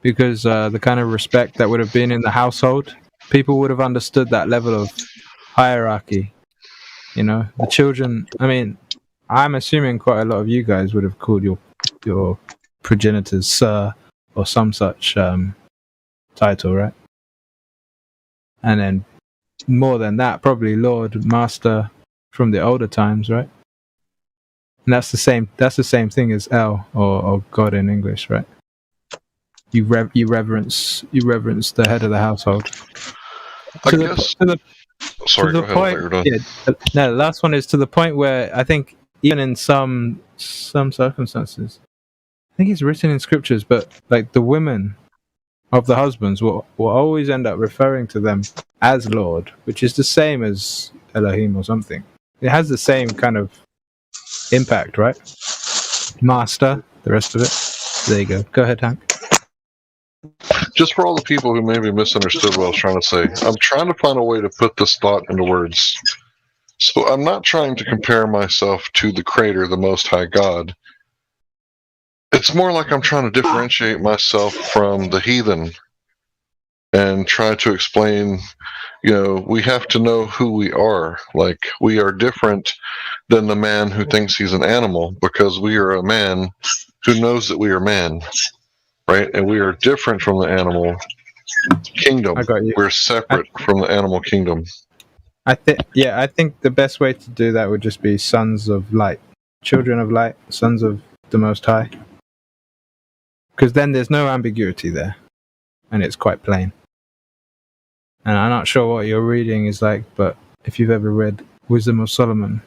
because the kind of respect that would have been in the household, people would have understood that level of hierarchy. The children. I mean, I'm assuming quite a lot of you guys would have called your progenitors sir or some such title, right? And then more than that, probably Lord, Master from the older times, right? And that's the same. That's the same thing as El or God in English, right? You reverence the head of the household. I To guess. the Sorry, to go the ahead. point. You're done. Yeah. No, the last one is to the point where I think even in some circumstances, I think it's written in scriptures, but like the women of the husbands will always end up referring to them as Lord, which is the same as Elohim or something. It has the same kind of impact, right? Master, the rest of it. There you go. Go ahead, Hank. Just for all the people who maybe misunderstood what I was trying to say, I'm trying to find a way to put this thought into words. So I'm not trying to compare myself to the Creator, the Most High God. It's more like I'm trying to differentiate myself from the heathen and try to explain, we have to know who we are. Like, we are different than the man who thinks he's an animal, because we are a man who knows that we are man, right? And we are different from the animal kingdom. I got you. We're separate from the animal kingdom. I think the best way to do that would just be sons of light, children of light, sons of the Most High. Because then there's no ambiguity there, and it's quite plain. And I'm not sure what your reading is like, but if you've ever read Wisdom of Solomon,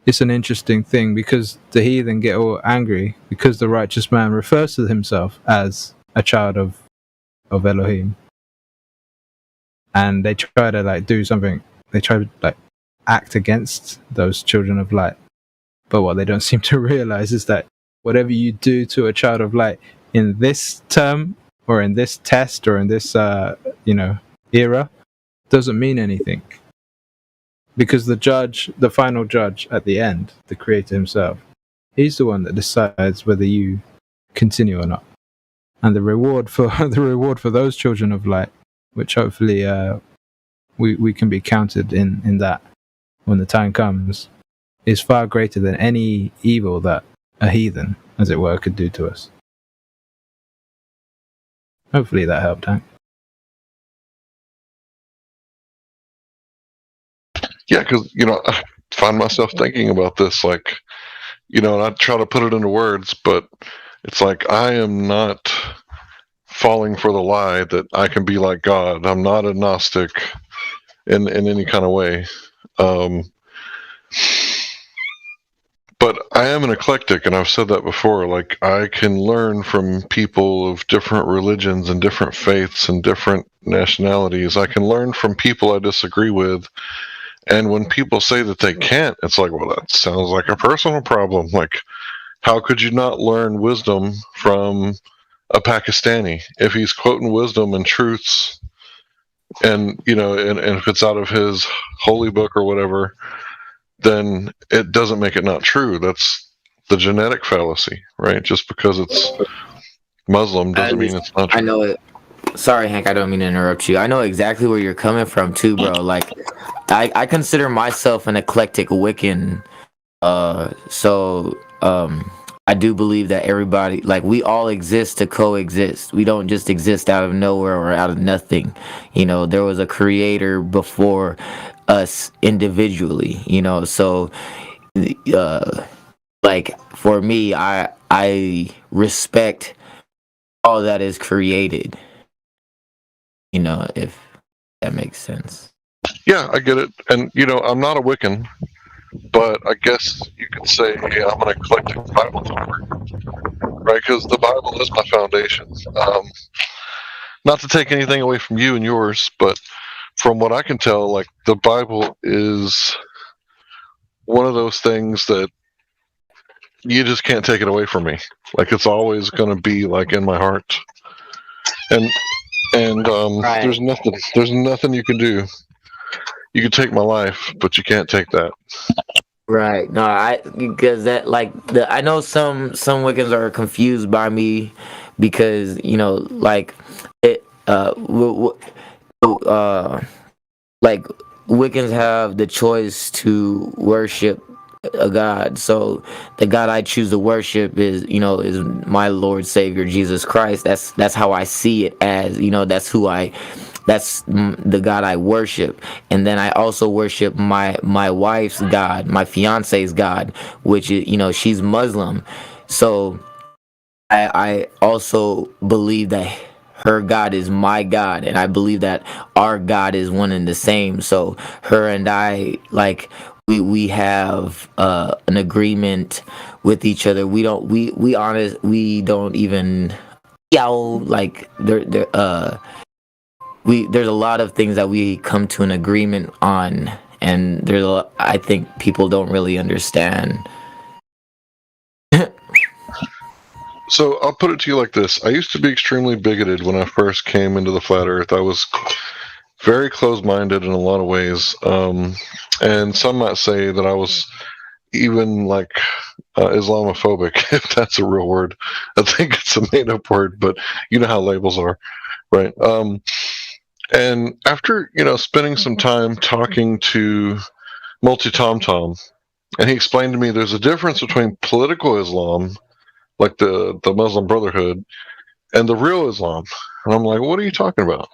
it's an interesting thing, because the heathen get all angry because the righteous man refers to himself as a child of Elohim, and they try to do something. They try to act against those children of light. But what they don't seem to realize is that whatever you do to a child of light in this term or in this test or in this era doesn't mean anything, because the final judge at the end, the Creator himself, he's the one that decides whether you continue or not. And the reward for those children of light, which hopefully we can be counted in that when the time comes, is far greater than any evil that a heathen, as it were, could do to us. Hopefully that helped, Hank. Yeah, because, I find myself thinking about this, and I try to put it into words, but it's like I am not falling for the lie that I can be like God. I'm not a Gnostic in any kind of way. But I am an eclectic, and I've said that before. Like, I can learn from people of different religions and different faiths and different nationalities. I can learn from people I disagree with. And when people say that they can't, it's like, well, that sounds like a personal problem. Like, how could you not learn wisdom from a Pakistani if he's quoting wisdom and truths, and and if it's out of his holy book or whatever, then it doesn't make it not true. That's the genetic fallacy, right? Just because it's Muslim doesn't mean it's not true. I know it. Sorry, Hank, I don't mean to interrupt you. I know exactly where you're coming from too, bro. Like, I consider myself an eclectic Wiccan. I do believe that everybody, we all exist to coexist. We don't just exist out of nowhere or out of nothing. There was a creator before us individually, so for me, I respect all that is created, if that makes sense. Yeah, I get it. And I'm not a Wiccan, but I guess you could say, hey, I'm an eclectic Bible thumper, right? Because the Bible is my foundation. Not to take anything away from you and yours, but from what I can tell, the Bible is one of those things that you just can't take it away from me. It's always going to be in my heart, and Right. There's nothing you can do. You can take my life, but you can't take that. Right. No, because that I know some Wiccans are confused by me because like it like Wiccans have the choice to worship a God. So the God I choose to worship is my Lord Savior Jesus Christ. That's how I see it as, that's the God I worship. And then I also worship my wife's God, my fiance's God, which is, she's Muslim. So I also believe that her God is my God, and I believe that our God is one and the same. So her and I, like, we have an agreement with each other. We don't even like there's a lot of things that we come to an agreement on, and I think people don't really understand. So I'll put it to you like this. I used to be extremely bigoted when I first came into the flat earth. I was very closed-minded in a lot of ways. And some might say that I was even like Islamophobic, if that's a real word. I think it's a made-up word, but you know how labels are, right? And after, spending some time talking to Multi Tom Tom, and he explained to me there's a difference between political Islam, like the Muslim Brotherhood, and the real Islam. And I'm like, what are you talking about?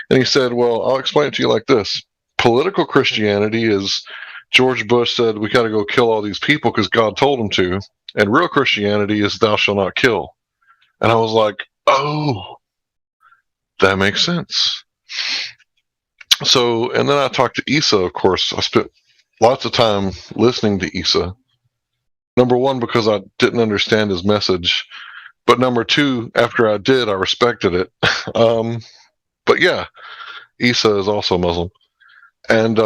And he said, well, I'll explain it to you like this. Political Christianity is George Bush said we got to go kill all these people because God told him to. And real Christianity is thou shalt not kill. And I was like, oh, that makes sense. So, and then I talked to Isa, of course. I spent lots of time listening to Isa. Number one, because I didn't understand his message. But number two, after I did, I respected it. But yeah, Isa is also Muslim. And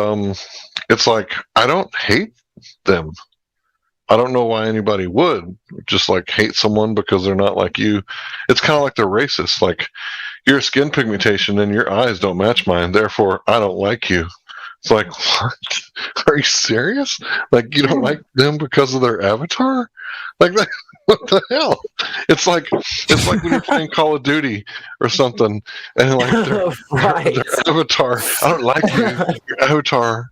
it's like, I don't hate them. I don't know why anybody would just like hate someone because they're not like you. It's kind of like they're racist. Like, your skin pigmentation and your eyes don't match mine, therefore I don't like you. It's like, what? Are you serious? Like, you don't like them because of their avatar? Like that? What the hell? It's like when you're playing Call of Duty or something, and like Right. their avatar. I don't like you. Your avatar.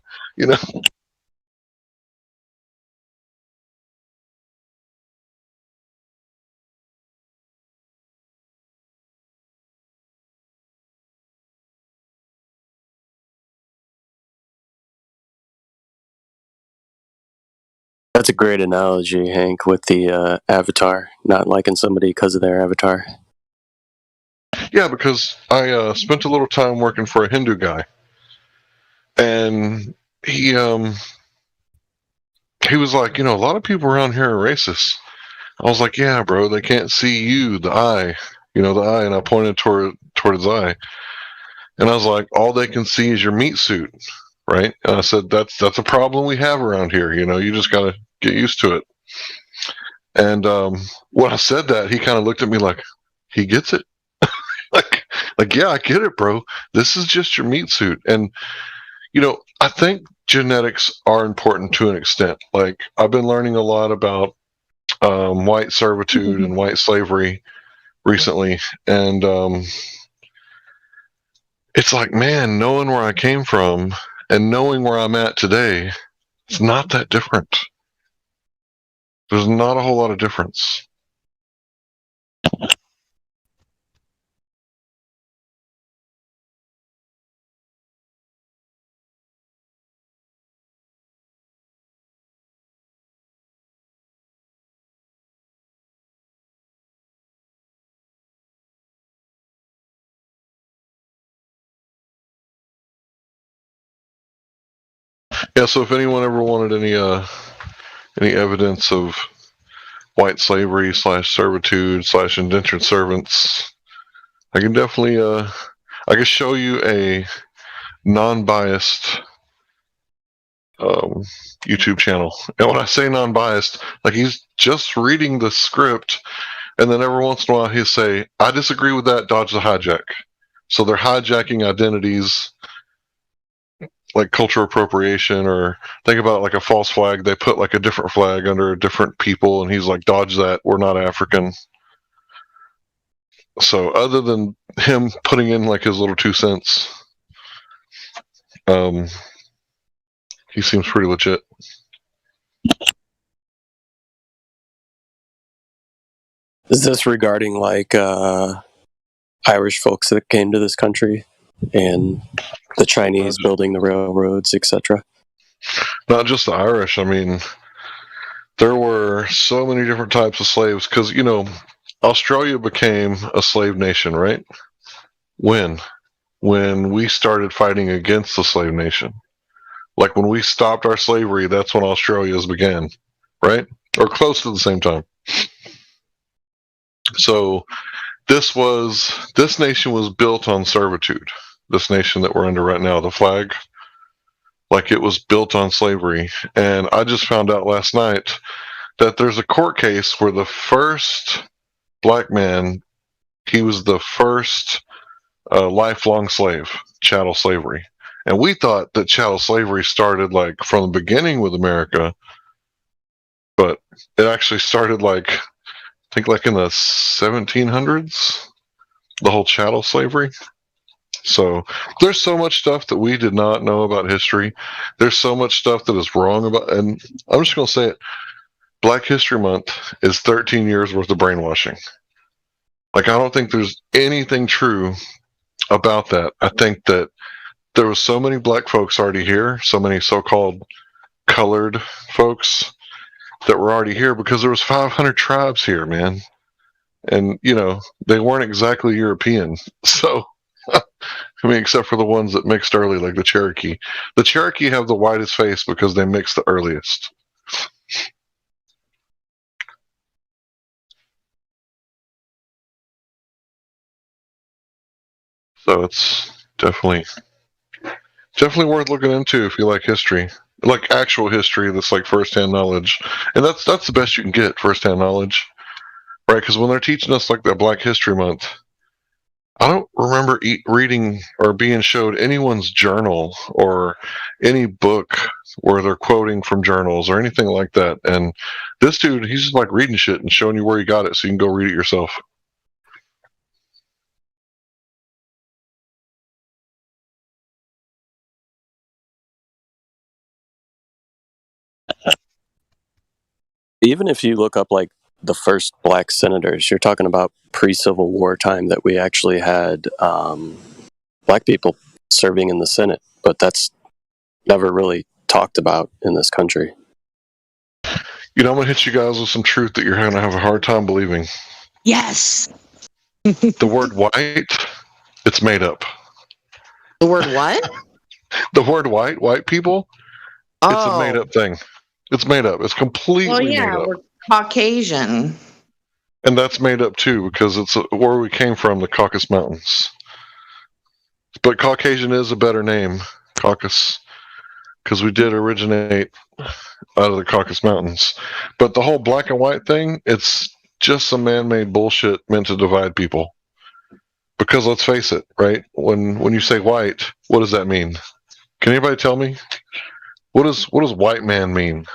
That's a great analogy, Hank, with the avatar, not liking somebody because of their avatar. Yeah, because I spent a little time working for a Hindu guy, and he was like, a lot of people around here are racist. I was like, yeah, bro, they can't see you, the eye, the eye, and I pointed toward his eye, and I was like, all they can see is your meat suit, right? And I said, that's a problem we have around here. You just gotta get used to it. And when I said that, he kind of looked at me like he gets it. like, yeah, I get it, bro. This is just your meat suit. And I think genetics are important to an extent. Like, I've been learning a lot about white servitude and white slavery recently, and it's like, man, knowing where I came from and knowing where I'm at today, it's not that different. There's not a whole lot of difference. Yeah, so if anyone ever wanted any evidence of white slavery / servitude / indentured servants, I can definitely I can show you a non-biased YouTube channel. And when I say non-biased, like, he's just reading the script, and then every once in a while he'll say, I disagree with that, dodge the hijack. So they're hijacking identities, like cultural appropriation, or think about it like a false flag. They put like a different flag under a different people, and he's like, dodge that, we're not African. So other than him putting in like his little 2 cents, he seems pretty legit. Is this regarding like Irish folks that came to this country and the Chinese building the railroads, etc.? Not just the Irish. I mean, there were so many different types of slaves because, you know, Australia became a slave nation, right? When we started fighting against the slave nation. Like when we stopped our slavery, that's when Australia's began, right? Or close to the same time. So this nation was built on servitude. This nation that we're under right now, the flag, like it was built on slavery. And I just found out last night that there's a court case where the first black man, he was the first lifelong slave, chattel slavery. And we thought that chattel slavery started like from the beginning with America, but it actually started like, I think like in the 1700s, the whole chattel slavery. So there's so much stuff that we did not know about history. There's so much stuff that is wrong about, and I'm just going to say it. Black History Month is 13 years worth of brainwashing. Like, I don't think there's anything true about that. I think that there was so many black folks already here, so many so-called colored folks that were already here because there was 500 tribes here, man. And, you know, they weren't exactly European. So, I mean, except for the ones that mixed early, like the Cherokee. The Cherokee have the whitest face because they mixed the earliest. So it's definitely worth looking into if you like history, like actual history that's like firsthand knowledge, and that's the best you can get, firsthand knowledge, right? Because when they're teaching us like that Black History Month, I don't remember reading or being showed anyone's journal or any book where they're quoting from journals or anything like that. And this dude, he's just like reading shit and showing you where he got it so you can go read it yourself. Even if you look up like the first black senators, you're talking about pre-Civil War time that we actually had black people serving in the Senate, but that's never really talked about in this country. You know, I'm gonna hit you guys with some truth that you're gonna have a hard time believing. Yes. The word white, it's made up. The word what? The word white people, it's a made up thing. It's made up. It's completely made up. We're Caucasian. And that's made up too because it's where we came from, the Caucasus Mountains. But Caucasian is a better name, Caucasus, because we did originate out of the Caucasus Mountains. But the whole black and white thing, it's just some man-made bullshit meant to divide people. Because let's face it, right? When you say white, what does that mean? Can anybody tell me? What does white man mean?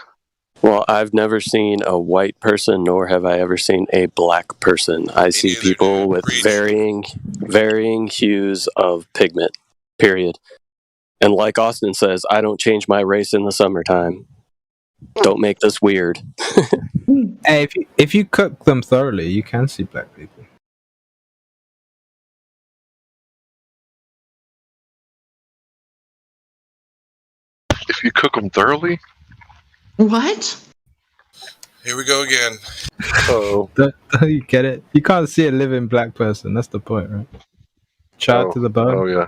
Well, I've never seen a white person, nor have I ever seen a black person. I see people with varying hues of pigment, period. And like Austin says, I don't change my race in the summertime. Don't make this weird. Hey, if you cook them thoroughly, you can see black people. If you cook them thoroughly? What? Here we go again. Oh, Don't you get it? You can't see a living black person. That's the point, right? Charred to the bone. Oh yeah.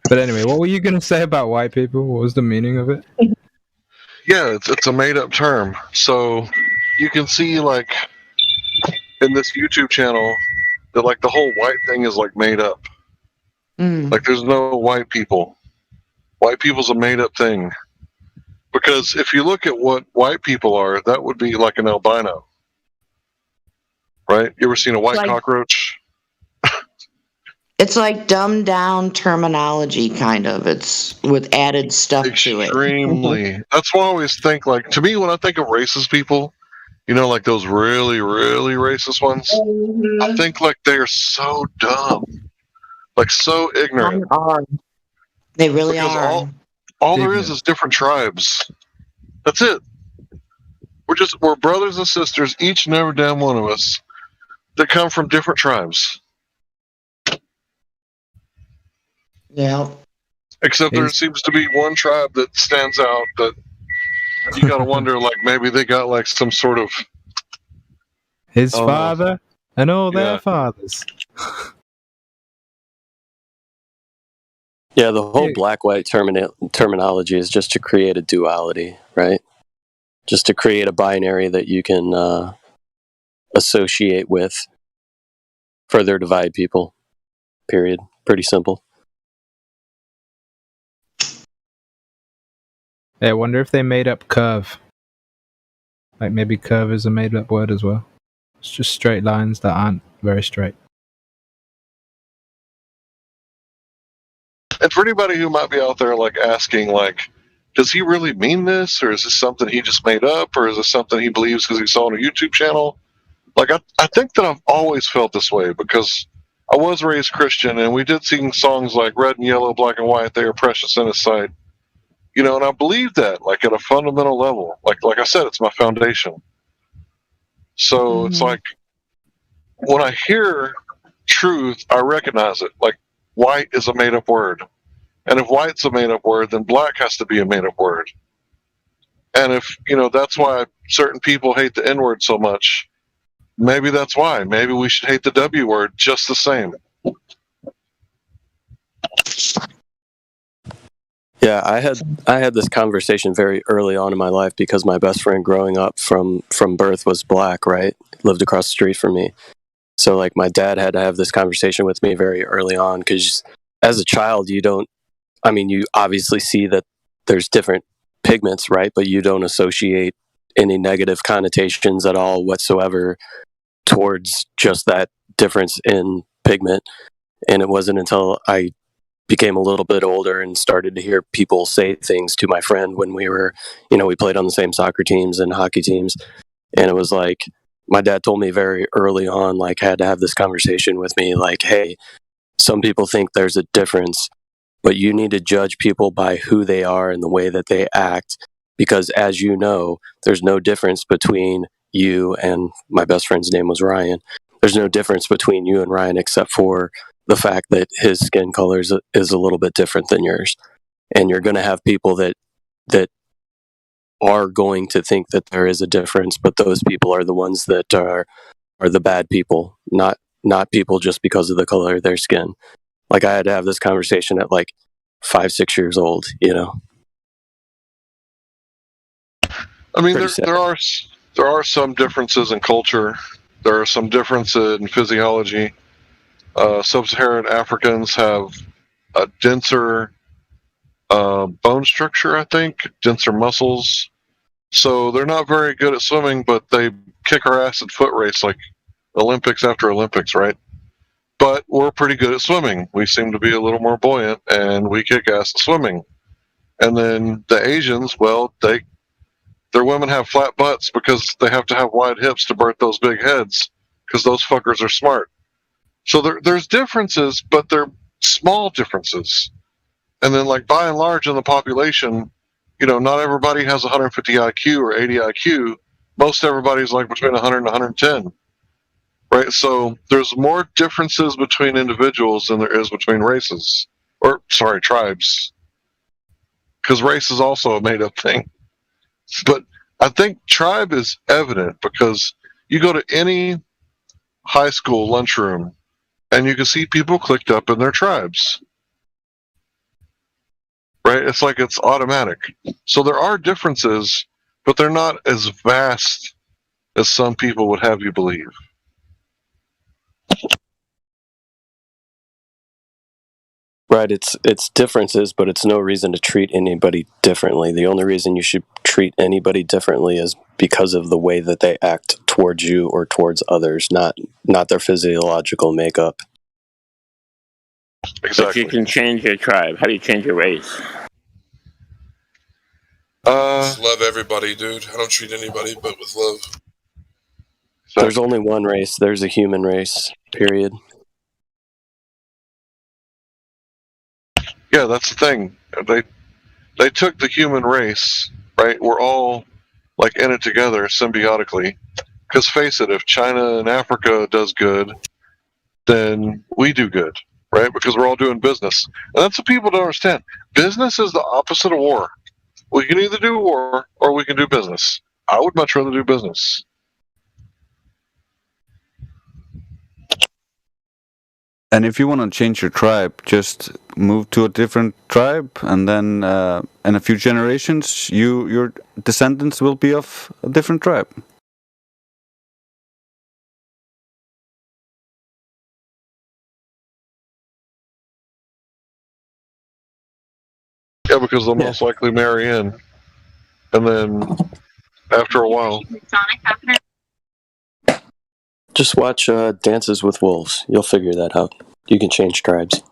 But anyway, what were you gonna say about white people? What was the meaning of it? Yeah, it's a made up term. So you can see like in this YouTube channel that like the whole white thing is like made up. Like there's no white people. White people's a made up thing. Because if you look at what white people are, that would be like an albino. Right? You ever seen a white cockroach? It's like dumbed down terminology, kind of. It's with added stuff to it. Extremely. That's why I always think, like, to me, when I think of racist people, You know, like those really, really racist ones. I think like they're so dumb, like so ignorant. They really Because are. all there is different tribes. That's it. We're brothers and sisters, each and every damn one of us, that come from different tribes. Yeah. Except there seems to be one tribe that stands out that you gotta wonder, like maybe they got like some sort of his father and all their fathers. Yeah, the whole black-white terminology is just to create a duality, right? Just to create a binary that you can associate with, further divide people, period. Pretty simple. Yeah, I wonder if they made up curve. Like maybe curve is a made up word as well. It's just straight lines that aren't very straight. And for anybody who might be out there like asking, like, does he really mean this, or is this something he just made up, or is this something he believes because he saw on a YouTube channel? Like, I think that I've always felt this way because I was raised Christian, and we did sing songs like "Red and Yellow, Black and White, they are precious in His sight." You know, and I believe that, like, at a fundamental level. Like I said, it's my foundation. So it's like when I hear truth, I recognize it. Like, white is a made-up word. And if white's a made-up word, then black has to be a made-up word. And if, you know, that's why certain people hate the N-word so much, maybe that's why. Maybe we should hate the W word just the same. Yeah, I had this conversation very early on in my life because my best friend growing up from birth was black, right? Lived across the street from me. So like my dad had to have this conversation with me very early on because as a child you obviously see that there's different pigments, right? But you don't associate any negative connotations at all whatsoever towards just that difference in pigment. And it wasn't until I became a little bit older and started to hear people say things to my friend when we were, we played on the same soccer teams and hockey teams. And it was like, my dad told me very early on, like, had to have this conversation with me, like, hey, some people think there's a difference, but you need to judge people by who they are and the way that they act. Because as you know, there's no difference between you and my best friend's name was Ryan. There's no difference between you and Ryan except for the fact that his skin color is a little bit different than yours. And you're going to have people that are going to think that there is a difference, but those people are the ones that are the bad people, not people just because of the color of their skin. Like I had to have this conversation at like 5-6 years old, I mean, there are some differences in culture. There are some differences in physiology. Sub-Saharan Africans have a denser bone structure, I think, denser muscles. So they're not very good at swimming, but they kick our ass at foot race like Olympics after Olympics, right? But we're pretty good at swimming. We seem to be a little more buoyant, and we kick ass at swimming. And then the Asians, well, their women have flat butts because they have to have wide hips to birth those big heads because those fuckers are smart. So there's differences, but they're small differences. And then, like, by and large in the population, not everybody has 150 IQ or 80 IQ. Most everybody's like between 100 and 110. Right? So there's more differences between individuals than there is between races. Tribes. Because race is also a made-up thing. But I think tribe is evident because you go to any high school lunchroom and you can see people clicked up in their tribes. Right? It's like it's automatic. So there are differences, but they're not as vast as some people would have you believe. Right, it's differences, but it's no reason to treat anybody differently. The only reason you should treat anybody differently is because of the way that they act towards you or towards others, not their physiological makeup. Exactly. But you can change your tribe. How do you change your race? Just love everybody, dude. I don't treat anybody but with love. There's only one race. There's a human race, period. Yeah, that's the thing. They took the human race, right? We're all like in it together symbiotically. Because face it, if China and Africa does good, then we do good, right? Because we're all doing business. And that's what people don't understand. Business is the opposite of war. We can either do war or we can do business. I would much rather do business. And if you want to change your tribe, just move to a different tribe, and then in a few generations, your descendants will be of a different tribe. Yeah, because they'll most likely marry in. And then after a while, Just watch Dances with Wolves. You'll figure that out. You can change tribes.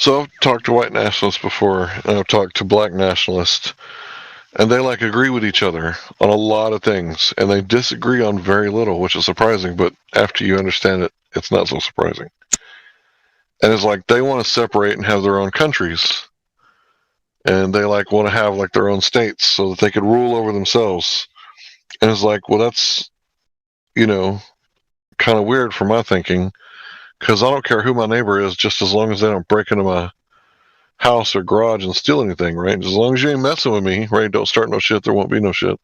so I've talked to white nationalists before, and I've talked to black nationalists, and they like agree with each other on a lot of things, and they disagree on very little, which is surprising, but after you understand it, it's not so surprising. And it's like they want to separate and have their own countries, and they like want to have like their own states so that they could rule over themselves. And it's like, well, that's, you know, kind of weird for my thinking, because I don't care who my neighbor is, just as long as they don't break into my house or garage and steal anything, right? As long as you ain't messing with me, right? Don't start no shit, there won't be no shit.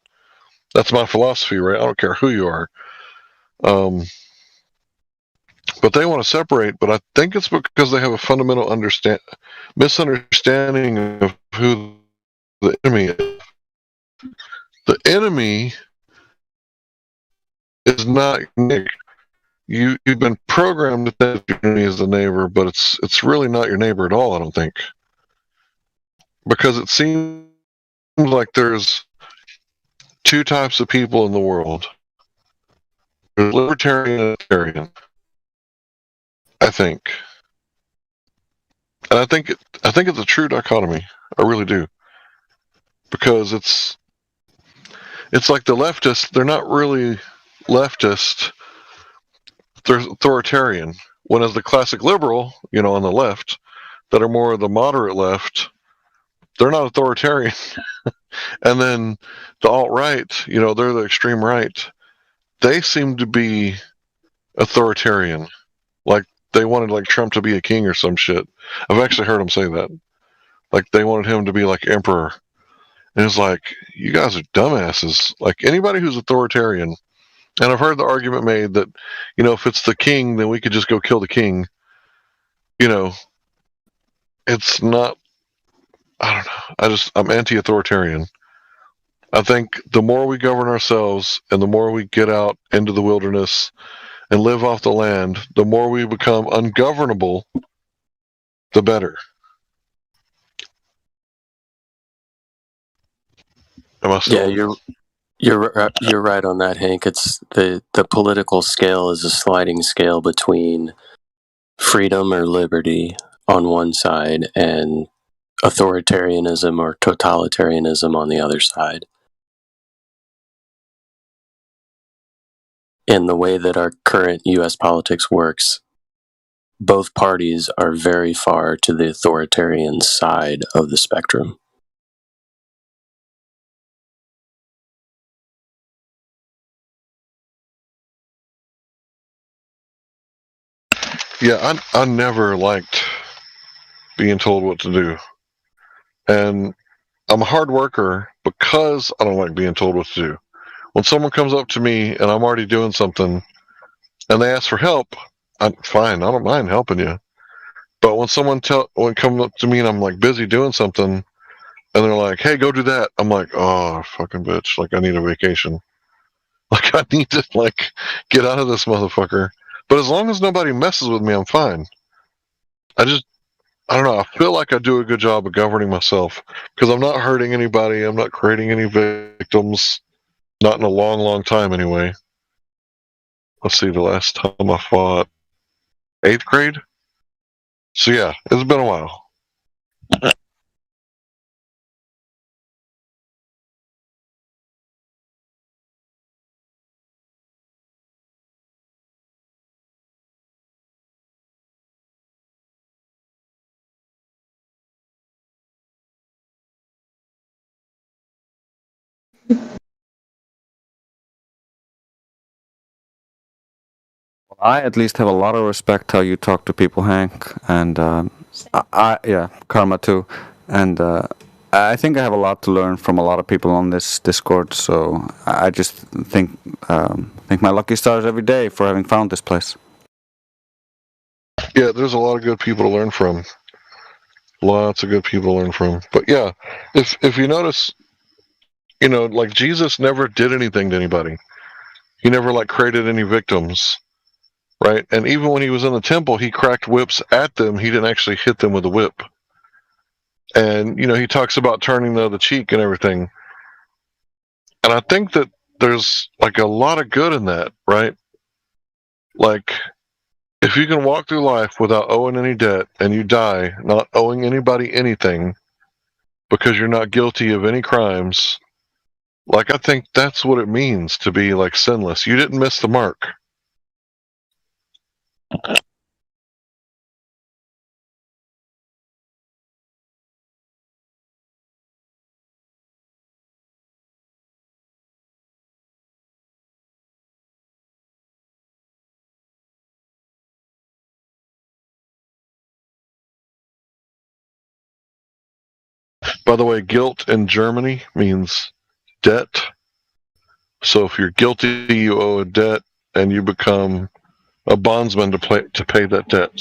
That's my philosophy, right? I don't care who you are. But they want to separate, but I think it's because they have a fundamental misunderstanding of who the enemy is. The enemy is not Nick. You've been programmed to think your enemy is the neighbor, but it's really not your neighbor at all, I don't think. Because it seems like there's two types of people in the world. There's libertarian and libertarian, I think. And I think it's a true dichotomy. I really do. Because it's like the leftists, they're not really leftist, they're authoritarian. When as the classic liberal, you know, on the left, that are more of the moderate left, they're not authoritarian. And then the alt-right, you know, they're the extreme right. They seem to be authoritarian. Like they wanted like Trump to be a king or some shit. I've actually heard them say that. Like they wanted him to be like emperor. And it's like, you guys are dumbasses. Like anybody who's authoritarian, and I've heard the argument made that, you know, if it's the king, then we could just go kill the king. You know, it's not, I don't know. I'm anti-authoritarian. I think the more we govern ourselves and the more we get out into the wilderness and live off the land, the more we become ungovernable, the better. Am I still? Yeah, you're right on that, Hank. It's the political scale is a sliding scale between freedom or liberty on one side and authoritarianism or totalitarianism on the other side. In the way that our current U.S. politics works, both parties are very far to the authoritarian side of the spectrum. Yeah, I never liked being told what to do. And I'm a hard worker because I don't like being told what to do. When someone comes up to me and I'm already doing something and they ask for help, I'm fine. I don't mind helping you. But when someone comes up to me and I'm like busy doing something and they're like, "Hey, go do that," I'm like, "Oh, fucking bitch! Like I need a vacation. Like I need to like get out of this motherfucker." But as long as nobody messes with me, I'm fine. I don't know. I feel like I do a good job of governing myself because I'm not hurting anybody. I'm not creating any victims. Not in a long, long time, anyway. Let's see. The last time I fought, 8th grade. So yeah, it's been a while. I at least have a lot of respect how you talk to people, Hank, and yeah, Karma too, and I think I have a lot to learn from a lot of people on this Discord. So I just think my lucky stars every day for having found this place. Yeah, there's a lot of good people to learn from. Lots of good people to learn from. But yeah, if you notice, like Jesus never did anything to anybody. He never like created any victims, right? And even when he was in the temple, he cracked whips at them. He didn't actually hit them with a whip. And he talks about turning the other cheek and everything. And I think that there's like a lot of good in that, right? Like if you can walk through life without owing any debt and you die not owing anybody anything because you're not guilty of any crimes, like I think that's what it means to be like sinless. You didn't miss the mark. By the way, guilt in Germany means debt. So if you're guilty, you owe a debt and you become a bondsman to pay that debt.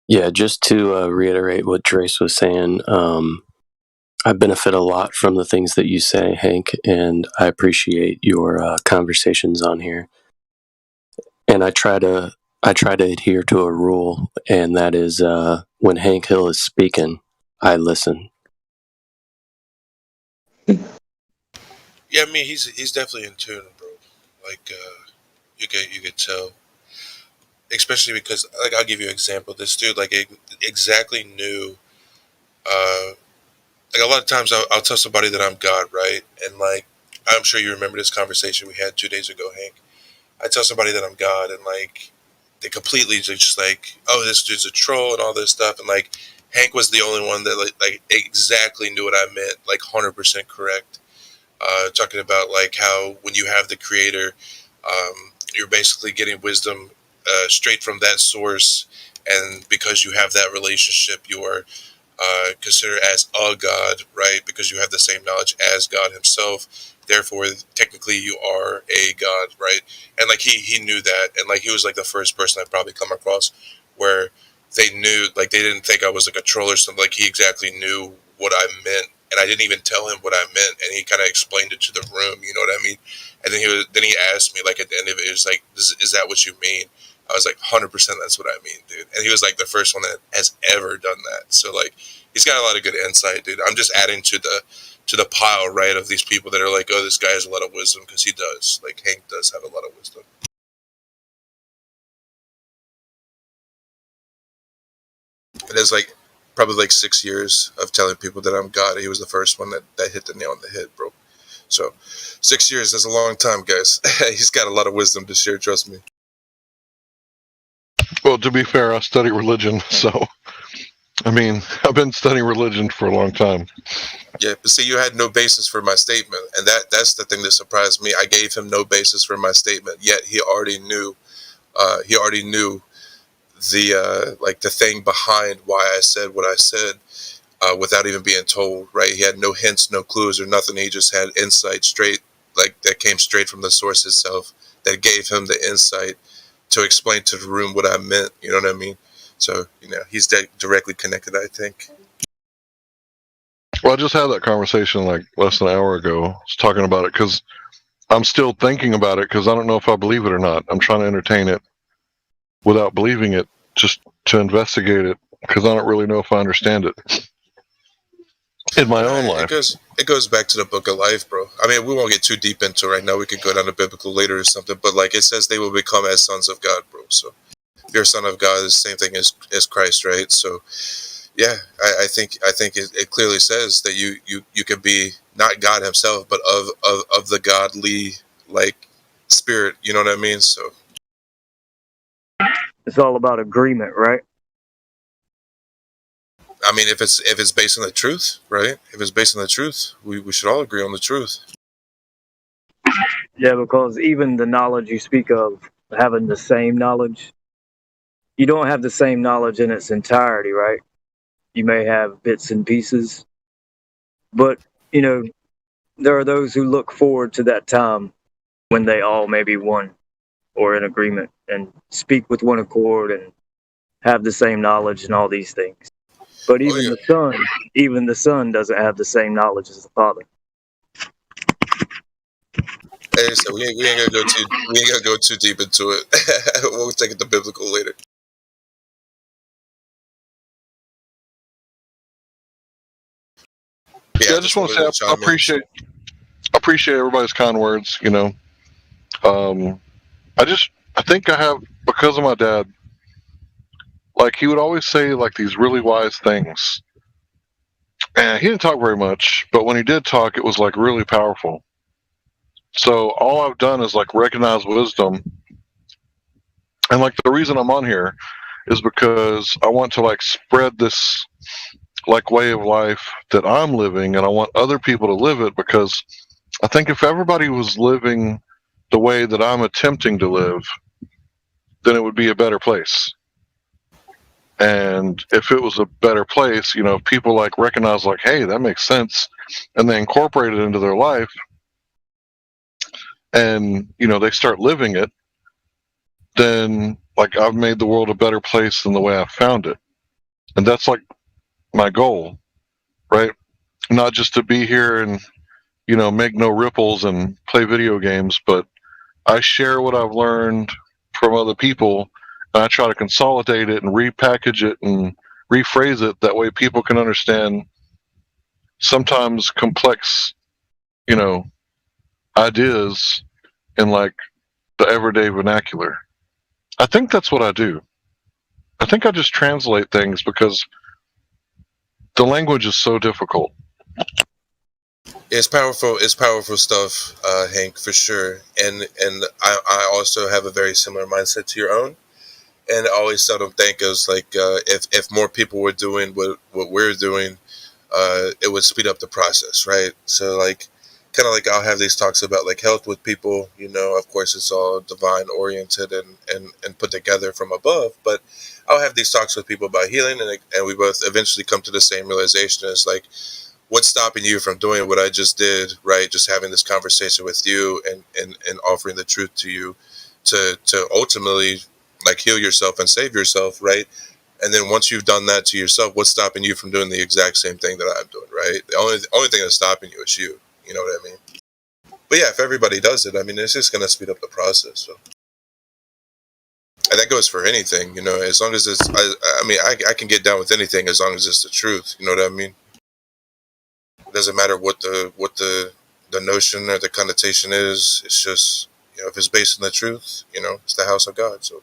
Yeah, just to reiterate what Trace was saying, I benefit a lot from the things that you say, Hank, and I appreciate your conversations on here. And I try to adhere to a rule, and that is when Hank Hill is speaking, I listen. Yeah, I mean he's definitely in tune, bro. Like you could tell, especially because like I'll give you an example. This dude like exactly knew. Like a lot of times I'll tell somebody that I'm God, right? And like I'm sure you remember this conversation we had 2 days ago, Hank. I tell somebody that I'm God, and like they completely just like, oh, this dude's a troll and all this stuff, and like Hank was the only one that like exactly knew what I meant, like 100% correct. Talking about like how when you have the creator, you're basically getting wisdom straight from that source, and because you have that relationship, you are considered as a god, right? Because you have the same knowledge as God Himself. Therefore, technically, you are a god, right? And like he knew that, and like he was like the first person I probably come across where they knew, like they didn't think I was like a troll or something. Like he exactly knew what I meant, and I didn't even tell him what I meant, and he kind of explained it to the room. You know what I mean? And then he asked me like at the end of it, it was like, is that what you mean? I was like, 100%, that's what I mean, dude. And he was like the first one that has ever done that. So like, he's got a lot of good insight, dude. I'm just adding to the pile, right, of these people that are like, oh, this guy has a lot of wisdom, because he does. Like, Hank does have a lot of wisdom. And there's like probably like 6 years of telling people that I'm God. He was the first one that hit the nail on the head, bro. So 6 years, that's a long time, guys. He's got a lot of wisdom to share, trust me. Well, to be fair, I study religion, so I mean, I've been studying religion for a long time. Yeah, but see, you had no basis for my statement, and that's the thing that surprised me. I gave him no basis for my statement, yet he already knew. He already knew the like the thing behind why I said what I said, without even being told. Right? He had no hints, no clues, or nothing. He just had insight straight, like that came straight from the source itself, that gave him the insight to explain to the room what I meant. You know what I mean? So, he's directly connected, I think. Well, I just had that conversation like less than an hour ago. I was talking about it because I'm still thinking about it because I don't know if I believe it or not. I'm trying to entertain it without believing it, just to investigate it, because I don't really know if I understand it in my own life. It goes back to the book of life, bro. I mean, we won't get too deep into it right now. We could go down to biblical later or something. But like it says, they will become as sons of God, bro. So if you're a son of God, it's the same thing as Christ, right? So yeah, I think it clearly says that you can be not God himself, but of the godly like spirit. You know what I mean? So it's all about agreement, right? I mean, if it's based on the truth, right? If it's based on the truth, we should all agree on the truth. Yeah, because even the knowledge you speak of, having the same knowledge, you don't have the same knowledge in its entirety, right? You may have bits and pieces, but there are those who look forward to that time when they all may be one or in agreement and speak with one accord and have the same knowledge and all these things. But even the son doesn't have the same knowledge as the father. Hey, so we ain't gonna go too deep into it. We'll take it to biblical later. Yeah, I just want to say I appreciate everybody's kind words. I think I have, because of my dad. Like, he would always say like these really wise things, and he didn't talk very much, but when he did talk, it was like really powerful. So all I've done is like recognize wisdom, and like the reason I'm on here is because I want to like spread this like way of life that I'm living, and I want other people to live it, because I think if everybody was living the way that I'm attempting to live, then it would be a better place. And if it was a better place, people like recognize like, hey, that makes sense, and they incorporate it into their life, and they start living it, then like I've made the world a better place than the way I found it. And that's like my goal, right? Not just to be here and make no ripples and play video games, but I share what I've learned from other people, and I try to consolidate it and repackage it and rephrase it, that way people can understand sometimes complex ideas in like the everyday vernacular. I think that's what I do. I think I just translate things because the language is so difficult. It's powerful. It's powerful stuff, Hank, for sure. And I also have a very similar mindset to your own. And I always seldom think as like if more people were doing what we're doing, it would speed up the process, right? So like kind of like I'll have these talks about like health with people. Of course it's all divine oriented and put together from above. But I'll have these talks with people about healing, and we both eventually come to the same realization. It's like, what's stopping you from doing what I just did, right? Just having this conversation with you and offering the truth to you to ultimately like heal yourself and save yourself, right? And then once you've done that to yourself, what's stopping you from doing the exact same thing that I'm doing, right? The only thing that's stopping you is you. You know what I mean? But yeah, if everybody does it, I mean, it's just going to speed up the process. So. And that goes for anything, you know. As long as it's, I mean, I can get down with anything as long as it's the truth. You know what I mean? It doesn't matter what the notion or the connotation is. It's just, you know, if it's based on the truth, you know, it's the house of God. So.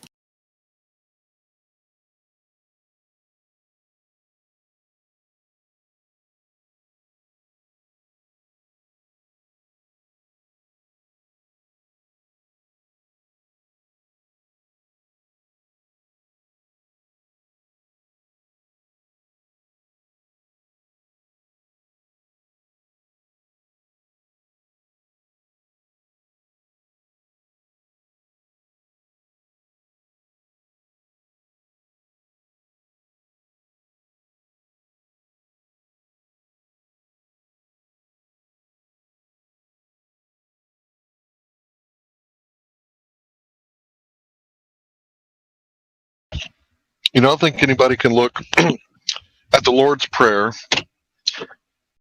You know, I don't think anybody can look at the Lord's Prayer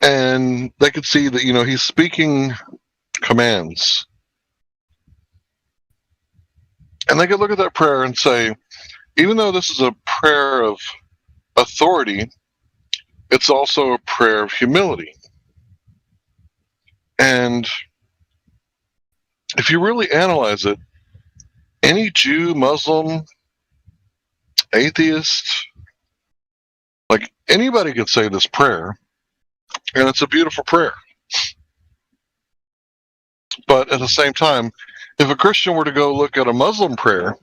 and they could see that, you know, he's speaking commands. And they could look at that prayer and say, even though this is a prayer of authority, it's also a prayer of humility. And if you really analyze it, any Jew, Muslim, atheist, like anybody could say this prayer, and it's a beautiful prayer. But at the same time, if a Christian were to go look at a Muslim prayer,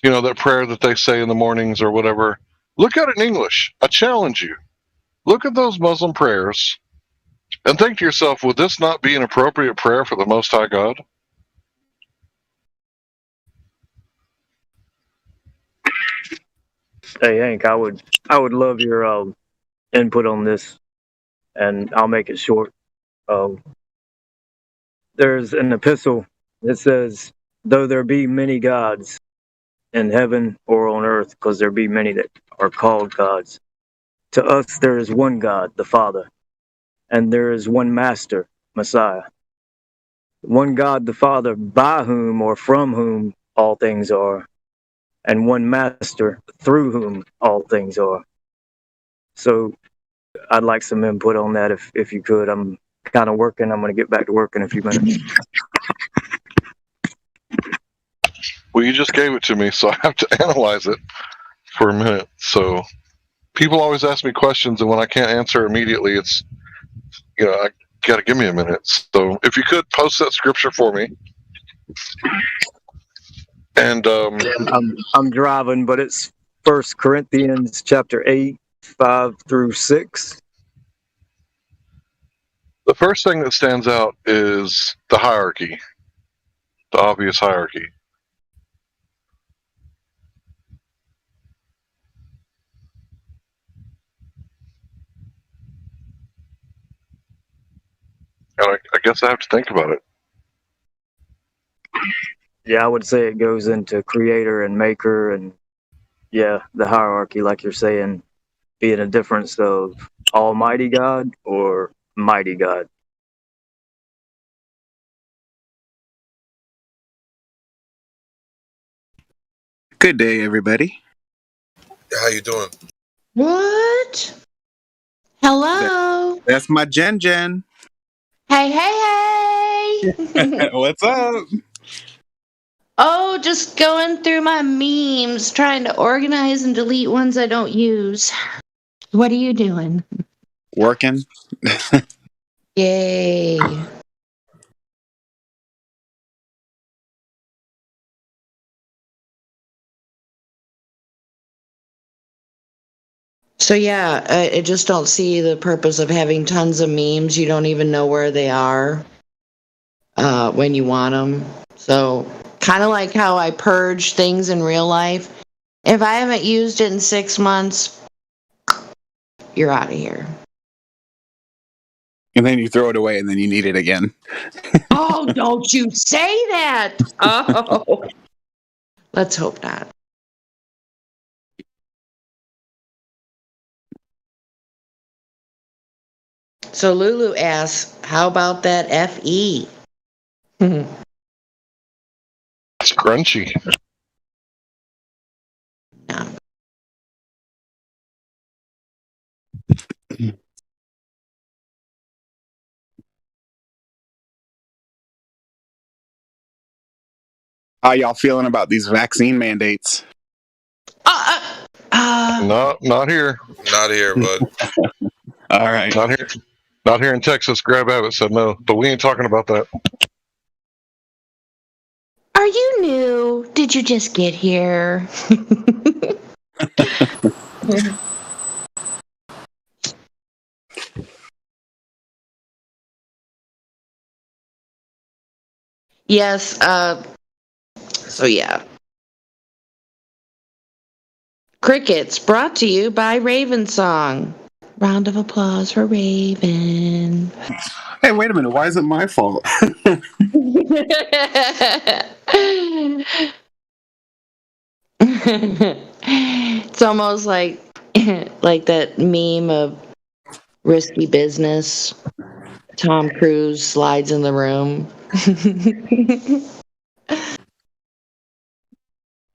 you know, that prayer that they say in the mornings or whatever, look at it in English. I challenge you. Look at those Muslim prayers and think to yourself, would this not be an appropriate prayer for the Most High God? Hey Hank, I would love your input on this, and I'll make it short. There's an epistle that says, "Though there be many gods in heaven or on earth, because there be many that are called gods, to us there is one God, the Father, and there is one Master, Messiah. One God, the Father, by whom or from whom all things are, and one Master, through whom all things are." So I'd like some input on that if you could. I'm kind of working. I'm going to get back to work in a few minutes. Well, you just gave it to me, so I have to analyze it for a minute. So people always ask me questions, and when I can't answer immediately, it's, you know, I got to give me a minute. So if you could post that scripture for me. And I'm driving, but it's 1 Corinthians chapter 8, 5 through 6. The first thing that stands out is the hierarchy, the obvious hierarchy. And I guess I have to think about it. Yeah, I would say it goes into creator and maker, and yeah, the hierarchy, like you're saying, being a difference of Almighty God or Mighty God. Good day, everybody. How you doing? What? Hello. That's my Jen. Hey, hey, hey. What's up? Oh, just going through my memes, trying to organize and delete ones I don't use. What are you doing? Working. Yay. So yeah, I just don't see the purpose of having tons of memes. You don't even know where they are when you want them. So kind of like how I purge things in real life. If I haven't used it in 6 months, you're out of here. And then you throw it away and then you need it again. Oh, don't you say that. Oh. Let's hope not. So Lulu asks, how about that FE? Scrunchy. How y'all feeling about these vaccine mandates? Not here. Not here, bud. All right. Not here. Not here in Texas. Grab Abbott said no, but we ain't talking about that. Are you new? Did you just get here? Yes, so yeah. Crickets brought to you by Raven Song. Round of applause for Raven. Hey, wait a minute. Why is it my fault? It's almost like like that meme of Risky Business. Tom Cruise slides in the room.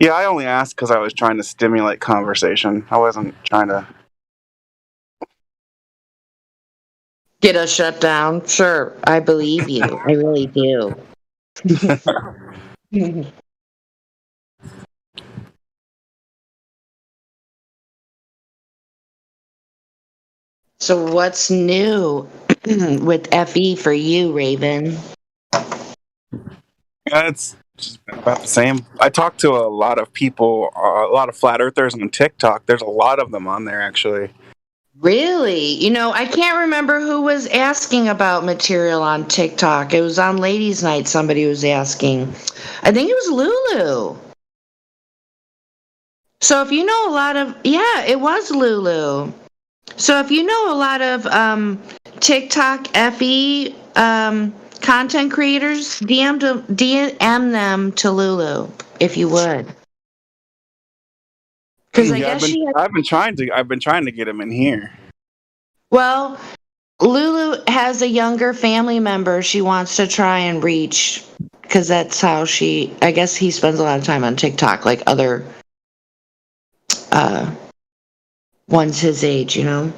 Yeah, I only asked because I was trying to stimulate conversation. I wasn't trying to. Get us shut down? Sure, I believe you. I really do. So what's new with FE for you, Raven? Yeah, it's just been about the same. I talked to a lot of people, a lot of flat earthers on TikTok. There's a lot of them on there, actually. Really? You know, I can't remember who was asking about material on TikTok. It was on Ladies' Night somebody was asking. I think it was Lulu. So if you know a lot of, yeah, it was Lulu. So if you know a lot of TikTok FE content creators, DM them to Lulu if you would. Because I Yeah, guess she had, I've been trying to get him in here. well, Lulu has a younger family member she wants to try and reach because that's how I guess he spends a lot of time on TikTok, like other uh, ones his age, you know?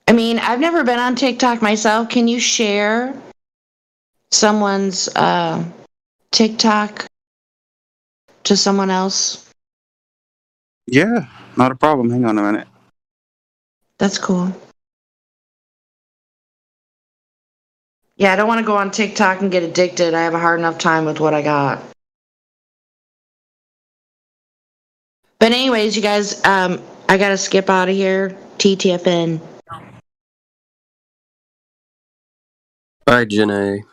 I mean, I've never been on TikTok myself. Can you share someone's TikTok to someone else? Yeah, not a problem. Hang on a minute. That's cool. Yeah, I don't want to go on TikTok and get addicted. I have a hard enough time with what I got. But anyways, you guys, I gotta skip out of here. TTFN. Bye, Janae.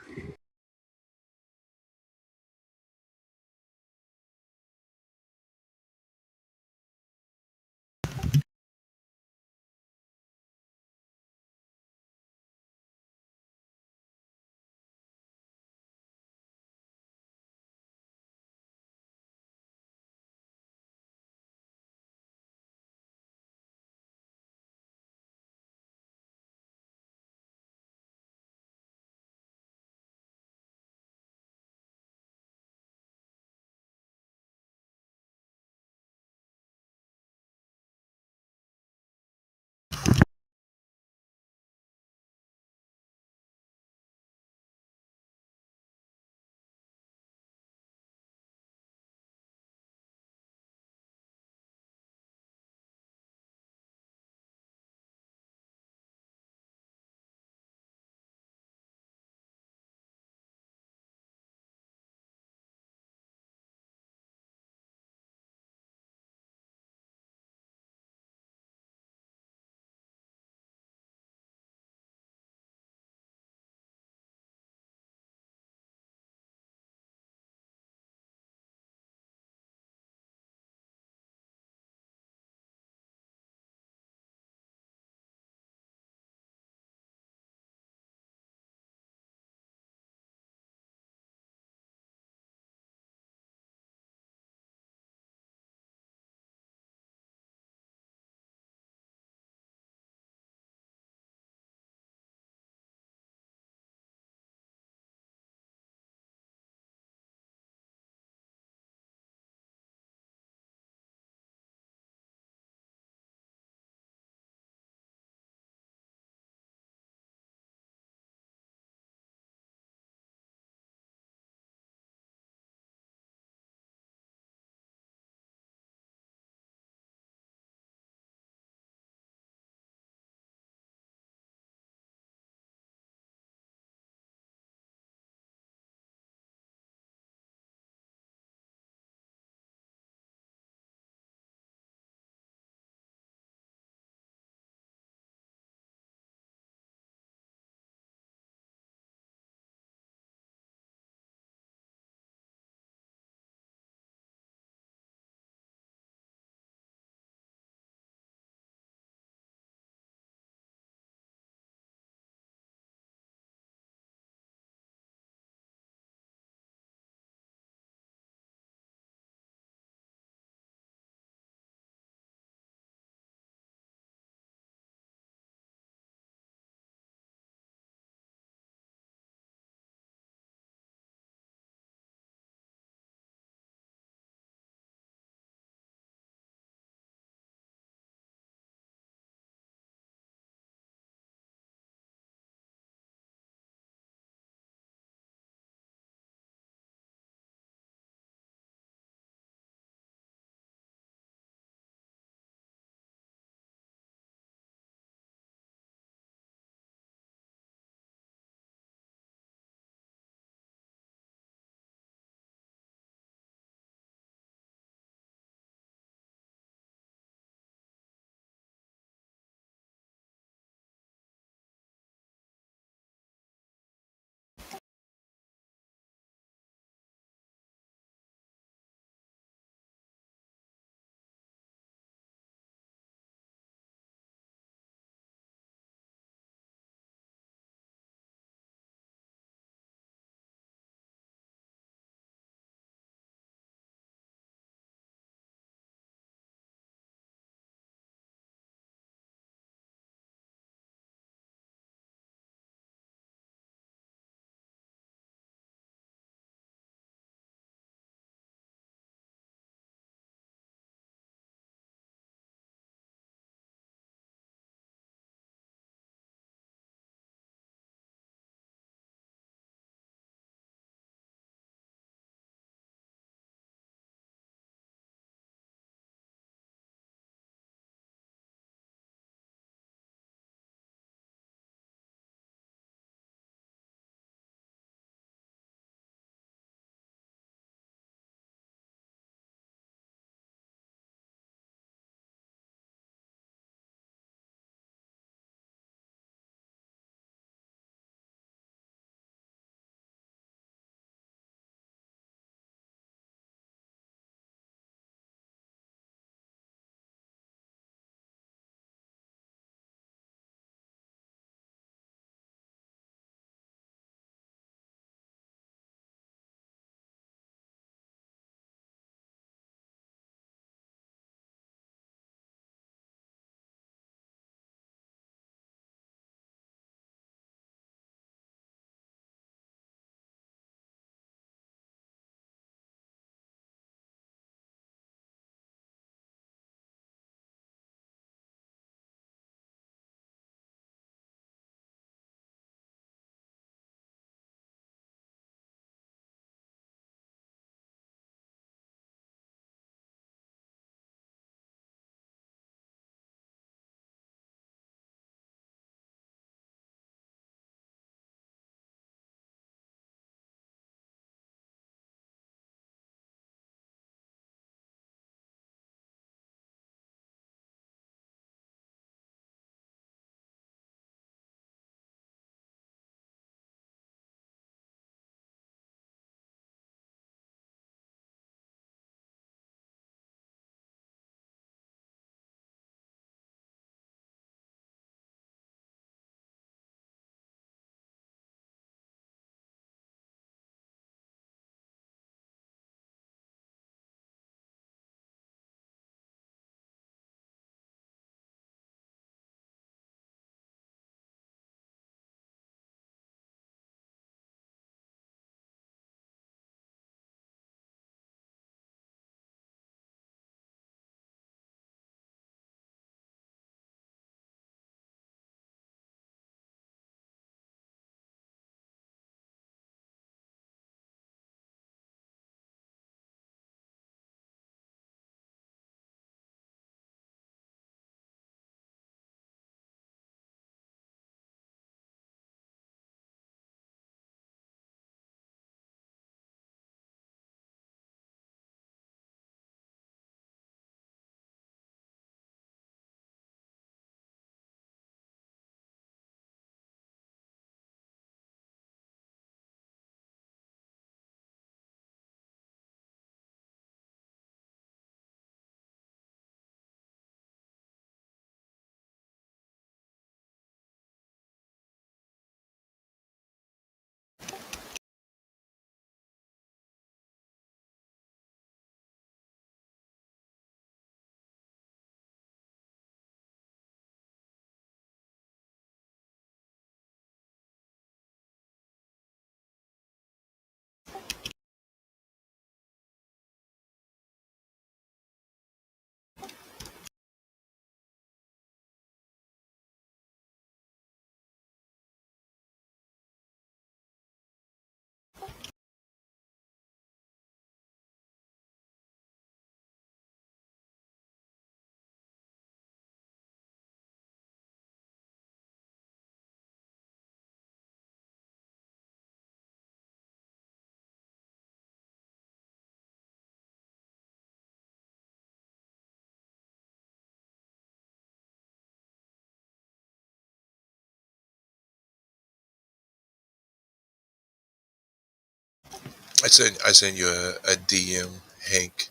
I sent you a DM, Hank.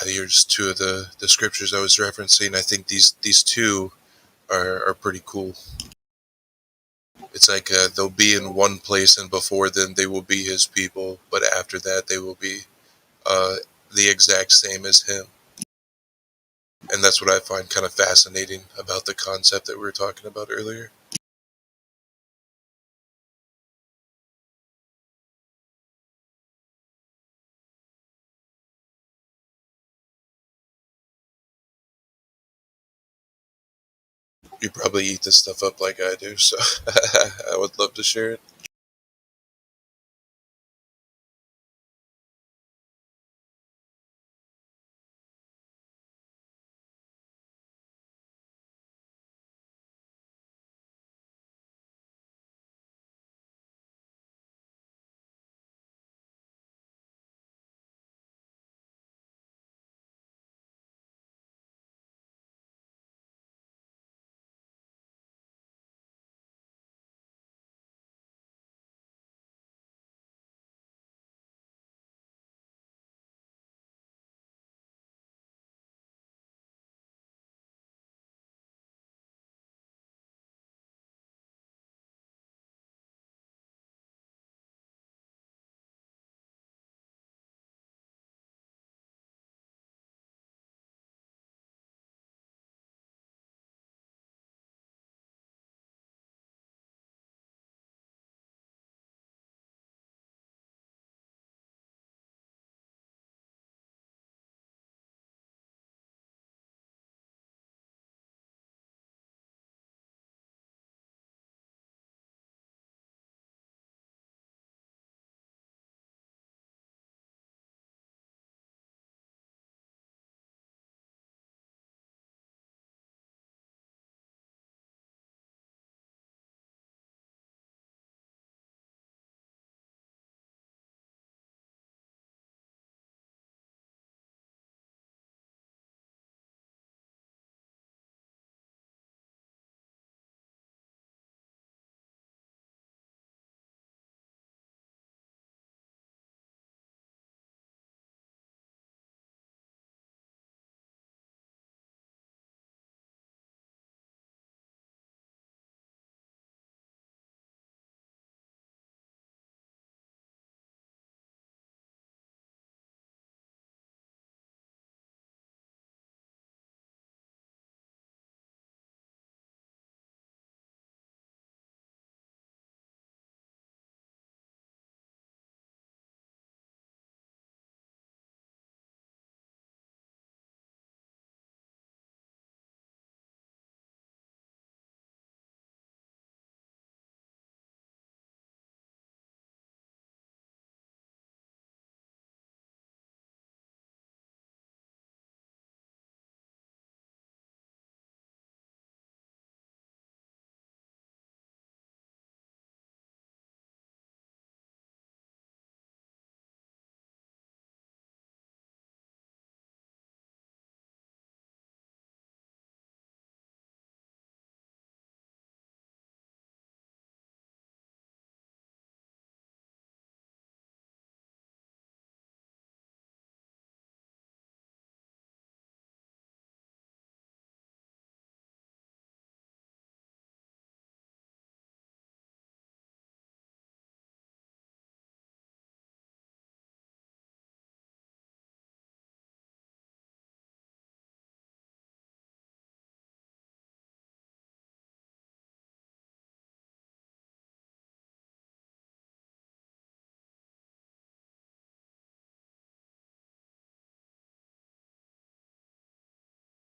I think here's two of the scriptures I was referencing. I think these two are pretty cool. It's like they'll be in one place, and before then they will be his people, but after that they will be the exact same as him. And that's what I find kind of fascinating about the concept that we were talking about earlier. You probably eat this stuff up like I do, so I would love to share it.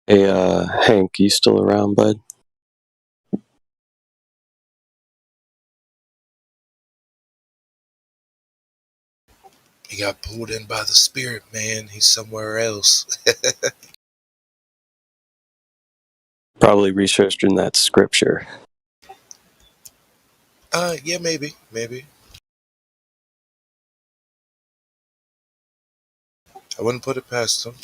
Hey, Hank, you still around, bud? He got pulled in by the spirit, man. He's somewhere else. Probably researching that scripture. Yeah, maybe. I wouldn't put it past him.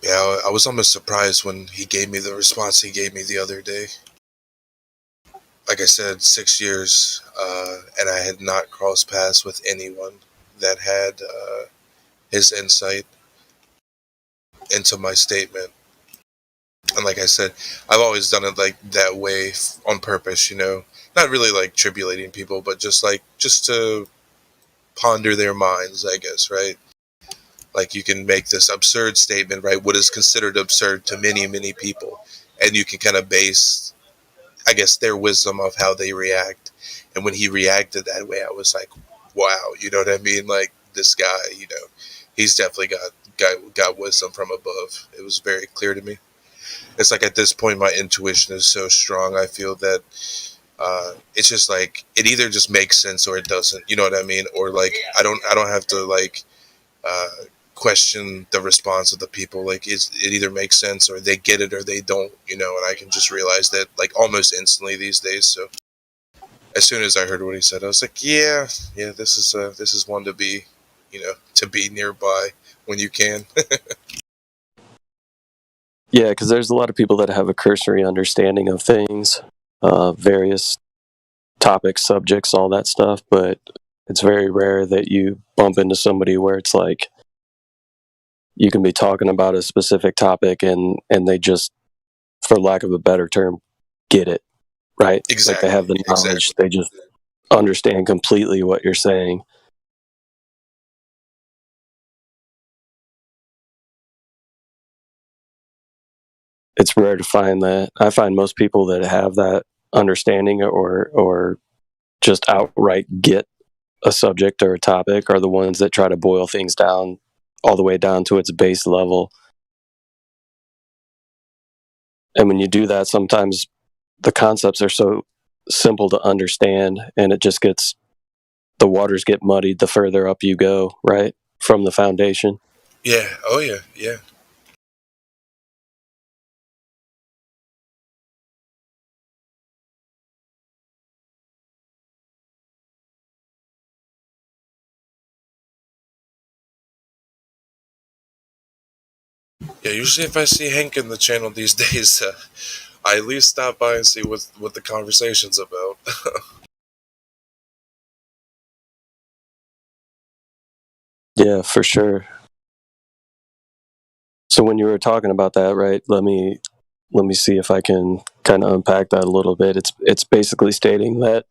Yeah, I was almost surprised when he gave me the response he gave me the other day. Like I said, 6 years, and I had not crossed paths with anyone that had his insight into my statement. And like I said, I've always done it like that way on purpose, not really like tribulating people, but just to ponder their minds, I guess, right? Like you can make this absurd statement, right? What is considered absurd to many, many people. And you can kind of base, I guess, their wisdom of how they react. And when he reacted that way, I was like, wow, you know what I mean? Like this guy, he's definitely got wisdom from above. It was very clear to me. It's like at this point, my intuition is so strong. I feel that it's just like it either just makes sense or it doesn't. You know what I mean? Or like I don't have to like uh, question the response of the people. Like it either makes sense or they get it or they don't. And I can just realize that like almost instantly these days. So as soon as I heard what he said, I was like, yeah, this is one to be, to be nearby when you can. Yeah, because there's a lot of people that have a cursory understanding of things, various topics, subjects, all that stuff, but it's very rare that you bump into somebody where it's like you can be talking about a specific topic and they just, for lack of a better term, get it, right? Exactly. Like they have the knowledge, they just understand completely what you're saying. It's rare to find that. I find most people that have that understanding or just outright get a subject or a topic are the ones that try to boil things down all the way down to its base level. And when you do that, sometimes the concepts are so simple to understand and it just gets, the waters get muddied the further up you go, right? From the foundation. Yeah. Oh yeah. Yeah. Yeah, usually if I see Hank in the channel these days, I at least stop by and see what the conversation's about. Yeah, for sure. So when you were talking about that, right? Let me see if I can kind of unpack that a little bit. It's basically stating that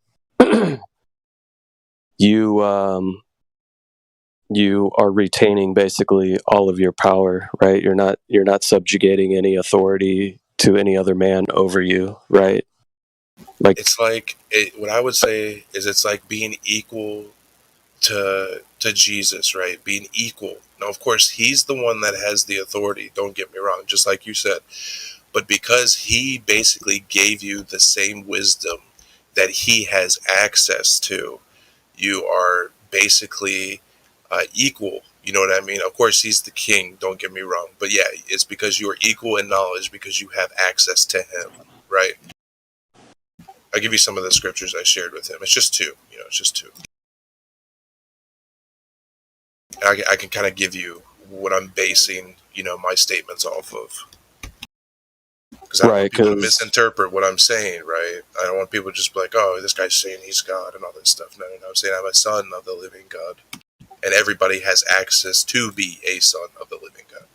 you you are retaining basically all of your power, right? You're not subjugating any authority to any other man over you, right? Like It's like what I would say is it's like being equal to Jesus, right? Being equal. Now, of course, he's the one that has the authority. Don't get me wrong, just like you said. But because he basically gave you the same wisdom that he has access to, you are basically equal. You know what I mean? Of course, he's the king. Don't get me wrong. But yeah, it's because you are equal in knowledge because you have access to him, right? I'll give you some of the scriptures I shared with him. It's just two. It's just two. I can kind of give you what I'm basing, my statements off of. Because I don't want right, people to because misinterpret what I'm saying, right? I don't want people to just be like, oh, this guy's saying he's God and all this stuff. No, I'm saying I'm a son of the living God. And everybody has access to be a son of the living God.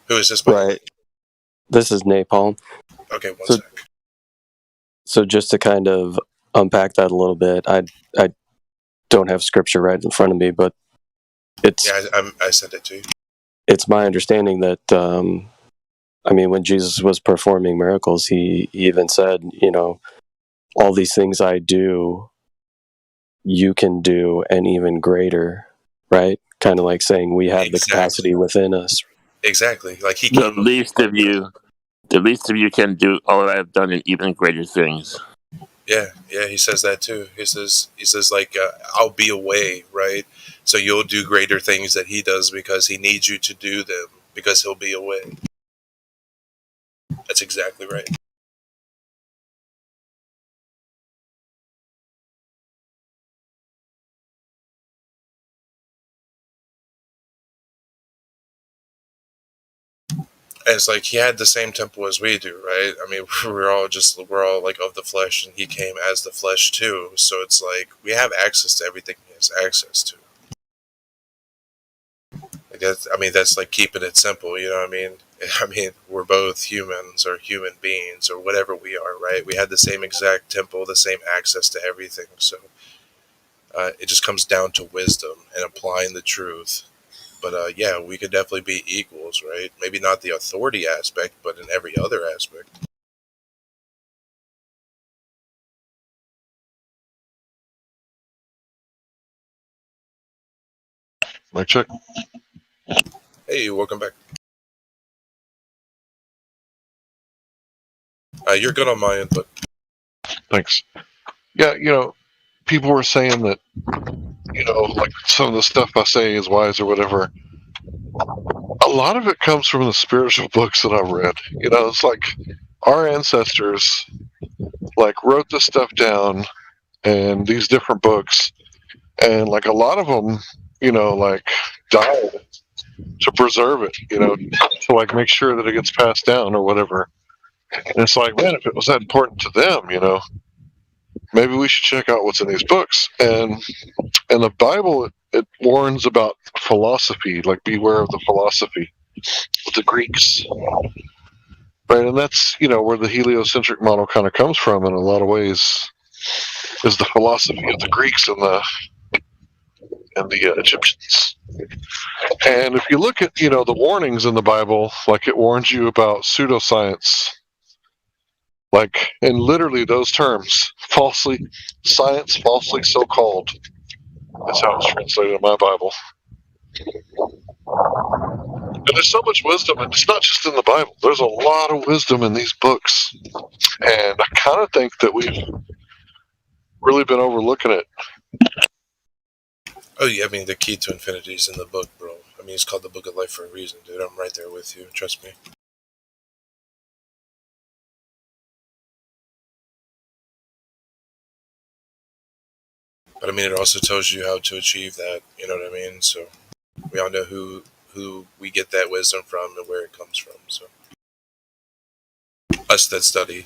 Who is this, by the way? right. This is napalm. Okay, one So sec. so just to kind of unpack that a little bit, I don't have scripture right in front of me, but it's Yeah, I sent it to you. it's my understanding that I mean, when Jesus was performing miracles, he even said, all these things I do, you can do, and even greater, right? Kind of like saying we have the capacity within us. Exactly. Like he The came. least of you, can do all I have done and even greater things. Yeah. He says that too. He says like I'll be away, right? So you'll do greater things that he does because he needs you to do them because he'll be away. That's exactly right. And it's like he had the same temple as we do, right? I mean, we're all like of the flesh, and he came as the flesh too. So it's like we have access to everything he has access to. That's like keeping it simple, you know what I mean? I mean, we're both humans or human beings or whatever we are, right? We had the same exact temple, the same access to everything. So it just comes down to wisdom and applying the truth. But yeah, we could definitely be equals, right? Maybe not the authority aspect, but in every other aspect. Mic check. Hey, welcome back. You're good on my end, but Thanks. Yeah, people were saying that, like some of the stuff I say is wise or whatever. A lot of it comes from the spiritual books that I've read. It's like our ancestors like wrote this stuff down and these different books, and like a lot of them, like died to preserve it, to like make sure that it gets passed down or whatever. And it's like, man, if it was that important to them, maybe we should check out what's in these books. And in the Bible, it warns about philosophy, like beware of the philosophy of the Greeks. Right, and that's, where the heliocentric model kind of comes from in a lot of ways, is the philosophy of the Greeks and the Egyptians. And if you look at, the warnings in the Bible, like it warns you about pseudoscience, like in literally those terms, science falsely so-called. That's how it's translated in my Bible. And there's so much wisdom, and it's not just in the Bible. There's a lot of wisdom in these books. And I kind of think that we've really been overlooking it. oh yeah, I mean, the key to infinity is in the book, bro. I mean, it's called the Book of Life for a reason, dude. I'm right there with you. Trust me. But I mean, it also tells you how to achieve that. You know what I mean? So we all know who we get that wisdom from and where it comes from. So us that study,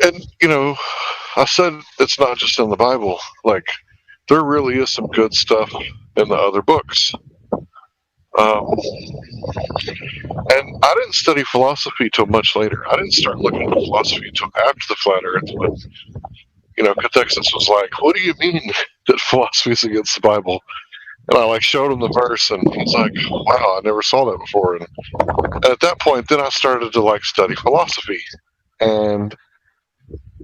And, I said it's not just in the Bible. Like, there really is some good stuff in the other books. And I didn't study philosophy till much later. I didn't start looking at philosophy till after the Flat Earth. When, Catextus was like, what do you mean that philosophy is against the Bible? And I showed him the verse, and he's like, wow, I never saw that before. And at that point, then I started to study philosophy. And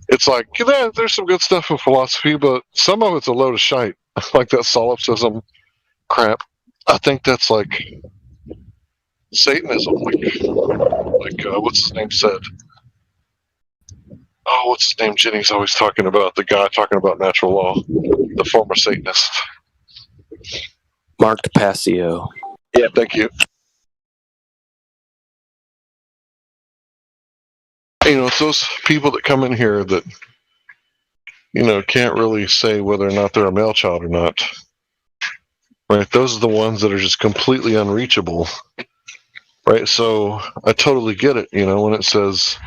it's like, there's some good stuff in philosophy, but some of it's a load of shite. Like that solipsism crap. I think that's like Satanism. Like what's his name said? Oh, what's his name? Jenny's always talking about, the guy talking about natural law, the former Satanist. Mark Passio. Yeah, thank you. It's those people that come in here that, can't really say whether or not they're a male child or not. Right? Those are the ones that are just completely unreachable. Right? So I totally get it, when it says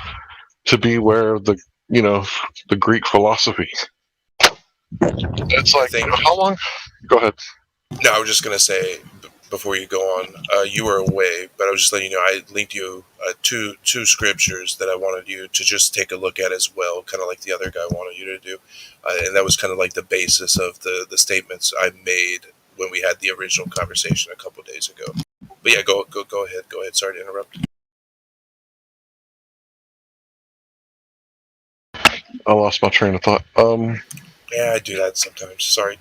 to beware of the, the Greek philosophy. It's like, how long? Go ahead. No, I was just going to say, before you go on, you were away, but I was just letting you know, I linked you two scriptures that I wanted you to just take a look at as well, kind of like the other guy wanted you to do. And that was kind of like the basis of the statements I made when we had the original conversation a couple of days ago. But yeah, go ahead. Go ahead. Sorry to interrupt. I lost my train of thought. Yeah, I do that sometimes. Sorry.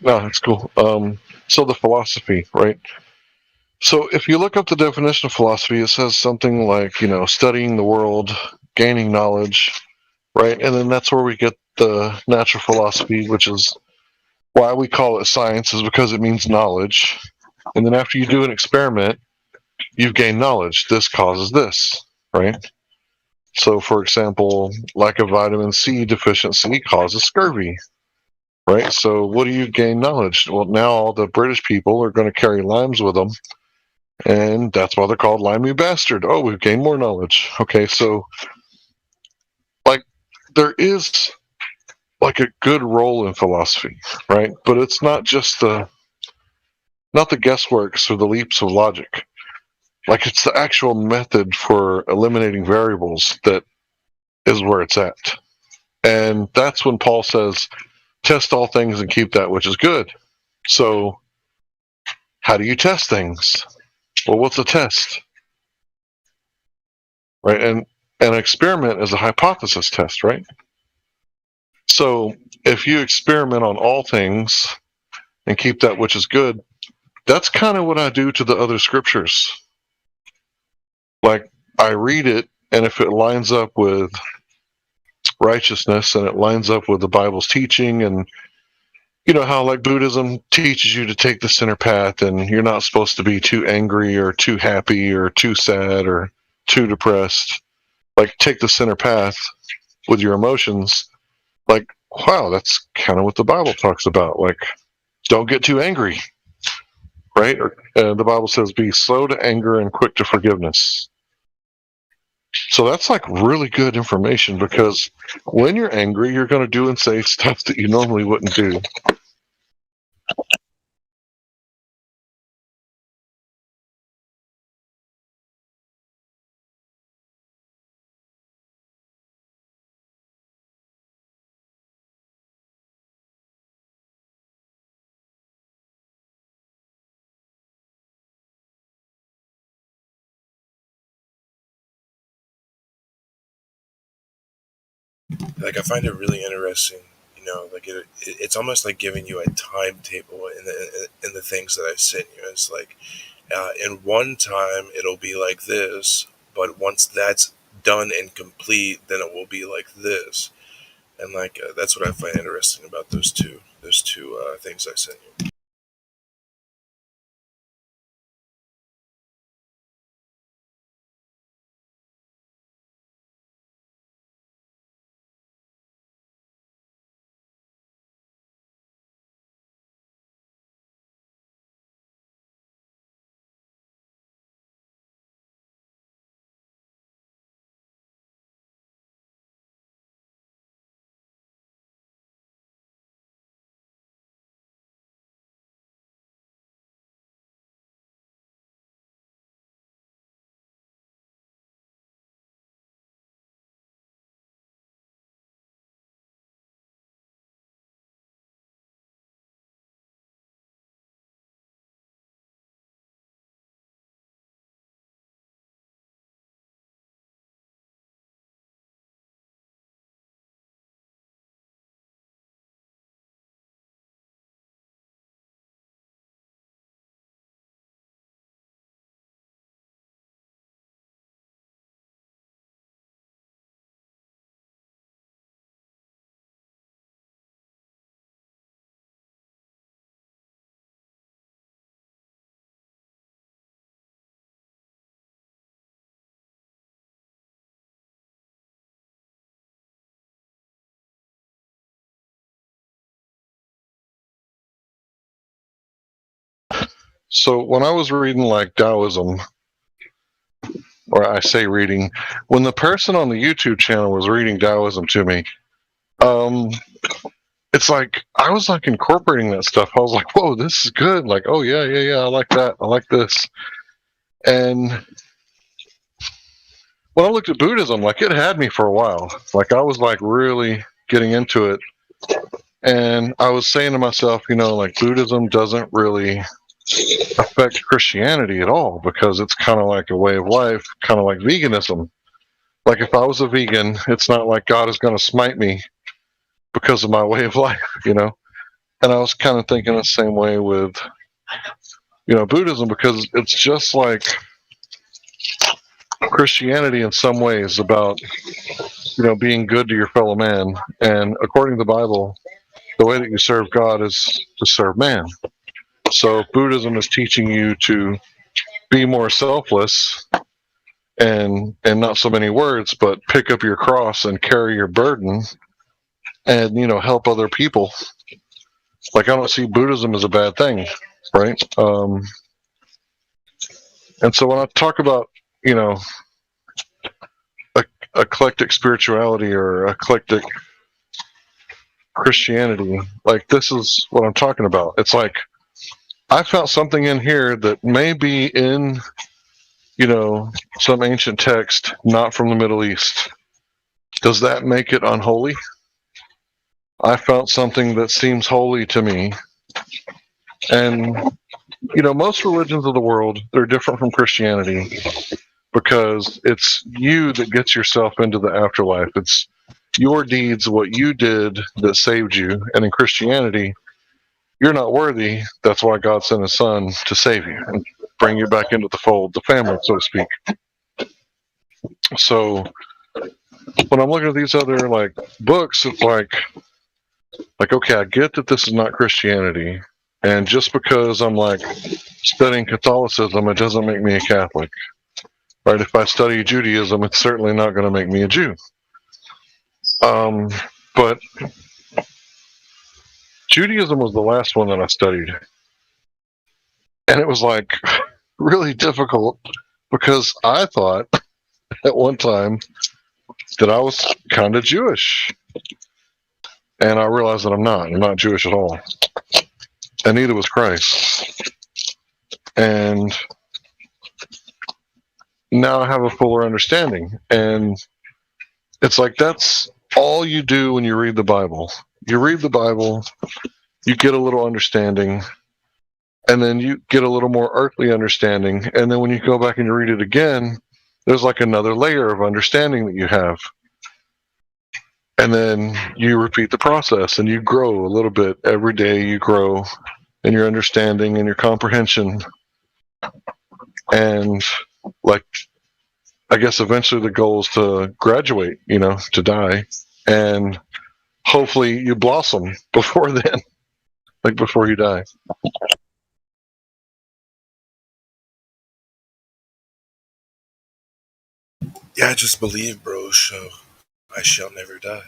No, that's cool. So the philosophy, right? So if you look up the definition of philosophy, it says something like, studying the world, gaining knowledge, right? And then that's where we get the natural philosophy, which is why we call it science, is because it means knowledge. And then after you do an experiment, you've gained knowledge. This causes this, right? So, for example, lack of vitamin C deficiency causes scurvy, right? So what do you gain knowledge? Well, now all the British people are going to carry limes with them, And that's why they're called limey bastard. Oh, we've gained more knowledge. Okay, so like there is like a good role in philosophy, right? But it's not just the guessworks or the leaps of logic. Like it's the actual method for eliminating variables that is where it's at. And that's when Paul says, test all things and keep that which is good. So how do you test things? Well, what's a test? Right? And an experiment is a hypothesis test, right? So if you experiment on all things and keep that which is good, that's kind of what I do to the other scriptures. Like I read it, and if it lines up with righteousness and it lines up with the Bible's teaching, and you know how like Buddhism teaches you to take the center path and you're not supposed to be too angry or too happy or too sad or too depressed. Like take the center path with your emotions. Like, wow, that's kind of what the Bible talks about. Like, don't get too angry, right? Or, the Bible says, be slow to anger and quick to forgiveness. So that's like really good information, because when you're angry, you're going to do and say stuff that you normally wouldn't do. Like I find it really interesting. You know, like it's almost like giving you a timetable in the things that I sent you. It's like in one time it'll be like this, but once that's done and complete, then it will be like this. And like that's what I find interesting about those two things I sent you. So when I was reading like Taoism, or I say reading, when the person on the YouTube channel was reading Taoism to me, it's like I was like incorporating that stuff. I was like, whoa, this is good. Like, oh yeah, I like that. I like this. And when I looked at Buddhism, like it had me for a while. Like I was like really getting into it. And I was saying to myself, you know, like Buddhism doesn't really affect Christianity at all, because it's kind of like a way of life, kind of like veganism. Like if I was a vegan, it's not like God is going to smite me because of my way of life, you know? And I was kind of thinking the same way with, you know, Buddhism, because it's just like Christianity in some ways about, you know, being good to your fellow man. And according to the Bible, the way that you serve God is to serve man. So Buddhism is teaching you to be more selfless and not so many words, but pick up your cross and carry your burden and, you know, help other people. Like I don't see Buddhism as a bad thing, right? And so when I talk about, you know, eclectic spirituality or eclectic Christianity, like this is what I'm talking about. It's like I found something in here that may be in, you know, some ancient text, not from the Middle East. Does that make it unholy? I found something that seems holy to me. And, you know, most religions of the world, they're different from Christianity because it's you that gets yourself into the afterlife. It's your deeds, what you did that saved you. And in Christianity, you're not worthy. That's why God sent his son to save you and bring you back into the fold, the family, so to speak. So when I'm looking at these other like books, it's like, okay, I get that this is not Christianity. And just because I'm like studying Catholicism, it doesn't make me a Catholic. Right? If I study Judaism, it's certainly not going to make me a Jew. But Judaism was the last one that I studied. And it was like really difficult because I thought at one time that I was kind of Jewish. And I realized that I'm not. I'm not Jewish at all. And neither was Christ. And now I have a fuller understanding. And it's like that's all you do when you read the Bible. You read the Bible, you get a little understanding, and then you get a little more earthly understanding. And then when you go back and you read it again, there's like another layer of understanding that you have. And then you repeat the process and you grow a little bit. Every day you grow in your understanding and your comprehension. And like, I guess eventually the goal is to graduate, you know, to die. And hopefully you blossom before then, like before you die. Yeah, I just believe, bro, so I shall never die.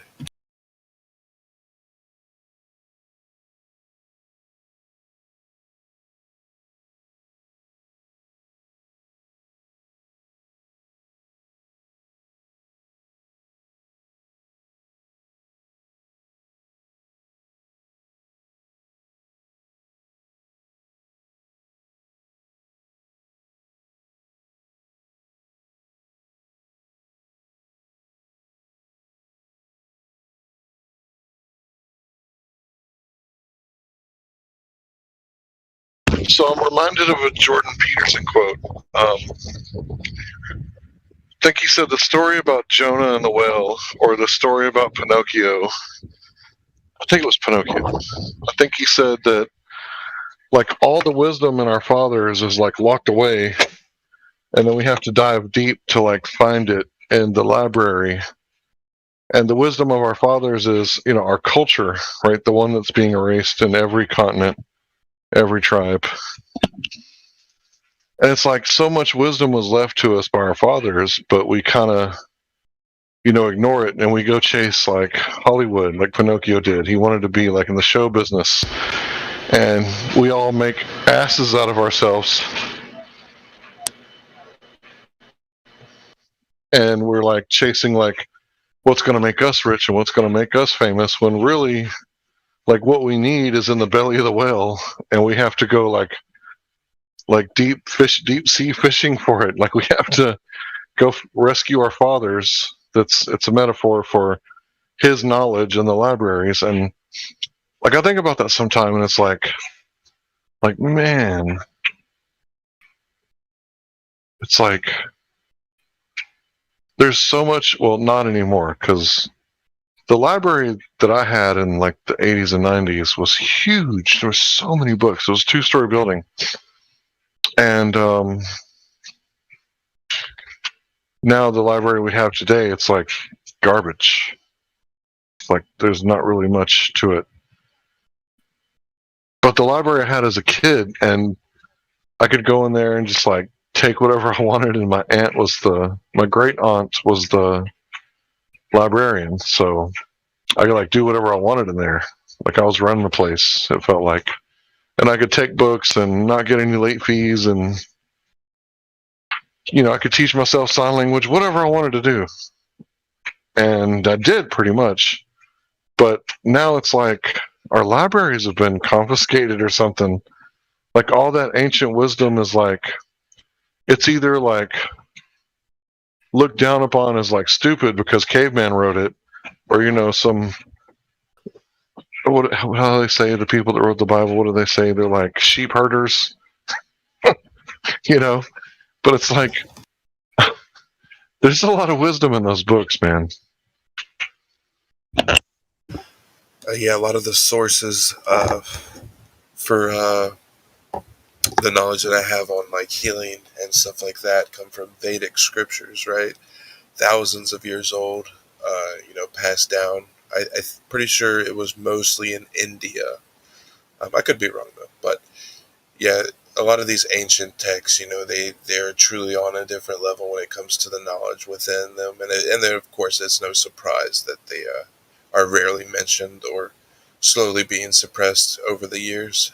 So I'm reminded of a Jordan Peterson quote. I think he said the story about Jonah and the whale, or the story about Pinocchio. I think it was Pinocchio. I think he said that like all the wisdom in our fathers is like locked away, and then we have to dive deep to like find it in the library. And the wisdom of our fathers is, you know, our culture, right? The one that's being erased in every continent, every tribe. And it's like so much wisdom was left to us by our fathers, but we kind of, you know, ignore it and we go chase like Hollywood, like Pinocchio did. He wanted to be like in the show business. And we all make asses out of ourselves. And we're like chasing like what's going to make us rich and what's going to make us famous, when really like what we need is in the belly of the whale, and we have to go like deep sea fishing for it. Like we have to go rescue our fathers. It's a metaphor for his knowledge in the libraries. And like I think about that sometime, and it's like man, it's like there's so much. Well, not anymore, because the library that I had in like the 80s and 90s was huge. There were so many books. It was a 2-story building. And now the library we have today, it's like garbage. It's like there's not really much to it. But the library I had as a kid, and I could go in there and just like take whatever I wanted, and my great aunt was the librarian, so I could like do whatever I wanted in there. Like I was running the place, it felt like. And I could take books and not get any late fees, and I could teach myself sign language, whatever I wanted to do. And I did pretty much. But now it's like our libraries have been confiscated or something. Like all that ancient wisdom is like, it's either like looked down upon as like stupid because caveman wrote it, or some how do they say the people that wrote the Bible? What do they say? They're like sheep herders, But it's like there's a lot of wisdom in those books, man. Yeah, a lot of the sources for the knowledge that I have on like healing and stuff like that come from Vedic scriptures, right? Thousands of years old, passed down. I'm pretty sure it was mostly in India. I could be wrong though, but yeah, a lot of these ancient texts, they're truly on a different level when it comes to the knowledge within them, and then of course it's no surprise that they are rarely mentioned or slowly being suppressed over the years.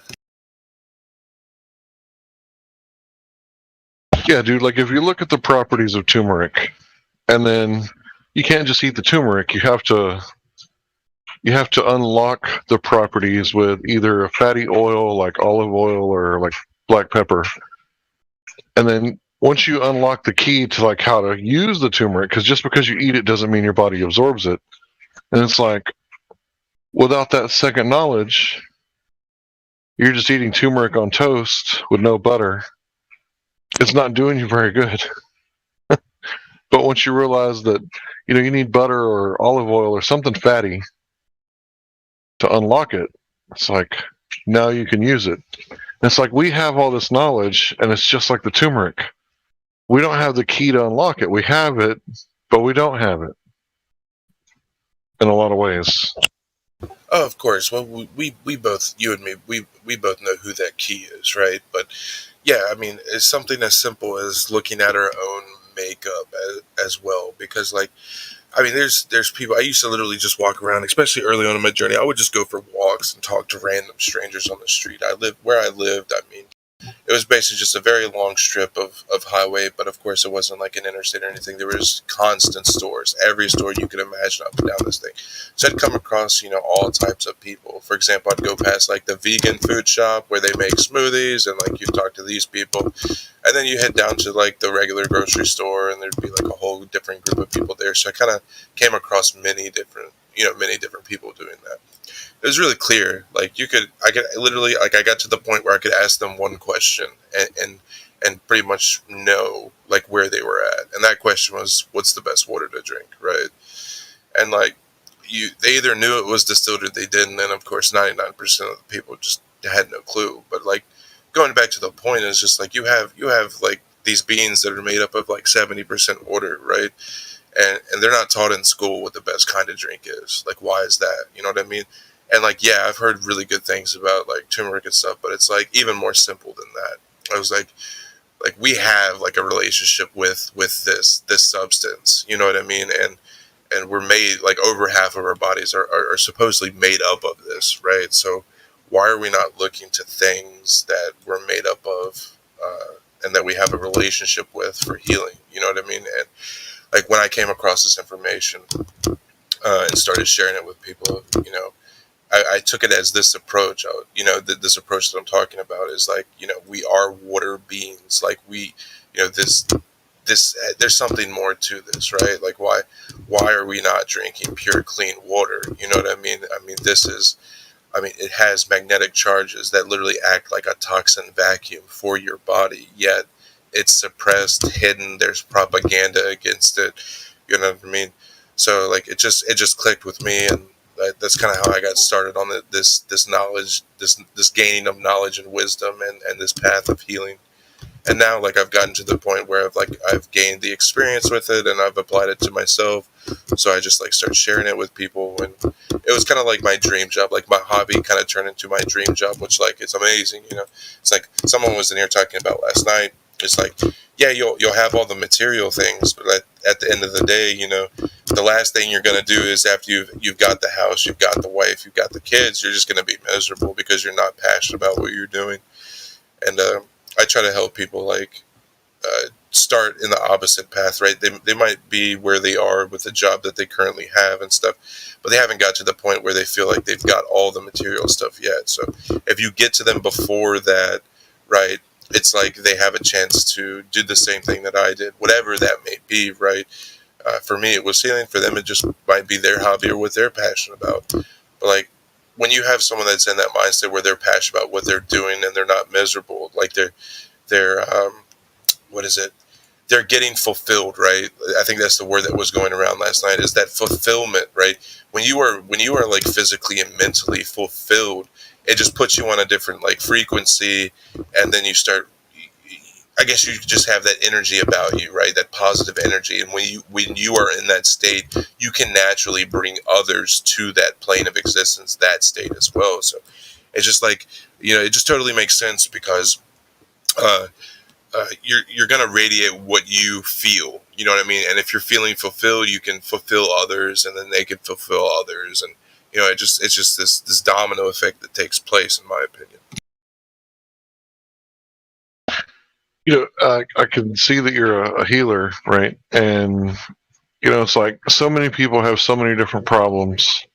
Yeah, dude, like if you look at the properties of turmeric, and then you can't just eat the turmeric, you have to unlock the properties with either a fatty oil like olive oil or like black pepper. And then once you unlock the key to like how to use the turmeric, because just because you eat it doesn't mean your body absorbs it. And it's like, without that second knowledge, you're just eating turmeric on toast with no butter. It's not doing you very good. But once you realize that, you need butter or olive oil or something fatty to unlock it, it's like, now you can use it. And it's like, we have all this knowledge, and it's just like the turmeric. We don't have the key to unlock it. We have it, but we don't have it. In a lot of ways. Oh, of course. Well, we both, you and me, we both know who that key is, right? But yeah, I mean, it's something as simple as looking at our own makeup as well. Because, like, I mean, there's people, I used to literally just walk around, especially early on in my journey. I would just go for walks and talk to random strangers on the street. Where I lived, I mean, it was basically just a very long strip of highway, but of course it wasn't like an interstate or anything. There was constant stores, every store you could imagine up and down this thing. So I'd come across, all types of people. For example, I'd go past like the vegan food shop where they make smoothies, and like you talk to these people, and then you head down to like the regular grocery store, and there'd be like a whole different group of people there. So I kind of came across many different people doing that. It was really clear. Like I could literally, like, I got to the point where I could ask them one question and pretty much know like where they were at. And that question was, what's the best water to drink? Right. And like they either knew it was distilled or they didn't. And of course, 99% of the people just had no clue. But like going back to the point is just like, you have like these beans that are made up of like 70% water. Right. And they're not taught in school what the best kind of drink is. Like, why is that? You know what I mean? And like, yeah, I've heard really good things about like turmeric and stuff, but it's like even more simple than that. I was like we have like a relationship with this substance. You know what I mean? And we're made, like, over half of our bodies are supposedly made up of this, right? So why are we not looking to things that we're made up of and that we have a relationship with for healing? You know what I mean? And like when I came across this information and started sharing it with people, I took it as this approach. This approach that I'm talking about is like, we are water beings. Like this, there's something more to this, right? Like why are we not drinking pure, clean water? You know what I mean? It has magnetic charges that literally act like a toxin vacuum for your body, yet it's suppressed, hidden. There's propaganda against it. You know what I mean? So like it just clicked with me, and that's kind of how I got started on this knowledge, this gaining of knowledge and wisdom, and this path of healing. And now, like, I've gotten to the point where I've gained the experience with it, and I've applied it to myself. So I just like start sharing it with people, and it was kind of like my dream job. Like my hobby kind of turned into my dream job, which like it's amazing. It's like someone was in here talking about last night. It's like, yeah, you'll have all the material things, but at the end of the day, the last thing you're gonna do is after you've got the house, you've got the wife, you've got the kids, you're just gonna be miserable because you're not passionate about what you're doing. And I try to help people like start in the opposite path, right? They might be where they are with the job that they currently have and stuff, but they haven't got to the point where they feel like they've got all the material stuff yet. So if you get to them before that, right, it's like they have a chance to do the same thing that I did, whatever that may be, right? For me, it was healing. For them, it just might be their hobby or what they're passionate about. But like, when you have someone that's in that mindset where they're passionate about what they're doing and they're not miserable, like they're what is it? They're getting fulfilled, right? I think that's the word that was going around last night, is that fulfillment, right? When you are like physically and mentally fulfilled, it just puts you on a different like frequency, and then you start, I guess you just have that energy about you, right? That positive energy. And when you are in that state, you can naturally bring others to that plane of existence, that state as well. So it's just like, it just totally makes sense, because you're gonna radiate what you feel. You know what I mean? And if you're feeling fulfilled, you can fulfill others, and then they can fulfill others, and it's just this domino effect that takes place, in my opinion. I can see that you're a healer, right? And it's like so many people have so many different problems,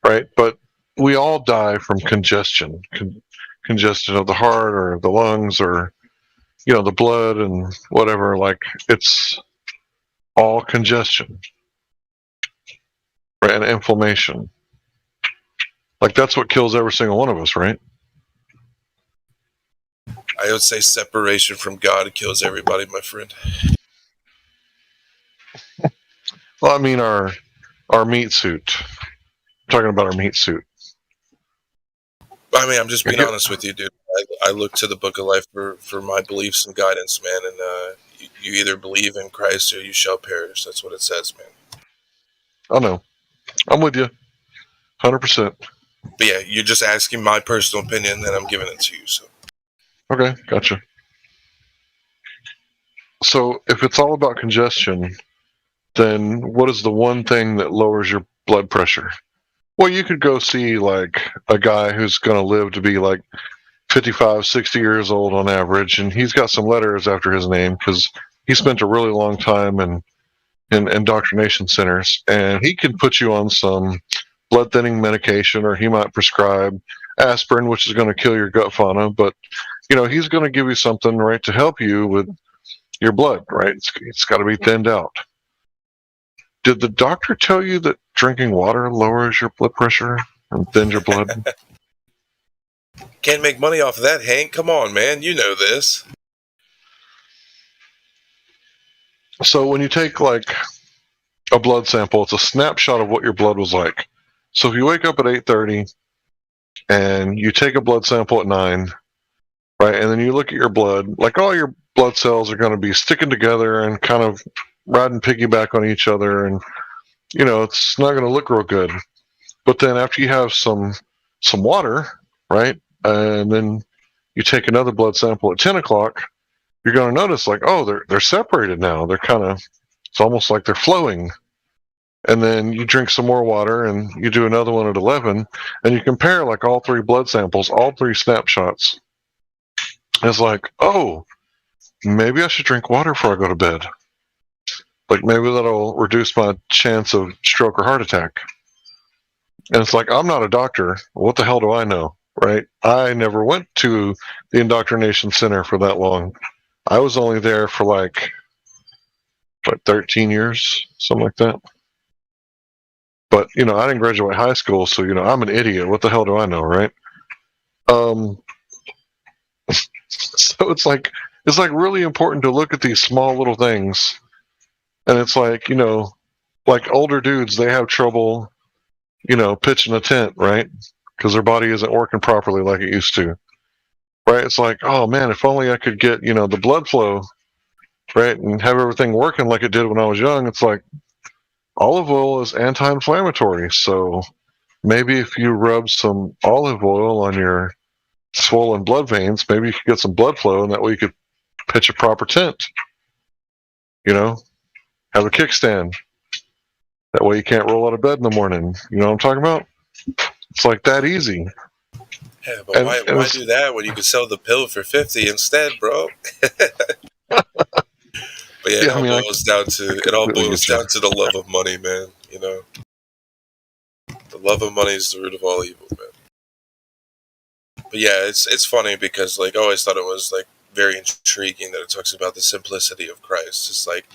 right? But we all die from congestion, congestion of the heart or the lungs, or the blood and whatever. Like, it's all congestion, right? And inflammation. Like, that's what kills every single one of us, right? I would say separation from God kills everybody, my friend. Well, I mean, our meat suit. I'm talking about our meat suit. I mean, I'm just being honest with you, dude. I look to the Book of Life for my beliefs and guidance, man. And you either believe in Christ or you shall perish. That's what it says, man. I know. I'm with you. 100%. But yeah, you're just asking my personal opinion, and I'm giving it to you. So. Okay, gotcha. So if it's all about congestion, then what is the one thing that lowers your blood pressure? Well, you could go see like a guy who's going to live to be like 55, 60 years old on average, and he's got some letters after his name because he spent a really long time in indoctrination centers, and he can put you on some blood thinning medication, or he might prescribe aspirin, which is going to kill your gut fauna, but he's going to give you something, right, to help you with your blood, right? It's got to be thinned out. Did the doctor tell you that drinking water lowers your blood pressure and thins your blood? Can't make money off of that, Hank. Come on, man. You know this. So when you take like a blood sample, it's a snapshot of what your blood was like. So if you wake up at 8:30 and you take a blood sample at 9, right, and then you look at your blood, like all your blood cells are going to be sticking together and kind of riding piggyback on each other, and it's not going to look real good. But then after you have some water, right, and then you take another blood sample at 10 o'clock, you're going to notice like, oh, they're separated now. They're kind of, it's almost like they're flowing. And then you drink some more water and you do another one at 11, and you compare like all three blood samples, all three snapshots. It's like, oh, maybe I should drink water before I go to bed. Like, maybe that'll reduce my chance of stroke or heart attack. And it's like, I'm not a doctor. What the hell do I know, right? I never went to the indoctrination center for that long. I was only there for like 13 years, something like that. But, I didn't graduate high school, so, I'm an idiot. What the hell do I know, right? So it's like really important to look at these small little things. And it's like, like older dudes, they have trouble, pitching a tent, right? Because their body isn't working properly like it used to, right? It's like, oh man, if only I could get, the blood flow, right? And have everything working like it did when I was young. It's like, olive oil is anti-inflammatory. So maybe if you rub some olive oil on your swollen blood veins, maybe you could get some blood flow, and that way you could pitch a proper tent. Have a kickstand. That way you can't roll out of bed in the morning. You know what I'm talking about? It's like that easy. Yeah, but why do that when you could sell the pill for $50 instead, bro? But yeah, Yeah, I mean, I it all completely boils get you. down to the love of money, man. You know, the love of money is the root of all evil, man. But yeah, it's funny because like I always thought it was like very intriguing that it talks about the simplicity of Christ. It's like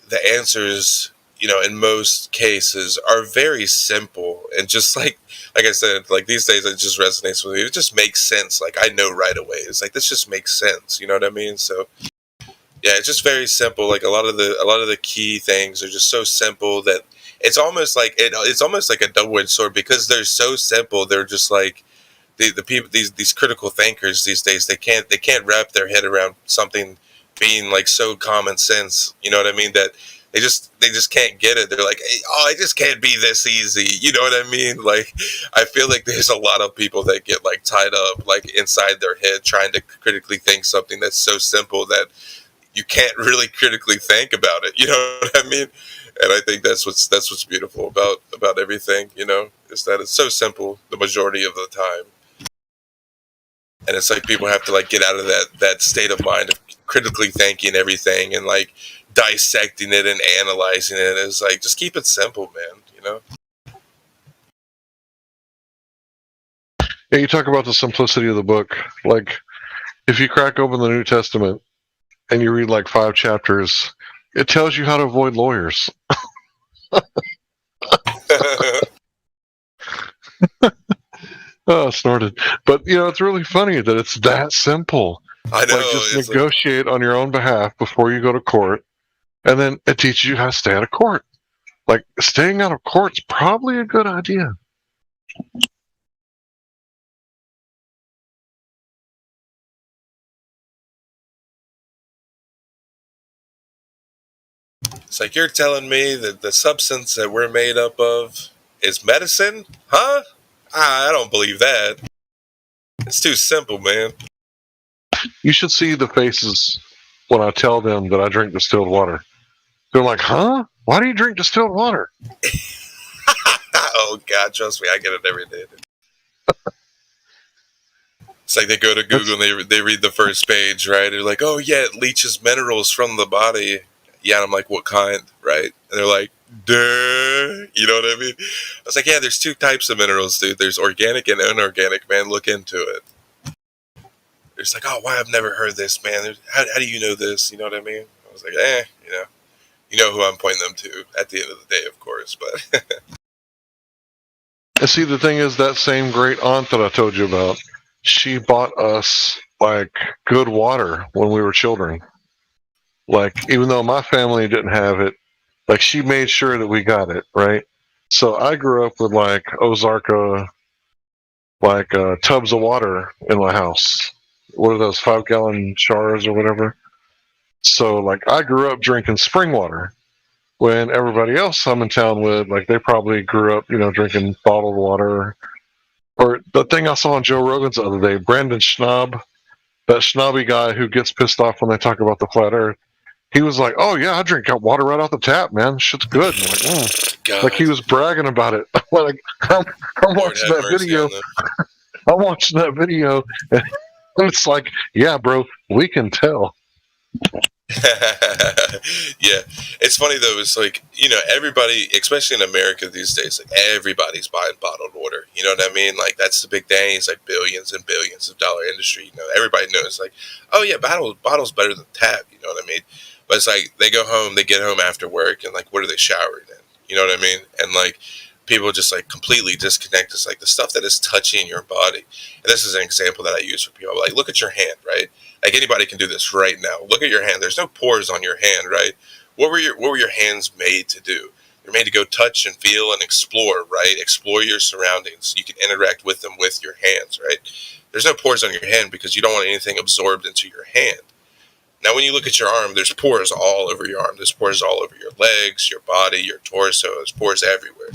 the answers, you know, in most cases are very simple and just like I said, like these days it just resonates with me. It just makes sense. Like I know right away. It's like this just makes sense. You know what I mean? So yeah, it's just very simple. Like a lot of the key things are just so simple that it's almost like it's almost like a double-edged sword because they're so simple. They're just like the people these critical thinkers these days they can't wrap their head around something being like so common sense. You know what I mean? That they just can't get it. They're like, hey, oh, it just can't be this easy. You know what I mean? Like, I feel like there's a lot of people that get like tied up like inside their head trying to critically think something that's so simple that you can't really critically think about it. You know what I mean? And I think that's what's beautiful about everything. You know, is that it's so simple the majority of the time. And it's like people have to like get out of that state of mind of critically thinking everything and like dissecting it and analyzing it. It's like just keep it simple, man. You know. Yeah, you talk about the simplicity of the book. Like, if you crack open the New Testament and you read like 5 chapters, it tells you how to avoid lawyers. Oh, snorted. But you know, it's really funny that it's that simple. I know. Like, just negotiate on your own behalf before you go to court, and then it teaches you how to stay out of court. Like, staying out of court's probably a good idea. It's like you're telling me that the substance that we're made up of is medicine, huh? I don't believe that. It's too simple, man. You should see the faces when I tell them that I drink distilled water. They're like, huh? Why do you drink distilled water? Oh, God, trust me, I get it every day. It's like they go to Google and they read the first page, right? They're like, oh, yeah, it leaches minerals from the body. Yeah, and I'm like, what kind, right? And they're like, duh. You know what I mean? I was like, yeah, there's 2 types of minerals, dude. There's organic and inorganic, man. Look into it. It's like, oh, why I've never heard this, man. How do you know this? You know what I mean? I was like, you know who I'm pointing them to at the end of the day, of course. But And see, the thing is, that same great aunt that I told you about, she bought us like good water when we were children. Like, even though my family didn't have it, like she made sure that we got it, right? So I grew up with like Ozarka, like tubs of water in my house. What are those 5-gallon jars or whatever? So like I grew up drinking spring water when everybody else I'm in town with, like they probably grew up, you know, drinking bottled water. Or the thing I saw on Joe Rogan's the other day, Brandon Schnaub, that snobby guy who gets pissed off when they talk about the flat earth. He was like, oh yeah, I drink water right off the tap, man. Shit's good. And I'm like, like he was bragging about it. Like, I'm watching that video. I'm watching that video, and it's like, yeah, bro, we can tell. Yeah, it's funny though. It's like, you know, everybody, especially in America these days, like everybody's buying bottled water. You know what I mean? Like that's the big thing. It's like billions and billions of dollar industry. You know, everybody knows like, oh yeah, bottle's better than tap. You know what I mean? But it's like they go home, they get home after work, and like, what are they showering in? You know what I mean? And like people just like completely disconnect. It's like the stuff that is touching your body. And this is an example that I use for people. Like, look at your hand, right? Like anybody can do this right now. Look at your hand. There's no pores on your hand, right? What were your hands made to do? They're made to go touch and feel and explore, right? Explore your surroundings. You can interact with them with your hands, right? There's no pores on your hand because you don't want anything absorbed into your hand. Now, when you look at your arm, there's pores all over your arm. There's pores all over your legs, your body, your torso. There's pores everywhere.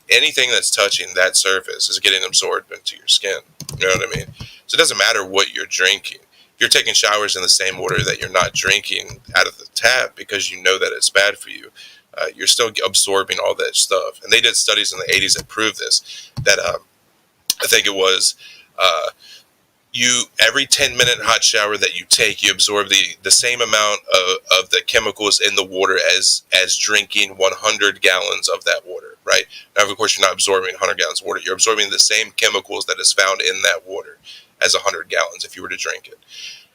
Anything that's touching that surface is getting absorbed into your skin. You know what I mean? So it doesn't matter what you're drinking. If you're taking showers in the same water that you're not drinking out of the tap because you know that it's bad for you, you're still absorbing all that stuff. And they did studies in the 80s that proved this, that I think it was every 10-minute hot shower that you take, you absorb the same amount of the chemicals in the water as drinking 100 gallons of that water, right? Now, of course, you're not absorbing 100 gallons of water. You're absorbing the same chemicals that is found in that water as 100 gallons if you were to drink it.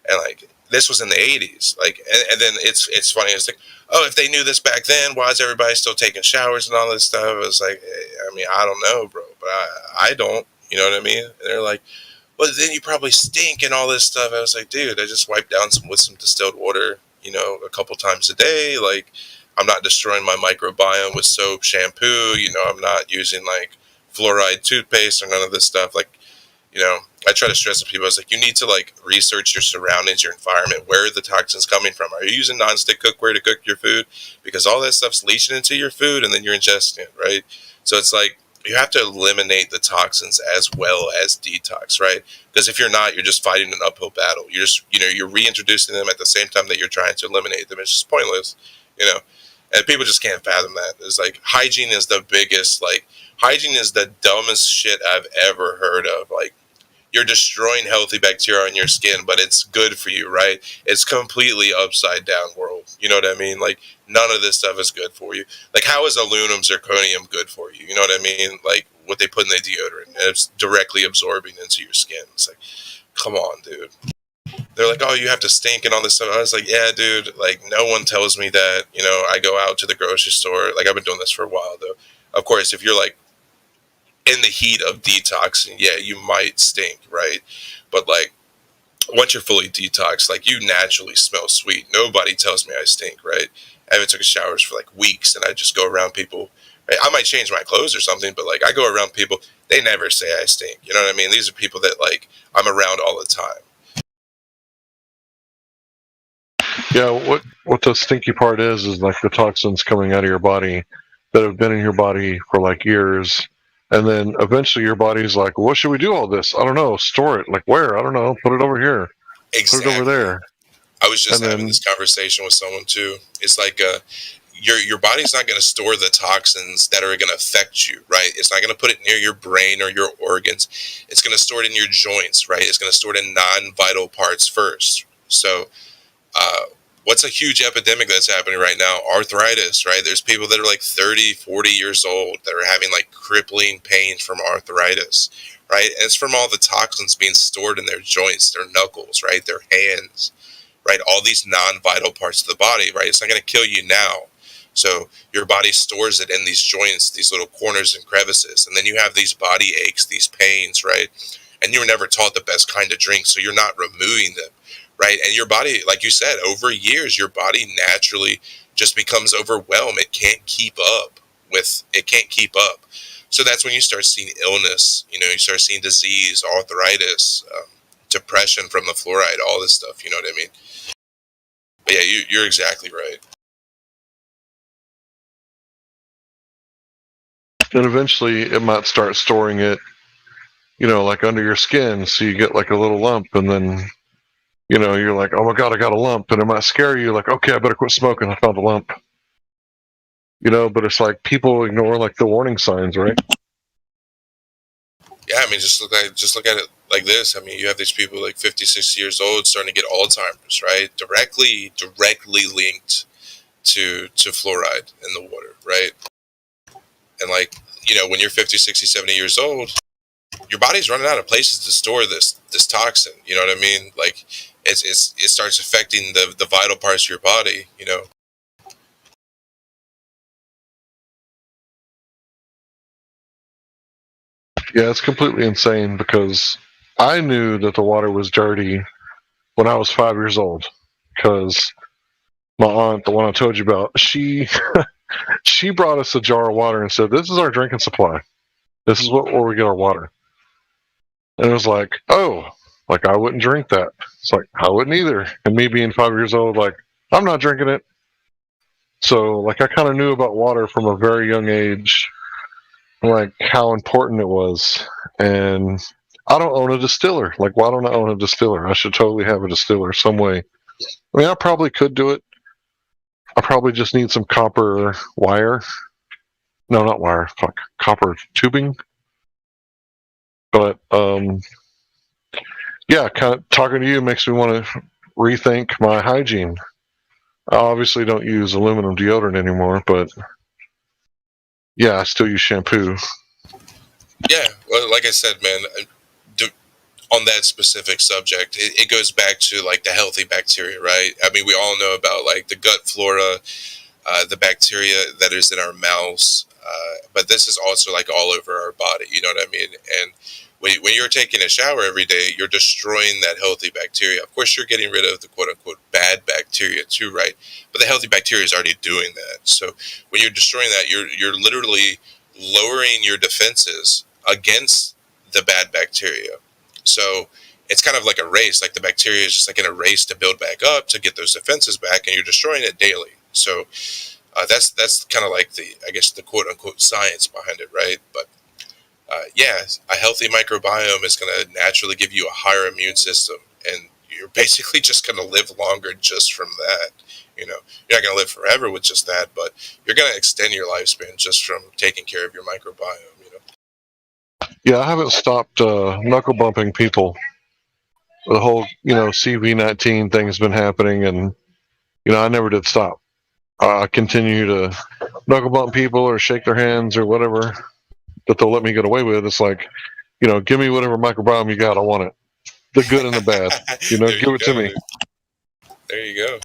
And like, this was in the 80s. Like, and then it's funny. It's like, oh, if they knew this back then, why is everybody still taking showers and all this stuff? It's like, I mean, I don't know, bro, but I don't. You know what I mean? And they're like, well, then you probably stink and all this stuff. I was like, dude, I just wipe down with some distilled water, you know, a couple times a day. Like, I'm not destroying my microbiome with soap, shampoo. You know, I'm not using like fluoride toothpaste or none of this stuff. Like, you know, I try to stress to people, I was like, you need to like research your surroundings, your environment. Where are the toxins coming from? Are you using nonstick cookware to cook your food? Because all that stuff's leaching into your food and then you're ingesting it, right? So it's like, you have to eliminate the toxins as well as detox, right? Because if you're not, you're just fighting an uphill battle. You're just, you know, you're reintroducing them at the same time that you're trying to eliminate them. It's just pointless, you know? And people just can't fathom that. It's like, hygiene is the biggest, like, hygiene is the dumbest shit I've ever heard of. Like, you're destroying healthy bacteria on your skin, but it's good for you, right? It's completely upside down world. You know what I mean? Like, none of this stuff is good for you. Like, how is aluminum zirconium good for you? You know what I mean? Like, what they put in the deodorant, and it's directly absorbing into your skin. It's like, come on, dude. They're like, oh, you have to stink and all this stuff. I was like, yeah, dude, like, no one tells me that. You know, I go out to the grocery store. Like, I've been doing this for a while, though. Of course, if you're, like, in the heat of detoxing, yeah, you might stink, right? But like, once you're fully detoxed, like, you naturally smell sweet. Nobody tells me I stink, right? I haven't took showers for like weeks, and I just go around people. Right? I might change my clothes or something, but like, I go around people, they never say I stink. You know what I mean? These are people that like I'm around all the time. Yeah, what the stinky part is like the toxins coming out of your body that have been in your body for like years. And then eventually your body's like, well, what should we do all this? I don't know. Store it. Like, where? I don't know. Put it over here. Exactly. Put it over there. I was just having this conversation with someone too. It's like your body's not going to store the toxins that are going to affect you, right? It's not going to put it near your brain or your organs. It's going to store it in your joints, right? It's going to store it in non-vital parts first. So what's a huge epidemic that's happening right now? Arthritis, right? There's people that are like 30, 40 years old that are having like crippling pains from arthritis, right? And it's from all the toxins being stored in their joints, their knuckles, right? Their hands, right? All these non-vital parts of the body, right? It's not going to kill you now. So your body stores it in these joints, these little corners and crevices. And then you have these body aches, these pains, right? And you were never taught the best kind of drink, so you're not removing them. Right. And your body, like you said, over years, your body naturally just becomes overwhelmed. It can't keep up. So that's when you start seeing illness. You know, you start seeing disease, arthritis, depression from the fluoride, all this stuff. You know what I mean? But yeah, you're exactly right. And eventually it might start storing it, you know, like under your skin. So you get like a little lump, and then, you know, you're like, oh my God, I got a lump. And it might scare you, like, okay, I better quit smoking. I found a lump. You know, but it's like people ignore like the warning signs, right? Yeah, I mean, just look at it like this. I mean, you have these people like 50, 60 years old starting to get Alzheimer's, right? Directly linked to fluoride in the water, right? And like, you know, when you're 50, 60, 70 years old, your body's running out of places to store this toxin. You know what I mean? Like, it starts affecting the vital parts of your body, you know. Yeah, it's completely insane because I knew that the water was dirty when I was 5 years old because my aunt, the one I told you about, she brought us a jar of water and said, this is our drinking supply. This is where we get our water. And it was like, oh, like I wouldn't drink that. It's like, I wouldn't either. And me being 5 years old, like, I'm not drinking it. So, like, I kind of knew about water from a very young age, like, how important it was. And I don't own a distiller. Like, why don't I own a distiller? I should totally have a distiller some way. I mean, I probably could do it. I probably just need some copper wire. No, not wire. Fuck. Copper tubing. But, yeah, kind of talking to you makes me want to rethink my hygiene. I obviously don't use aluminum deodorant anymore, but yeah, I still use shampoo. Yeah, well, like I said, man, on that specific subject, it goes back to like the healthy bacteria, right? I mean, we all know about like the gut flora, the bacteria that is in our mouths, but this is also like all over our body. You know what I mean? And when you're taking a shower every day, you're destroying that healthy bacteria. Of course, you're getting rid of the quote unquote bad bacteria too, right? But the healthy bacteria is already doing that. So when you're destroying that, you're literally lowering your defenses against the bad bacteria. So it's kind of like a race. Like the bacteria is just like in a race to build back up to get those defenses back, and you're destroying it daily. So that's kind of like I guess the quote unquote science behind it, right? But yeah, a healthy microbiome is going to naturally give you a higher immune system, and you're basically just going to live longer just from that. You know, you're not going to live forever with just that, but you're going to extend your lifespan just from taking care of your microbiome. You know. Yeah, I haven't stopped knuckle bumping people. The whole, CV-19 thing has been happening, and I never did stop. I continue to knuckle bump people or shake their hands or whatever that they'll let me get away with. It's like, give me whatever microbiome you got. I want it. The good and the bad. Give it to me. There you go.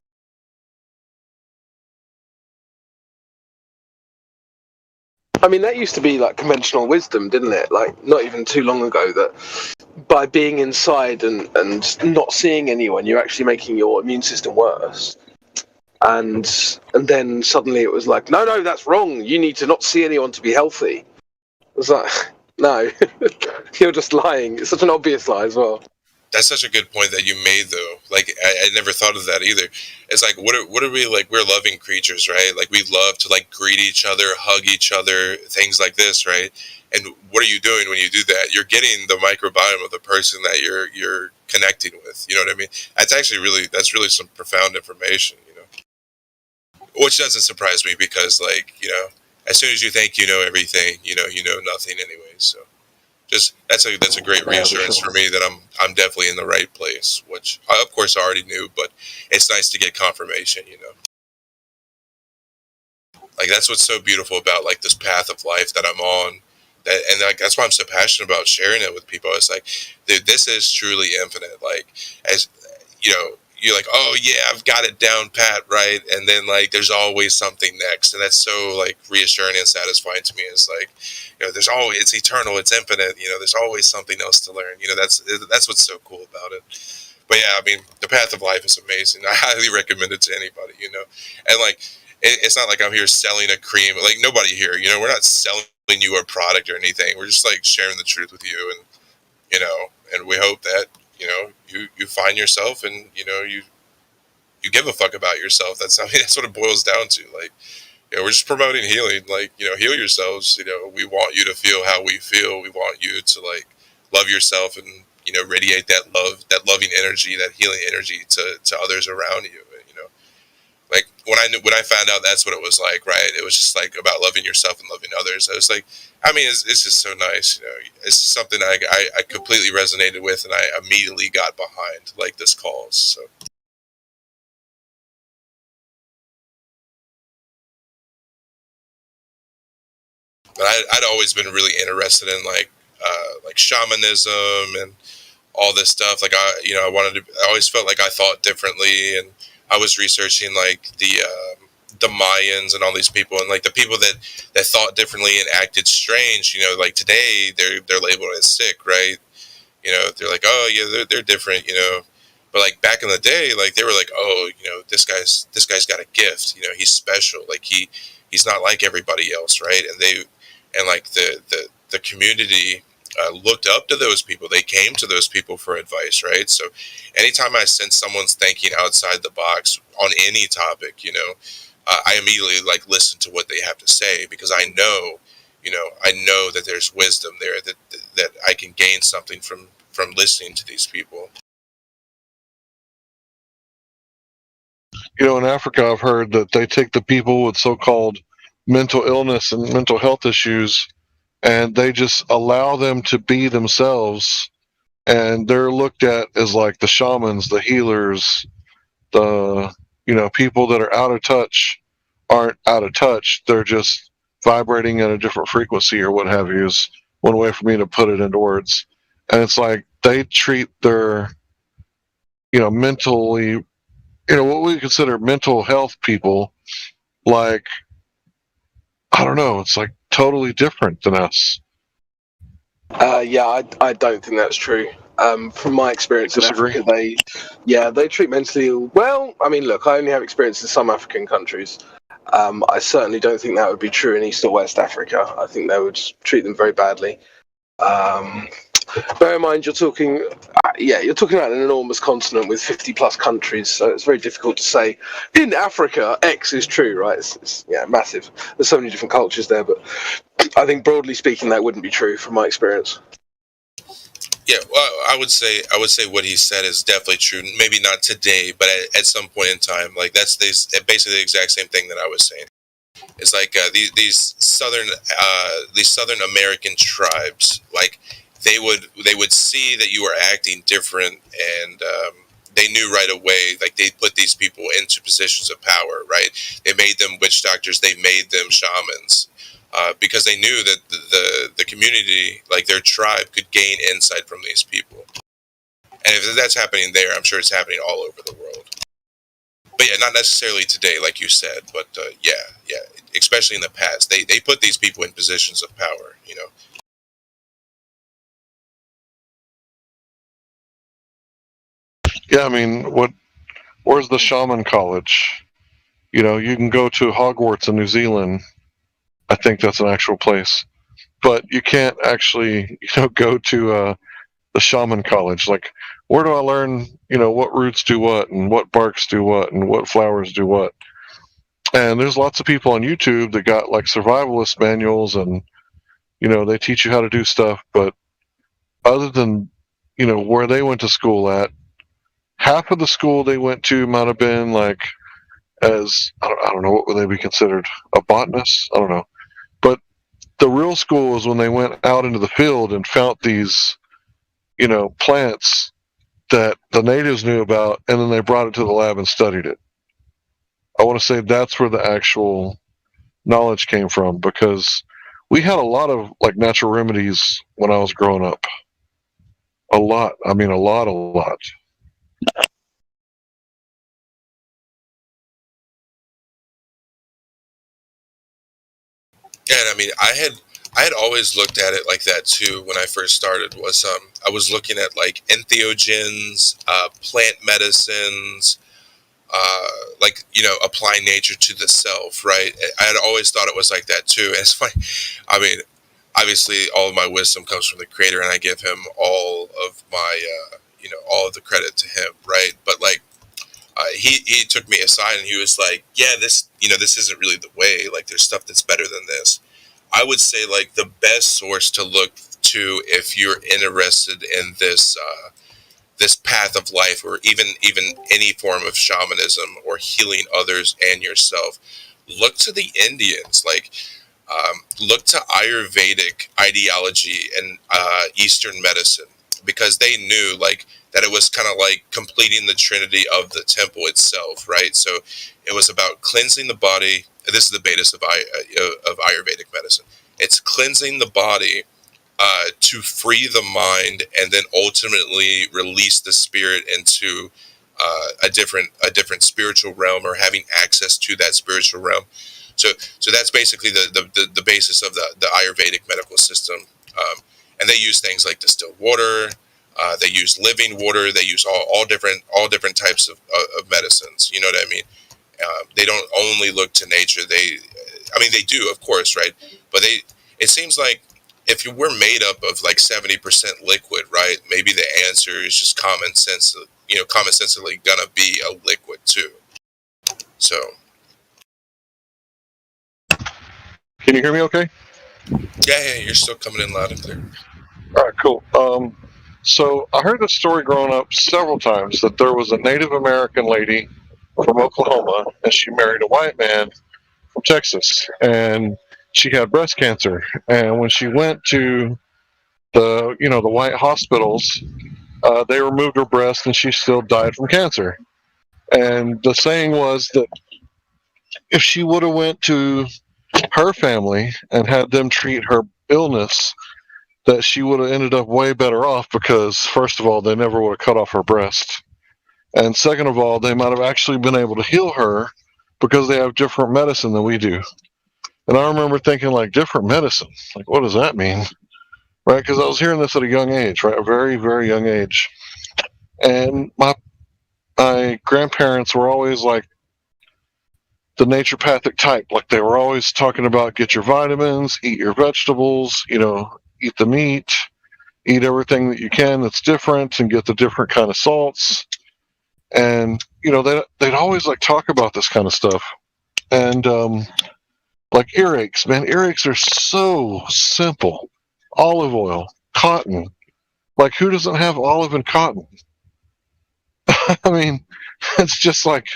I mean, that used to be like conventional wisdom, didn't it? Like, not even too long ago, that by being inside and not seeing anyone, you're actually making your immune system worse. And then suddenly it was like, no, that's wrong. You need to not see anyone to be healthy. It was like, no, you're just lying. It's such an obvious lie as well. That's such a good point that you made, though. Like, I never thought of that either. It's like, what are we like? We're loving creatures, right? Like, we love to like greet each other, hug each other, things like this, right? And what are you doing when you do that? You're getting the microbiome of the person that you're connecting with. You know what I mean? That's really some profound information, which doesn't surprise me because, like, as soon as you think you know everything, you know nothing anyway. So. Just that's a great reassurance for me that I'm definitely in the right place, which I, of course, I already knew, but it's nice to get confirmation. Like that's what's so beautiful about like this path of life that I'm on, and like that's why I'm so passionate about sharing it with people. It's like, dude, this is truly infinite. Like, as you're like, oh yeah, I've got it down pat, right? And then like there's always something next, and that's so like reassuring and satisfying to me. It's like, there's always, it's eternal, it's infinite. There's always something else to learn. That's what's so cool about it. But yeah, I mean, the path of life is amazing. I highly recommend it to anybody. And like it's not like I'm here selling a cream. Like nobody here. We're not selling you a product or anything. We're just like sharing the truth with you, and we hope that you find yourself, and you give a fuck about yourself. That's what it boils down to. Like, we're just promoting healing. Like, heal yourselves. We want you to feel how we feel. We want you to like love yourself and radiate that love, that loving energy, that healing energy to others around you. Like when I found out that's what it was like, right? It was just like about loving yourself and loving others. I was like, I mean, it's just so nice. It's something I completely resonated with, and I immediately got behind like this cause. So. But I'd always been really interested in like shamanism and all this stuff. Like I always felt like I thought differently, and I was researching like the Mayans and all these people, and like the people that thought differently and acted strange. Like today they're labeled as sick, right? They're like, oh yeah, they're different, But like back in the day, like they were like, oh, this guy's got a gift, he's special, like he's not like everybody else, right? And like the community looked up to those people. They came to those people for advice, right? So anytime I sense someone's thinking outside the box on any topic, I immediately like listen to what they have to say, because I know that there's wisdom there, that I can gain something from listening to these people. In Africa, I've heard that they take the people with so-called mental illness and mental health issues, and they just allow them to be themselves and they're looked at as like the shamans, the healers, the people that are out of touch aren't out of touch. They're just vibrating at a different frequency or what have you, is one way for me to put it into words. And it's like they treat their mentally, what we consider mental health people, like, I don't know, it's like totally different than us. Yeah, I don't think that's true. From my experience in Africa, they treat mentally ill well. I mean, look, I only have experience in some African countries. I certainly don't think that would be true in East or West Africa. I think they would treat them very badly. Bear in mind, you're talking about an enormous continent with 50 plus countries, so it's very difficult to say in Africa X is true, right? It's massive. There's so many different cultures there, but I think broadly speaking that wouldn't be true from my experience. Yeah, well, I would say what he said is definitely true. Maybe not today, but at some point in time, like that's basically the exact same thing that I was saying. It's like these southern American tribes, like they would see that you were acting different, and they knew right away. Like they put these people into positions of power, right? They made them witch doctors. They made them shamans. Because they knew that the community, like their tribe, could gain insight from these people. And if that's happening there, I'm sure it's happening all over the world. But yeah, not necessarily today, like you said, but yeah, especially in the past. They put these people in positions of power, Yeah, I mean, where's the shaman college? You can go to Hogwarts in New Zealand. I think that's an actual place, but you can't actually, go to the shaman college. Like, where do I learn, what roots do what, and what barks do what, and what flowers do what? And there's lots of people on YouTube that got like survivalist manuals, and they teach you how to do stuff. But other than where they went to school at, half of the school they went to might have been like, as I don't know, what would they be considered? A botanist? I don't know. But the real school is when they went out into the field and found these, plants that the natives knew about, and then they brought it to the lab and studied it. I want to say that's where the actual knowledge came from, because we had a lot of like natural remedies when I was growing up. A lot. I mean, a lot. Yeah, and I mean, I had always looked at it like that too when I first started. Was I was looking at like entheogens, plant medicines, like applying nature to the self, right? I had always thought it was like that too. And it's funny. I mean, obviously, all of my wisdom comes from the Creator, and I give Him all of my, all of the credit to Him, right? But like, he took me aside and he was like, yeah, this isn't really the way. Like, there's stuff that's better than this. I would say like the best source to look to if you're interested in this this path of life, or even any form of shamanism or healing others and yourself, look to the Indians. Like, look to Ayurvedic ideology and Eastern medicine, because they knew like that it was kind of like completing the trinity of the temple itself, right? So it was about cleansing the body. This is the basis of Ayurvedic medicine. It's cleansing the body to free the mind, and then ultimately release the spirit into a different spiritual realm, or having access to that spiritual realm. So that's basically the basis of the Ayurvedic medical system. And they use things like distilled water. They use living water. They use all different types of medicines. You know what I mean? They don't only look to nature. They do, of course, right? But it seems like if we're made up of like 70% liquid, right? Maybe the answer is just common sense. Common sensely gonna be a liquid too. So. Can you hear me okay? Yeah, you're still coming in loud and clear. All right, cool. So I heard this story growing up several times, that there was a Native American lady from Oklahoma, and she married a white man from Texas, and she had breast cancer. And when she went to the white hospitals, they removed her breast and she still died from cancer. And the saying was that if she would have went to her family and had them treat her illness, that she would have ended up way better off, because first of all, they never would have cut off her breast, and second of all, they might have actually been able to heal her because they have different medicine than we do. And I remember thinking, like, different medicine, like, what does that mean? Right? Because I was hearing this at a young age, right? A very, very young age. And my grandparents were always like the naturopathic type. Like, they were always talking about get your vitamins, eat your vegetables, eat the meat, eat everything that you can that's different, and get the different kind of salts. And they'd always like talk about this kind of stuff. And like earaches, man, earaches are so simple. Olive oil, cotton. Like, who doesn't have olive and cotton? I mean, it's just like,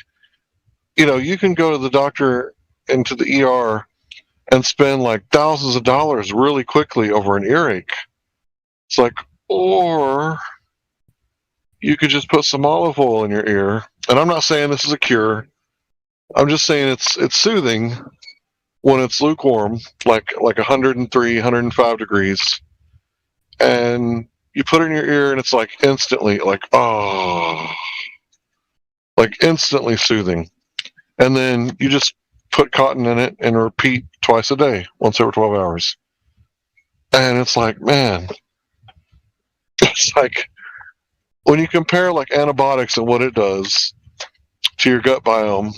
you can go to the doctor and to the ER and spend like thousands of dollars really quickly over an earache. It's like, or you could just put some olive oil in your ear. And I'm not saying this is a cure. I'm just saying it's soothing when it's lukewarm, like 103, 105 degrees. And you put it in your ear and it's like instantly like, oh, like instantly soothing. And then you just put cotton in it and repeat twice a day, once every 12 hours. And it's like, man, it's like when you compare like antibiotics and what it does to your gut biome,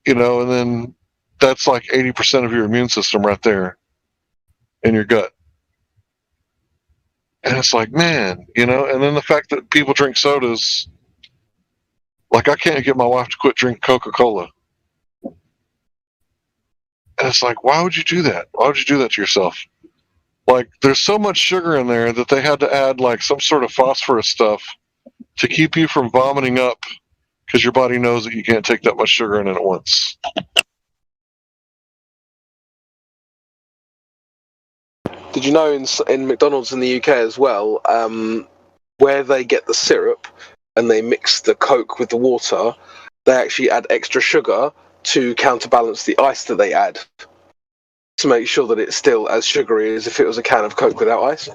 and then that's like 80% of your immune system right there in your gut. And it's like, man, and then the fact that people drink sodas, like, I can't get my wife to quit drinking Coca-Cola. And it's like, why would you do that? Why would you do that to yourself? Like, there's so much sugar in there that they had to add like some sort of phosphorus stuff to keep you from vomiting up, because your body knows that you can't take that much sugar in it at once. Did you know in McDonald's in the UK as well, where they get the syrup and they mix the Coke with the water, they actually add extra sugar to counterbalance the ice that they add, to make sure that it's still as sugary as if it was a can of Coke without ice.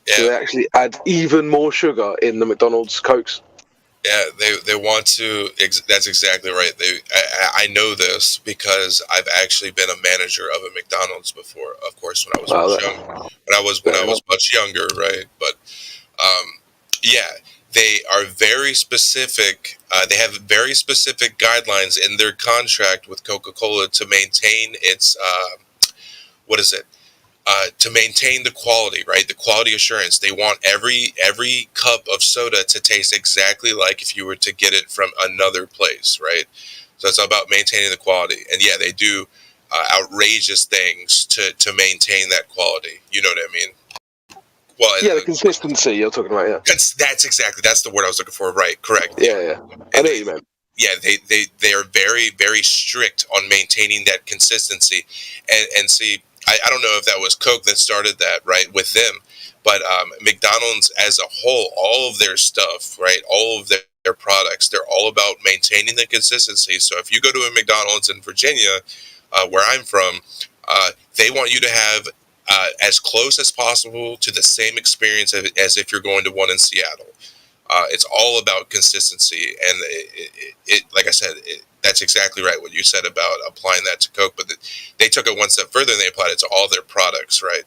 Yeah. So they actually add even more sugar in the McDonald's Cokes. Yeah, they want to. That's exactly right. I know this because I've actually been a manager of a McDonald's before. Of course, when I was when I was much younger, right? But yeah, they are very specific. They have very specific guidelines in their contract with Coca-Cola to maintain its to maintain the quality, right? The quality assurance. They want every cup of soda to taste exactly like if you were to get it from another place, right? So it's about maintaining the quality. And yeah, they do outrageous things to maintain that quality. You know what I mean? Well, yeah, the consistency you're talking about, yeah. That's the word I was looking for, right? Correct. Yeah. I know what you meant. Yeah, they are very, very strict on maintaining that consistency. And see, I don't know if that was Coke that started that, right, with them, but McDonald's as a whole, all of their stuff, right, all of their products, they're all about maintaining the consistency. So if you go to a McDonald's in Virginia, where I'm from, they want you to have as close as possible to the same experience as if you're going to one in Seattle. It's all about consistency, and it like I said, that's exactly right what you said about applying that to Coke, but they took it one step further and they applied it to all their products, right?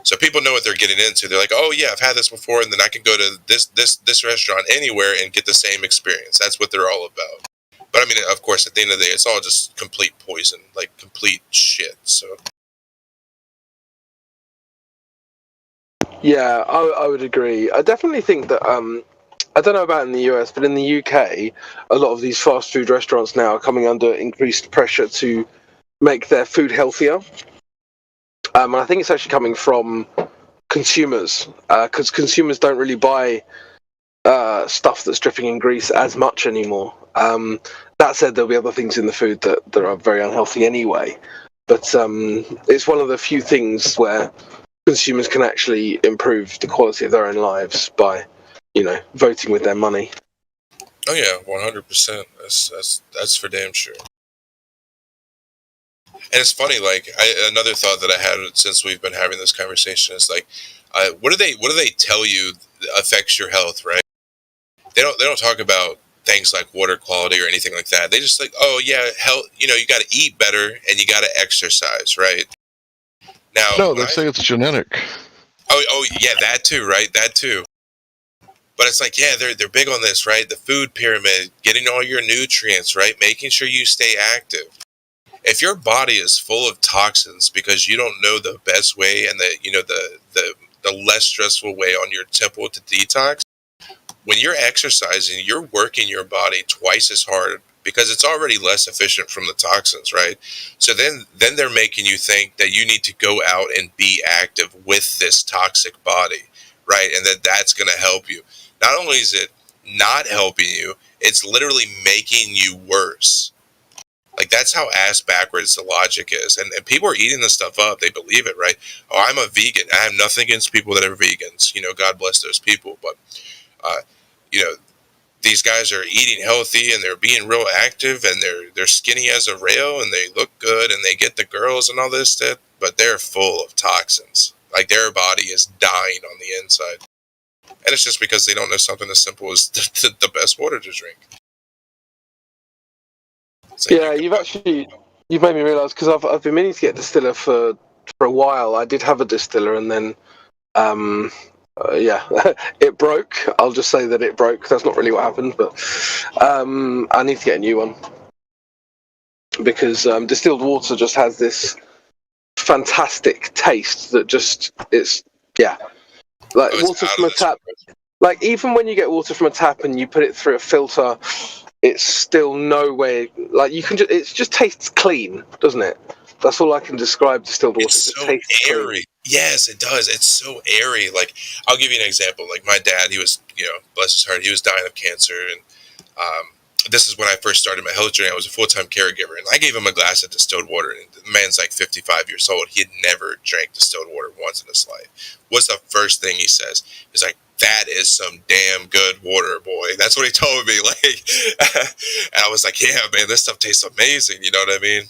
So people know what they're getting into. They're like, oh yeah, I've had this before, and then I can go to this restaurant anywhere and get the same experience. That's what they're all about. But I mean, of course, at the end of the day, it's all just complete poison, like complete shit. So yeah, I would agree. I definitely think that I don't know about in the US, but in the UK, a lot of these fast food restaurants now are coming under increased pressure to make their food healthier. And I think it's actually coming from consumers, because consumers don't really buy stuff that's dripping in grease as much anymore. That said, there'll be other things in the food that are very unhealthy anyway. But it's one of the few things where consumers can actually improve the quality of their own lives by, voting with their money. Oh yeah, 100%. That's for damn sure. And it's funny, like another thought that I had since we've been having this conversation is like, what do they tell you affects your health, right? They don't talk about things like water quality or anything like that. They just like, oh yeah, health. You got to eat better and you got to exercise, right? Now, No, they say it's genetic. Oh yeah, that too, right? That too. But it's like, yeah, they're big on this, right? The food pyramid, getting all your nutrients, right? Making sure you stay active. If your body is full of toxins because you don't know the best way and the less stressful way on your temple to detox, when you're exercising, you're working your body twice as hard because it's already less efficient from the toxins, right? So then they're making you think that you need to go out and be active with this toxic body, right? And that's going to help you. Not only is it not helping you, it's literally making you worse. Like, that's how ass backwards the logic is. And people are eating this stuff up. They believe it, right? Oh, I'm a vegan. I have nothing against people that are vegans. God bless those people. But, these guys are eating healthy and they're being real active and they're skinny as a rail and they look good and they get the girls and all this stuff, but they're full of toxins. Like, their body is dying on the inside. And it's just because they don't know something as simple as the best water to drink. Yeah, you've made me realise, because I've been meaning to get a distiller for a while. I did have a distiller, and then it broke. I'll just say that it broke. That's not really what happened, but I need to get a new one because distilled water just has this fantastic taste that like water from a tap. Like, even when you get water from a tap and you put it through a filter, it's still no way. Like, it just tastes clean, doesn't it? That's all I can describe distilled water. It's so airy. Clean. Yes, it does. It's so airy. Like, I'll give you an example. Like, my dad, he was, bless his heart, he was dying of cancer, and this is when I first started my health journey. I was a full-time caregiver, and I gave him a glass of distilled water, and the man's like 55 years old. He had never drank distilled water once in his life. What's the first thing he says? He's like, that is some damn good water, boy. That's what he told me. Like, and I was like, yeah, man, this stuff tastes amazing. You know what I mean?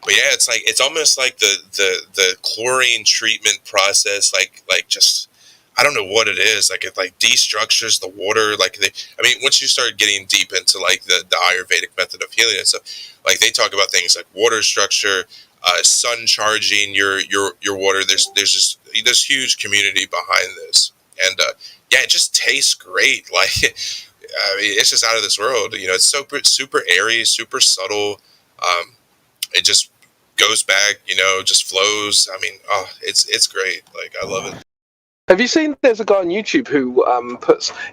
But yeah, it's almost like the chlorine treatment process, like just, I don't know what it is. Like, it like destructures the water. Like, once you start getting deep into like the Ayurvedic method of healing and stuff, like, they talk about things like water structure, sun charging your water. There's this huge community behind this, and yeah, it just tastes great. Like, it's just out of this world. It's super airy, super subtle. It just goes back, just flows. It's great. Like, I love it. Have you seen, there's a guy on YouTube who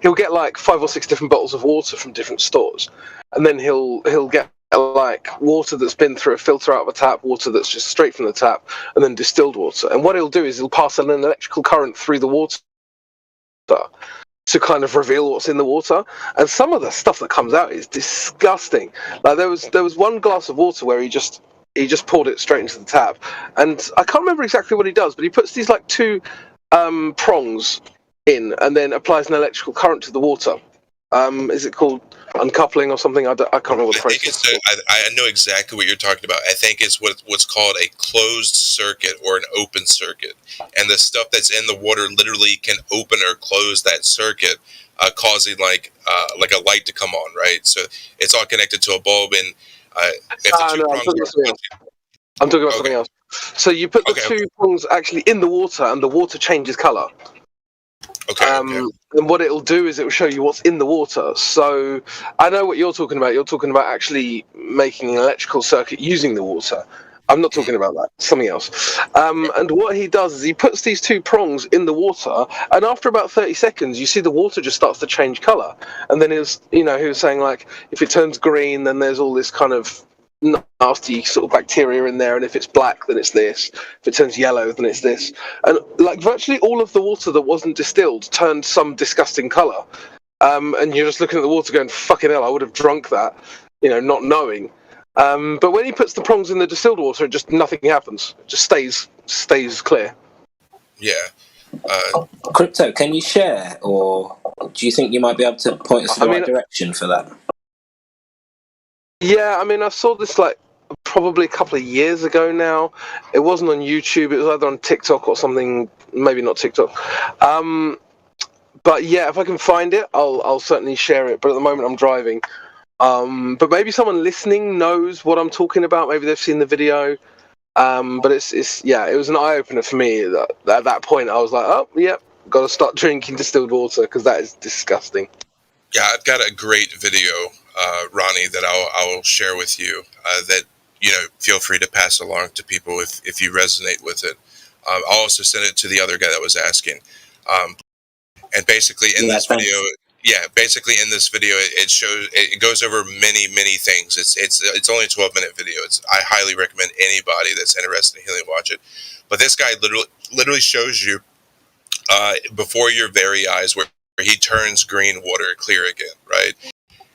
he'll get like 5 or 6 different bottles of water from different stores, and then he'll get like water that's been through a filter out of a tap, water that's just straight from the tap, and then distilled water. And what he'll do is he'll pass an electrical current through the water to kind of reveal what's in the water. And some of the stuff that comes out is disgusting. Like, there was one glass of water where he just poured it straight into the tap, and I can't remember exactly what he does, but he puts these like 2 prongs in and then applies an electrical current to the water. Is it called uncoupling or something? I can't remember what the phrase is. I know exactly what you're talking about. I think it's what's called a closed circuit or an open circuit. And the stuff that's in the water literally can open or close that circuit, causing like a light to come on, right? So it's all connected to a bulb, and I'm talking about something else. So you put the 2 prongs actually in the water, and the water changes color. And what it'll do is it will show you what's in the water. So I know what you're talking about. You're talking about actually making an electrical circuit using the water. I'm not talking about that. Something else. And what he does is he puts these 2 prongs in the water, and after about 30 seconds, you see the water just starts to change color. And then he was saying, like, if it turns green, then there's all this kind of nasty sort of bacteria in there, and if it's black, then it's this. If it turns yellow, then it's this. And like, virtually all of the water that wasn't distilled turned some disgusting color. And you're just looking at the water going, fucking hell, I would have drunk that, not knowing. But when he puts the prongs in the distilled water, nothing happens. It just stays clear. Yeah. Crypto, can you share, or do you think you might be able to point us in the right direction for that? Yeah, I mean, I saw this like probably a couple of years ago now. It wasn't on YouTube. It was either on TikTok or something. Maybe not TikTok. But yeah, if I can find it, I'll certainly share it. But at the moment, I'm driving. But maybe someone listening knows what I'm talking about. Maybe they've seen the video. But it's yeah, it was an eye opener for me. At that point, I was like, oh, yep, got to start drinking distilled water because that is disgusting. Yeah, I've got a great video, Ronnie, that I'll share with you. That feel free to pass along to people if you resonate with it. I'll also send it to the other guy that was asking. And basically in this video, it goes over many things. It's only a 12-minute video. I highly recommend anybody that's interested in healing watch it. But this guy literally shows you before your very eyes where he turns green water clear again, right?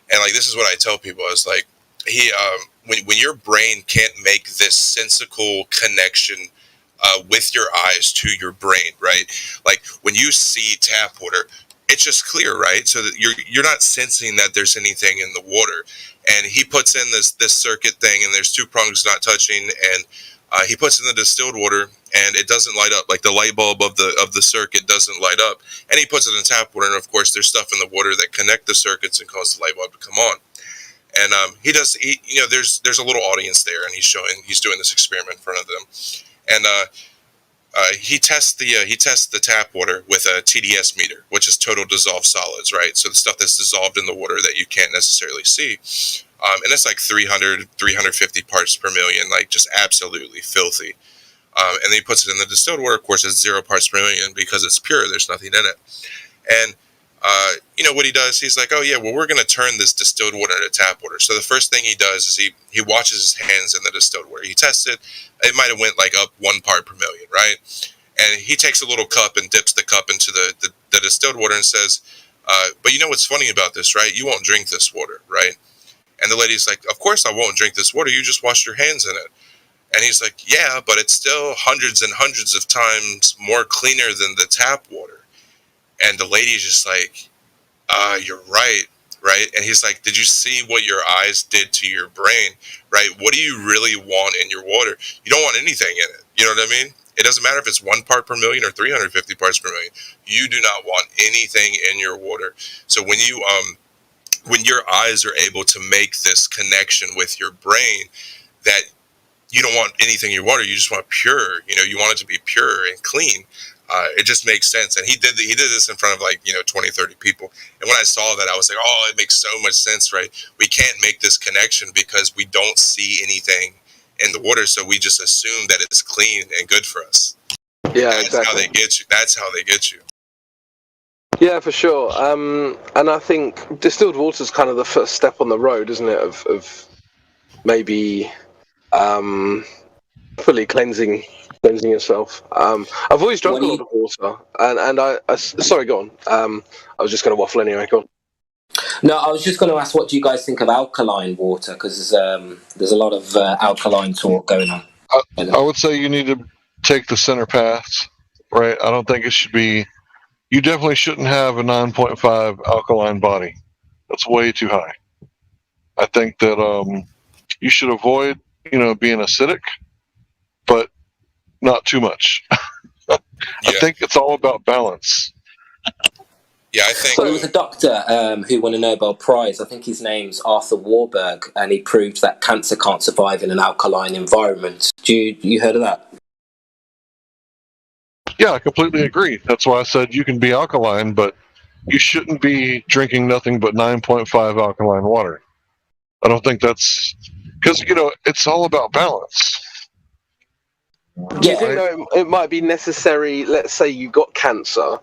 And like this is what I tell people is like when your brain can't make this sensical connection with your eyes to your brain, right? Like when you see tap water, it's just clear, right? So that you're not sensing that there's anything in the water. And he puts in this circuit thing, and there's 2 prongs not touching, and he puts in the distilled water, and it doesn't light up. Like the light bulb of the circuit doesn't light up. And he puts it in tap water, and of course there's stuff in the water that connect the circuits and cause the light bulb to come on. And there's a little audience there, and he's doing this experiment in front of them. And he tests the tap water with a TDS meter, which is total dissolved solids, right? So the stuff that's dissolved in the water that you can't necessarily see, and it's like 350 parts per million, like just absolutely filthy. And then he puts it in the distilled water. Of course, it's 0 parts per million because it's pure. There's nothing in it. And what he does, he's like, oh yeah, well, we're going to turn this distilled water into tap water. So the first thing he does is he washes his hands in the distilled water. He tests it. It might have went like up 1 part per million, right? And he takes a little cup and dips the cup into the distilled water and says, but you know what's funny about this, right? You won't drink this water, right? And the lady's like, of course I won't drink this water. You just washed your hands in it. And he's like, yeah, but it's still hundreds and hundreds of times more cleaner than the tap water. And the lady's just like, you're right? And he's like, did you see what your eyes did to your brain, right? What do you really want in your water? You don't want anything in it. You know what I mean? It doesn't matter if it's 1 part per million or 350 parts per million. You do not want anything in your water. So when your eyes are able to make this connection with your brain that you don't want anything in your water, you just want pure, you want it to be pure and clean. It just makes sense. And he did this in front of 20, 30 people. And when I saw that, I was like, oh, it makes so much sense, right? We can't make this connection because we don't see anything in the water. So we just assume that it's clean and good for us. Yeah, That's exactly. how they get you. That's how they get you. Yeah, for sure. And I think distilled water is kind of the first step on the road, isn't it? Of maybe fully cleansing yourself. I've always drunk a lot of water, and I sorry, go on. I was just going to waffle anyway. Go on. No, I was just going to ask, what do you guys think of alkaline water? Because there's a lot of alkaline talk going on. I would say you need to take the center path, right? I don't think it should be. You definitely shouldn't have a 9.5 alkaline body. That's way too high. I think that you should avoid, being acidic, but not too much. I think it's all about balance. Yeah, I think. So there was a doctor who won a Nobel Prize. I think his name's Arthur Warburg, and he proved that cancer can't survive in an alkaline environment. You heard of that? Yeah, I completely agree. That's why I said you can be alkaline, but you shouldn't be drinking nothing but 9.5 alkaline water. I don't think that's because it's all about balance. Do you think though it might be necessary? Let's say you got cancer.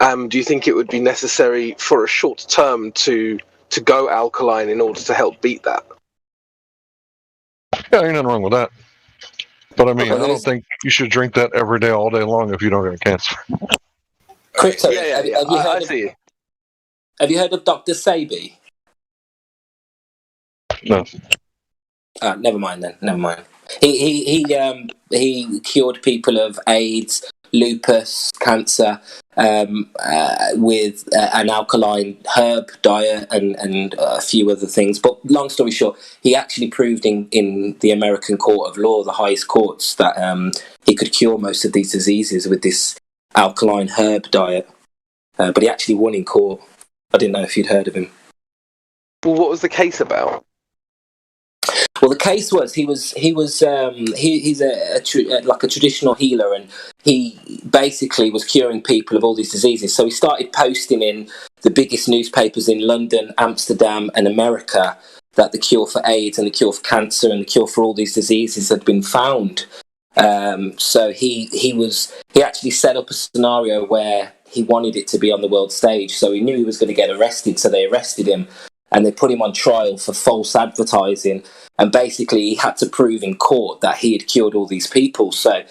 Do you think it would be necessary for a short term to go alkaline in order to help beat that? Yeah, ain't nothing wrong with that. But I mean, I don't think you should drink that every day, all day long if you don't get cancer. Crypto, Have you heard of Dr. Sebi? No. Never mind then. Never mind. He cured people of AIDS, lupus, cancer, with an alkaline herb diet and a few other things. But long story short, he actually proved in the American court of law, the highest courts, that he could cure most of these diseases with this alkaline herb diet. But he actually won in court. I didn't know if you'd heard of him. Well, what was the case about? Well, the case was he's like a traditional healer, and he basically was curing people of all these diseases. So he started posting in the biggest newspapers in London, Amsterdam, and America that the cure for AIDS and the cure for cancer and the cure for all these diseases had been found. So he actually set up a scenario where he wanted it to be on the world stage. So he knew he was going to get arrested, so they arrested him. And they put him on trial for false advertising. And basically, he had to prove in court that he had cured all these people. So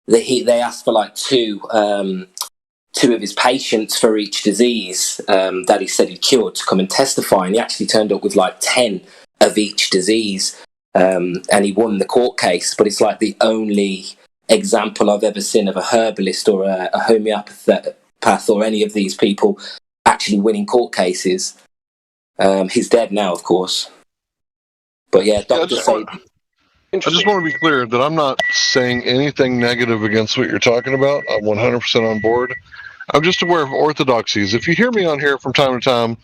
they asked for like two of his patients for each disease that he said he'd cured to come and testify. And he actually turned up with like 10 of each disease. And he won the court case. But it's like the only example I've ever seen of a herbalist or a homeopath or any of these people actually winning court cases. He's dead now, of course. But yeah, Dr. Said. I just want to be clear that I'm not saying anything negative against what you're talking about. I'm 100% on board. I'm just aware of orthodoxies. If you hear me on here from time to time,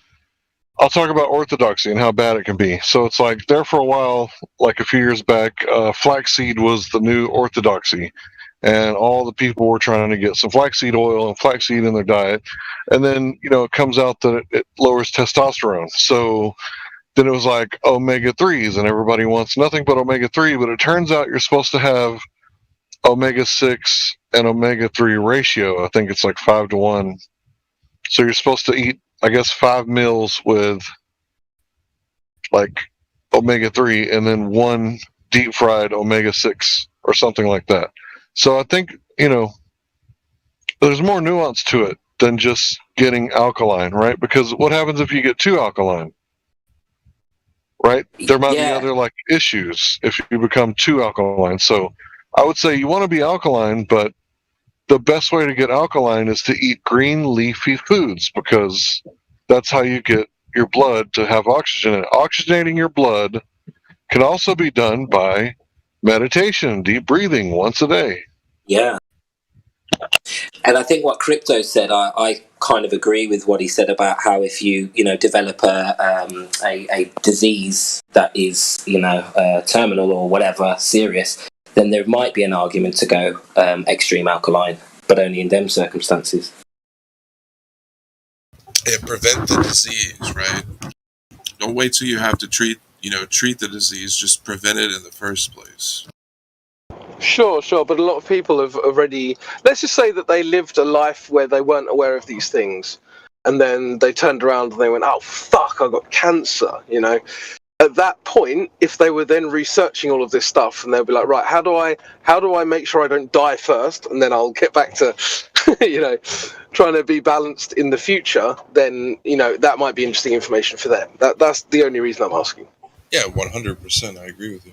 I'll talk about orthodoxy and how bad it can be. So it's like there for a while, like a few years back, flaxseed was the new orthodoxy. And all the people were trying to get some flaxseed oil and flaxseed in their diet. And then, it comes out that it lowers testosterone. So then it was like omega-3s, and everybody wants nothing but omega-3. But it turns out you're supposed to have omega-6 and omega-3 ratio. I think it's like 5-to-1. So you're supposed to eat, I guess, 5 meals with like omega-3 and then 1 deep fried omega-6 or something like that. So I think, there's more nuance to it than just getting alkaline, right? Because what happens if you get too alkaline, right? There might be other issues if you become too alkaline. So I would say you want to be alkaline, but the best way to get alkaline is to eat green leafy foods, because that's how you get your blood to have oxygen in it. Oxygenating your blood can also be done by meditation, deep breathing once a day. Yeah. And I think what Crypto said, I kind of agree with what he said about how if you develop a disease that is terminal or whatever, serious, then there might be an argument to go extreme alkaline, but only in them circumstances. And prevent the disease, right? Don't wait till you have to treat the disease. Just prevent it in the first place. Sure, but a lot of people have already, let's just say that they lived a life where they weren't aware of these things, and then they turned around and they went, oh fuck, I got cancer, At that point, if they were then researching all of this stuff, and they'll be like, right, how do I make sure I don't die first, and then I'll get back to, trying to be balanced in the future, then, that might be interesting information for them. That's the only reason I'm asking. Yeah, 100%, I agree with you.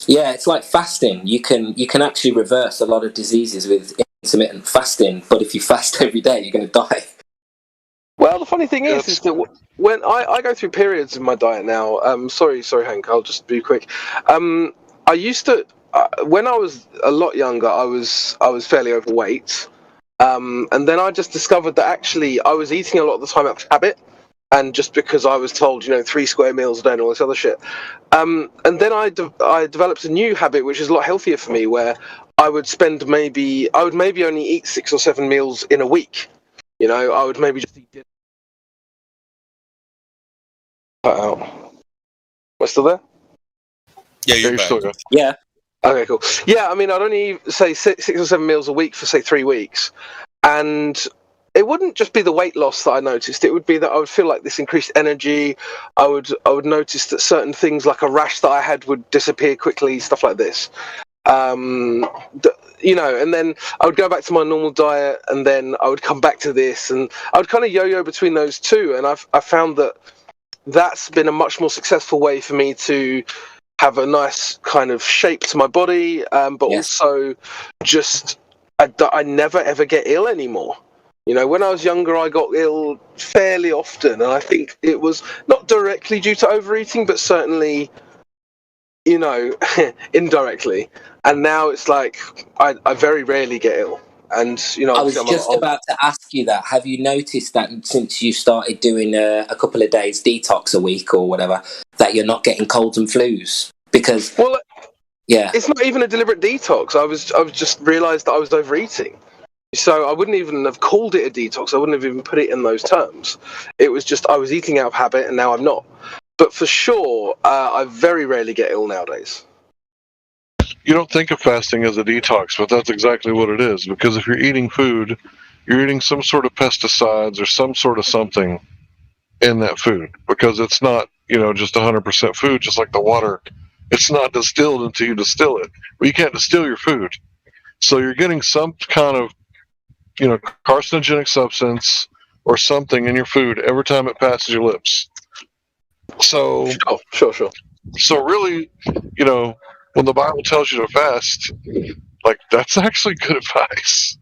Yeah, it's like fasting. You can actually reverse a lot of diseases with intermittent fasting, but if you fast every day, you're going to die. Well, the funny thing is that when I go through periods in my diet now, sorry, Hank, I'll just be quick. I used to, when I was a lot younger, I was fairly overweight, and then I just discovered that actually I was eating a lot of the time out of habit. And just because I was told, 3 square meals a day and all this other shit. And then I developed a new habit, which is a lot healthier for me, where I would maybe only eat 6 or 7 meals in a week. I would maybe just eat dinner. Cut out. Am I still there? Yeah, you're still good. Yeah. Okay, cool. Yeah, I mean, I'd only say 6 or 7 meals a week for, say, 3 weeks. And it wouldn't just be the weight loss that I noticed. It would be that I would feel like this increased energy. I would notice that certain things like a rash that I had would disappear quickly, stuff like this. And then I would go back to my normal diet, and then I would come back to this, and I would kind of yo-yo between those two. And I found that that's been a much more successful way for me to have a nice kind of shape to my body, but also just I never ever get ill anymore. You know, when I was younger, I got ill fairly often, and I think it was not directly due to overeating, but certainly, you know, indirectly. And now it's like I very rarely get ill. And, you know, I was obviously I'm a lot just older. about to ask you that. Have you noticed that since you started doing a couple of days detox a week or whatever, that you're not getting colds and flus? Because, Well, yeah, it's not even a deliberate detox. I was just realised that I was overeating. So I wouldn't even have called it a detox. I wouldn't have even put it in those terms. It was just I was eating out of habit, and now I'm not. But for sure, I very rarely get ill nowadays. You don't think of fasting as a detox, but that's exactly what it is. Because if you're eating food, you're eating some sort of pesticides or some sort of something in that food. Because it's not, you know, just 100% food, just like the water. It's not distilled until you distill it. Well, you can't distill your food. So you're getting some kind of, you know, carcinogenic substance or something in your food every time it passes your lips. So, Sure. So really, you know, when the Bible tells you to fast, like that's actually good advice.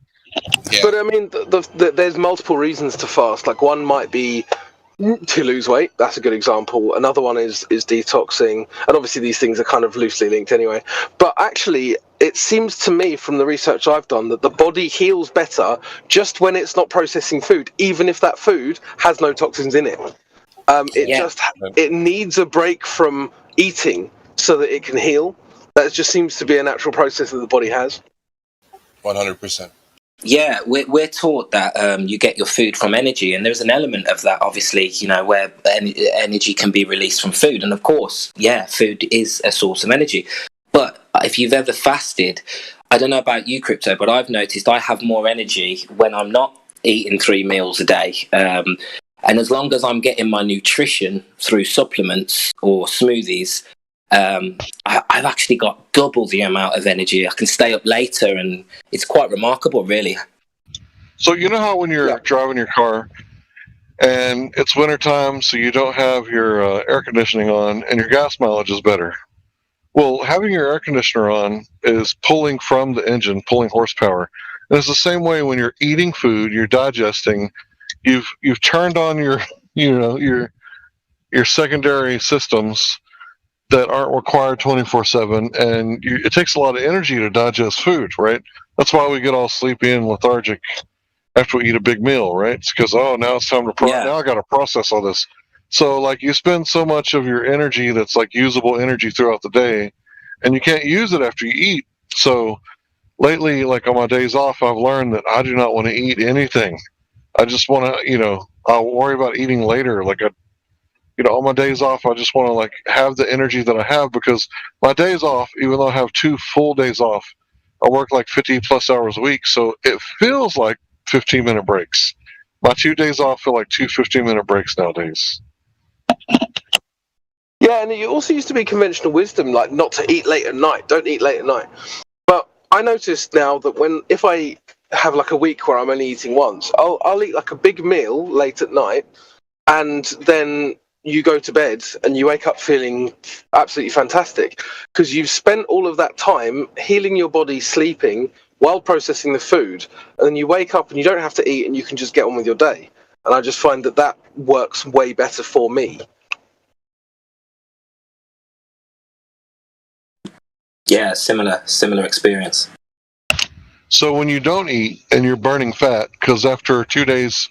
Yeah. But I mean, there's multiple reasons to fast. Like one might be to lose weight. That's a good example. Another one is detoxing, and obviously these things are kind of loosely linked anyway. But actually, it seems to me from the research I've done that the body heals better just when it's not processing food, even if that food has no toxins in it. It needs a break from eating so that it can heal. That just seems to be a natural process that the body has. 100%. yeah, we're taught that you get your food from energy, and there's an element of that, obviously, you know, where energy can be released from food. And of course, yeah, food is a source of energy. But if you've ever fasted, I don't know about you, Crypto, but I've noticed I have more energy when I'm not eating 3 meals a day. And as long as I'm getting my nutrition through supplements or smoothies, I've actually got double the amount of energy. I can stay up later, and it's quite remarkable, really. So you know how when you're driving your car and it's wintertime, so you don't have your air conditioning on and your gas mileage is better. Well, having your air conditioner on is pulling from the engine, pulling horsepower. And it's the same way when you're eating food, you're digesting, you've turned on your your secondary systems that aren't required 24/7, and it takes a lot of energy to digest food, right? That's why we get all sleepy and lethargic after we eat a big meal, right? It's because now it's time to now I got to process all this. So like you spend so much of your energy that's like usable energy throughout the day, and you can't use it after you eat. So lately, like on my days off, I've learned that I do not want to eat anything. I just want to, I'll worry about eating later. Like on my days off, I just want to like have the energy that I have, because my days off, even though I have 2 full days off, I work like 50 plus hours a week. So it feels like 15-minute breaks. My 2 days off feel like 2 15-minute breaks nowadays. Yeah, and it also used to be conventional wisdom, like not to eat late at night. Don't eat late at night. But I noticed now that if I have like a week where I'm only eating once, I'll eat like a big meal late at night, and then you go to bed and you wake up feeling absolutely fantastic, because you've spent all of that time healing your body, sleeping while processing the food, and then you wake up and you don't have to eat and you can just get on with your day. And I just find that works way better for me. Yeah, similar experience. So when you don't eat and you're burning fat, because after 2 days,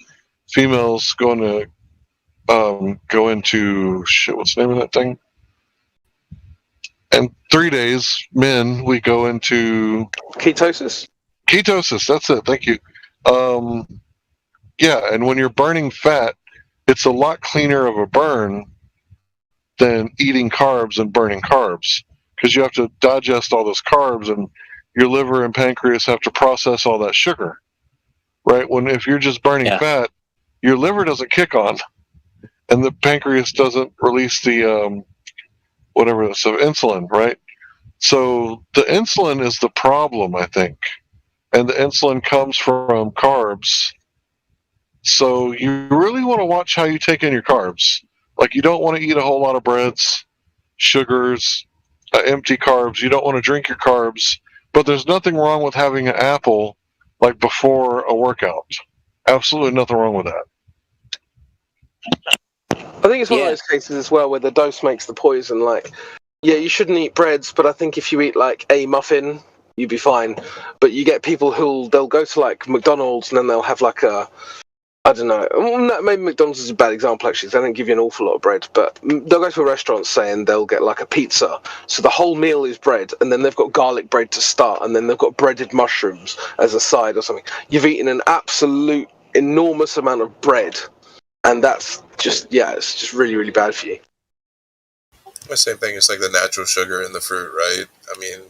females go into what's the name of that thing? And 3 days, men, we go into ketosis. Ketosis, that's it. Thank you. Yeah, and when you're burning fat, it's a lot cleaner of a burn than eating carbs and burning carbs, because you have to digest all those carbs, and your liver and pancreas have to process all that sugar, right? If you're just burning fat, your liver doesn't kick on, and the pancreas doesn't release the insulin, right? So the insulin is the problem, I think, and the insulin comes from carbs. So you really want to watch how you take in your carbs. Like, you don't want to eat a whole lot of breads, sugars, empty carbs. You don't want to drink your carbs. But there's nothing wrong with having an apple like before a workout. Absolutely nothing wrong with that. I think it's one of those cases as well where the dose makes the poison. Like, yeah, you shouldn't eat breads, but I think if you eat like a muffin, you'd be fine. But you get people they'll go to like McDonald's and then they'll have like I don't know. Maybe McDonald's is a bad example actually. They don't give you an awful lot of bread, but they'll go to a restaurant saying they'll get like a pizza. So the whole meal is bread, and then they've got garlic bread to start, and then they've got breaded mushrooms as a side or something. You've eaten an absolute enormous amount of bread, and that's just it's just really, really bad for you. The same thing as like the natural sugar in the fruit, right? I mean,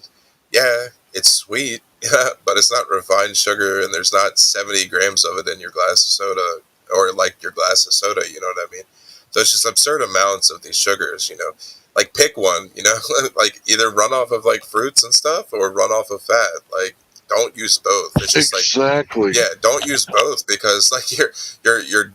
yeah, it's sweet, but it's not refined sugar, and there's not 70 grams of it in your glass of soda, or like your glass of soda, you know what I mean? So it's just absurd amounts of these sugars, you know? Like, pick one, you know? Like, either run off of like fruits and stuff, or run off of fat. Like, don't use both. It's just exactly. Don't use both, because like you're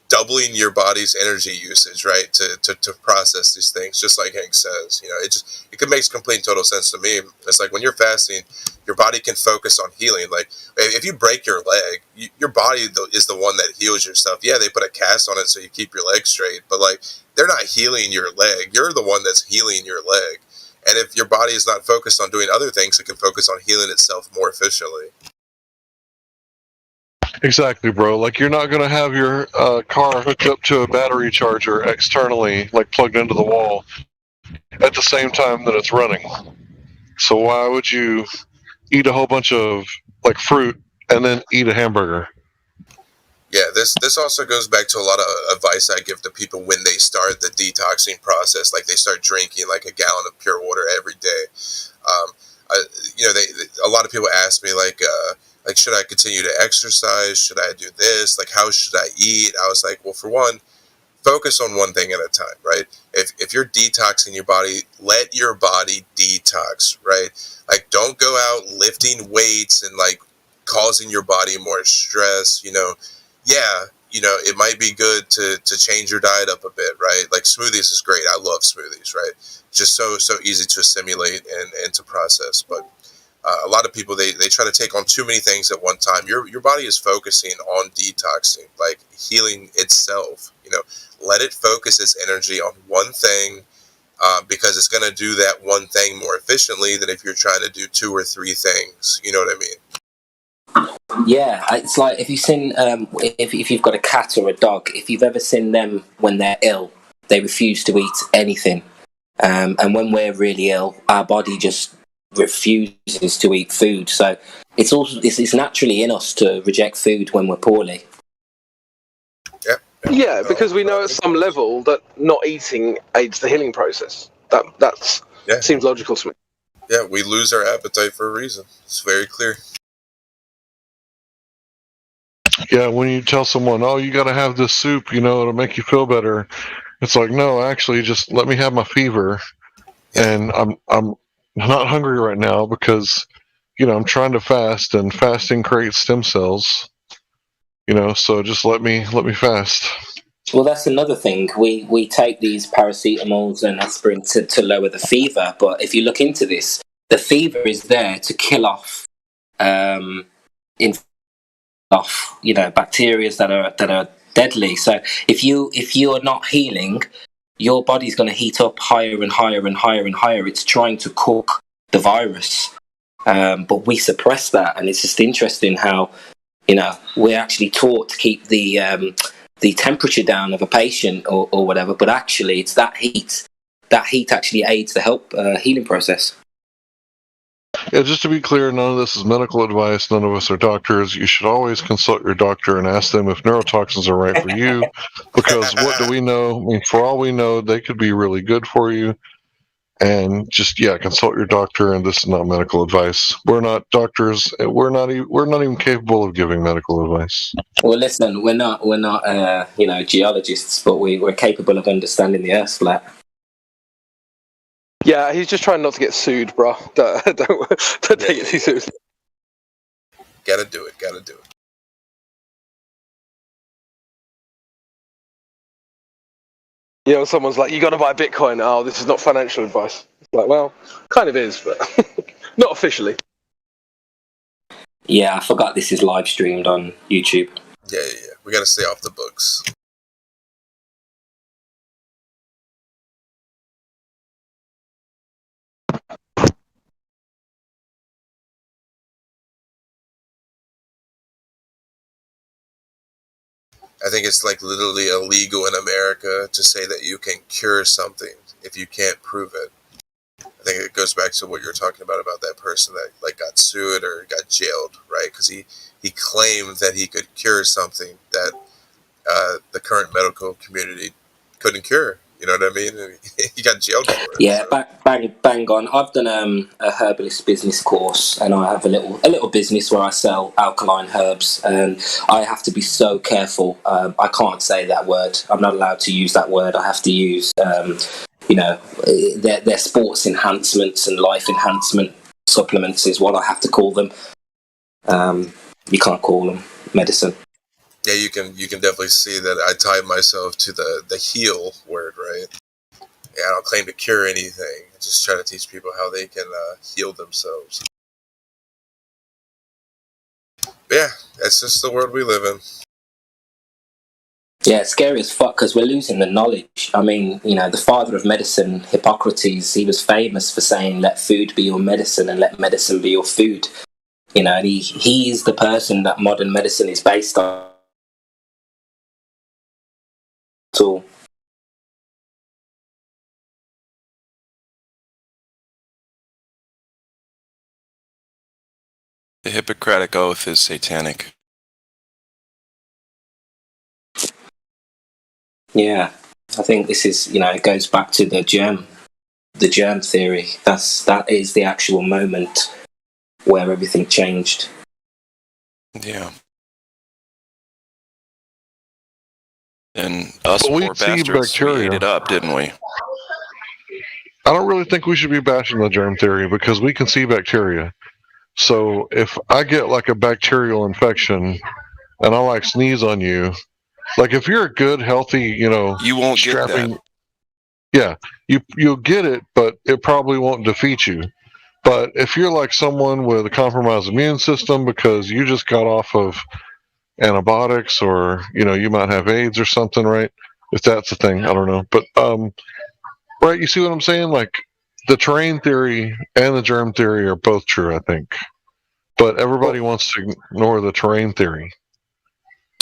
doubling your body's energy usage, right, to process these things, just like Hank says. You know, it could make complete and total sense to me. It's like when you're fasting, your body can focus on healing. Like, if you break your leg, your body is the one that heals yourself. Yeah, they put a cast on it so you keep your leg straight, but like, they're not healing your leg. You're the one that's healing your leg. And if your body is not focused on doing other things, it can focus on healing itself more efficiently. Exactly, bro. Like, you're not going to have your car hooked up to a battery charger externally, like plugged into the wall, at the same time that it's running. So why would you eat a whole bunch of like fruit and then eat a hamburger? Yeah, this also goes back to a lot of advice I give to people when they start the detoxing process. Like, they start drinking like a gallon of pure water every day. You know, a lot of people ask me like, should I continue to exercise? Should I do this? Like, how should I eat? I was like, well, for one, focus on one thing at a time, right? If you're detoxing your body, let your body detox, right? Like, don't go out lifting weights and like causing your body more stress. You know, yeah, you know, it might be good to change your diet up a bit, right? Like, smoothies is great. I love smoothies, right? Just so easy to assimilate and to process. But a lot of people, they try to take on too many things at one time. Your body is focusing on detoxing, like healing itself. You know, let it focus its energy on one thing, because it's going to do that one thing more efficiently than if you're trying to do 2 or 3 things. You know what I mean? Yeah, it's like if you've seen, if you've got a cat or a dog, if you've ever seen them when they're ill, they refuse to eat anything. And when we're really ill, our body just refuses to eat food. So it's naturally in us to reject food when we're poorly. Yeah, because we know at some level that not eating aids the healing process. That seems logical to me. Yeah, we lose our appetite for a reason. It's very clear. Yeah, when you tell someone, oh, you got to have this soup, you know, it'll make you feel better. It's like, no, actually, just let me have my fever, and I'm not hungry right now because, you know, I'm trying to fast, and fasting creates stem cells. You know, so just let me fast. Well, that's another thing. We take these paracetamols and aspirin to lower the fever, but if you look into this, the fever is there to kill off bacteria that are deadly. So if you are not healing, your body's going to heat up higher and higher and higher and higher. It's trying to cook the virus, but we suppress that, and it's just interesting how, you know, we're actually taught to keep the temperature down of a patient or whatever, but actually it's that heat actually aids the healing process. Yeah, just to be clear, none of this is medical advice. None of us are doctors. You should always consult your doctor and ask them if neurotoxins are right for you, because what do we know? I mean, for all we know, they could be really good for you. And just, consult your doctor. And this is not medical advice. We're not doctors. We're not even capable of giving medical advice. Well, listen, we're not geologists, but we're capable of understanding the Earth's flat. Yeah, he's just trying not to get sued, bro. Don't take it too seriously. Gotta do it. You know, someone's like, you got to buy Bitcoin. Oh, this is not financial advice. It's like, well, kind of is, but not officially. Yeah, I forgot this is live streamed on YouTube. Yeah. We got to stay off the books. I think it's like literally illegal in America to say that you can cure something if you can't prove it. I think it goes back to what you were talking about that person that like got sued or got jailed, right? Because he claimed that he could cure something that the current medical community couldn't cure. You know what I mean? And he got jailed for it. Yeah, bang on. I've done a herbalist business course, and I have a little business where I sell alkaline herbs, and I have to be so careful. I can't say that word. I'm not allowed to use that word. I have to use, their sports enhancements and life enhancement supplements is what I have to call them. You can't call them medicine. Yeah, you can definitely see that I tie myself to the heal word, right? Yeah, I don't claim to cure anything. I just try to teach people how they can heal themselves. But yeah, that's just the world we live in. Yeah, it's scary as fuck because we're losing the knowledge. I mean, the father of medicine, Hippocrates, he was famous for saying, "Let food be your medicine and let medicine be your food." And he is the person that modern medicine is based on. So, The Hippocratic Oath is satanic. yeah, I think this is, it goes back to the germ theory. That is the actual moment where everything changed. Yeah. And us But we poor see bastards, we bacteria. ate it up, didn't we? I don't really think we should be bashing the germ theory because we can see bacteria. So if I get like a bacterial infection and I like sneeze on you, like if you're a good, healthy, You won't strapping, get that. yeah, you'll get it, but it probably won't defeat you. But if you're like someone with a compromised immune system because you just got off of antibiotics or you might have AIDS or something, right? If that's the thing, I don't know. But right, you see what I'm saying? Like the terrain theory and the germ theory are both true, I think. But everybody wants to ignore the terrain theory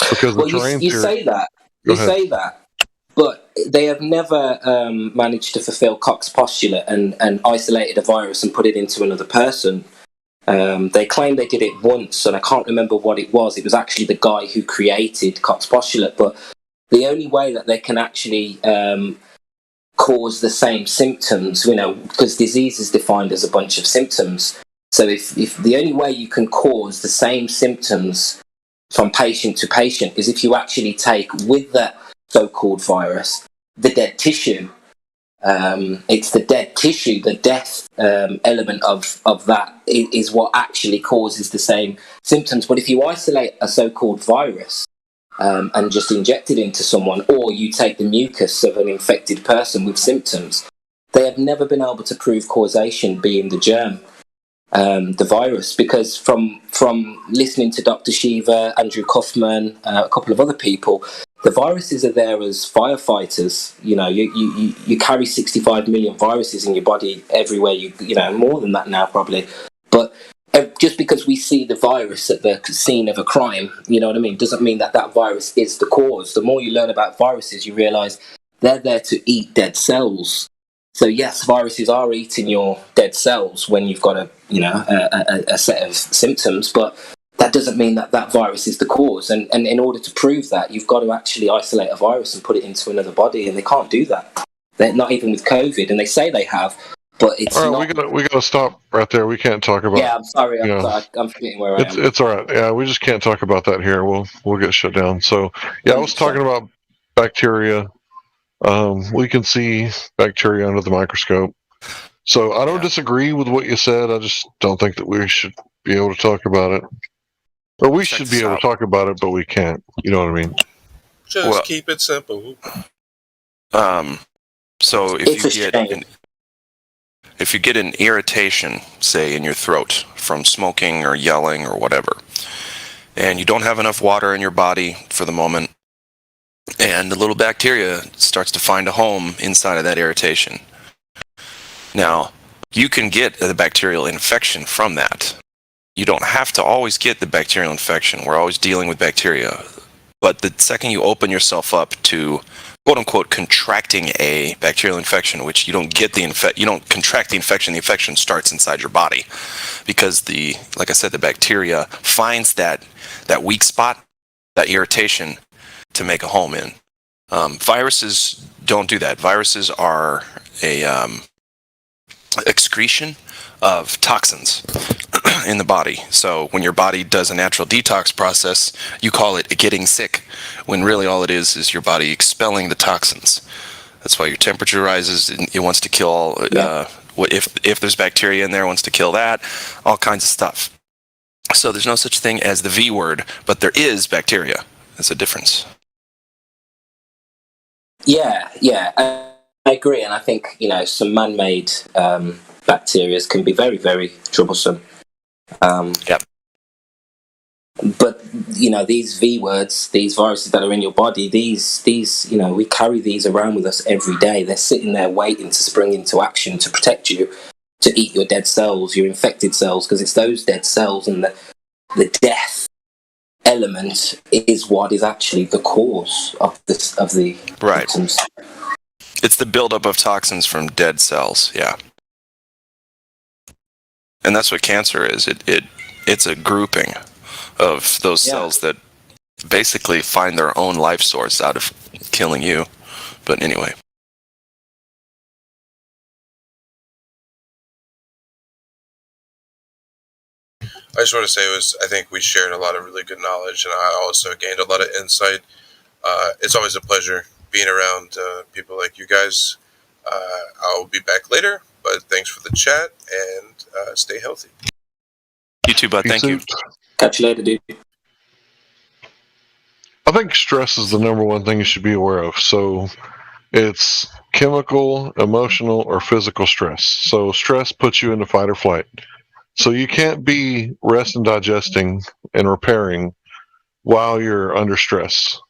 because the Well, terrain you theory. say that. Go You ahead. say that. But they have never managed to fulfill Koch's postulate and isolated a virus and put it into another person. They claim they did it once, and I can't remember what it was. It was actually the guy who created Koch's postulate. But the only way that they can actually cause the same symptoms, because disease is defined as a bunch of symptoms. So if the only way you can cause the same symptoms from patient to patient is if you actually take with that so-called virus the dead tissue. It's the dead tissue, the death element of that is what actually causes the same symptoms. But if you isolate a so-called virus and just inject it into someone, or you take the mucus of an infected person with symptoms, they have never been able to prove causation being the germ, the virus, because from listening to Dr. Shiva, Andrew Kaufman, a couple of other people, the viruses are there as firefighters. You carry 65 million viruses in your body everywhere. More than that now probably, but just because we see the virus at the scene of a crime, doesn't mean that virus is the cause. The more you learn about viruses, you realise they're there to eat dead cells. So yes, viruses are eating your dead cells when you've got a set of symptoms, but that doesn't mean that virus is the cause. And in order to prove that, you've got to actually isolate a virus and put it into another body, and they can't do that. They're not even with COVID, and they say they have, but it's All right, not. we gotta stop right there. We can't talk about. Yeah, I'm sorry. I'm forgetting where I am. It's all right. Yeah, we just can't talk about that here. We'll get shut down. So yeah, I was talking about bacteria. We can see bacteria under the microscope. So I don't disagree with what you said. I just don't think that we should be able to talk about it. Or we should be able to talk about it, but we can't. You know what I mean? Just keep it simple. So if you get an irritation, say in your throat from smoking or yelling or whatever. And you don't have enough water in your body for the moment, and the little bacteria starts to find a home inside of that irritation. Now, you can get the bacterial infection from that. You don't have to always get the bacterial infection. We're always dealing with bacteria. But the second you open yourself up to, quote unquote, contracting a bacterial infection, which you don't get you don't contract the infection starts inside your body, because like I said, the bacteria finds that weak spot, that irritation, to make a home in. Viruses don't do that. Viruses are a excretion of toxins in the body. So when your body does a natural detox process, you call it getting sick, when really all it is your body expelling the toxins. That's why your temperature rises. It wants to kill all, if there's bacteria in there, it wants to kill that, all kinds of stuff. So there's no such thing as the V word, but there is bacteria. There's a difference. Yeah, I agree, and I think some man-made bacteria can be very, very troublesome. Yep. But these V words, these viruses that are in your body, these we carry these around with us every day. They're sitting there waiting to spring into action to protect you, to eat your dead cells, your infected cells, because it's those dead cells and the death element is what is actually the cause of the right. symptoms. It's the buildup of toxins from dead cells. Yeah. And that's what cancer is. It's a grouping of those cells that basically find their own life source out of killing you. But anyway. I just want to say I think we shared a lot of really good knowledge, and I also gained a lot of insight. It's always a pleasure being around people like you guys. I'll be back later, but thanks for the chat, and stay healthy. You too, bud. Thank you. Catch you later, dude. I think stress is the number one thing you should be aware of. So it's chemical, emotional, or physical stress. So stress puts you into fight or flight. So you can't be rest and digesting and repairing while you're under stress.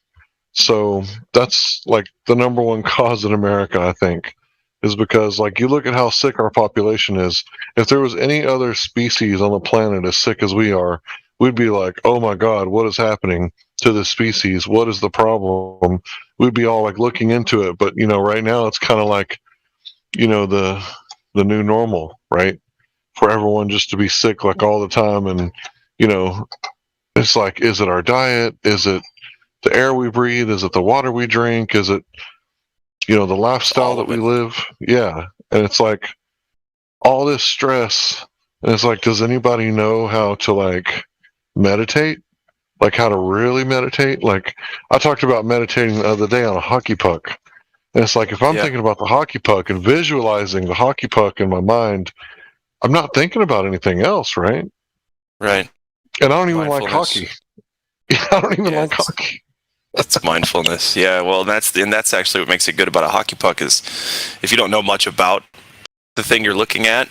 So that's like the number one cause in America, I think, is because like you look at how sick our population is. If there was any other species on the planet as sick as we are, we'd be like, oh my God, what is happening to this species? What is the problem? We'd be all like looking into it. But right now it's kind of like, the new normal, right? For everyone just to be sick like all the time. And, it's like, is it our diet? Is it the air we breathe? Is it the water we drink? Is it, the lifestyle that we live? Yeah. And it's like all this stress. And it's like, does anybody know how to like meditate? Like how to really meditate? Like I talked about meditating the other day on a hockey puck. And it's like, if I'm thinking about the hockey puck and visualizing the hockey puck in my mind, I'm not thinking about anything else, right? Right. And I don't even like hockey. I don't even like hockey. That's mindfulness. Yeah, well, that's actually what makes it good about a hockey puck is if you don't know much about the thing you're looking at,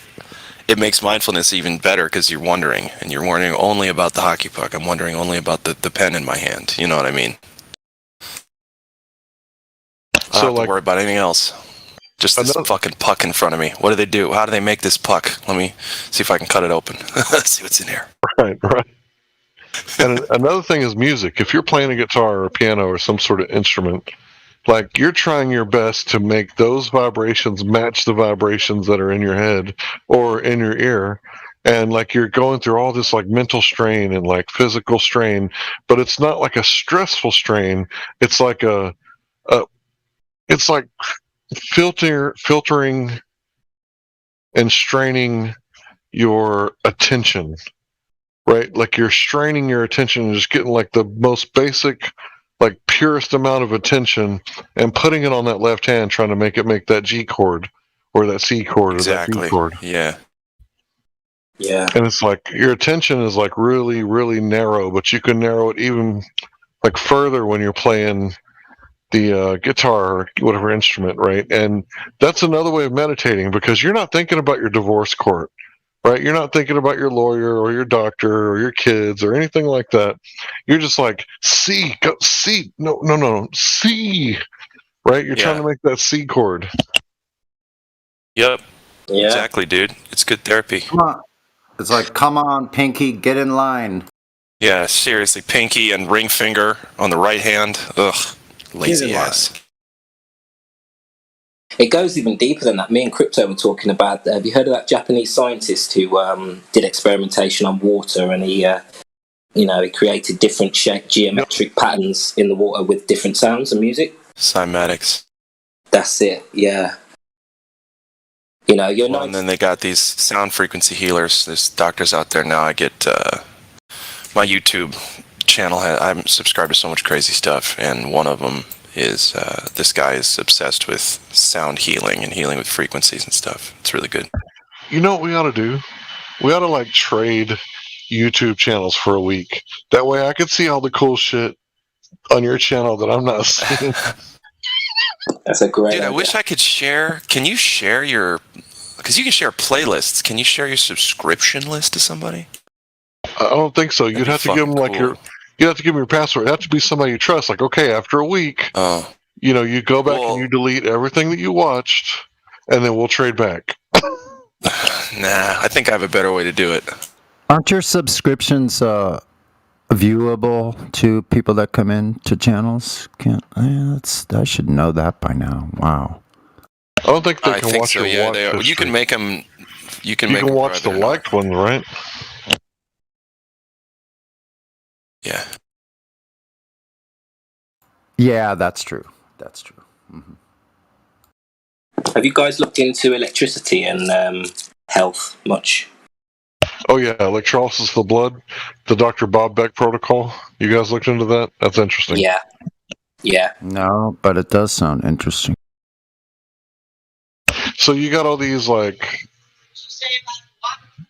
it makes mindfulness even better because you're wondering, and you're wondering only about the hockey puck. I'm wondering only about the pen in my hand. You know what I mean? I don't have to worry about anything else. Just this fucking puck in front of me. What do they do? How do they make this puck? Let me see if I can cut it open. See what's in here. Right. And another thing is music. If you're playing a guitar or a piano or some sort of instrument, like you're trying your best to make those vibrations match the vibrations that are in your head or in your ear. And like you're going through all this like mental strain and like physical strain, but it's not like a stressful strain. It's like it's like filtering and straining your attention, right? Like you're straining your attention and just getting like the most basic, like purest amount of attention and putting it on that left hand, trying to make that G chord or that C chord or that B chord. Yeah. And it's like your attention is like really, really narrow, but you can narrow it even like further when you're playing the guitar or whatever instrument, right? And that's another way of meditating because you're not thinking about your divorce court right? You're not thinking about your lawyer or your doctor or your kids or anything like that. You're just like, C, go, C, no, C, right? You're trying to make that C chord. Yep. Yeah. Exactly, dude. It's good therapy. Come on. It's like, come on, Pinky, get in line. Yeah, seriously. Pinky and ring finger on the right hand. Ugh. Lazy ass. It goes even deeper than that. Me and Crypto were talking about, have you heard of that Japanese scientist who did experimentation on water, and he created different geometric patterns in the water with different sounds and music? Cymatics. That's it, yeah. You know, you're and then they got these sound frequency healers. There's doctors out there now. I get my YouTube channel. I'm subscribed to so much crazy stuff, and one of them is this guy is obsessed with sound healing and healing with frequencies and stuff. It's really good. You know what we ought to do? We ought to like trade YouTube channels for a week. That way I could see all the cool shit on your channel that I'm not seeing. That's a great idea. I wish I could share. Can you share your... Because you can share playlists. Can you share your subscription list to somebody? I don't think so. You'd have to give them like your... You have to give them your password. It has to be somebody you trust. Like, okay, after a week, you go back and you delete everything that you watched, and then we'll trade back. Nah, I think I have a better way to do it. Aren't your subscriptions viewable to people that come in to channels? I should know that by now. Wow. I don't think they can watch so, your watch history. You can make them. You can watch the liked ones, right? Yeah. Yeah, that's true. That's true. Mm-hmm. Have you guys looked into electricity and health much? Oh yeah, electrolysis of the blood, the Dr. Bob Beck protocol. You guys looked into that? That's interesting. Yeah. Yeah. No, but it does sound interesting. So you got all these like,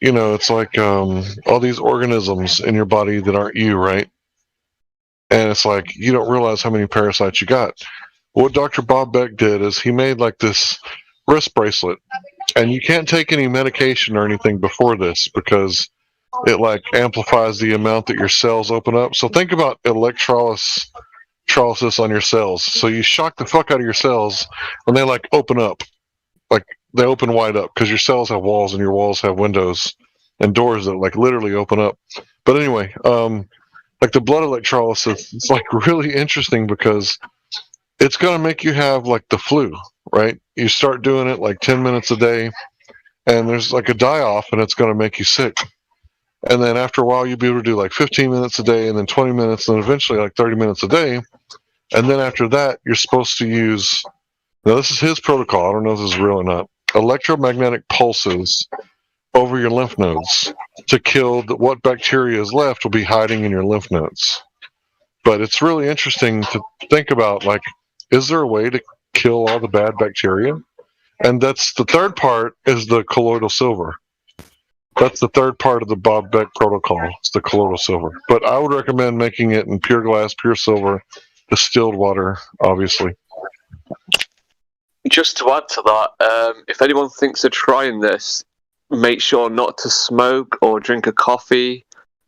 it's like all these organisms in your body that aren't you, right? And it's like you don't realize how many parasites you got. What Dr. Bob Beck did is he made like this wrist bracelet, and you can't take any medication or anything before this because it like amplifies the amount that your cells open up. So think about electrolysis on your cells. So you shock the fuck out of your cells, and they like open up. Like they open wide up because your cells have walls and your walls have windows and doors that like literally open up. But anyway, like the blood electrolysis, it's like really interesting because it's going to make you have like the flu, right? You start doing it like 10 minutes a day, and there's like a die-off, and it's going to make you sick. And then after a while, you'll be able to do like 15 minutes a day, and then 20 minutes, and eventually like 30 minutes a day. And then after that, you're supposed to use... Now, this is his protocol. I don't know if this is real or not. Electromagnetic pulses over your lymph nodes to kill what bacteria is left will be hiding in your lymph nodes. But it's really interesting to think about, like, is there a way to kill all the bad bacteria? And that's the third part is the colloidal silver. That's the third part of the Bob Beck protocol. It's the colloidal silver. But I would recommend making it in pure glass, pure silver, distilled water, obviously. Just to add to that, if anyone thinks of trying this, make sure not to smoke or drink a coffee,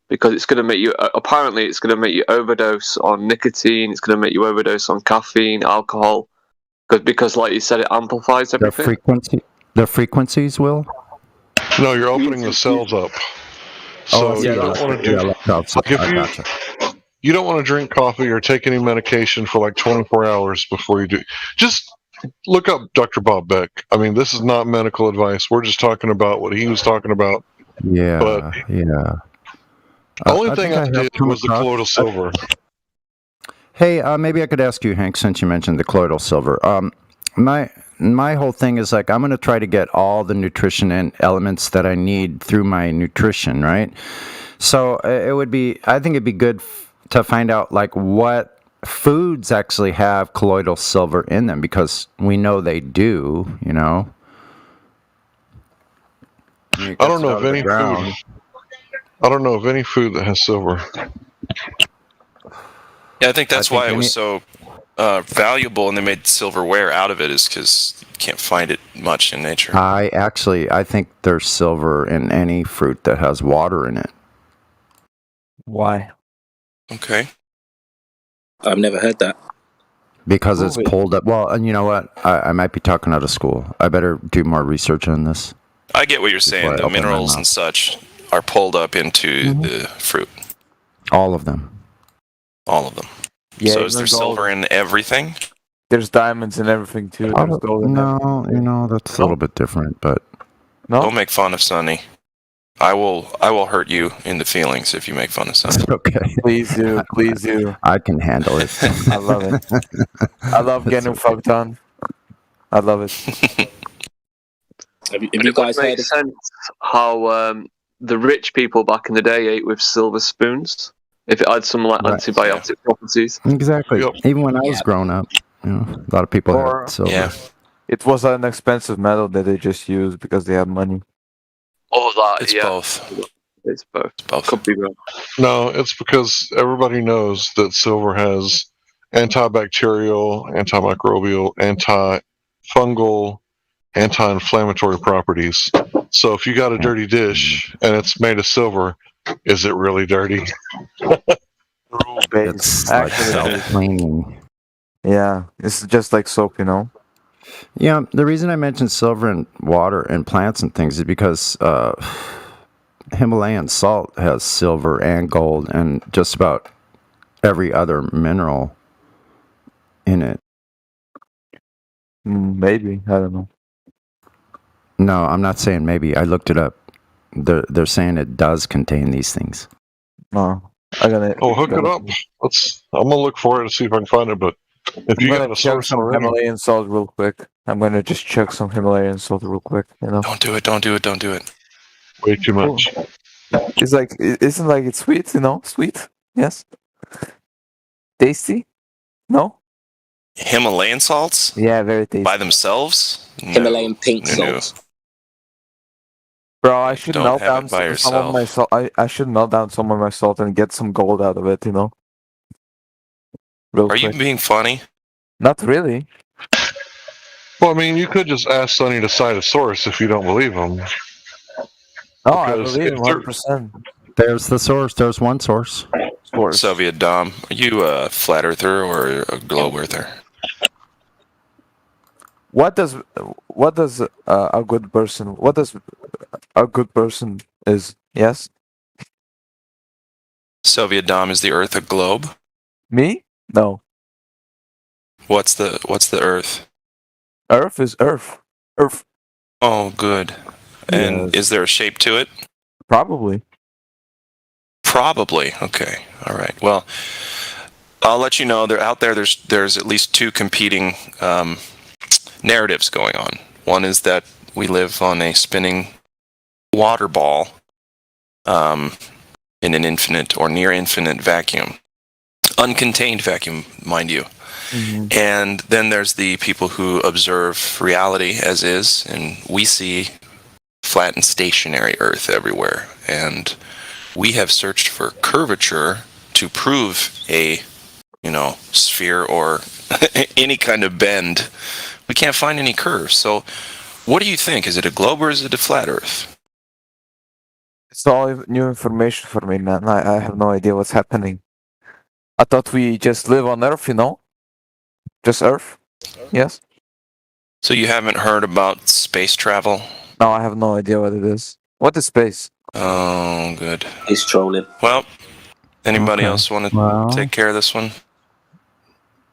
because it's going to make you, apparently it's going to make you overdose on nicotine, it's going to make you overdose on caffeine, alcohol, because like you said, it amplifies everything. The frequencies will? No, you're opening the cells up. So you don't want to do... You don't want to drink coffee or take any medication for like 24 hours before you do. Just look up Dr. Bob Beck. I mean, this is not medical advice. We're just talking about what he was talking about. Yeah, but yeah. The only thing I did was the colloidal silver. Hey, maybe I could ask you, Hank, since you mentioned the colloidal silver. My whole thing is like I'm going to try to get all the nutrition and elements that I need through my nutrition, right? So I think it'd be good to find out like what foods actually have colloidal silver in them, because we know they do, you know. I don't know of any food. I don't know of any food that has silver. Yeah, I think that's why it was so valuable and they made silverware out of it is because you can't find it much in nature. I think there's silver in any fruit that has water in it. Why? Okay. I've never heard that. Because it's pulled up. Well, and you know what? I might be talking out of school. I better do more research on this. I get what you're saying. I The open my minerals mouth. and such are pulled up into the fruit. All of them. All of them. Yeah, So is even there gold. silver in everything? There's diamonds and everything too. There's gold in No, you know, that's a little bit different, but Don't make fun of Sonny. I will hurt you in the feelings if you make fun of Sonny. okay. Please do. Please do. I can handle it. I love it. I love getting fucked on. I love it. Have you But it guys would heard make of sense how the rich people back in the day ate with silver spoons if it had some like Right. antibiotic properties. Exactly. Even when I was Yeah. growing up, you know, a lot of people had silver. Yeah. It was an expensive metal that they just used because they have money. All that, It's yeah. both. It's both. It's both. Could be wrong. No, it's because everybody knows that silver has antibacterial, antimicrobial, antifungal, anti-inflammatory properties. So if you got a dirty dish and it's made of silver, is it really dirty? It's like Actually, self-cleaning. yeah, it's just like soap, you know. Yeah, the reason I mentioned silver and water and plants and things is because Himalayan salt has silver and gold and just about every other mineral in it. Maybe, I don't know. No, I'm not saying maybe. I looked it up. They're saying it does contain these things. No, I'm gonna. Oh, hook it up. I'm gonna look for it and see if I can find it. But if you I'm got gonna a check source some already, Himalayan salt real quick. I'm gonna just check some Himalayan salt real quick. You know, Don't do it. Don't do it. Don't do it. way too much. it's like isn't like it's sweet, you know, sweet. Yes. Tasty. No. Himalayan salts Yeah, very tasty. by themselves? No. Himalayan pink No. salt? Bro, I should Don't melt have down it by some of my yourself. salt. I should melt down some of my salt and get some gold out of it. You know. Real Are you quick. being funny? Not really. Well, I mean, you could just ask Sonny to cite a source if you don't believe him. No, I Because believe if they're- 100%. There's the source. There's one source. Soviet Dom, are you a flat earther or a globe earther? What does a good person? What does a good person is? Yes. Soviet Dom, is the Earth a globe? Me? No. What's the Earth? Earth is Earth. Earth. Oh, good. And Yes. is there a shape to it? Probably. Probably. Okay. All right. Well, I'll let you know. There's at least two competing narratives going on. One is that we live on a spinning water ball in an infinite or near infinite vacuum, uncontained vacuum, mind you. Mm-hmm. And then there's the people who observe reality as is, and we see flat and stationary Earth everywhere. And we have searched for curvature to prove a, sphere or any kind of bend. We can't find any curves. So what do you think? Is it a globe or is it a flat Earth? It's all new information for me, man. I have no idea what's happening. I thought we just live on Earth, you know? Just Earth? Yes? So you haven't heard about space travel? No, I have no idea what it is. What is space? Oh, good. He's trolling. Well, anybody Okay. else want to Well- take care of this one?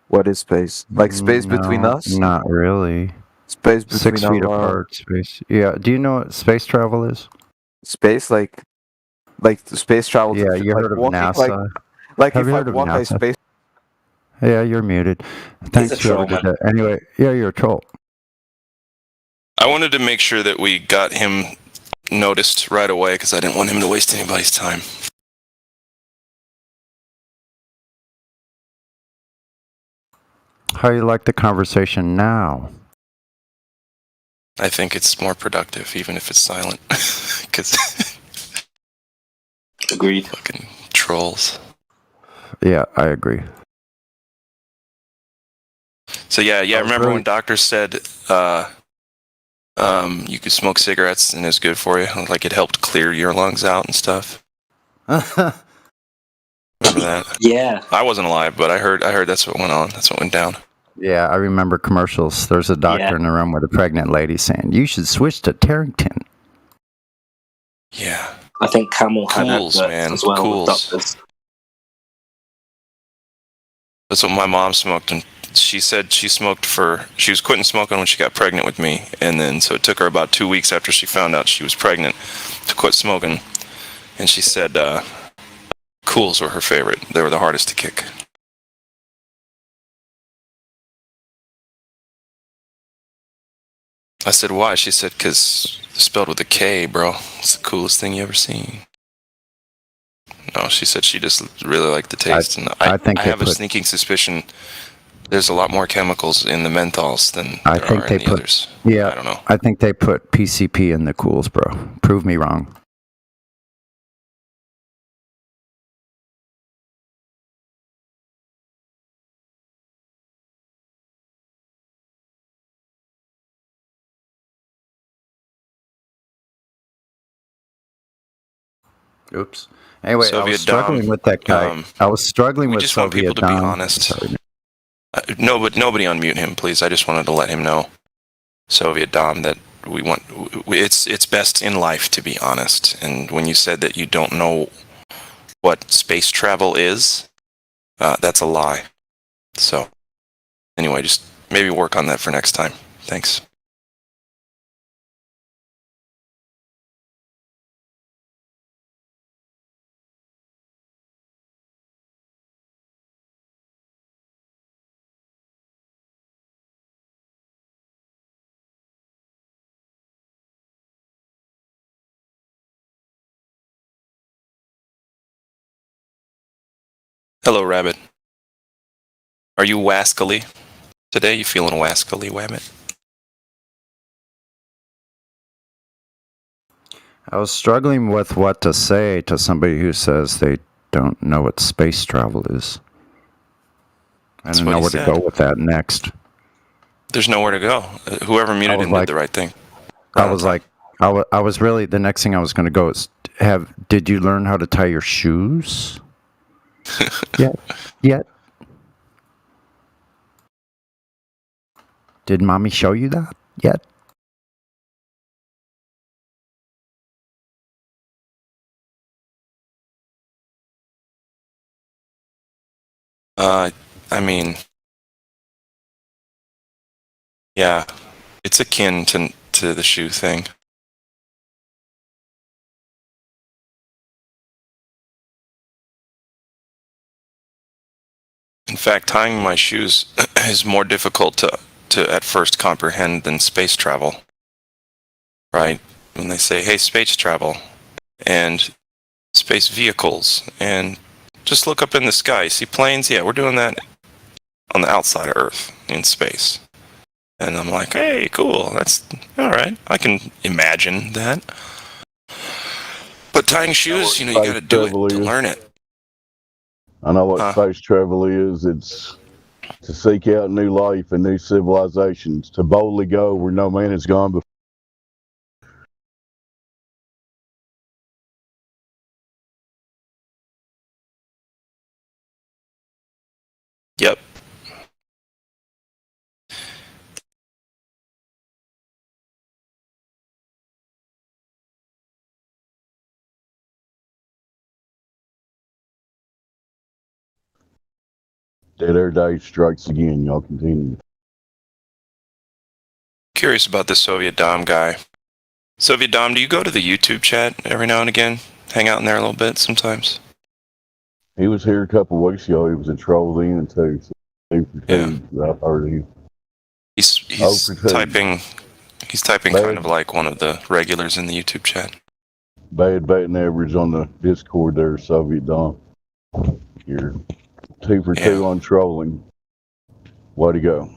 What is space? Like space between No, us? Not really. Space between 6 feet our apart. Space. Yeah. Do you know what space travel is? space, like the space travel. Yeah, you like heard of walking, NASA? Like Have if you I heard of walk by NASA? space. Yeah, you're muted. Thanks, a whoever troll, did that. Anyway, yeah, you're a troll. I wanted to make sure that we got him noticed right away because I didn't want him to waste anybody's time. How you like the conversation now? I think it's more productive, even if it's silent. Because Agreed. fucking trolls. Yeah, I agree. So yeah, I was remember really when doctors said you could smoke cigarettes and it's good for you, like it helped clear your lungs out and stuff. Remember that? Yeah. I wasn't alive, but I heard that's what went on. That's what went down. Yeah, I remember commercials. There's a doctor Yeah. in the room with a pregnant lady saying, "You should switch to Tarrington." Yeah. I think Camel had Cools, adverts man. as well with Cools. doctors. That's what my mom smoked, and she said she was quitting smoking when she got pregnant with me, and then so it took her about 2 weeks after she found out she was pregnant to quit smoking, and she said Cools were her favorite. They were the hardest to kick. I said, why? She said, because spelled with a K, bro. It's the coolest thing you ever seen. No, she said she just really liked the taste. And I have a sneaking suspicion there's a lot more chemicals in the menthols than there are in the others. Yeah, I don't know. I think they put PCP in the Cools, bro. Prove me wrong. Oops. Anyway, I was struggling with that guy. I was struggling with We just want people to be honest. No, but nobody unmute him, please. I just wanted to let him know, Soviet Dom, that it's best in life to be honest. And when you said that you don't know what space travel is, that's a lie. So, anyway, just maybe work on that for next time. Thanks. Hello, Rabbit. Are you wascally today? You feeling wascally, Wabbit? I was struggling with what to say to somebody who says they don't know what space travel is. I don't know where to go with that next. There's nowhere to go. Whoever muted him did the right thing. I was like, I was really, the next thing I was going to go is did you learn how to tie your shoes? Yet? Did mommy show you that yet? I mean, yeah, it's akin to the shoe thing. In fact, tying my shoes is more difficult to at first comprehend than space travel. Right? When they say, hey, space travel, and space vehicles, and just look up in the sky, see planes? Yeah, we're doing that on the outside of Earth, in space. And I'm like, hey, cool, that's alright. I can imagine that. But tying shoes, you gotta do it to learn it. I know what space travel is. It's to seek out new life and new civilizations, to boldly go where no man has gone before. Yep. Dead air day strikes again. Y'all continue. Curious about this Soviet Dom guy. Soviet Dom, do you go to the YouTube chat every now and again? Hang out in there a little bit sometimes? He was here a couple of weeks ago. He was in Trolls Inn too. So I've heard of him. He's typing. He's typing kind of like one of the regulars in the YouTube chat. Bad batting average on the Discord there, Soviet Dom. You're 2 for 2 on trolling. Way to go.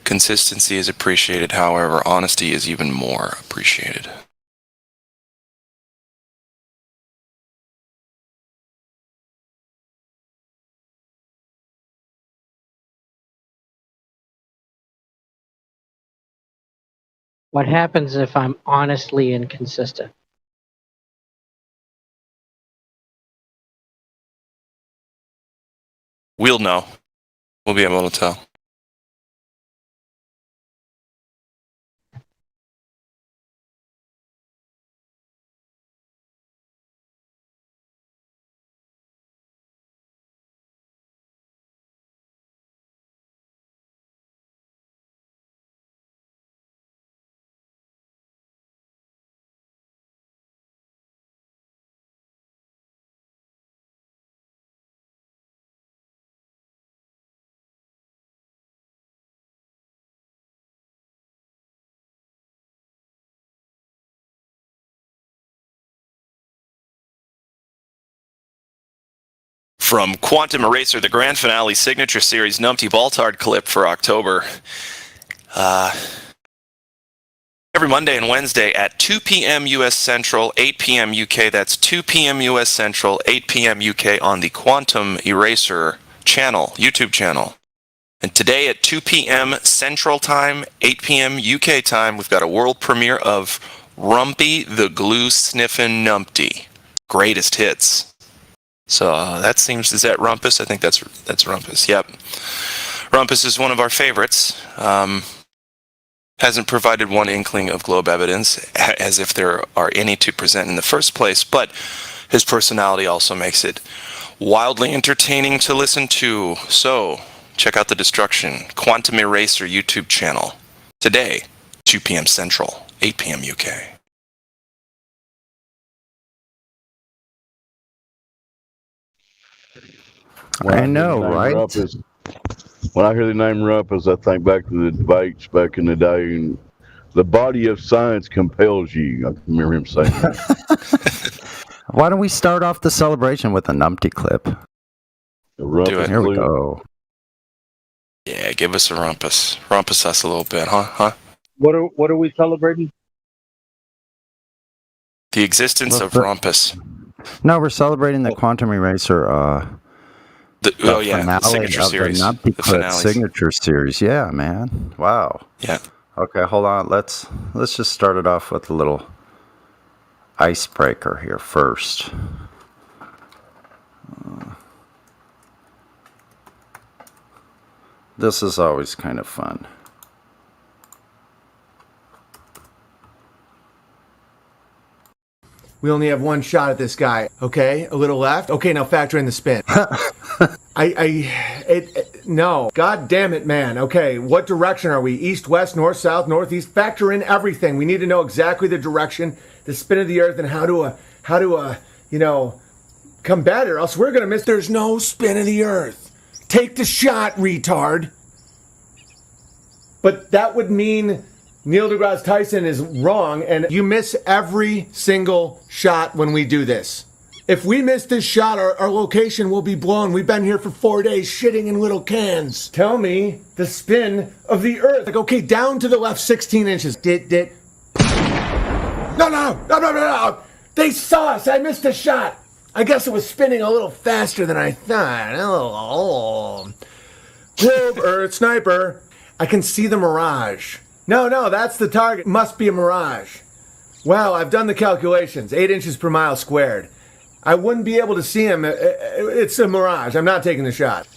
Consistency is appreciated, however, honesty is even more appreciated. What happens if I'm honestly inconsistent? We'll know. We'll be able to tell. From Quantum Eraser, the grand finale signature series Numpty Baltard clip for October. Every Monday and Wednesday at 2 p.m. U.S. Central, 8 p.m. UK. That's 2 p.m. U.S. Central, 8 p.m. UK on the Quantum Eraser channel, YouTube channel. And today at 2 p.m. Central Time, 8 p.m. UK time, we've got a world premiere of Rumpy the Glue Sniffin' Numpty. Greatest hits. So is that Rumpus? I think that's Rumpus. Yep. Rumpus is one of our favorites. Hasn't provided one inkling of globe evidence, as if there are any to present in the first place, but his personality also makes it wildly entertaining to listen to. So, check out The Destruction, Quantum Eraser YouTube channel. Today, 2 p.m. Central, 8 p.m. UK. I know, right? When I hear the name Rumpus, I think back to the debates back in the day, and the body of science compels you. I can remember him saying that. Why don't we start off the celebration with a Numpty clip? Do it. Here we go. Yeah, give us a Rumpus. Rumpus us a little bit, huh? What are we celebrating? The existence of Rumpus. No, we're celebrating the Quantum Eraser. The signature series. The Numpty clip signature series. Yeah, man. Wow. Yeah. Okay, hold on. Let's just start it off with a little icebreaker here first. This is always kind of fun. We only have one shot at this guy, okay? A little left. Okay, now factor in the spin. No. God damn it, man. Okay, what direction are we? East, west, north, south, northeast? Factor in everything. We need to know exactly the direction, the spin of the earth, and how to combat it, or else we're gonna miss. There's no spin of the earth. Take the shot, retard. But that would mean Neil deGrasse Tyson is wrong, and you miss every single shot when we do this. If we miss this shot, our location will be blown. We've been here for 4 days shitting in little cans. Tell me the spin of the earth. Like, okay, down to the left 16 inches. No. They saw us. I missed a shot. I guess it was spinning a little faster than I thought. Globe, Earth, sniper. I can see the mirage. No, that's the target. Must be a mirage. Well, I've done the calculations. 8 inches per mile squared. I wouldn't be able to see him. It's a mirage. I'm not taking the shot.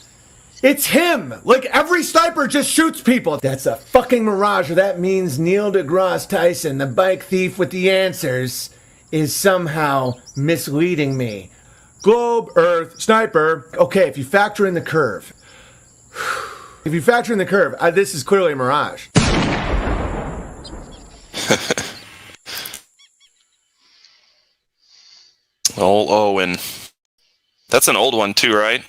It's him! Like, every sniper just shoots people. That's a fucking mirage, or that means Neil deGrasse Tyson, the bike thief with the answers, is somehow misleading me. Globe, Earth, sniper. Okay, if you factor in the curve. This is clearly a mirage. Old Owen. That's an old one too, right?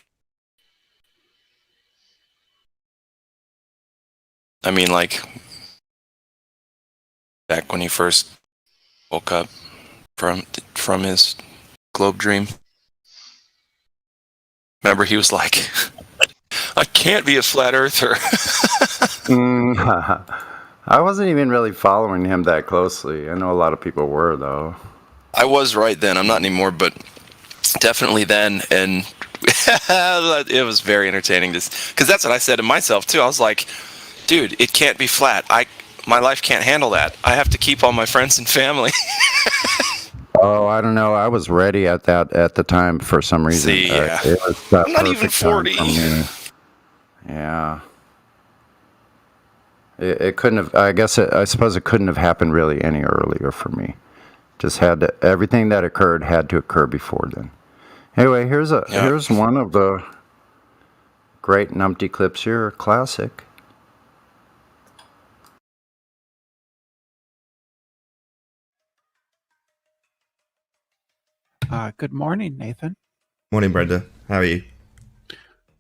I mean, like, back when he first woke up from his globe dream. Remember, he was like, I can't be a flat earther. I wasn't even really following him that closely. I know a lot of people were, though. I was right then. I'm not anymore, but definitely then. And it was very entertaining, because that's what I said to myself, too. I was like, dude, it can't be flat. my life can't handle that. I have to keep all my friends and family. Oh, I don't know. I was ready at the time for some reason. See, yeah. It was I'm not even 40. Yeah. It couldn't have. I suppose it couldn't have happened really any earlier for me. Just everything that occurred had to occur before then. Anyway, here's one of the great Numpty clips here, a classic. Good morning, Nathan. Morning, Brenda. How are you?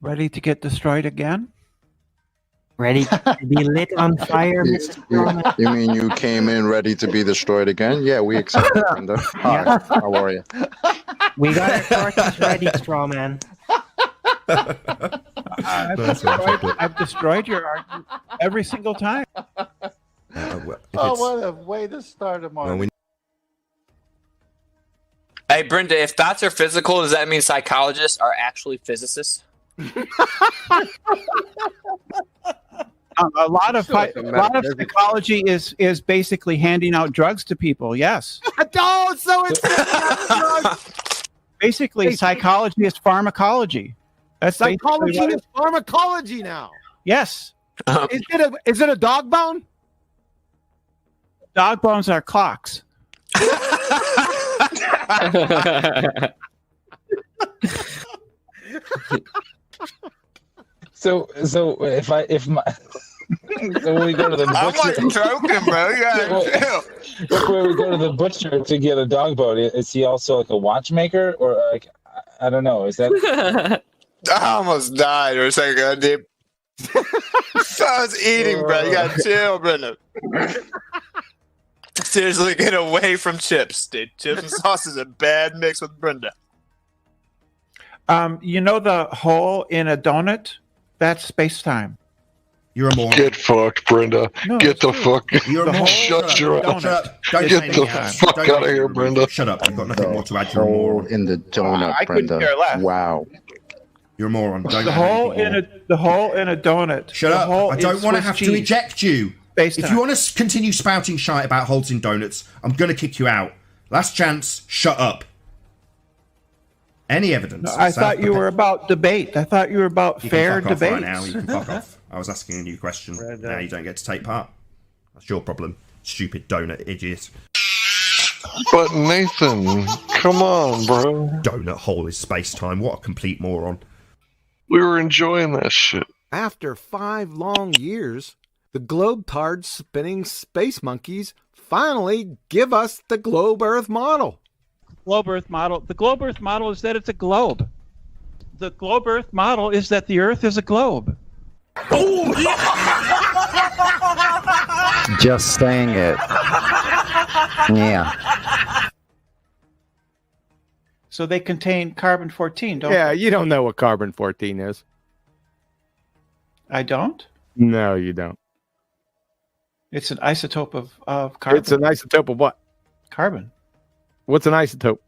Ready to get destroyed again? Ready to be lit on fire, Mrs. Strawman? You mean you came in ready to be destroyed again? Yeah, we accept it, Brenda. Hi, how are you? We got our torches ready, Strawman. I've destroyed your argument every single time. What a way to start a morning. Hey, Brenda, if thoughts are physical, does that mean psychologists are actually physicists? A lot of psychology is basically handing out drugs to people. Yes. Oh, so it's basically psychology is pharmacology. That's psychology is pharmacology now. Yes. Is it a dog bone? Dog bones are clocks. So if my so when we go to the butcher, I'm like joking, bro. You gotta chill. Look, where we go to the butcher to get a dog bone, is he also like a watchmaker, or like I don't know? Is that? I almost died for a second, dude. I was eating, bro. You gotta chill, Brenda. Seriously, get away from chips, dude. Chips and sauce is a bad mix with Brenda. You know the hole in a donut? That's space-time. You're a moron. Get fucked, Brenda. No, Get the fuck. You're a moron. Shut your Shut up. Don't Get say the anything. fuck Don't out of say here, anything. Brenda. Shut up. You've got nothing more to add. You're a Hole moron. in the donut, I couldn't Brenda. care less. Wow. You're a moron. Don't The add hole anything more. the hole in a donut. Shut The up. hole I don't is want to Swiss have to cheese. eject you. Space If time. you want to continue spouting shite about holes in donuts, I'm going to kick you out. Last chance. Shut up. Any evidence? No, I thought you were about debate. I thought you were about You fair can fuck off debate. right now. You can fuck off. I was asking a new question. Now you don't get to take part. That's your problem. Stupid donut idiot. But Nathan, come on, bro. Donut hole is space-time. What a complete moron. We were enjoying that shit. After 5 long years, the globe-tards spinning space monkeys finally give us the globe Earth model. Globe Earth model. The globe Earth model is that it's a globe. The globe Earth model is that the Earth is a globe. Just saying it. Yeah. So they contain carbon-14, don't Yeah, they? you don't know what carbon-14 is. I don't? No, you don't. It's an isotope of carbon. It's an isotope of what? Carbon. What's an isotope?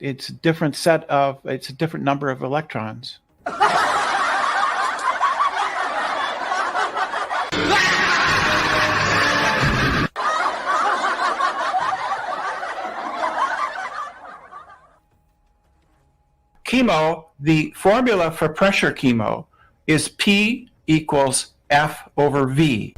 It's a different it's a different number of electrons. Chemo, the formula for pressure chemo is P equals F over V.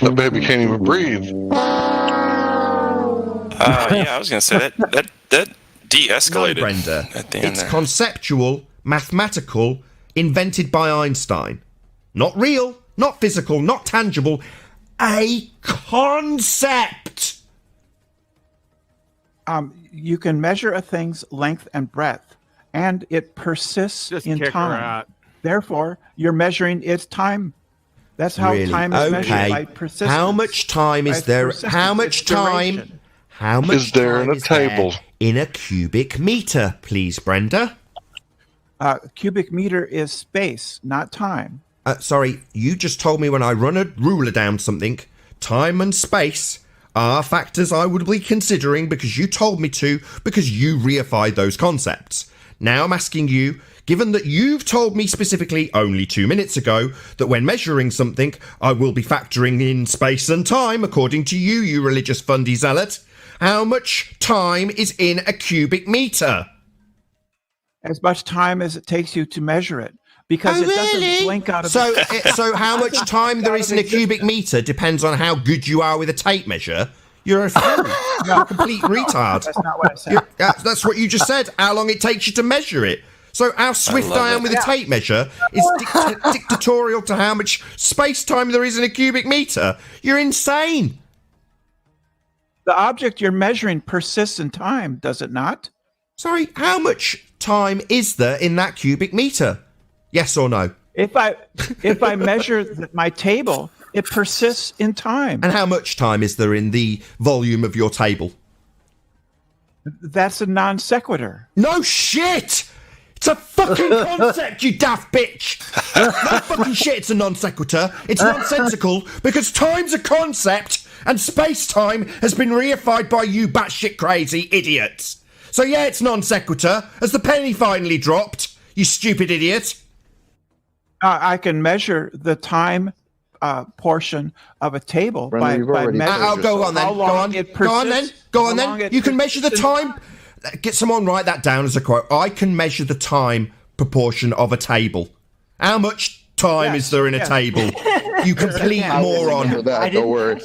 That baby can't even breathe. Yeah, I was gonna say that de-escalated No, Brenda. at the end It's there. conceptual, mathematical, invented by Einstein. Not real, not physical, not tangible. A concept. You can measure a thing's length and breadth, and it persists in kick her time. out. Therefore, you're measuring its time. That's how Really? time is measured, Okay. by persistence. How much time is By there? persistence, How much it's time? duration. How much Is there time in a is there table? in a cubic meter, please, Brenda? Cubic meter is space, not time. Sorry, you just told me when I run a ruler down something, time and space are factors I would be considering because you told me to, because you reified those concepts. Now I'm asking you, given that you've told me specifically only 2 minutes ago that when measuring something, I will be factoring in space and time, according to you, you religious fundy zealot, how much time is in a cubic meter? As much time as it takes you to measure it. Because it doesn't blink out of So how much time there is in a cubic meter depends on how good you are with a tape measure. You're a fool. You're a complete retard. That's not what I said. That's what you just said. How long it takes you to measure it. So how swift I am with a tape measure is dictatorial to how much space-time there is in a cubic meter. You're insane. The object you're measuring persists in time, does it not? Sorry, how much time is there in that cubic meter? Yes or no? If I measure my table, it persists in time. And how much time is there in the volume of your table? That's a non sequitur. No shit! It's a fucking concept, you daft bitch! No fucking shit, it's a non sequitur. It's nonsensical because time's a concept and space-time has been reified by you batshit crazy idiots. So yeah, it's non sequitur. Has the penny finally dropped, you stupid idiot? I can measure the time portion of a table by measuring. Go on then. Go on then. You can measure the time. Get someone write that down as a quote. I can measure the time proportion of a table. How much time is there in a table? You complete moron. Don't worry.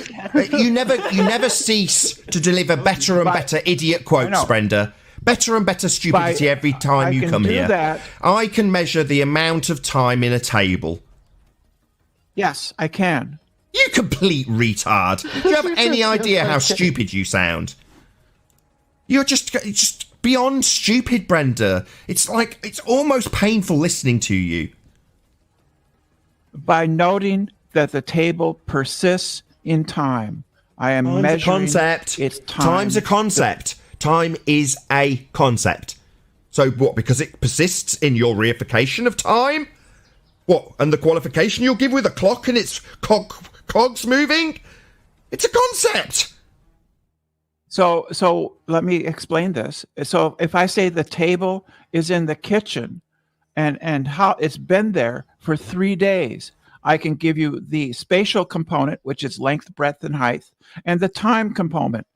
You never cease to deliver better and better idiot quotes, Brenda. Better and better stupidity every time you come here. That. I can measure the amount of time in a table. Yes, I can. You complete retard. Do you have any idea how stupid you sound? You're just beyond stupid, Brenda. It's almost painful listening to you. By noting that the table persists in time, I am measuring its time. Time's a concept. Time is a concept. So what, because it persists in your reification of time? What, and the qualification you'll give with a clock and its cogs moving? It's a concept. So let me explain this. So if I say the table is in the kitchen and how it's been there for 3 days, I can give you the spatial component, which is length, breadth, and height, and the time component,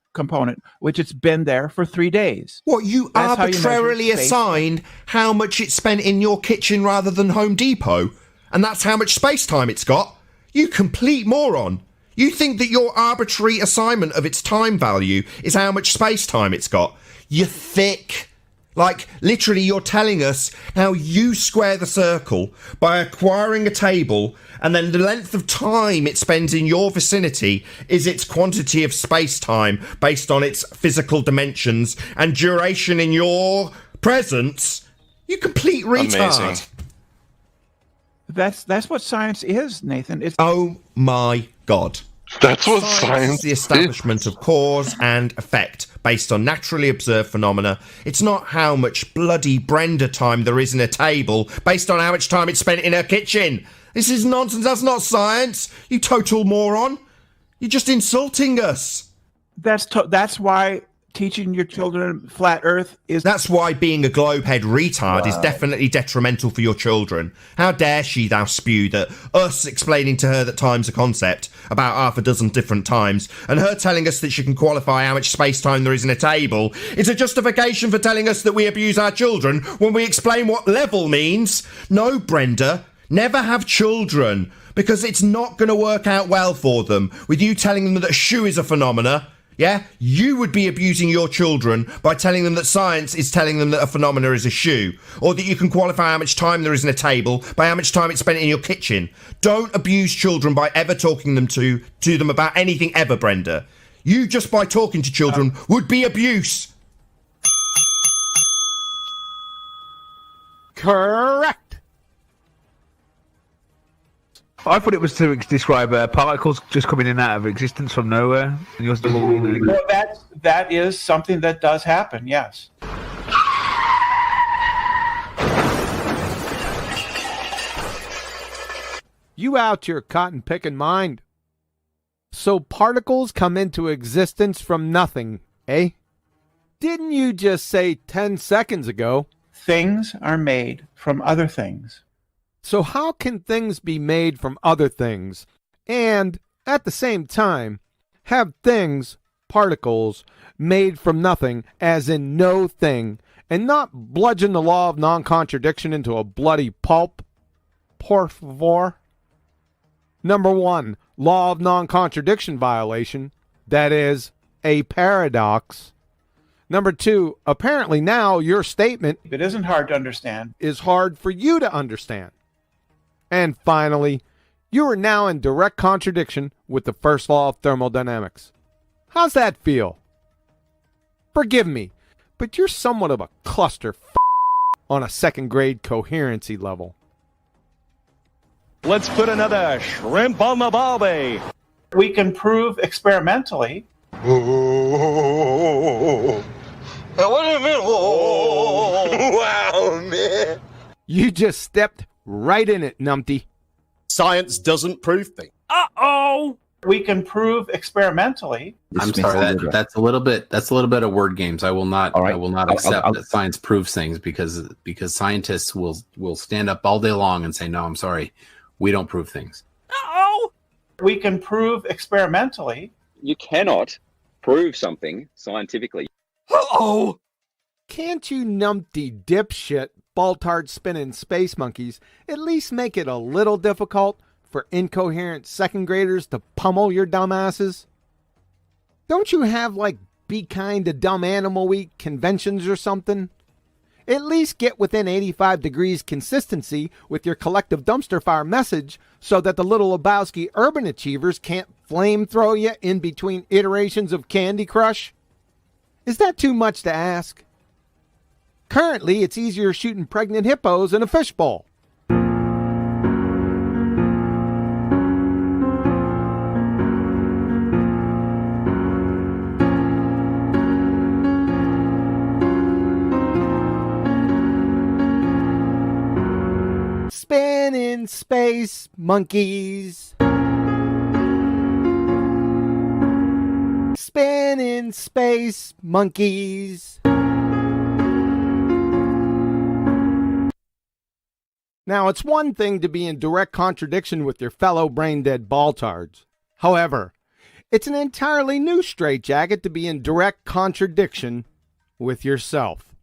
which it's been there for 3 days. What, you arbitrarily assigned how much it's spent in your kitchen rather than Home Depot? And that's how much space time it's got? You complete moron. You think that your arbitrary assignment of its time value is how much space time it's got? You're thick. Like, literally, you're telling us how you square the circle by acquiring a table, and then the length of time it spends in your vicinity is its quantity of space-time based on its physical dimensions and duration in your presence. You complete retard. Amazing. That's what science is, Nathan. Oh my God. That's what science is. The establishment of cause and effect based on naturally observed phenomena. It's not how much bloody Brenda time there is in a table based on how much time it's spent in her kitchen. This is nonsense. That's not science. You total moron. You're just insulting us. That's why teaching your children flat Earth is... That's why being a globehead retard is definitely detrimental for your children. How dare she thou spew that us explaining to her that time's a concept about half a dozen different times, and her telling us that she can qualify how much space-time there is in a table is a justification for telling us that we abuse our children when we explain what level means. No, Brenda, never have children, because it's not going to work out well for them with you telling them that a shoe is a phenomena. Yeah, you would be abusing your children by telling them that science is telling them that a phenomena is a shoe, or that you can qualify how much time there is in a table by how much time it's spent in your kitchen. Don't abuse children by ever talking them to them about anything ever, Brenda. You just by talking to children would be abuse. Correct. I thought it was to describe particles just coming in and out of existence from nowhere. And yours well, that is something that does happen, yes. you out your cotton picking mind. So particles come into existence from nothing, eh? Didn't you just say 10 seconds ago? Things are made from other things. So how can things be made from other things and, at the same time, have things, particles, made from nothing, as in no thing, and not bludgeon the law of non-contradiction into a bloody pulp? Por favor. Number 1, law of non-contradiction violation, that is, a paradox. Number 2, apparently now your statement It isn't hard to understand. is hard for you to understand. And finally, you are now in direct contradiction with the first law of thermodynamics. How's that feel? Forgive me, but you're somewhat of a cluster on a second grade coherency level. Let's put another shrimp on the barbie. We can prove experimentally. What do you mean? Wow, man. You just stepped right in it, numpty. Science doesn't prove things. Uh-oh! We can prove experimentally. I'm sorry. That's a little bit. That's a little bit of word games. I will not. I will not accept that science proves things because scientists will stand up all day long and say, "No, I'm sorry, we don't prove things." Uh-oh! We can prove experimentally. You cannot prove something scientifically. Uh-oh! Can't you numpty dipshit Baltard spinning space monkeys at least make it a little difficult for incoherent second graders to pummel your dumbasses? Don't you have, like, Be Kind to Dumb Animal Week conventions or something? At least get within 85 degrees consistency with your collective dumpster fire message so that the little Lebowski urban achievers can't flamethrow you in between iterations of Candy Crush. Is that too much to ask? Currently, it's easier shooting pregnant hippos in a fishbowl. Spinning space monkeys. Spinning space monkeys. Now, it's one thing to be in direct contradiction with your fellow brain-dead baltards. However, it's an entirely new straitjacket to be in direct contradiction with yourself.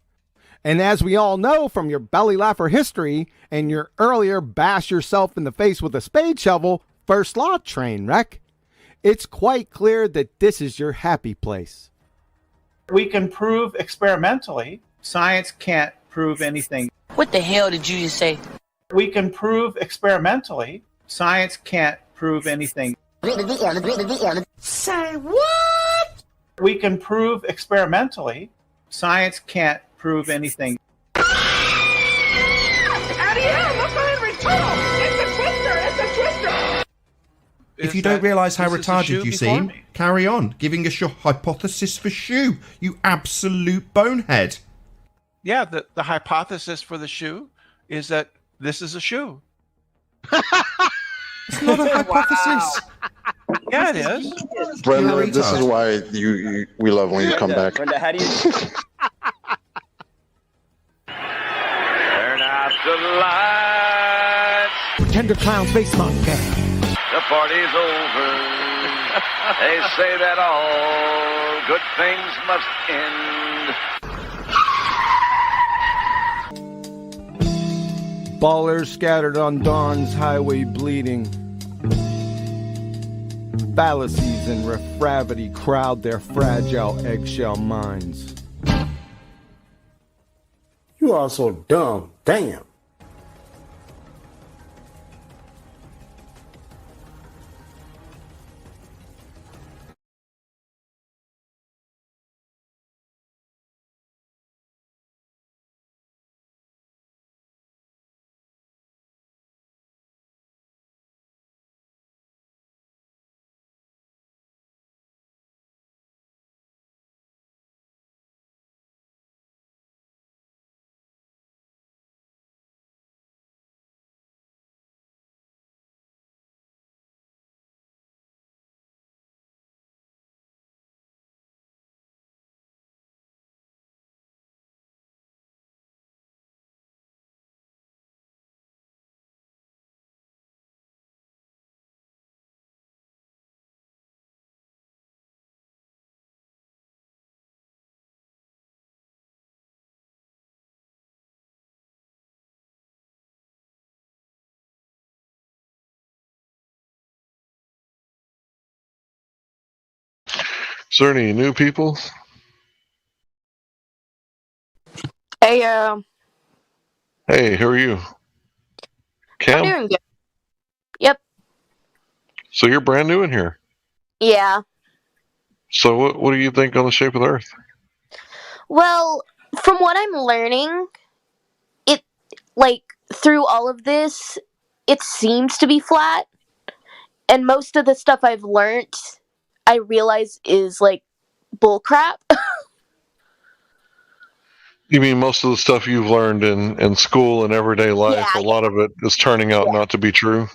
And as we all know from your belly laugher history and your earlier bash yourself in the face with a spade shovel first law train wreck, it's quite clear that this is your happy place. We can prove experimentally. Science can't prove anything. What the hell did you just say? We can prove experimentally. Science can't prove anything. Say what? We can prove experimentally. Science can't prove anything. If you don't realise how this is the retarded shoe you before seem, me. carry on, giving us your hypothesis for shoe, you absolute bonehead. Yeah, the hypothesis for the shoe is that this is a shoe. It's not a hypothesis. Yeah, it is. Brenda, this is why we love when you come back. Brenda, how do you? Turn out the lights. Tender clown face monkey. The party's over. They say that all good things must end. Ballers scattered on dawn's highway bleeding. Fallacies and refravity crowd their fragile eggshell minds. You are so dumb. Damn. Is there any new people? Hey, Hey, who are you? Cam? I'm doing good. Yep. So you're brand new in here. Yeah. So what do you think on the shape of the Earth? Well, from what I'm learning, it, like, through all of this, it seems to be flat. And most of the stuff I've learned, I realize is, like, bullcrap. You mean most of the stuff you've learned in school and everyday life, Yeah, a lot of it is turning out not to be true?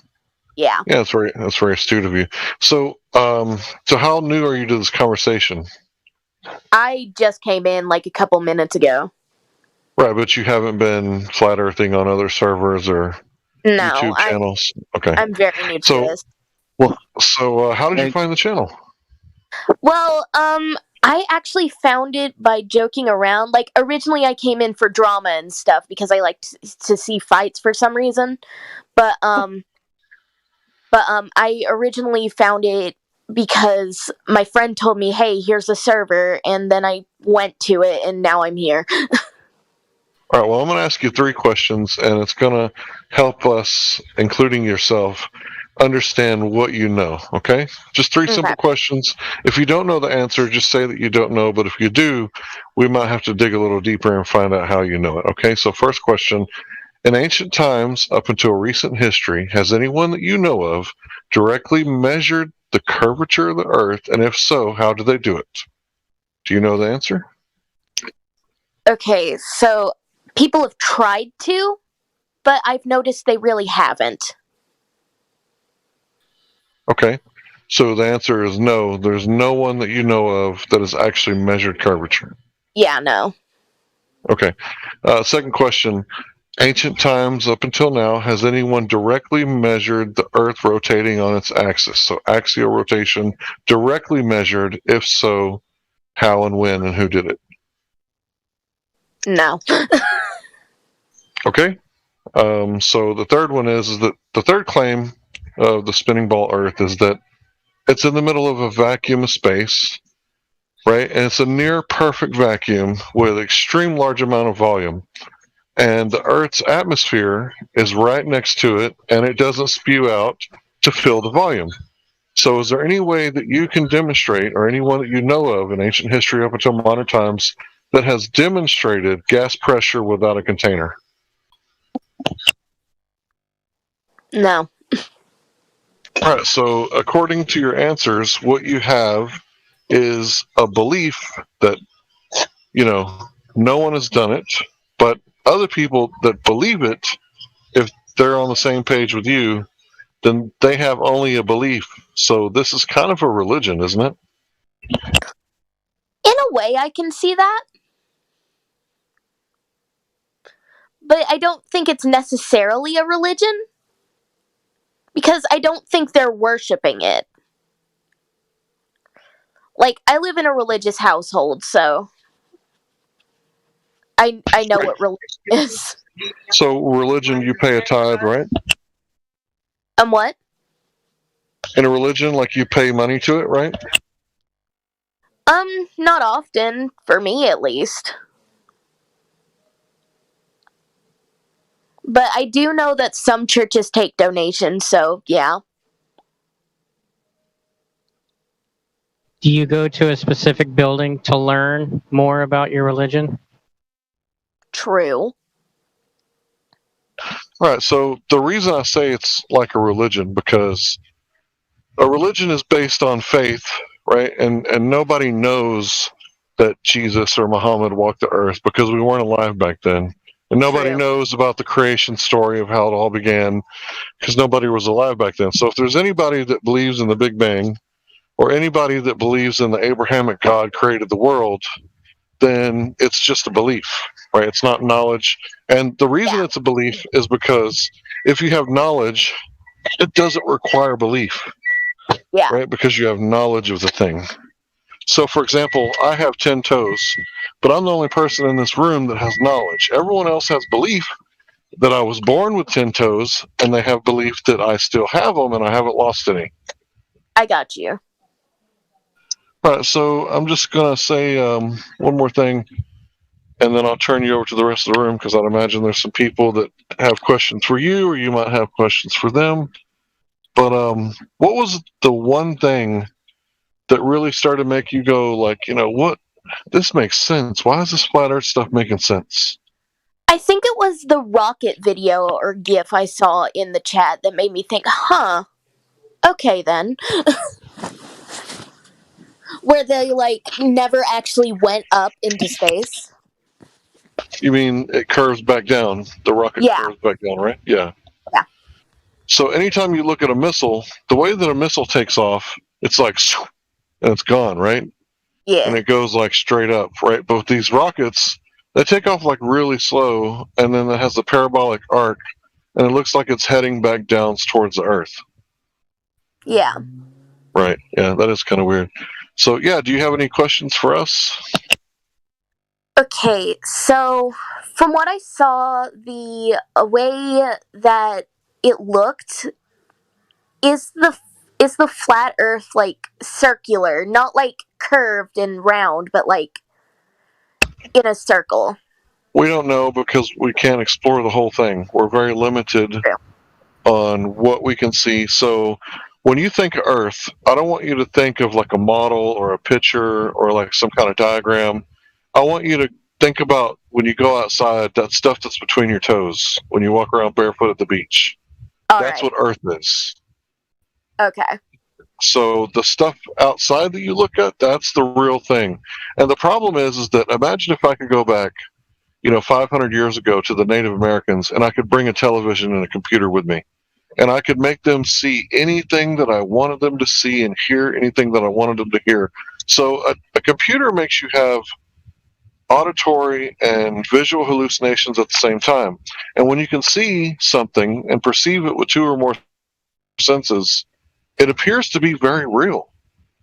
Yeah. Yeah, that's very astute of you. So, so how new are you to this conversation? I just came in, like, a couple minutes ago. Right, but you haven't been flat earthing on other servers or No, YouTube channels? Okay. I'm very new to this. Well, so how did you find the channel? Well, I actually found it by joking around. Like, originally I came in for drama and stuff because I like to see fights for some reason. But I originally found it because my friend told me, hey, here's a server, and then I went to it, and now I'm here. All right, well, I'm going to ask you 3 questions, and it's going to help us, including yourself, understand what you know, okay? Just 3 simple questions. If you don't know the answer, just say that you don't know, but if you do, we might have to dig a little deeper and find out how you know it, okay? So first question, in ancient times, up until recent history, has anyone that you know of directly measured the curvature of the Earth, and if so, how do they do it? Do you know the answer? Okay, so people have tried to, but I've noticed they really haven't. Okay, so the answer is no. There's no one that you know of that has actually measured curvature. Yeah, no. Okay. Second question. Ancient times up until now, has anyone directly measured the Earth rotating on its axis? So axial rotation directly measured. If so, how and when and who did it? No. Okay. So the third one is that the third claim of the spinning ball Earth is that it's in the middle of a vacuum of space, right? And it's a near perfect vacuum with extreme large amount of volume. And the Earth's atmosphere is right next to it, and it doesn't spew out to fill the volume. So is there any way that you can demonstrate, or anyone that you know of in ancient history up until modern times, that has demonstrated gas pressure without a container? No. All right, so according to your answers, what you have is a belief that, you know, no one has done it, but other people that believe it, if they're on the same page with you, then they have only a belief. So this is kind of a religion, isn't it? In a way, I can see that. But I don't think it's necessarily a religion. Because I don't think they're worshipping it. Like, I live in a religious household, so I know what religion is. So religion, you pay a tithe, right? What? In a religion, like you pay money to it, right? Not often, for me at least. But I do know that some churches take donations, so yeah. Do you go to a specific building to learn more about your religion? True. All right, so the reason I say it's like a religion, because a religion is based on faith, right? And nobody knows that Jesus or Muhammad walked the earth because we weren't alive back then. And nobody knows about the creation story of how it all began because nobody was alive back then. So if there's anybody that believes in the Big Bang or anybody that believes in the Abrahamic God created the world, then it's just a belief, right? It's not knowledge. And the reason it's a belief is because if you have knowledge, it doesn't require belief, right? Because you have knowledge of the thing. So, for example, I have 10 toes, but I'm the only person in this room that has knowledge. Everyone else has belief that I was born with 10 toes, and they have belief that I still have them and I haven't lost any. I got you. All right, so I'm just going to say one more thing, and then I'll turn you over to the rest of the room because I'd imagine there's some people that have questions for you, or you might have questions for them. But what was the one thing that really started to make you go, like, what? This makes sense. Why is this flat Earth stuff making sense? I think it was the rocket video or GIF I saw in the chat that made me think, huh, okay then. Where they, never actually went up into space. You mean it curves back down? The rocket curves back down, right? Yeah. Yeah. So anytime you look at a missile, the way that a missile takes off, it's like, and it's gone, right? Yeah. And it goes like straight up, right? But with these rockets, they take off like really slow, and then it has a parabolic arc, and it looks like it's heading back down towards the Earth. Yeah. Right. Yeah, that is kind of weird. So, yeah, do you have any questions for us? Okay, so from what I saw, the way that it looked is the flat Earth circular, not curved and round, but in a circle. We don't know because we can't explore the whole thing. We're very limited on what we can see. So when you think of Earth, I don't want you to think of like a model or a picture or like some kind of diagram. I want you to think about when you go outside, that stuff that's between your toes, when you walk around barefoot at the beach. That's what Earth is. Okay. So the stuff outside that you look at, that's the real thing. And the problem is that imagine if I could go back, 500 years ago to the Native Americans, and I could bring a television and a computer with me, and I could make them see anything that I wanted them to see and hear anything that I wanted them to hear. So a computer makes you have auditory and visual hallucinations at the same time. And when you can see something and perceive it with two or more senses, it appears to be very real.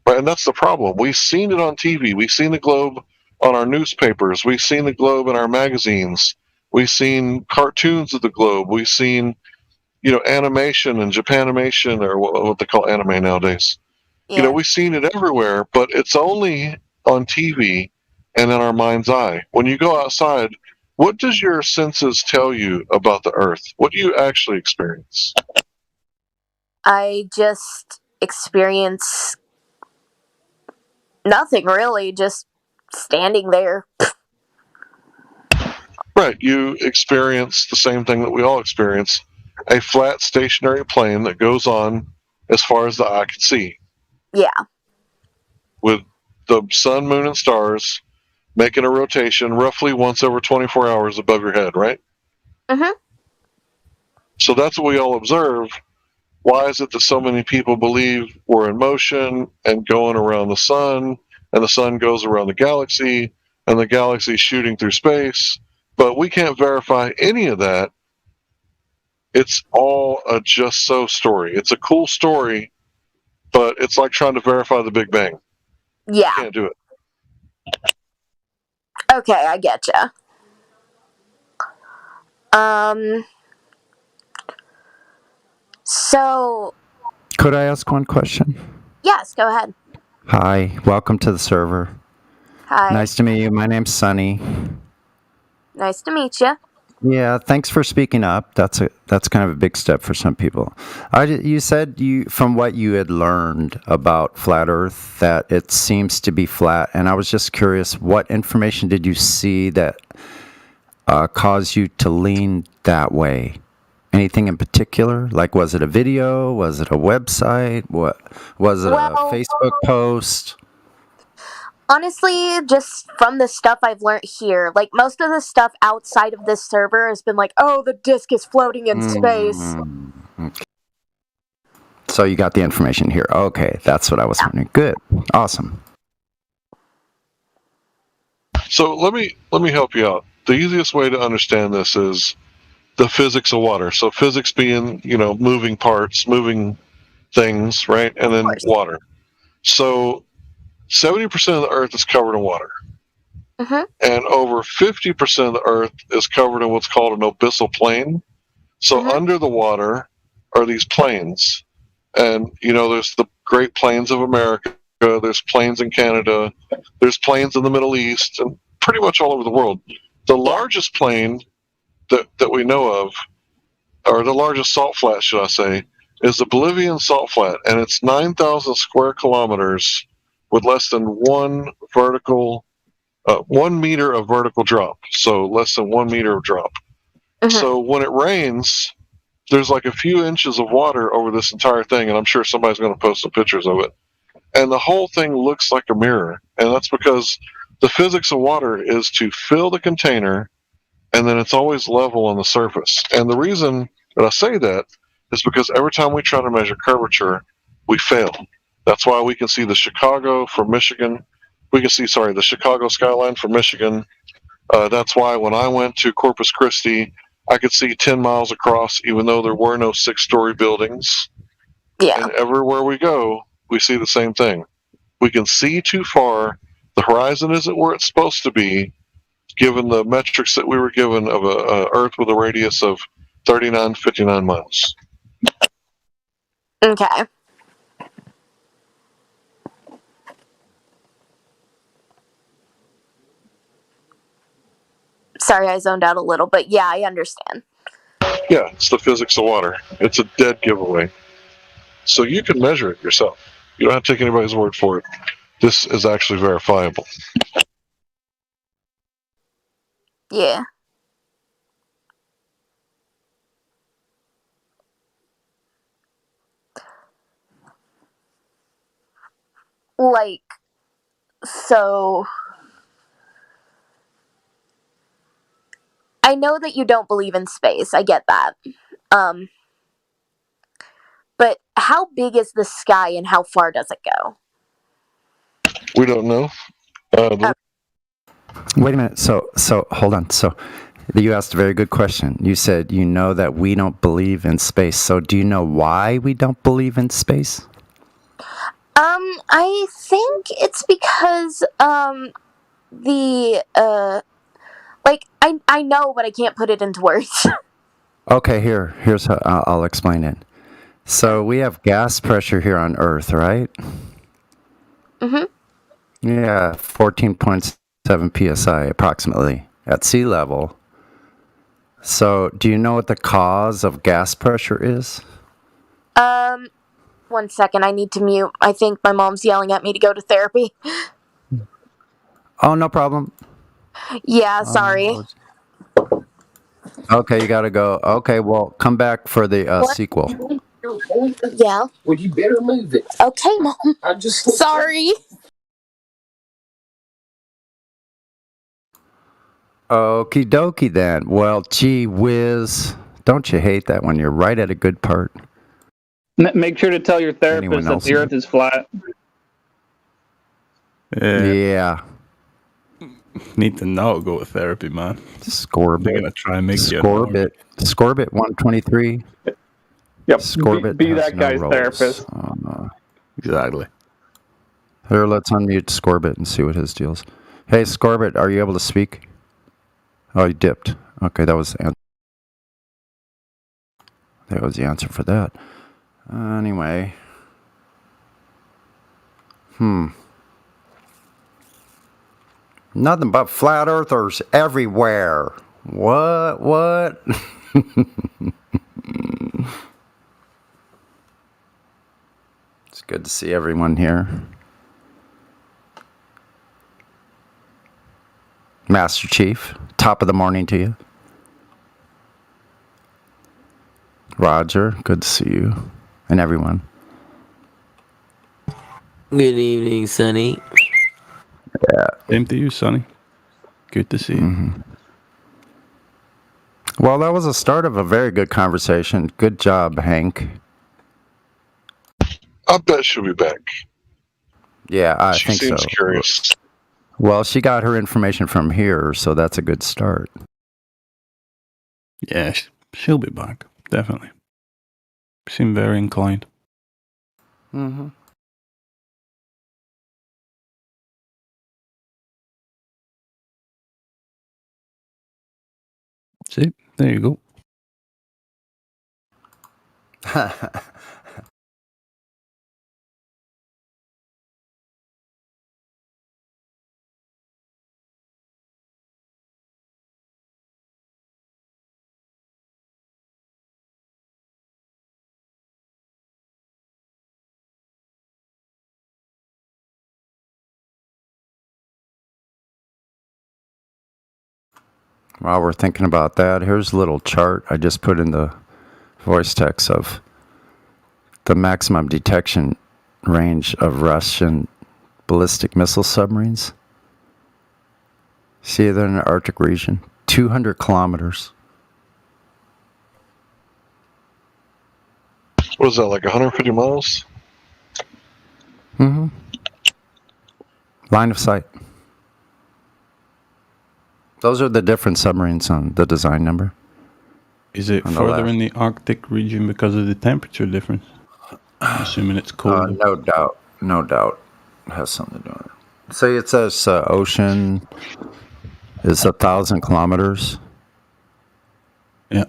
Right? And that's the problem. We've seen it on TV. We've seen the globe on our newspapers. We've seen the globe in our magazines. We've seen cartoons of the globe. We've seen, animation and Japanimation, or what they call anime nowadays. Yeah. We've seen it everywhere, but it's only on TV and in our mind's eye. When you go outside, what does your senses tell you about the Earth? What do you actually experience? I just experience nothing really, just standing there. Right, you experience the same thing that we all experience, a flat stationary plane that goes on as far as the eye can see. Yeah. With the sun, moon, and stars making a rotation roughly once over 24 hours above your head, right? Mm-hmm. So that's what we all observe. Why is it that so many people believe we're in motion and going around the sun, and the sun goes around the galaxy, and the galaxy shooting through space? But we can't verify any of that. It's all a just so story. It's a cool story, but it's like trying to verify the Big Bang. Yeah. You can't do it. Okay, I getcha. So... Could I ask one question? Yes, go ahead. Hi, welcome to the server. Hi. Nice to meet you. My name's Sunny. Nice to meet you. Yeah, thanks for speaking up. That's kind of a big step for some people. You said from what you had learned about flat Earth that it seems to be flat, and I was just curious, what information did you see that caused you to lean that way? Anything in particular? Like, was it a video? Was it a website? What was it? A Facebook post? Honestly, just from the stuff I've learned here, most of the stuff outside of this server has been oh, the disk is floating in space. Okay. So you got the information here. Okay, that's what I was wondering. Good. Awesome. So let me help you out. The easiest way to understand this is the physics of water. So physics being, moving parts, moving things, right? And then water. So 70% of the Earth is covered in water. Mm-hmm. And over 50% of the Earth is covered in what's called an abyssal plain. So under the water are these plains. And, there's the Great Plains of America, Africa, there's planes in Canada, there's planes in the Middle East, and pretty much all over the world. The largest plain that we know of, or the largest salt flat, should I say, is the Bolivian salt flat, and it's 9,000 square kilometers with less than 1 meter of vertical drop, so less than 1 meter of drop. So when it rains, there's like a few inches of water over this entire thing, and I'm sure somebody's going to post some pictures of it. And the whole thing looks like a mirror, and that's because the physics of water is to fill the container, and then it's always level on the surface. And the reason that I say that is because every time we try to measure curvature, we fail. That's why we can see the Chicago from Michigan. We can see, the Chicago skyline from Michigan. That's why when I went to Corpus Christi, I could see 10 miles across, even though there were no 6-story buildings. Yeah. And everywhere we go, we see the same thing. We can see too far. The horizon isn't where it's supposed to be, given the metrics that we were given of a Earth with a radius of 39, 59 miles. Okay. Sorry, I zoned out a little, but yeah, I understand. Yeah, it's the physics of water. It's a dead giveaway. So you can measure it yourself. You don't have to take anybody's word for it. This is actually verifiable. Yeah. Like, so I know that you don't believe in space. I get that. But how big is the sky and how far does it go? We don't know. Wait a minute. So hold on. So you asked a very good question. You said you know that we don't believe in space. So do you know why we don't believe in space? I think it's because I know, but I can't put it into words. Okay, here's how I'll explain it. So we have gas pressure here on Earth, right? Yeah, 14.7 psi approximately at sea level. So do you know what the cause of gas pressure is? 1 second, I need to mute. I think my mom's yelling at me to go to therapy. Oh, no problem. Yeah, sorry. Okay, you gotta go. Okay, well, come back for the sequel. Yeah. Well, you better move it. Okay, Mom. I just Sorry. Okie dokie then. Well, gee whiz. Don't you hate that when you're right at a good part? Make sure to tell your therapist that the Earth is flat. Yeah. Need to know. Go with therapy, man. Scorbit. They're gonna try and make you. Scorbit 123. Yep. Scorbit Be has that no guy's roles. therapist. Exactly. Here, let's unmute Scorbit and see what his deal is. Hey, Scorbit, are you able to speak? Oh, you dipped. Okay, that was the answer. That was the answer for that. Anyway. Nothing but flat earthers everywhere. What? It's good to see everyone here. Master Chief, top of the morning to you. Roger, good to see you. And everyone. Good evening, Sonny. Yeah. Same to you, Sonny. Good to see you. Well, that was the start of a very good conversation. Good job, Hank. I bet she'll be back. Yeah, I She think so. seems curious. Well, she got her information from here, so that's a good start. Yeah, she'll be back. Definitely. Seem very inclined. Mm-hmm. See, there you go. While we're thinking about that, here's a little chart I just put in the voice text of the maximum detection range of Russian ballistic missile submarines. See, they're in the Arctic region, 200 kilometers. What is that, like 150 miles? Mm-hmm. Line of sight. Those are the different submarines on the design number. Is it further in the Arctic region because of the temperature difference? I'm assuming it's colder. No doubt. No doubt. It has something to do with it. Say it says ocean is 1,000 kilometers. Yeah.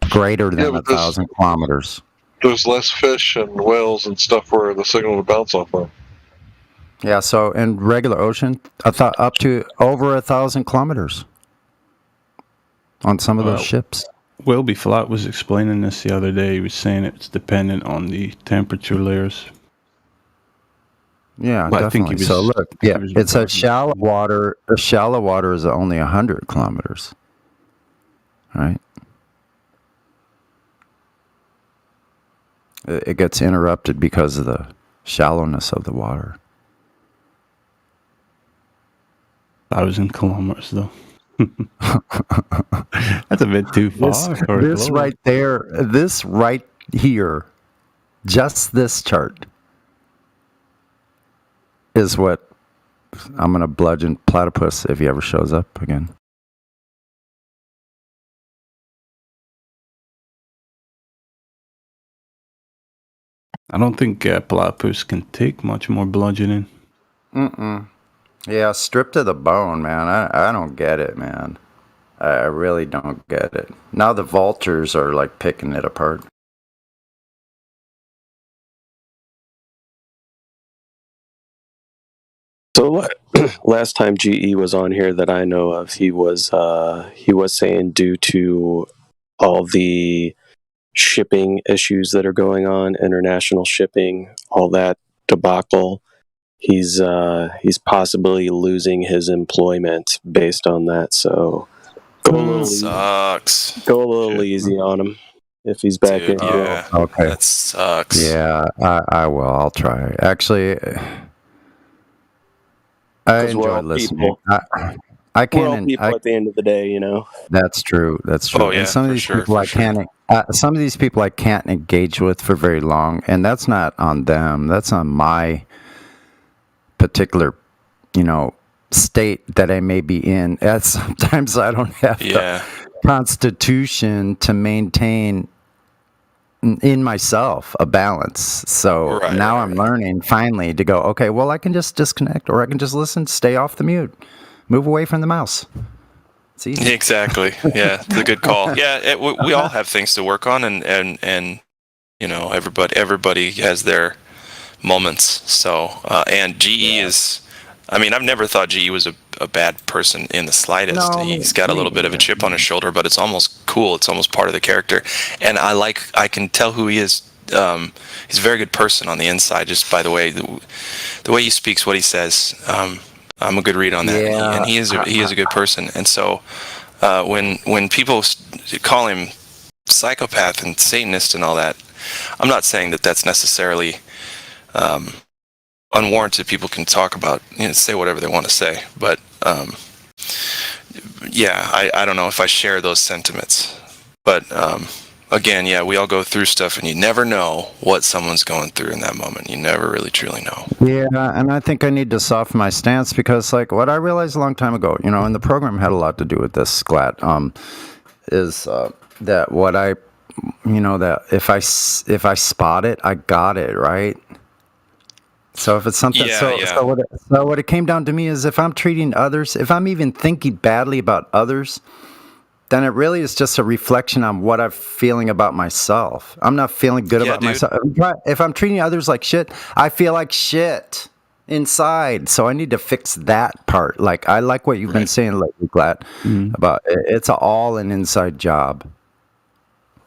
Greater than 1,000 kilometers. There's less fish and whales and stuff where the signal would bounce off of. Yeah, so in regular ocean, I thought up to over 1,000 kilometers on some of those ships. Wilby Flat was explaining this the other day. He was saying it's dependent on the temperature layers. Yeah, But definitely. I think he was, So look, yeah, it says shallow water. The shallow water is only 100 kilometers, right? It gets interrupted because of the shallowness of the water. 1,000 kilometers, though. That's a bit too far. This right there, this right here, just this chart is what I'm going to bludgeon Platypus if he ever shows up again. I don't think Platypus can take much more bludgeoning. Mm-mm. Yeah, stripped to the bone, man. I don't get it, man. I really don't get it. Now the vultures are like picking it apart. So last time GE was on here that I know of, he was saying due to all the shipping issues that are going on, international shipping, all that debacle, he's possibly losing his employment based on that. So go a little easy on him if he's back in. Yeah, okay. That sucks. Yeah, I will. I'll try. Actually, I enjoy listening. I can't. We're all people at the end of the day, you know. That's true. That's true. Oh, yeah, and some of these people I can't. Some of these people I can't engage with for very long, and that's not on them. That's on my particular, state that I may be in. Sometimes I don't have the constitution to maintain in myself a balance. So now I'm learning finally to go, okay, well, I can just disconnect, or I can just listen, stay off the mute, move away from the mouse. It's easy. Exactly. Yeah, it's a good call. Yeah, we all have things to work on, and everybody has their moments. So and GE is, I mean, I've never thought GE was a bad person in the slightest. No, He's got a little bit of a chip on his shoulder, but it's almost cool. It's almost part of the character, and I can tell who he is. He's a very good person on the inside, just by the way he speaks, what he says. I'm a good read on that, and he is a good person. And so when people call him psychopath and Satanist and all that, I'm not saying that that's necessarily unwarranted. People can talk about, say whatever they want to say, but I don't know if I share those sentiments. But again, we all go through stuff, and you never know what someone's going through in that moment. You never really truly know. Yeah, and I think I need to soften my stance because, like, what I realized a long time ago, and the program had a lot to do with this, Sclat, is that what I, that if I spot it, I got it, right? So if it's something, so what it came down to me is if I'm treating others, if I'm even thinking badly about others, then it really is just a reflection on what I'm feeling about myself. I'm not feeling good about myself. If I'm treating others like shit, I feel like shit inside. So I need to fix that part. Like, I like what you've been saying lately, Glad, about it's all an inside job.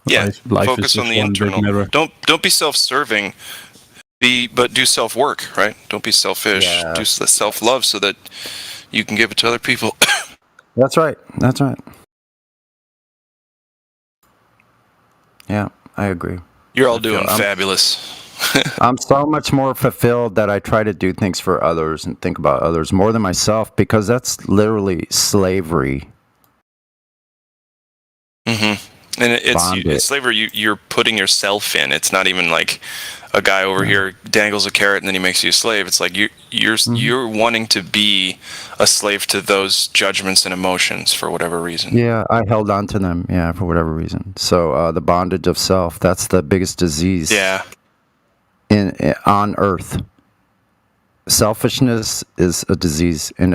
Yeah, Life focus on the internal. Don't be self-serving. But do self-work, right? Don't be selfish. Do self-love so that you can give it to other people. That's right. That's right. Yeah, I agree. You're all doing fabulous. I'm so much more fulfilled that I try to do things for others and think about others more than myself, because that's literally slavery. Mm-hmm. And it's slavery. You're putting yourself in. It's not even like a guy over here dangles a carrot and then he makes you a slave. It's like you're wanting to be a slave to those judgments and emotions for whatever reason. Yeah, I held on to them. Yeah, for whatever reason. So the bondage of self—that's the biggest disease. Yeah. On Earth, selfishness is a disease, and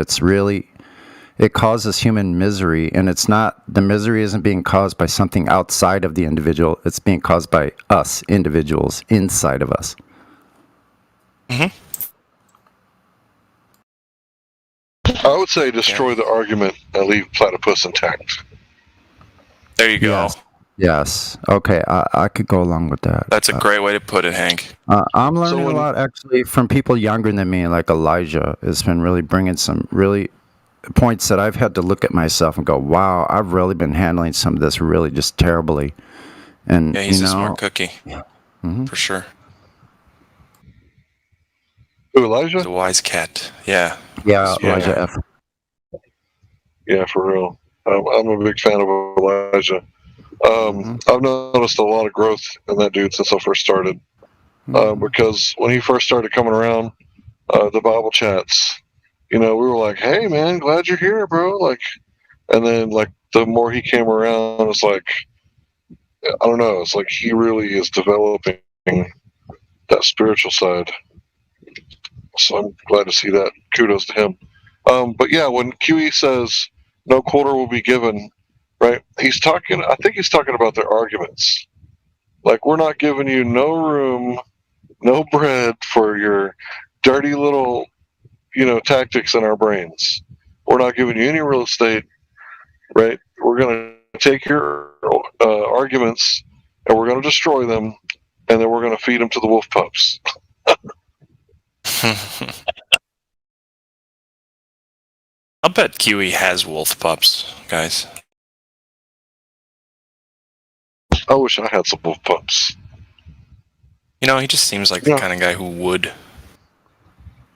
it causes human misery, and the misery isn't being caused by something outside of the individual. It's being caused by us individuals inside of us. Mm-hmm. I would say destroy the argument and leave platypus intact. There you go. Yes. Okay, I could go along with that. That's a great way to put it, Hank. I'm learning a lot, actually, from people younger than me, like Elijah has been really bringing some really points that I've had to look at myself and go, wow, I've really been handling some of this really just terribly. And yeah, he's a smart cookie. For sure. Who, Elijah? He's a wise cat. Yeah. Yeah, Elijah F. Yeah, for real. I'm a big fan of Elijah. I've noticed a lot of growth in that dude since I first started. Because when he first started coming around, the Bible chats, we were like, hey, man, glad you're here, bro. Like, and then, like, the more he came around, it's like, I don't know, it's like he really is developing that spiritual side. So I'm glad to see that. Kudos to him. But yeah, when QE says no quarter will be given, right? I think he's talking about their arguments. Like, we're not giving you no room, no bread for your dirty little, tactics in our brains. We're not giving you any real estate, right? We're going to take your arguments and we're going to destroy them, and then we're going to feed them to the wolf pups. I'll bet QE has wolf pups, guys. I wish I had some wolf pups. He just seems like the kind of guy who would.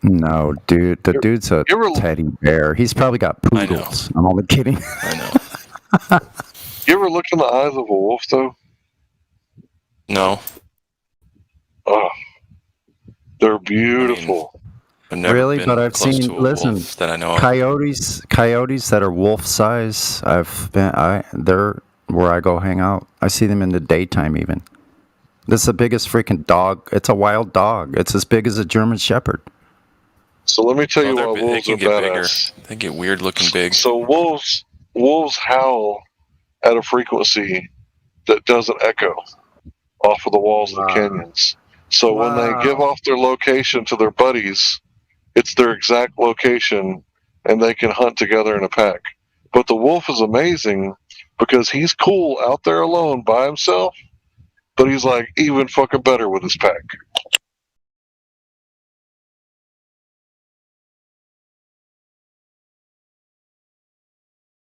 No, dude. The dude's a teddy bear. He's probably got poodles. I'm only kidding. I know. You ever look in the eyes of a wolf, though? No. Oh, they're beautiful. Really, but I've seen. Listen, that I know of. Coyotes that are wolf size. They're where I go hang out. I see them in the daytime even. This is the biggest freaking dog. It's a wild dog. It's as big as a German Shepherd. So let me tell you why wolves are badass. They get weird looking big. So wolves howl at a frequency that doesn't echo off of the walls of the canyons. So when they give off their location to their buddies, it's their exact location, and they can hunt together in a pack. But the wolf is amazing because he's cool out there alone by himself, but he's like even fucking better with his pack.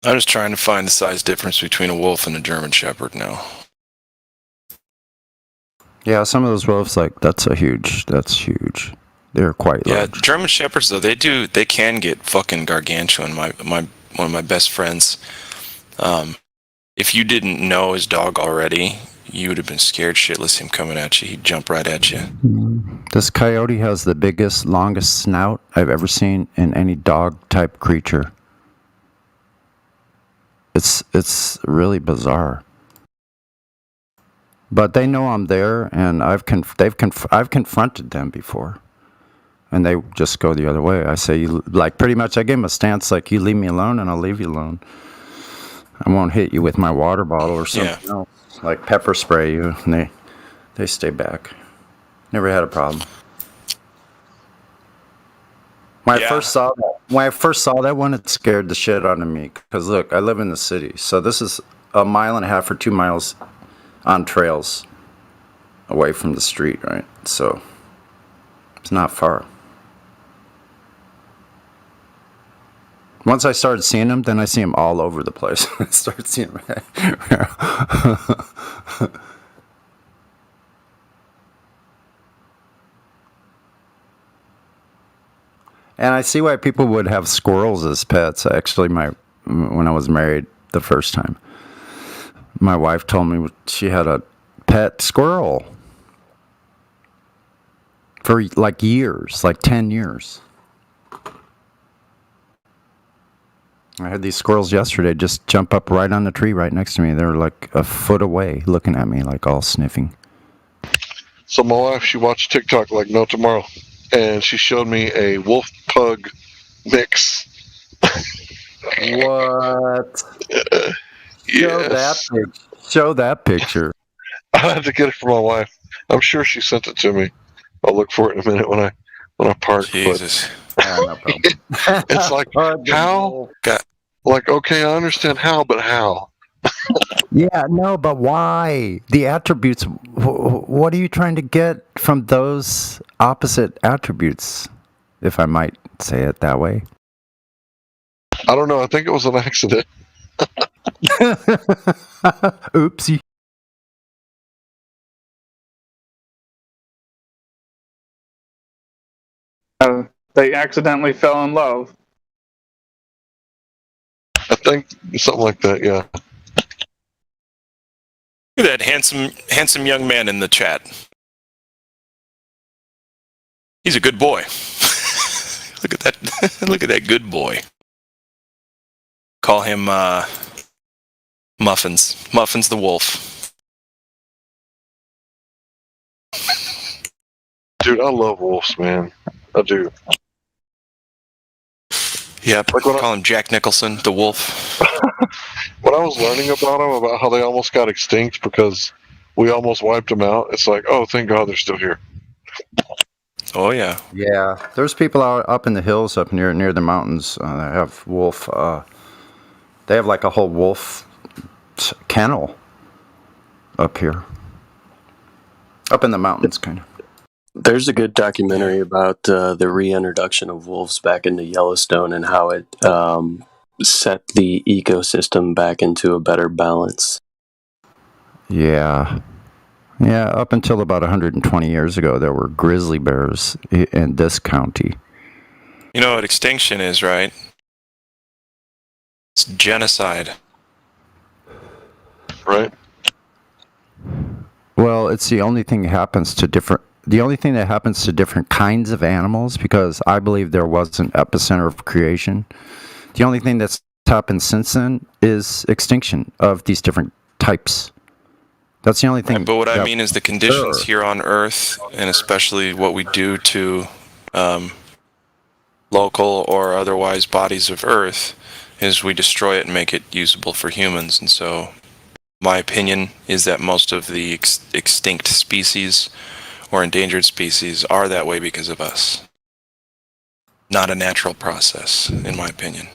I'm just trying to find the size difference between a wolf and a German Shepherd now. Yeah, some of those wolves, that's huge. They're quite large. Yeah, German Shepherds though, they can get fucking gargantuan. One of my best friends, if you didn't know his dog already, you would have been scared shitless him coming at you. He'd jump right at you. This coyote has the biggest, longest snout I've ever seen in any dog type creature. It's really bizarre. But they know I'm there, and I've confronted them before, and they just go the other way. I say, pretty much, I give them a stance like, you leave me alone, and I'll leave you alone. I won't hit you with my water bottle or something else, like pepper spray you, and they stay back. Never had a problem. When I first saw that one, it scared the shit out of me. Because look, I live in the city, so this is 1.5 miles or 2 miles on trails away from the street, right? So it's not far. Once I started seeing them, then I see them all over the place. I start seeing them. And I see why people would have squirrels as pets. Actually, when I was married the first time, my wife told me she had a pet squirrel for like years, like 10 years. I had these squirrels yesterday just jump up right on the tree right next to me. They were like a foot away looking at me, like all sniffing. So my wife, she watched TikTok like no tomorrow, and she showed me a wolf pug mix. What? Yes. Show that picture. I had to get it for my wife. I'm sure she sent it to me. I'll look for it in a minute when I park. Jesus. No problem. It's like, how? Like, okay, I understand how, but how? Yeah, no, but why? The attributes, what are you trying to get from those opposite attributes, if I might say it that way? I don't know. I think it was an accident. Oopsie. They accidentally fell in love. I think something like that, yeah. Look at that handsome young man in the chat. He's a good boy. Look at that. Look at that good boy. Call him Muffins. Muffins the wolf. Dude, I love wolves, man. I do. Yeah, call him Jack Nicholson, the wolf. When I was learning about them, about how they almost got extinct because we almost wiped them out, it's like, oh, thank God they're still here. Oh, yeah. Yeah, there's people out up in the hills up near the mountains that have wolf. They have like a whole wolf kennel up here. Up in the mountains, kind of. There's a good documentary about the reintroduction of wolves back into Yellowstone and how it set the ecosystem back into a better balance. Yeah. Yeah, up until about 120 years ago, there were grizzly bears in this county. You know what extinction is, right? It's genocide. Right. Well, it's the only thing that happens to different kinds of animals, because I believe there was an epicenter of creation. The only thing that's happened since then is extinction of these different types. That's the only thing. Right, but what I mean is the conditions here on Earth, and especially what we do to local or otherwise bodies of Earth, is we destroy it and make it usable for humans. And so my opinion is that most of the extinct species or endangered species are that way because of us. Not a natural process, in my opinion.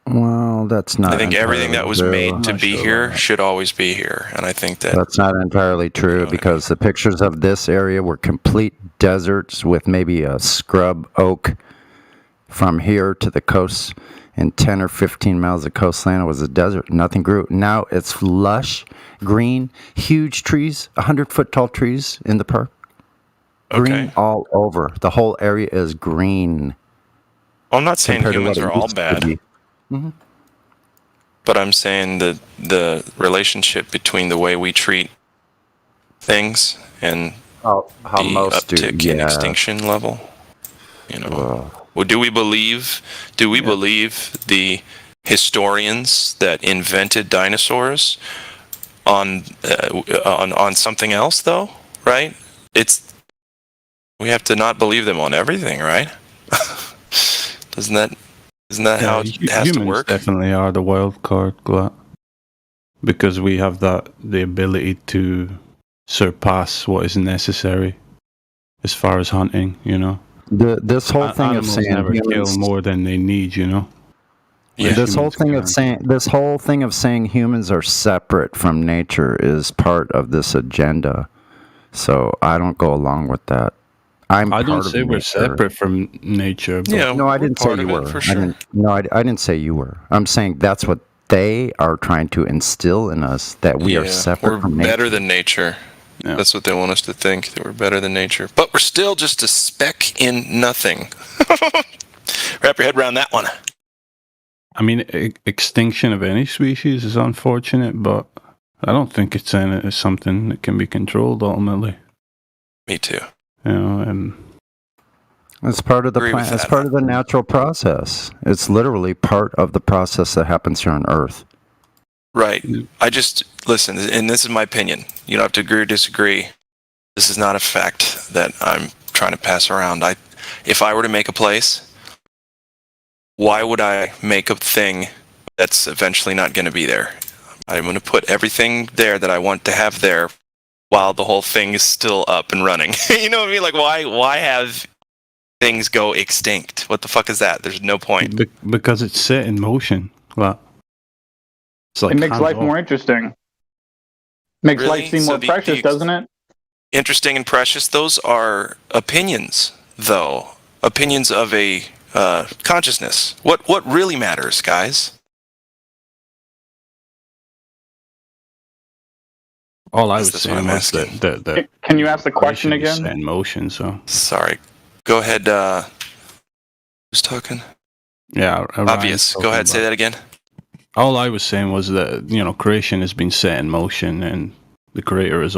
Well, that's not. I think everything that was made to be here should always be here, and I think that's not entirely true, because the pictures of this area were complete deserts with maybe a scrub oak from here to the coast, and 10 or 15 miles of coastline was a desert. Nothing grew. Now it's lush, green, huge trees, 100-foot tall trees in the park. Green all over. The whole area is green. I'm not saying humans are all bad. Mm-hmm. But I'm saying that the relationship between the way we treat things and how the most uptick do, in extinction level. You know, well, do we believe the historians that invented dinosaurs on something else, though? Right? We have to not believe them on everything, right? Isn't that how it has to work? Humans definitely are the wild card, Glat, because we have the ability to surpass what is necessary as far as hunting. You know, this whole thing of saying never kill more than they need. You know, this whole thing of saying humans are separate from nature is part of this agenda. So I don't go along with that. I don't part say of we're nature. separate from nature. But Yeah, No, I we're didn't say part you of it were. for sure. I didn't say you were. I'm saying that's what they are trying to instill in us, that we are separate we're from better nature. than nature. That's what they want us to think, that we're better than nature. But we're still just a speck in nothing. Wrap your head around that one. I mean, extinction of any species is unfortunate, but I don't think it's something that can be controlled ultimately. Me too. You know, It's part of the plan. It's part of the natural process. It's literally part of the process that happens here on Earth. Right. I just, listen, and this is my opinion. You don't have to agree or disagree. This is not a fact that I'm trying to pass around. If I were to make a place, why would I make a thing that's eventually not going to be there? I'm going to put everything there that I want to have there while the whole thing is still up and running. You know what I mean? Like, why have things go extinct? What the fuck is that? There's no point. Because it's set in motion. Well, it's like it makes life more interesting. Makes Really? life seem So more precious, doesn't it? Interesting and precious, those are opinions, though. Opinions of a consciousness. What really matters, guys? All I was saying was that Can you ask the question again? Set in motion. So sorry. Go ahead. Who's talking? Yeah, Obvious. Go ahead. Say that again. All I was saying was that creation has been set in motion, and the creator is,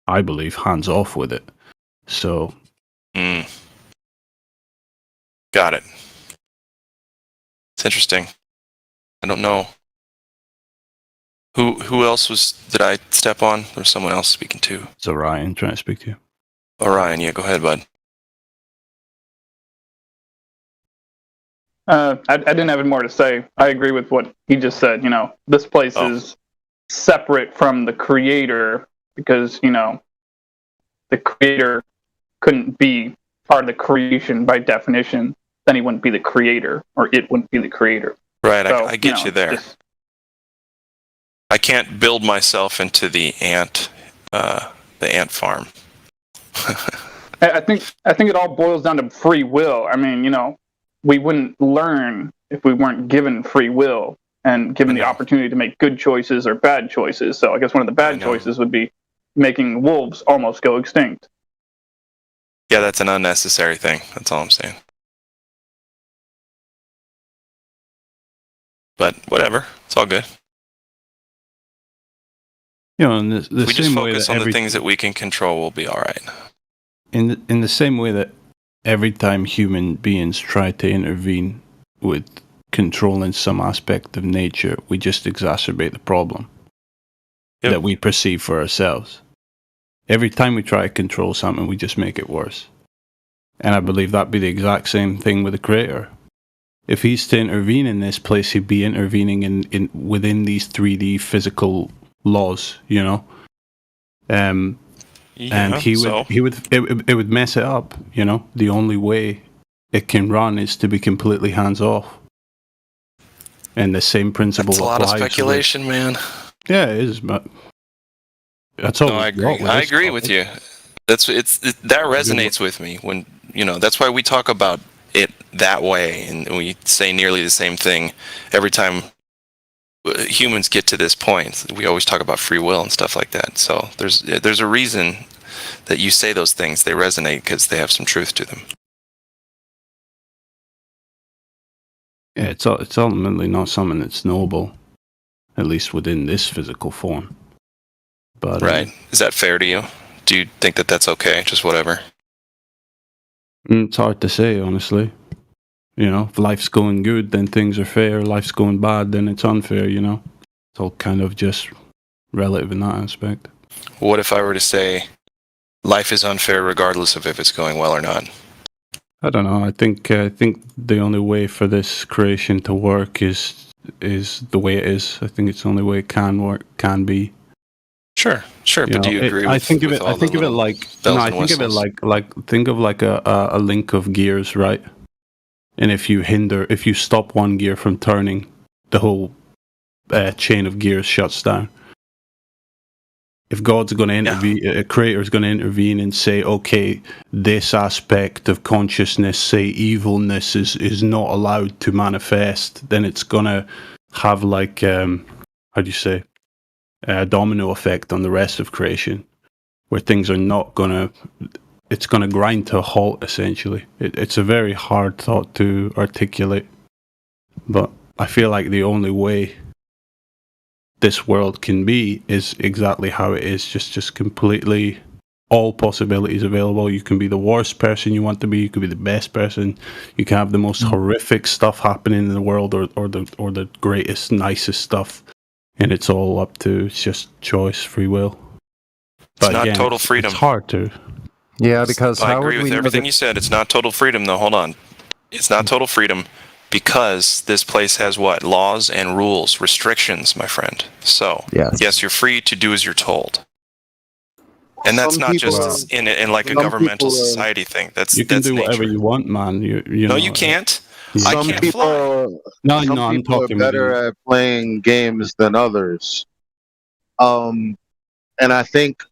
I believe, hands off with it. So, got it. It's interesting. I don't know. Who else did I step on? There was someone else speaking too. It's Orion trying to speak to you. Orion, yeah, go ahead, bud. I didn't have any more to say. I agree with what he just said. This place is separate from the creator because, the creator couldn't be part of the creation by definition. Then he wouldn't be the creator, or it wouldn't be the creator. Right, So, I get you there. I can't build myself into the ant farm. I think it all boils down to free will. I mean, we wouldn't learn if we weren't given free will and given the opportunity to make good choices or bad choices. So I guess one of the bad choices would be making wolves almost go extinct. Yeah, that's an unnecessary thing. That's all I'm saying. But whatever, it's all good. In the If we just same way focus that on the things that we can control, we'll be all right. In the same way that every time human beings try to intervene with controlling some aspect of nature, we just exacerbate the problem that we perceive for ourselves. Every time we try to control something, we just make it worse. And I believe that'd be the exact same thing with the creator. If he's to intervene in this place, he'd be intervening in within these 3D physical laws, and it would mess it up. The only way it can run is to be completely hands off. And the same principle That's a lot of applies. speculation, man. Yeah, it is, but that's all. No, I agree. I agree with you. That resonates with me when that's why we talk about it that way, and we say nearly the same thing every time humans get to this point. We always talk about free will and stuff like that. So there's a reason that you say those things. They resonate because they have some truth to them. Yeah, it's ultimately not something that's knowable, at least within this physical form. But right, is that fair to you? Do you think that that's okay? Just whatever. It's hard to say, honestly. If life's going good, then things are fair. Life's going bad, then it's unfair. It's all kind of just relative in that aspect. What if I were to say life is unfair regardless of if it's going well or not? I don't know. I think the only way for this creation to work is the way it is. I think it's the only way it can work, can be. Sure. But do you agree with? Think of it like a link of gears, right? And if you stop one gear from turning, the whole chain of gears shuts down. if God's going to intervene, a creator is going to intervene and say, okay, this aspect of consciousness, say evilness, is not allowed to manifest, then it's going to have like, how do you say, a domino effect on the rest of creation, where things are not going to, it's going to grind to a halt, essentially. It's a very hard thought to articulate, but I feel like the only way this world can be is exactly how it is, just completely all possibilities available. You can be the worst person you want to be, you could be the best person, you can have the most horrific stuff happening in the world, or the greatest, nicest stuff, and it's all up to, it's just choice, free will. It's not total freedom. It's hard to. Yeah, because I agree with everything you said. It's not total freedom, though. Hold on. It's not total freedom because this place has what? Laws and rules, restrictions, my friend. So, yes, you're free to do as you're told. And that's not just in like a governmental society thing. You can do whatever you want, man. You no, know, you can't. Yeah. I can't fly. I'm talking are better at playing games than others. And I think,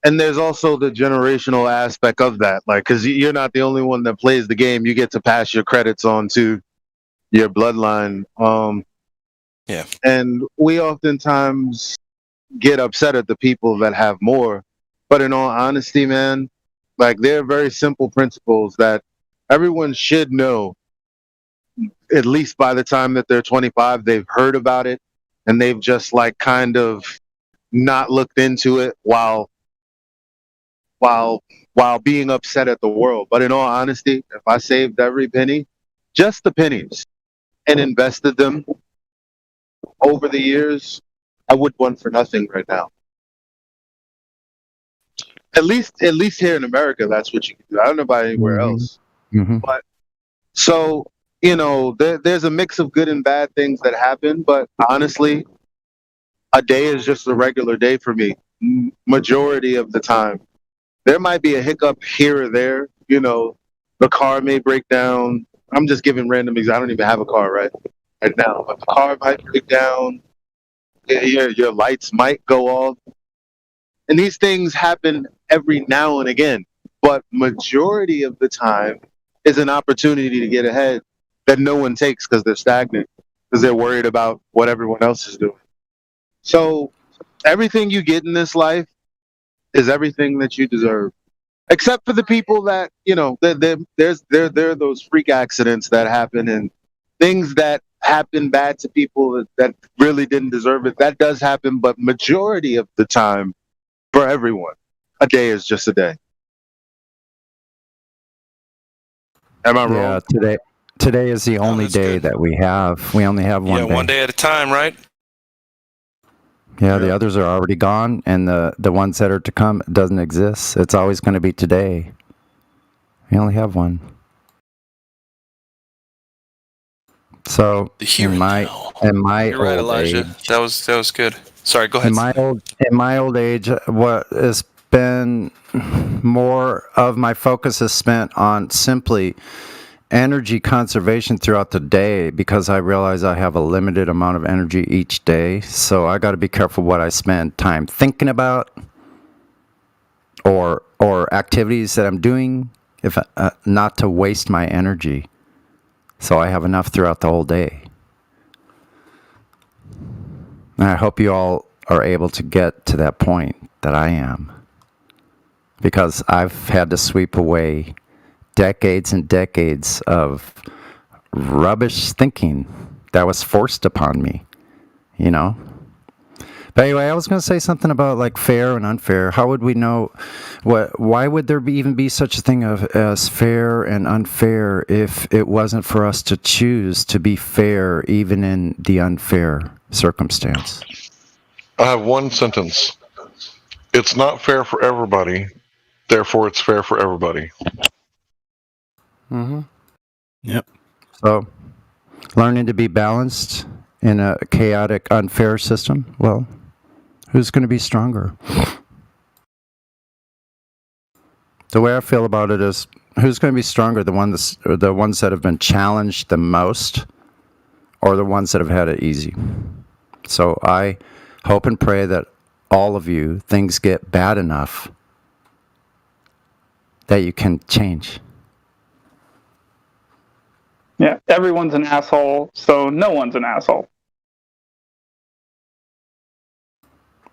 and there's also the generational aspect of that, like, because you're not the only one that plays the game. You get to pass your credits on to your bloodline. Yeah. And we oftentimes get upset at the people that have more. But in all honesty, man, like, there are very simple principles that everyone should know. At least by the time that they're 25, they've heard about it and they've just like kind of not looked into it while being upset at the world. But in all honesty, if I saved every penny, just the pennies, and invested them over the years, I would want for nothing right now. At least here in America, that's what you can do. I don't know about anywhere else. But so, you know, there's a mix of good and bad things that happen. But honestly, a day is just a regular day for me. Majority of the time, there might be a hiccup here or there. You know, the car may break down. I'm just giving random examples. I don't even have a car right now, but the car might break down. Your lights might go off. And these things happen every now and again. But majority of the time is an opportunity to get ahead that no one takes because they're stagnant, because they're worried about what everyone else is doing. So everything you get in this life is everything that you deserve. Except for the people that, you know, there are those freak accidents that happen and things that happen bad to people that really didn't deserve it. That does happen, but majority of the time, for everyone, a day is just a day. Am I wrong? Yeah, today is the only day that we have. We only have one day. One day at a time, right? Yeah, the others are already gone, and the ones that are to come doesn't exist. It's always going to be today. We only have one. So in my You're right, old Elijah. age, That was good. Sorry, go ahead. in my old age, what has been more of my focus is spent on simply energy conservation throughout the day, because I realize I have a limited amount of energy each day. So I got to be careful what I spend time thinking about, or activities that I'm doing, if not to waste my energy. So I have enough throughout the whole day. And I hope you all are able to get to that point that I am, because I've had to sweep away decades and decades of rubbish thinking that was forced upon me, you know? But anyway, I was going to say something about like fair and unfair. How would we know why would there even be such a thing as fair and unfair if it wasn't for us to choose to be fair even in the unfair circumstance? I have one sentence. It's not fair for everybody, therefore it's fair for everybody. Mm-hmm. Yep. So, learning to be balanced in a chaotic, unfair system, well, who's going to be stronger? The way I feel about it is, who's going to be stronger, the ones that have been challenged the most, or the ones that have had it easy? So I hope and pray that all of you, things get bad enough that you can change. Yeah, everyone's an asshole, so no one's an asshole.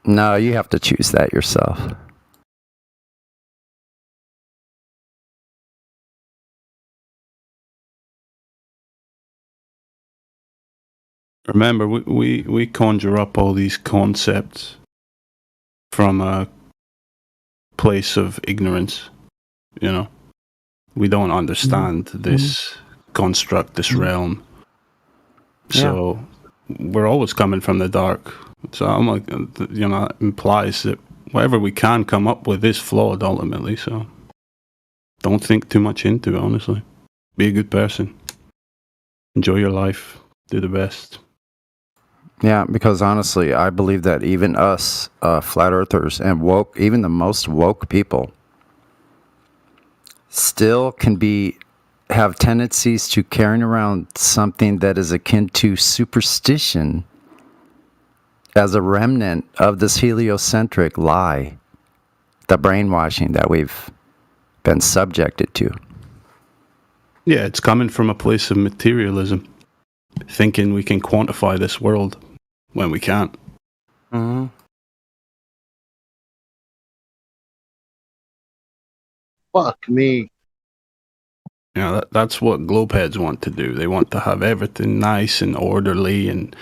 No, you have to choose that yourself. Remember, we conjure up all these concepts from a place of ignorance. You know, we don't understand this construct, this realm. So we're always coming from the dark. So I'm like, you know, that implies that whatever we can come up with is flawed ultimately. So don't think too much into it, honestly. Be a good person. Enjoy your life. Do the best. Yeah, because honestly, I believe that even us, flat earthers and woke, even the most woke people, still can have tendencies to carrying around something that is akin to superstition as a remnant of this heliocentric lie, the brainwashing that we've been subjected to. Yeah, it's coming from a place of materialism, thinking we can quantify this world when we can't. Mm-hmm. Fuck me. Yeah, that's what globeheads want to do. They want to have everything nice and orderly and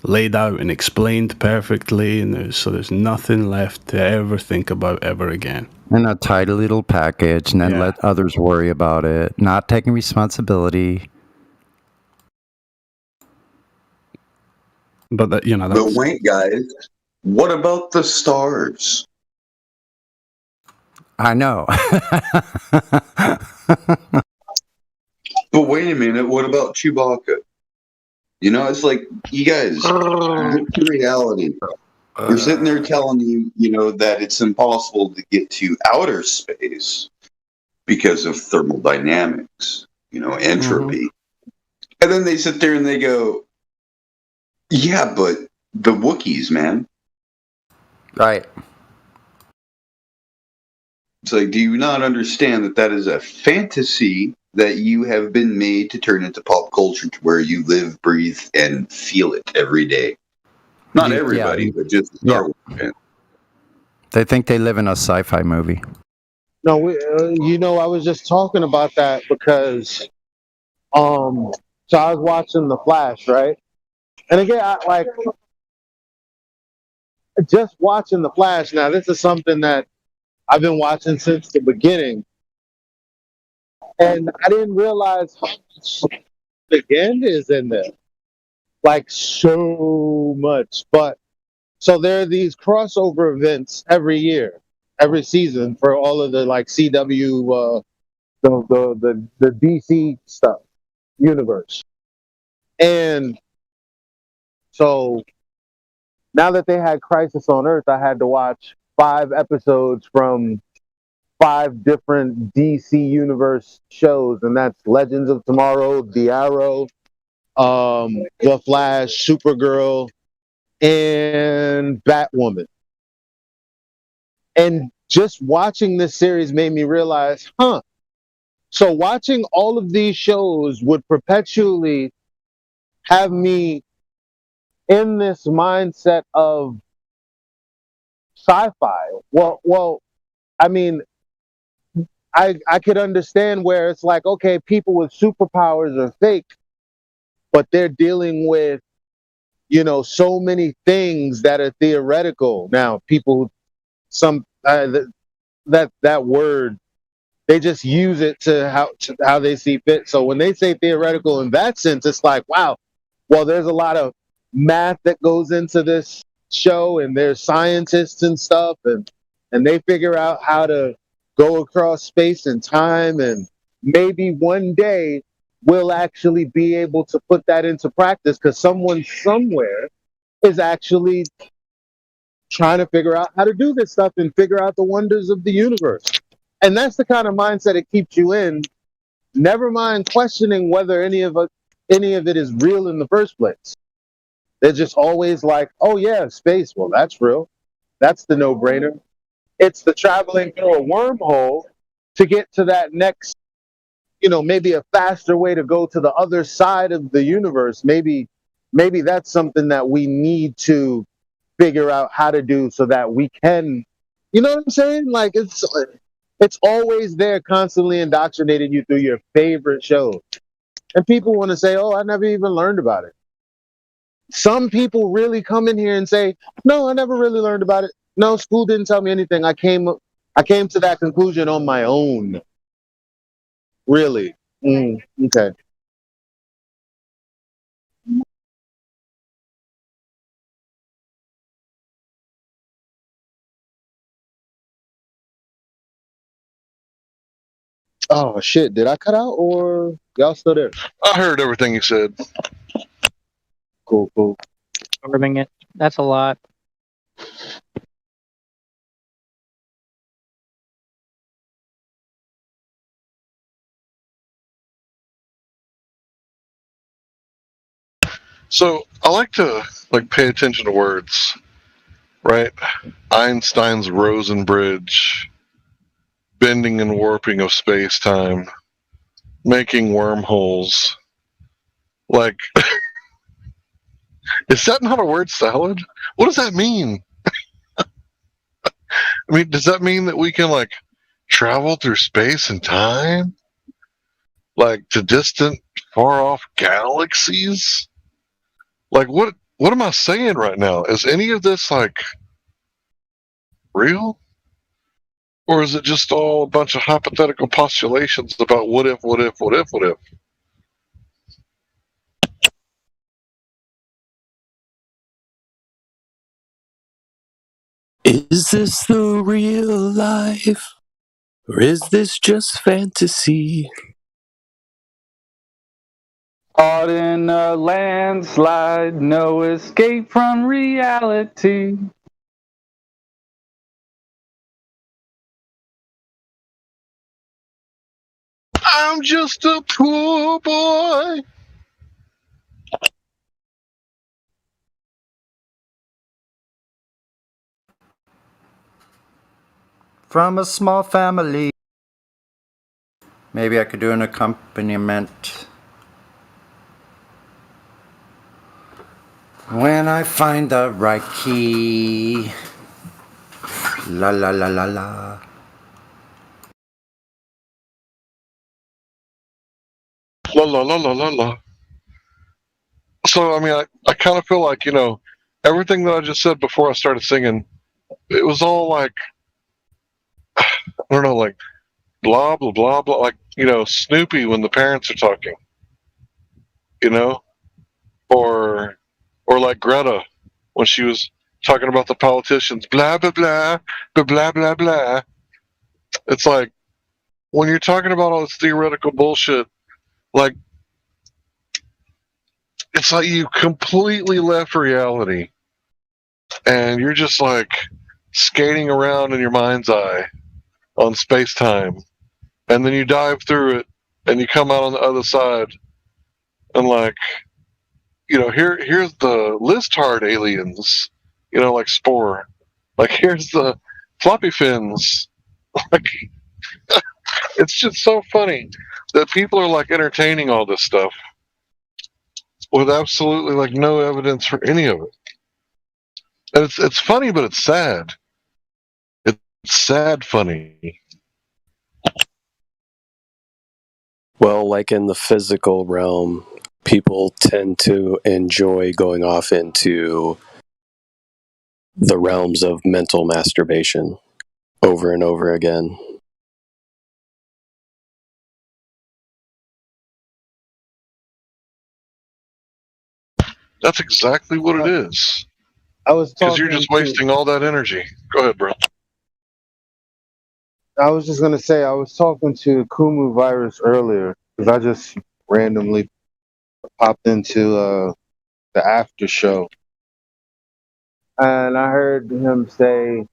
laid out and explained perfectly, and there's nothing left to ever think about ever again. In a tidy little package, and then let others worry about it, not taking responsibility. But that, you know, that's... But wait, guys, what about the stars? I know. But wait a minute, what about Chewbacca? You know, it's like, you guys, look to reality. We're sitting there telling you, you know, that it's impossible to get to outer space because of thermodynamics, you know, entropy. And then they sit there and they go, yeah, but the Wookiees, man. Right. It's like, do you not understand that that is a fantasy that you have been made to turn into pop culture to where you live, breathe, and feel it every day? Not everybody, but just Star Wars fans. They think they live in a sci-fi movie. No, you know, I was just talking about that because, so I was watching The Flash, right? And again, just watching The Flash. Now, this is something that I've been watching since the beginning, and I didn't realize how much propaganda is in there, like so much. But so there are these crossover events every year, every season for all of the like CW, the DC stuff, universe, and so now that they had Crisis on Earth, I had to watch 5 episodes from 5 different DC Universe shows, and that's Legends of Tomorrow, The Arrow, The Flash, Supergirl, and Batwoman. And just watching this series made me realize, so watching all of these shows would perpetually have me in this mindset of sci-fi. Well, I mean, I could understand where it's like, okay, people with superpowers are fake, but they're dealing with, you know, so many things that are theoretical. Now, people, that word, they just use it to how they see fit. So when they say theoretical in that sense, it's like, wow, well, there's a lot of math that goes into this show, and there's scientists and stuff, and they figure out how to go across space and time, and maybe one day we'll actually be able to put that into practice because someone somewhere is actually trying to figure out how to do this stuff and figure out the wonders of the universe. And that's the kind of mindset it keeps you in, never mind questioning whether any of it is real in the first place. They're just always like, oh yeah, space, well, that's real. That's the no-brainer. It's the traveling through a wormhole to get to that next, maybe a faster way to go to the other side of the universe. Maybe that's something that we need to figure out how to do so that we can, you know what I'm saying? Like it's always there, constantly indoctrinating you through your favorite shows. And people want to say, "Oh, I never even learned about it." Some people really come in here and say, "No, I never really learned about it. No, school didn't tell me anything. I came to that conclusion on my own." Really? Okay. Oh shit! Did I cut out or y'all still there? I heard everything you said. Cool. Absorbing it. That's a lot. So I like to pay attention to words, right? Einstein's Rosen bridge, bending and warping of space-time, making wormholes. Like, is that not a word salad? What does that mean? I mean, does that mean that we can travel through space and time? Like to distant, far off galaxies? Like what am I saying right now? Is any of this real? Or is it just all a bunch of hypothetical postulations about what if? Is this the real life? Or is this just fantasy? Caught in a landslide, no escape from reality. I'm just a poor boy. From a small family. Maybe I could do an accompaniment. When I find the right key. La la la la la. La la la la la la. So I mean, I kind of feel like everything that I just said before I started singing, it was all I don't know, blah blah blah blah, Snoopy when the parents are talking, or like Greta when she was talking about the politicians, blah blah blah blah blah blah blah. It's like when you're talking about all this theoretical bullshit, it's like you completely left reality and you're just skating around in your mind's eye on space time, and then you dive through it and you come out on the other side and here's the Listard aliens, like Spore, here's the floppy fins. It's just so funny that people are entertaining all this stuff with absolutely no evidence for any of it. And it's funny, but it's sad. It's sad funny. Well, like in the physical realm, people tend to enjoy going off into the realms of mental masturbation over and over again. That's exactly what it is. Because you're just wasting all that energy. Go ahead, bro. I was just gonna say I was talking to Kumu Virus earlier because I just randomly popped into the after show, and I heard him say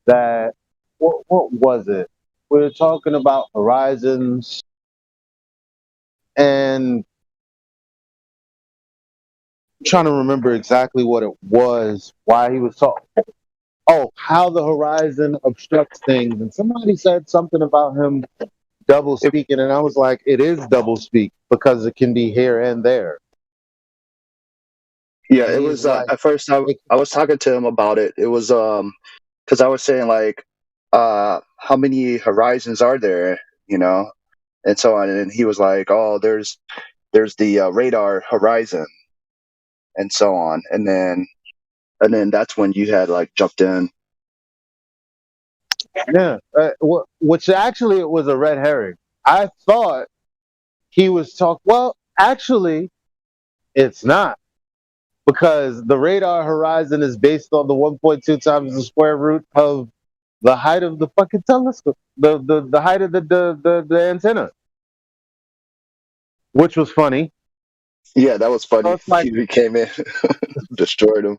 that what was it? We were talking about horizons, and trying to remember exactly what it was, why he was talking. Oh, how the horizon obstructs things. And somebody said something about him double speaking, and I was like, it is double speak because it can be here and there. Yeah, And it he's was like, at first I was talking to him about it. It was because I was saying like how many horizons are there, you know, and so on, and he was like, oh, there's the radar horizon and so on, and then that's when you had like jumped in. yeah, which actually it was a red herring. I thought he was talking. Well, actually, it's not, because the radar horizon is based on the 1.2 times the square root of the height of the fucking telescope, the height of the antenna, which was funny. Yeah, that was So funny. it's like, He came in, destroyed him.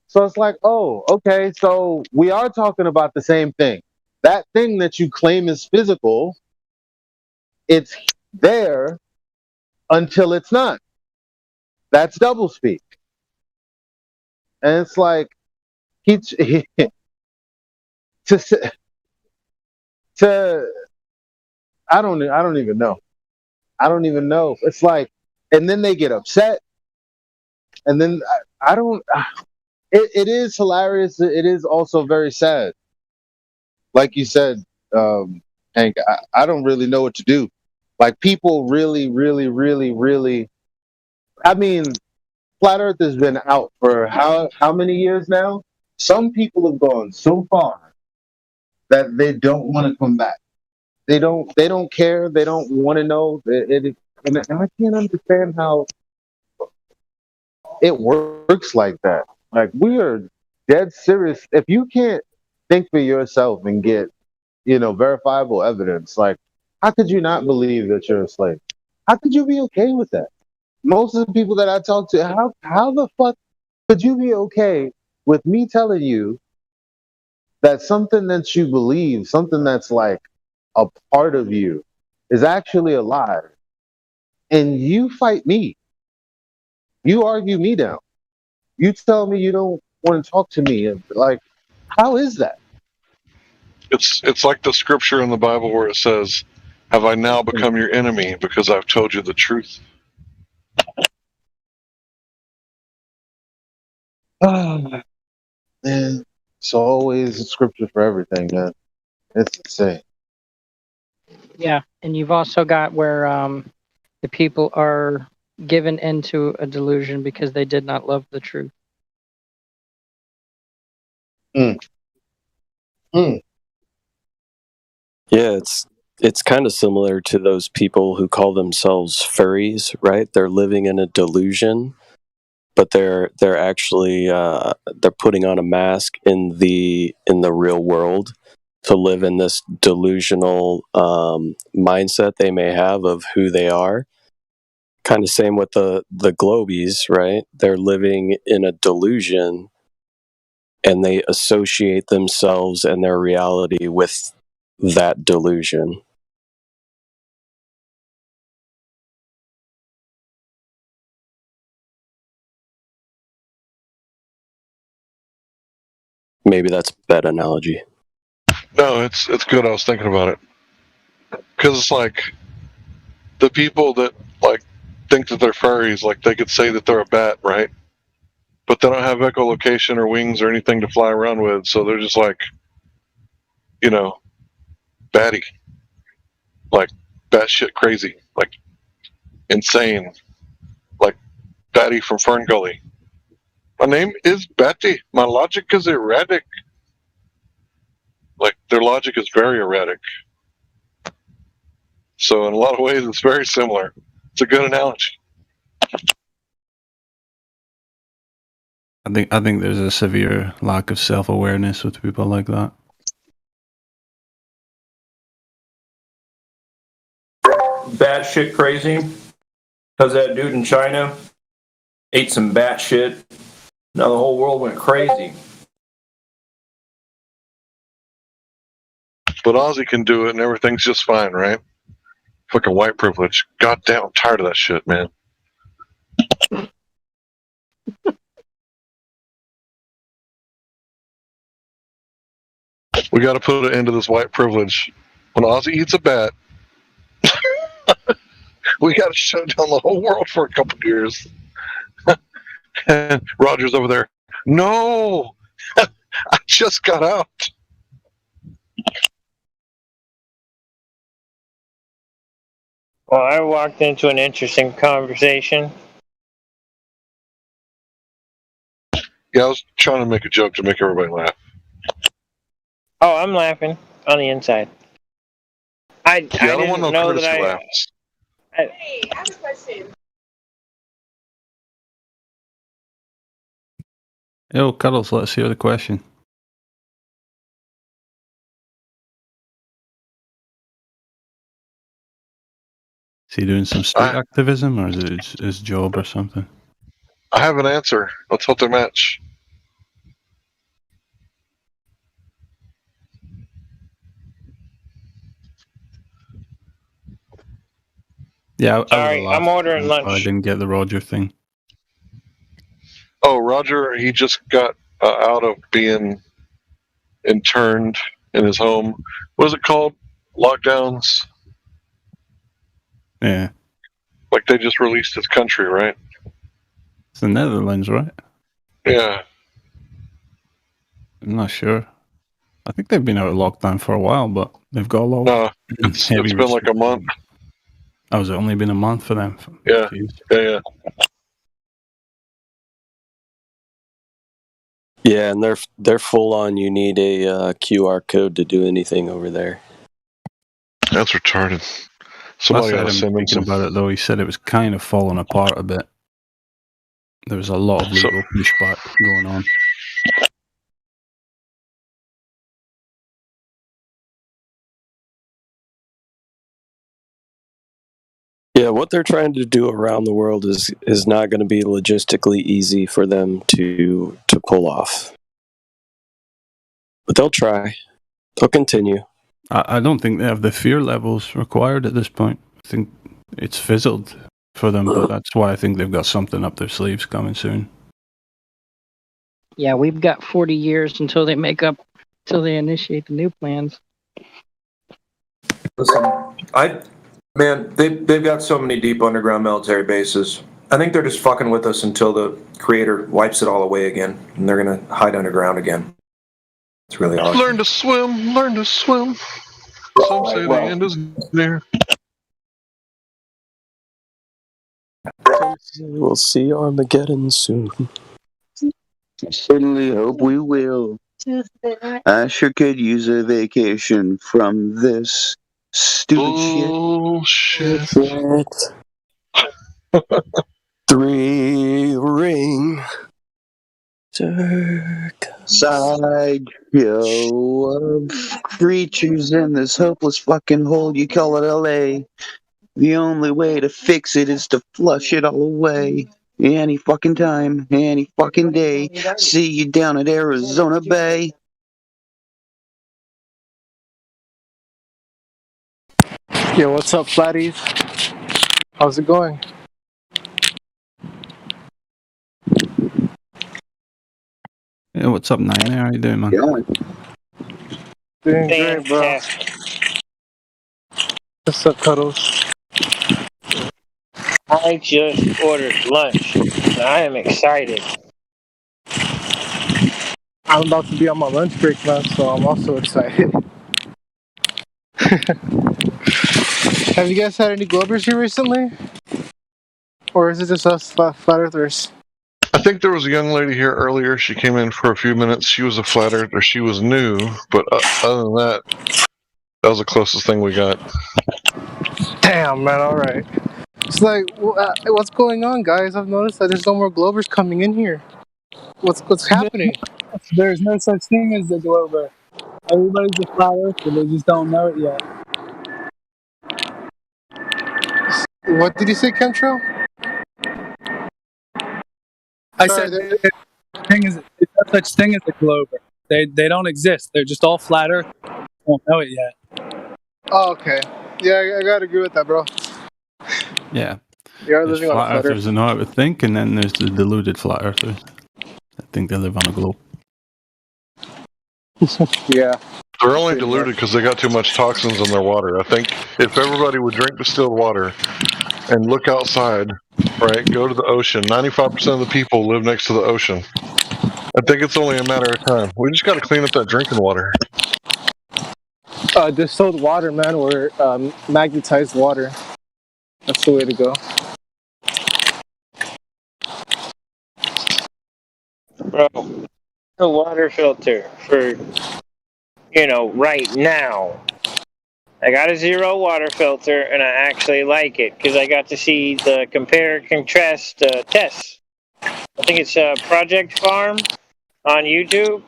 so it's like, oh, okay, so we are talking about the same thing. That thing that you claim is physical, it's there until it's not. That's doublespeak. And it's like he to I don't even know. I don't even know. It's like, and then they get upset, and then I don't. It is hilarious. It is also very sad. Like you said, Hank, I don't really know what to do. Like, people really, really, really, really. I mean, Flat Earth has been out for how many years now? Some people have gone so far that they don't want to come back. They don't care. They don't want to know. And I can't understand how it works like that. Like, we are dead serious. If you can't think for yourself and get, verifiable evidence, like, how could you not believe that you're a slave? How could you be okay with that? Most of the people that I talk to, how the fuck could you be okay with me telling you that something that you believe, something that's like a part of you, is actually a lie, and you fight me? You argue me down. You tell me you don't want to talk to me. Like, how is that? It's like the scripture in the Bible where it says, "Have I now become your enemy because I've told you the truth?" Man, it's always a scripture for everything, man. It's insane. Yeah, and you've also got where the people are given into a delusion because they did not love the truth. Mm. Yeah, it's kind of similar to those people who call themselves furries, right? They're living in a delusion, but they're actually they're putting on a mask in the real world to live in this delusional mindset they may have of who they are. Kind of same with the globies, right? They're living in a delusion, and they associate themselves and their reality with that delusion. Maybe that's a bad analogy. No, it's good. I was thinking about it because it's like the people that like think that they're furries, like they could say that they're a bat, right? But they don't have echolocation or wings or anything to fly around with, so they're just like, batty, like batshit crazy, like insane, like Batty from Fern Gully. My name is Batty. My logic is erratic. Like, their logic is very erratic. So in a lot of ways, it's very similar. It's a good analogy. I think there's a severe lack of self-awareness with people like that. Batshit crazy because that dude in China ate some bat shit. Now the whole world went crazy. But Ozzy can do it and everything's just fine, right? Fucking white privilege. God damn, I'm tired of that shit, man. We got to put an end to this white privilege. When Ozzy eats a bat, we got to shut down the whole world for a couple of years. And Roger's over there. No, I just got out. Well, I walked into an interesting conversation. Yeah, I was trying to make a joke to make everybody laugh. Oh, I'm laughing on the inside. I don't want no know that courtesy I. laughs. Hey, I have a question. Yo, Cuddles, let's hear the question. Is he doing some street activism, or is it his job or something? I have an answer. Let's hope they match. Yeah, Sorry, I'm ordering lunch. I didn't get the Roger thing. Oh, Roger, he just got out of being interned in his home. What is it called? Lockdowns? Yeah. Like they just released his country, right? It's the Netherlands, right? Yeah. I'm not sure. I think they've been out of lockdown for a while, but they've got a lot. No, it's been like a month. Oh, has it only been a month for them? Yeah. Yeah. Yeah, and they're full on. You need a QR code to do anything over there. That's retarded. Somebody got to send me some about it though. He said it was kind of falling apart a bit. There was a lot of legal pushback going on. Yeah, what they're trying to do around the world is not going to be logistically easy for them to pull off. But they'll try. They'll continue. I don't think they have the fear levels required at this point. I think it's fizzled for them, but that's why I think they've got something up their sleeves coming soon. Yeah, we've got 40 years until they initiate the new plans. Listen, man, they've got so many deep underground military bases. I think they're just fucking with us until the creator wipes it all away again, and they're gonna hide underground again. It's really awesome. Learn to swim. Learn to swim. Some say the end is near. We'll see Armageddon soon. Certainly hope we will. I sure could use a vacation from this stupid shit. 3-ring sideshow of creatures in this hopeless fucking hole you call it LA. The only way to fix it is to flush it all away. Any fucking time, any fucking day. See you down at Arizona Bay. Yo, what's up, flatties? How's it going? Yeah, what's up, Nine? How are you doing, man? Doing great, bro. What's up, Cuddles? I just ordered lunch, and I am excited. I'm about to be on my lunch break now, so I'm also excited. Have you guys had any Globers here recently? Or is it just us flat earthers? I think there was a young lady here earlier. She came in for a few minutes. She was a flat earther. She was new, but other than that, that was the closest thing we got. Damn, man, alright. It's like, what's going on, guys? I've noticed that there's no more Globers coming in here. What's happening? There's no such thing as a Glober. Everybody's a flat earther, they just don't know it yet. What did you say, Kentrell? I said there's no such thing as a Glober. They don't exist. They're just all flat earth. Don't know it yet. Oh, okay. Yeah, I gotta agree with that, bro. Yeah. You are There's living on a flat flat earthers Earth. and I would think, and then there's the deluded flat earthers. I think they live on a globe. Yeah. They're only deluded because they got too much toxins in their water. I think if everybody would drink distilled water and look outside, right, go to the ocean, 95% of the people live next to the ocean. I think it's only a matter of time. We just got to clean up that drinking water. Distilled water, man, or magnetized water. That's the way to go. Bro, the water filter for, right now. I got a Zero water filter, and I actually like it because I got to see the compare and contrast tests. I think it's Project Farm on YouTube.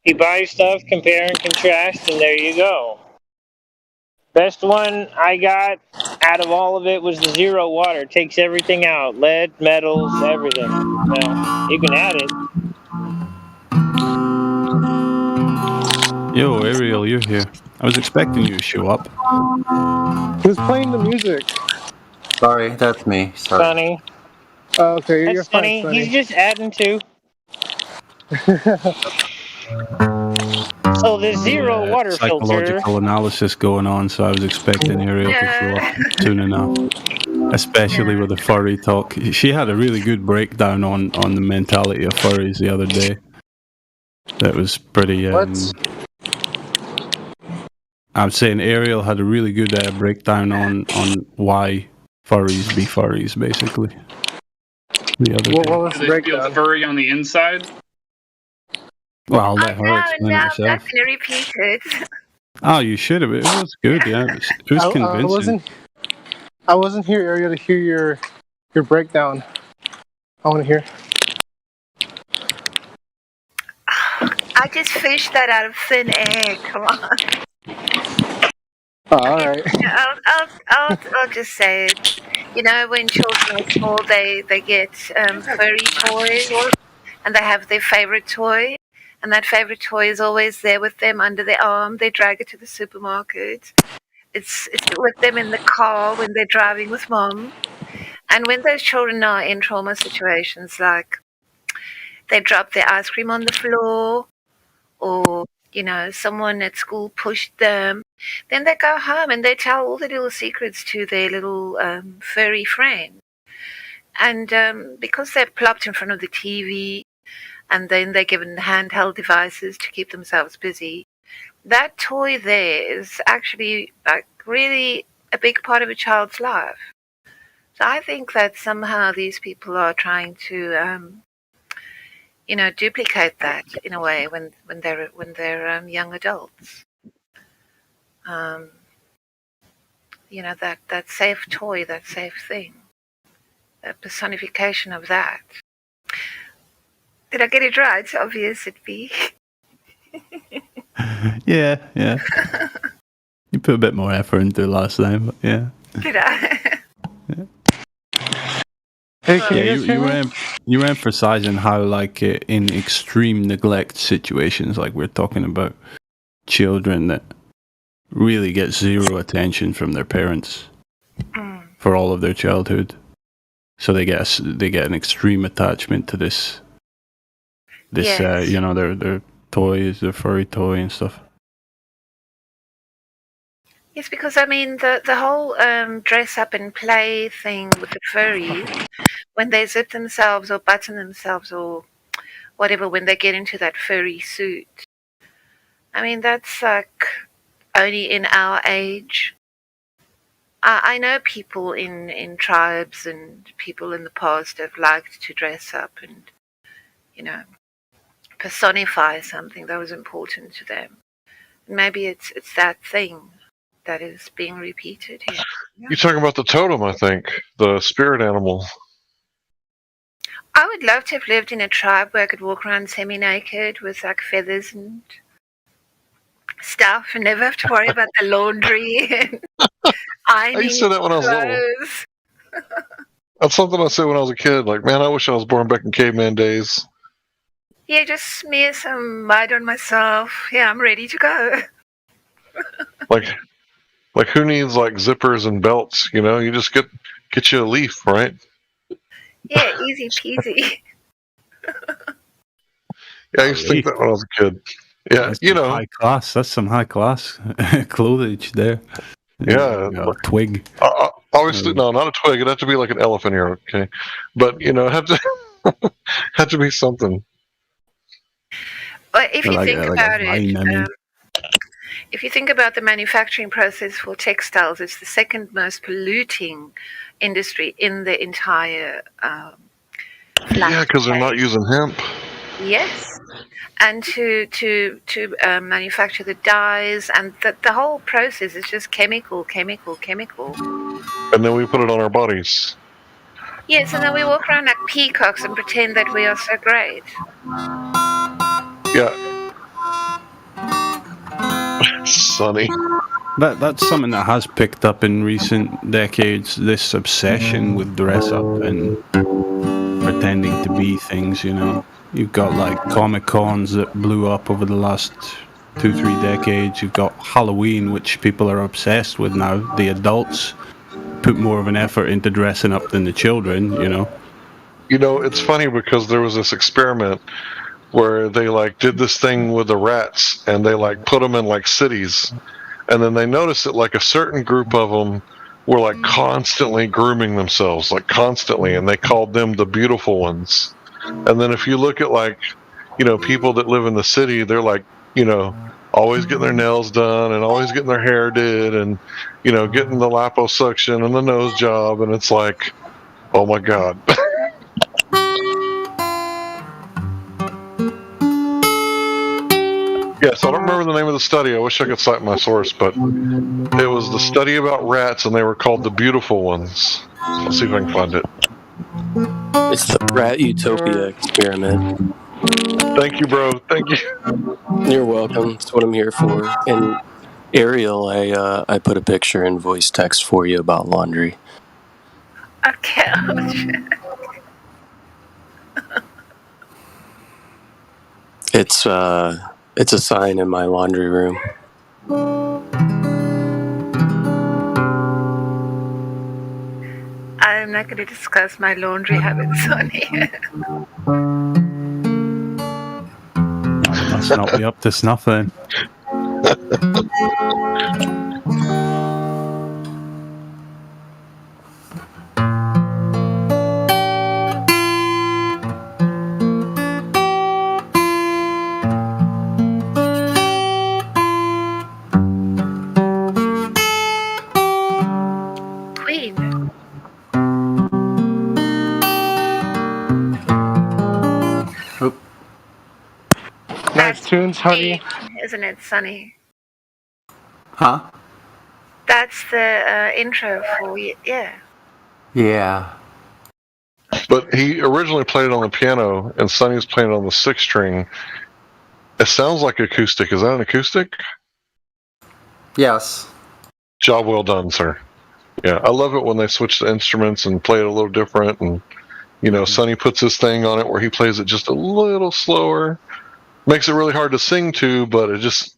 He buys stuff, compare and contrast, and there you go. Best one I got out of all of it was the Zero water. It takes everything out. Lead, metals, everything. You can add it. Yo, Ariel, you're here. I was expecting you to show up. Who's playing the music? Sorry, that's me. Sorry. Sonny. Oh, okay, you're That's fine, Sonny. Sonny. He's just adding to. So the Zero water filter. Psychological analysis going on, so I was expecting Ariel to show up soon enough. Especially with the furry talk. She had a really good breakdown on the mentality of furries the other day. That was pretty... I'm saying Ariel had a really good breakdown on why furries be furries, basically. The other day. What was the breakdown? Feel furry on the inside? Well, I'll let her explain it herself. Can you repeat it? Oh, you should have. It was good, yeah. It was convincing. I wasn't here, Ariel, to hear your breakdown. I want to hear. I just fished that out of thin air. Come on. Oh, all right. I'll just say it. When children are small, they get furry toys, and they have their favorite toy, and that favorite toy is always there with them under their arm. They drag it to the supermarket. It's with them in the car when they're driving with mom. And when those children are in trauma situations, like they drop their ice cream on the floor, or someone at school pushed them, then they go home and they tell all the little secrets to their little furry friend. And because they're plopped in front of the TV, and then they're given handheld devices to keep themselves busy, that toy there is actually really a big part of a child's life. So I think that somehow these people are trying to duplicate that in a way when they're young adults. That safe toy, that safe thing, that personification of that. Did I get it right? It's obvious it'd be. Yeah. You put a bit more effort into it last time, but yeah. Did I? Yeah, you were emphasizing how, in extreme neglect situations, like we're talking about children that really get zero attention from their parents for all of their childhood, so they get an extreme attachment to this yes. Their toys, their furry toy and stuff. Yes, because the whole dress up and play thing with the furries, when they zip themselves or button themselves or whatever, when they get into that furry suit, that's only in our age. I know people in tribes and people in the past have liked to dress up and, personify something that was important to them. Maybe it's that thing that is being repeated here. You're talking about the totem, I think, the spirit animal. I would love to have lived in a tribe where I could walk around semi-naked with feathers and stuff and never have to worry about the laundry and ironing. I used to say that when I was little. That's something I said when I was a kid. Like, man, I wish I was born back in caveman days. Yeah, just smear some mud on myself. Yeah, I'm ready to go. Like who needs zippers and belts? You just get Get you a leaf, right? Yeah, easy peasy. Yeah, I used to think that when I was a kid. Yeah, That's you some know. high class. That's some high class clothage there. Yeah. A twig. Obviously, no, not a twig. It'd have to be like an elephant ear, okay? But, you know, it had to, had to be something. But if you Like think a about vine, I it, mean. if you think about the manufacturing process for textiles, it's the second most polluting industry in the entire Yeah, because they're not using hemp. Yes, and to manufacture the dyes, and the whole process is just chemical. And then we put it on our bodies. Yes, and then we walk around like peacocks and pretend that we are so great. Yeah. Sonny. That's something that has picked up in recent decades, this obsession with dress up and pretending to be things, you know. You've got like Comic Cons that blew up over the last 2-3 decades. You've got Halloween, which people are obsessed with now. The adults put more of an effort into dressing up than the children, you know. You know, it's funny because there was this experiment where they like did this thing with the rats and they like put them in like cities. And then they noticed that like a certain group of them were like constantly grooming themselves, like constantly, and they called them the beautiful ones. And then if you look at like, you know, people that live in the city, they're like, you know, always getting their nails done and always getting their hair did and, you know, getting the liposuction and the nose job. And it's like, oh my God. Yes, I don't remember the name of the study. I wish I could cite my source, but it was the study about rats, and they were called the beautiful ones. I'll see if I can find it. It's the Rat Utopia experiment. Thank you, bro. Thank you. You're welcome. That's what I'm here for. And Ariel, I put a picture in voice text for you about laundry. Okay. It's a sign in my laundry room. I'm not going to discuss my laundry habits on here. Must not be up to snuff then. Queen. Nice tunes, honey. Isn't it, Sonny? Huh? That's the intro for yeah. Yeah. But he originally played it on the piano, and Sonny's playing it on the 6-string. It sounds like acoustic. Is that an acoustic? Yes. Job well done, sir. Yeah, I love it when they switch the instruments and play it a little different. And, you know, Sonny puts his thing on it where he plays it just a little slower. Makes it really hard to sing to, but it just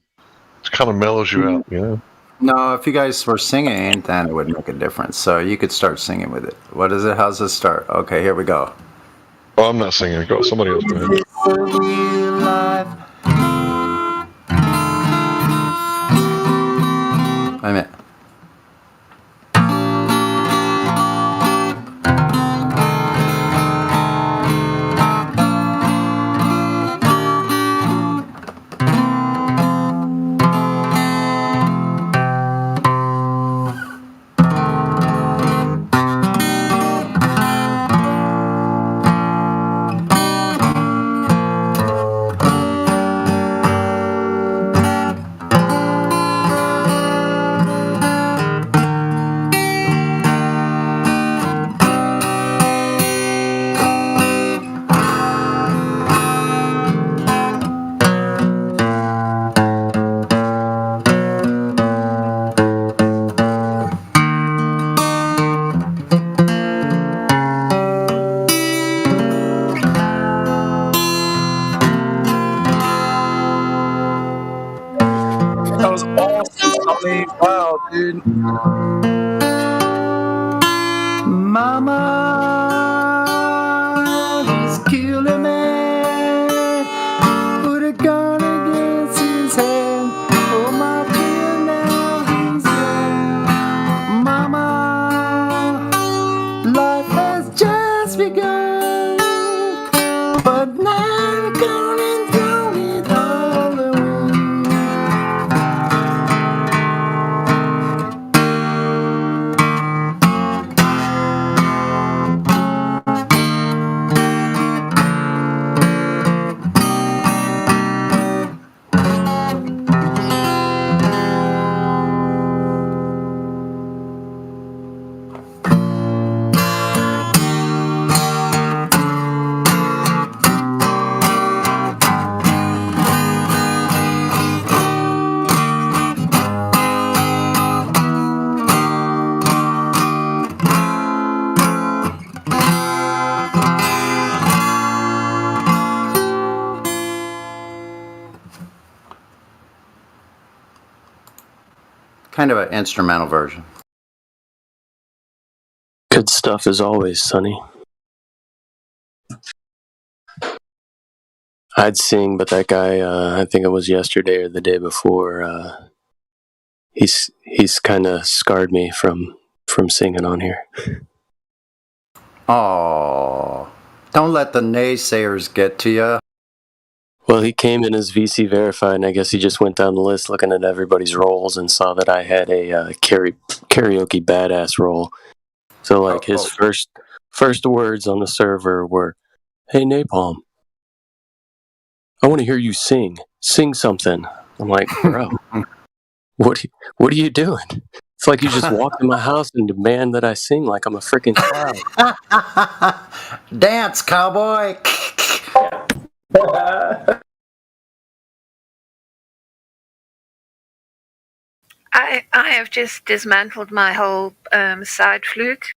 kind of mellows you out, you know? No, if you guys were singing, then it would make a difference. So you could start singing with it. What is it? How's it start? Okay, here we go. Oh, I'm not singing. Go. Somebody else go ahead. It's a real life. Wait a minute. That was awesome, Sonny. Wow, dude. Mama, he's killing me. Put a gun against his head. Oh my dear, now he's dead. Mama, life has just begun, but now you're gone and thrown it all away. Kind of an instrumental version. Good stuff as always, Sonny. I'd sing, but that guy, I think it was yesterday or the day before, he's kind of scarred me from singing on here. Oh, don't let the naysayers get to you. Well, he came in as VC verified, and I guess he just went down the list looking at everybody's roles and saw that I had a karaoke badass role. So, like, his first words on the server were, "Hey, Napalm, I want to hear you sing. Sing something." I'm like, bro, what are you doing? It's like you just walked in my house and demand that I sing like I'm a freaking clown. Dance, cowboy. I have just dismantled my whole side flute,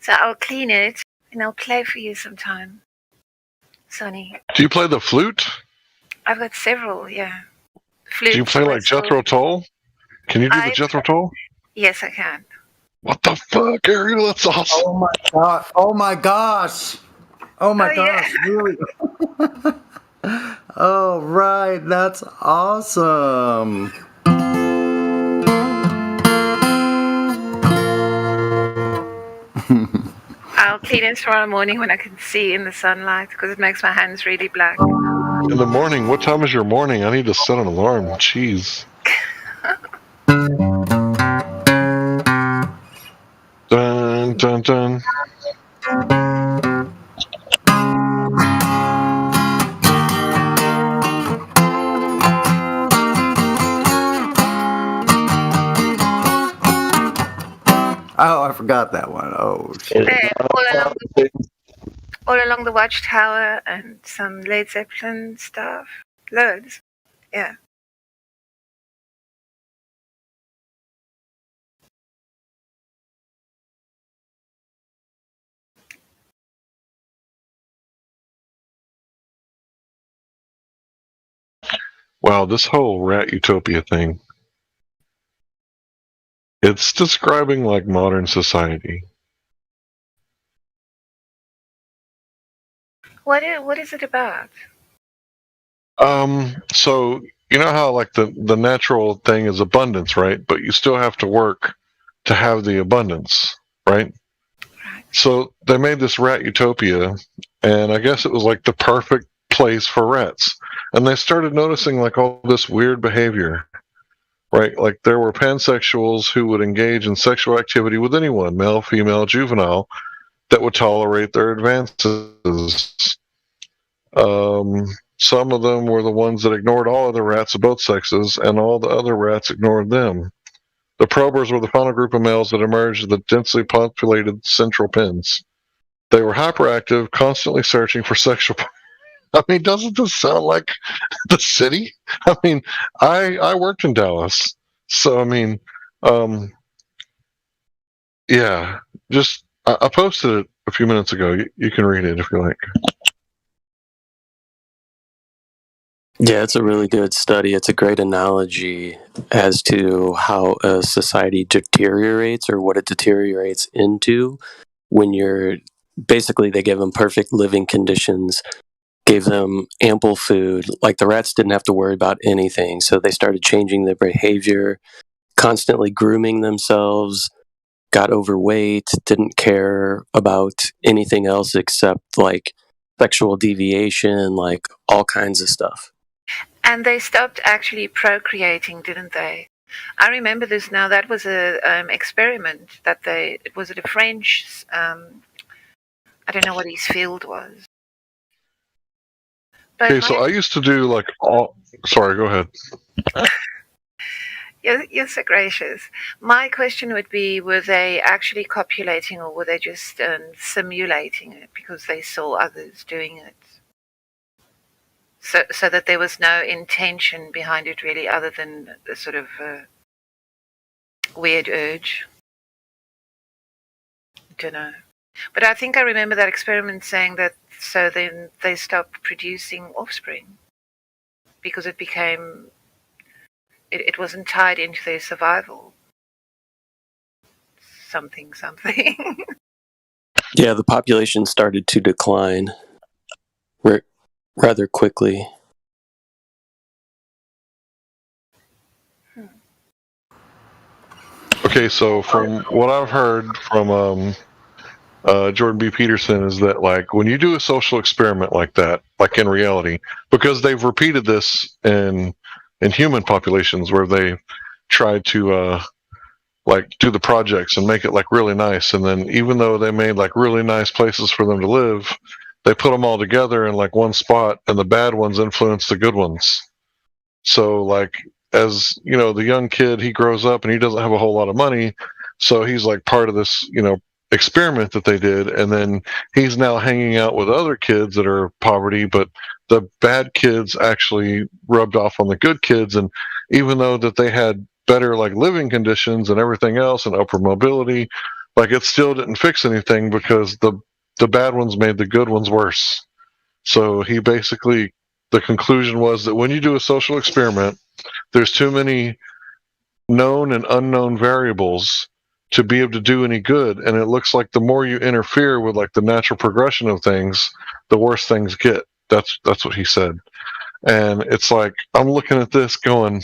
so I'll clean it and I'll play for you sometime, Sonny. Do you play the flute? I've got several, yeah. Flute, Do you play like whistle. Jethro Tull? Can you do the Jethro Tull? Yes, I can. What the fuck, Ariel? That's awesome. Oh my god! Oh my gosh! Oh my gosh! Yeah. Really? Oh right, that's awesome. I'll clean it tomorrow morning when I can see in the sunlight because it makes my hands really black. In the morning? What time is your morning? I need to set an alarm. Jeez. Dun, dun, dun. Oh, I forgot that one. Oh shit. There, all along the Watchtower and some Led Zeppelin stuff. Loads. Yeah. Wow, this whole rat utopia thing. It's describing like modern society. What is it about? So you know how like the natural thing is abundance, right? But you still have to work to have the abundance, right? So they made this rat utopia, and I guess it was like the perfect place for rats. And they started noticing like all this weird behavior, right? Like there were pansexuals who would engage in sexual activity with anyone, male, female, juvenile, that would tolerate their advances. Some of them were the ones that ignored all other rats of both sexes, and all the other rats ignored them. The probers were the final group of males that emerged at the densely populated central pens. They were hyperactive, constantly searching for sexual. I mean, doesn't this sound like the city? I mean, I worked in Dallas, so I mean, yeah. Just I posted it a few minutes ago. You can read it if you like. Yeah, it's a really good study. It's a great analogy as to how a society deteriorates or what it deteriorates into when you're basically, they gave them perfect living conditions, gave them ample food. Like the rats didn't have to worry about anything. So they started changing their behavior, constantly grooming themselves, got overweight, didn't care about anything else except like sexual deviation, like all kinds of stuff. And they stopped actually procreating, didn't they? I remember this now. That was a experiment that it was at a French, I don't know what his field was. But Okay, so I used to do like all. Sorry, go ahead. You're so gracious. My question would be, were they actually copulating or were they just simulating it because they saw others doing it? So that there was no intention behind it really other than a sort of weird urge. I don't know. But I think I remember that experiment saying that so then they stopped producing offspring because it became, it wasn't tied into their survival. Something. Yeah, the population started to decline rather quickly. Okay, so from what I've heard from Jordan B. Peterson is that like when you do a social experiment like that, like in reality, because they've repeated this in human populations where they tried to like do the projects and make it like really nice, and then even though they made like really nice places for them to live, they put them all together in like one spot, and the bad ones influence the good ones. So like, as you know, the young kid, he grows up and he doesn't have a whole lot of money, so he's like part of this, you know, experiment that they did, and then he's now hanging out with other kids that are poverty, but the bad kids actually rubbed off on the good kids, and even though that they had better like living conditions and everything else and upper mobility, like it still didn't fix anything because the bad ones made the good ones worse. So he basically, the conclusion was that when you do a social experiment, there's too many known and unknown variables to be able to do any good, and it looks like the more you interfere with like the natural progression of things, the worse things get. That's what he said. And it's like I'm looking at this going,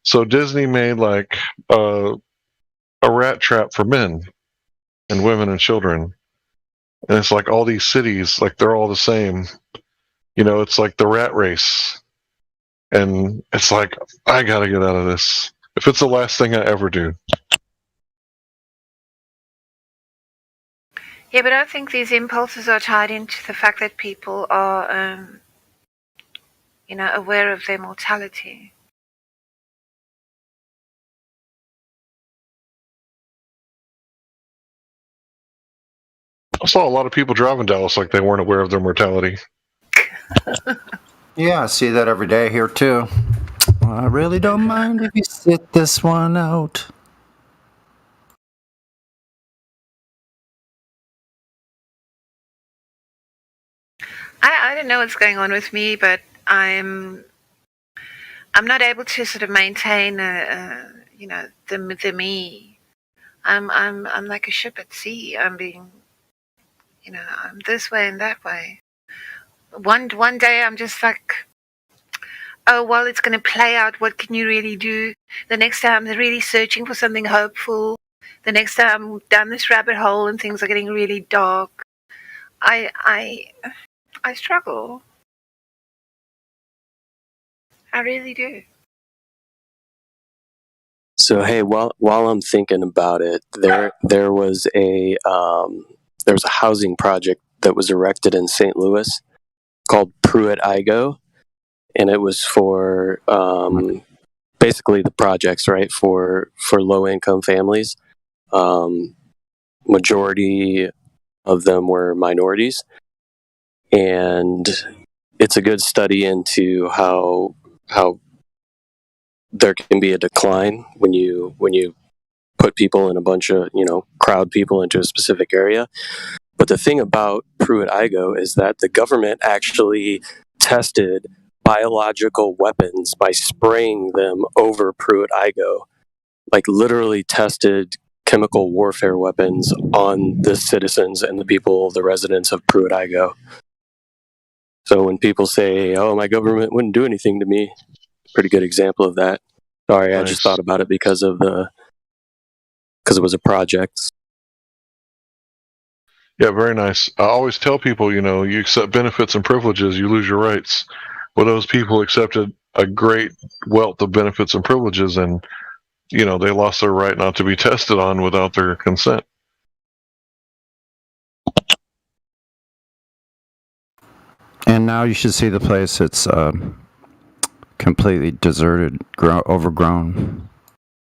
so Disney made like a rat trap for men and women and children, and it's like all these cities, like they're all the same. You know, it's like the rat race, and it's like I gotta get out of this if it's the last thing I ever do. Yeah, but I think these impulses are tied into the fact that people are, aware of their mortality. I saw a lot of people driving Dallas like they weren't aware of their mortality. Yeah, I see that every day here too. I really don't mind if you sit this one out. I don't know what's going on with me, but I'm not able to sort of maintain the me. I'm like a ship at sea. I'm being, I'm this way and that way. One day I'm just like, oh well, it's going to play out. What can you really do? The next day I'm really searching for something hopeful. The next day I'm down this rabbit hole and things are getting really dark. I struggle. I really do. So hey, while I'm thinking about it, there was a housing project that was erected in St. Louis called Pruitt-Igoe, and it was for basically the projects, right, for low income families. Majority of them were minorities, and it's a good study into how there can be a decline when you put people in a bunch of, crowd people into a specific area. But the thing about Pruitt-Igoe is that the government actually tested biological weapons by spraying them over Pruitt-Igoe, like literally tested chemical warfare weapons on the citizens and the people, the residents of Pruitt-Igoe. So when people say, "Oh, my government wouldn't do anything to me," pretty good example of that. Sorry, I just thought about it because it was a project. Yeah, very nice. I always tell people, you accept benefits and privileges, you lose your rights. Well, those people accepted a great wealth of benefits and privileges, and they lost their right not to be tested on without their consent. And now you should see the place. It's completely deserted, overgrown.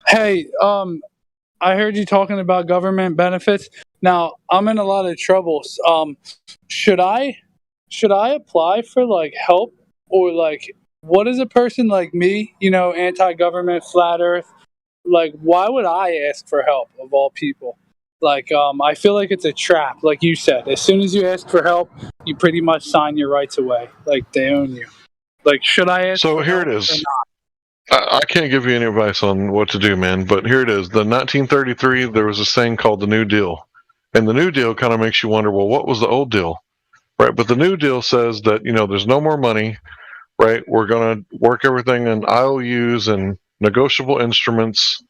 Hey, I heard you talking about government benefits. Now, I'm in a lot of troubles. Should I apply for like help, or like what is a person like me, anti-government, flat earth, like why would I ask for help of all people? Like I feel like it's a trap, like you said. As soon as you ask for help, you pretty much sign your rights away. Like they own you. Like should I ask So for here help it or is. not? I can't give you any advice on what to do, man, but here it is. The 1933, there was this thing called the New Deal. And the New Deal kind of makes you wonder, well, what was the old deal? Right? But the New Deal says that, there's no more money, right? We're going to work everything in IOUs and negotiable instruments,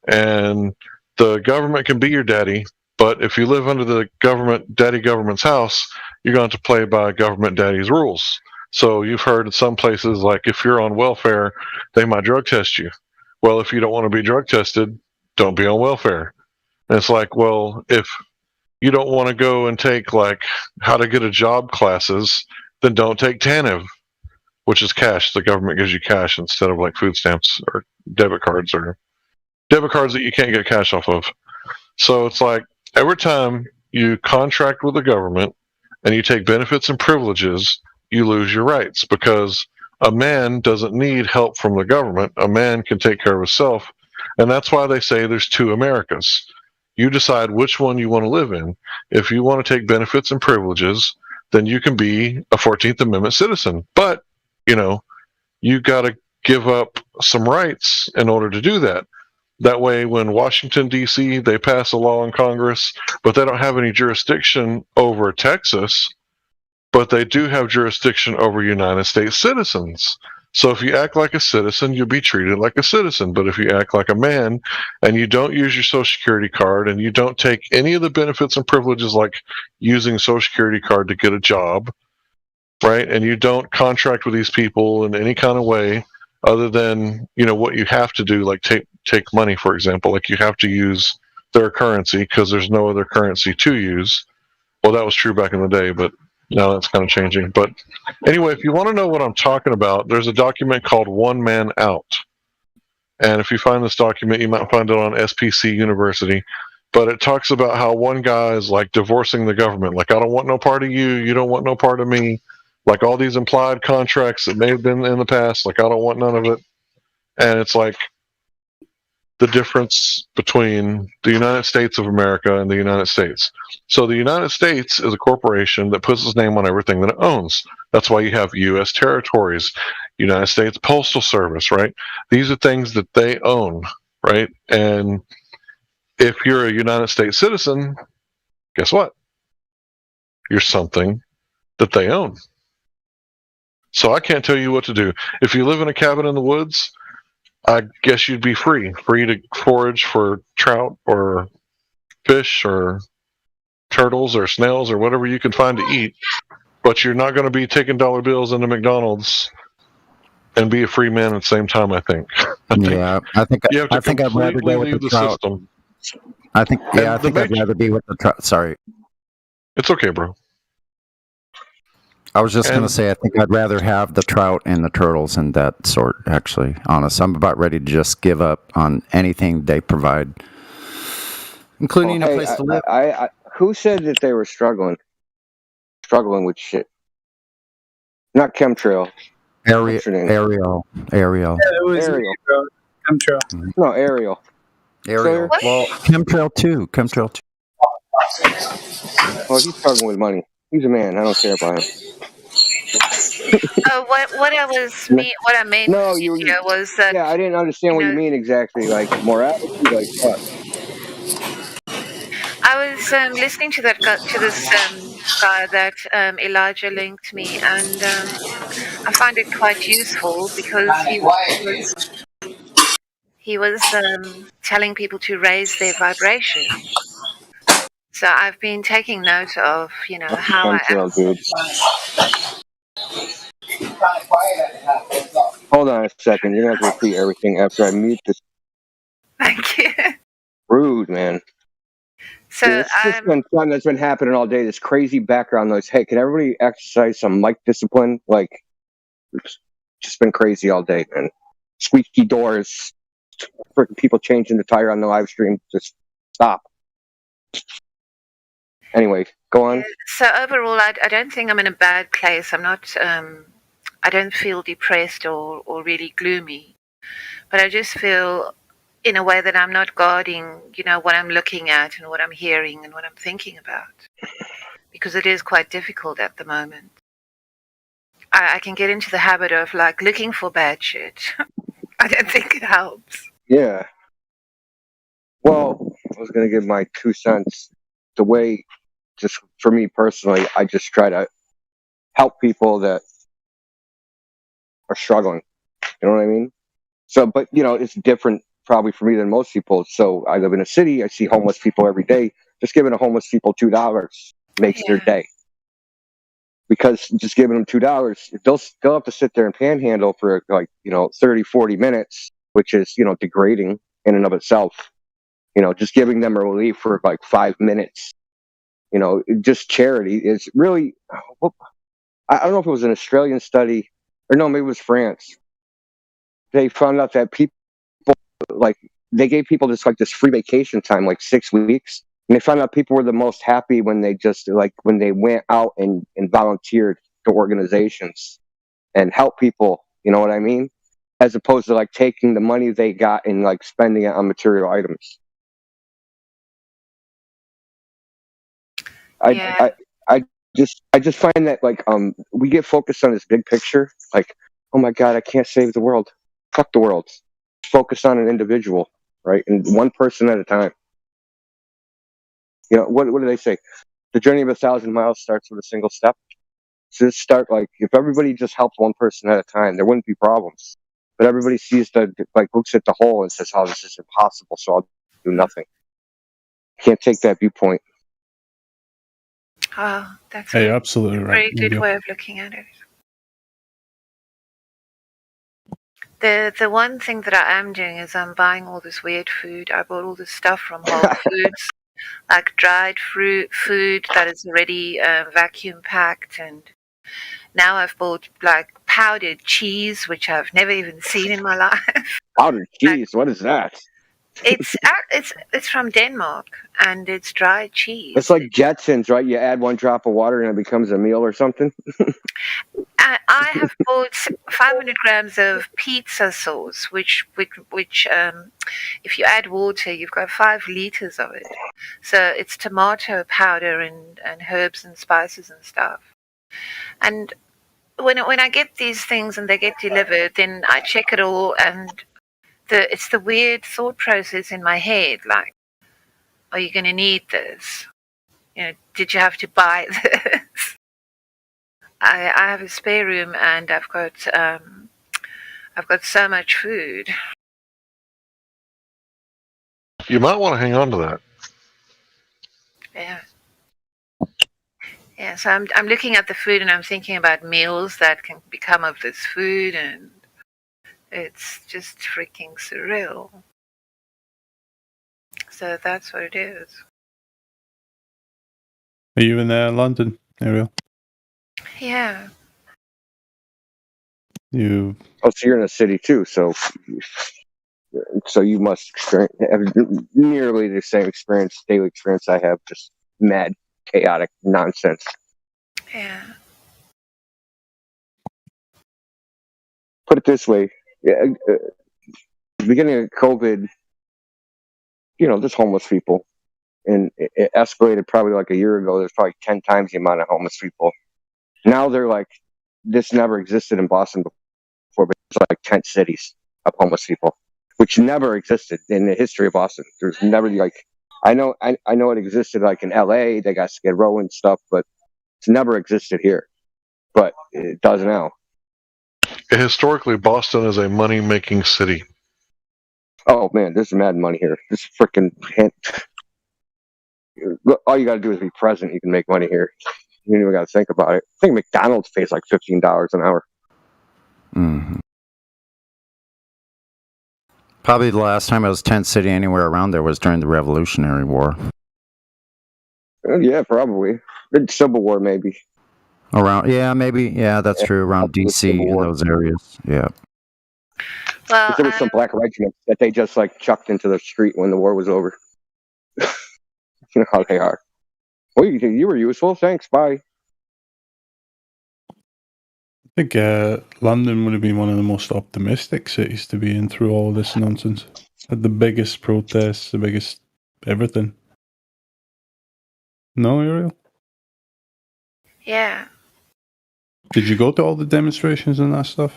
and the government can be your daddy, but if you live under the government's house, you're going to play by government daddy's rules. So you've heard in some places, like if you're on welfare, they might drug test you. Well, if you don't want to be drug tested, don't be on welfare. And it's like, well, if you don't want to go and take like how to get a job classes, then don't take TANF, which is cash. The government gives you cash instead of like food stamps or debit cards that you can't get cash off of. So it's like every time you contract with the government and you take benefits and privileges, you lose your rights, because a man doesn't need help from the government. A man can take care of himself. And that's why they say there's two Americas. You decide which one you want to live in. If you want to take benefits and privileges, then you can be a 14th Amendment citizen. But, you got to give up some rights in order to do that. That way, when Washington, D.C., they pass a law in Congress, but they don't have any jurisdiction over Texas, but they do have jurisdiction over United States citizens. So if you act like a citizen, you'll be treated like a citizen. But if you act like a man and you don't use your Social Security card and you don't take any of the benefits and privileges like using a Social Security card to get a job, right, and you don't contract with these people in any kind of way other than, what you have to do, like take money, for example, like you have to use their currency because there's no other currency to use. Well, that was true back in the day, but now that's kind of changing. But anyway, if you want to know what I'm talking about, there's a document called One Man Out. And if you find this document, you might find it on SPC University. But it talks about how one guy is like divorcing the government. Like, I don't want no part of you. You don't want no part of me. Like all these implied contracts that may have been in the past. Like, I don't want none of it. And it's like the difference between the United States of America and the United States. So the United States is a corporation that puts its name on everything that it owns. That's why you have U.S. territories, United States Postal Service, right? These are things that they own, right? And if you're a United States citizen, guess what? You're something that they own. So I can't tell you what to do. If you live in a cabin in the woods, I guess you'd be free to forage for trout or fish or turtles or snails or whatever you can find to eat. But you're not going to be taking dollar bills into McDonald's and be a free man at the same time, I think. Yeah, I think you have to I'd rather go with leave the the trout. system. I think I'd rather be with the trout. Sorry. It's okay, bro. I was just going to say, I think I'd rather have the trout and the turtles and that sort, actually. Honest. I'm about ready to just give up on anything they provide, including a place to live. Who said that they were struggling with shit? Not chemtrail. Ariel. Yeah, it was Ariel. me, bro. Chemtrail. No, Ariel. Ariel. What? Well, chemtrail too. Well, he's struggling with money. He's a man. I don't care about him. What I meant No, you was yeah, I didn't understand what you mean exactly. Like morality, like what? I was listening to that guy, to this guy that Elijah linked me, and I find it quite useful because he was telling people to raise their vibration. So I've been taking note of, how I am. Chemtrail, dude. Hold on a second. You're gonna have to repeat everything after I mute this. Thank you. Rude, man. So Dude, it's just been something that's been happening all day. This crazy background noise. Hey, can everybody exercise some mic discipline? Like, it's just been crazy all day, man. Squeaky doors, freaking people changing the tire on the live stream. Just stop. Anyway, go on. So overall, I don't think I'm in a bad place. I'm not. I don't feel depressed or really gloomy, but I just feel in a way that I'm not guarding, what I'm looking at and what I'm hearing and what I'm thinking about, because it is quite difficult at the moment. I can get into the habit of like looking for bad shit. I don't think it helps. Yeah. Well, I was gonna give my 2 cents. The way, just for me personally, I just try to help people that are struggling. You know what I mean? So, but it's different probably for me than most people. So I live in a city. I see homeless people every day. Just giving a homeless people $2 makes their day. Because just giving them $2, they'll have to sit there and panhandle for 30, 40 minutes, which is degrading in and of itself. Just giving them a relief for like 5 minutes. Just charity is really. I don't know if it was an Australian study or no, maybe it was France. They found out that people they gave people this free vacation time, like 6 weeks. And they found out people were the most happy when they when they went out and volunteered to organizations and help people, you know what I mean? As opposed to taking the money they got and spending it on material items. I just find that we get focused on this big picture, oh my God, I can't save the world. Fuck the world. Focus on an individual, right? And one person at a time. What do they say? The journey of 1,000 miles starts with a single step. So just start if everybody just helped one person at a time, there wouldn't be problems. But everybody sees looks at the whole and says, "Oh, this is impossible," so I'll do nothing. Can't take that viewpoint. Oh, that's Hey, absolutely a right. very good way of looking at it. The one thing that I am doing is I'm buying all this weird food. I bought all this stuff from Whole Foods, like dried food that is already vacuum packed, and now I've bought powdered cheese, which I've never even seen in my life. Powdered cheese? What is that? It's from Denmark, and it's dried cheese. It's like Jetsons, right? You add 1 drop of water and it becomes a meal or something. I have bought 500 grams of pizza sauce, which if you add water, you've got 5 liters of it. So it's tomato powder and herbs and spices and stuff. And when I get these things and they get delivered, then I check it all, and it's the weird thought process in my head, like, are you going to need this? Did you have to buy this? I have a spare room, and I've got so much food. You might want to hang on to that. Yeah. Yeah. So I'm looking at the food, and I'm thinking about meals that can become of this food, and it's just freaking surreal. So that's what it is. Are you in London, Ariel? Yeah. You. Oh, so you're in a city too, so you must have nearly the same daily experience I have, just mad, chaotic nonsense. Yeah. Put it this way, beginning of COVID, there's homeless people, and it escalated probably a year ago. There's probably 10 times the amount of homeless people. Now they're this never existed in Boston before, but it's 10 cities of homeless people, which never existed in the history of Boston. There's never I know it existed like in LA, they got Skid Row and stuff, but it's never existed here. But it does now. Historically, Boston is a money-making city. Oh man, there's mad money here. This freaking all you gotta do is be present, you can make money here. You don't even gotta think about it. I think McDonald's pays like $15 an hour. Hmm. Probably the last time it was tent city anywhere around there was during the Revolutionary War. Yeah, probably. Civil War, maybe. Around, yeah, maybe, yeah, that's true. Around DC in those areas, yeah. Well, there was some black regiment that they just like chucked into the street when the war was over. You know how they are. Well, you were useful. Thanks. Bye. I think London would have been one of the most optimistic cities to be in through all this nonsense. Had the biggest protests, the biggest everything. No, Ariel? yeah. Did you go to all the demonstrations and that stuff?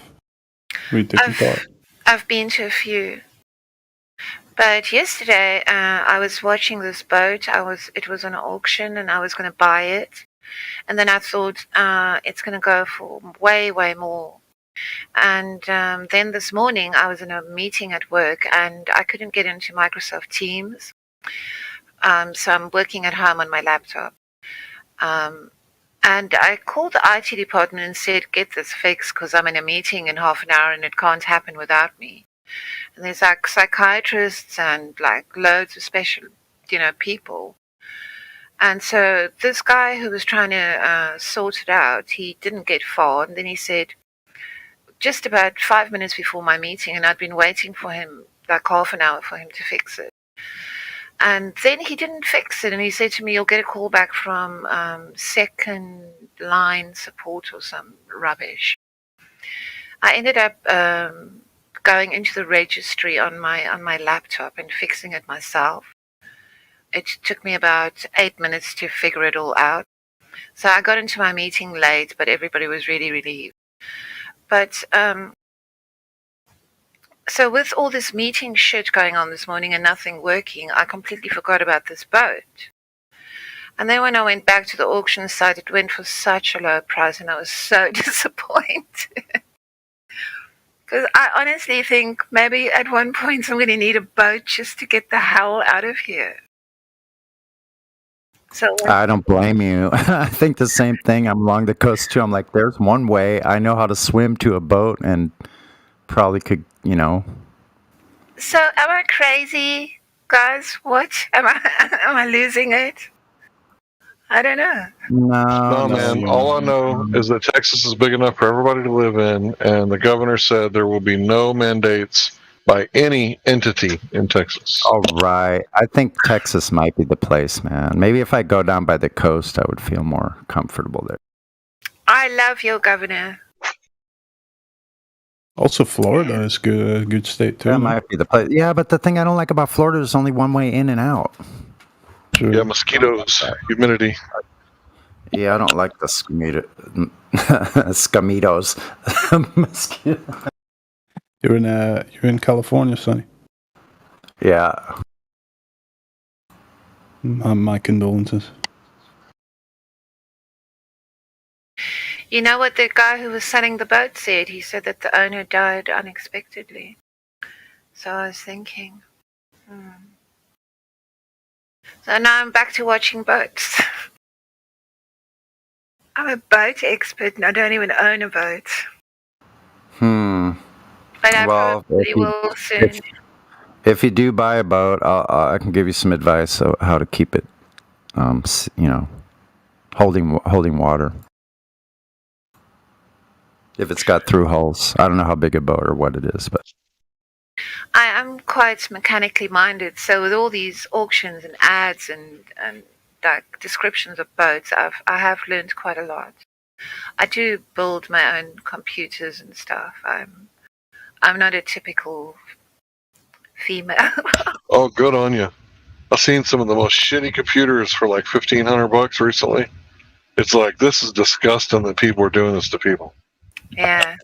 We didn't part. I've been to a few. But yesterday, I was watching this boat. It was on an auction, and I was going to buy it. And then I thought it's going to go for way, way more. And then this morning, I was in a meeting at work, and I couldn't get into Microsoft Teams. So I'm working at home on my laptop. And I called the IT department and said, get this fixed because I'm in a meeting in half an hour and it can't happen without me. And there's like psychiatrists and like loads of special, people. And so this guy who was trying to sort it out, he didn't get far. And then he said, just about 5 minutes before my meeting, and I'd been waiting for him like half an hour for him to fix it. And then he didn't fix it. And he said to me, you'll get a call back from second line support or some rubbish. I ended up going into the registry on my laptop and fixing it myself. It took me about 8 minutes to figure it all out. So I got into my meeting late, but everybody was really relieved. But so with all this meeting shit going on this morning and nothing working, I completely forgot about this boat. And then when I went back to the auction site, it went for such a low price, and I was so disappointed. Because I honestly think maybe at one point I'm going to need a boat just to get the hell out of here. So I don't blame you. I think the same thing. I'm along the coast too. I'm like, there's one way. I know how to swim to a boat and probably could, So am I crazy, guys? What? Am I losing it? I don't know. No, man. All I know is that Texas is big enough for everybody to live in, and the governor said there will be no mandates by any entity in Texas. All right. I think Texas might be the place, man. Maybe if I go down by the coast, I would feel more comfortable there. I love your governor. Also, Florida is good, good state too. That might be the place. Yeah, but the thing I don't like about Florida is only one way in and out. True. Yeah, mosquitoes, humidity. Yeah, I don't like the scamitos. Mosquito. You're in California, Sonny. Yeah. My condolences. You know what the guy who was selling the boat said? He said that the owner died unexpectedly. So I was thinking, So now I'm back to watching boats. I'm a boat expert and I don't even own a boat. But I probably will soon. If you do buy a boat, I can give you some advice on how to keep it, holding water. If it's got through hulls. I don't know how big a boat or what it is, but I am quite mechanically minded, so with all these auctions and ads and like descriptions of boats, I have learned quite a lot. I do build my own computers and stuff. I'm not a typical female. Oh, good on you. I've seen some of the most shitty computers for like $1,500 recently. It's like, this is disgusting that people are doing this to people. Yeah.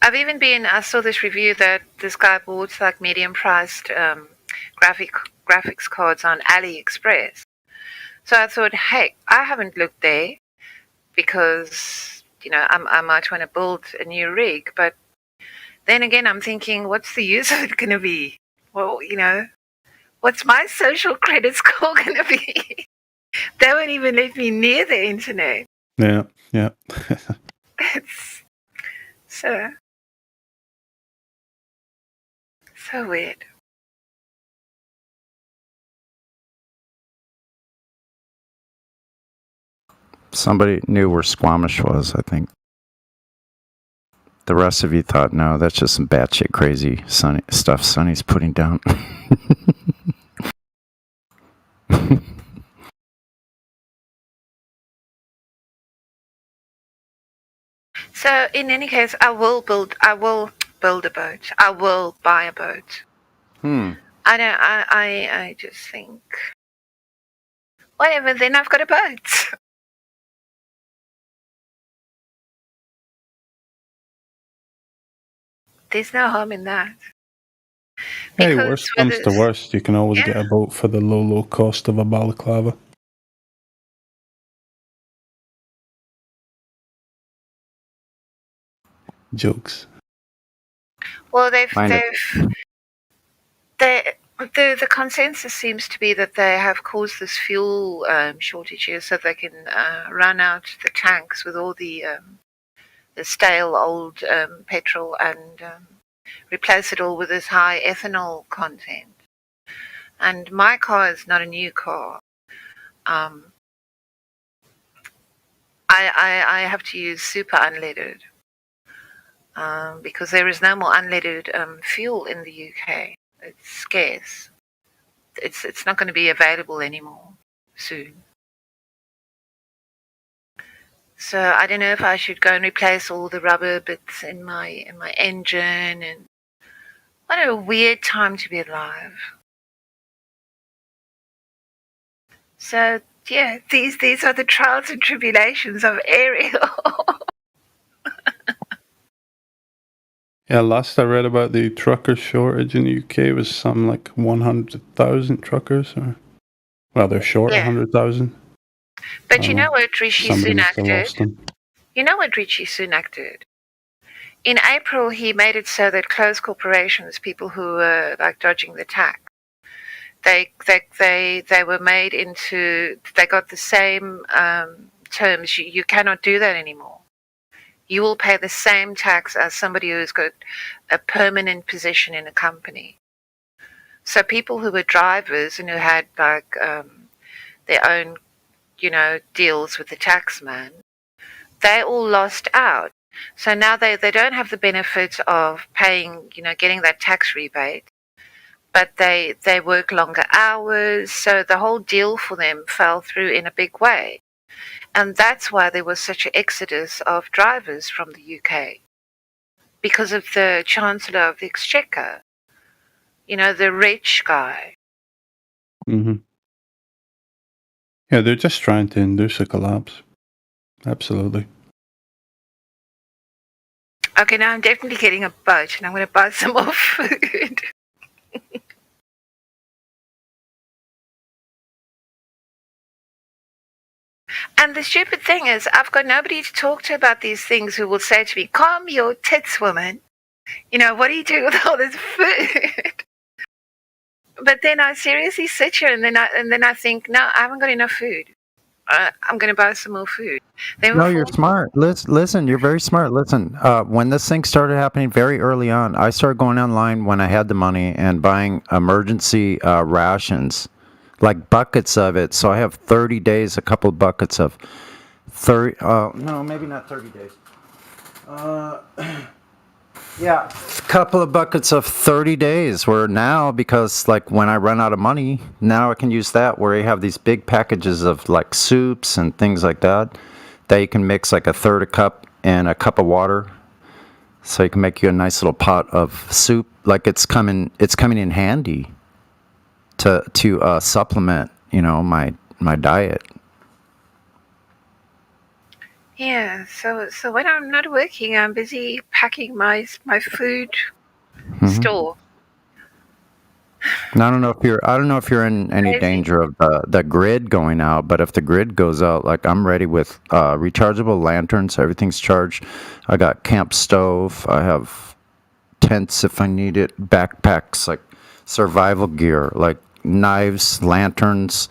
I saw this review that this guy bought like medium priced graphic graphics cards on AliExpress. So I thought, hey, I haven't looked there because, I might want to build a new rig. But then again, I'm thinking, what's the use of it going to be? Well, what's my social credit score going to be? They won't even let me near the internet. Yeah, yeah. It's so weird. Somebody knew where Squamish was, I think. The rest of you thought, no, that's just some batshit crazy stuff Sonny's putting down. So in any case, I will build a boat. I will buy a boat. I just think, whatever, then I've got a boat. There's no harm in that. Hey, worst comes to worst, you can always get a boat for the low cost of a balaclava. Jokes. Well, the consensus seems to be that they have caused this fuel shortages so they can run out the tanks with all the stale old petrol and replace it all with this high ethanol content. And my car is not a new car. I have to use super unleaded because there is no more unleaded fuel in the UK. It's scarce. It's not going to be available anymore soon. So I don't know if I should go and replace all the rubber bits in my engine. And what a weird time to be alive. So yeah, these are the trials and tribulations of Ariel. Yeah, last I read about the trucker shortage in the UK was something like 100,000 truckers. They're short 100,000. But you know what Rishi Somebody Sunak must have lost did? them. You know what Rishi Sunak did? In April, he made it so that closed corporations, people who were like dodging the tax, they were made into, they got the same terms. You cannot do that anymore. You will pay the same tax as somebody who's got a permanent position in a company. So people who were drivers and who had like their own, deals with the taxman, they all lost out. So now they don't have the benefit of paying, getting that tax rebate, but they work longer hours. So the whole deal for them fell through in a big way. And that's why there was such an exodus of drivers from the UK, because of the Chancellor of the Exchequer, the rich guy. Mm-hmm. Yeah, they're just trying to induce a collapse. Absolutely. Okay, now I'm definitely getting a boat and I'm going to buy some more food. And the stupid thing is, I've got nobody to talk to about these things who will say to me, calm your tits, woman. What do you do with all this food? But then I seriously sit here and then I think, no, I haven't got enough food. I'm going to buy some more food. No, you're smart. Listen, you're very smart. Listen, when this thing started happening very early on, I started going online when I had the money and buying emergency rations, like buckets of it. So I have 30 days, a couple of buckets of 30. No, maybe not 30 days. Yeah, a couple of buckets of 30 days. Where now, because like when I run out of money, now I can use that. Where you have these big packages of like soups and things like that. That you can mix like a third a cup and a cup of water, so you can make you a nice little pot of soup. Like it's coming in handy to supplement, my diet. Yeah, so when I'm not working, I'm busy packing my food store. And I don't know if you're in any danger of the grid going out, but if the grid goes out, like I'm ready with rechargeable lanterns, everything's charged. I got camp stove. I have tents if I need it, backpacks, like survival gear, like knives, lanterns,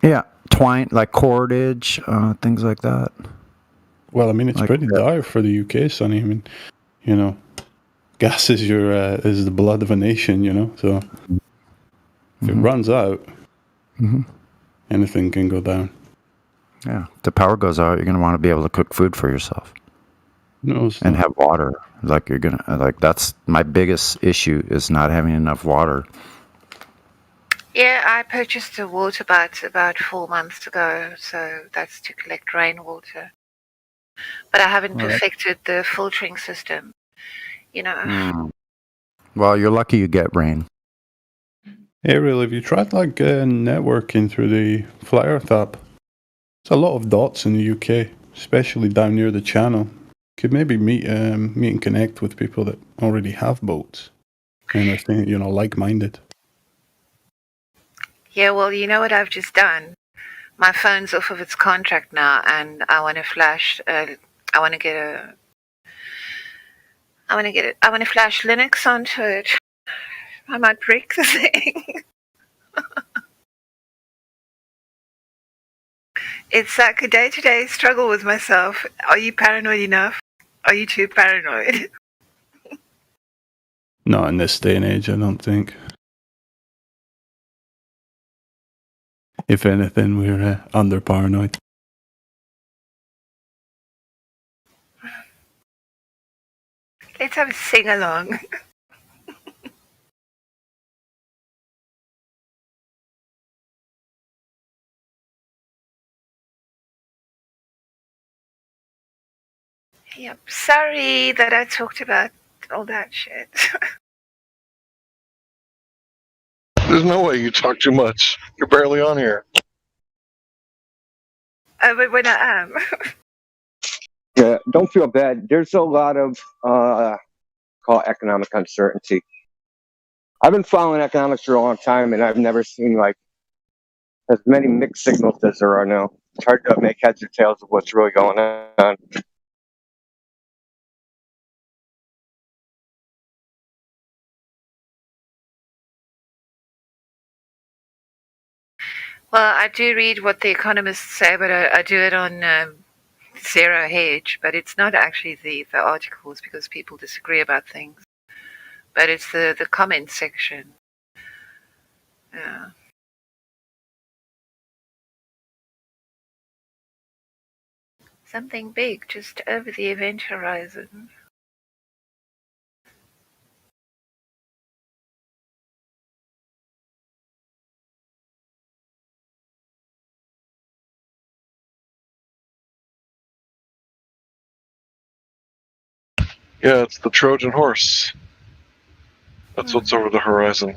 yeah, twine, like cordage, things like that. Well, I mean, it's Like pretty dire for the UK, Sonny. I mean, you know, gas is is the blood of a nation, you know. So if it runs out, anything can go down. Yeah, if the power goes out, you're gonna want to be able to cook food for yourself. No, and have water. Like you're gonna that's my biggest issue is not having enough water. Yeah, I purchased a water butt about 4 months ago, so that's to collect rainwater. But I haven't All right. perfected the filtering system. You know, Well, you're lucky you get rain. Ariel, have you tried like networking through the Flat Earth app? There's a lot of dots in the UK, especially down near the channel. Could maybe meet and connect with people that already have boats and are like-minded. yeah. Well, you know what I've just done. My phone's off of its contract now, and I want to flash. I want to get a. I want to get it. I want to flash Linux onto it. I might break the thing. It's like a day-to-day struggle with myself. Are you paranoid enough? Are you too paranoid? Not in this day and age, I don't think. If anything, we're under paranoid. Let's have a sing-along. Yep. Sorry that I talked about all that shit. There's no way you talk too much. You're barely on here. But when I am. Yeah, don't feel bad. There's a lot of call it economic uncertainty. I've been following economics for a long time, and I've never seen like as many mixed signals as there are now. It's hard to make heads or tails of what's really going on. Well, I do read what the economists say, but I do it on Zero Hedge. But it's not actually the articles because people disagree about things. But it's the comment section. Yeah. Something big just over the event horizon. Yeah, it's the Trojan horse. That's what's over the horizon.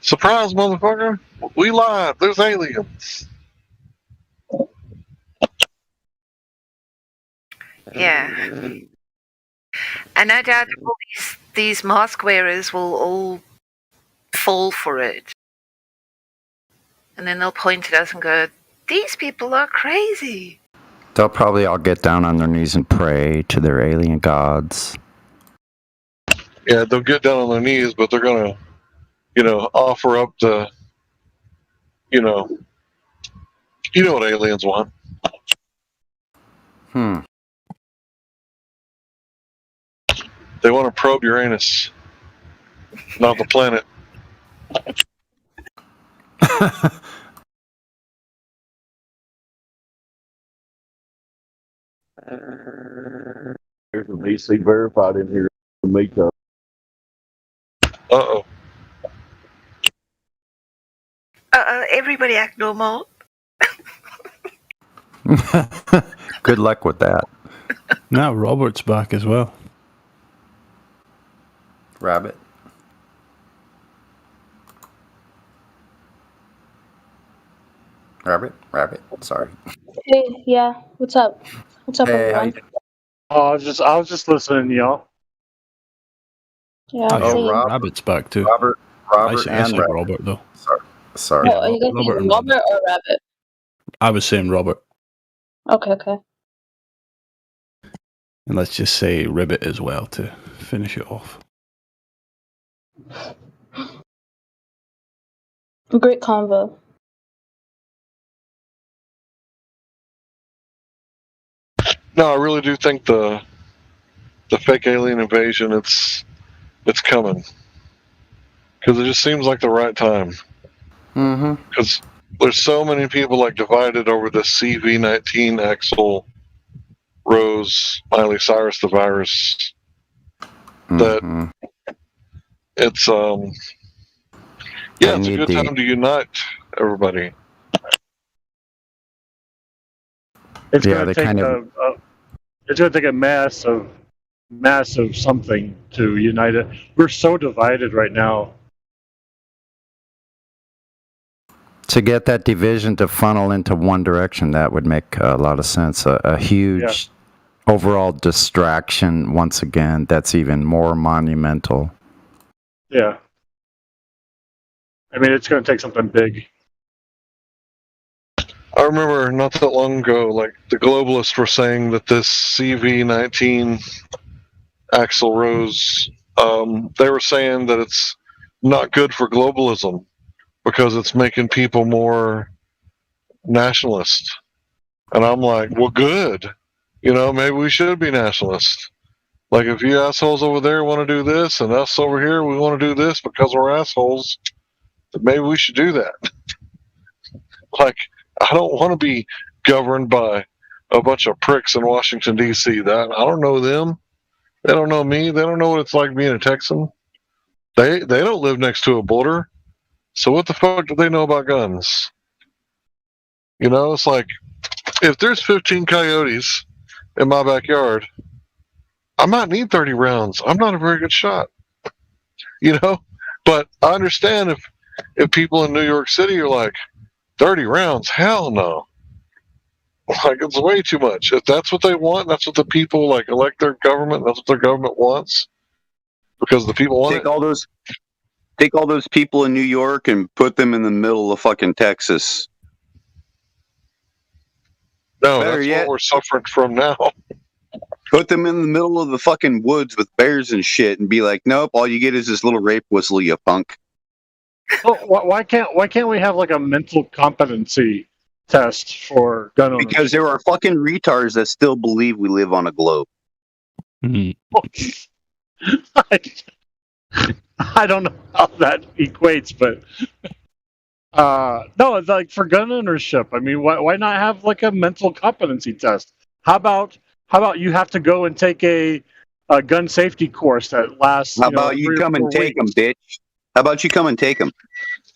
Surprise, motherfucker! We lied. There's aliens. Yeah. And I doubt all these mask wearers will all fall for it. And then they'll point at us and go, these people are crazy. They'll probably all get down on their knees and pray to their alien gods. Yeah, they'll get down on their knees, but they're gonna, offer up the, you know what aliens want. They want to probe Uranus, not the planet. There's an AC verified in here. Makeup. Uh-oh. Everybody act normal. Good luck with that. Now Robert's back as well. Rabbit. Rabbit. Sorry. Hey, yeah. What's up? What's up, Hey, everyone? I was just listening to y'all. Yeah, Oh, I'm yeah, saying. Rabbit's back too. Robert I said and Rabbit. Robert though. Sorry. Oh, are you guys Robert saying and Robert or Rabbit? I was saying Robert, Okay. and let's just say Ribbit as well to finish it off. Great convo. No, I really do think the fake alien invasion it's coming because it just seems like the right time. Mm-hmm. Because there's so many people like divided over the CV-19 Axel Rose Miley Cyrus the virus that it's it's a good time to unite everybody. It's Yeah, going they to take kind of- it's going to take a massive something to unite it. We're so divided right now. To get that division to funnel into one direction, that would make a lot of sense. A huge overall distraction, once again, that's even more monumental. Yeah. I mean, it's going to take something big. I remember not that long ago, like the globalists were saying that this CV-19 Axl Rose, they were saying that it's not good for globalism because it's making people more nationalist. And I'm like, well, good. You know, maybe we should be nationalist. Like, if you assholes over there want to do this, and us over here, we want to do this because we're assholes, then maybe we should do that. Like, I don't want to be governed by a bunch of pricks in Washington, D.C. That I don't know them. They don't know me. They don't know what it's like being a Texan. They don't live next to a border. So what the fuck do they know about guns? You know, it's like, if there's 15 coyotes in my backyard, I might need 30 rounds. I'm not a very good shot. You know? But I understand if people in New York City are like, 30 rounds? Hell no. Like, it's way too much. If that's what they want, that's what the people, like, elect their government, that's what their government wants, because the people want Take all those people in New York and put them in the middle of fucking Texas. No, Better that's yet, what we're suffering from now. Put them in the middle of the fucking woods with bears and shit and be like, nope, all you get is this little rape whistle, you punk. Well, why can't we have like a mental competency test for gun owners? Because there are fucking retards that still believe we live on a globe. I don't know how that equates, but no, it's like for gun ownership. I mean, why not have like a mental competency test? How about you have to go and take a gun safety course that lasts? How about you come and take them, bitch? How about you come and take them?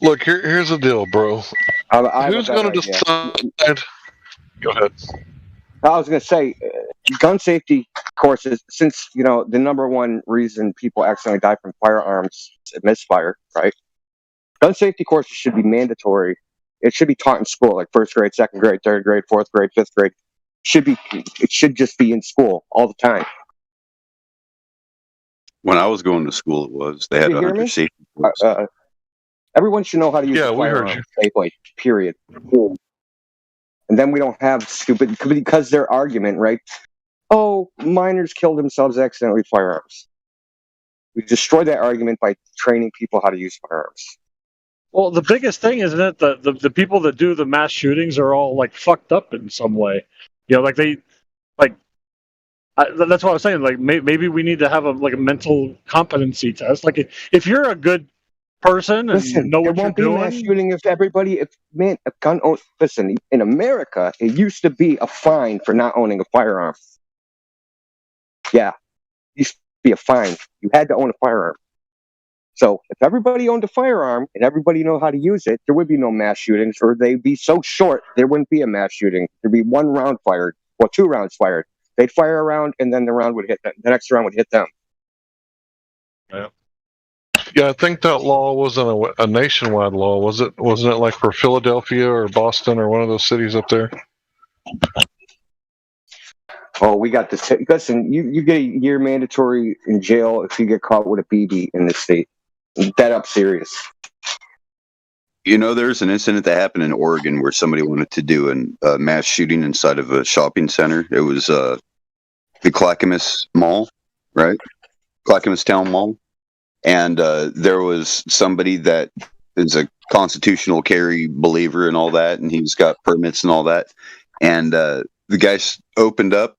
Look, here's the deal, bro. Who's going to decide? Go ahead. I was going to say, gun safety courses, since, you know, the number one reason people accidentally die from firearms is misfire, right? Gun safety courses should be mandatory. It should be taught in school, like first grade, second grade, third grade, fourth grade, fifth grade. It should just be in school all the time. When I was going to school, it was. They had a hunter safety course. Everyone should know how to use a firearm safely, period. And then we don't have stupid, because their argument, right? Oh, minors killed themselves accidentally with firearms. We destroy that argument by training people how to use firearms. Well, the biggest thing, isn't it, the people that do the mass shootings are all like fucked up in some way. You know, like that's what I was saying. Like maybe we need to have a mental competency test. Like if you're a good person and you know what you're doing, there won't be mass shooting if everybody. Listen, in America, it used to be a fine for not owning a firearm. Yeah, it used to be a fine. You had to own a firearm. So if everybody owned a firearm and everybody knew how to use it, there would be no mass shootings, or they'd be so short there wouldn't be a mass shooting. There'd be one round fired, well, 2 rounds fired. They'd fire a round, and then the round would hit them. The next round would hit them. Yeah, I think that law wasn't a nationwide law, was it? Wasn't it like for Philadelphia or Boston or one of those cities up there? Oh, we got this. Listen, you get a year mandatory in jail if you get caught with a BB in this state. That up serious. You know, there's an incident that happened in Oregon where somebody wanted to do a mass shooting inside of a shopping center. It was the Clackamas Mall, right? Clackamas Town Mall. And there was somebody that is a constitutional carry believer and all that, and he's got permits and all that. And the guy opened up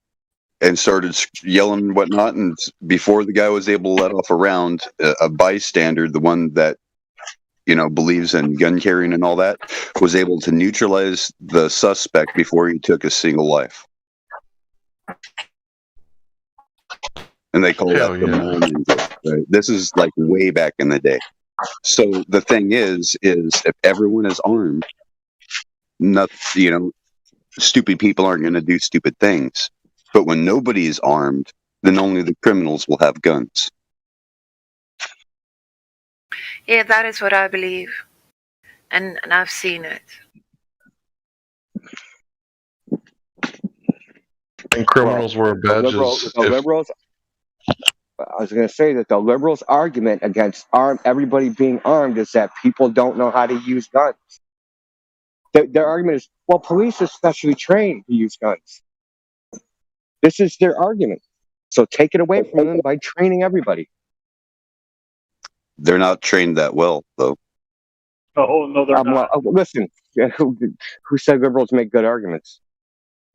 and started yelling and whatnot. And before the guy was able to let off a round, a bystander, the one that believes in gun carrying and all that, was able to neutralize the suspect before he took a single life. And they call that the Mall Ninja. Right? This is like way back in the day. So the thing is if everyone is armed, stupid people aren't going to do stupid things. But when nobody is armed, then only the criminals will have guns. Yeah, that is what I believe. And I've seen it. And criminals were badges. The liberals. I was going to say that the liberals' argument against everybody being armed is that people don't know how to use guns. Their argument is, well, police are specially trained to use guns. This is their argument. So take it away from them by training everybody. They're not trained that well, though. Oh, no, they're not. Listen, who said liberals make good arguments?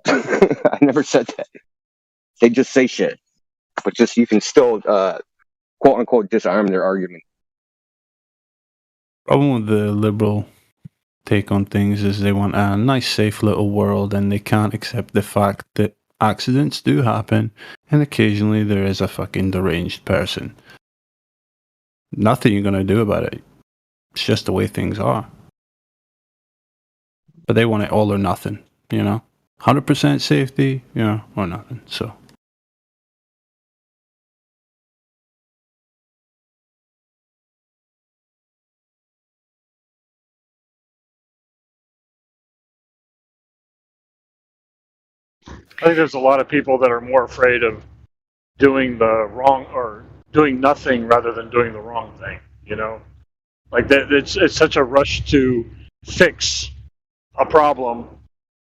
I never said that. They just say shit. But just you can still, quote unquote, disarm their argument. Problem with the liberal take on things is they want a nice, safe little world, and they can't accept the fact that accidents do happen, and occasionally there is a fucking deranged person. Nothing you're gonna do about it. It's just the way things are. But they want it all or nothing, 100% safety, or nothing. So. I think there's a lot of people that are more afraid of doing the wrong or doing nothing rather than doing the wrong thing. Like that. It's such a rush to fix a problem,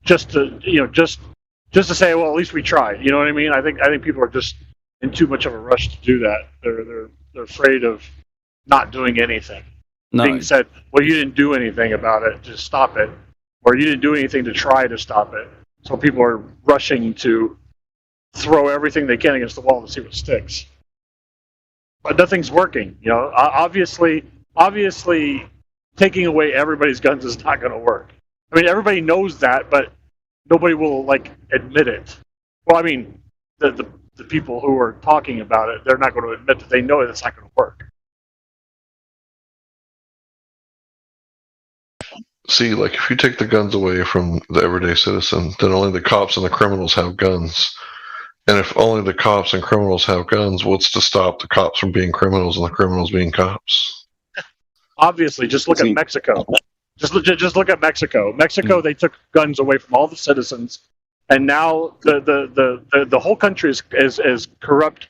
just to to say, well, at least we tried. You know what I mean? I think people are just in too much of a rush to do that. They're afraid of not doing anything. No. Being said, well, you didn't do anything about it to stop it, or you didn't do anything to try to stop it. So people are rushing to throw everything they can against the wall to see what sticks. But nothing's working. Obviously, taking away everybody's guns is not going to work. I mean, everybody knows that, but nobody will admit it. Well, I mean, the people who are talking about it, they're not going to admit that they know it's not going to work. See, if you take the guns away from the everyday citizen, then only the cops and the criminals have guns. And if only the cops and criminals have guns, what's to stop the cops from being criminals and the criminals being cops? Obviously, just look at Mexico. Just look at Mexico. Mexico, they took guns away from all the citizens, and now the whole country is corrupt.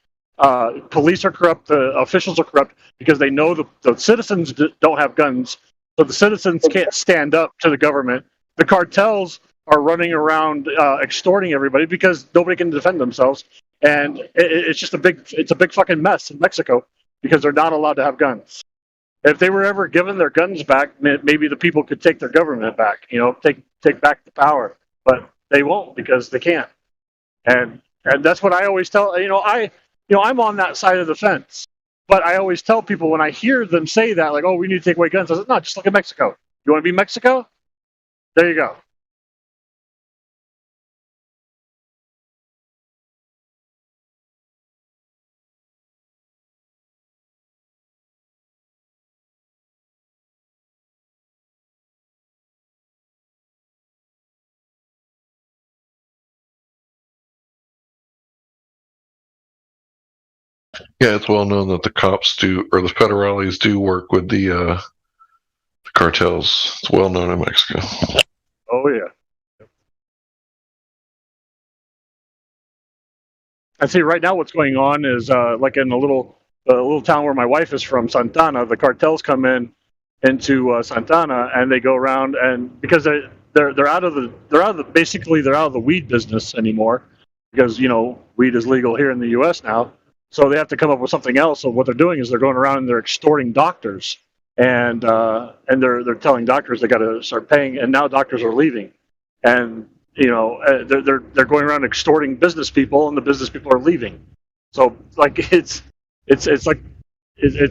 Police are corrupt. The officials are corrupt because they know the citizens don't have guns. So the citizens can't stand up to the government. The cartels are running around extorting everybody because nobody can defend themselves, and it's just a big fucking mess in Mexico because they're not allowed to have guns. If they were ever given their guns back, maybe the people could take their government back. Take back the power, but they won't because they can't. And that's what I always tell. I'm on that side of the fence. But I always tell people when I hear them say that, oh, we need to take away guns, I said, no, just look at Mexico. You want to be Mexico? There you go. Yeah, it's well known that the cops do, or the federales do work with the cartels. It's well known in Mexico. Oh, yeah. I see right now what's going on is like in a little town where my wife is from, Santana. The cartels come into Santana, and they go around, and because they're out of the weed business anymore, because weed is legal here in the U.S. now. So they have to come up with something else. So what they're doing is they're going around and they're extorting doctors, and they're telling doctors they got to start paying, and now doctors are leaving, and they're going around extorting business people, and the business people are leaving. So like it's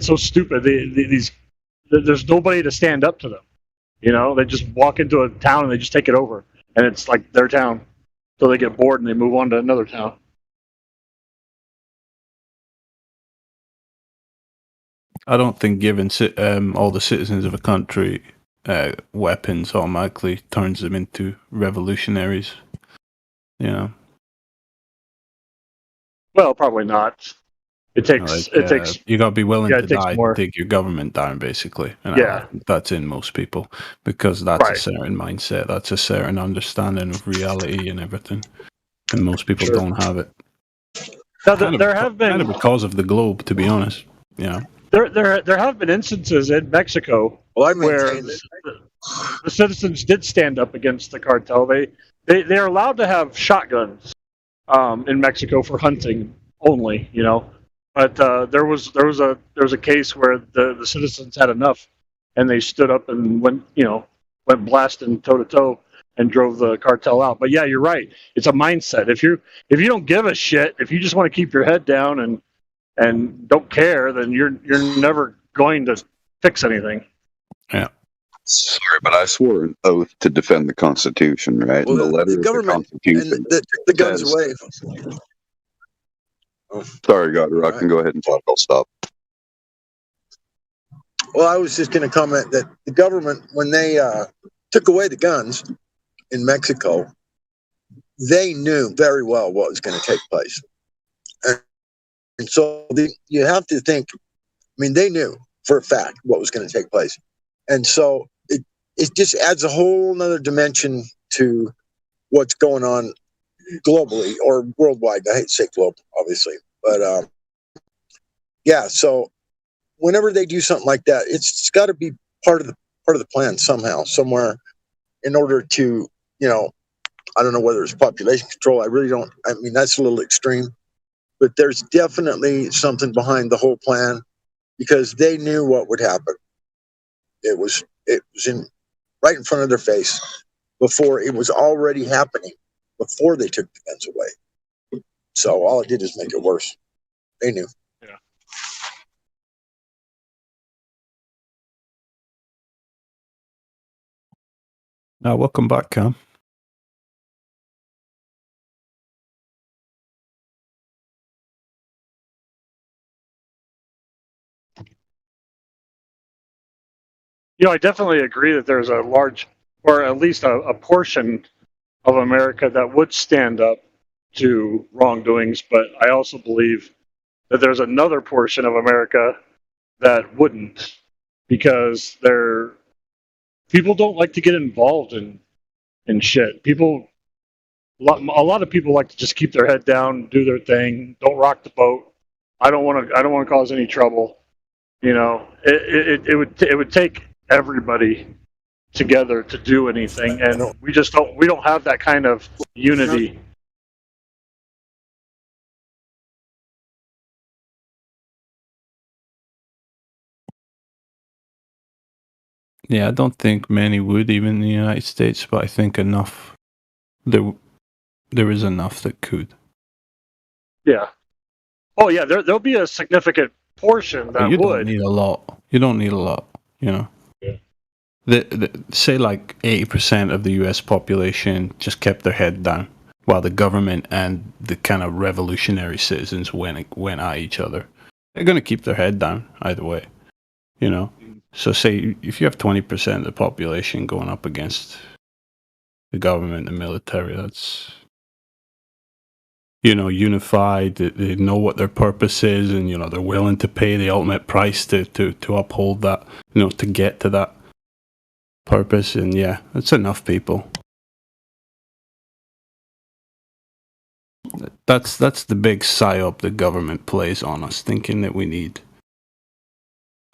so stupid. There's nobody to stand up to them. They just walk into a town and they just take it over, and it's like their town. So they get bored and they move on to another town. I don't think giving all the citizens of a country weapons automatically turns them into revolutionaries. Well, probably not. It takes you got to be willing to die more. to take your government down, basically. And Yeah. I think that's in most people, because that's a Right. certain mindset, that's a certain understanding of reality and everything, and most people Sure. don't have it. Now, Kind of because of the globe, to be honest. There have been instances in Mexico where the citizens did stand up against the cartel. They're allowed to have shotguns in Mexico for hunting only, But there was a case where the citizens had enough, and they stood up and went blasting toe to toe and drove the cartel out. But yeah, you're right. It's a mindset. If you don't give a shit, if you just want to keep your head down and don't care, then you're never going to fix anything. Yeah. Sorry, but I swore an oath to defend the Constitution, right? Well, and the letter the government of the Constitution. that took the guns says- away. Sorry, God, I can go ahead and talk. I'll stop. Well, I was just going to comment that the government, when they took away the guns in Mexico, they knew very well what was going to take place. And so you have to think, they knew for a fact what was going to take place. And so it just adds a whole nother dimension to what's going on globally or worldwide. I hate to say global, obviously, but yeah. So whenever they do something like that, it's got to be part of the plan somehow, somewhere, in order to, I don't know whether it's population control. I really don't. That's a little extreme, but there's definitely something behind the whole plan, because they knew what would happen. It was right in front of their face before it was already happening, before they took the guns away. So all it did is make it worse. They knew. Yeah. Now, welcome back, Cam. I definitely agree that there's a large, or at least a portion of America that would stand up to wrongdoings, but I also believe that there's another portion of America that wouldn't, because people don't like to get involved in shit. A lot of people like to just keep their head down, do their thing, don't rock the boat. I don't want to cause any trouble. It would take everybody together to do anything, and we don't have that kind of unity. Yeah, I don't think many would, even in the United States, but I think enough. There is enough that could. Yeah. Oh yeah, there'll be a significant portion that you would. Don't need a lot. You don't need a lot. Yeah. Say like 80% of the U.S. population just kept their head down, while the government and the kind of revolutionary citizens went at each other. They're going to keep their head down either way. So say if you have 20% of the population going up against the government and the military, that's unified. They know what their purpose is, and they're willing to pay the ultimate price to uphold that, to get to that purpose. And yeah, that's enough people. That's the big psyop the government plays on us, thinking that we need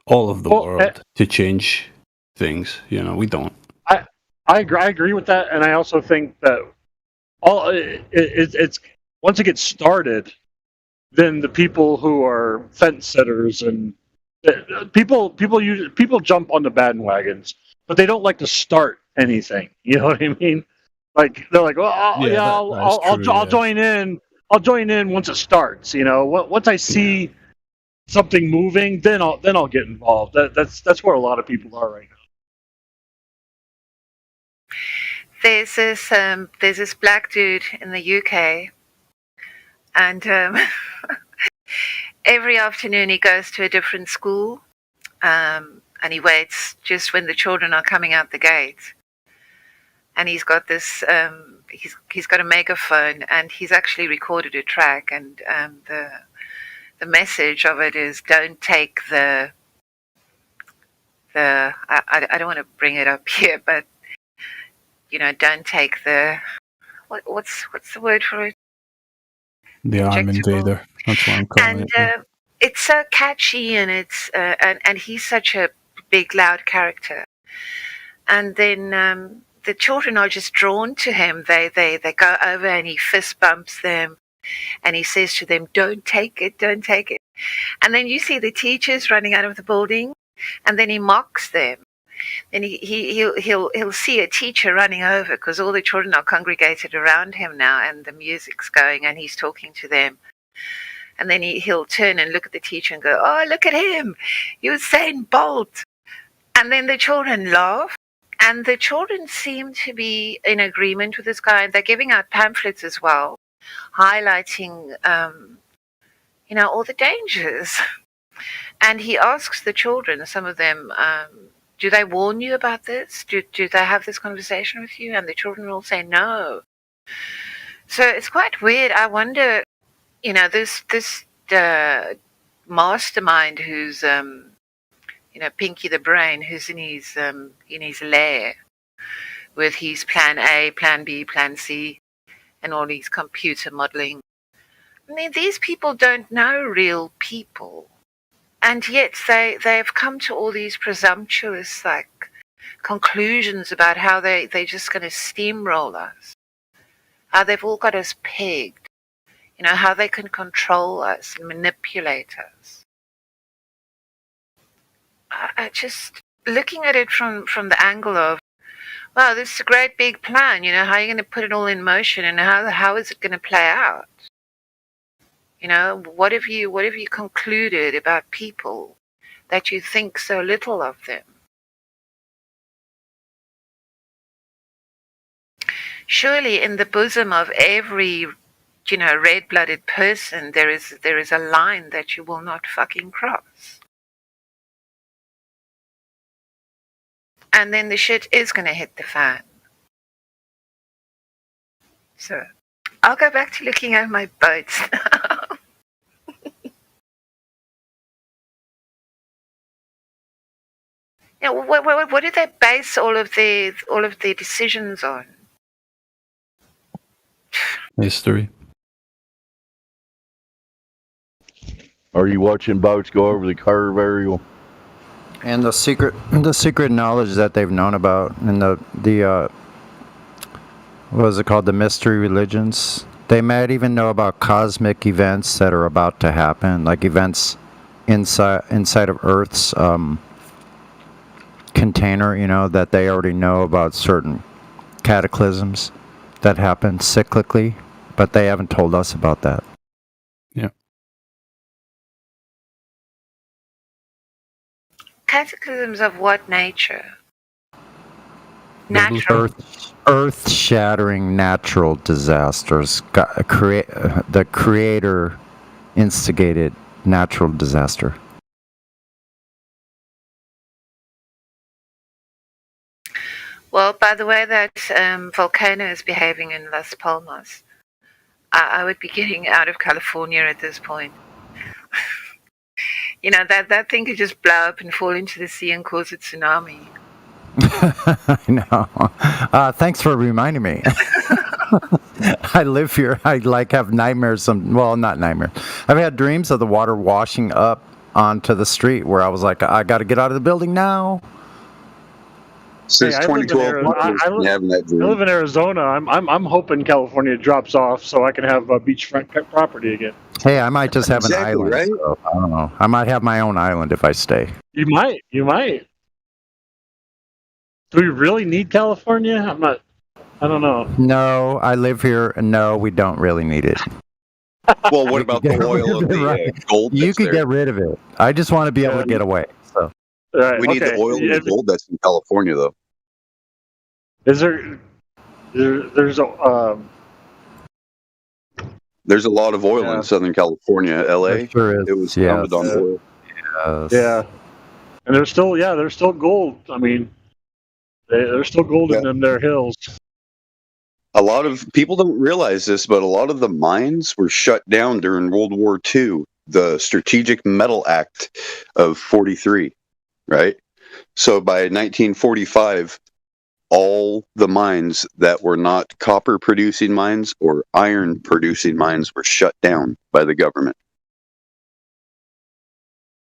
all of the world to change things. You know, we don't. I agree with that, and I also think that it's once it gets started, then the people who are fence sitters and people jump on the bandwagons, but they don't like to start anything. You know what I mean? Like they're like, well, I'll join in. I'll join in once it starts. You know, once I see something moving, then I'll get involved. That's where a lot of people are right now. There's this black dude in the UK, and every afternoon he goes to a different school, and he waits just when the children are coming out the gate. And he's got this, he's got a megaphone, and he's actually recorded a track, and the message of it is, don't take I don't want to bring it up here, but don't take the what's the word for it? The arm invader. That's what I'm calling it. And it's so catchy, and it's and he's such a big, loud character. And then the children are just drawn to him. They go over, and he fist bumps them, and he says to them, "Don't take it, don't take it." And then you see the teachers running out of the building, and then he mocks them. Then he'll see a teacher running over because all the children are congregated around him now, and the music's going, and he's talking to them. And then he'll turn and look at the teacher and go, "Oh, look at him, Usain Bolt." And then the children laugh, and the children seem to be in agreement with this guy. They're giving out pamphlets as well, highlighting, all the dangers. And he asks the children, some of them, do they warn you about this? Do they have this conversation with you? And the children all say no. So it's quite weird. I wonder, this mastermind who's, Pinky the Brain, who's in his lair with his plan A, plan B, plan C, and all these computer modeling. I mean, these people don't know real people. And yet they've come to all these presumptuous conclusions about how they're just going to steamroll us. How they've all got us pegged. How they can control us and manipulate us. I just looking at it from the angle of, wow, this is a great big plan. How are you going to put it all in motion, and how is it going to play out? What have you concluded about people that you think so little of them? Surely in the bosom of every, red-blooded person, there is a line that you will not fucking cross. And then the shit is going to hit the fan. So I'll go back to looking at my boats now. What do they base all of their decisions on? History. Are you watching boats go over the curve, Ariel? And the secret knowledge that they've known about, and the what is it called, the mystery religions. They might even know about cosmic events that are about to happen, like events inside of Earth's container, that they already know about certain cataclysms that happen cyclically, but they haven't told us about that. Yeah. Cataclysms of what nature? Natural. Earth-shattering natural disasters. The Creator instigated natural disaster. Well, by the way that volcano is behaving in Las Palmas, I would be getting out of California at this point. That thing could just blow up and fall into the sea and cause a tsunami. I know. Thanks for reminding me. I live here. I like have nightmares. Well, not nightmares. I've had dreams of the water washing up onto the street where I was like, I got to get out of the building now. Since I live in 2012, Arizona. having that I dream. live in Arizona. I'm hoping California drops off so I can have beachfront property again. Hey, I might just have an Exactly, island. right? So, I don't know. I might have my own island if I stay. You might. Do we really need California? I don't know. No, I live here. No, we don't really need it. Well, what about the oil and the gold? You that's could there? get rid of it. I just want to be able to get away. So Right, We need the okay. oil and the gold that's in California, though. Is there's a There's a lot of oil Yeah. in Southern California, LA. there sure is. It was Yeah. founded on oil. Yes. yeah, and there's still gold. I mean, there's still gold in them there hills. A lot of people don't realize this, but a lot of the mines were shut down during World War II, the Strategic Metal Act of 43, right? So by 1945, all the mines that were not copper producing mines or iron producing mines were shut down by the government.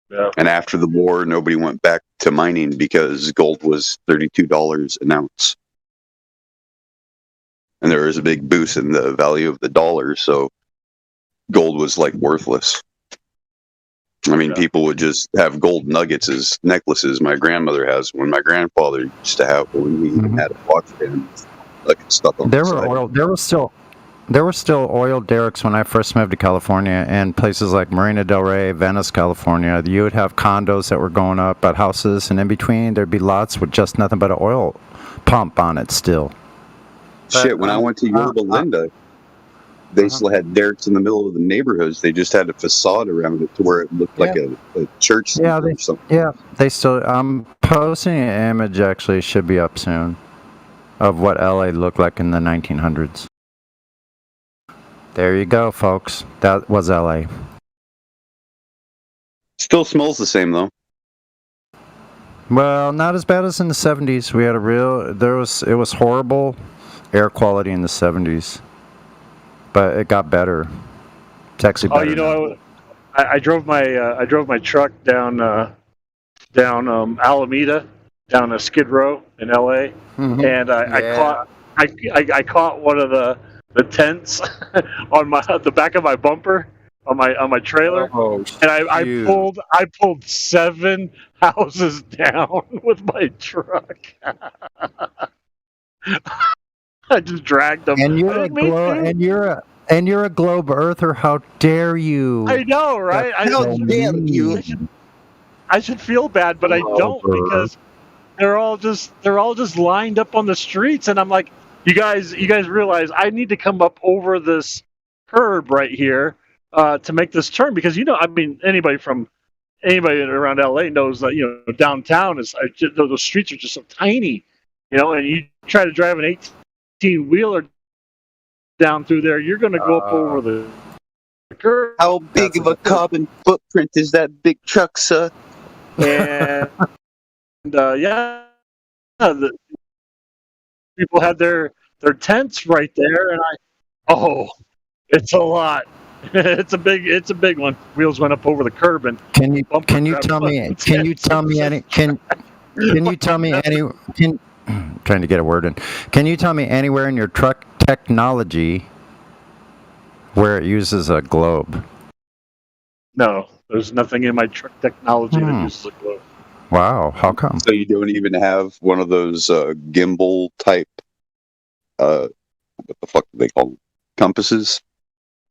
Yeah. And after the war, nobody went back to mining because gold was $32 an ounce. And there was a big boost in the value of the dollar, so gold was like worthless. I mean, people would just have gold nuggets as necklaces. My grandmother has one. My grandfather used to have one. He even had a watch band, like stuck on There the were side. oil. There were still oil derricks when I first moved to California, and places like Marina Del Rey, Venice, California. You would have condos that were going up at houses, and in between there'd be lots with just nothing but an oil pump on it still. Shit, when I went to Yorba Linda, they still had derricks in the middle of the neighborhoods. They just had a facade around it to where it looked like a church Yeah, or something. Yeah, they still. I'm posting an image. Actually, should be up soon, of what LA looked like in the 1900s. There you go, folks. That was LA. Still smells the same though. Well, not as bad as in the 70s. We had a real. It was horrible air quality in the 70s, but it got better. It's actually better. Oh, you know, I drove my truck down Alameda, down a Skid Row in LA, and I caught one of the tents on the back of my bumper on my trailer, and I pulled 7 houses down with my truck. I just dragged them. And you're a globe earther. How dare you? I know, right? How dare you? I should feel bad, but I don't, because they're all just lined up on the streets, and I'm like, you guys realize I need to come up over this curb right here to make this turn, because I mean, anybody around LA knows that downtown is those streets are just so tiny, and you try to drive an 18-wheeler down through there, you're going to go up over the curb. How big of a carbon footprint is that big truck, sir? And the people had their tents right there, and it's a lot. It's a big one. Wheels went up over the curb, and Can you tell me any? Trying to get a word in. Can you tell me anywhere in your truck technology where it uses a globe? No, there's nothing in my truck technology that uses a globe. Wow, how come? So you don't even have one of those gimbal type, what the fuck do they call them? Compasses?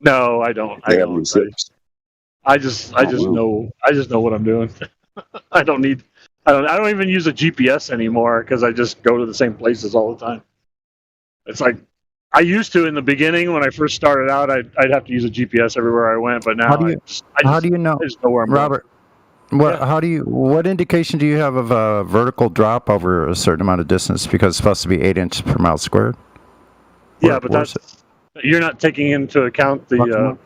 No, I don't. I don't. I just know what I'm doing. I don't even use a GPS anymore, because I just go to the same places all the time. It's like I used to in the beginning when I first started out. I'd have to use a GPS everywhere I went, but now how do you know, I just know where I'm Robert? What indication do you have of a vertical drop over a certain amount of distance? Because it's supposed to be 8 inches per mile squared. Yeah, but you're not taking into account the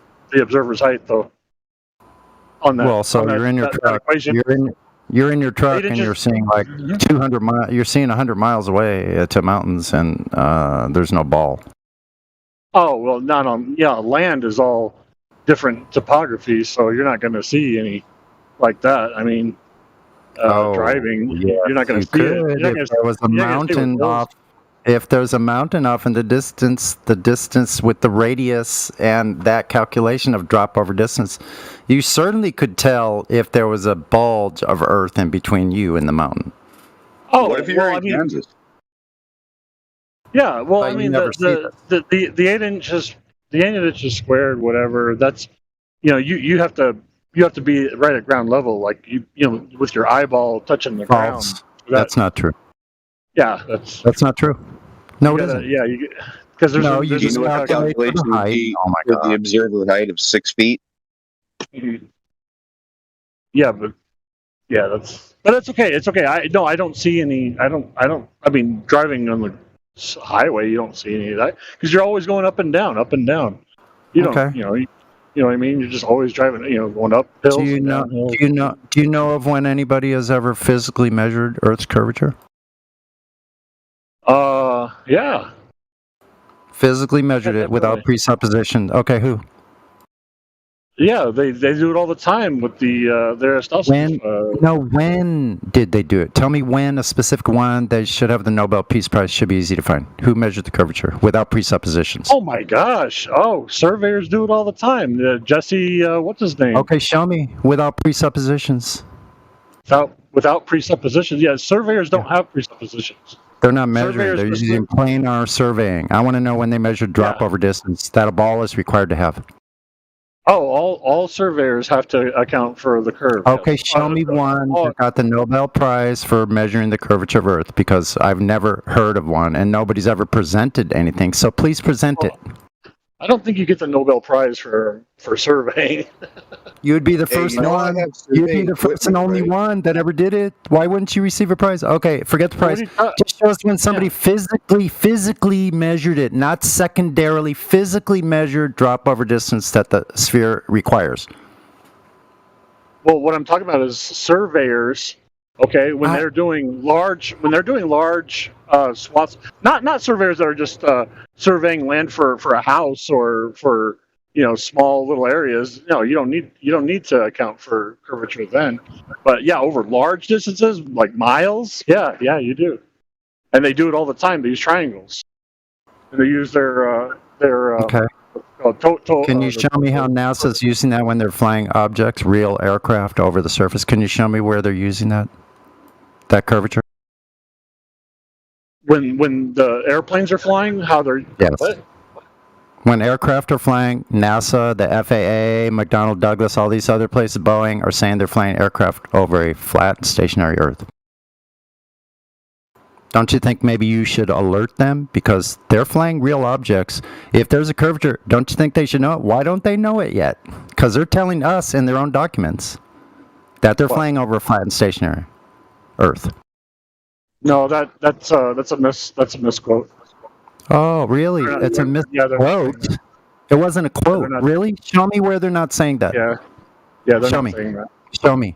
observer's height, though. On that. Well, so you're in your truck. You're in your truck, and you're seeing like 200 miles. You're seeing 100 miles away to mountains, and there's no ball. Oh well, not on. Yeah, land is all different topography, so you're not going to see any like that. I mean, driving, you're not going You to see it. You're could not if going to. there was a You're not going to see mountain with hills. off. If there's a mountain off in the distance with the radius and that calculation of drop over distance, you certainly could tell if there was a bulge of earth in between you and the mountain. Oh, What if you're well, I in mean, Kansas? yeah. Well, I But you mean, never see the 8 inches squared, whatever. That's you have to be right at ground level, like with your eyeball touching the ground. False. That's not true. Yeah, That's not true. No, it gotta, isn't. yeah, because there's No, a, you there's Do you just know what the calculate for the calculation would height. be Oh my for the God. observer height of 6 feet? yeah, but yeah, that's okay. It's okay. I don't see any. I mean, driving on the highway, you don't see any of that because you're always going up and down, up and down. You don't, Okay. you know what I mean. You're just always driving, going up hills Do you and know? down hills. Do you know of when anybody has ever physically measured Earth's curvature? Yeah. Physically measured Yeah, it without definitely. presupposition. Okay, who? Yeah, they do it all the time with the Aristotle's. When did they do it? Tell me when a specific one that should have the Nobel Peace Prize should be easy to find. Who measured the curvature without presuppositions? Oh my gosh! Oh, surveyors do it all the time. Jesse, what's his name? Okay, show me without presuppositions. Without presuppositions. Yeah, surveyors don't have presuppositions. They're not measuring. Surveyors They're just using planar surveying. I want to know when they measured drop over distance that a ball is required to have. Oh, all surveyors have to account for the curve. Okay, show me one that got the Nobel Prize for measuring the curvature of Earth, because I've never heard of one and nobody's ever presented anything. So please present it. I don't think you get the Nobel Prize for surveying. You would be the Hey, first you know I one. have You'd be surveying the first and only one that ever did it. Why wouldn't you receive a prize? Okay, forget the prize. Just show us when somebody physically measured it, not secondarily, physically measured drop over distance that the sphere requires. Well, what I'm talking about is surveyors. Okay, when they're doing large swaths, not surveyors that are just surveying land for a house or for small little areas. No, you don't need to account for curvature then. But yeah, over large distances like miles, yeah, you do. And they do it all the time. They use triangles. And they use their Okay. Can you show me how NASA's using that when they're flying objects, real aircraft over the surface? Can you show me where they're using that curvature? when the airplanes are flying, how they're Yes. what? When aircraft are flying, NASA, the FAA, McDonnell Douglas, all these other places, Boeing, are saying they're flying aircraft over a flat, stationary Earth. Don't you think maybe you should alert them? Because they're flying real objects. If there's a curvature, don't you think they should know it? Why don't they know it yet? Because they're telling us in their own documents that they're flying over a flat and stationary Earth. No, that's a misquote. Oh, really? It's a misquote? It wasn't a quote. Really? Show me where they're not saying that. Yeah, they're Show not me. saying that. Show me.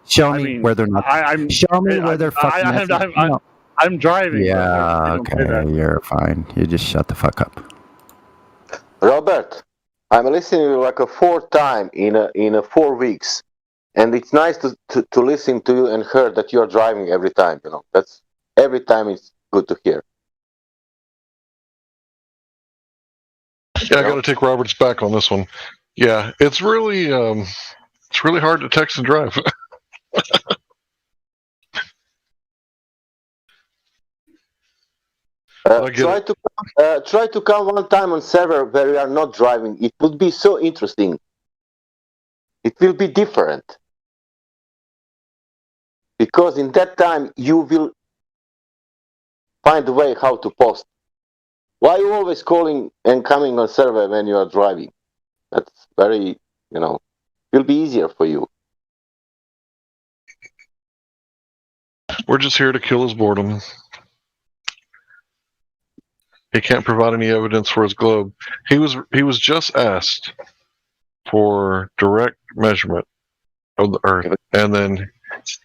Show I me mean, where they're not. Show me where they're fucking. I'm driving. Yeah, okay, you're fine. You just shut the fuck up. Robert, I'm listening to like a fourth time in 4 weeks, and it's nice to listen to you and hear that you're driving every time. That's every time it's good to hear. Yeah, I got to take Robert's back on this one. Yeah, it's really hard to text and drive. Try to come one time on server where we are not driving. It would be so interesting. It will be different. Because in that time you will find a way how to post. Why are you always calling and coming on server when you are driving? That's very, will be easier for you. We're just here to kill his boredom. He can't provide any evidence for his globe. He was just asked for direct measurement of the Earth, and then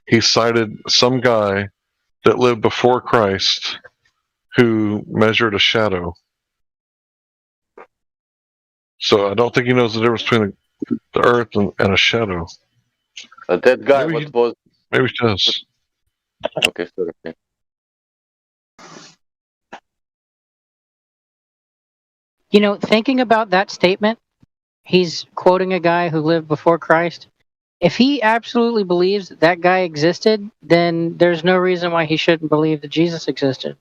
he cited some guy that lived before Christ who measured a shadow. So I don't think he knows the difference between the Earth and a shadow. That guy, Maybe was? Maybe he does. Okay, sorry. You know, thinking about that statement, he's quoting a guy who lived before Christ. If he absolutely believes that guy existed, then there's no reason why he shouldn't believe that Jesus existed.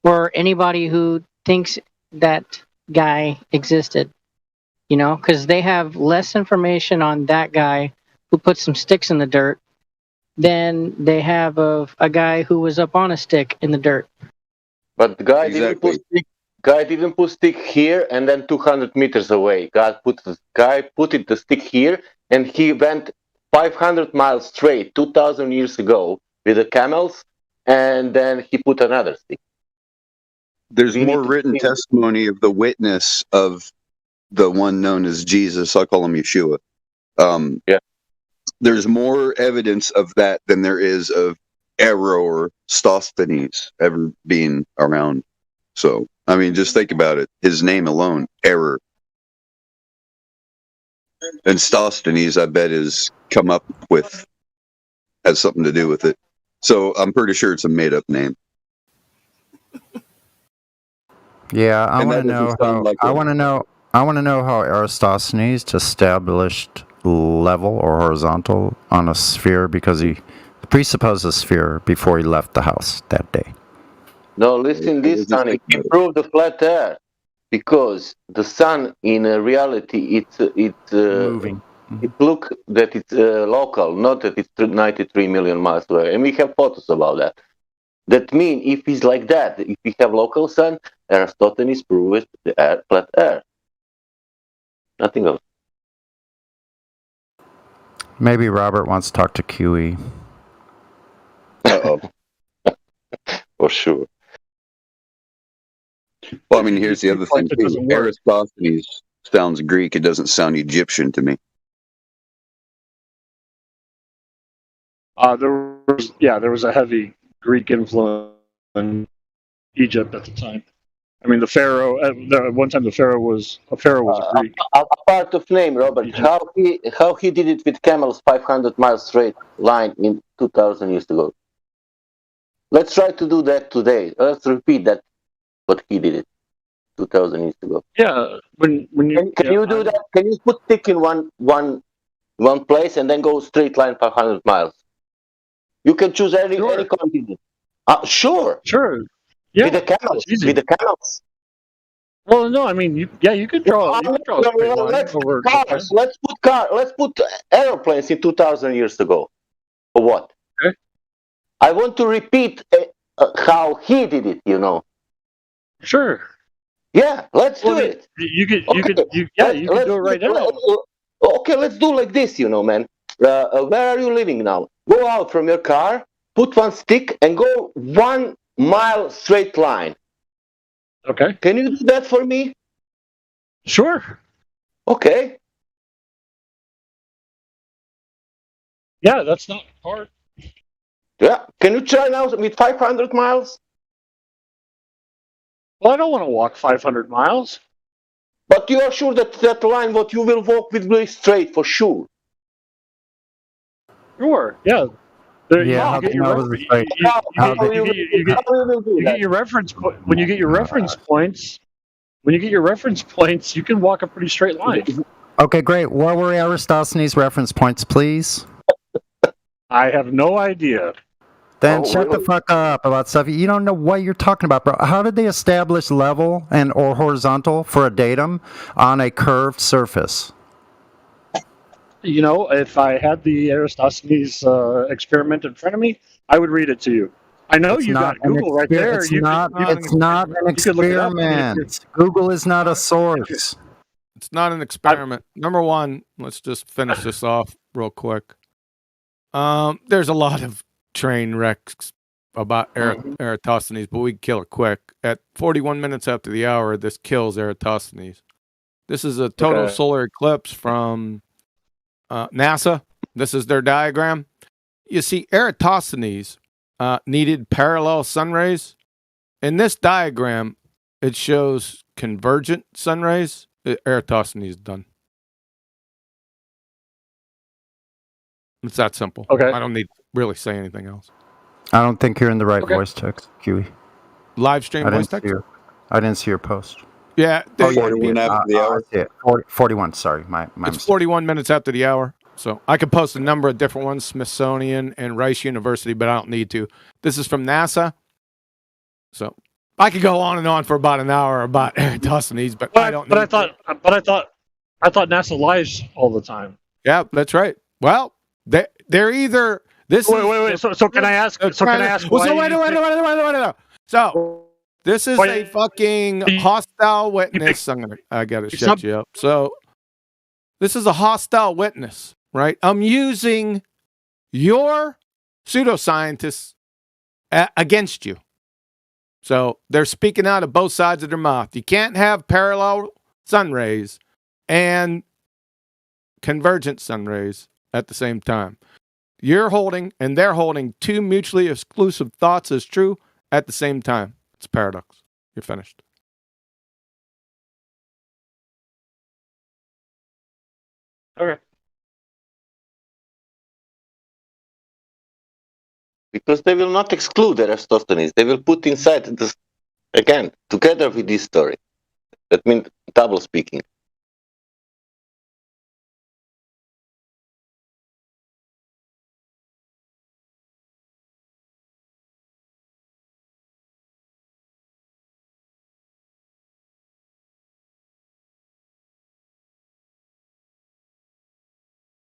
Or anybody who thinks that guy existed. You know, because they have less information on that guy who put some sticks in the dirt than they have of a guy who was up on a stick in the dirt. But the guy didn't put stick here and then 200 meters away. God put the stick here, and he went 500 miles straight 2,000 years ago with the camels, and then he put another stick. There's more written testimony of the witness of the one known as Jesus. I'll call him Yeshua. There's more evidence of that than there is of Eratosthenes ever being around. So, I mean, just think about it. His name alone, Error. And Sosthenes, I bet, is come up with, has something to do with it. So I'm pretty sure it's a made-up name. Yeah, I And want that to know doesn't sound how. like I a- want to know. I want to know how Eratosthenes established level or horizontal on a sphere because he presupposed a sphere before he left the house that day. No, listen, this Sonny, he proved the flat Earth because the sun, in reality, it's moving. It look that it's local, not that it's 93 million miles away, and we have photos about that. That means if it's like that, if we have local sun, Aristotle's proved the flat Earth. Nothing else. Maybe Robert wants to talk to QE. Uh-oh. For sure. Well, I mean, here's the other thing, It too. doesn't work. Eratosthenes sounds Greek. It doesn't sound Egyptian to me. There was a heavy Greek influence in Egypt at the time. I mean, the Pharaoh. At one time, the Pharaoh was a Greek. Apart of name, Robert, how he did it with camels 500 miles straight line in 2,000 years ago. Let's try to do that today. Let's repeat that, what he did it 2,000 years ago. Yeah, when you Can you do that? Can you put stick in one place and then go straight line 500 miles? You can choose any continent. Sure. Sure. Yeah. With the camels. Easy. With the camels. Well, no, I mean, you could draw. You could draw a straight line Let's over. put cars. Let's put airplanes in 2,000 years ago. For what? Okay. I want to repeat how he did it. You know. Sure. Yeah, let's do it. You could do it right now. Okay, let's do like this. You know, man. Where are you living now? Go out from your car, put one stick, and go 1 mile straight line. Okay. Can you do that for me? Sure. Okay. Yeah, that's not hard. Yeah. Can you try now with 500 miles? Well, I don't want to walk 500 miles. But you are sure that that line, what you will walk will be straight for sure. Sure. Yeah. Yeah, You get your reference point. When you get your reference points, you can walk a pretty straight line. Okay, great. What were Eratosthenes' reference points, please? I have no idea. Then shut the fuck up about stuff. You don't know what you're talking about, bro. How did they establish level and or horizontal for a datum on a curved surface? You know, if I had the Eratosthenes experiment in front of me, I would read it to you. I know you got Google right there. It's not an experiment. Google is not a source. It's not an experiment. Number one, let's just finish this off real quick. There's a lot of train wrecks about Eratosthenes, but we can kill it quick. At 41 minutes after the hour, this kills Eratosthenes. This is a total solar eclipse from NASA. This is their diagram. You see, Eratosthenes needed parallel sun rays. In this diagram, it shows convergent sun rays. Eratosthenes is done. It's that simple. Okay. I don't need to really say anything else. I don't think you're in the right Okay. voice text, Kiwi. Live stream voice text? I didn't see your post. Yeah. Oh, yeah. 41 after the hour. I see it. 41, sorry. My It's mistake. 41 minutes after the hour. So I could post a number of different ones, Smithsonian and Rice University, but I don't need to. This is from NASA. So I could go on and on for about an hour about Eratosthenes, but I don't. But I thought NASA lies all the time. Yeah, that's right. Well, they're either this. Wait. So can I ask? So can I ask? Well, Why so wait. So this is a fucking hostile witness. I gotta shut you up. So this is a hostile witness, right? I'm using your pseudoscientists against you. So they're speaking out of both sides of their mouth. You can't have parallel sun rays and convergent sun rays at the same time. You're holding and they're holding two mutually exclusive thoughts as true at the same time. It's a paradox. You're finished. Okay. Because they will not exclude Eratosthenes. They will put inside this again together with this story. That means double speaking.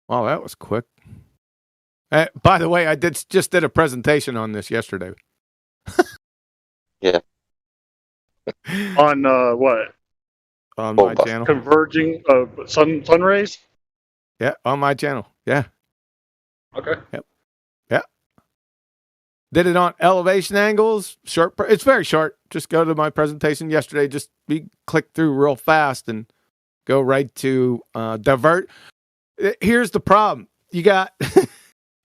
Wow, that was quick. By the way, I just did a presentation on this yesterday. Yeah. On what? On my channel. Converging sun rays. Yeah, on my channel. Yeah. Okay. Yep. Yeah. Did it on elevation angles. Short. It's very short. Just go to my presentation yesterday. Just click through real fast and go right to divert. Here's the problem. You got.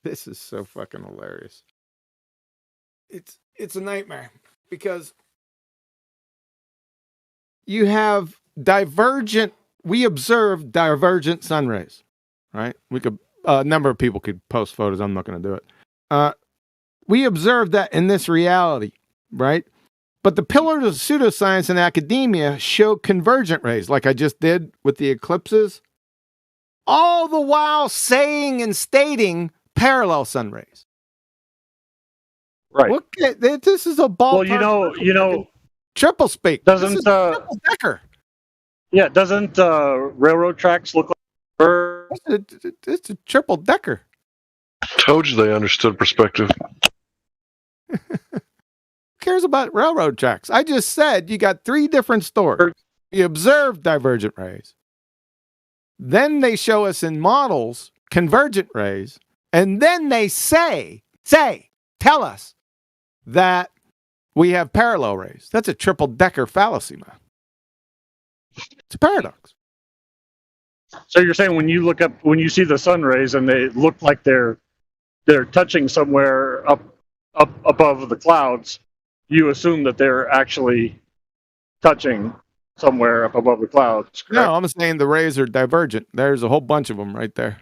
This is so fucking hilarious. It's a nightmare because you have we observe divergent sun rays, right? We could, a number of people could post photos. I'm not going to do it. We observe that in this reality, right? But the pillars of pseudoscience and academia show convergent rays, like I just did with the eclipses, all the while saying and stating parallel sun rays. Right. Look at this is a ball. Well, you know, triple speak. Doesn't this is triple decker? Yeah, doesn't railroad tracks look like? It's a triple decker. Told you they understood perspective. Who cares about railroad tracks? I just said you got three different stories. You observe divergent rays. Then they show us in models convergent rays. And then they tell us that we have parallel rays. That's a triple decker fallacy, man. It's a paradox. So you're saying when you see the sun rays and they look like they're touching somewhere up above the clouds, you assume that they're actually touching somewhere up above the clouds. Correct? No, I'm saying the rays are divergent. There's a whole bunch of them right there.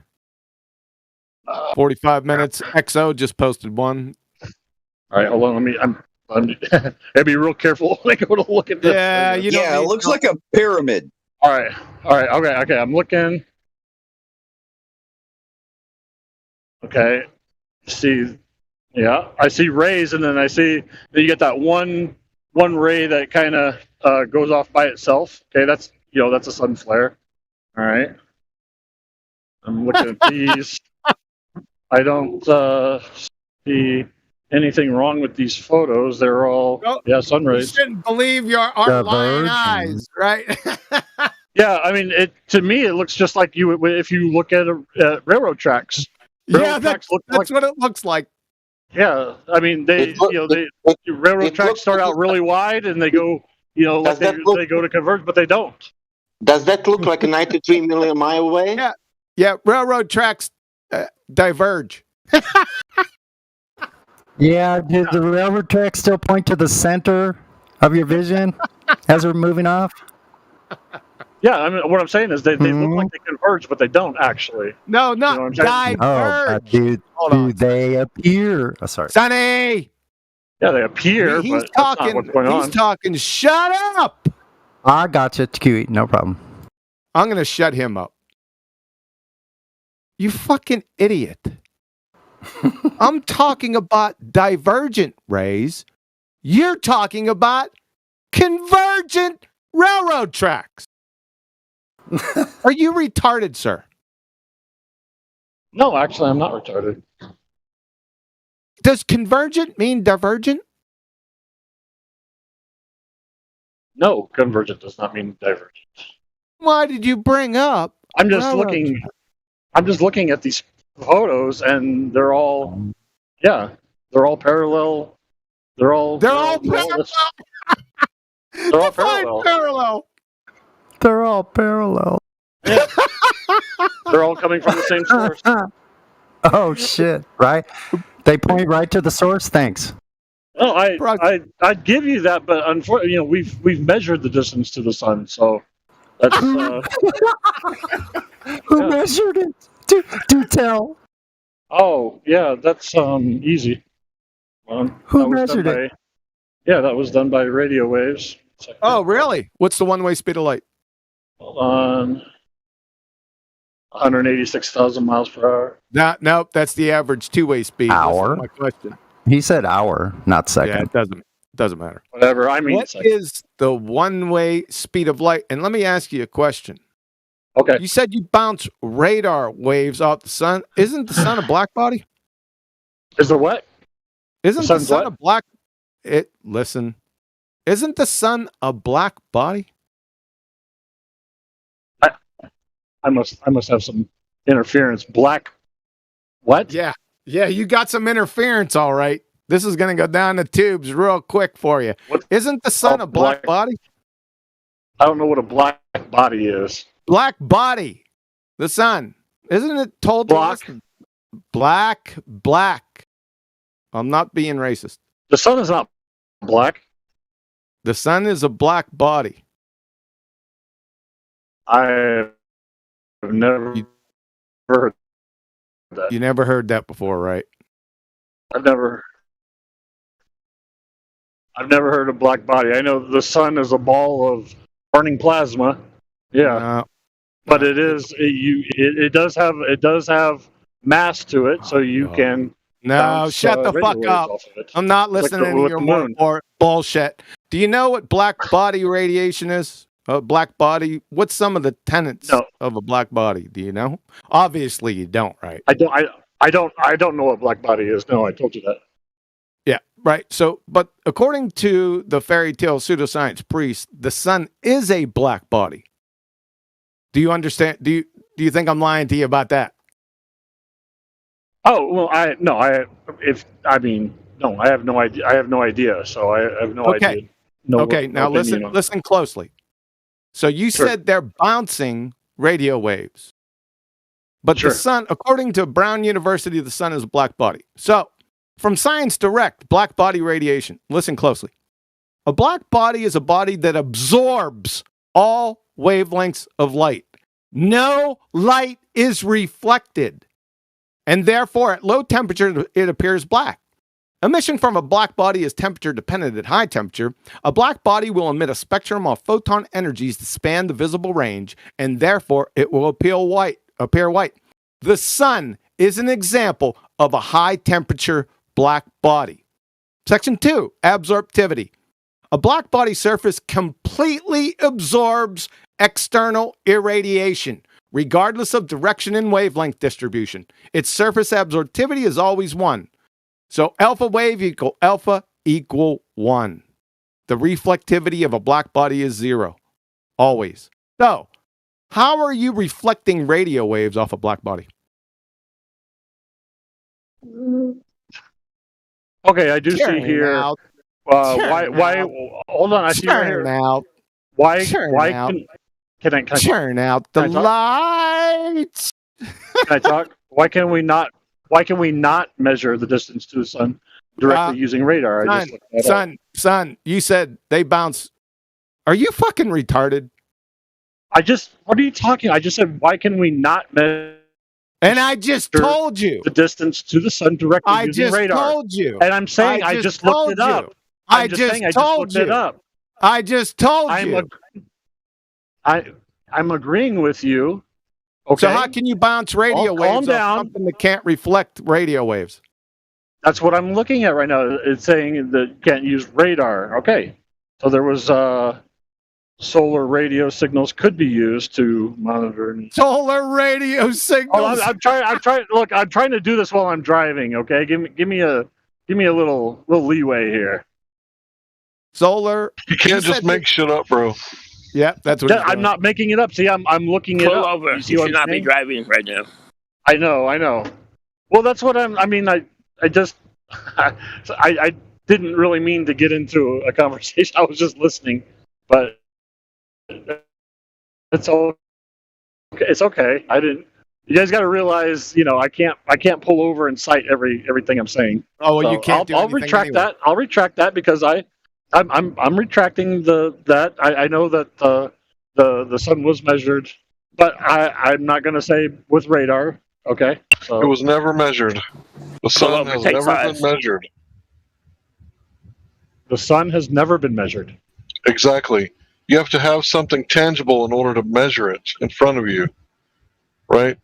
45 minutes. XO just posted one. All right, hold on. I'm I'd be real careful when I go to look at this. Yeah, it looks like a pyramid. All right, okay. I'm looking. Okay, I see rays, and then you get that one ray that kind of goes off by itself. Okay, that's a sun flare. All right, I'm looking at these. I don't see anything wrong with these photos. They're all sun rays. You shouldn't believe our lying eyes, right? Yeah, I mean, to me it looks just like if you look at railroad tracks. Yeah, that's what it looks like. Yeah, I mean railroad tracks start out really wide and they go, they go to converge, but they don't. Does that look like a 93 million mile away? Yeah, railroad tracks diverge. Yeah, did the railroad track still point to the center of your vision as we're moving off? Yeah, I mean, what I'm saying is they look like they converge, but they don't actually. No, You know not what I'm saying? diverge. do they appear? Oh, sorry. Sonny! Yeah, they appear, He's but talking. that's not what's going on. He's talking. Shut up! I gotcha, QE. No problem. I'm gonna shut him up. You fucking idiot. I'm talking about divergent rays. You're talking about convergent railroad tracks. Are you retarded, sir? No, actually, I'm not retarded. Does convergent mean divergent? No, convergent does not mean divergent. Why did you bring up? I'm just railroad looking. I'm just looking at these photos, and they're all, yeah, they're all parallel. They're all parallel. They're all parallel. Parallel. They're all parallel. Yeah. They're all coming from the same source. Oh shit! Right? They point right to the source. Thanks. Oh, I'd give you that, but unfortunately, we've measured the distance to the sun, so that's Who measured it? Do tell. Oh, yeah, that's easy. Who measured it? Yeah, that was done by radio waves. Oh, really? What's the one-way speed of light? Hold on. 186,000 miles per hour. Nope, that's the average two-way speed. Hour? That's my question. He said hour, not second. Yeah, it doesn't matter. Whatever. I mean, what is the one-way speed of light? And let me ask you a question. Okay. You said you bounce radar waves off the sun. Isn't the sun a black body? Is the what? Isn't the sun's sun what? a black? Listen. Isn't the sun a black body? I must have some interference. Black. What? Yeah, you got some interference, all right. This is going to go down the tubes real quick for you. Isn't the sun a black body? I don't know what a black body is. Black body. The sun. Isn't it told to us? Black. I'm not being racist. The sun is not black. The sun is a black body. I've never heard that. You never heard that before, right? I've never heard of black body. I know the sun is a ball of burning plasma. Yeah. But it does have mass to it, so you can. No, shut the fuck up. I'm not listening to your more bullshit. Do you know what black body radiation is? Black body. What's some of the tenets of a black body? Do you know? Obviously, you don't, right? I don't know what black body is. No, I told you that. Yeah, right. So, but according to the fairy tale pseudoscience priest, the sun is a black body. Do you understand? Do you think I'm lying to you about that? Oh well, I have no idea. I have no idea. So I have no idea. Okay. Now listen closely. So you said they're bouncing radio waves, but the sun, according to Brown University, the sun is a black body. So from Science Direct, black body radiation. Listen closely. A black body is a body that absorbs all wavelengths of light. No light is reflected, and therefore at low temperature it appears black. Emission from a black body is temperature dependent. At high temperature, a black body will emit a spectrum of photon energies to span the visible range, and therefore it will appear white. The sun is an example of a high temperature black body. Section 2, absorptivity. A black body surface completely absorbs external irradiation, regardless of direction and wavelength distribution. Its surface absorptivity is always 1. So alpha wave equal 1. The reflectivity of a black body is 0. Always. So, how are you reflecting radio waves off a black body? Okay, I do see here. Why? Hold on, I see right here. Why? Can I turn out the lights? Can I talk? Why can we not measure the distance to the sun directly using radar? Son, you said they bounce. Are you fucking retarded? What are you talking? I just said, why can we not measure? And I just told you the distance to the sun directly I using just radar. told you. And I'm saying I just looked it up. I just told you. I just told you. I'm agreeing with you. Okay. So how can you bounce radio Calm waves down. off something that can't reflect radio waves? That's what I'm looking at right now. It's saying that you can't use radar. Okay. So there was solar radio signals could be used to monitor. Solar radio signals. I'm trying. Look, I'm trying to do this while I'm driving. Okay, give me a little leeway here. Solar. You can't just make shit up, bro. Yeah, that's what I'm not making it up. See, I'm looking it Pull up. over. You You see what should I'm not be saying? driving right now. I know. Well, that's what I just I didn't really mean to get into a conversation. I was just listening, but it's all. It's okay. I didn't. You guys got to realize, I can't pull over and cite everything I'm saying. Oh, well, you can't. I'll retract that. I'll retract that because I'm retracting that. I know that the sun was measured, but I'm not going to say with radar. Okay. So It was never measured. The sun has never been measured. The sun has never been measured. Exactly. You have to have something tangible in order to measure it in front of you, right?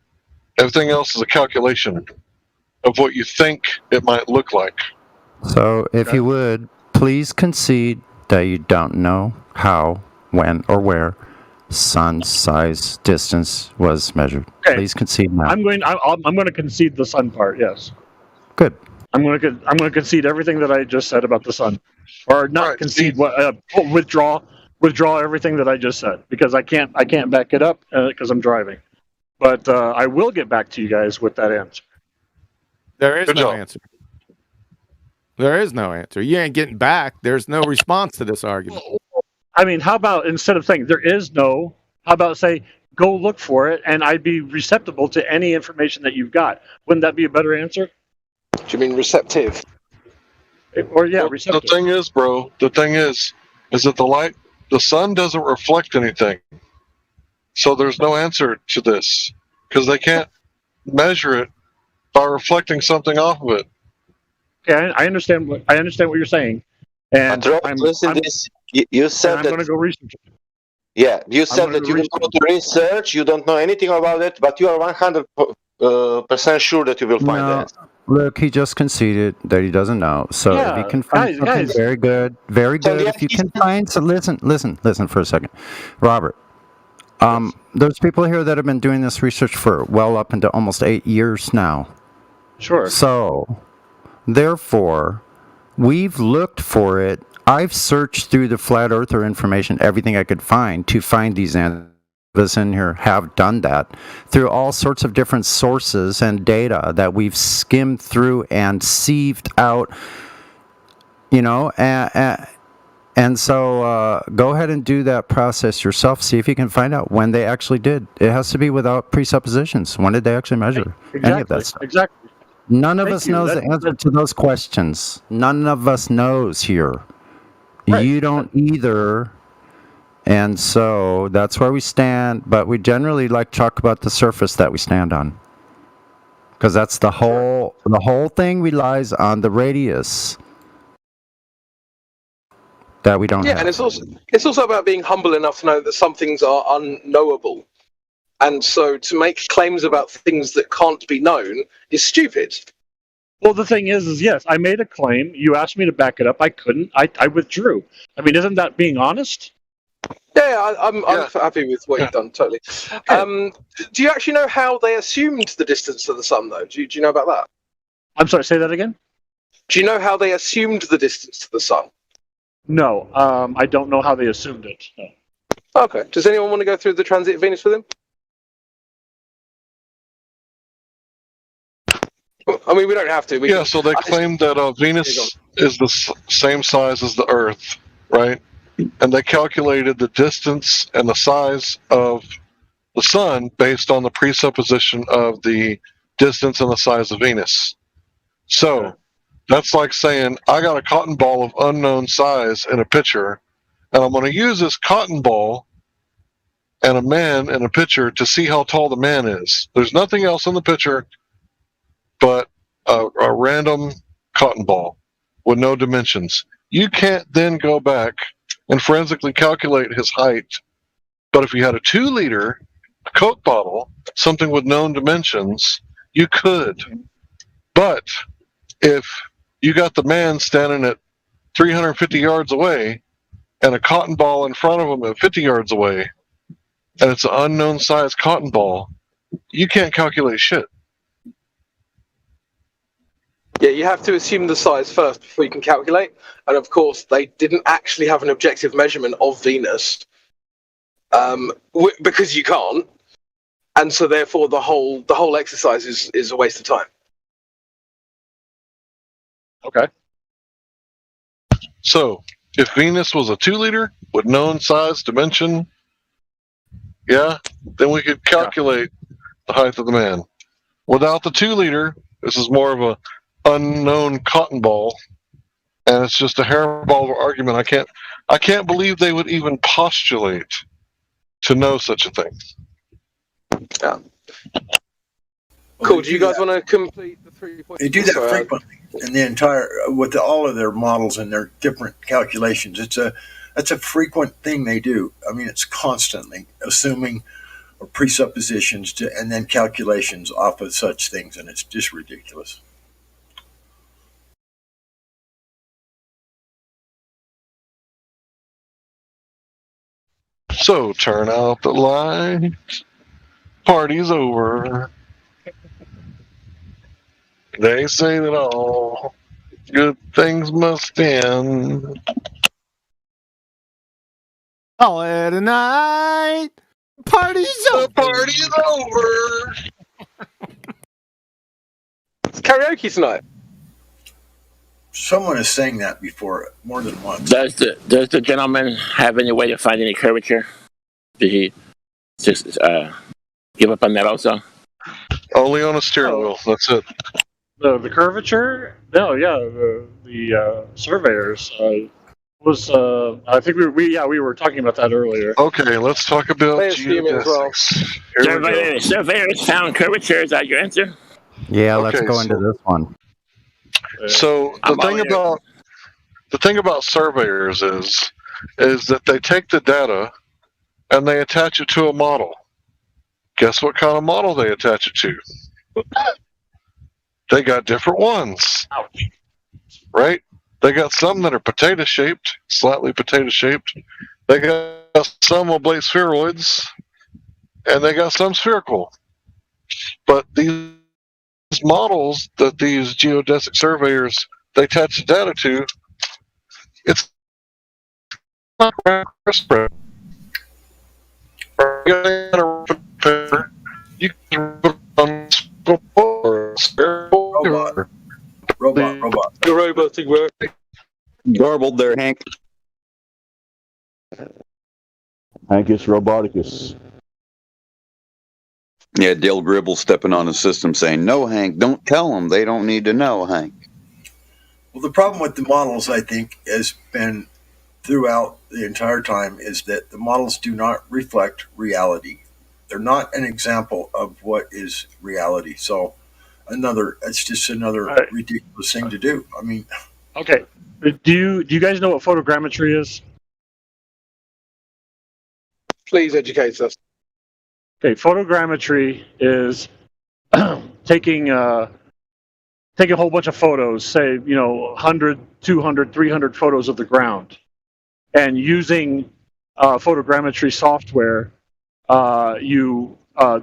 Everything else is a calculation of what you think it might look like. So, if you would, please concede that you don't know how, when, or where sun size distance was measured. Okay. Please concede now. I'm going to concede the sun part. Yes. Good. I'm going to concede everything that I just said about the sun, or not concede. Withdraw everything that I just said because I can't back it up because I'm driving. But I will get back to you guys with that answer. There is no answer. There is no answer. You ain't getting back. There's no response to this argument. I mean, how about instead of saying there is no, how about say go look for it, and I'd be receptive to any information that you've got. Wouldn't that be a better answer? Do you mean receptive? Or yeah, receptive. The thing is, bro. The thing is that the sun doesn't reflect anything. So there's no answer to this because they can't measure it by reflecting something off of it. Okay, I understand what you're saying, and listen, you said I'm that. going to go research it. Yeah, you said that you will go to research. You don't know anything about it, but you are 100% sure that you will find the answer. Look, he just conceded that he doesn't know. So if you can find something very good, if you can find, so listen for a second, Robert. There's people here that have been doing this research for well up into almost 8 years now. Sure. So, therefore, we've looked for it. I've searched through the flat earther information, everything I could find to find these answers. Us in here have done that through all sorts of different sources and data that we've skimmed through and sieved out, and so go ahead and do that process yourself. See if you can find out when they actually did. It has to be without presuppositions. When did they actually measure any of that stuff? Exactly. None of us knows the answer to those questions. None of us knows here. Right. You don't either. And so that's where we stand, but we generally like to talk about the surface that we stand on. Because that's the whole thing relies on the radius that we don't have. And it's also about being humble enough to know that some things are unknowable. And so to make claims about things that can't be known is stupid. Well, the thing is yes, I made a claim. You asked me to back it up. I couldn't. I withdrew. I mean, isn't that being honest? Yeah, I'm happy with what you've done, totally. Do you actually know how they assumed the distance to the sun, though? Do you know about that? I'm sorry, say that again? Do you know how they assumed the distance to the sun? No, I don't know how they assumed it. No. Okay. Does anyone want to go through the transit of Venus with him? I mean, we don't have to. So they claim that Venus is the same size as the Earth, right? And they calculated the distance and the size of the sun based on the presupposition of the distance and the size of Venus. So that's like saying, I got a cotton ball of unknown size in a pitcher, and I'm going to use this cotton ball and a man in a picture to see how tall the man is. There's nothing else in the picture but a random cotton ball with no dimensions. You can't then go back and forensically calculate his height. But if you had a 2-liter Coke bottle, something with known dimensions, you could. But if you got the man standing at 350 yards away and a cotton ball in front of him at 50 yards away, and it's an unknown size cotton ball, you can't calculate shit. Yeah, you have to assume the size first before you can calculate. And of course, they didn't actually have an objective measurement of Venus, because you can't. And so therefore the whole exercise is a waste of time. Okay. So, if Venus was a 2-liter with known size, dimension, yeah, then we could calculate the height of the man. Without the 2-liter, this is more of a unknown cotton ball, and it's just a hairball of an argument. I can't believe they would even postulate to know such a thing. Yeah. Cool. Do you guys want to complete the 3 points? They do that frequently in the entire with all of their models and their different calculations. That's a frequent thing they do. I mean, it's constantly assuming presuppositions and then calculations off of such things, and it's just ridiculous. So, turn out the lights. Party's over. They say that all good things must end. Call it a night. Party's over. The party's over. It's karaoke tonight. Someone has sang that before more than once. Does the gentleman have any way to find any curvature? Did he just give up on that also? Only on a steering wheel. That's it. The curvature? No, yeah, the surveyors was. I think we were talking about that earlier. Okay, let's talk about geodesics. Surveyors found curvature. Is that your answer? Yeah, let's Okay, go into this one. So the thing about surveyors is that they take the data and they attach it to a model. Guess what kind of model they attach it to? They got different ones, right? They got some that are potato shaped, slightly potato shaped. They got some oblate spheroids, and they got some spherical. But these models that these geodesic surveyors they attach the data to, it's not spread. You can put on Robot. The robotic work. Garbled there, Hank. Hankus Roboticus. Yeah, Dale Gribble stepping on the system saying, "No, Hank, don't tell them. They don't need to know, Hank." Well, the problem with the models, I think, has been throughout the entire time is that the models do not reflect reality. They're not an example of what is reality. So it's just another ridiculous thing to do. I mean, Okay, do you guys know what photogrammetry is? Please educate us. Okay, photogrammetry is taking a whole bunch of photos, say 100, 200, 300 photos of the ground, and using photogrammetry software, you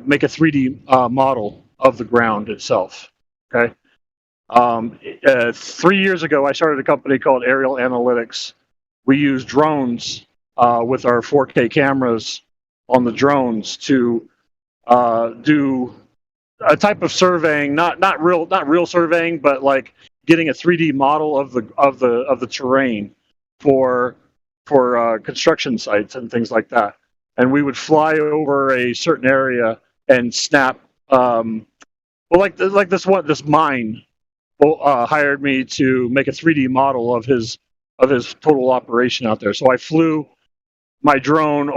make a 3D model of the ground itself. Okay. 3 years ago, I started a company called Aerial Analytics. We use drones with our 4K cameras on the drones to do a type of surveying, not real surveying, but like getting a 3D model of the terrain for construction sites and things like that. And we would fly over a certain area and snap. Like this mine hired me to make a 3D model of his total operation out there. So I flew my drone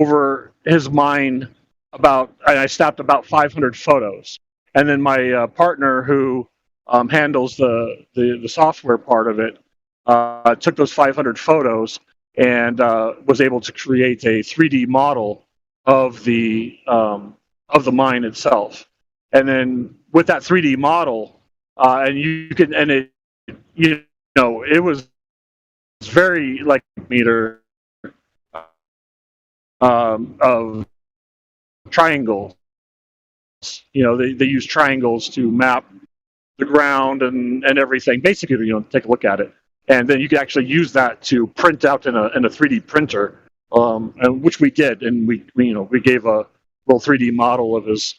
over his mine and I snapped about 500 photos. And then my partner, who handles the software part of it, took those 500 photos and was able to create a 3D model of the mine itself. And then with that 3D model, it was very like meter of triangles. They use triangles to map the ground and everything. Basically, take a look at it, and then you can actually use that to print out in a 3D printer, and which we did, and we gave a little 3D model of his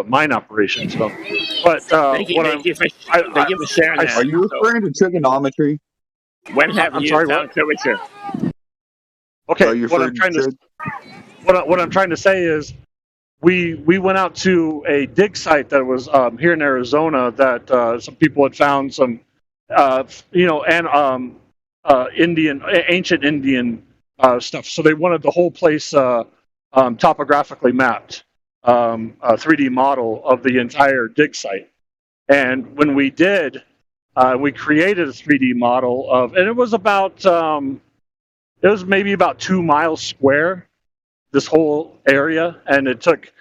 mine operation. So, but Thank you for sharing that. Are you referring to trigonometry? When have I'm you sorry, found curvature? Okay, what I'm trying to say is, we went out to a dig site that was here in Arizona that some people had found some, ancient Indian stuff. So they wanted the whole place topographically mapped, a 3D model of the entire dig site. And when we did, we created a 3D model and it was about, it was maybe about 2 miles square, this whole area, and it took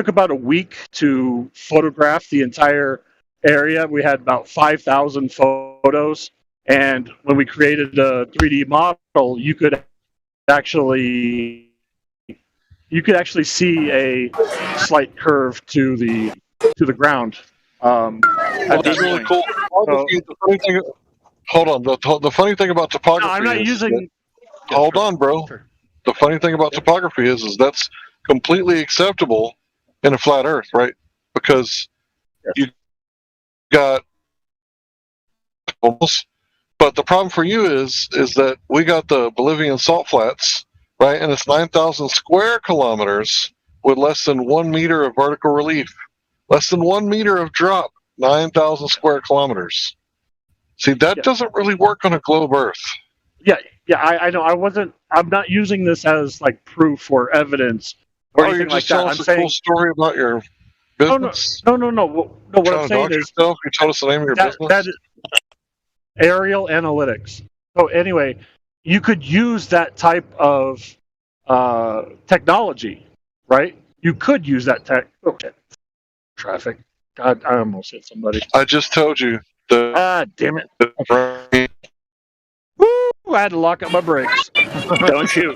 about a week to photograph the entire area. We had about 5,000 photos, and when we created a 3D model, you could actually see a slight curve to the ground. That's really cool. Hold on. The funny thing about topography. No, I'm not using. Hold on, bro. The funny thing about topography is that's completely acceptable in a flat Earth, right? Because you got almost. But the problem for you is that we got the Bolivian salt flats, right? And it's 9,000 square kilometers with less than 1 meter of vertical relief, less than 1 meter of drop, 9,000 square kilometers. See, that doesn't really work on a globe Earth. Yeah, I know. I'm not using this as like proof or evidence or anything like that. I'm saying a cool story about your business. No. What I'm saying is, you told us the name of your business. That is Aerial Analytics. So anyway, you could use that type of technology, right? You could use that tech. Okay. Traffic. God, I almost hit somebody. I just told you. Damn it. Woo! I had to lock up my brakes. Don't you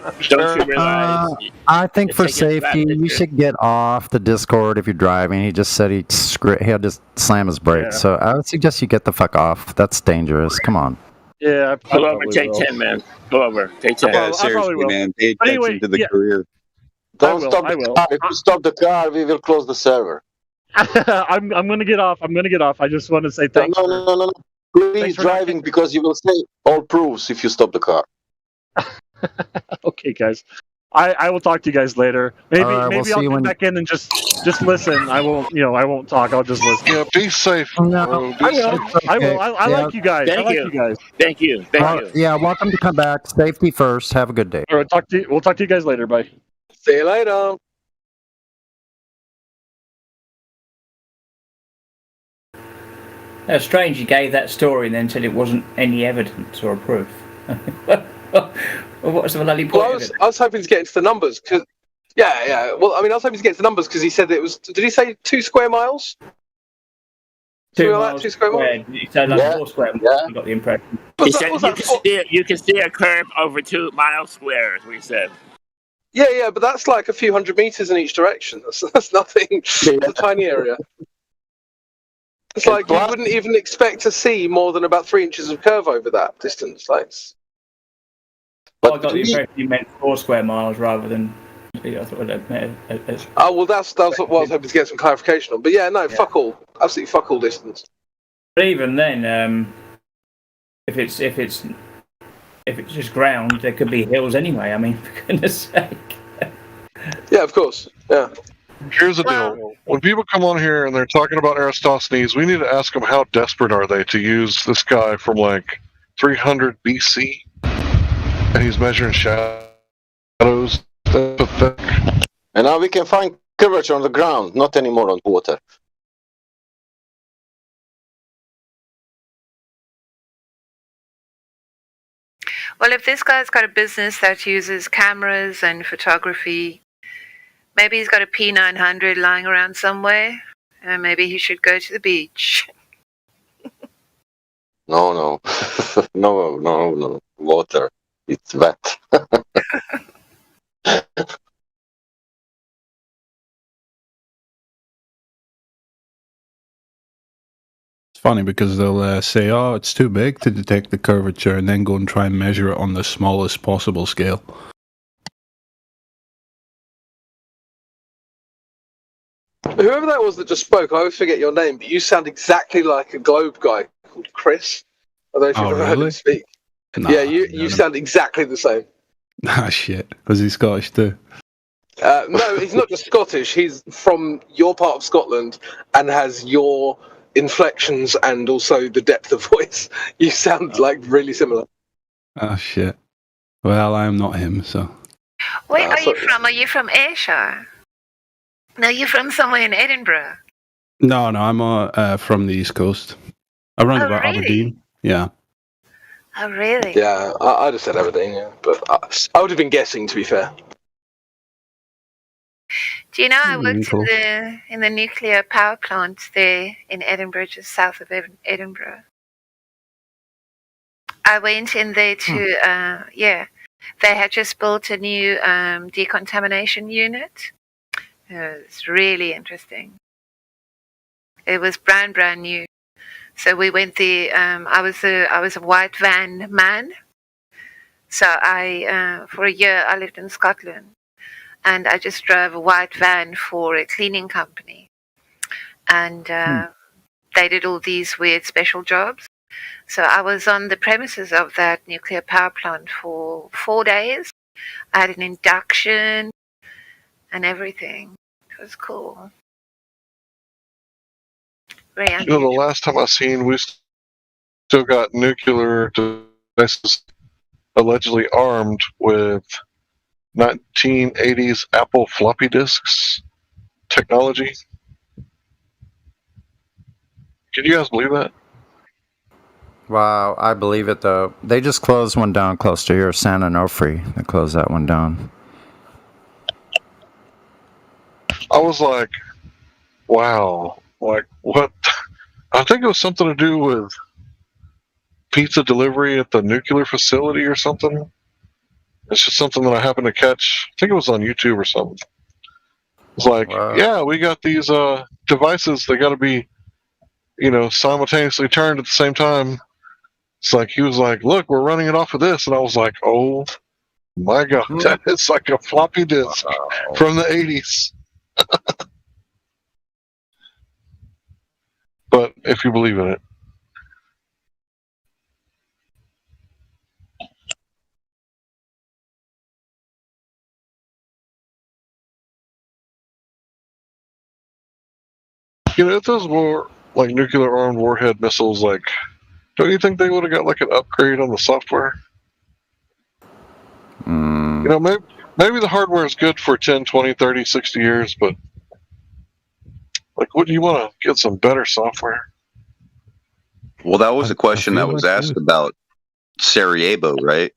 realize? I think for safety, you should get off the Discord if you're driving. He just said he'll just slam his brakes. Yeah. So I would suggest you get the fuck off. That's dangerous. Come on. Yeah, Go over, take 10, man. Go over, take 10. Yeah, seriously, man. Pay attention to the career. Don't stop the car. If you stop the car, we will close the server. I'm going to get off. I just want to say thanks. No. Please driving because you will say all proofs if you stop the car. Okay, guys. I will talk to you guys later. Maybe we'll I'll come back in and just listen. I won't talk. I'll just listen. Yeah, be safe. No, I will. I like you guys. Thank you. Yeah, welcome to come back. Safety first. Have a good day. All right, we'll talk to you guys later. Bye. See you later. It's strange you gave that story and then said it wasn't any evidence or proof. What's the bloody point? Well, I was hoping to get into the numbers because, yeah. Well, I mean, I was hoping to get into the numbers because he said it was. Did he say 2 square miles? 2 miles 2 square miles. He said like 4 square miles. I got the impression. He said you can see a curve over 2 miles square, is what he said. Yeah, but that's like a few hundred meters in each direction. That's nothing. It's a tiny area. It's like you wouldn't even expect to see more than about 3 inches of curve over that distance. Like, I got the impression you meant 4 square miles rather than. I thought it meant. Oh well, that's what I was hoping to get some clarification on. But yeah, no, fuck all, absolutely fuck all distance. But even then, if it's just ground, there could be hills anyway. I mean, for goodness sake. Yeah, of course. Yeah. Here's the deal. When people come on here and they're talking about Eratosthenes, we need to ask them how desperate are they to use this guy from like 300 BC, and he's measuring shadows shadows. Pathetic. And now we can find curvature on the ground, not anymore on water. Well, if this guy's got a business that uses cameras and photography, maybe he's got a P900 lying around somewhere, and maybe he should go to the beach. No. no. Water. It's wet. It's funny because they'll say, "Oh, it's too big to detect the curvature," and then go and try and measure it on the smallest possible scale. Whoever that was that just spoke, I always forget your name, but you sound exactly like a Globe guy called Chris. I don't know if you've Oh, ever heard him really? speak. Nah, Yeah, you sound exactly the same. Ah, shit. Was he Scottish too? No, he's not just Scottish. He's from your part of Scotland and has your inflections and also the depth of voice. You sound like really similar. Oh, shit. Well, I am not him, so. Where are you from? Are you from Ayrshire? No, you're from somewhere in Edinburgh. No, I'm from the East Coast. Around Oh, about really? Aberdeen. Yeah. Oh, really? Yeah, I'd have said Aberdeen, yeah. But I would have been guessing, to be fair. Do you know I worked cool. in the nuclear power plant there in Edinburgh, just south of Edinburgh? I went in there to, they had just built a new decontamination unit. It's really interesting. It was brand new. So we went there. I was a white van man. So for a year I lived in Scotland, and I just drove a white van for a cleaning company, and they did all these weird special jobs. So I was on the premises of that nuclear power plant for 4 days. I had an induction and everything. It was cool. Very You know, the last time I seen, we still got nuclear devices allegedly armed with 1980s Apple floppy disks technology. Can you guys believe that? Wow, I believe it though. They just closed one down close to here, San Onofre. They closed that one down. I was like, wow, like what? I think it was something to do with pizza delivery at the nuclear facility or something. It's just something that I happened to catch. I think it was on YouTube or something. It's like, yeah, we got these devices. They got to be, simultaneously turned at the same time. It's like he was like, look, we're running it off of this, and I was like, oh my god, that is like a floppy disk from the 80s. But if you believe in it. If those were like nuclear armed warhead missiles, like, don't you think they would have got like an upgrade on the software? Maybe the hardware is good for 10, 20, 30, 60 years, but like, wouldn't you want to get some better software? Well, that was a question that was asked about Sarajevo, right?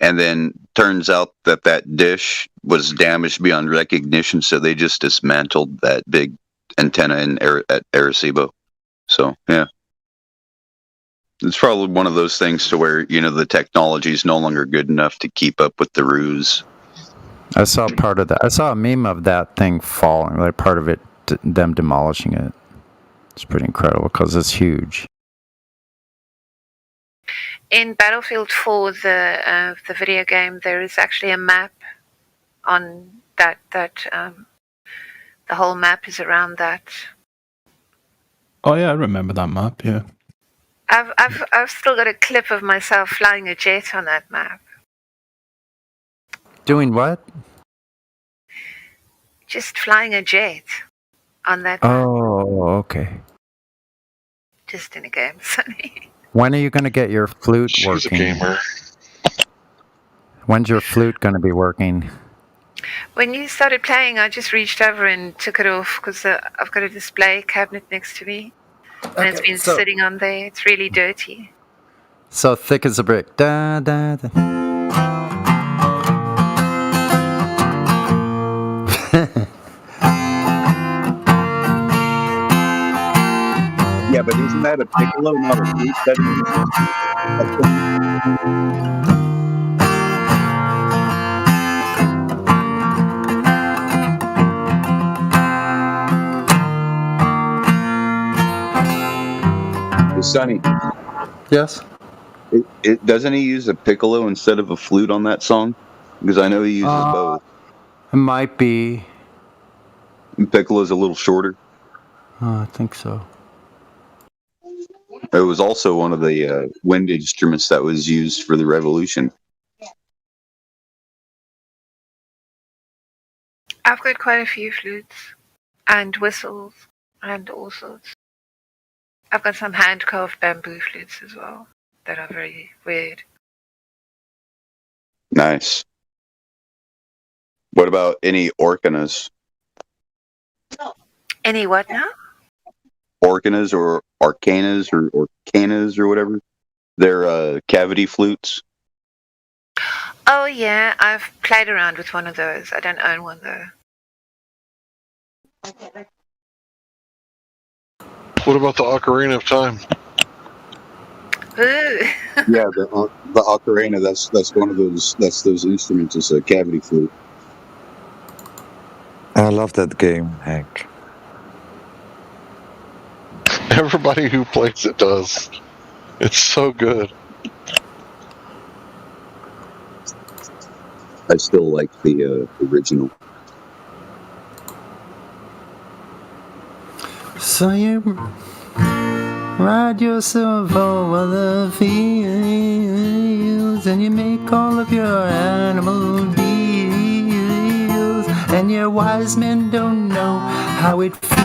And then turns out that dish was damaged beyond recognition, so they just dismantled that big antenna at Arecibo. So, yeah. It's probably one of those things to where, the technology is no longer good enough to keep up with the ruse. I saw part of that. I saw a meme of that thing falling, like part of it, them demolishing it. It's pretty incredible because it's huge. In Battlefield 4, the video game, there is actually a map on that. The whole map is around that. Oh yeah, I remember that map. Yeah. I've still got a clip of myself flying a jet on that map. Doing what? Just flying a jet on that map. Oh, okay. Just in a game, Sonny. When are you going to get your flute working? She's a gamer. When's your flute going to be working? When you started playing, I just reached over and took it off because I've got a display cabinet next to me. And it's been sitting on there. It's really dirty. So thick as a brick. Da, da, da. Yeah, but isn't that a piccolo, not a flute? Sonny. Yes. It doesn't he use a piccolo instead of a flute on that song? Because I know he uses both. It might be. And piccolo's a little shorter. I think so. It was also one of the wind instruments that was used for the revolution. I've got quite a few flutes and whistles and all sorts. I've got some hand-carved bamboo flutes as well that are very weird. Nice. What about any orcanas? Any what now? Orcanas or arcanas or canas or whatever. They're cavity flutes. Oh yeah, I've played around with one of those. I don't own one though. What about the Ocarina of Time? Ooh. Yeah, the ocarina. That's one of those. That's those instruments. It's a cavity flute. I love that game, Hank. Everybody who plays it does. It's so good. I still like the original. So you ride yourself over the fields and you make all of your animal deals, and your wise men don't know how it feels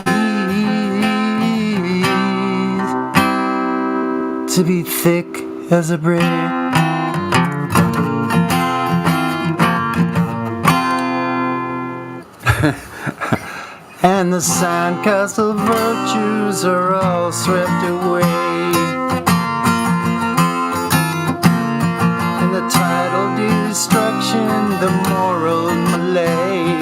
to be thick as a brick. And the sandcastle virtues are all swept away, and the tidal destruction, the moral malay.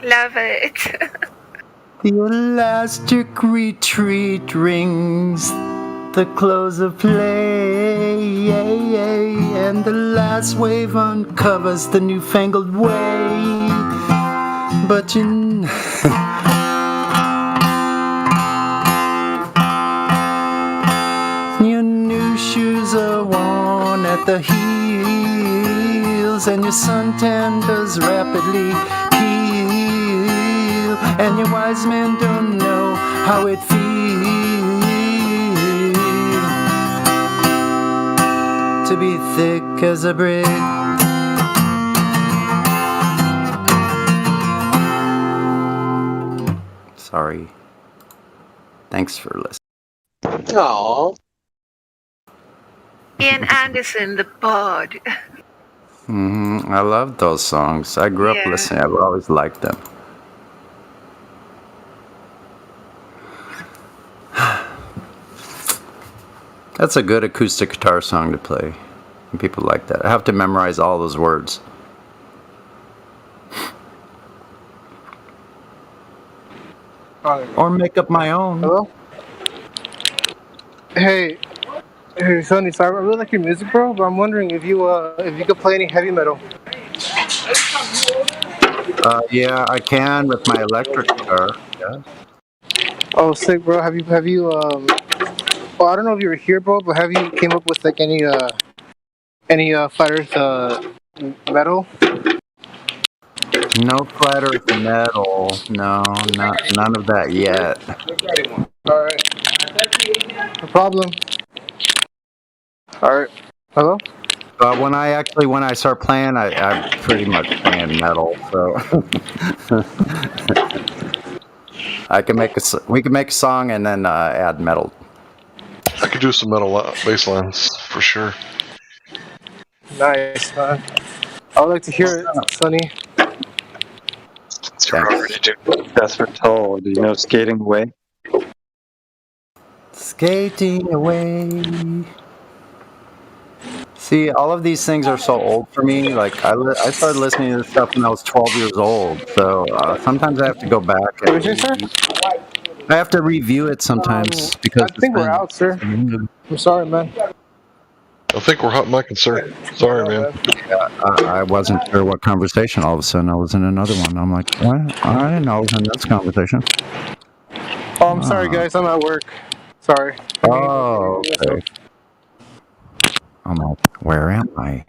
Love it. The elastic retreat rings the close of play, and the last wave uncovers the newfangled way. But your new shoes are worn at the heels, and your suntan does rapidly heal, and your wise men don't know how it feels to be thick as a brick. Sorry. Thanks for listening. Aww. Ian Anderson, the bard. I love those songs. I grew up listening. I've always liked them. That's a good acoustic guitar song to play. People like that. I have to memorize all those words. Or make up my own. Hello? Hey, Sonny, so I really like your music, bro, but I'm wondering if you could play any heavy metal. Yeah, I can with my electric guitar. Yeah. Oh, sick, bro. Have you well, I don't know if you were here, bro, but have you came up with like any fighters metal? No flat earth metal. No, none of that yet. Alright. No problem. Alright. Hello? When I start playing, I'm pretty much playing metal, so. I can make we can make a song and then add metal. I could do some metal bass lines for sure. Nice, man. I would like to hear it, Sonny. So Robert, did you Death for Toll? Do you know Skating Away? Skating away. See, all of these things are so old for me. Like I started listening to this stuff when I was 12 years old. So sometimes I have to go back and I have to review it sometimes because I think we're out, sir. I'm sorry, man. I think we're hot micing, sir. Sorry, man. I wasn't sure what conversation. All of a sudden, I was in another one. I'm like, what? I didn't know I was in this conversation. Oh, I'm sorry, guys. I'm at work. Sorry. Oh, okay. I'm like, where am I?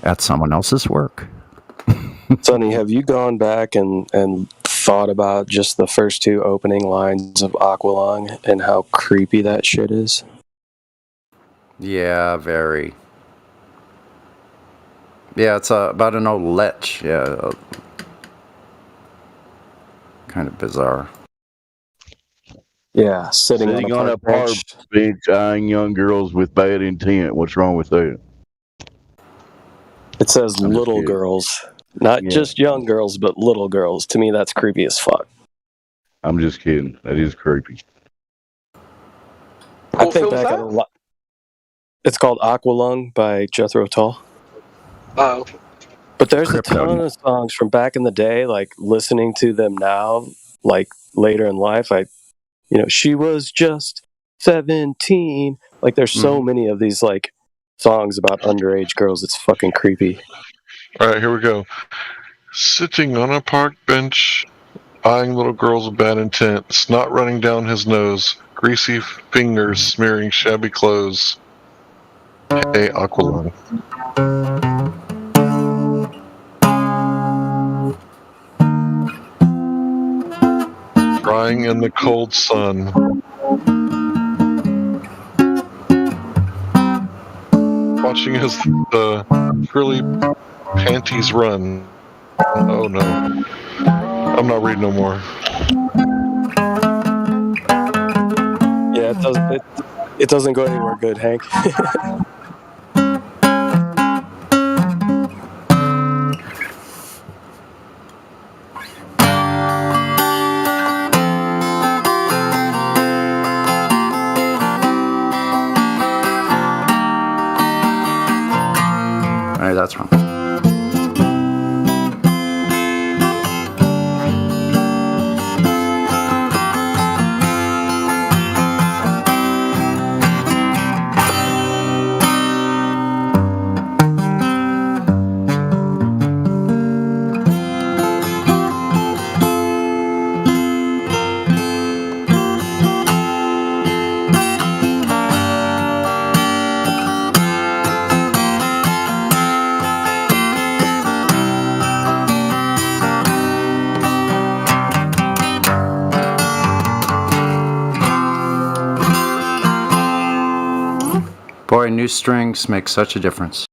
At someone else's work. Sonny, have you gone back and thought about just the first two opening lines of Aqualung and how creepy that shit is? Yeah, very. Yeah, it's about an old lech. Yeah. Kind of bizarre. Yeah, sitting on a park bench, eyeing young girls with bad intent. What's wrong with that? It says little girls, not just young girls, but little girls. To me, that's creepy as fuck. I'm just kidding. That is creepy. I think that got a lot. It's called Aqualung by Jethro Tull. Oh. But there's a ton of songs from back in the day, like listening to them now, like later in life, she was just 17. Like there's so many of these like songs about underage girls. It's fucking creepy. All right, here we go. Sitting on a park bench, eyeing little girls with bad intent, snot running down his nose, greasy fingers smearing shabby clothes. Hey, Aqualung. Drying in the cold sun. Watching as the frilly panties run. Oh no. I'm not reading no more. Yeah, it doesn't go anywhere good, Hank. All right, that's wrong. Boy, new strings make such a difference.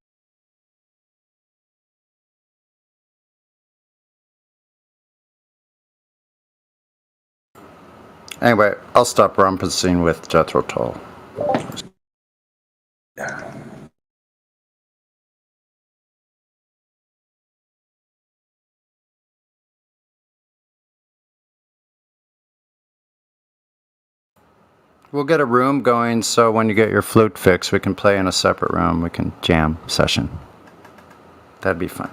Anyway, I'll stop rumpusing with Jethro Tull. We'll get a room going so when you get your flute fixed, we can play in a separate room. We can jam session. That'd be fun.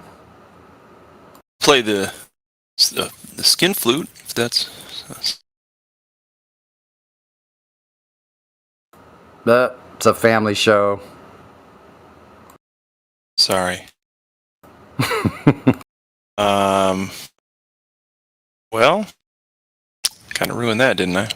Play the skin flute, if that's... But it's a family show. Sorry. Well, kind of ruined that, didn't I?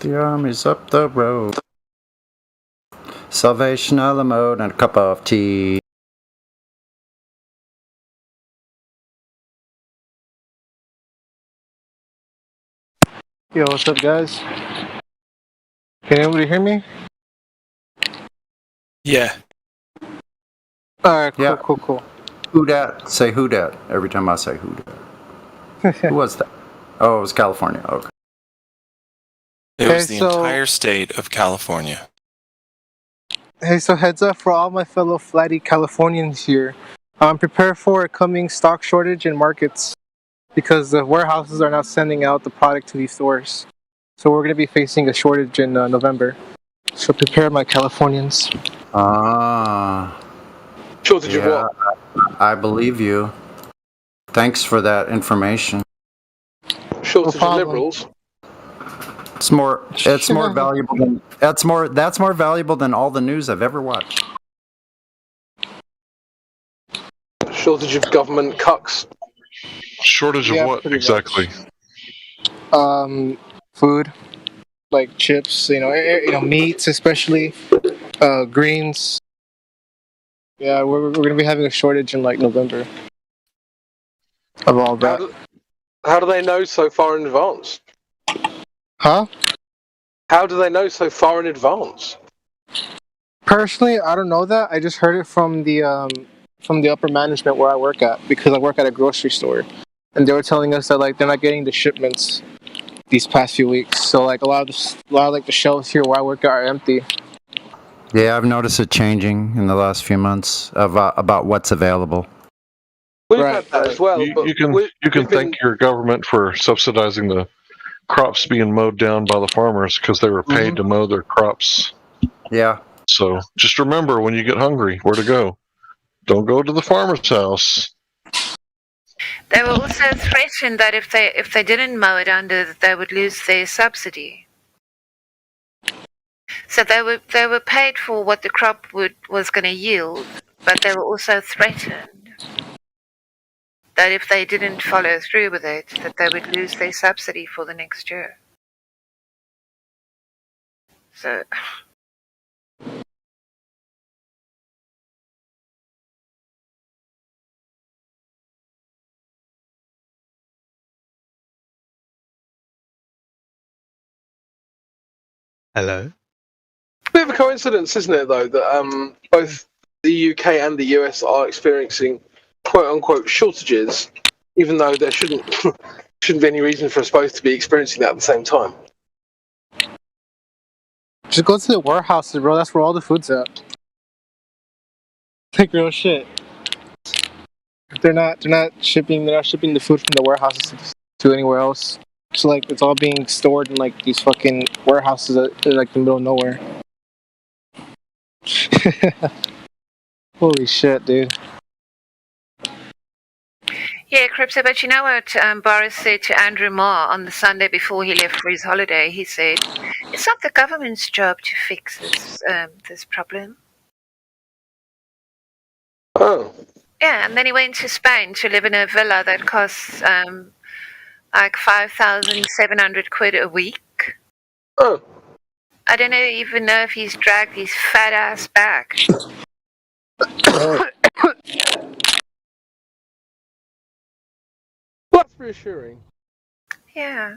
The army's up the road. Salvation a la mode and a cup of tea. Yo, what's up, guys? Can anybody hear me? Yeah. Alright, cool, Yeah. cool. Who dat? Say who dat every time I say who dat. Who was that? Oh, it was California. Okay. It Okay, was the so- entire state of California. Hey, so heads up for all my fellow flatty Californians here. Prepare for a coming stock shortage in markets because the warehouses are not sending out the product to these stores. So we're going to be facing a shortage in November. So prepare, my Californians. Shortage of what? I believe you. Thanks for that information. Shortage of liberals. It's more valuable than that's more valuable than all the news I've ever watched. Shortage of government cucks. Shortage of Yeah, what pretty exactly? Food, like chips, meats especially, greens. Yeah, we're going to be having a shortage in like November of all that. How do they know so far in advance? Huh? How do they know so far in advance? Personally, I don't know that. I just heard it from the upper management where I work at, because I work at a grocery store, and they were telling us that like they're not getting the shipments these past few weeks. So like a lot of like the shelves here where I work at are empty. Yeah, I've noticed it changing in the last few months about what's available. We've had that as well. You, but you can we've you can been- thank your government for subsidizing the crops being mowed down by the farmers because they were paid to mow their crops. Yeah. So just remember, when you get hungry, where to go. Don't go to the farmer's house. They were also threatened that if they didn't mow it under, they would lose their subsidy. So they were paid for what the crop was going to yield, but they were also threatened that if they didn't follow through with it, that they would lose their subsidy for the next year. So. Hello. Bit of a coincidence, isn't it, though, that both the UK and the US are experiencing quote-unquote shortages, even though there shouldn't be any reason for us both to be experiencing that at the same time. Just go to the warehouses, bro. That's where all the food's at. Like real shit. They're not shipping the food from the warehouses to anywhere else. So like it's all being stored in like these fucking warehouses that are like the middle of nowhere. Holy shit, dude. Yeah, Crypto, but you know what Boris said to Andrew Marr on the Sunday before he left for his holiday? He said, it's not the government's job to fix this problem. Oh. Yeah, and then he went to Spain to live in a villa that costs like 5,700 quid a week. Oh. I don't even know if he's dragged his fat ass back. That's reassuring. Yeah.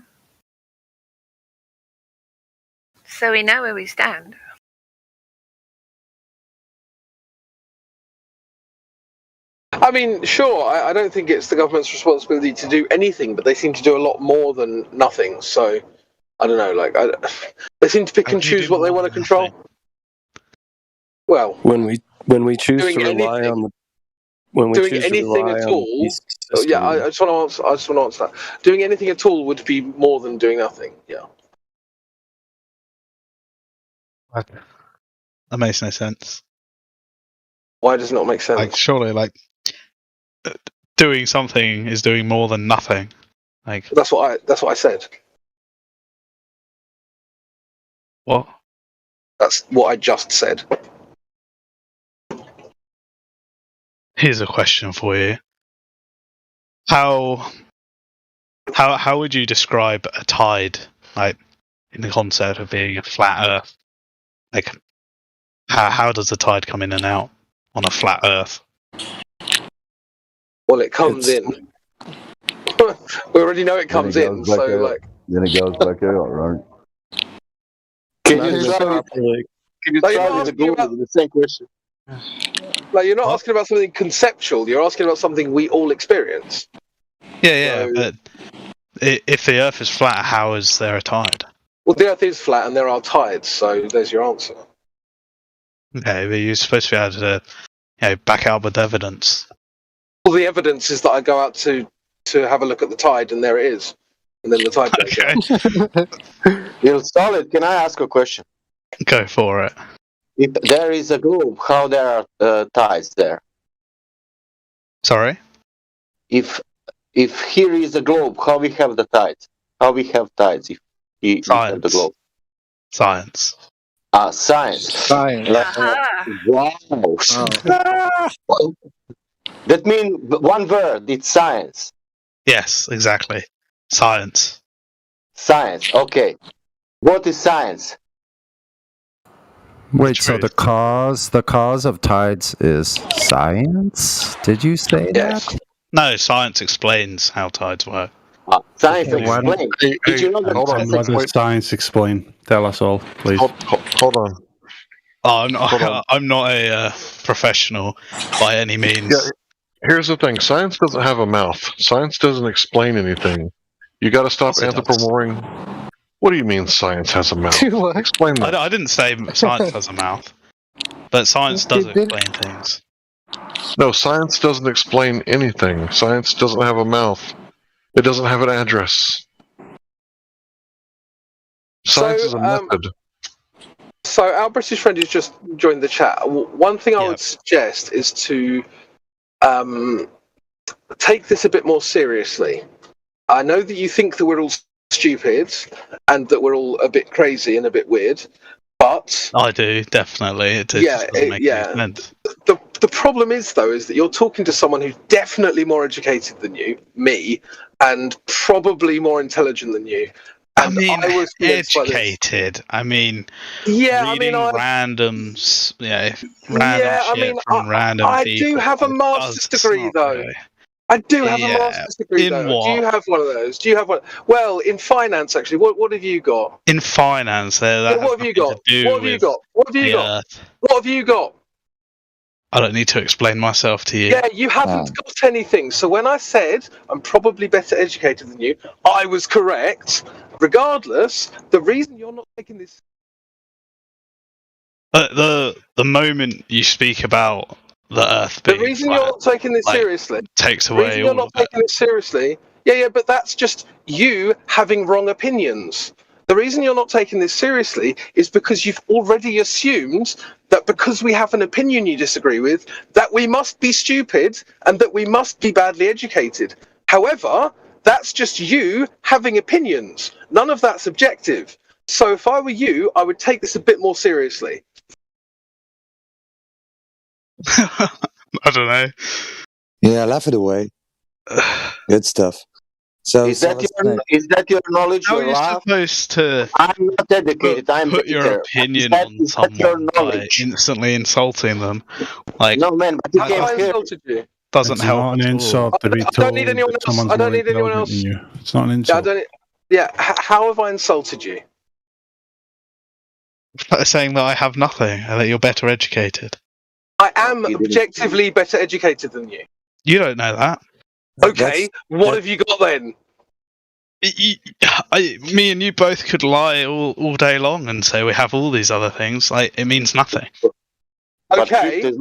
So we know where we stand. I mean, sure, I don't think it's the government's responsibility to do anything, but they seem to do a lot more than nothing. So, I don't know, they seem to pick and choose what they want to control. Well, when we choose to doing rely anything- on the when we doing choose to anything rely at on the all. beast system, Yeah, I just want to answer that. Doing anything at all would be more than doing nothing. Yeah. That makes no sense. Why does it not make sense? Like, surely, doing something is doing more than nothing. Like, That's what I said. what? That's what I just said. Here's a question for you. How would you describe a tide? Like, in the concept of being a flat Earth. Like, how does the tide come in and out on a flat Earth? Well, it comes in. We already know it comes in, so like. Then it goes back out, right? Can you Like, try you're not with asking about, the same question? like, you're not asking about something conceptual. You're asking about something we all experience. Yeah, but if the Earth is flat, how is there a tide? Well, the Earth is flat, and there are tides. So there's your answer. Okay, but you're supposed to be able to, back out with evidence. Well, the evidence is that I go out to have a look at the tide, and there it is, and then the tide goes down. You're solid. Can I ask a question? Go for it. If there is a globe, how there are tides there? Sorry? If here is a globe, how we have the tides? How we have tides if we have the globe? Science. Science. Science. Wow. That means one word, it's science. Yes, exactly. Science. Science, okay. What is science? Wait, so the cause of tides is science? Did you say that? No, science explains how tides work. Science explains. Did you know that What does science explain? Tell us all, please. Hold on. I'm not a professional by any means. Yeah, here's the thing. Science doesn't have a mouth. Science doesn't explain anything. You got to stop anthropomorphing. What do you mean science has a mouth? Explain that. I didn't say science has a mouth, but science does explain things. No, science doesn't explain anything. Science doesn't have a mouth. It doesn't have an address. Science is a method. So our British friend who's just joined the chat. One thing I would suggest is to take this a bit more seriously. I know that you think that we're all stupid and that we're all a bit crazy and a bit weird, but I do definitely. It just doesn't make any sense. The problem is though is that you're talking to someone who's definitely more educated than you, me, and probably more intelligent than you. And I was educated. I mean, reading random shit from random I people. do have a master's degree though. I do have a master's degree in though. what? Do you have one of those? Do you have one? Well, in finance actually. What have you got? In finance, What have you got? What have you got? What have you got? What have you got? I don't need to explain myself to you. Yeah, you haven't got anything. So when I said I'm probably better educated than you, I was correct. Regardless, the reason you're not taking this. The moment you speak about the Earth being The reason flat, you're not taking this seriously takes The away reason you're all not of it. taking this seriously. Yeah, but that's just you having wrong opinions. The reason you're not taking this seriously is because you've already assumed that because we have an opinion you disagree with, that we must be stupid and that we must be badly educated. However, that's just you having opinions. None of that's objective. So if I were you, I would take this a bit more seriously. I don't know. Yeah, laugh it away. Good stuff. So Is that your knowledge? How your are you laugh? supposed to I'm not educated. I'm put your better. opinion Is on that your someone by knowledge? instantly insulting them? Like, No, man, but you that can't hear. insulted you. doesn't It's help. not an at all. insult to be I told don't need anyone that else. someone's I don't more need anyone intelligent else. than you. It's not an Yeah, insult. how have I insulted you? Saying that I have nothing and that you're better educated. I am objectively better educated than you. You don't know that. Okay, what have you got then? Me and you both could lie all day long and say we have all these other things. Like, it means nothing. Okay,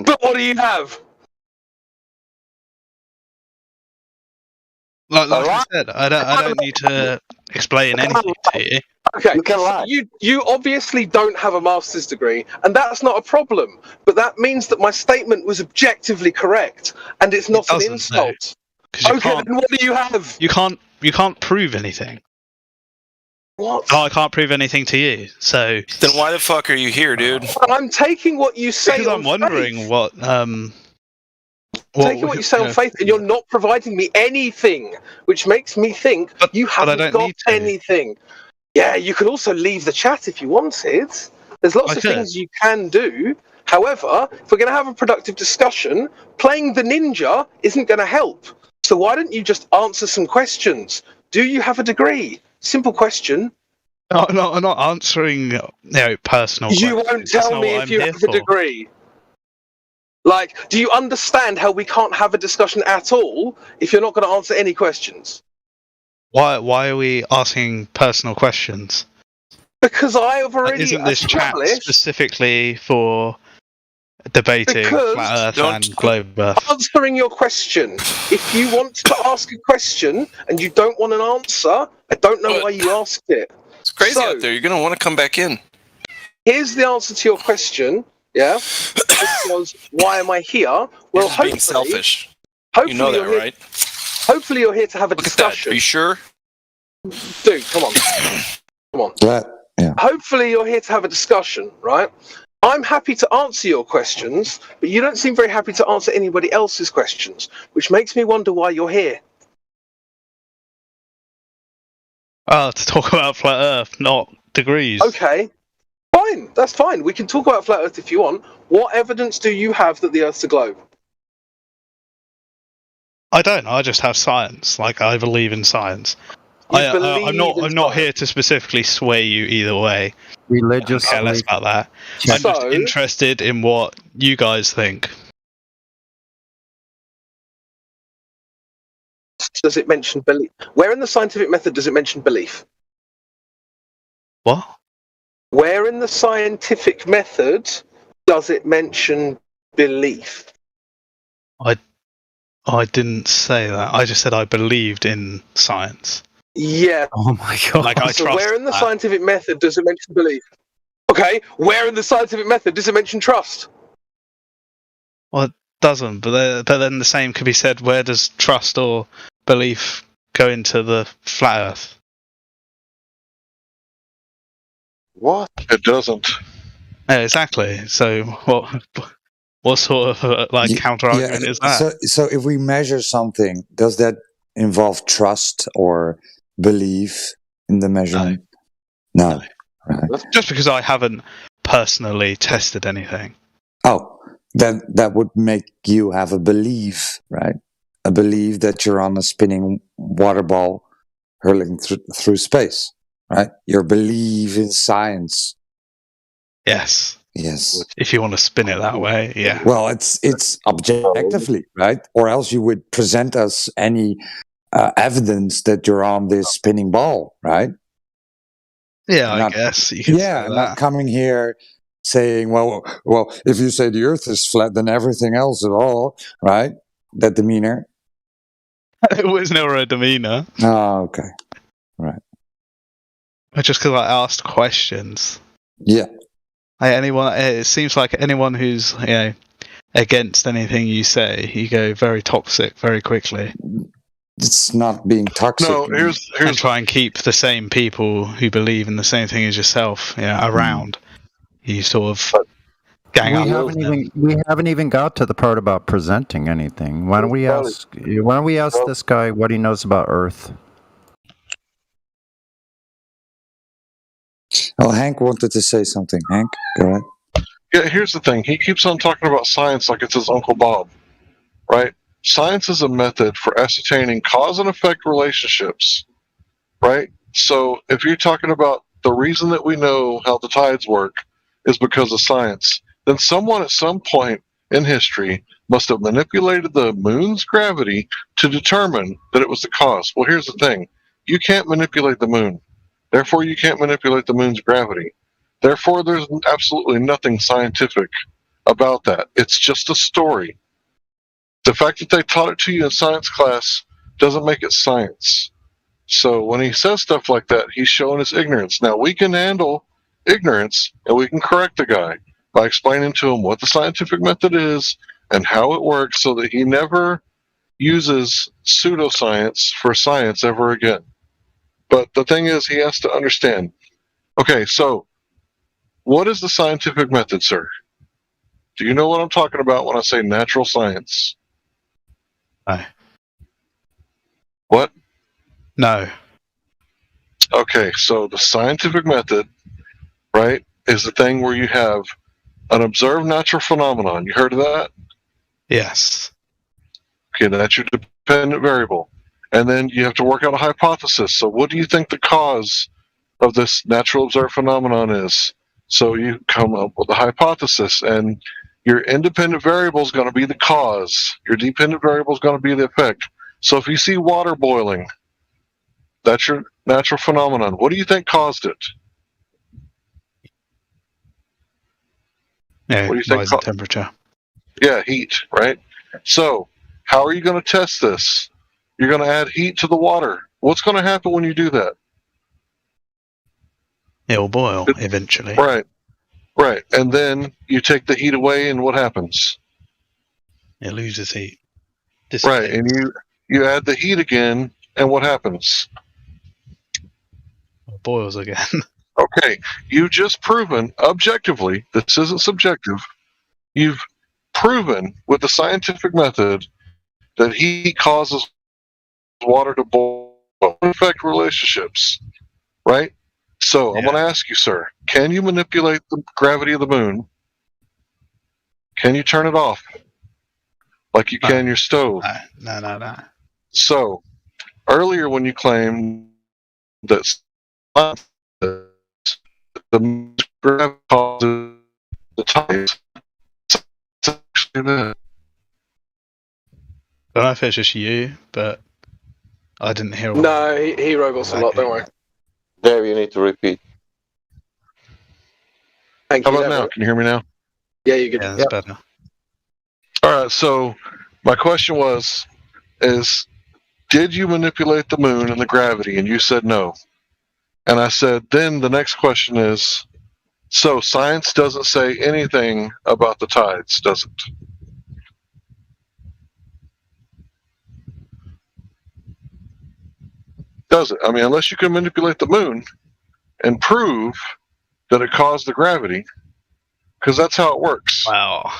but what do you have? Like I said, I don't need to explain anything to you. Okay, so you obviously don't have a master's degree, and that's not a problem. But that means that my statement was objectively correct, and it's not an insult. Okay, then what do you have? You can't prove anything. What? Oh, I can't prove anything to you. So then why the fuck are you here, dude? I'm taking what you say. Because I'm wondering faith. what Taking what you say on faith, and you're not providing me anything, which makes me think you haven't got anything. Yeah, you can also leave the chat if you wanted. There's lots of things you can do. However, if we're going to have a productive discussion, playing the ninja isn't going to help. So why don't you just answer some questions? Do you have a degree? Simple question. I'm not answering personal You questions. won't tell me if you have a degree. Like, do you understand how we can't have a discussion at all if you're not going to answer any questions? Why are we asking personal questions? Because I have already Isn't this chat established specifically for debating flat Earth and globe Earth? answering your question. If you want to ask a question and you don't want an answer, I don't know why you asked it. It's crazy out there. You're going to want to come back in. Here's the answer to your question. Yeah. This was, why am I here? Well, You're just being selfish. You know that, right? Hopefully you're here to have a discussion. At that. Are you sure? Dude, come on. Come on. Yeah. Hopefully you're here to have a discussion, right? I'm happy to answer your questions, but you don't seem very happy to answer anybody else's questions, which makes me wonder why you're here. To talk about flat Earth, not degrees. Okay. Fine, that's fine. We can talk about flat Earth if you want. What evidence do you have that the Earth's a globe? I don't. I just have science. Like, I believe in science. I'm not here to specifically sway you either way. Religious. I don't care less about that. I'm just interested in what you guys think. Does it mention belief? Where in the scientific method does it mention belief? What? Where in the scientific method does it mention belief? I didn't say that. I just said I believed in science. Yeah. Oh my god. Like, I so trust where in the that. scientific method does it mention belief? Okay, where in the scientific method does it mention trust? Well, it doesn't. But then the same could be said. Where does trust or belief go into the flat Earth? What? It doesn't. Yeah, exactly. So what sort of counter argument is that? So if we measure something, does that involve trust or belief in the measurement? No. Right. Just because I haven't personally tested anything. Oh, then that would make you have a belief, right? A belief that you're on a spinning water ball hurling through space, right? Your belief in science. Yes. Yes. If you want to spin it that way, yeah. Well, it's objectively, right? Or else you would present us any evidence that you're on this spinning ball, right? Yeah, I guess. You can say that. Not coming here saying, well, if you say the Earth is flat, then everything else is all, right? That demeanor. It was never a demeanor. Oh, okay. Right. Just because I asked questions. Yeah. It seems like anyone who's against anything you say, you go very toxic very quickly. It's not being toxic. No, here's and try and keep the same people who believe in the same thing as yourself, around. You sort of gang up. We haven't even got to the part about presenting anything. Why don't we ask this guy what he knows about Earth? Oh, Hank wanted to say something. Hank, go ahead. Yeah, here's the thing. He keeps on talking about science like it's his Uncle Bob, right? Science is a method for ascertaining cause and effect relationships, right? So if you're talking about the reason that we know how the tides work is because of science, then someone at some point in history must have manipulated the moon's gravity to determine that it was the cause. Well, here's the thing. You can't manipulate the moon. Therefore, you can't manipulate the moon's gravity. Therefore, there's absolutely nothing scientific about that. It's just a story. The fact that they taught it to you in science class doesn't make it science. So when he says stuff like that, he's showing his ignorance. Now, we can handle ignorance, and we can correct the guy by explaining to him what the scientific method is and how it works so that he never uses pseudoscience for science ever again. But the thing is, he has to understand. Okay, so what is the scientific method, sir? Do you know what I'm talking about when I say natural science? No. What? No. Okay, so the scientific method, right, is the thing where you have an observed natural phenomenon. You heard of that? Yes. Okay, that's your dependent variable. And then you have to work out a hypothesis. So what do you think the cause of this natural observed phenomenon is? So you come up with a hypothesis, and your independent variable is going to be the cause. Your dependent variable is going to be the effect. So if you see water boiling, that's your natural phenomenon. What do you think caused it? Yeah, What do you think? rising temperature. Yeah, heat, right? So how are you going to test this? You're going to add heat to the water. What's going to happen when you do that? It'll boil eventually. Right, right. And then you take the heat away, and what happens? It loses heat. Right, and you add the heat again, and what happens? It boils again. Okay, you've just proven objectively, this isn't subjective, you've proven with the scientific method that heat causes water to boil. Affect relationships, right? So I'm going to ask you, sir, can you manipulate the gravity of the moon? Can you turn it off like you can your stove? No. So earlier when you claimed that the gravity causes the tides, it's actually that. I don't know if it's just you, but I didn't hear. No, he robots a lot. Don't worry. There, you need to repeat. Thank How you. about now? Can you hear me now? Yeah, you can. Yeah, that's better. All right. So my question is, did you manipulate the moon and the gravity? And you said no. And I said, then the next question is, so science doesn't say anything about the tides, does it? Does it? I mean, unless you can manipulate the moon and prove that it caused the gravity, because that's how it works. Wow.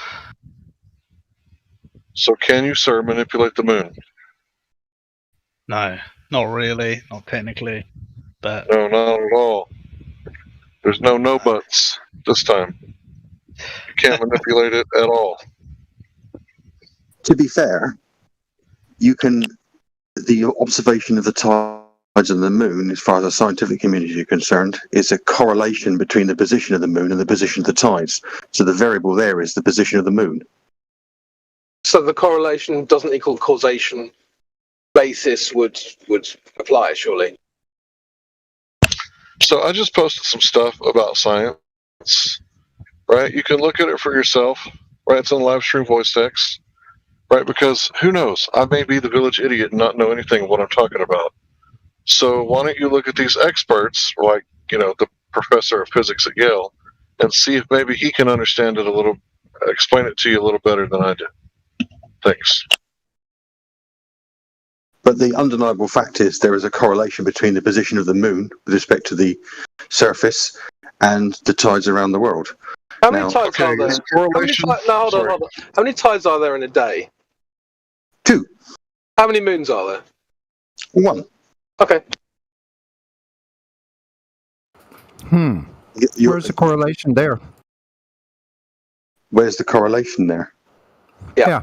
So can you, sir, manipulate the moon? No, not really, not technically, but No, not at all. There's no buts this time. You can't manipulate it at all. To be fair, you can. The observation of the tides of the moon, as far as the scientific community is concerned, is a correlation between the position of the moon and the position of the tides. So the variable there is the position of the moon. So the correlation doesn't equal causation. Basis would apply, surely. So I just posted some stuff about science, right? You can look at it for yourself, right? It's in live stream voice text, right? Because who knows? I may be the village idiot and not know anything of what I'm talking about. So why don't you look at these experts, like, the professor of physics at Yale, and see if maybe he can understand it a little, explain it to you a little better than I do. Thanks. But the undeniable fact is there is a correlation between the position of the moon with respect to the surface and the tides around the world. How many tides are there? Correlation. Hold on. How many tides are there in a day? 2. How many moons are there? 1. Okay. Where's the correlation there? Where's the correlation there? Yeah.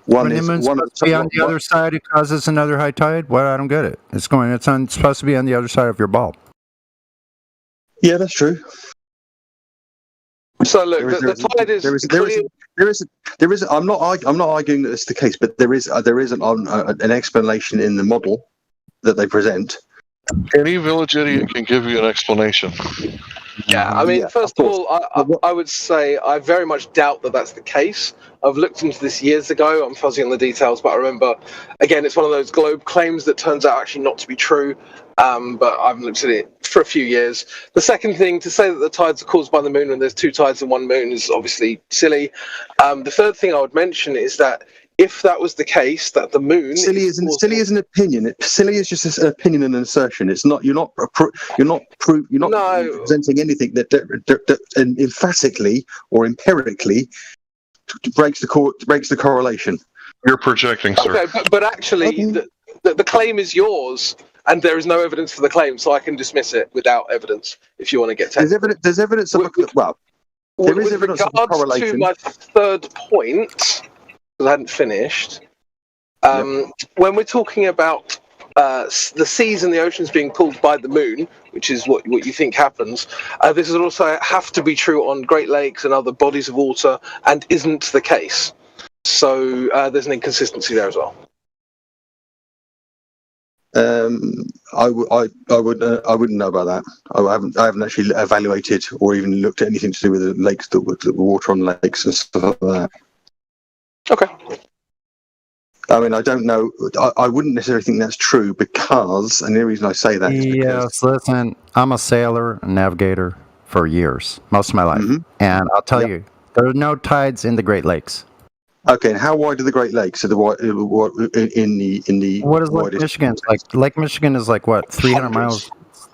One when is the moon's one supposed to be on the other side, it causes another high tide. Well, I don't get it. It's supposed to be on the other side of your ball. Yeah, that's true. So look, the tide is there is. I'm not arguing that it's the case, but there is an explanation in the model that they present. Any village idiot can give you an explanation. Yeah, I mean, first of all, I would say I very much doubt that that's the case. I've looked into this years ago. I'm fuzzy on the details, but I remember, again, it's one of those globe claims that turns out actually not to be true. But I've looked at it for a few years. The second thing, to say that the tides are caused by the moon when there's 2 tides and 1 moon is obviously silly. The third thing I would mention is that if that was the case, that the moon silly is an opinion. Silly is just an opinion and an assertion. It's not. You're not presenting anything that emphatically or empirically breaks the correlation. You're projecting, sir. Okay, but actually, the claim is yours, and there is no evidence for the claim, so I can dismiss it without evidence. If you want to get technical. There's evidence of there is with evidence of regards to correlation. my third point, because I hadn't finished. When we're talking about the seas and the oceans being pulled by the moon, which is what you think happens, this is also have to be true on Great Lakes and other bodies of water, and isn't the case. So there's an inconsistency there as well. I wouldn't know about that. I haven't actually evaluated or even looked at anything to do with the lakes, the water on lakes and stuff like that. Okay. I mean, I don't know. I wouldn't necessarily think that's true because, and the reason I say that is because... Yes, listen, I'm a sailor, a navigator for years, most of my life. And I'll tell you, there are no tides in the Great Lakes. Okay, and how wide are the Great Lakes? In the what is Lake Michigan? Like Lake Michigan is like what, 300 miles?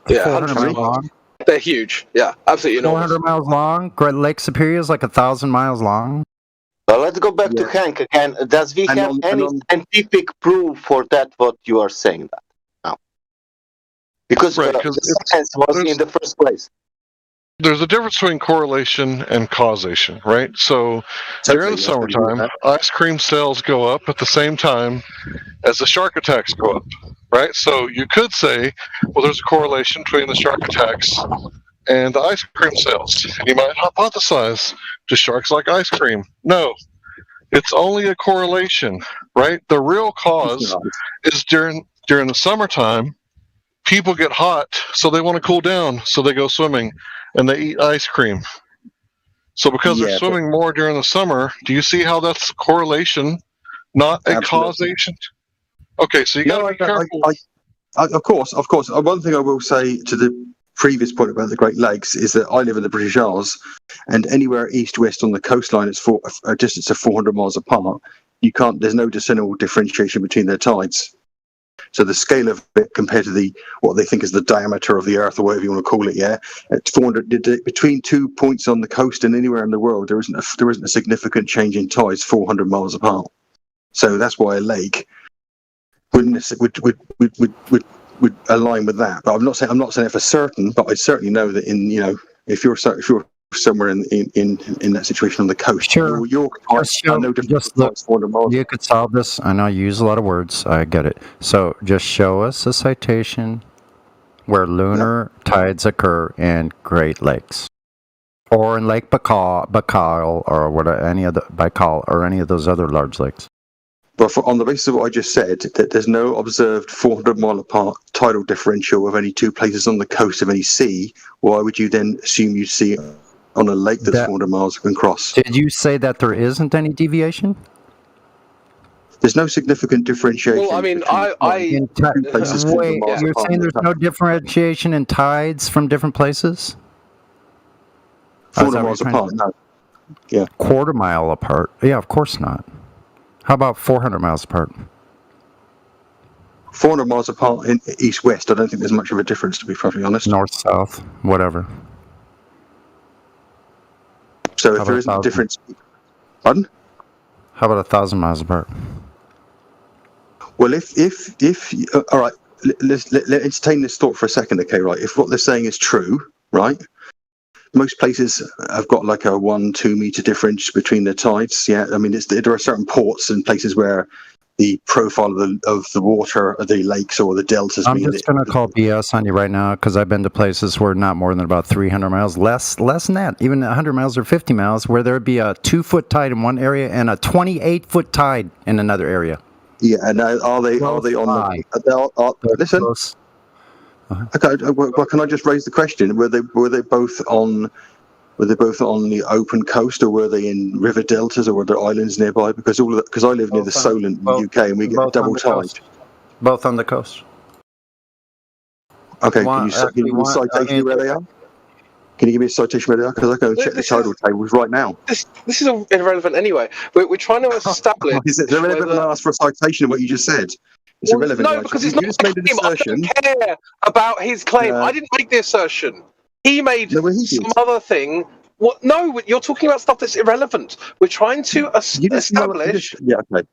Yeah, 400 miles long. They're huge. Yeah, absolutely enormous. 400 miles long. Great Lake Superior is like 1,000 miles long. Well, let's go back to Hank again. Does we have any scientific proof for that? What you are saying that now? Because the science was in the first place. There's a difference between correlation and causation, right? So during the summertime, ice cream sales go up at the same time as the shark attacks go up, right? So you could say, well, there's a correlation between the shark attacks and the ice cream sales. And you might hypothesize, do sharks like ice cream? No, it's only a correlation, right? The real cause is during the summertime, people get hot, so they want to cool down, so they go swimming. And they eat ice cream. So because they're swimming more during the summer, do you see how that's a correlation, not a causation? Okay, so you got to be careful. Of course. One thing I will say to the previous point about the Great Lakes is that I live in the British Isles, and anywhere east-west on the coastline, it's a distance of 400 miles apart. There's no discernible differentiation between their tides. So the scale of it compared to what they think is the diameter of the Earth, or whatever you want to call it, at 400 between 2 points on the coast and anywhere in the world, there isn't a significant change in tides 400 miles apart. So that's why a lake would align with that. But I'm not saying it for certain, but I certainly know that if you're somewhere in that situation on the coast, sure. Your tides are no different than 400 miles. You could solve this. I know I use a lot of words. I get it. So just show us a citation where lunar tides occur in Great Lakes, or in Lake Baikal, or any of those other large lakes. But on the basis of what I just said, that there's no observed 400 mile apart tidal differential of any two places on the coast of any sea, why would you then assume you'd see it on a lake that's 400 miles across? Did you say that there isn't any deviation? There's no significant differentiation. Well, I mean, Wait, you're saying there's no differentiation in tides from different places? 400 miles apart, no. Yeah. Quarter mile apart? Yeah, of course not. How about 400 miles apart? 400 miles apart in east-west, I don't think there's much of a difference, to be perfectly honest. North-south, whatever. So if there isn't a difference... Pardon? How about 1,000 miles apart? Well, all right, let's entertain this thought for a second, okay, right? If what they're saying is true, right? Most places have got like a 1-2 meter difference between their tides. Yeah, I mean, there are certain ports and places where the profile of the water, of the lakes or the deltas. I'm just going to call BS on you right now because I've been to places where not more than about 300 miles, less than that, even 100 miles or 50 miles, where there'd be a 2-foot tide in one area and a 28-foot tide in another area. Yeah, and are they on the? Listen. Okay, well, can I just raise the question? Were they both on the open coast, or were they in river deltas, or were there islands nearby? Because I live near the Solent in the UK, and we get double tide. Both on the coast. Okay, can you give me a citation where they are? Can you give me a citation where they are? Because I go and check the tidal tables right now. This is irrelevant anyway. We're trying to establish. Is it irrelevant to ask for a citation of what you just said? It's irrelevant. No, because it's not him. I don't care about his claim. I didn't make the assertion. He made some other thing. What? No, you're talking about stuff that's irrelevant. We're trying to establish. Yeah, okay.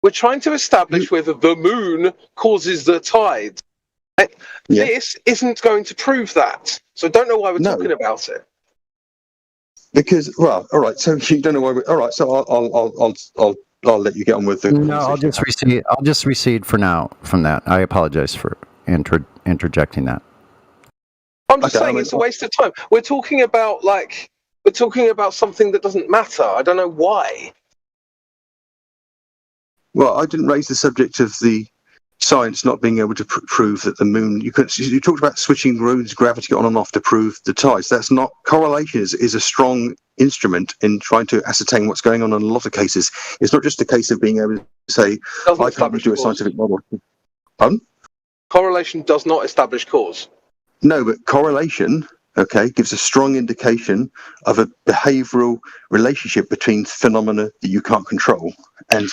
We're trying to establish whether the moon causes the tides. This isn't going to prove that. So I don't know why we're talking about it. Because, well, all right. So you don't know why. All right. So I'll let you get on with the. No, I'll just recede. I'll just recede for now from that. I apologize for interjecting that. I'm just saying it's a waste of time. We're talking about something that doesn't matter. I don't know why. Well, I didn't raise the subject of the science not being able to prove that the moon. You talked about switching the moon's gravity on and off to prove the tides. That's not correlation. Is a strong instrument in trying to ascertain what's going on in a lot of cases. It's not just a case of being able to say, I can't do a scientific model. Pardon? Correlation does not establish cause. No, but correlation, okay, gives a strong indication of a behavioral relationship between phenomena that you can't control. And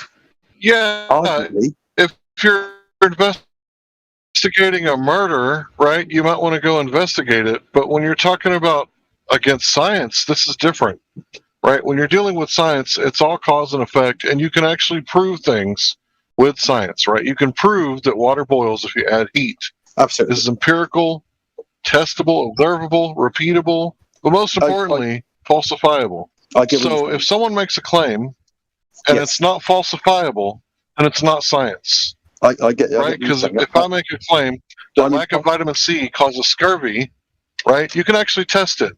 arguably, if you're investigating a murder, right, you might want to go investigate it. But when you're talking about against science, this is different, right? When you're dealing with science, it's all cause and effect, and you can actually prove things with science, right? You can prove that water boils if you add heat. Absolutely. This is empirical, testable, observable, repeatable, but most importantly, falsifiable. So if someone makes a claim and it's not falsifiable, then it's not science. I get right? Because if I make a claim that lack of vitamin C causes scurvy, right, you can actually test it,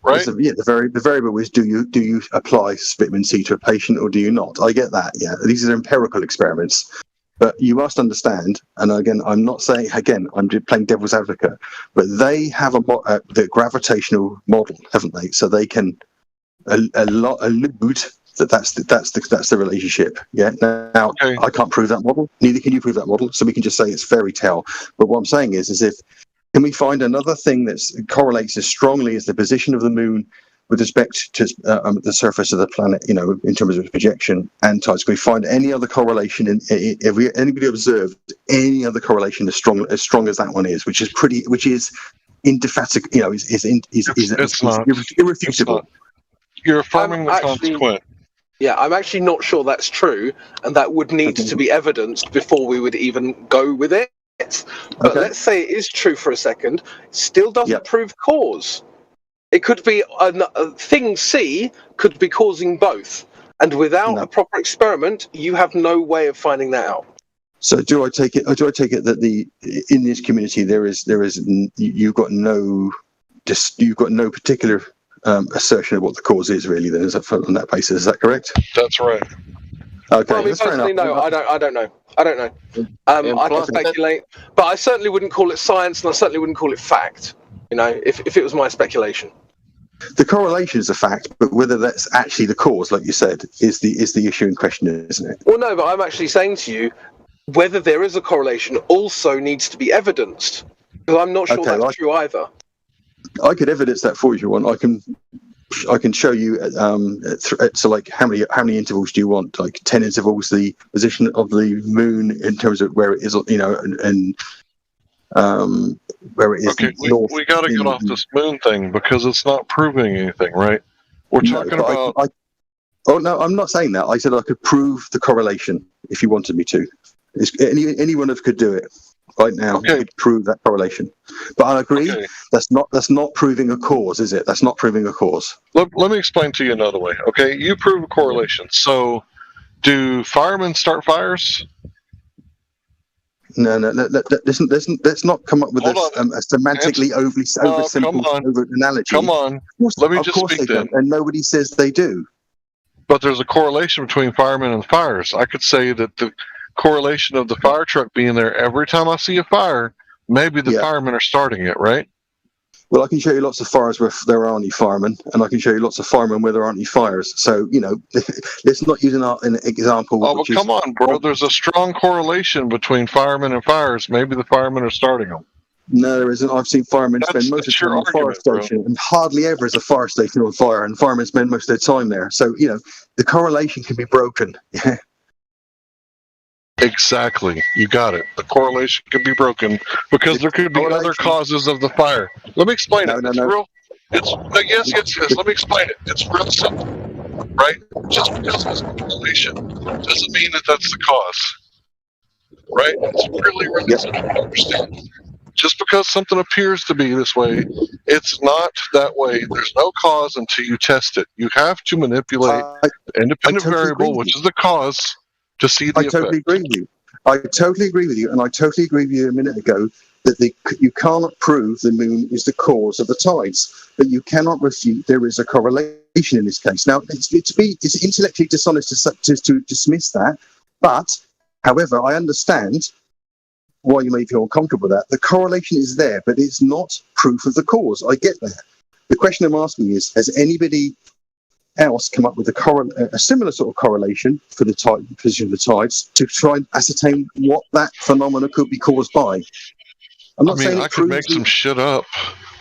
right? The variable is do you apply vitamin C to a patient or do you not? I get that. Yeah, these are empirical experiments, but you must understand. And again, I'm not saying I'm just playing devil's advocate, but they have the gravitational model, haven't they? So they can allude that's the relationship. Yeah. Now I can't prove that model. Neither can you prove that model. So we can just say it's fairy tale. But what I'm saying is if can we find another thing that correlates as strongly as the position of the moon with respect to the surface of the planet, in terms of its projection and tides? Can we find any other correlation? Have anybody observed any other correlation as strong as that one is, which is indefatigable, is irrefutable? You're affirming the consequent. Yeah, I'm actually not sure that's true, and that would need to be evidenced before we would even go with it. But let's say it is true for a second. It still doesn't prove cause. It could be thing C could be causing both, and without a proper experiment, you have no way of finding that out. So do I take it that in this community you've got no particular assertion of what the cause is really? Then is that on that basis? Is that correct? That's right. Okay. Well, personally, no, I don't know. I can speculate, but I certainly wouldn't call it science, and I certainly wouldn't call it fact. If it was my speculation. The correlation is a fact, but whether that's actually the cause, like you said, is the issue in question, isn't it? Well, no, but I'm actually saying to you, whether there is a correlation also needs to be evidenced, because I'm not sure that's true either. I could evidence that for you if you want. I can show you. So, like, how many intervals do you want? Like 10 intervals, the position of the moon in terms of where it is, and where it is. Okay, we got to get off this moon thing because it's not proving anything, right? We're talking about. No, I'm not saying that. I said I could prove the correlation if you wanted me to. Anyone could do it right now. You could prove that correlation. But I agree, that's not proving a cause, is it? That's not proving a cause. Let me explain to you another way. Okay, you prove a correlation. So, do firemen start fires? No. Let's not come up with a semantically oversimple analogy. Come on. Let me just speak then. And nobody says they do. But there's a correlation between firemen and fires. I could say that the correlation of the fire truck being there every time I see a fire, maybe the firemen are starting it, right? Well, I can show you lots of fires where there aren't any firemen, and I can show you lots of firemen where there aren't any fires. So, let's not use an example. Oh, but come on, bro. There's a strong correlation between firemen and fires. Maybe the firemen are starting them. No, there isn't. I've seen firemen spend most of the time on a fire station, and hardly ever is a fire station on fire, and firemen spend most of their time there. So, the correlation can be broken. Exactly. You got it. The correlation could be broken because there could be other causes of the fire. Let me explain it. Yes. Let me explain it. It's real simple, right? Just because there's a correlation doesn't mean that that's the cause, right? It's really, really simple to understand. just because something appears to be this way, it's not that way. There's no cause until you test it. You have to manipulate the independent variable, which is the cause, to see the I effect. totally agree with you. I totally agree with you, and I totally agree with you a minute ago that you cannot prove the moon is the cause of the tides, but you cannot refute there is a correlation in this case. Now, it's intellectually dishonest to dismiss that, but, however, I understand why you may feel uncomfortable with that. The correlation is there, but it's not proof of the cause. I get that. The question I'm asking is, has anybody else come up with a similar sort of correlation for the position of the tides to try and ascertain what that phenomena could be caused by? I'm not saying I could make some shit up,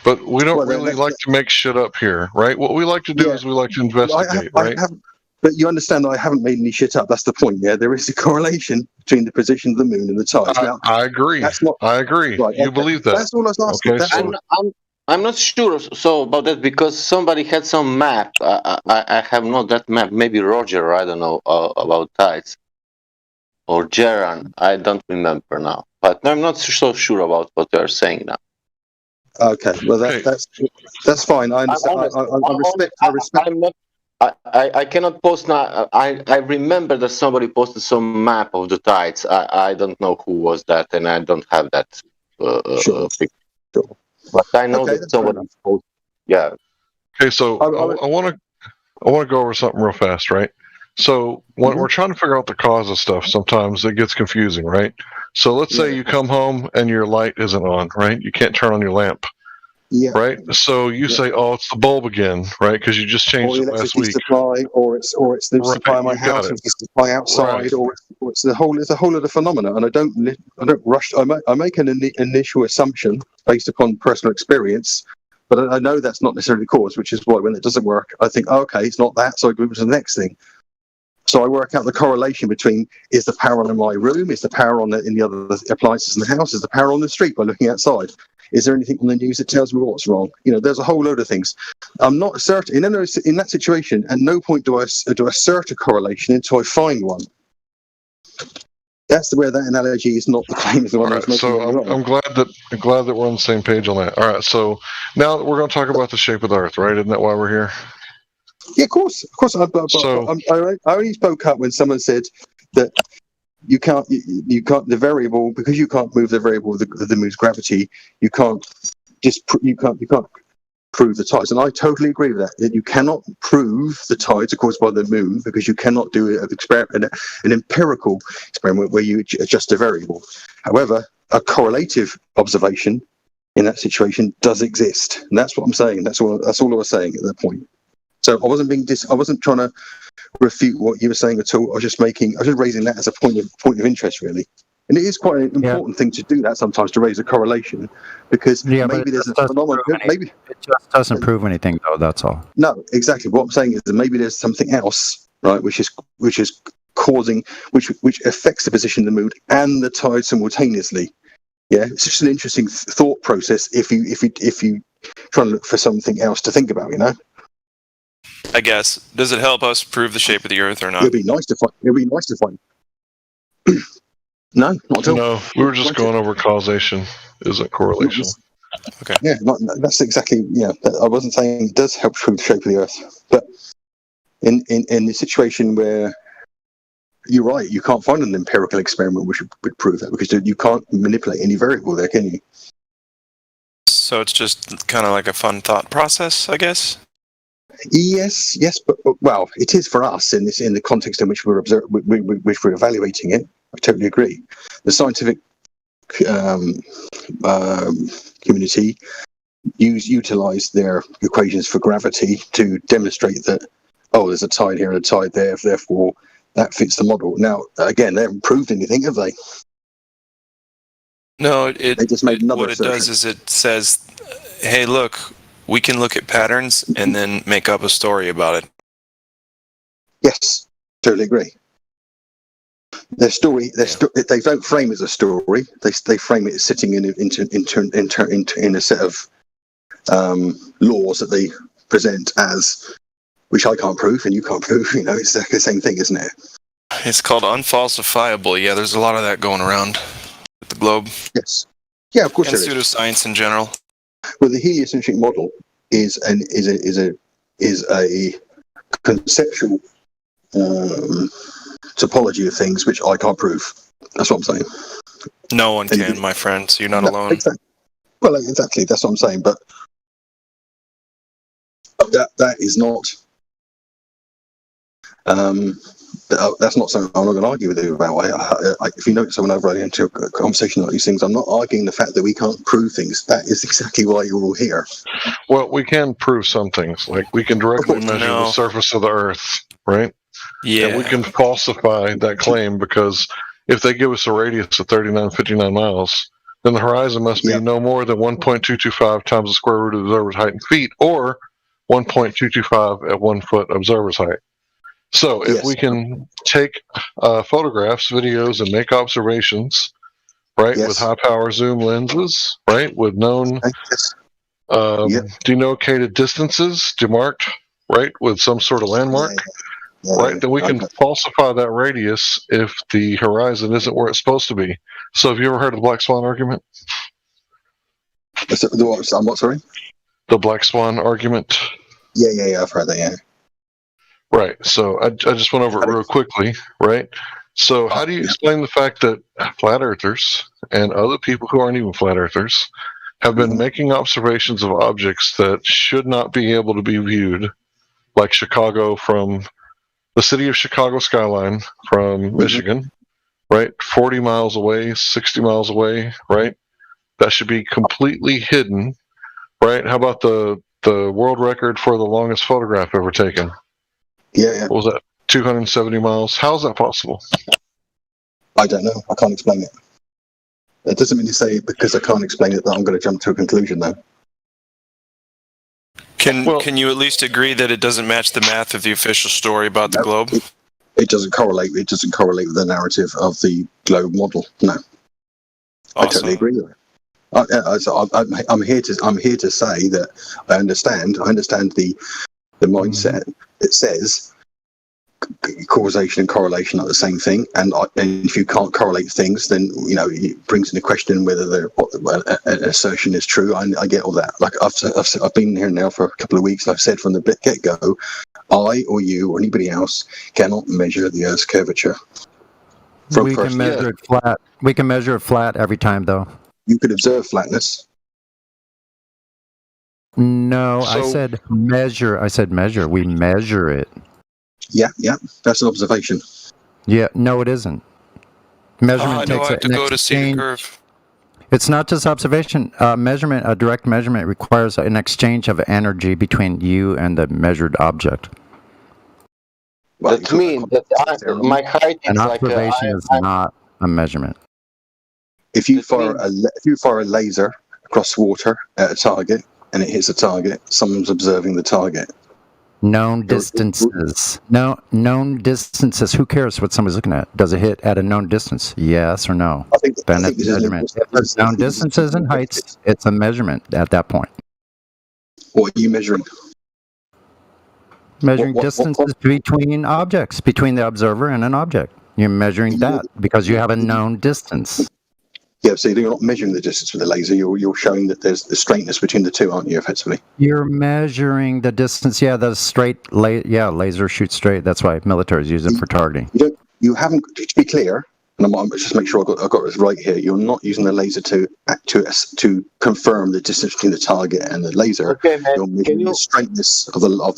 but we don't really like to make shit up here, right? What we like to do is we like to investigate, right? But you understand that I haven't made any shit up. That's the point. Yeah, there is a correlation between the position of the moon and the tides. I agree. I agree. Right, you believe that? That's all I was asking. Okay, I'm not sure so about that because somebody had some map. I have not that map. Maybe Roger, I don't know about tides, or Jaran. I don't remember now. But I'm not so sure about what they are saying now. Okay, well that's fine. I understand. I respect. I'm not. I cannot post now. I remember that somebody posted some map of the tides. I don't know who was that, and I don't have that picture. Sure. But I know that somebody posted. Yeah. Okay, so I want to go over something real fast, right? So when we're trying to figure out the cause of stuff, sometimes it gets confusing, right? So let's say you come home and your light isn't on, right? You can't turn on your lamp. Yeah. Right. So you say, "Oh, it's the bulb again," right? Because you just changed it last week. Supply, or it's the supply in my house, or it's the supply outside, or it's the whole. It's a whole other phenomena, and I don't rush. I make an initial assumption based upon personal experience, but I know that's not necessarily the cause, which is why when it doesn't work, I think, okay, it's not that, so I move to the next thing. So I work out the correlation between is the power on in my room, is the power on in the other appliances in the house, is the power on the street by looking outside. Is there anything on the news that tells me what's wrong? There's a whole load of things. I'm not certain. In that situation, at no point do I assert a correlation until I find one. That's where that analogy is not the same as the one I was making. So I'm glad that we're on the same page on that. All right. So now we're going to talk about the shape of the Earth, right? Isn't that why we're here? Yeah, of course. I only spoke up when someone said that you can't the variable, because you can't move the variable of the moon's gravity. You can't prove the tides, and I totally agree with that you cannot prove the tides are caused by the moon because you cannot do an empirical experiment where you adjust a variable. However, a correlative observation in that situation does exist, and that's what I'm saying. That's all I was saying at that point. So I wasn't trying to refute what you were saying at all. I was just raising that as a point of interest, really. And it is quite an important thing to do that sometimes, to raise a correlation, because maybe there's a phenomenon. Maybe it just doesn't prove anything, though. That's all. No, exactly. What I'm saying is that maybe there's something else, right, which is causing, which affects the position of the moon and the tide simultaneously. Yeah, it's just an interesting thought process if you try and look for something else to think about, I guess. Does it help us prove the shape of the Earth or not? It'd be nice to find. No, not at all. No, we were just going over causation, isn't correlation. Okay. Yeah, that's exactly. Yeah, I wasn't saying it does help prove the shape of the Earth, but in the situation where you're right, you can't find an empirical experiment which would prove that, because you can't manipulate any variable there, can you? So it's just kind of like a fun thought process, I guess. Yes, but well, it is for us in the context in which we're which we're evaluating it. I totally agree. The scientific community utilize their equations for gravity to demonstrate that there's a tide here and a tide there, therefore that fits the model. Now, again, they haven't proved anything, have they? No, they just made another what it does is it says, hey, look, we can look at patterns and then make up a story about it. Yes, totally agree. Their story, they don't frame it as a story. They frame it as sitting in a set of laws that they present as, which I can't prove and you can't prove. It's the same thing, isn't it? It's called unfalsifiable. Yeah, there's a lot of that going around with the globe. Yes. Yeah, of course And there is. pseudoscience in general. Well, the heliocentric model is a conceptual topology of things which I can't prove. That's what I'm saying. No one can, my friend. So you're not alone. Exactly. Well, exactly. That's what I'm saying. But that is not. That's not something I'm not going to argue with you about. If you notice, when I've run into a conversation like these things, I'm not arguing the fact that we can't prove things. That is exactly why you're all here. Well, we can prove some things. Like we can directly measure the surface of the Earth, right? Yeah. And we can falsify that claim because if they give us a radius of 3959 miles, then the horizon must be no more than 1.225 times the square root of the observer's height in feet, or 1.225 at 1 foot observer's height. So if we can take photographs, videos, and make observations, right, with high power zoom lenses, right, with known denotated distances, demarked, right, with some sort of landmark, right, then we can falsify that radius if the horizon isn't where it's supposed to be. So have you ever heard of the Black Swan argument? I'm what, sorry? The Black Swan argument? Yeah, I've heard that, yeah. Right. So I just went over it real quickly, right? So how do you explain the fact that flat earthers and other people who aren't even flat earthers have been making observations of objects that should not be able to be viewed, like Chicago from the city of Chicago skyline from Michigan, right? 40 miles away, 60 miles away, right? That should be completely hidden, right? How about the world record for the longest photograph ever taken? Yeah. What was that? 270 miles. How is that possible? I don't know. I can't explain it. That doesn't mean to say because I can't explain it that I'm going to jump to a conclusion, though. Can you at least agree that it doesn't match the math of the official story about the globe? It doesn't correlate. It doesn't correlate with the narrative of the globe model. No. I totally agree with it. I'm here to say that I understand the mindset that says causation and correlation are the same thing, and if you can't correlate things, then it brings into question whether an assertion is true. I get all that. Like I've been here now for a couple of weeks, and I've said from the get-go, I or you or anybody else cannot measure the Earth's curvature. We can measure it flat. We can measure it flat every time, though. You could observe flatness. No, I said measure. I said measure. We measure it. Yeah, that's an observation. Yeah, no, it isn't. Measurement takes I have to go to see the curve. It's not just observation. Measurement, a direct measurement, requires an exchange of energy between you and the measured object. That means that my height is an observation is not a measurement. If you fire a laser across water at a target and it hits a target, someone's observing the target. Known distances. Known distances. Who cares what somebody's looking at? Does it hit at a known distance? Yes or no? I think measurement. If there's known distances and heights, it's a measurement at that point. What are you measuring? Measuring distances between objects, between the observer and an object. You're measuring that because you have a known distance. Yeah, so you're not measuring the distance with the laser. You're showing that there's the straightness between the two, aren't you? Effectively, you're measuring the distance. Yeah, the straight. Laser shoots straight. That's why militaries use it for targeting. You haven't. To be clear, and I'm just make sure I got this right here. You're not using the laser to confirm the distance between the target and the laser. Okay, man. You're measuring the straightness of the line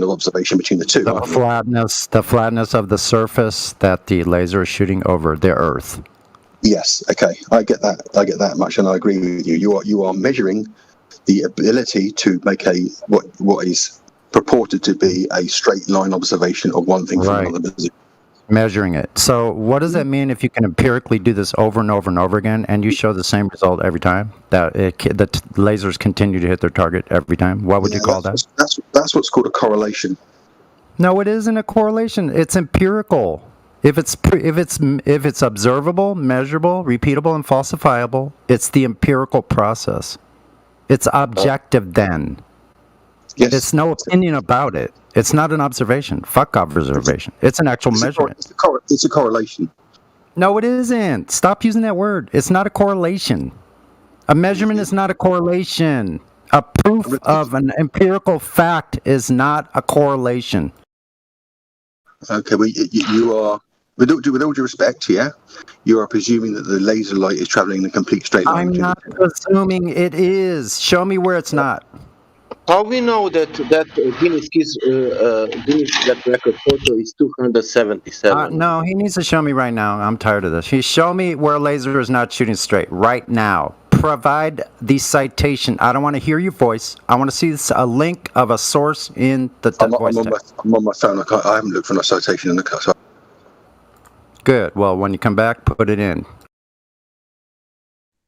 of observation between the two. The flatness of the surface that the laser is shooting over the Earth. Yes. Okay. I get that much, and I agree with you. You are measuring the ability to make what is purported to be a straight line observation of one thing from another position. Measuring it. So what does that mean if you can empirically do this over and over and over again, and you show the same result every time? That the lasers continue to hit their target every time. What would you call that? That's what's called a correlation. No, it isn't a correlation. It's empirical. If it's observable, measurable, repeatable, and falsifiable, it's the empirical process. It's objective then. Yes. It's no opinion about it. It's not an observation. Fuck observation. It's an actual measurement. It's a correlation. No, it isn't. Stop using that word. It's not a correlation. A measurement is not a correlation. A proof of an empirical fact is not a correlation. Okay, well, you are, with all due respect, yeah, you are presuming that the laser light is traveling in a complete straight line. I'm not assuming it is. Show me where it's not. How we know that Guinness that record photo is 277? No, he needs to show me right now. I'm tired of this. He show me where a laser is not shooting straight right now. Provide the citation. I don't want to hear your voice. I want to see a link of a source in the voice text. I'm on my phone. I haven't looked for a citation in the car. Good. Well, when you come back, put it in.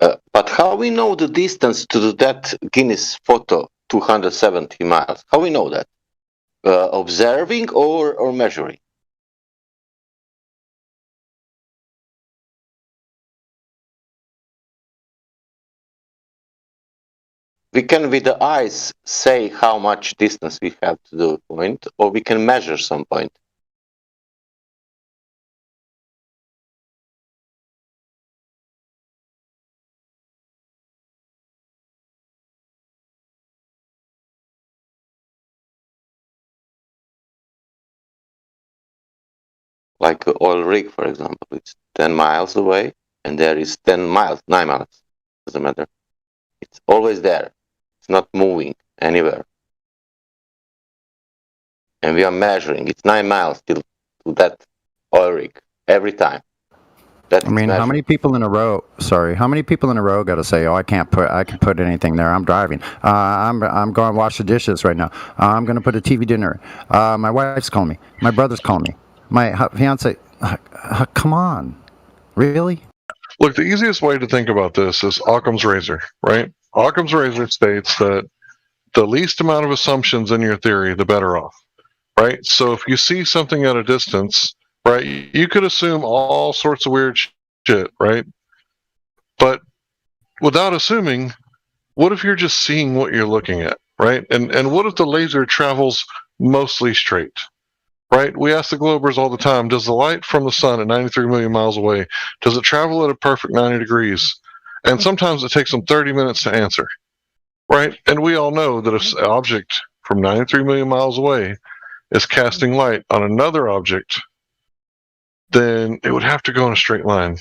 But how we know the distance to that Guinness photo, 270 miles? How we know that? Observing or measuring? We can, with the eyes, say how much distance we have to the point, or we can measure some point. Like an oil rig, for example, it's 10 miles away, and there is 10 miles, 9 miles, doesn't matter. It's always there. It's not moving anywhere. And we are measuring. It's 9 miles to that oil rig every time. I mean, how many people in a row? Sorry, how many people in a row got to say, "Oh, I can put anything there. I'm driving. I'm going to wash the dishes right now. I'm going to put a TV dinner. My wife's calling me. My brother's calling me. My fiance. Come on, really? Look, the easiest way to think about this is Occam's razor, right? Occam's razor states that the least amount of assumptions in your theory, the better off, right? So if you see something at a distance, right, you could assume all sorts of weird shit, right? But without assuming, what if you're just seeing what you're looking at, right? And what if the laser travels mostly straight, right? We ask the Globers all the time, does the light from the sun at 93 million miles away, does it travel at a perfect 90 degrees? And sometimes it takes them 30 minutes to answer, right? And we all know that if an object from 93 million miles away is casting light on another object, then it would have to go in a straight line.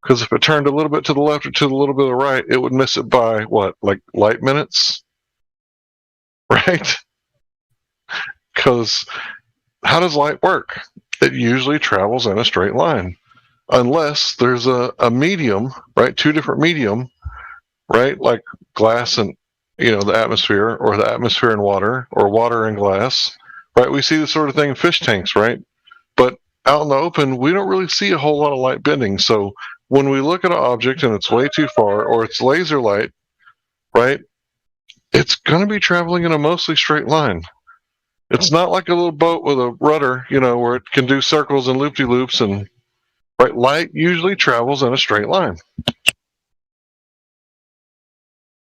Because if it turned a little bit to the left or to a little bit to the right, it would miss it by what, like light minutes? Right? Because how does light work? It usually travels in a straight line. Unless there's a medium, right? Two different medium, right? Like glass and, the atmosphere, or the atmosphere and water, or water and glass, right? We see this sort of thing in fish tanks, right? But out in the open, we don't really see a whole lot of light bending. So when we look at an object and it's way too far, or it's laser light, right? It's going to be traveling in a mostly straight line. It's not like a little boat with a rudder, where it can do circles and loop-de-loops, and right, light usually travels in a straight line.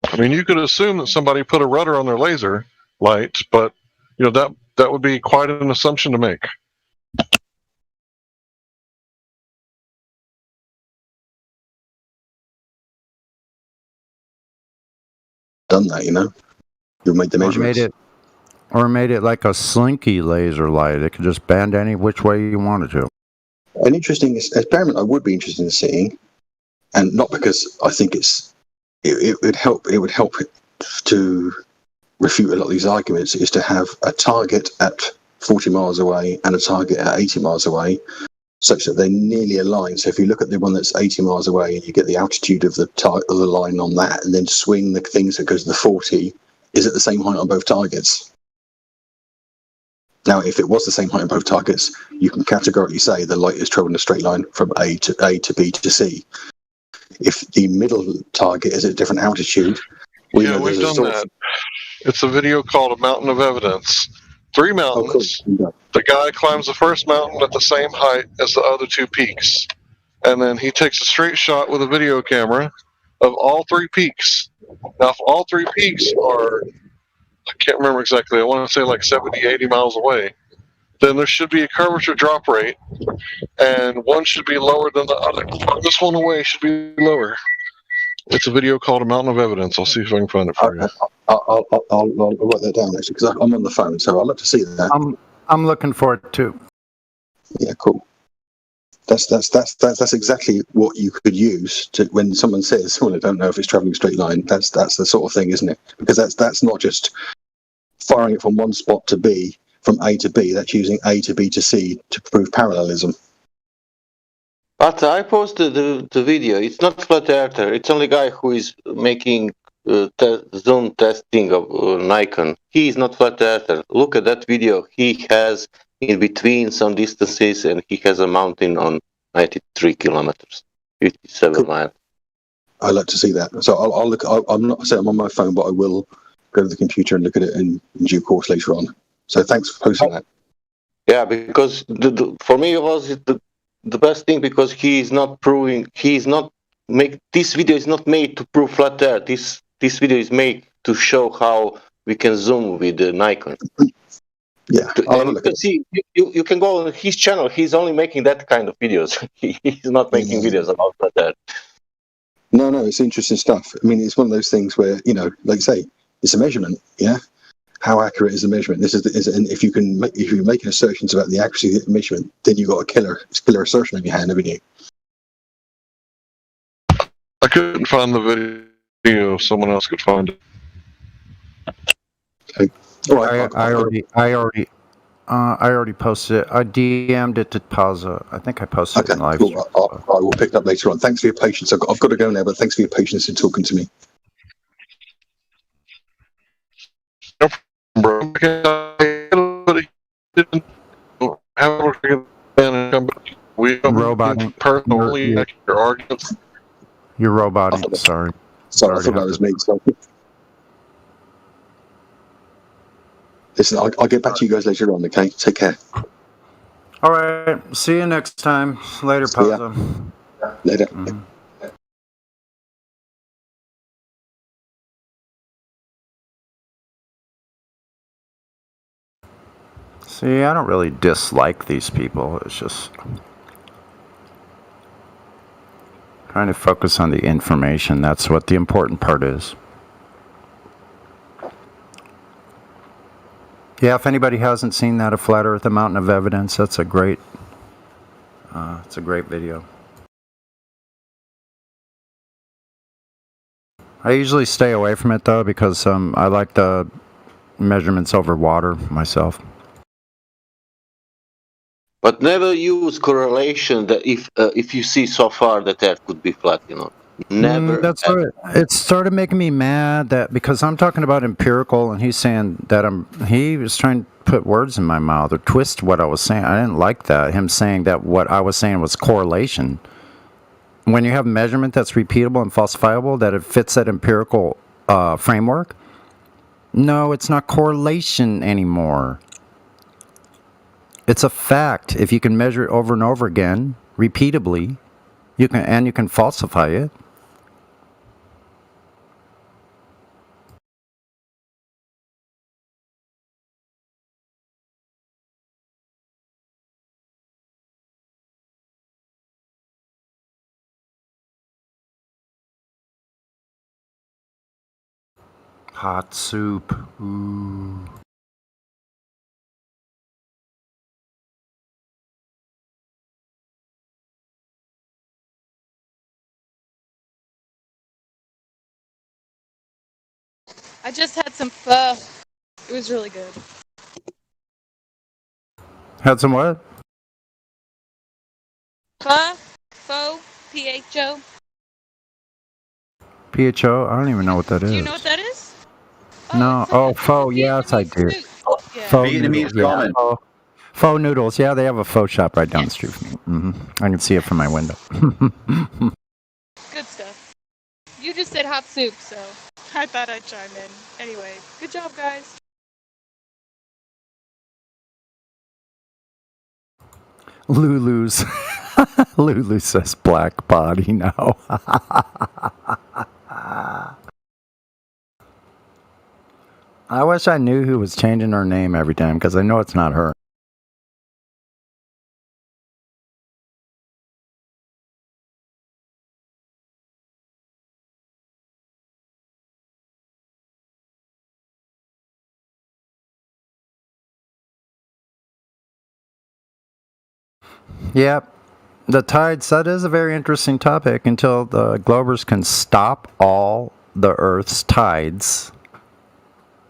I mean, you could assume that somebody put a rudder on their laser light, but that would be quite an assumption to make. Done that, You've made the measurements. Or made it like a slinky laser light. It could just bend any which way you wanted to. An interesting experiment I would be interested in seeing, and not because I think it would help to refute a lot of these arguments, is to have a target at 40 miles away and a target at 80 miles away, such that they're nearly aligned. So if you look at the one that's 80 miles away and you get the altitude of the line on that, and then swing the things that goes to the 40, is it the same height on both targets? Now, if it was the same height on both targets, you can categorically say the light is traveling a straight line from A to B to C. If the middle target is at a different altitude, we've done that. It's a video called A Mountain of Evidence. 3 mountains. Oh, cool. The guy climbs the first mountain at the same height as the other 2 peaks. And then he takes a straight shot with a video camera of all 3 peaks. Now, if all 3 peaks are, I can't remember exactly, I want to say like 70, 80 miles away, then there should be a curvature drop rate, and one should be lower than the other. This one away should be lower. It's a video called A Mountain of Evidence. I'll see if I can find it for you. I'll write that down actually, because I'm on the phone, so I'd love to see that. I'm looking for it too. Yeah, cool. That's exactly what you could use to when someone says, "Well, I don't know if it's traveling straight line." That's the sort of thing, isn't it? Because that's not just firing it from one spot to B, from A to B. That's using A to B to C to prove parallelism. But I posted the video. It's not flat earther. It's only guy who is making zoom testing of Nikon. He is not flat earther. Look at that video. He has in between some distances, and he has a mountain on 93 kilometers, 57 miles. I'd like to see that. So I'll look. I'm not saying I'm on my phone, but I will go to the computer and look at it in due course later on. So thanks for posting that. Yeah, because for me it was the best thing, because he is not proving. This video is not made to prove flat earth. This video is made to show how we can zoom with the Nikon. Yeah, and you can see, you can go on his channel. He's only making that kind of videos. He's not making videos about that. No, it's interesting stuff. I mean, it's one of those things where, like you say, it's a measurement. Yeah, how accurate is the measurement? And if you're making assertions about the accuracy of the measurement, then you've got a killer assertion on your hand, haven't you? I couldn't find the video. Someone else could find it. Okay. I already posted it. I DM'd it to Pausa. I think I posted it in live. Cool. I will pick it up later on. Thanks for your patience. I've got to go now, but thanks for your patience in talking to me. Roboting. You're roboting. Sorry. Sorry, I thought that was me. So. Listen, I'll get back to you guys later on, okay? Take care. All right. See you next time. Later, Pausa. Later. Mm-hmm. See, I don't really dislike these people. It's just trying to focus on the information. That's what the important part is. Yeah, if anybody hasn't seen that, A Flat Earth, A Mountain of Evidence, that's a great, it's a great video. I usually stay away from it though, because I like the measurements over water myself. But never use correlation that if you see so far that Earth could be flat, Never. That's right. It started making me mad that because I'm talking about empirical, and he's saying that he was trying to put words in my mouth or twist what I was saying. I didn't like that. Him saying that what I was saying was correlation. When you have measurement that's repeatable and falsifiable, that it fits that empirical framework. No, it's not correlation anymore. It's a fact. If you can measure it over and over again, repeatably, you can falsify it. Hot soup. Ooh. I just had some pho. It was really good. Had some what? Pho, P-H-O. PHO? I don't even know what that is. Do you know what that is? No. Oh, pho. Yes, I do. Pho Vietnamese noodles, yeah. ramen. Pho noodles. Yeah, they have a pho shop right down the street from me. Mm-hmm. I can see it from my window. Good stuff. You just said hot soup, so I thought I'd chime in. Anyway, good job, guys. Lulu's. Lulu says black body now. I wish I knew who was changing her name every time, because I know it's not her. Yep. The tides, that is a very interesting topic until the Globers can stop all the Earth's tides,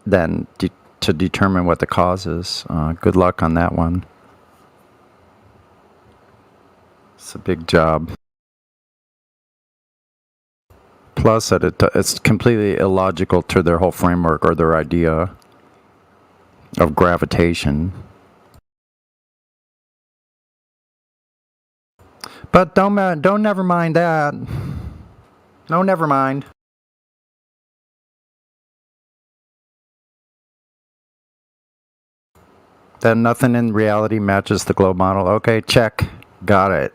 then to determine what the cause is. Good luck on that one. It's a big job. Plus, that it's completely illogical to their whole framework or their idea of gravitation. But don't never mind that. No, never mind. Then nothing in reality matches the globe model. Okay, check. Got it.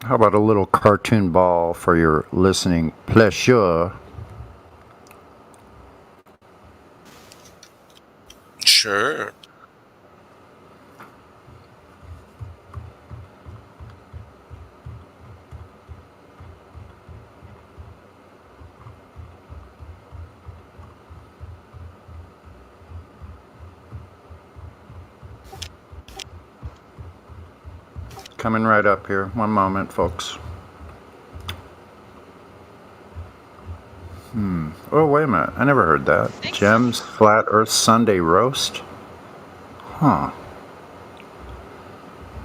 How about a little cartoon ball for your listening pleasure? Sure. Coming right up here. One moment, folks. Oh, wait a minute. I never heard that. Gems Flat Earth Sunday Roast? Huh.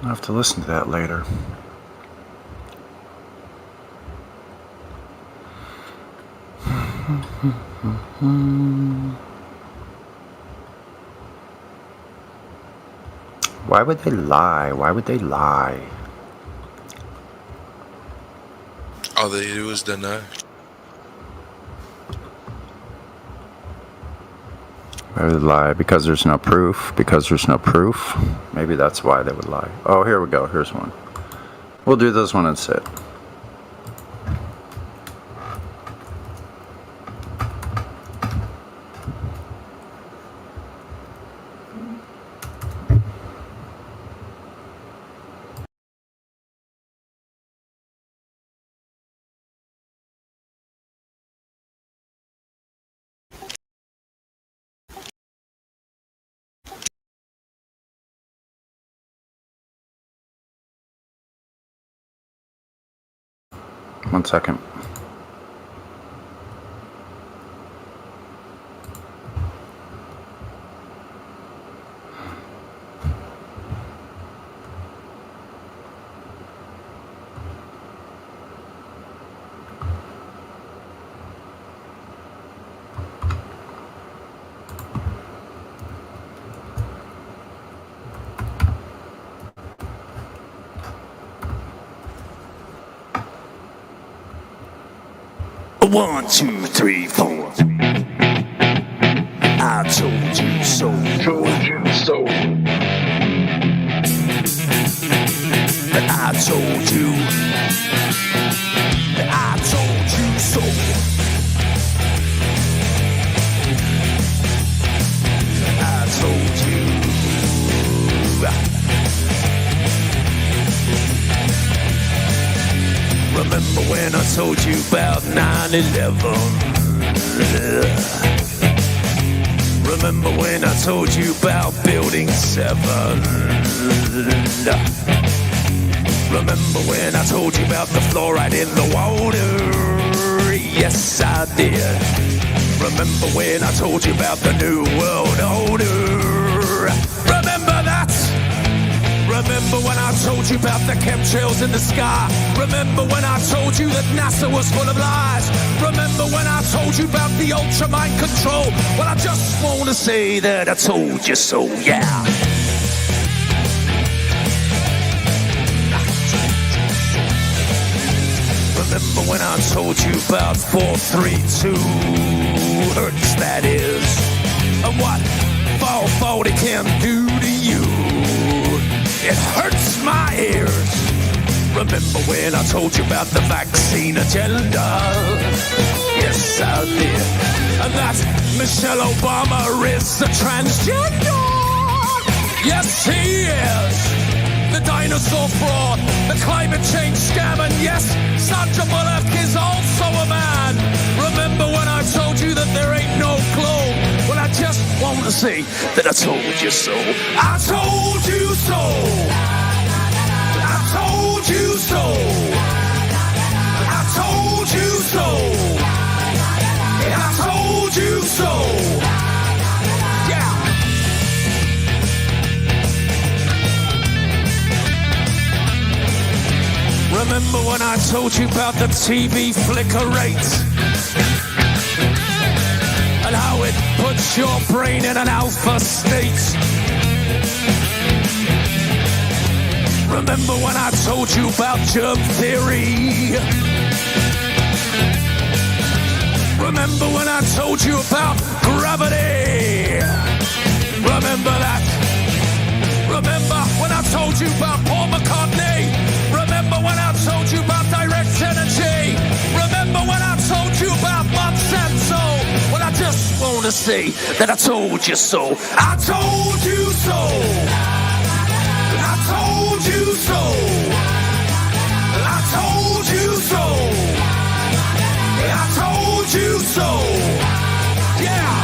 I'll have to listen to that later. Why would they lie? Why would they lie? All they do is deny. Why would they lie? Because there's no proof? Because there's no proof? Maybe that's why they would lie. Oh, here we go. Here's one. We'll do this one instead. One second. One, two, three, four. I told you so. Told you so. I told you. I told you so. I told you. Remember when I told you about 9/11? Remember when I told you about Building 7? Remember when I told you about the fluoride in the water? Yes, I did. Remember when I told you about the New World Order? Remember that? Remember when I told you about the chemtrails in the sky? Remember when I told you that NASA was full of lies? Remember when I told you about the ultra mind control? Well, I just want to say that I told you so, yeah. Remember when I told you about 432 hertz, that is, and what 440 can do to you? It hurts my ears. Remember when I told you about the vaccine agenda? Yes, I did. And that Michelle Obama is a transgender. Yes, he is. The dinosaur fraud, the climate change scam, and yes, Sandra Bullock is also a man. Remember when I told you that there ain't no globe? Well, I just want to say that I told you so. I told you so. I told you so. I told you so. I told you so. Yeah. Remember when I told you about the TV flicker rate? And how it puts your brain in an alpha state? Remember when I told you about germ theory? Remember when I told you about gravity? Remember that? Remember when I told you about Paul McCartney? Remember when I told you about direct energy? Remember when I told you about Monsanto? Well, I just want to say that I told you so. I told you so. I told you so. I told you so. I told you so. Yeah.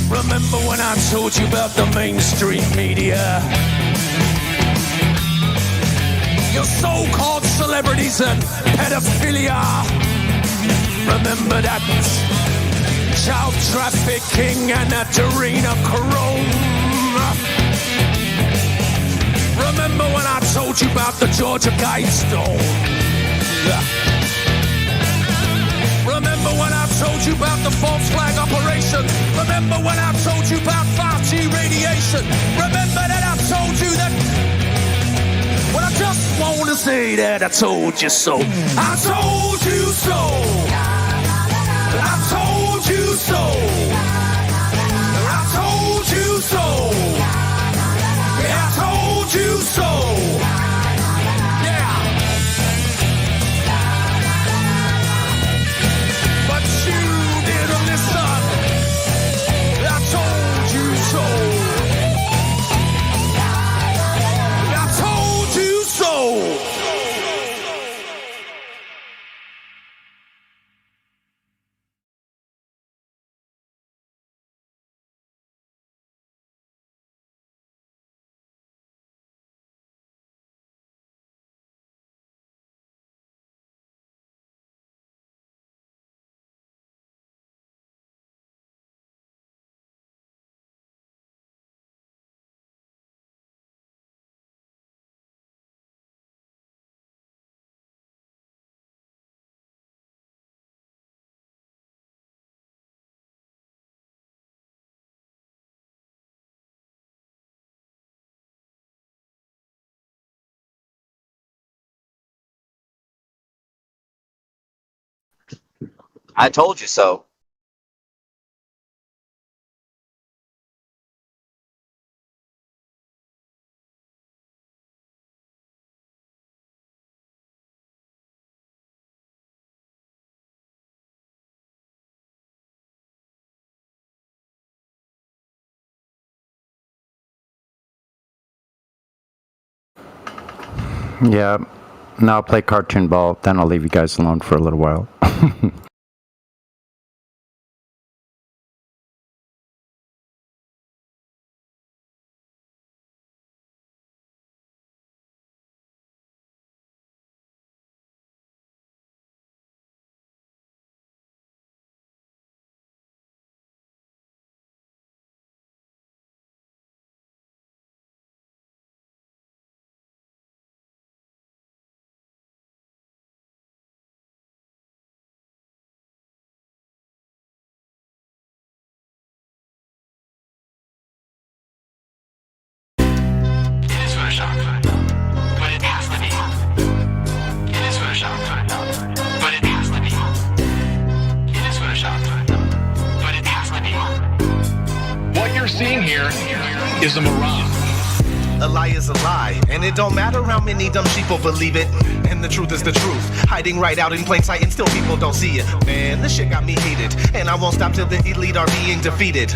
Remember when I told you about the mainstream media? Your so-called celebrities and pedophilia. Remember that child trafficking and adrenochrome. Remember when I told you about the Georgia Guidestone? Remember when I told you about the false flag operation? Remember when I told you about 5G radiation? Remember that I told you that? Well, I just want to say that I told you so. I told you so. I told you so. I told you so. Yeah, I told you so. I told you so. Yeah. Now I'll play cartoon ball, then I'll leave you guys alone for a little while. here is a mirage. A lie is a lie, and it don't matter how many dumb sheeple believe it. And the truth is the truth, hiding right out in plain sight, and still people don't see it. Man, this shit got me heated, and I won't stop till the elite are being defeated.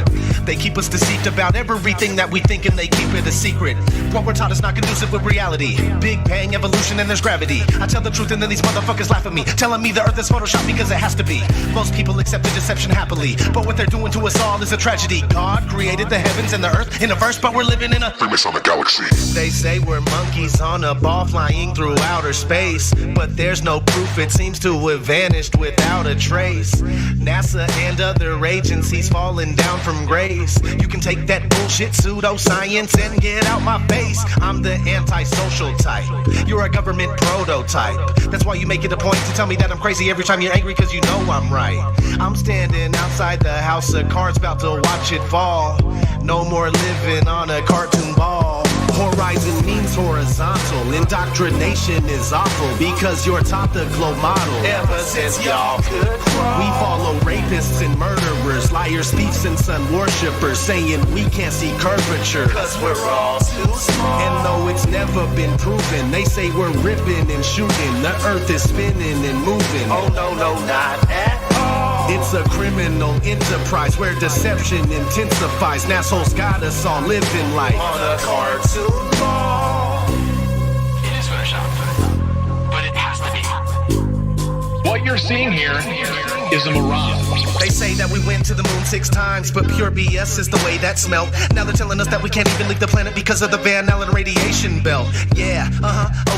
They keep us deceived about everything that we think, and they keep it a secret. What we're taught is not conducive with reality. Big bang, evolution, and there's gravity. I tell the truth, and then these motherfuckers laugh at me, telling me the earth is Photoshop because it has to be. Most people accept the deception happily, but what they're doing to us all is a tragedy. God created the heavens and the earth in a verse, but we're living in a famous on the galaxy. They say we're monkeys on a ball flying through outer space, but there's no proof, it seems to have vanished without a trace. NASA and other agencies falling down from grace. You can take that bullshit pseudoscience and get out my face. I'm the antisocial type, you're a government prototype. That's why you make it a point to tell me that I'm crazy every time you're angry, cause you know I'm right. I'm standing outside the house of cards about to watch it fall. No more living on a cartoon ball. Horizon means horizontal. Indoctrination is awful because you're taught the globe model. Ever since y'all could crawl, we follow rapists and murderers, liars, thieves, and sun worshippers, saying we can't see curvature cause we're all too small. And though it's never been proven, they say we're ripping and shooting. The earth is spinning and moving. Oh no, no, not at all. It's a criminal enterprise where deception intensifies. Assholes got us all living life on a cartoon ball. It is Photoshop, but it has to be. What you're seeing here is a mirage. They say that we went to the moon 6 times, but pure BS is the way that smelled. Now they're telling us that we can't even leave the planet because of the Van Allen radiation belt. Yeah,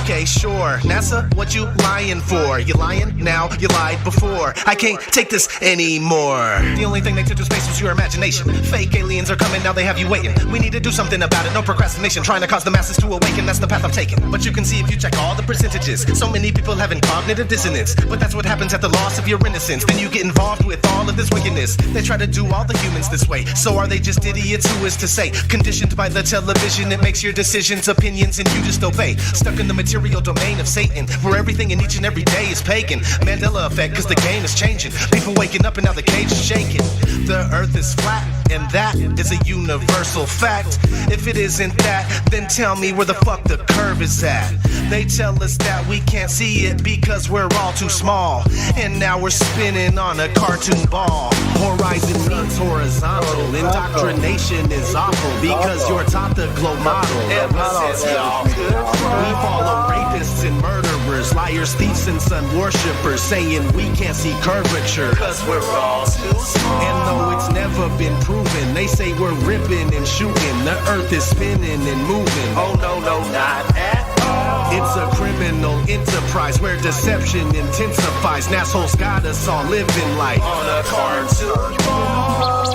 okay, sure. NASA, what you lying for? You lying now, you lied before. I can't take this anymore. The only thing they took to space was your imagination. Fake aliens are coming, now they have you waiting. We need to do something about it, no procrastination. Trying to cause the masses to awaken, that's the path I'm taking. But you can see if you check all the percentages, so many people having cognitive dissonance. But that's what happens at the loss of your innocence. Then you get involved with all of this wickedness. They try to do all the humans this way. So are they just idiots? Who is to say? Conditioned by the television, it makes your decisions, opinions, and you just obey. Stuck in the material domain of Satan, where everything in each and every day is pagan. Mandela effect, cause the game is changing. People waking up and now the cage is shaking. The earth is flat, and that is a universal fact. If it isn't that, then tell me where the fuck the curve is at. They tell us that we can't see it because we're all too small. And now we're spinning on a cartoon ball. Horizon means horizontal. Indoctrination is awful because you're taught the globe model. Ever since y'all could crawl, we follow rapists and murderers, liars, thieves, and sun worshippers, saying we can't see curvature cause we're all too small. And though it's never been proven, they say we're ripping and shooting. The earth is spinning and moving. Oh no, no, not at all. It's a criminal enterprise where deception intensifies. Assholes got us all living life on a cartoon ball.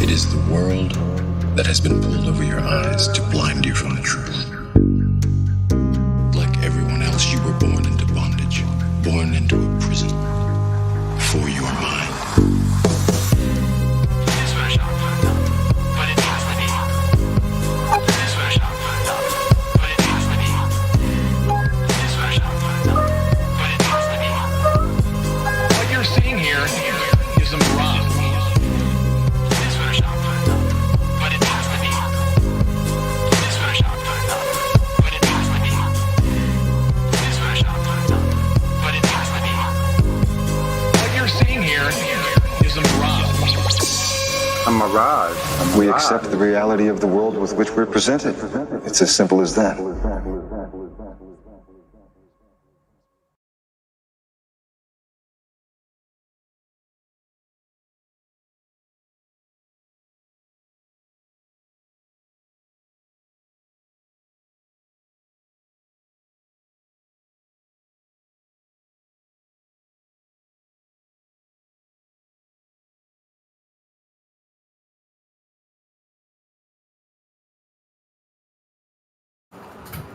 It is the world that has been pulled over your eyes to blind you from the truth. Like everyone else, you were born into bondage, born into a prison for your mind. What you're seeing here is a mirage. A mirage. We accept the reality of the world with which we're presented. It's as simple as that.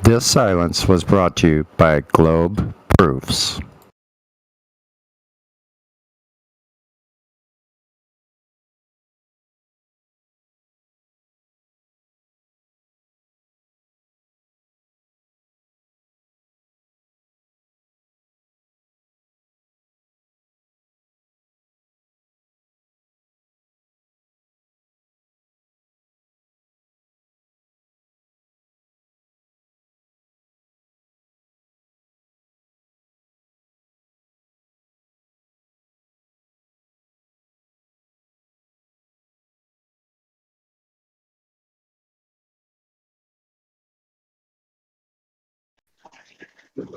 This silence was brought to you by Globe Proofs.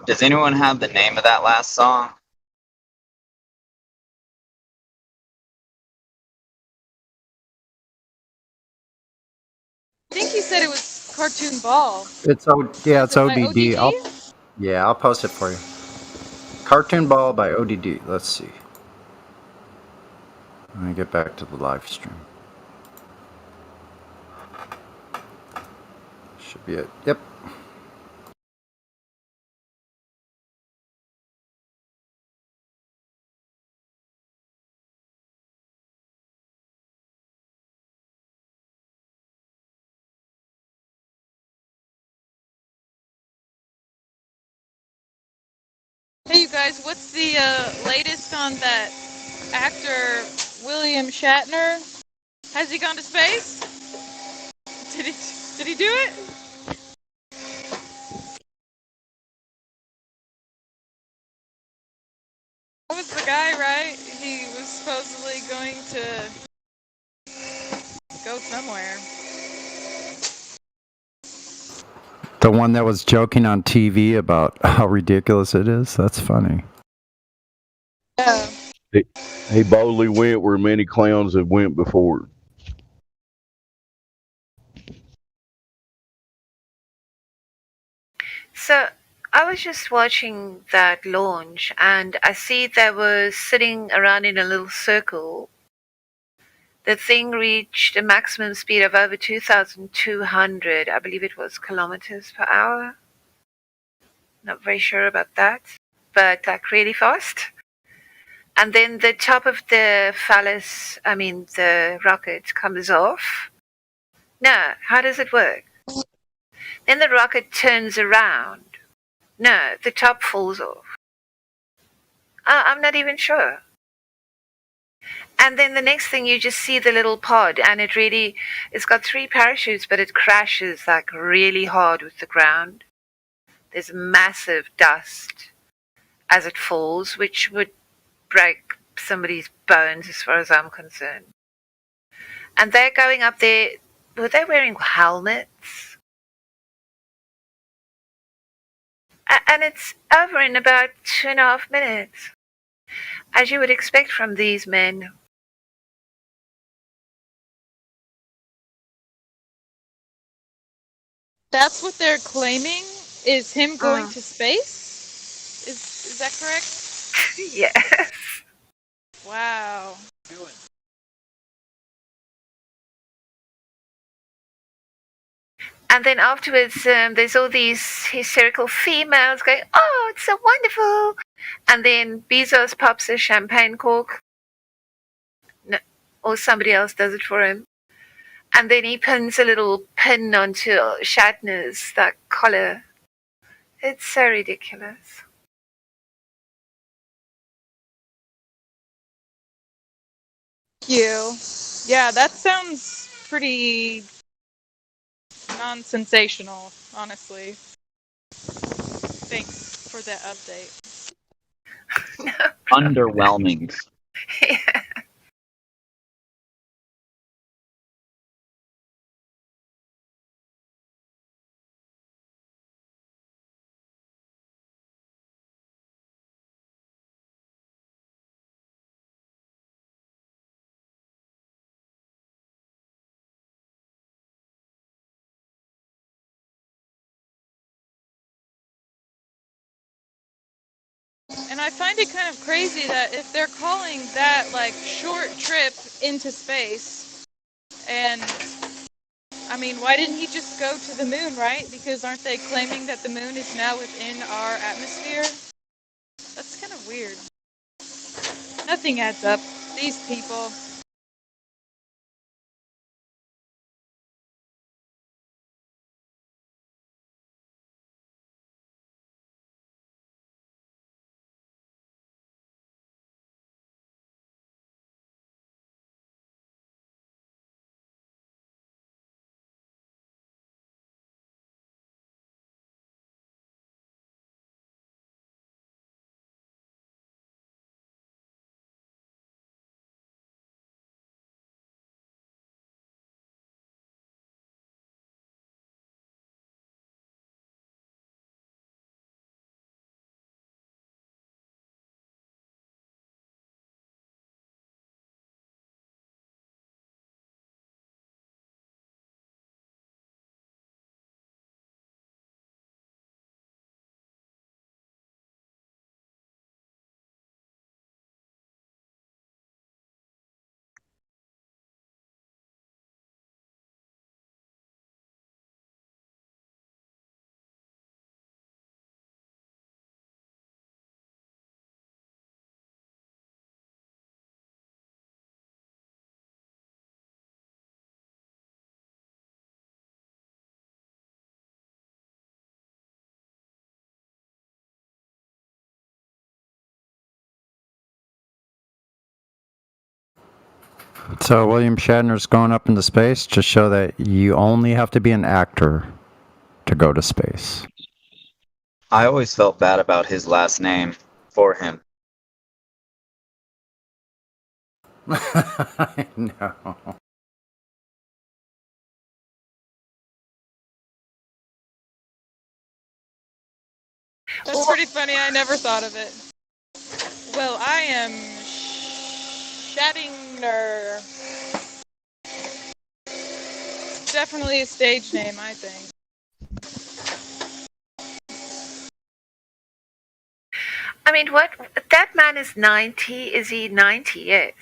Does anyone have the name of that last song? I think he said it was Cartoon Ball. It's it's By ODD. ODD? I'll post it for you. Cartoon Ball by ODD. Let's see. Let me get back to the live stream. Should be it. Yep. Hey, you guys, what's the latest on that actor William Shatner? Has he gone to space? Did he do it? That was the guy, right? He was supposedly going to go somewhere. The one that was joking on TV about how ridiculous it is? That's funny. Yeah. He boldly went where many clowns have went before. So I was just watching that launch, and I see they were sitting around in a little circle. The thing reached a maximum speed of over 2,200, I believe it was kilometers per hour. Not very sure about that, but like really fast. And then the top of the the rocket comes off. No, how does it work? Then the rocket turns around. No, the top falls off. I'm not even sure. And then the next thing, you just see the little pod, and it's got 3 parachutes, but it crashes like really hard with the ground. There's massive dust as it falls, which would break somebody's bones as far as I'm concerned. And they're going up there, were they wearing helmets? And it's over in about 2.5 minutes, as you would expect from these men. That's what they're claiming, is him going to space? Is that correct? Yes. Wow. And then afterwards, there's all these hysterical females going, "Oh, it's so wonderful!" And then Bezos pops a champagne cork, no, or somebody else does it for him, and then he pins a little pin onto Shatner's collar. It's so ridiculous. Thank you. Yeah, that sounds pretty non-sensational, honestly. Thanks for that update. Underwhelming. Yeah. And I find it kind of crazy that if they're calling that short trip into space, and I mean, why didn't he just go to the moon, right? Because aren't they claiming that the moon is now within our atmosphere? That's kind of weird. Nothing adds up. These people. So William Shatner's going up into space to show that you only have to be an actor to go to space. I always felt bad about his last name for him. No. That's pretty funny. I never thought of it. Well, I am Shattinger. Definitely a stage name, I think. I mean, what that man is 90. Is he 90? Yes.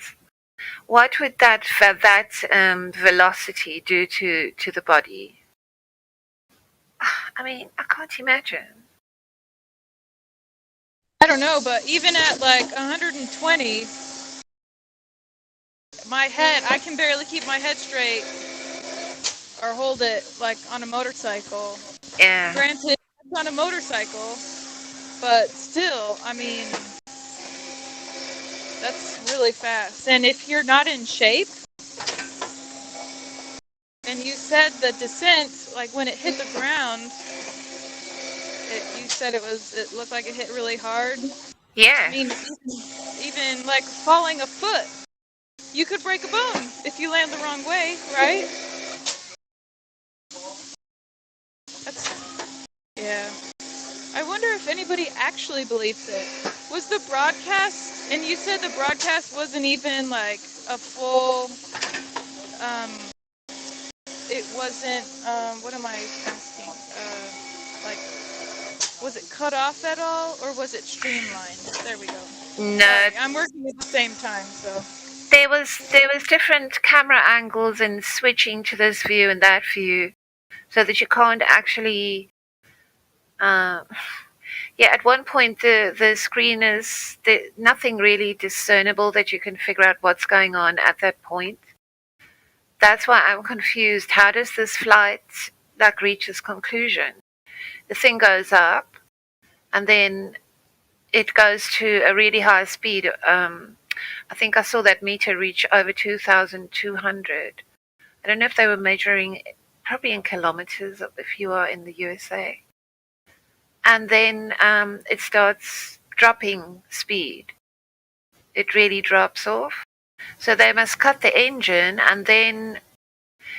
What would that velocity do to the body? I mean, I can't imagine. I don't know, but even at like 120, my head, I can barely keep my head straight or hold it like on a motorcycle. Yeah. Granted, it's on a motorcycle, but still, I mean, that's really fast. And if you're not in shape, and you said the descent, like when it hit the ground, you said it looked like it hit really hard. Yeah. I mean, even like falling a foot, you could break a bone if you land the wrong way, right? Yeah. I wonder if anybody actually believes it. Was the broadcast, and you said the broadcast wasn't even like a full, it wasn't, what am I asking? Like, was it cut off at all, or was it streamlined? There we go. No. Sorry, I'm working at the same time, so. There was different camera angles and switching to this view and that view, so that you can't actually. At one point the screen is nothing really discernible that you can figure out what's going on at that point. That's why I'm confused. How does this flight like reach its conclusion? The thing goes up, and then it goes to a really high speed. I think I saw that meter reach over 2,200. I don't know if they were measuring probably in kilometers if you are in the USA. And then it starts dropping speed. It really drops off. So they must cut the engine, and then,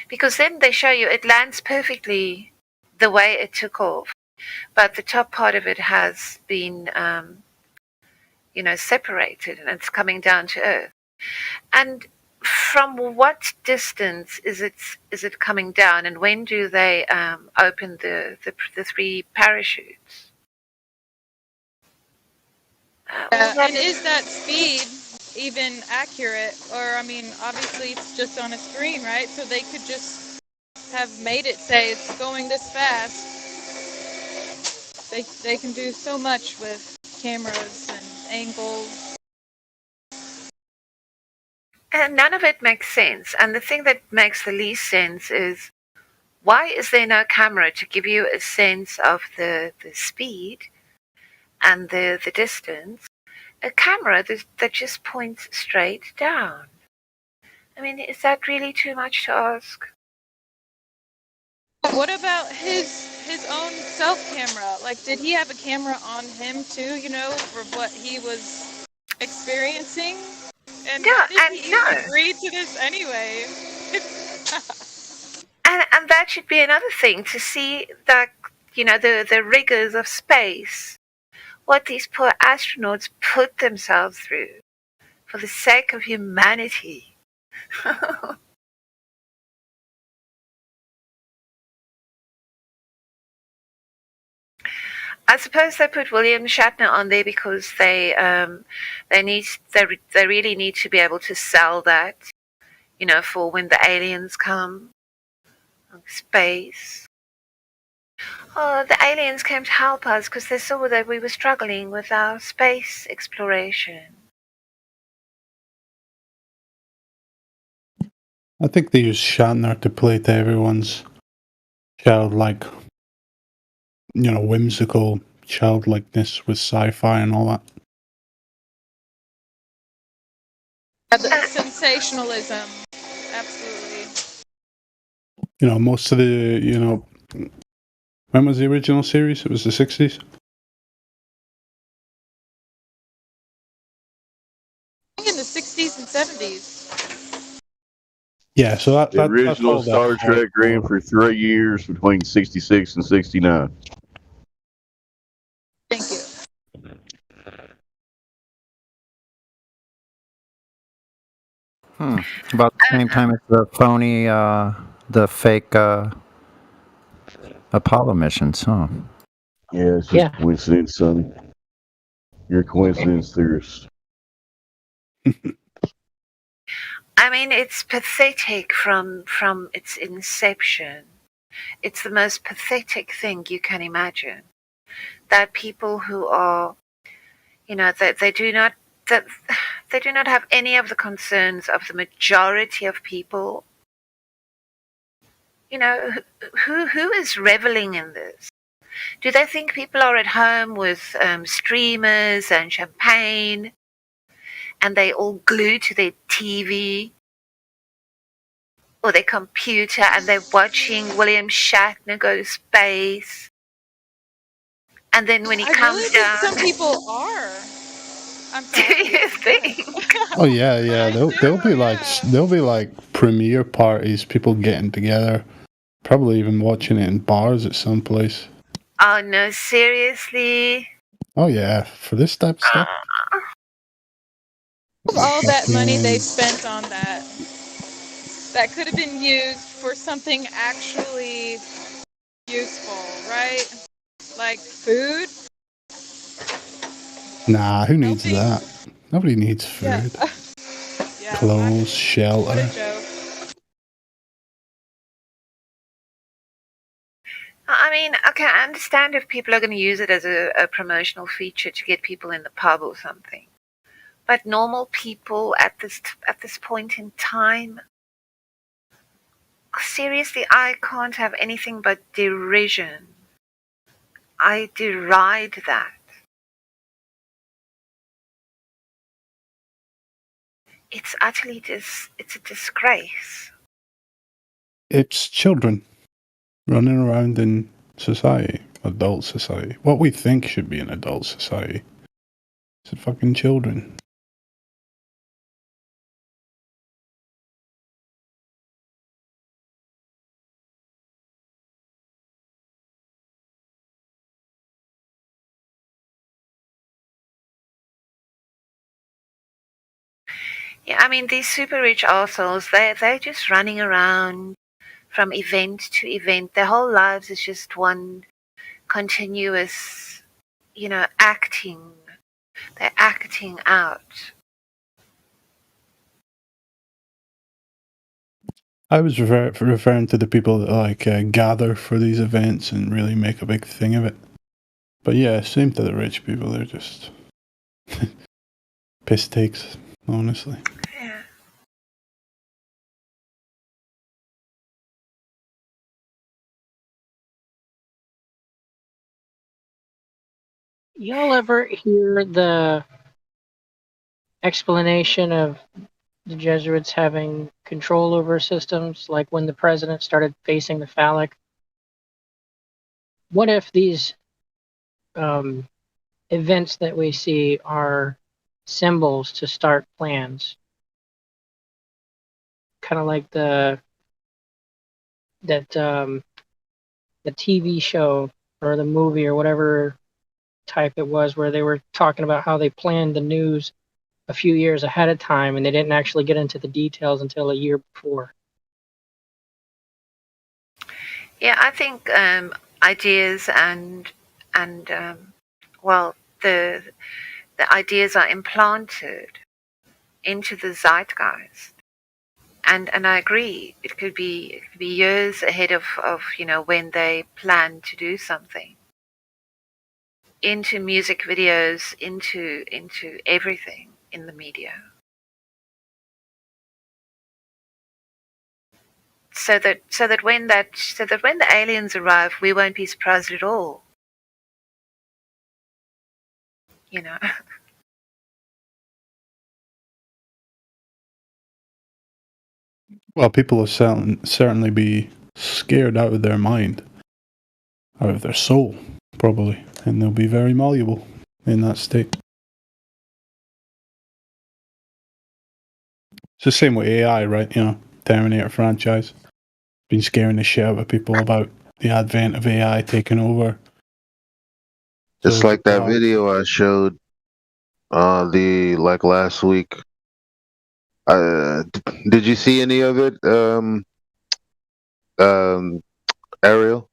because then they show you it lands perfectly the way it took off, but the top part of it has been, separated, and it's coming down to earth. And from what distance is it coming down, and when do they open the 3 parachutes? And is that speed even accurate? Or, I mean, obviously it's just on a screen, right? So they could just have made it say it's going this fast. They can do so much with cameras and angles. And none of it makes sense. And the thing that makes the least sense is, why is there no camera to give you a sense of the speed and the distance? A camera that just points straight down. I mean, is that really too much to ask? What about his own self camera? Like, did he have a camera on him too, for what he was experiencing? And did he agree to this anyway? and that should be another thing, to see that, the rigors of space, what these poor astronauts put themselves through for the sake of humanity. I suppose they put William Shatner on there because they really need to be able to sell that, for when the aliens come. Space. Oh, the aliens came to help us because they saw that we were struggling with our space exploration. I think they use Shatner to play to everyone's childlike, whimsical childlikeness with sci-fi and all that. The sensationalism. most of the, when was the original series? It was the 60s? I think in the 60s and 70s. Yeah, so The that's original all Star that. Trek ran for 3 years between 66 and 69. Thank you. About the same time as the phony, the fake Apollo missions, huh? Yeah, it's just coincidence, son. You're a coincidence theorist. I mean, it's pathetic from its inception. It's the most pathetic thing you can imagine. That people who are, that they do not have any of the concerns of the majority of people. Who is reveling in this? Do they think people are at home with streamers and champagne, and they all glued to their TV or their computer, and they're watching William Shatner go to space? And then when he comes really down, think some people are. I'm sorry. do you think? Oh yeah. There'll be like premiere parties, people getting together, probably even watching it in bars at some place. Oh no, seriously? Oh yeah, for this type of stuff. All that money they spent on that could have been used for something actually useful, right? Like food. Nah, who needs that? Nobody needs food. Yeah. Clothes, What shelter. a joke. I mean, okay, I understand if people are going to use it as a promotional feature to get people in the pub or something. But normal people at this point in time, seriously, I can't have anything but derision. I deride that. It's utterly it's a disgrace. It's children running around in society, adult society. What we think should be an adult society. It's fucking children. Yeah, I mean, these super rich assholes, they're just running around from event to event. Their whole lives is just one continuous, acting. They're acting out. I was referring to the people that gather for these events and really make a big thing of it. But yeah, same to the rich people. They're just piss takes, honestly. Yeah. Y'all ever hear the explanation of the Jesuits having control over systems, like when the president started facing the phallic? What if these events that we see are symbols to start plans? Kind of like the TV show or the movie or whatever type it was, where they were talking about how they planned the news a few years ahead of time and they didn't actually get into the details until a year before. Yeah, I think ideas and the ideas are implanted into the zeitgeist, and I agree. It could be years ahead of when they plan to do something. Into music videos, into everything in the media. So that when the aliens arrive, we won't be surprised at all. Well, people will certainly be scared out of their mind, out of their soul, probably, and they'll be very malleable in that state. It's the same with AI, right? You know, Terminator franchise. Been scaring the shit out of people about the advent of AI taking over. It's like that video I showed last week. Did you see any of it, Ariel?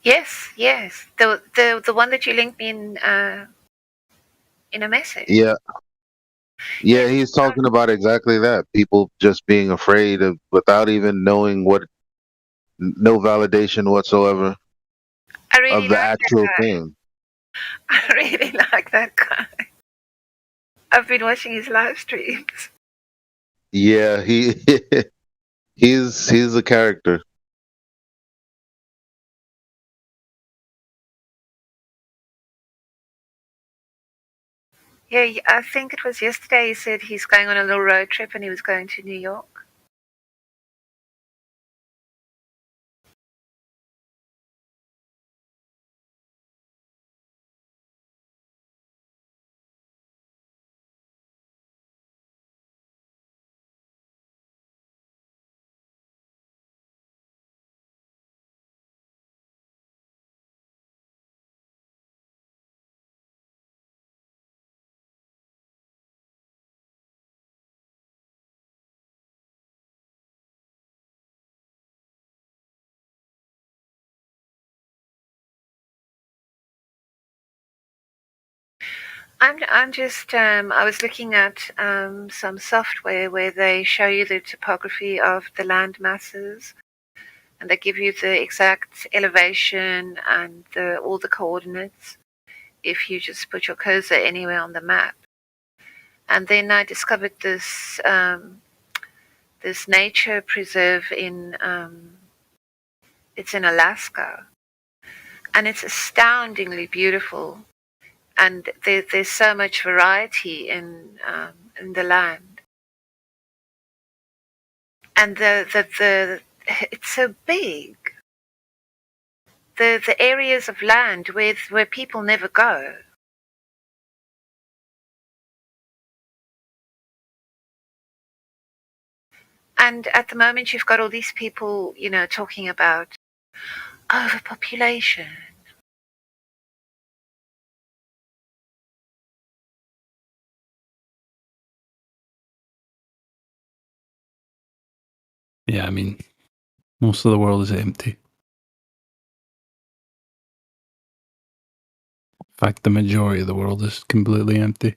Yes, yes. The one that you linked me in a message. Yeah. Yeah, he's talking about exactly that. People just being afraid of, without even knowing no validation whatsoever I really of the like actual that guy. thing. I really like that guy. I've been watching his live streams. Yeah, he's a character. Yeah, I think it was yesterday he said he's going on a little road trip and he was going to New York. I'm just I was looking at some software where they show you the topography of the land masses, and they give you the exact elevation and all the coordinates if you just put your cursor anywhere on the map. And then I discovered this this nature preserve it's in Alaska, and it's astoundingly beautiful. And there's so much variety in the land, and it's so big. The areas of land where people never go. And at the moment, you've got all these people, you know, talking about overpopulation. Yeah, I mean, most of the world is empty. In fact, the majority of the world is completely empty.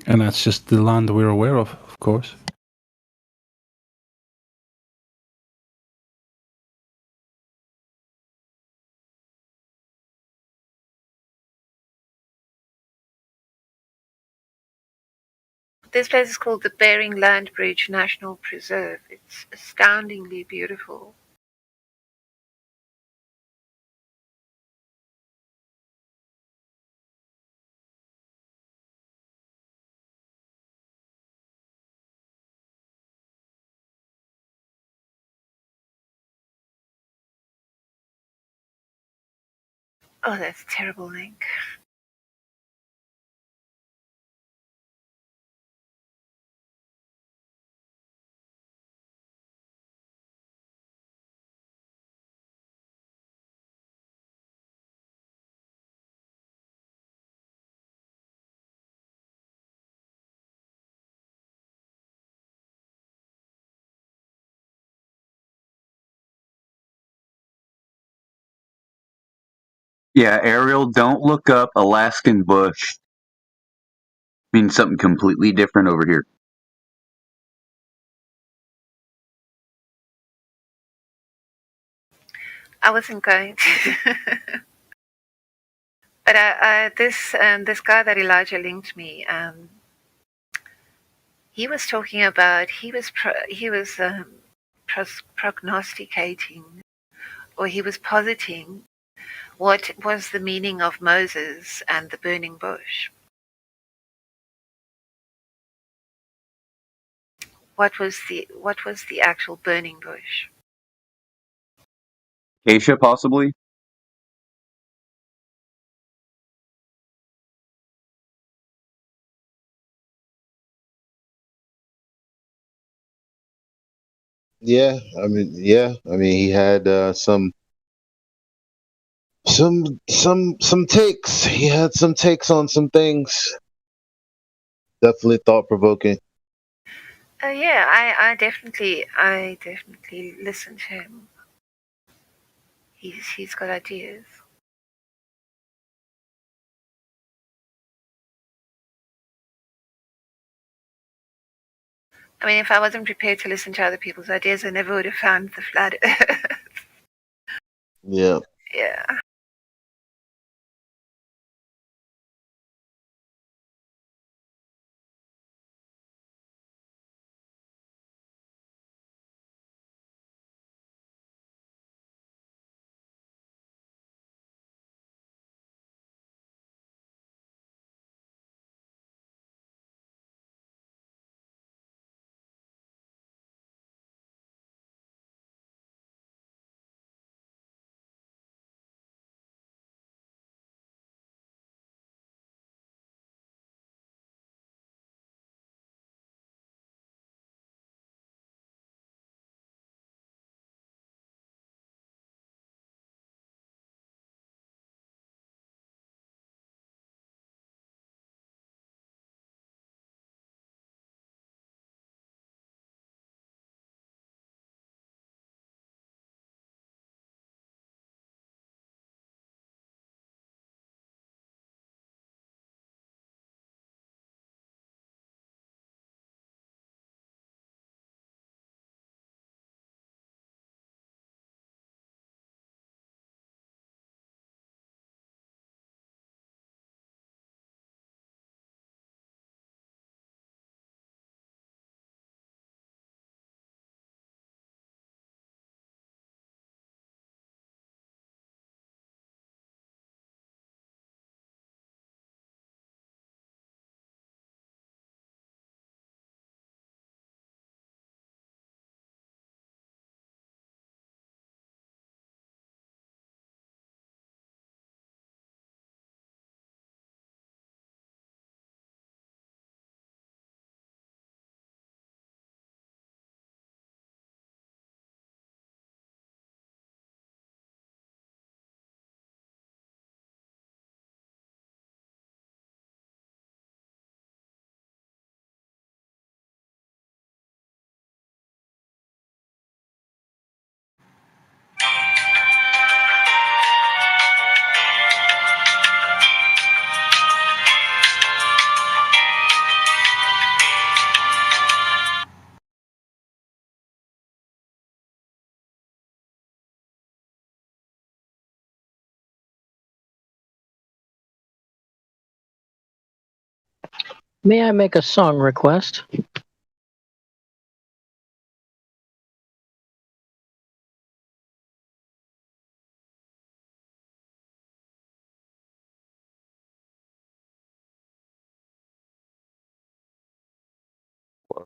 And that's just the land we're aware of course. This place is called the Bering Land Bridge National Preserve. It's astoundingly beautiful. Oh, that's a terrible link. Yeah, Ariel, don't look up Alaskan bush. Means something completely different over here. I wasn't going to. But this guy that Elijah linked me, he was talking about he was prognosticating, or he was positing what was the meaning of Moses and the burning bush. what was the actual burning bush? Acacia, possibly? Yeah, I mean, he had some takes. He had some takes on some things. Definitely thought provoking. Yeah, I definitely listen to him. He's got ideas. I mean, if I wasn't prepared to listen to other people's ideas, I never would have found the flat Earth. Yeah. Yeah. May I make a song request?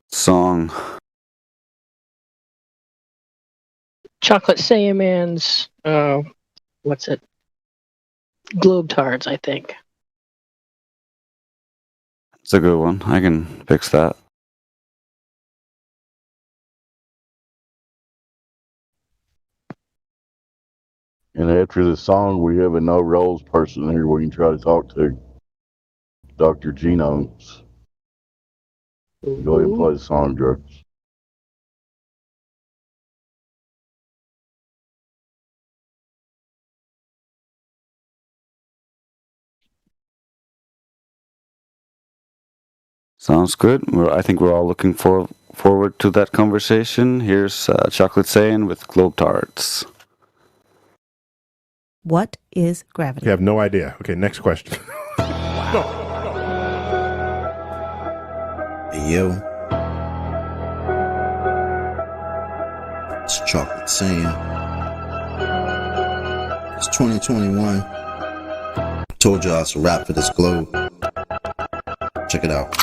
Song. Chocolate Saiyaman's, what's it? Globetards, I think. It's a good one. I can fix that. And after the song, we have a no roles person here we can try to talk to. Dr. Genomes. Go ahead and play the song, Drew. Sounds good. I think we're all looking forward to that conversation. Here's Chocolate Saiyan with Globetards. What is gravity? You have no idea. Okay, next question. Go. Hey, yo. It's Chocolate Saiyan. It's 2021. Told y'all it's a wrap for this globe. Check it out.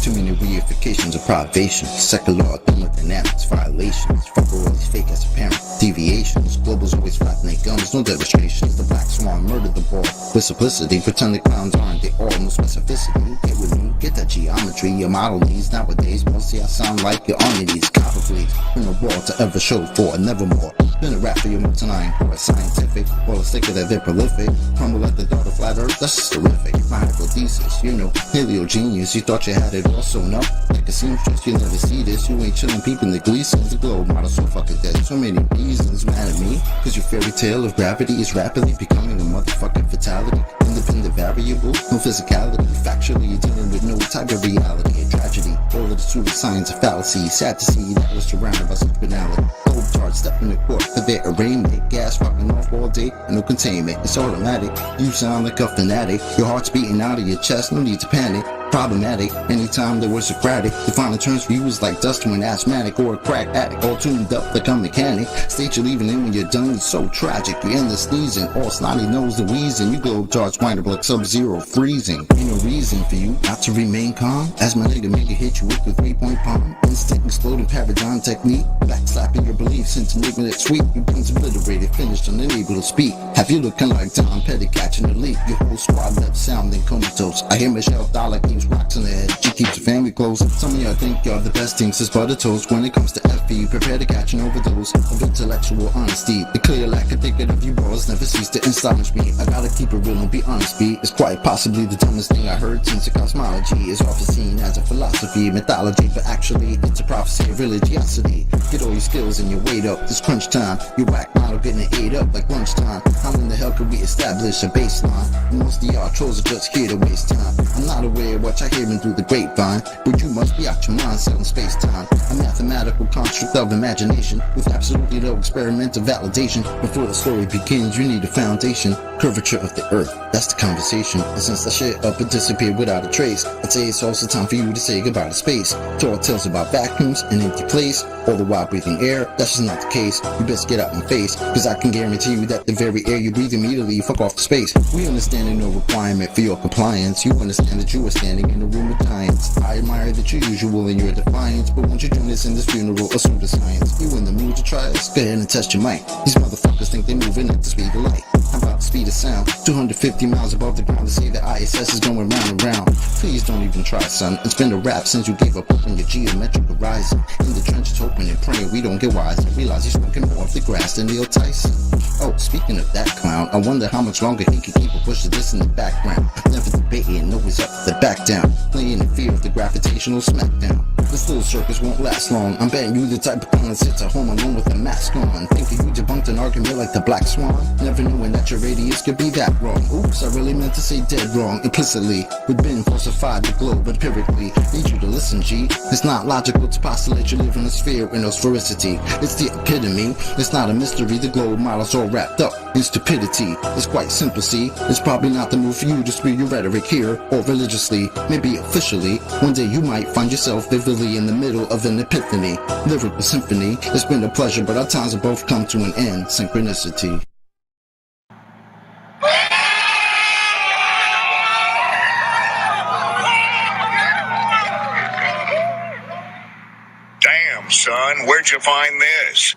Too many reifications of privation. Secular thermodynamics violations. Fuck all these fake as apparent deviations. Globals always flatten their gums, no demonstrations. The black swan murdered the ball with simplicity. Pretend the clowns aren't they all, no specificity. Get with me, get that geometry. Your model needs nowadays. Mostly I sound like you're on your knees. Copper please, from the wall to ever show for nevermore. Been a rap for your multi-line or scientific. Well, it's thicker that they're prolific. Crumble at the thought of flat earth, that's just terrific. My hypothesis, you know, paleo genius. You thought you had it all sewn up like a seamstress. You never see this. You ain't chillin' peeping the Gleasons. The globe model so fucking dead. So many reasons mad at me. Cause your fairy tale of gravity is rapidly becoming a motherfucking fatality. Independent variable, no physicality. Factually, you're dealing with no type of reality. A tragedy. All of the pseudoscience of fallacy. Sad to see that was surrounded by such banality. Globe charts step in the court for their arraignment. Gas fucking off all day and no containment. It's automatic. You sound like a fanatic. Your heart's beating out of your chest. No need to panic. Problematic. Anytime there was Socratic, defining terms for you is like dust to an asthmatic or a crack addict, all tuned up like a mechanic. State you're leaving in when you're done, it's so tragic. You end the sneezing, all snotty nose the wheezing. You globe charts wind up like sub-zero freezing. Ain't no reason for you not to remain calm. As my nigga make it hit you with the 3-point palm. Instant exploding paradigm technique. Backslapping your beliefs into enigmatic sweep. You beings obliterated, finished, unable to speak. Have you looking like Tom Petty catching a leak? Your whole squad left sounding comatose. I hear Michelle Dollar keeps rocks in the head. She keeps her family close. Some of y'all think y'all the best things since butter toast. When it comes to FE, prepare to catch an overdose of intellectual honesty. The clear lack of thinking of you balls never cease to astonish me. I gotta keep it real and be honest, B. It's quite possibly the dumbest thing I heard since the cosmology is often seen as a philosophy, mythology, but actually it's a prophecy of religiosity. Get all your skills and your weight up. This crunch time, your whack model getting ate up like lunchtime. How in the hell could we establish a baseline? Most of y'all trolls are just here to waste time. I'm not aware of what you're hearing through the grapevine, but you must be out your mind selling space-time. A mathematical construct of imagination with absolutely no experimental validation. Before the story begins, you need a foundation. Curvature of the earth, that's the conversation. And since that shit up and disappeared without a trace, I'd say it's also time for you to say goodbye to space. Tall tales about vacuums, an empty place, all the while breathing air. That's just not the case. You best get out my face, cause I can guarantee you that the very air you breathe immediately fuck off the space. We understand no requirement for your compliance. You understand that you are standing in a room of giants. I admire that you're usual in your defiance, but won't you join us in this funeral of pseudoscience? You in the mood to try us? Go ahead and test your mic. These motherfuckers think they're moving at the speed of light. How about the speed of sound? 250 miles above the ground to say that ISS is going round and round. Please don't even try, son. It's been a rap since you gave up on your geometric horizon. In the trenches hoping and praying we don't get wise and realize you're smoking more of the grass than Neil Tyson. Oh, speaking of that clown, I wonder how much longer he can keep a push of this in the background. Never debating, always up to the back down. Playing in fear of the gravitational smackdown. This little circus won't last long. I'm betting you the type of clown that sits at home alone with a mask on. Thinking you debunked an argument like the Black Swan. Never knowing that your radius could be that wrong. Oops, I really meant to say dead wrong. Implicitly, we've been falsified the globe empirically. Need you to listen, G. It's not logical to postulate you live in a sphere in no sphericity. It's the epitome. It's not a mystery. The globe model's all wrapped up in stupidity. It's quite simple, see. It's probably not the move for you to spew your rhetoric here or religiously. Maybe officially. One day you might find yourself vividly in the middle of an epiphany. Lyrical symphony. It's been a pleasure, but our times have both come to an end. Synchronicity. Damn, son, where'd you find this?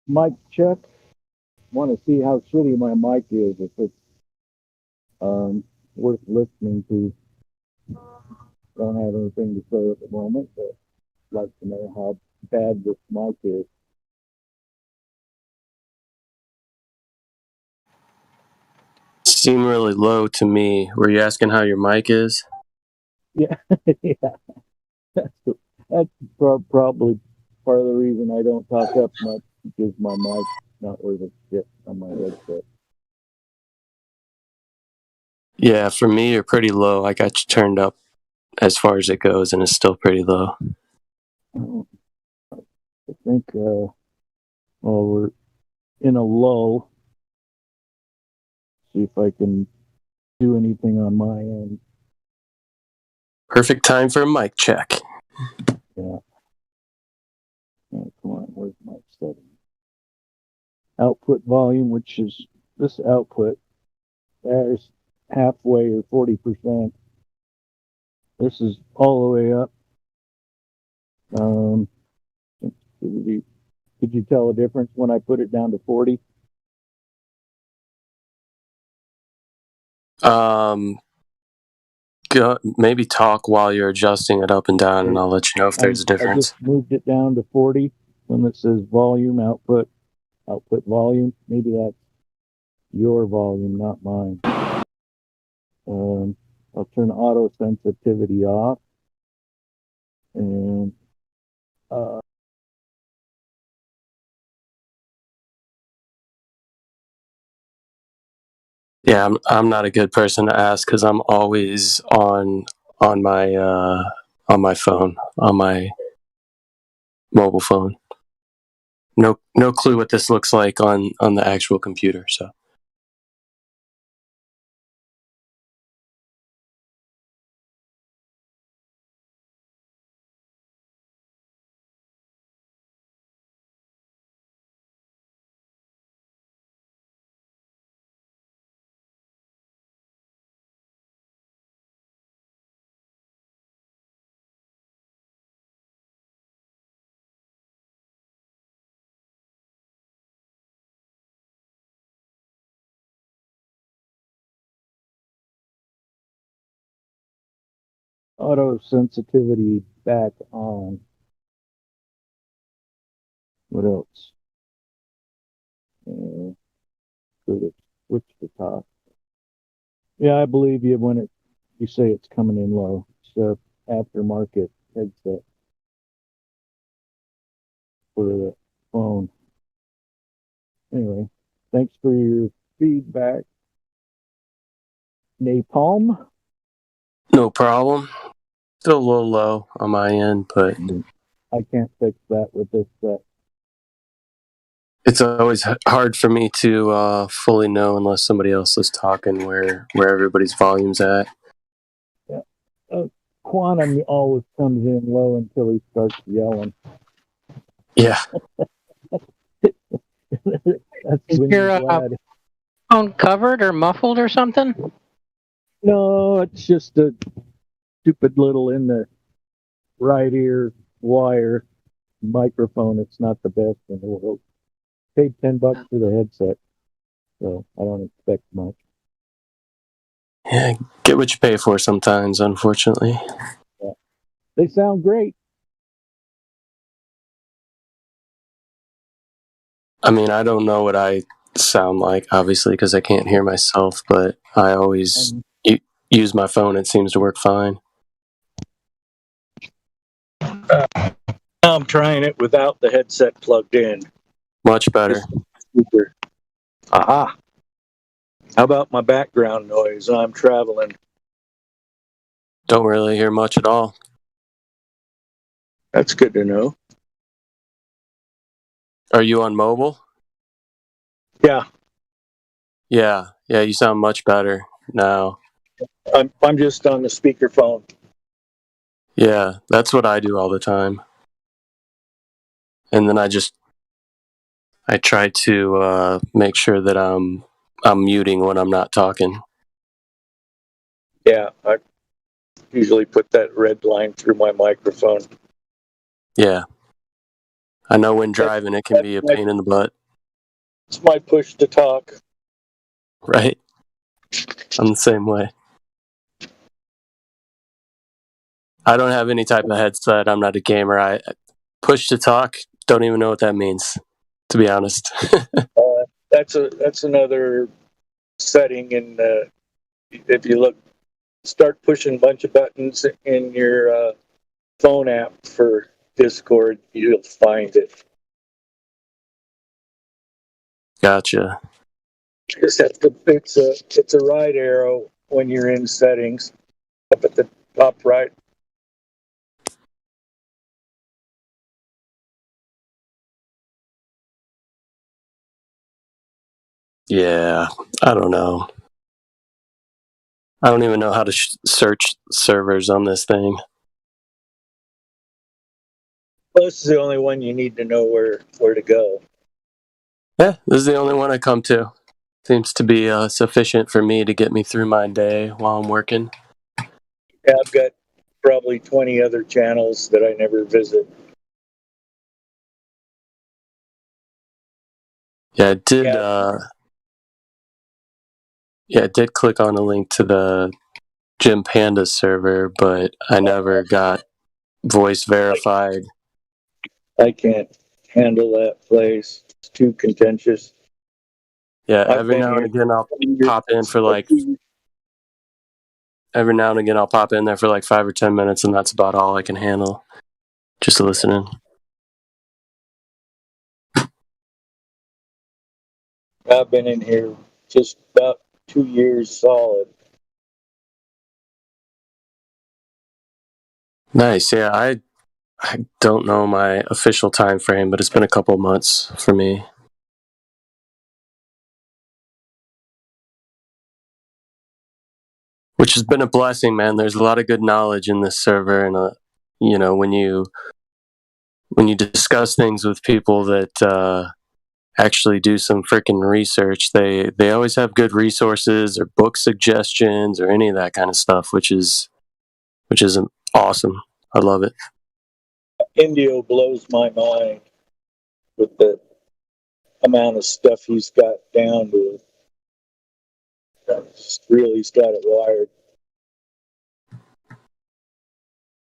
mic check. Want to see how shitty my mic is. If it's worth listening to. Don't have anything to say at the moment, but I'd like to know how bad this mic is. Seem really low to me. Were you asking how your mic is? Yeah, yeah. That's probably part of the reason I don't talk up much, because my mic's not worth a shit on my headset. Yeah, for me, you're pretty low. I got you turned up as far as it goes, and it's still pretty low. I think, well, we're in a lull. See if I can do anything on my end. Perfect time for a mic check. Yeah. Oh, come on, where's my setting? Output volume, which is this output. There's halfway or 40%. This is all the way up. Could you tell a difference when I put it down to 40? Maybe talk while you're adjusting it up and down, and I'll let you know if there's a I difference. just moved it down to 40 when it says volume, output volume. Maybe that's your volume, not mine. I'll turn auto sensitivity off. And Yeah, I'm not a good person to ask because I'm always on my phone, on my mobile phone. No clue what this looks like on the actual computer. So auto sensitivity back on. What else? Go to switch to top. Yeah, I believe you when you say it's coming in low. So aftermarket headset for the phone. Anyway, thanks for your feedback. Napalm? no problem. Still a little low on my end, but I can't fix that with this set. It's always hard for me to fully know unless somebody else is talking where everybody's volume's at. Yeah. Quantum always comes in low until he starts yelling. Yeah. That's Is when your you're glad. phone covered or muffled or something? No, it's just a stupid little in the right ear wire microphone. It's not the best in the world. Paid $10 for the headset, so I don't expect much. Yeah, get what you pay for sometimes, unfortunately. Yeah. They sound great. I mean, I don't know what I sound like, obviously, because I can't hear myself, but I always use my phone. It seems to work fine. I'm trying it without the headset plugged in. Much better. Super. Aha. How about my background noise? I'm traveling. Don't really hear much at all. That's good to know. Are you on mobile? Yeah. Yeah, you sound much better now. I'm just on the speakerphone. Yeah, that's what I do all the time. And then I try to make sure that I'm muting when I'm not talking. Yeah, I usually put that red line through my microphone. Yeah. I know when driving it can be a pain in the butt, It's my push to talk. right? I'm the same way. I don't have any type of headset. I'm not a gamer. I push to talk. Don't even know what that means, to be honest. That's another setting in if you look, start pushing a bunch of buttons in your phone app for Discord, you'll find it. Gotcha. Just have to, it's a right arrow when you're in settings up at the top right. Yeah, I don't know. I don't even know how to search servers on this thing. Well, this is the only one you need to know where to go. Yeah, this is the only one I come to. Seems to be sufficient for me to get me through my day while I'm working. Yeah, I've got probably 20 other channels that I never visit. Yeah, I did. I did click on a link to the Jim Panda server, but I never got voice verified. I can't handle that place. It's too contentious. Yeah, I've every been now and here again I'll pop in for like. Every now and again I'll pop in there for like 5 or 10 minutes, and that's about all I can handle. Just listening. I've been in here just about 2 years solid. Nice. Yeah, I don't know my official time frame, but it's been a couple of months for me. Which has been a blessing, man. There's a lot of good knowledge in this server, and when you discuss things with people that actually do some freaking research, they always have good resources or book suggestions or any of that kind of stuff, which is awesome. I love it. Indio blows my mind with the amount of stuff he's got down to. He's got it wired.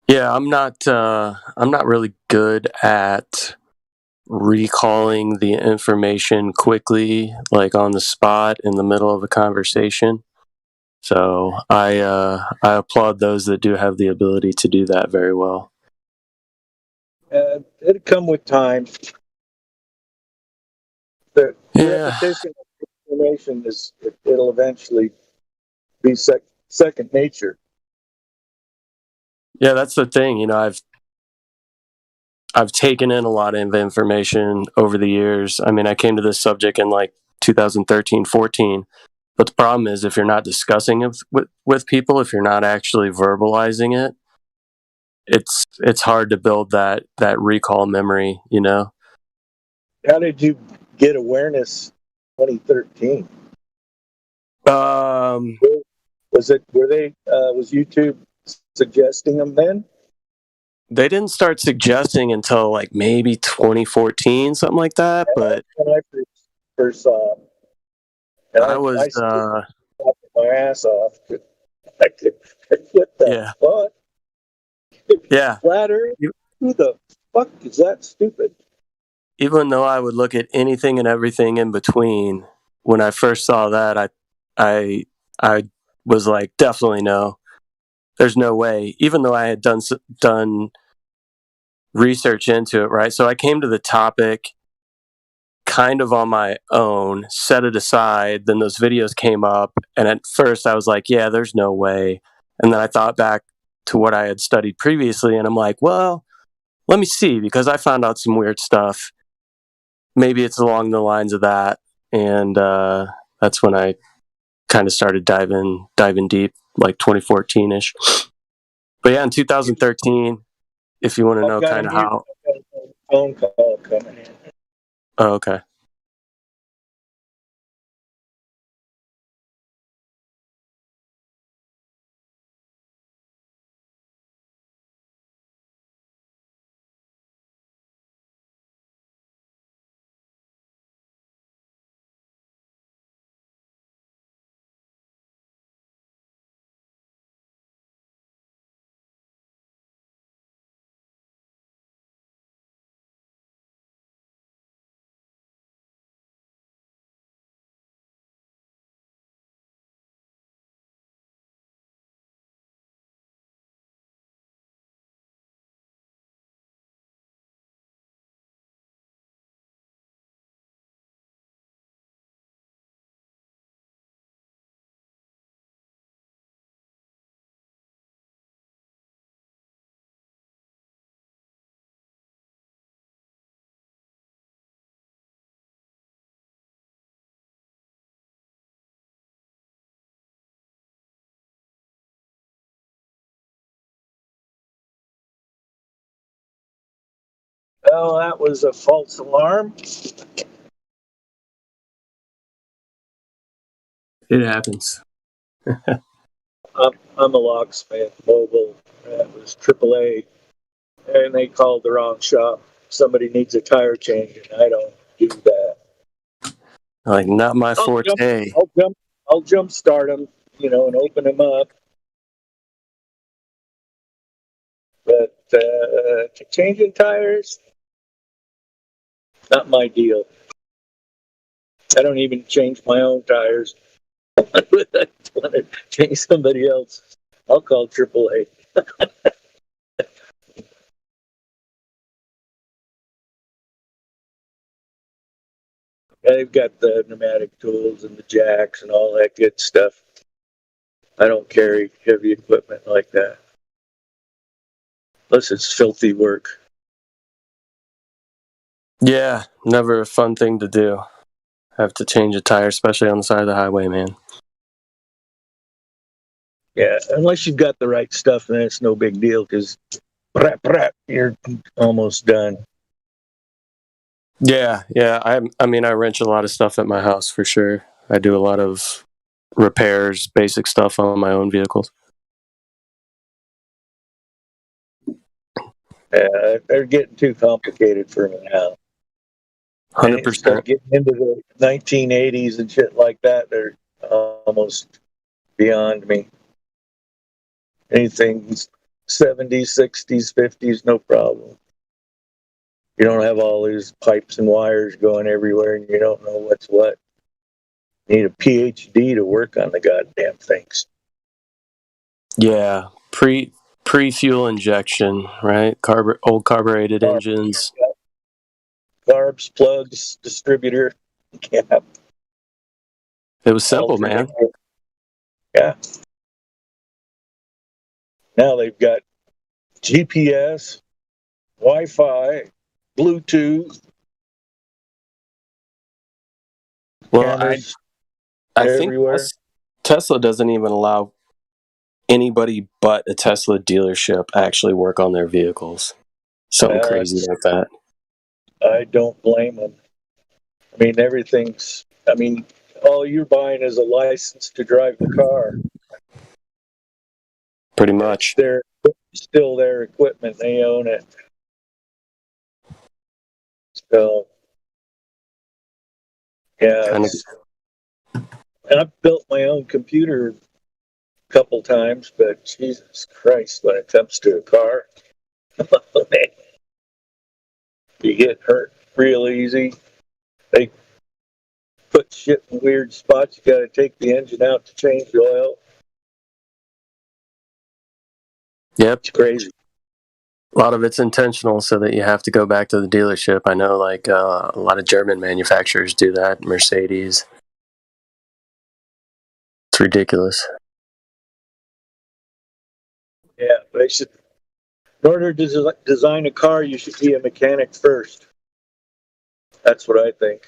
Yeah, I'm not really good at recalling the information quickly, like on the spot in the middle of a conversation. So I applaud those that do have the ability to do that very well. It'll come with time. The repetition of information it'll eventually be second nature. Yeah, that's the thing. I've taken in a lot of information over the years. I mean, I came to this subject in like 2013, 14. But the problem is, if you're not discussing it with people, if you're not actually verbalizing it, it's hard to build that recall memory. How did you get awareness 2013? Was YouTube suggesting them then? They didn't start suggesting until like maybe 2014, something like that. But when I first saw them. And I was my ass off. What the fuck? Yeah. Flat Earth? Who the fuck is that stupid? Even though I would look at anything and everything in between, when I first saw that, I was like, definitely no. There's no way. Even though I had done research into it, right? So I came to the topic kind of on my own, set it aside. Then those videos came up, and at first I was like, yeah, there's no way. And then I thought back to what I had studied previously, and I'm like, well, let me see, because I found out some weird stuff. Maybe it's along the lines of that, and that's when I kind of started diving deep, like 2014-ish. But yeah, in 2013, if you want to know kind of how. Phone call coming in. Oh, okay. Well, that was a false alarm. It happens. I'm a locksmith, mobile. That was AAA, and they called the wrong shop. Somebody needs a tire change, and I don't do that. Like, not my forte. I'll jump start them, and open them up. But changing tires, not my deal. I don't even change my own tires. I want to change somebody else. I'll call AAA. They've got the pneumatic tools and the jacks and all that good stuff. I don't carry heavy equipment like that. Unless it's filthy work. Yeah, never a fun thing to do. Have to change a tire, especially on the side of the highway, man. Yeah, unless you've got the right stuff, then it's no big deal because you're almost done. Yeah. I mean, I wrench a lot of stuff at my house for sure. I do a lot of repairs, basic stuff on my own vehicles. They're getting too complicated for me now. 100%. Getting into the 1980s and shit like that, they're almost beyond me. Anything 70s, 60s, 50s, no problem. You don't have all these pipes and wires going everywhere and you don't know what's what. You need a PhD to work on the goddamn things. Yeah, pre-fuel injection, right? Old carbureted engines. Carbs, plugs, distributor, cap. It was simple, man. Yeah. Now they've got GPS, Wi-Fi, Bluetooth. Well, I think everywhere. Tesla doesn't even allow anybody but a Tesla dealership actually work on their vehicles. Something crazy like that. I don't blame them. I mean, all you're buying is a license to drive the car. Pretty much. They're still their equipment. They own it. So, yeah. And I've built my own computer a couple times, but Jesus Christ, when it comes to a car, you get hurt real easy. They put shit in weird spots. You got to take the engine out to change the oil. Yep. It's crazy. A lot of it's intentional so that you have to go back to the dealership. I know a lot of German manufacturers do that. Mercedes. It's ridiculous. Yeah, they should. In order to design a car, you should be a mechanic first. That's what I think.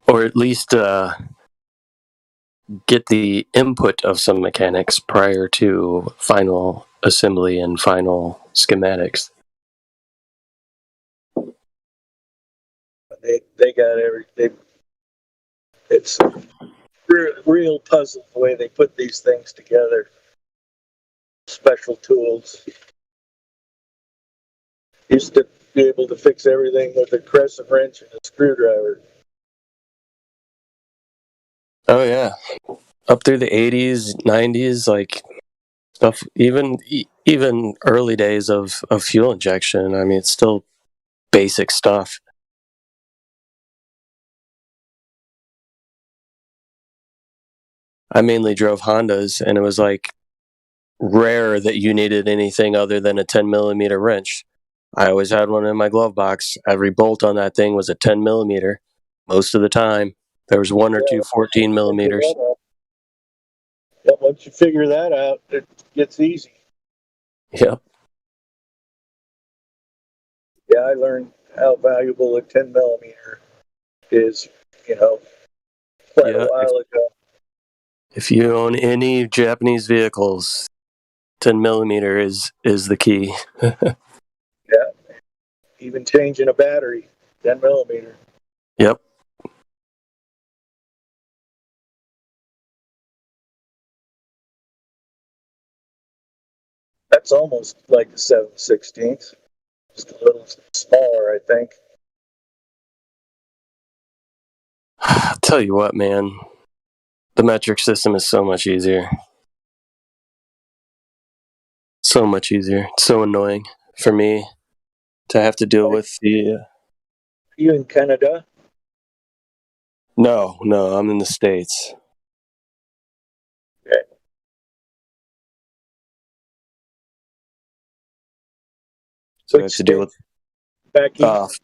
Or at least get the input of some mechanics prior to final assembly and final schematics. They got everything. It's a real puzzle the way they put these things together. Special tools. Used to be able to fix everything with a crescent wrench and a screwdriver. Oh yeah, up through the 80s, 90s, like stuff. Even early days of fuel injection. I mean, it's still basic stuff. I mainly drove Hondas, and it was like rare that you needed anything other than a 10 millimeter wrench. I always had one in my glove box. Every bolt on that thing was a 10 millimeter. Most of the time, there was one or two 14 millimeters. Yeah, once you figure that out, it gets easy. Yep. Yeah, I learned how valuable a 10 millimeter is, quite a while ago. If you own any Japanese vehicles, 10 millimeter is the key. Yeah. even changing a battery, 10 millimeter. Yep. That's almost like the 7/16, just a little smaller, I think. I'll tell you what, man. The metric system is so much easier. So much easier. It's so annoying for me to have to deal with the. You in Canada? No, I'm in the States. Okay. So I have to deal with Back east?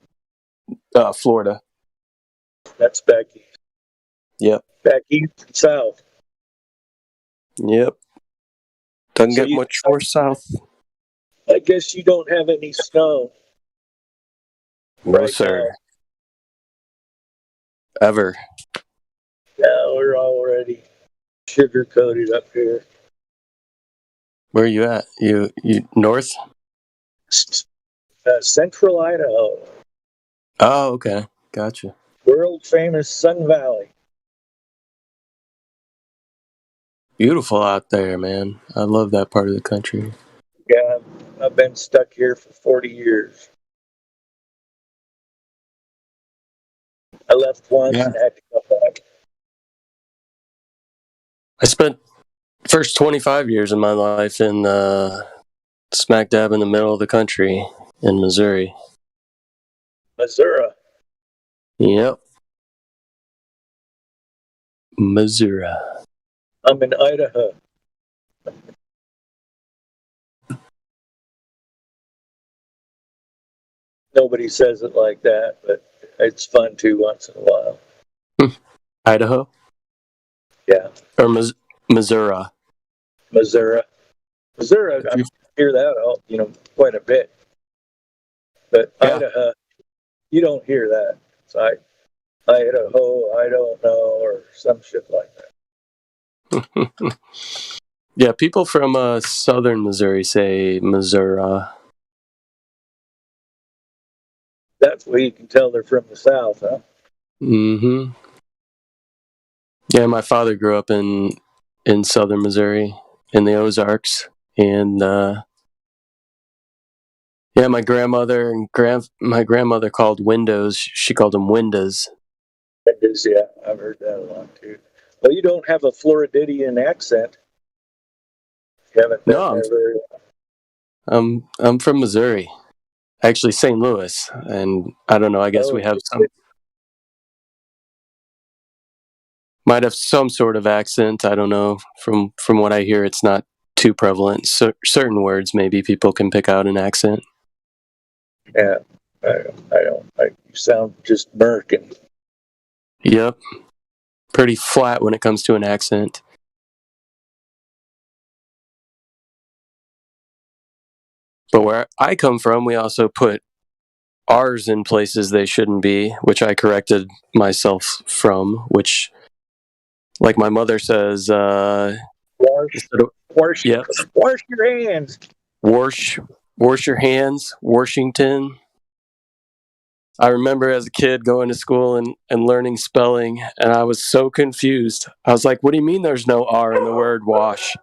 Florida. That's back east. Yep. Back east and south. Yep. Doesn't So get much more south. I guess you don't have any snow. No, right sir. Ever. Now we're already sugar coated up here. Where are you at? You north? Central Idaho. Oh, okay. Gotcha. World famous Sun Valley. Beautiful out there, man. I love that part of the country. Yeah, I've been stuck here for 40 years. I left once and had to come back. I spent first 25 years of my life in smack dab in the middle of the country in Missouri. Missouri. Yep. Missouri. I'm in Idaho. Nobody says it like that, but it's fun too once in a while. Idaho? Yeah. Or Missouri? Missouri. Missouri, I hear that quite a bit. But Idaho, you don't hear that. It's like Idaho, I don't know, or some shit like that. Yeah, people from southern Missouri say Missouri. That's where you can tell they're from the South, huh? Mm-hmm. Yeah, my father grew up in southern Missouri, in the Ozarks, and yeah, my grandmother and my grandmother called windows. She called them windows. Windows, yeah, I've heard that a lot too. Well, you don't have a Floridian accent. You haven't been there very long. I'm from Missouri, actually St. Louis, and I don't know. I guess we have might have some sort of accent. I don't know. From what I hear, it's not too prevalent. Certain words, maybe people can pick out an accent. Yeah, I don't. You sound just American. Yep. Pretty flat when it comes to an accent. But where I come from, we also put R's in places they shouldn't be, which I corrected myself from, which, like my mother says, wash your hands. Wash your hands, Washington. I remember as a kid going to school and learning spelling, and I was so confused. I was like, what do you mean there's no R in the word wash?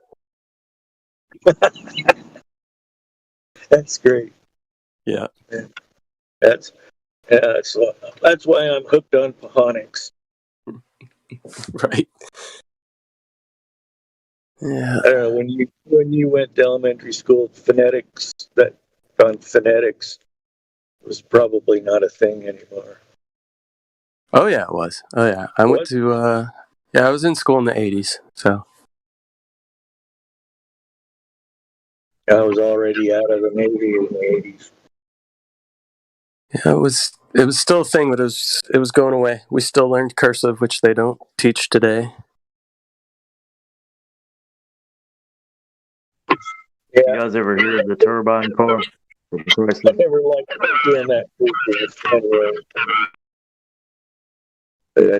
That's great. Yeah. That's why I'm hooked on phonics. Right. Yeah. I don't know, when you went to elementary school, phonetics was probably not a thing anymore. Oh yeah, it was. Oh yeah. I went to I was in school in the 80s, so I was already out of the Navy in the 80s. yeah, it was still a thing, but it was going away. We still learned cursive, which they don't teach today. Yeah. You guys ever hear of the turbine car? I never liked doing that anyway.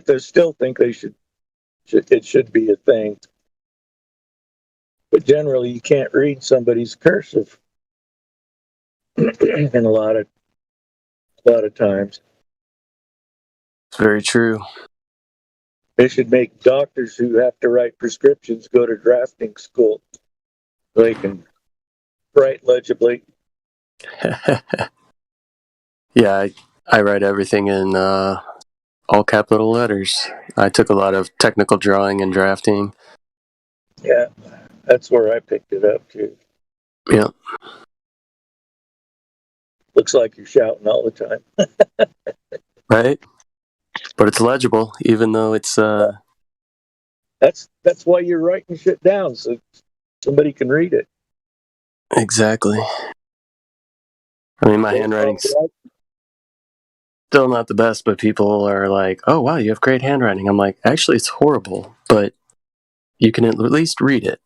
I still think it should be a thing. But generally, you can't read somebody's cursive in a lot of a lot of times. It's very true. They should make doctors who have to write prescriptions go to drafting school so they can write legibly. Yeah, I write everything in all capital letters. I took a lot of technical drawing and drafting. Yeah, that's where I picked it up too. Yeah. Looks like you're shouting all the time. Right? But it's legible, even though it's That's why you're writing shit down so somebody can read it. exactly. I mean, my handwriting's still not the best, but people are like, "Oh wow, you have great handwriting." I'm like, actually, it's horrible, but you can at least read it.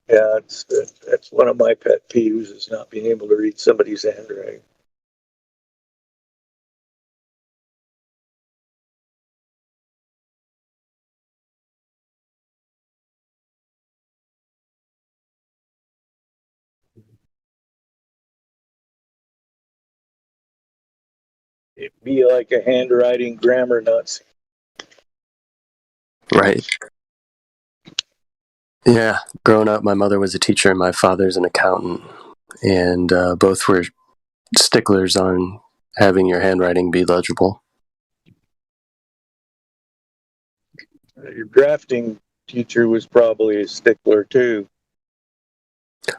Yeah, that's one of my pet peeves is not being able to read somebody's handwriting. It'd be like a handwriting grammar Nazi. Right. Yeah. Growing up, my mother was a teacher and my father's an accountant, and both were sticklers on having your handwriting be legible. Your drafting teacher was probably a stickler too.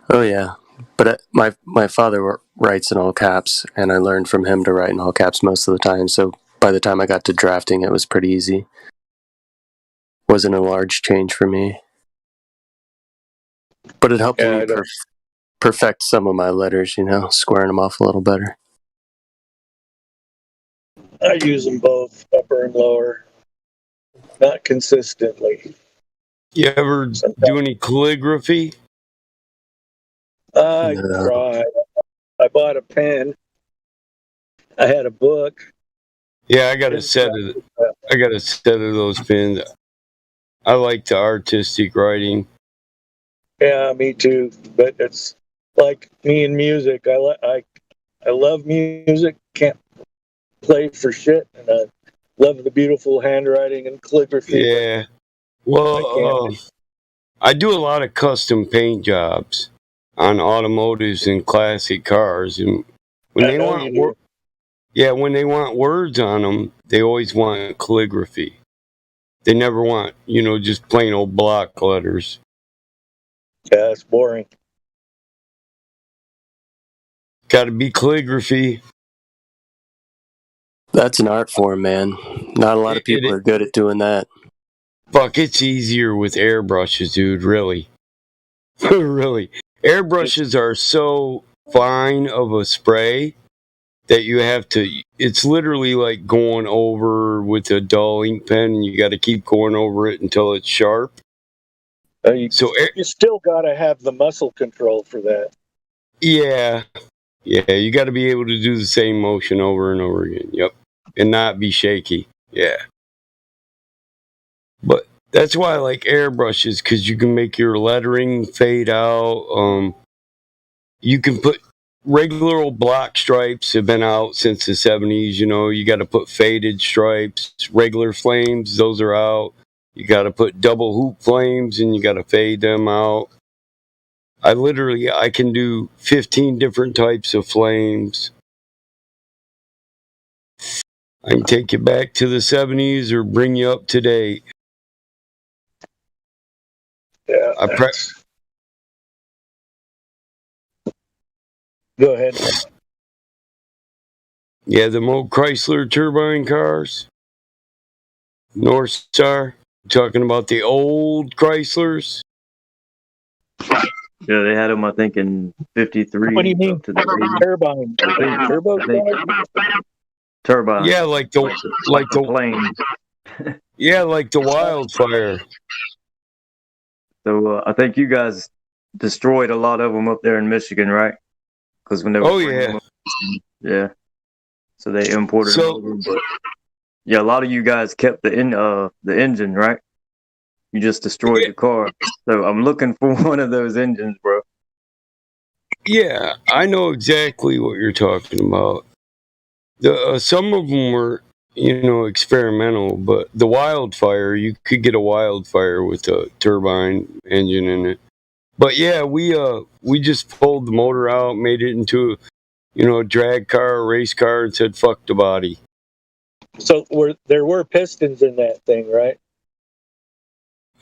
Oh yeah, but my father writes in all caps, and I learned from him to write in all caps most of the time. So by the time I got to drafting, it was pretty easy. Wasn't a large change for me, but it helped me perfect some of my letters. Squaring them off a little better. I use them both, upper and lower, not consistently. You ever do any calligraphy? I tried. I bought a pen. I had a book. Yeah, I got a set of those pens. I like the artistic writing. Yeah, me too. But it's like me and music. I love music. Can't play for shit, and I love the beautiful handwriting and calligraphy. Yeah. Well, I do a lot of custom paint jobs on automotives and classic cars, and when they want words on them, they always want calligraphy. They never want, just plain old block letters. Yeah, it's boring. Got to be calligraphy. That's an art form, man. Not a lot of people are good at doing that. Fuck, it's easier with airbrushes, dude, really. Really. Airbrushes are so fine of a spray that you have to, it's literally like going over with a dull ink pen, and you got to keep going over it until it's sharp. You still got to have the muscle control for that. Yeah, you got to be able to do the same motion over and over again. Yep, and not be shaky. Yeah, but that's why I like airbrushes, because you can make your lettering fade out. You can put regular old block stripes have been out since the 70s. You got to put faded stripes. Regular flames, those are out. You got to put double hoop flames, and you got to fade them out. I can do 15 different types of flames. I can take you back to the 70s or bring you up to date. Yeah. Go ahead. Yeah, the old Chrysler turbine cars. North Star. Talking about the old Chryslers. Yeah, they had them, I think, in 53. What do you mean? Turbine? Turbo? Turbine. Yeah, like the plane. Yeah, like the wildfire. So I think you guys destroyed a lot of them up there in Michigan, right? Because when they were yeah. So they imported them over, but yeah, a lot of you guys kept the engine, right? You just destroyed the car. So I'm looking for one of those engines, bro. Yeah, I know exactly what you're talking about. Some of them were, experimental, but the wildfire, you could get a wildfire with a turbine engine in it. But yeah, we just pulled the motor out, made it into a drag car, a race car, and said fuck the body. So there were pistons in that thing, right?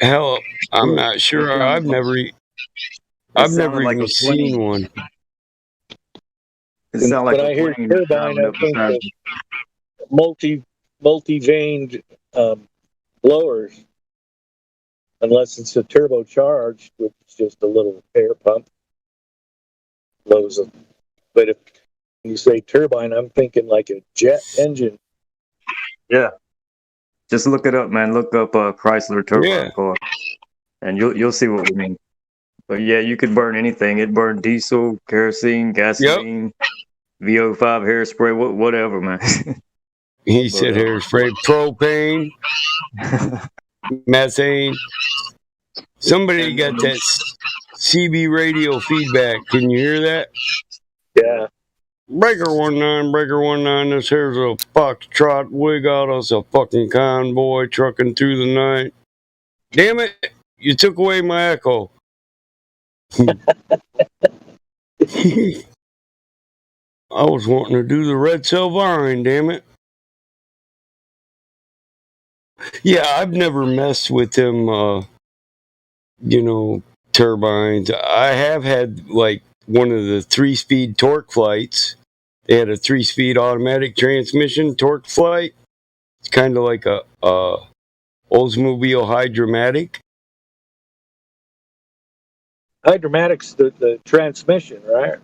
Hell, I'm not sure. I've never even seen one. It sounds like I hear turbine. I think of multi-vaned blowers, unless it's a turbocharged, which is just a little air pump. Blows them. But if you say turbine, I'm thinking like a jet engine. Yeah. Just look it up, man. Look up Chrysler turbine car, and you'll see what we mean. But yeah, you could burn anything. It burned diesel, kerosene, gasoline, VO5 hairspray, whatever, man. He said hairspray, propane, methane. Somebody got that CB radio feedback. Can you hear that? Yeah. Breaker 19, this here's a foxtrot. We got us a fucking convoy trucking through the night. Damn it, you took away my echo. I was wanting to do the Red Silverine, damn it. Yeah, I've never messed with them, turbines. I have had, like, one of the 3-speed torque flights. They had a 3-speed automatic transmission torque flight. It's kind of like a Oldsmobile Hydromatic. Hydromatic's the transmission, right?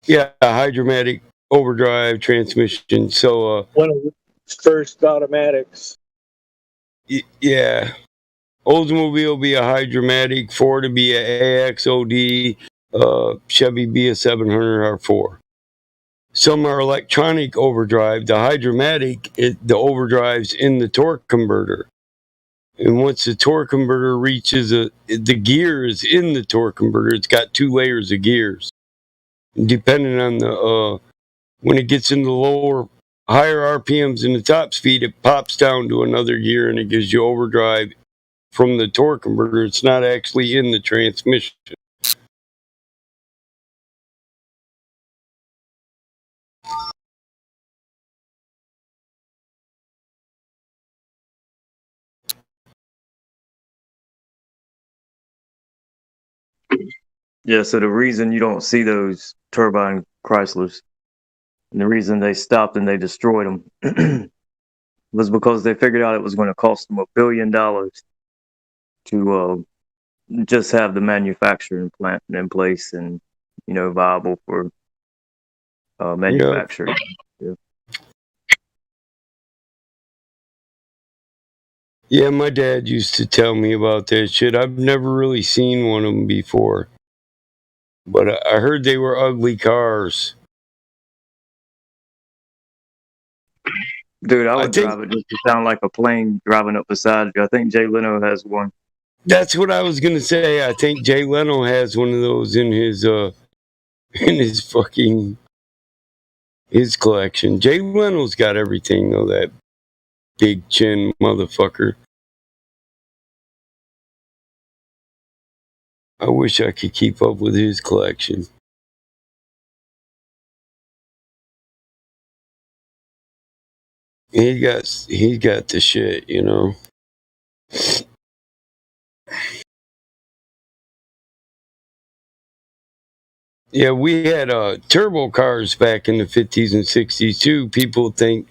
Yeah, Hydromatic overdrive transmission. So one of the first automatics. Yeah. Oldsmobile will be a Hydromatic, Ford will be a AXOD, Chevy be a 700 R4. Some are electronic overdrive. The Hydromatic, the overdrive's in the torque converter. And once the torque converter reaches the gear is in the torque converter. It's got 2 layers of gears. Depending on when it gets into higher RPMs in the top speed, it pops down to another gear and it gives you overdrive from the torque converter. It's not actually in the transmission. Yeah, so the reason you don't see those turbine Chryslers, and the reason they stopped and they destroyed them, was because they figured out it was going to cost them $1 billion to just have the manufacturing plant in place and viable for manufacturing. Yeah. Yeah, my dad used to tell me about that shit. I've never really seen one of them before. But I heard they were ugly cars. Dude, I would drive it just to sound like a plane driving up beside you. I think Jay Leno has one. That's what I was gonna say. I think Jay Leno has one of those in his his collection. Jay Leno's got everything though, that big chin motherfucker. I wish I could keep up with his collection. He got the shit, Yeah, we had turbo cars back in the 50s and 60s too. People think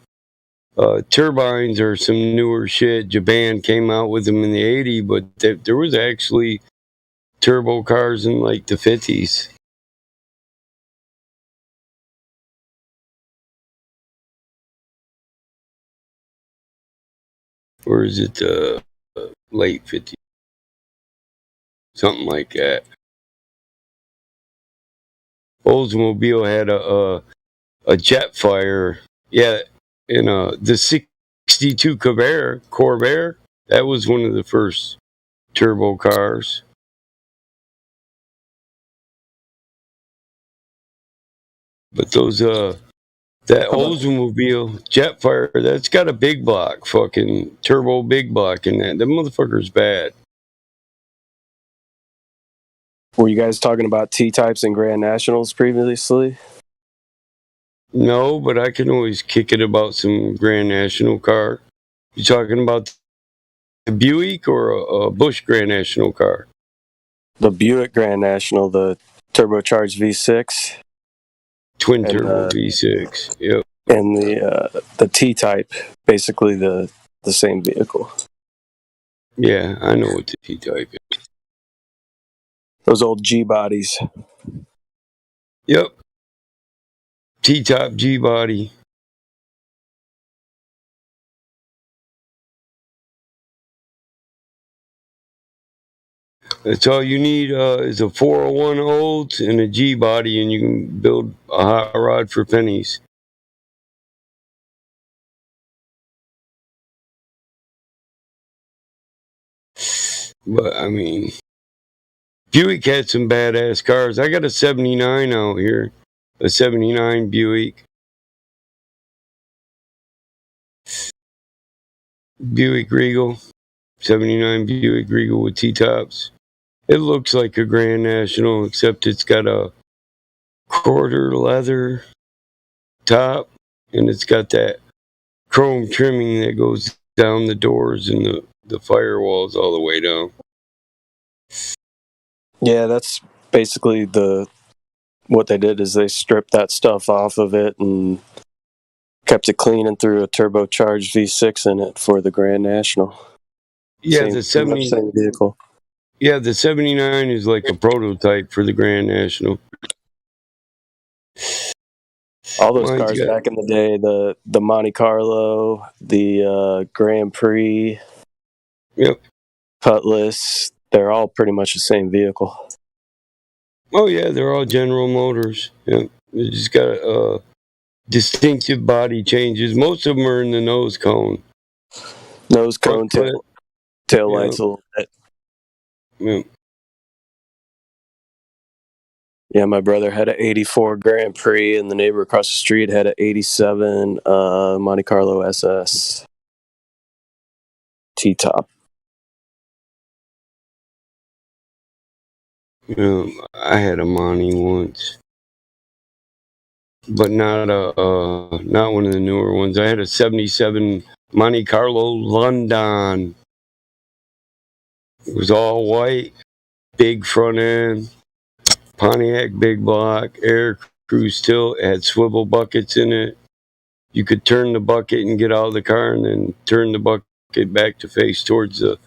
turbines are some newer shit. Japan came out with them in the 80s, but there was actually turbo cars in like the 50s. Or is it late 50s? Something like that. Oldsmobile had a Jetfire. Yeah, in the 62 Corvair. That was one of the first turbo cars. But those that Oldsmobile Jetfire, that's got a big block, fucking turbo big block in that. That motherfucker's bad. Were you guys talking about T-types and Grand Nationals previously? No, but I can always kick it about some Grand National car. You talking about a Buick or a Bush Grand National car? The Buick Grand National, the turbocharged V6. Twin turbo V6. Yep. And the T-type, basically the same vehicle. Yeah, I know what the T-type is. Those old G bodies. Yep. T-top G body. That's all you need is a 401 Olds and a G body, and you can build a hot rod for pennies. But I mean, Buick had some badass cars. I got a 79 out here, a 79 Buick. Buick Regal, 79 Buick Regal with T-tops. It looks like a Grand National, except it's got a quarter leather top, and it's got that chrome trimming that goes down the doors and the firewalls all the way down. Yeah, that's basically what they did is they stripped that stuff off of it and kept it clean and threw a turbocharged V6 in it for the Grand National. Yeah, the same vehicle. Yeah, the 79 is like a prototype for the Grand National. All those cars back in the day, the Monte Carlo, the Grand Prix, yep, Cutlass, they're all pretty much the same vehicle. Oh yeah, they're all General Motors. Yep. They just got distinctive body changes. Most of them are in the nose cone. Nose cone, tail lights a little bit. Yep. Yeah, my brother had an 84 Grand Prix, and the neighbor across the street had an 87 Monte Carlo SS T-top. I had a Monte once, but not one of the newer ones. I had a 77 Monte Carlo London. It was all white, big front end, Pontiac big block, air cruise tilt. It had swivel buckets in it. You could turn the bucket and get out of the car, and then turn the bucket back to face towards the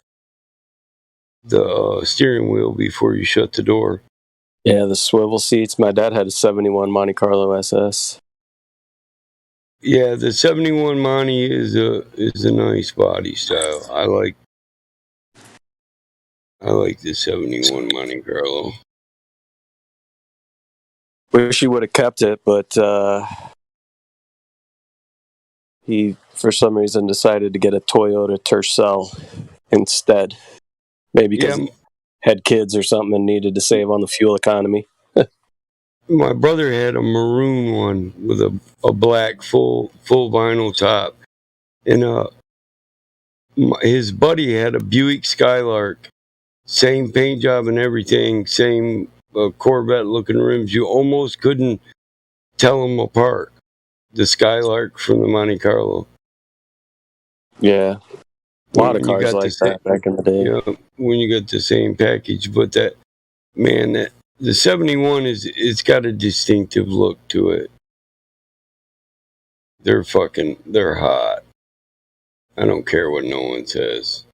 steering wheel before you shut the door. Yeah, the swivel seats. My dad had a 71 Monte Carlo SS. Yeah, the 71 Monte is a nice body style. I like the 71 Monte Carlo. Wish he would have kept it, but he, for some reason, decided to get a Toyota Tercel instead. Maybe because he had kids or something and needed to save on the fuel economy. My brother had a maroon one with a black full vinyl top, and his buddy had a Buick Skylark, same paint job and everything, same Corvette looking rims. You almost couldn't tell them apart, the Skylark from the Monte Carlo. Yeah, a lot of cars like that back in the day. Yeah, when you got the same package, but the 71 it's got a distinctive look to it. They're hot. I don't care what no one says.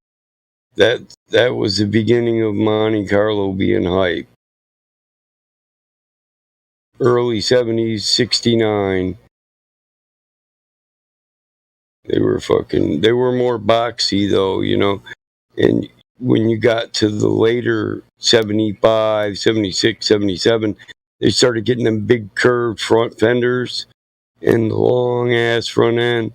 That was the beginning of Monte Carlo being hype. Early 70s, 69. They were more boxy though, and when you got to the later 75, 76, 77, they started getting them big curved front fenders and the long ass front end.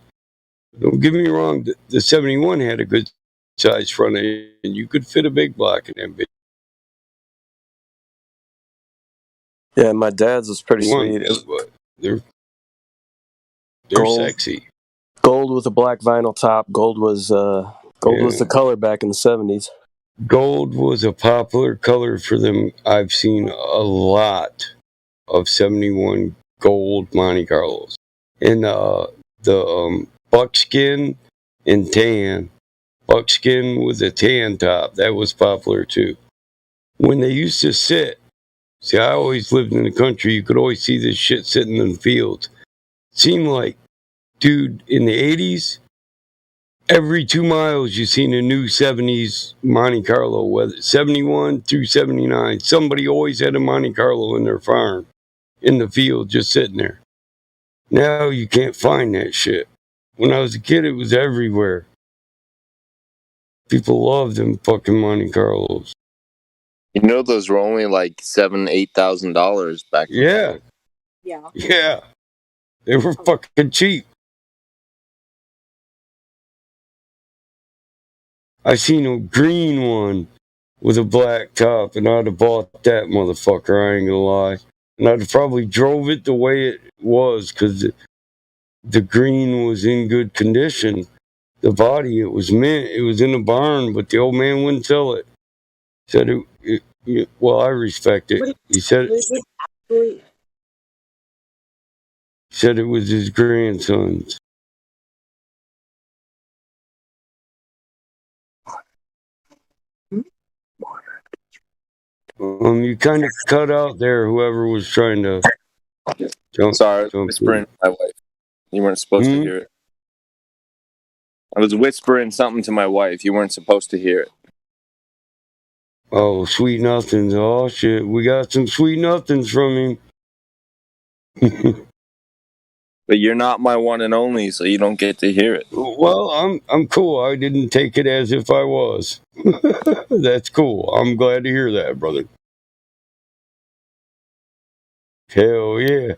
Don't get me wrong, the 71 had a good size front end, and you could fit a big block in that bitch. Yeah, my dad's was pretty sweet. They're Gold. sexy. Gold with a black vinyl top. Gold was the color back in the 70s. Gold was a popular color for them. I've seen a lot of 71 gold Monte Carlos. And the buckskin and tan. Buckskin with a tan top. That was popular too. When they used to sit, see, I always lived in the country. You could always see this shit sitting in the fields. Seemed like, dude, in the 80s, every 2 miles you seen a new 70s Monte Carlo, whether 71 through 79. Somebody always had a Monte Carlo in their farm, in the field, just sitting there. Now you can't find that shit. When I was a kid, it was everywhere. People loved them fucking Monte Carlos. You know, those were only like $7,000-$8,000 back then. Yeah. Yeah. Yeah. They were fucking cheap. I seen a green one with a black top, and I'd have bought that motherfucker, I ain't gonna lie. And I'd have probably drove it the way it was, because the green was in good condition. The body, it was mint. It was in a barn, but the old man wouldn't sell it. Said well, I respect it. He said it was his grandson's. You kind of cut out there, whoever was trying to jump. Sorry, I was whispering to my wife. You weren't supposed to hear it. I was whispering something to my wife. You weren't supposed to hear it. Oh, sweet nothings. Oh, shit. We got some sweet nothings from him. But you're not my one and only, so you don't get to hear it. Well, I'm cool. I didn't take it as if I was. That's cool. I'm glad to hear that, brother. Hell yeah.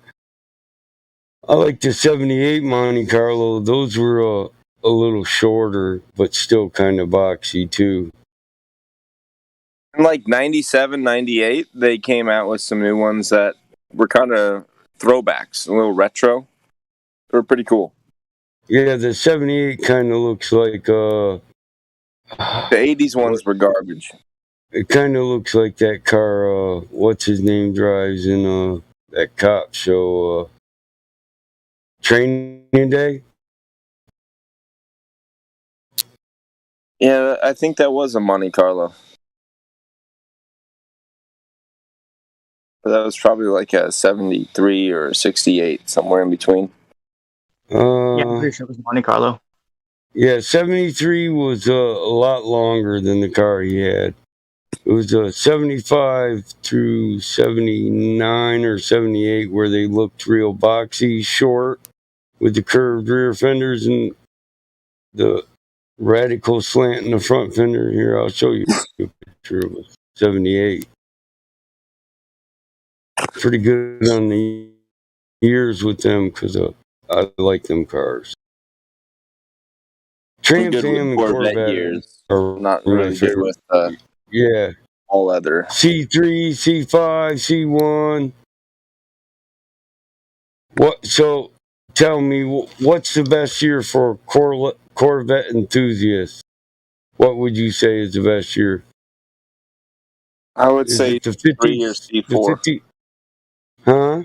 I like the 78 Monte Carlo. Those were a little shorter, but still kind of boxy, too. In like 97, 98, they came out with some new ones that were kind of throwbacks, a little retro. They were pretty cool. Yeah, the 78 kind of looks like... the 80s ones were garbage. It kind of looks like that car, what's his name drives in that cop show, Training Day? Yeah, I think that was a Monte Carlo. But that was probably like a 73 or 68, somewhere in between. Yeah, I'm pretty sure it was Monte Carlo. Yeah, 73 was a lot longer than the car he had. It was 75 through 79 or 78 where they looked real boxy, short, with the curved rear fenders and the radical slant in the front fender. Here, I'll show you a picture of a 78. Pretty good on the years with them because I like them cars. Trans Good Am with and Corvette years. are Not my really good favorite. with Yeah. all leather. C3, C5, C1. What? So, tell me, what's the best year for Corvette enthusiasts? What would you say is the best year? I would Is say it the 3 or 50s? C4. The 50? Huh?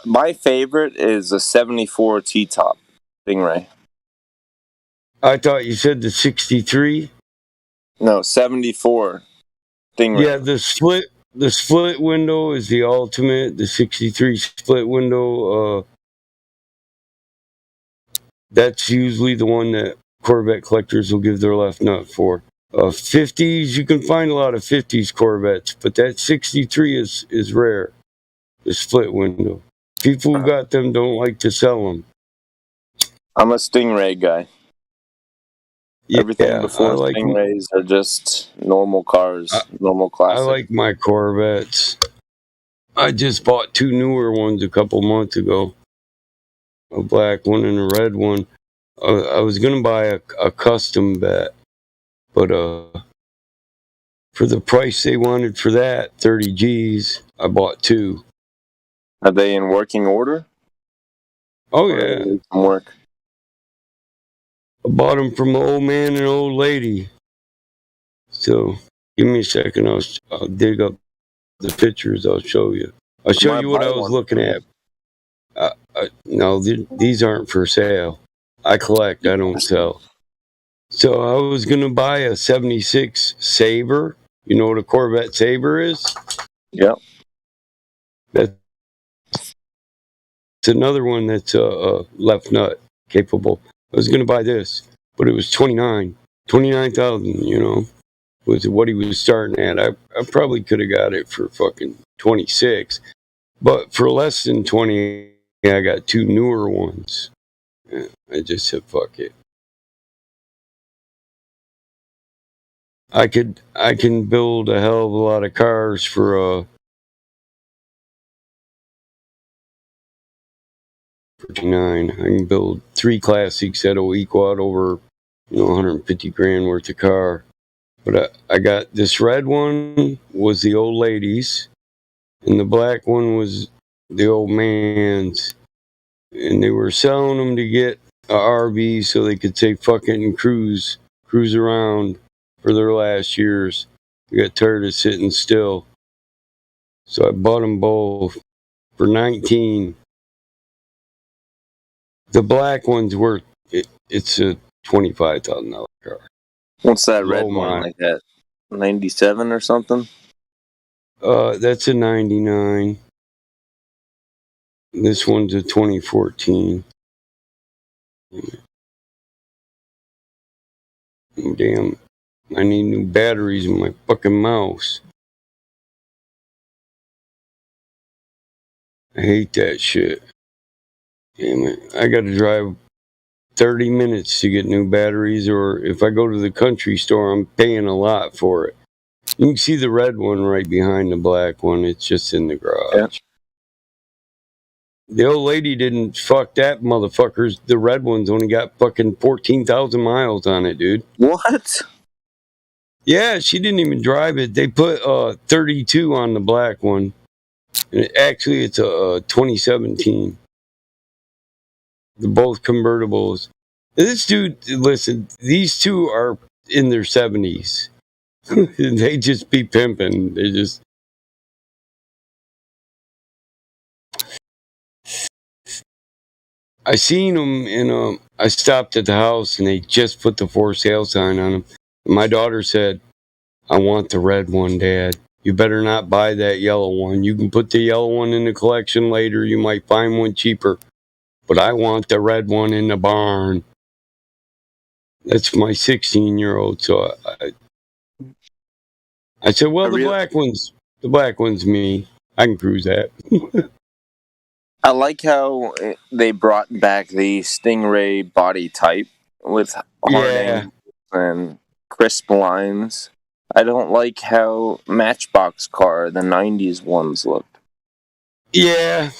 My favorite is the 74 T-top Stingray. I thought you said the 63. No, 74 Stingray. Yeah, the split window is the ultimate. The 63 split window, that's usually the one that Corvette collectors will give their left nut for. 50s, you can find a lot of 50s Corvettes, but that 63 is rare. The split window. People who got them don't like to sell them. I'm a Stingray guy. Yeah, Everything before Stingrays are just normal cars, normal classics. I like my Corvettes. I just bought 2 newer ones a couple months ago. A black one and a red one. I was going to buy a custom bat, but for the price they wanted for that, 30 G's, I bought 2. Are they in working order? Oh Or yeah. do they need some work? I bought them from an old man and an old lady. So give me a second. I'll dig up the pictures. I'll show you. I'll show might you what buy I was one. looking at. No, these aren't for sale. I collect. I don't sell. So I was gonna buy a '76 Sabre. You know what a Corvette Sabre is? Yep. That's another one that's left nut capable. I was gonna buy this, but it was 29,000. You know, was what he was starting at. I probably could have got it for fucking 26, but for less than 20, I got two newer ones. I just said fuck it. I can build a hell of a lot of cars for 49. I can build 3 classics that'll equal out over 150 grand worth of car. But I got this red one was the old lady's, and the black one was the old man's, and they were selling them to get a RV so they could say fuck it and cruise around for their last years. They got tired of sitting still. So I bought them both for 19. The black one's worth it's a $25,000 car. What's that Low red one? mile. Like that 97 or something? That's a 99. This one's a 2014. Damn, I need new batteries in my fucking mouse. I hate that shit. Damn it. I gotta drive 30 minutes to get new batteries, or if I go to the country store, I'm paying a lot for it. You can see the red one right behind the black one. It's just in the garage. Yeah. The old lady didn't fuck that motherfuckers. The red one's only got fucking 14,000 miles on it, dude. What? Yeah, she didn't even drive it. They put 32 on the black one. And actually, it's a 2017. They're both convertibles. This dude, listen, these two are in their 70s. They just be pimping. They just. I seen them in I stopped at the house and they just put the for sale sign on them. My daughter said, "I want the red one, Dad. You better not buy that yellow one. You can put the yellow one in the collection later. You might find one cheaper. But I want the red one in the barn." That's my 16-year-old. So I said, "Well, the black one's me. I can cruise that." I like how they brought back the Stingray body type with hard angles and crisp lines. I don't like how Matchbox car, the 90s ones, looked. Yeah.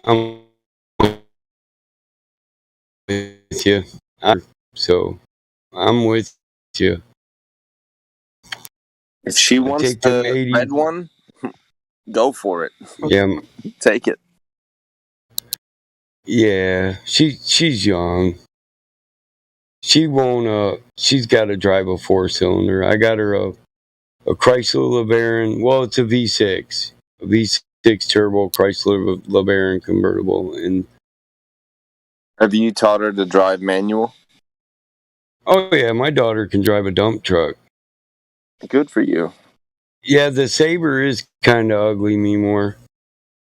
I'm with you. So I'm with you. If she wants the red one, go for it. Yeah. Take it. Yeah. She's young. She won't she's gotta drive a 4-cylinder. I got her a Chrysler LeBaron. Well, it's a V6. A V6 turbo Chrysler LeBaron convertible. And have you taught her to drive manual? Oh yeah, my daughter can drive a dump truck. Good for you. Yeah, the Sabre is kind of ugly anymore.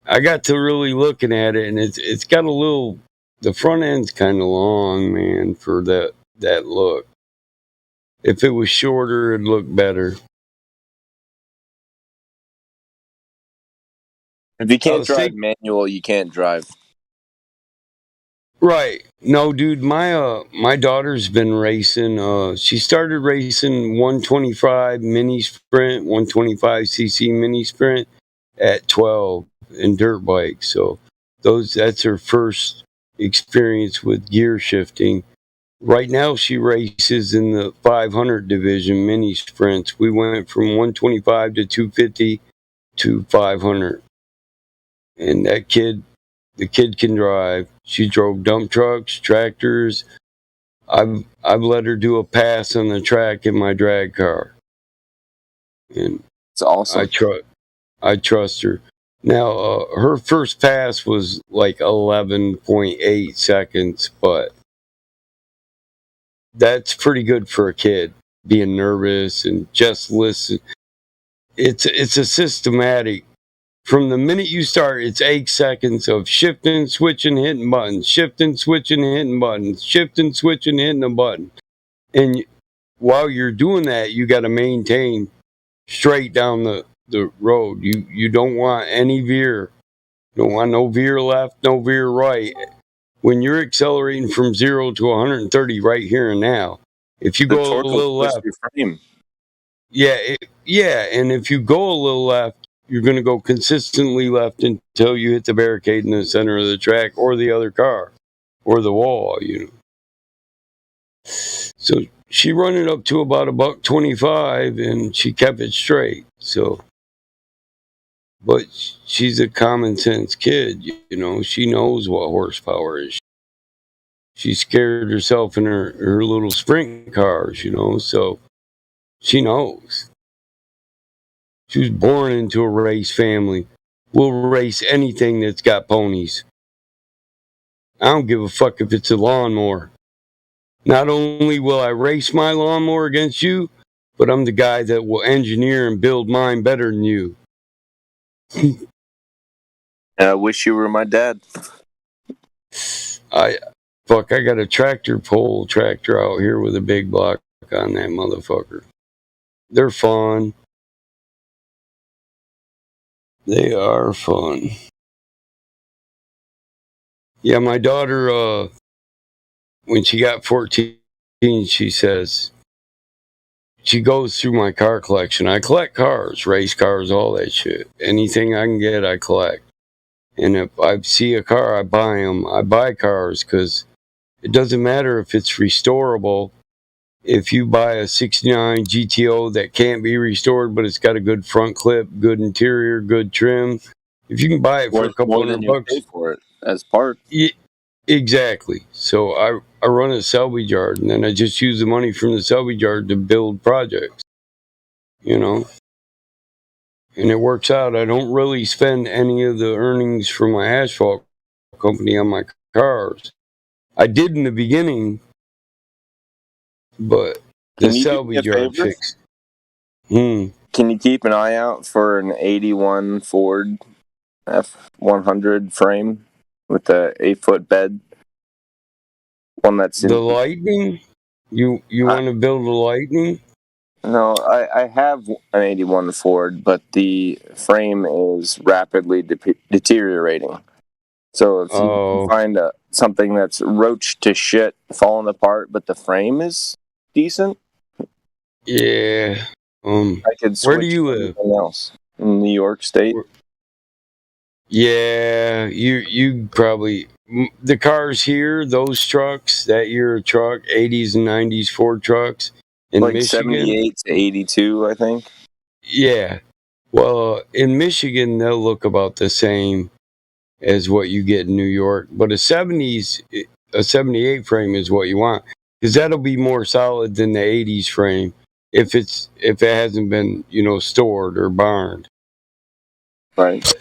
I got to really looking at it, and it's got a little. The front end's kind of long, man, for that look. If it was shorter, it'd look better. If you can't drive manual, you can't drive. Right. No, dude, my daughter's been racing. She started racing 125 mini sprint, 125cc mini sprint at 12 in dirt bikes. So that's her first experience with gear shifting. Right now she races in the 500 division mini sprints. We went from 125 to 250 to 500. And the kid can drive. She drove dump trucks, tractors. I've let her do a pass on the track in my drag car. And it's awesome. I trust her. Now, her first pass was like 11.8 seconds, but that's pretty good for a kid, being nervous and just listen. It's a systematic. From the minute you start, it's 8 seconds of shifting, switching, hitting buttons, shifting, switching, hitting buttons, shifting, switching, hitting a button. And while you're doing that, you got to maintain straight down the road. You don't want any veer. You don't want no veer left, no veer right. When you're accelerating from 0 to 130 right here and now, if you The go a torque will little twist left, your frame. and if you go a little left, you're going to go consistently left until you hit the barricade in the center of the track or the other car or the wall, So she run it up to about $125 and she kept it straight. So, but she's a common sense kid, she knows what horsepower is. She scared herself in her little sprint cars, so she knows. She was born into a race family. We'll race anything that's got ponies. I don't give a fuck if it's a lawnmower. Not only will I race my lawnmower against you, but I'm the guy that will engineer and build mine better than you. I wish you were my dad. I got a tractor out here with a big block on that motherfucker. They're fun. They are fun. Yeah, my daughter, when she got 14, she says, she goes through my car collection. I collect cars, race cars, all that shit. Anything I can get, I collect. And if I see a car, I buy them. I buy cars because it doesn't matter if it's restorable. If you buy a 69 GTO that can't be restored, but it's got a good front clip, good interior, good trim, if you can buy it for a couple $100, pay for it as part. Exactly. So I run a salvage yard, and then I just use the money from the salvage yard to build projects. And it works out. I don't really spend any of the earnings from my asphalt company on my cars. I did in the beginning, but the salvage yard fixed. Can you keep an eye out for an 81 Ford F100 frame with the 8-foot bed? One that's the Lightning? You want to build a Lightning? No, I have an 81 Ford, but the frame is rapidly deteriorating. So if you find something that's roached to shit, falling apart, but the frame is decent, yeah. I could switch. Where do you live? Else in New York State. Yeah, you probably the cars here, those trucks, that year truck, 80s and 90s Ford trucks in like Michigan, 78 to 82, I think. Yeah. Well, in Michigan, they'll look about the same as what you get in New York, but a 78 frame is what you want because that'll be more solid than the 80s frame if it hasn't been stored or barned. Right.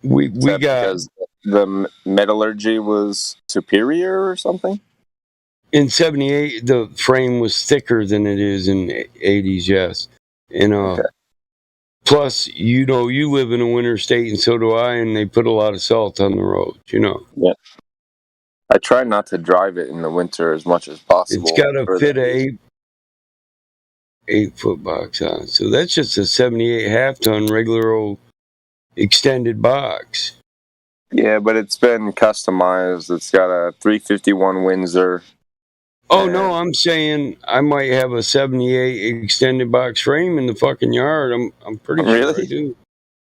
We got because the metallurgy was superior or something. In 78, the frame was thicker than it is in 80s. Yes, and plus, you live in a winter state, and so do I, and they put a lot of salt on the roads. Yeah. I try not to drive it in the winter as much as possible. It's got to fit a 8-foot box on, so that's just a 78 half-ton regular old extended box. Yeah, but it's been customized. It's got a 351 Windsor. Oh, no, I'm saying I might have a 78 extended box frame in the fucking yard. I'm pretty sure I do.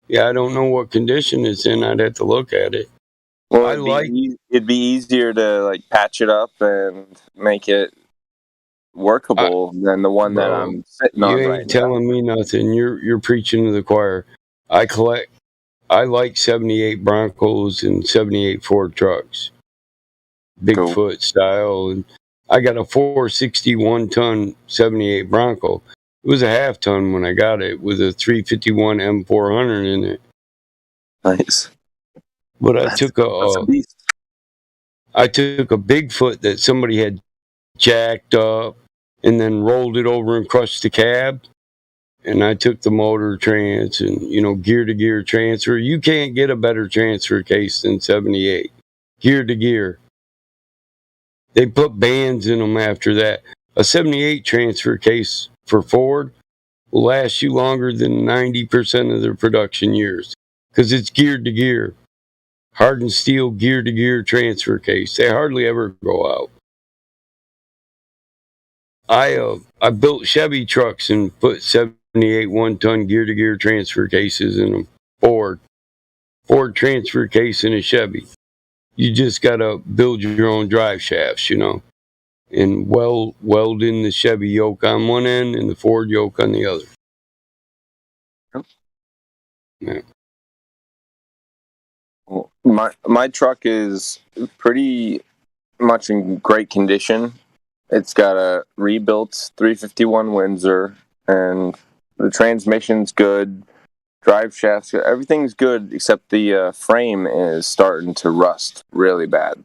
Yeah, I don't know what condition it's in. I'd have to look at it. Well, it'd be easier to patch it up and make it workable than the one that I'm sitting on right now. You ain't telling me nothing. You're preaching to the choir. I like 78 Broncos and 78 Ford trucks, Bigfoot style, and I got a 461 ton 78 Bronco. It was a half ton when I got it with a 351 M400 in it. Nice. But I That's took a beast. I took a Bigfoot that somebody had jacked up and then rolled it over and crushed the cab. And I took the motor trans and, gear to gear transfer. You can't get a better transfer case than 78. Gear to gear. They put bands in them after that. A 78 transfer case for Ford will last you longer than 90% of their production years because it's geared to gear. Hardened steel gear to gear transfer case. They hardly ever go out. I built Chevy trucks and put 78 one-ton gear-to-gear transfer cases in them. Ford transfer case in a Chevy. You just gotta build your own drive shafts, and weld in the Chevy yoke on one end and the Ford yoke on the other. Yeah. Well, my truck is pretty much in great condition. It's got a rebuilt 351 Windsor, and the transmission's good, drive shaft's good, everything's good except the frame is starting to rust really bad.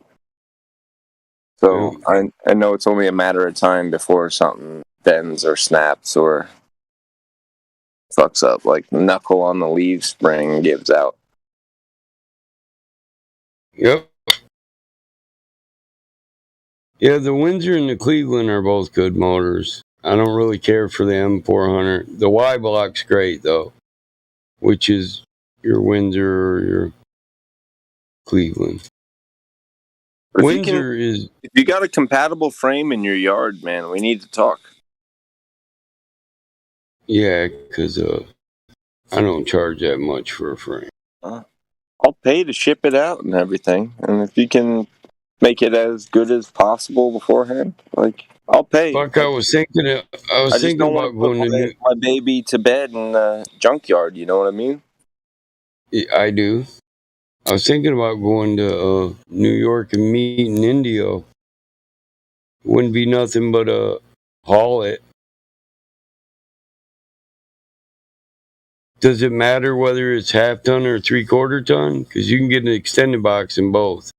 So I know it's only a matter of time before something bends or snaps or fucks up, like the knuckle on the leaf spring gives out. Yep. Yeah, the Windsor and the Cleveland are both good motors. I don't really care for the M400. The Y block's great though, which is your Windsor or your Cleveland. Windsor is. If you got a compatible frame in your yard, man, we need to talk. Yeah, because I don't charge that much for a frame. I'll pay to ship it out and everything, and if you can make it as good as possible beforehand, I'll pay. Fuck, I was thinking about going to my baby to bed in the junkyard. You know what I mean? I do. I was thinking about going to New York and meeting Indio. Wouldn't be nothing but haul it. Does it matter whether it's half ton or 3/4 ton? Because you can get an extended box in both.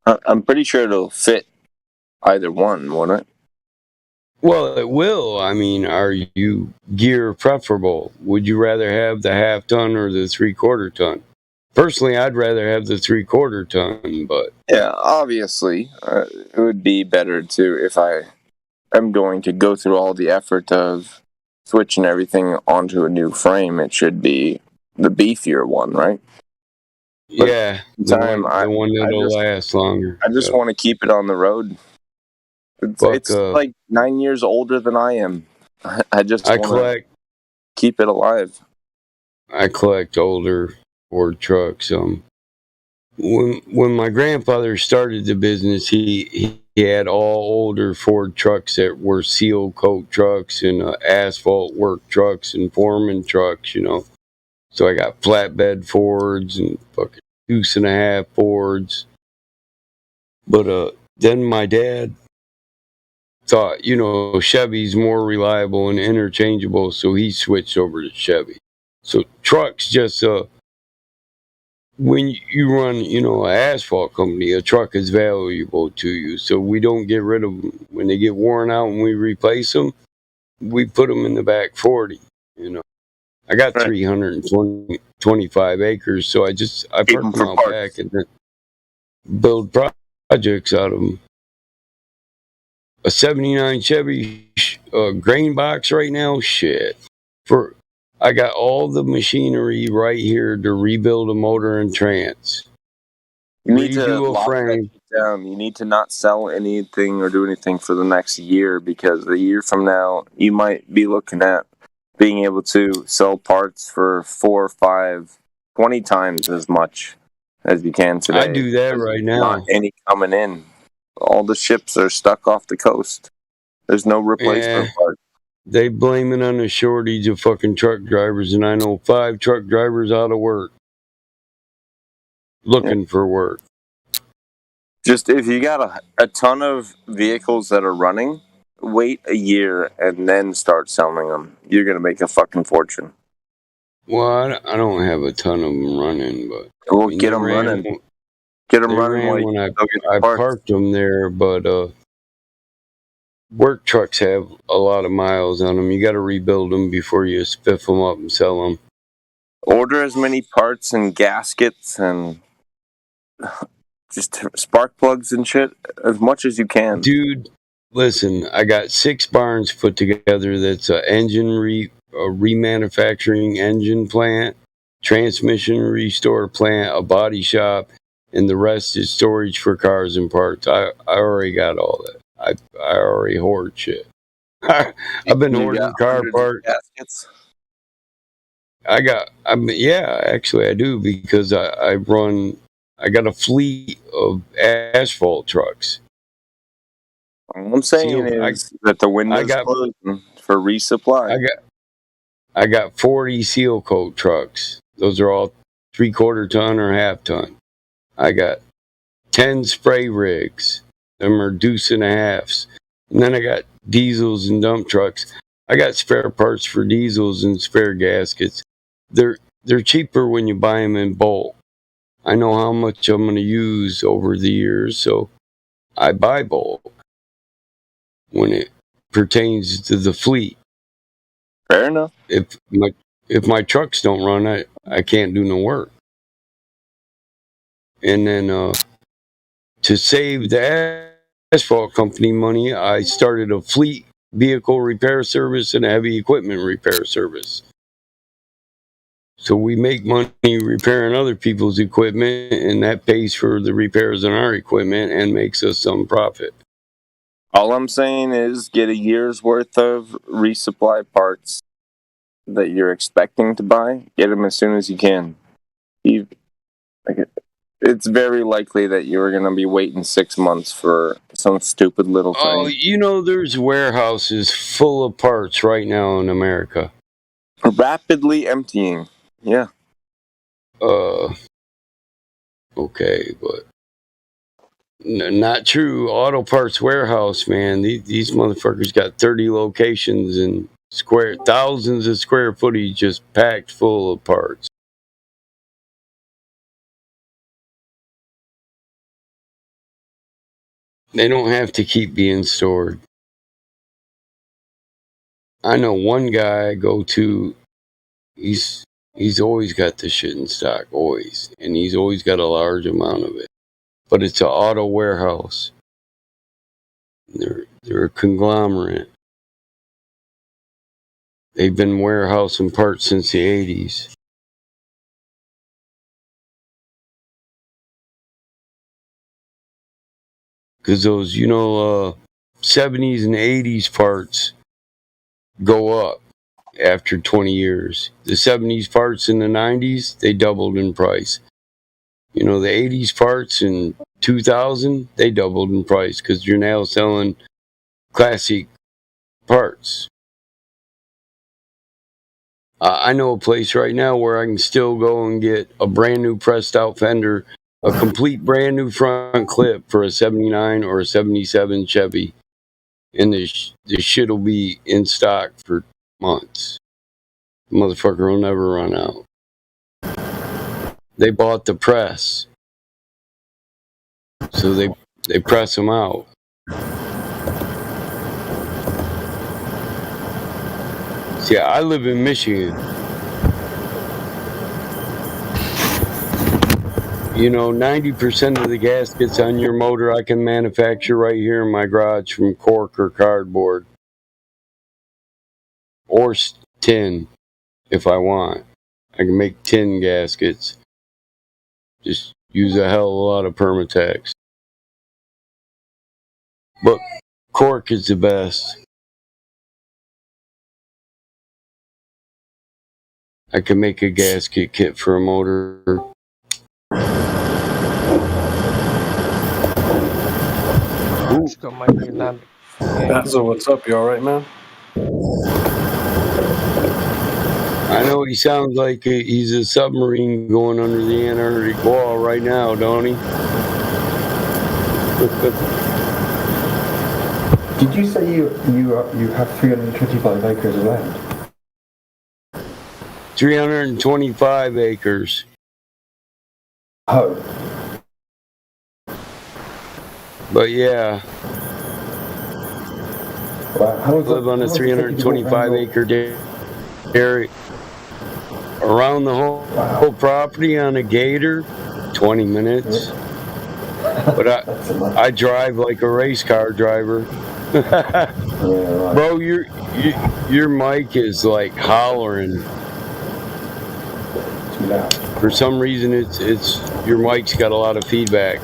I'm pretty sure it'll fit either one, won't it? Well, it will. I mean, are you gear preferable? Would you rather have the half ton or the 3/4 ton? Personally, I'd rather have the 3/4 ton, but yeah, obviously, it would be better to if I am going to go through all the effort of switching everything onto a new frame. It should be the beefier one, right? But yeah, the one that'll last longer. I just want to keep it on the road. It's like 9 years older than I am. I want to keep it alive. I collect older Ford trucks. When my grandfather started the business, he had all older Ford trucks that were seal coat trucks and asphalt work trucks and foreman trucks, So I got flatbed Fords and fucking 2.5 Fords. But then my dad thought, Chevy's more reliable and interchangeable, so he switched over to Chevy. So trucks just when you run, an asphalt company, a truck is valuable to you. So we don't get rid of them. When they get worn out and we replace them, we put them in the back 40, I got 325 acres, so I park them out back and then build projects out of them. A 79 Chevy grain box right now, shit. I got all the machinery right here to rebuild a motor and trans. You need to lock that down. You need to not sell anything or do anything for the next year, because a year from now, you might be looking at being able to sell parts for 4, 5, 20 times as much as you can today. I do that right now. Not any coming in. All the ships are stuck off the coast. There's no replacement part. They blame it on the shortage of fucking truck drivers, and I know 5 truck drivers out of work, looking for work. Just if you got a ton of vehicles that are running, wait a year and then start selling them. You're gonna make a fucking fortune. Well, I don't have a ton of them running, but well, get them running. Get them running when I parked them there, but work trucks have a lot of miles on them. You got to rebuild them before you spiff them up and sell them. Order as many parts and gaskets and just spark plugs and shit as much as you can. Dude, listen, I got 6 barns put together. That's a remanufacturing engine plant, transmission restore plant, a body shop, and the rest is storage for cars and parts. I already got all that. I already hoard shit. I've been hoarding car parts. Gaskets? Yeah, actually I do, because I got a fleet of asphalt trucks. All I'm saying is that the window's closing for resupply. I got 40 seal coat trucks. Those are all 3/4 ton or half ton. I got 10 spray rigs. Them are deuce and a halves. And then I got diesels and dump trucks. I got spare parts for diesels and spare gaskets. They're cheaper when you buy them in bulk. I know how much I'm going to use over the years, so I buy bulk when it pertains to the fleet. Fair enough. If my trucks don't run, I can't do no work. And then to save the asphalt company money, I started a fleet vehicle repair service and a heavy equipment repair service. So we make money repairing other people's equipment, and that pays for the repairs on our equipment and makes us some profit. All I'm saying is get a year's worth of resupply parts that you're expecting to buy. Get them as soon as you can. It's very likely that you're going to be waiting 6 months for some stupid little thing. Oh, there's warehouses full of parts right now in America. Rapidly emptying. Yeah. Okay, but not true. Auto Parts Warehouse, man. These motherfuckers got 30 locations and thousands of square footage just packed full of parts. They don't have to keep being stored. I know one guy I go to, he's always got this shit in stock, always. And he's always got a large amount of it. But it's an auto warehouse. They're a conglomerate. They've been warehousing parts since the 80s. Because those, 70s and 80s parts go up after 20 years. The 70s parts in the 90s, they doubled in price. The 80s parts in 2000, they doubled in price because you're now selling classic parts. I know a place right now where I can still go and get a brand new pressed out fender, a complete brand new front clip for a 79 or a 77 Chevy. And this shit will be in stock for months. The motherfucker will never run out. They bought the press. So they press them out. See, I live in Michigan. 90% of the gaskets on your motor I can manufacture right here in my garage from cork or cardboard. Or tin, if I want. I can make tin gaskets. Just use a hell of a lot of Permatex. But cork is the best. I can make a gasket kit for a motor. So what's up? You alright, man? I know he sounds like he's a submarine going under the Antarctic wall right now, don't he? Did you say you have 325 acres of land? 325 acres. Oh. But yeah. Wow. I live on a 325 acre area. Around the whole property on a gator, 20 minutes. But I drive like a race car driver. Bro, your mic is like hollering. For some reason, it's your mic's got a lot of feedback.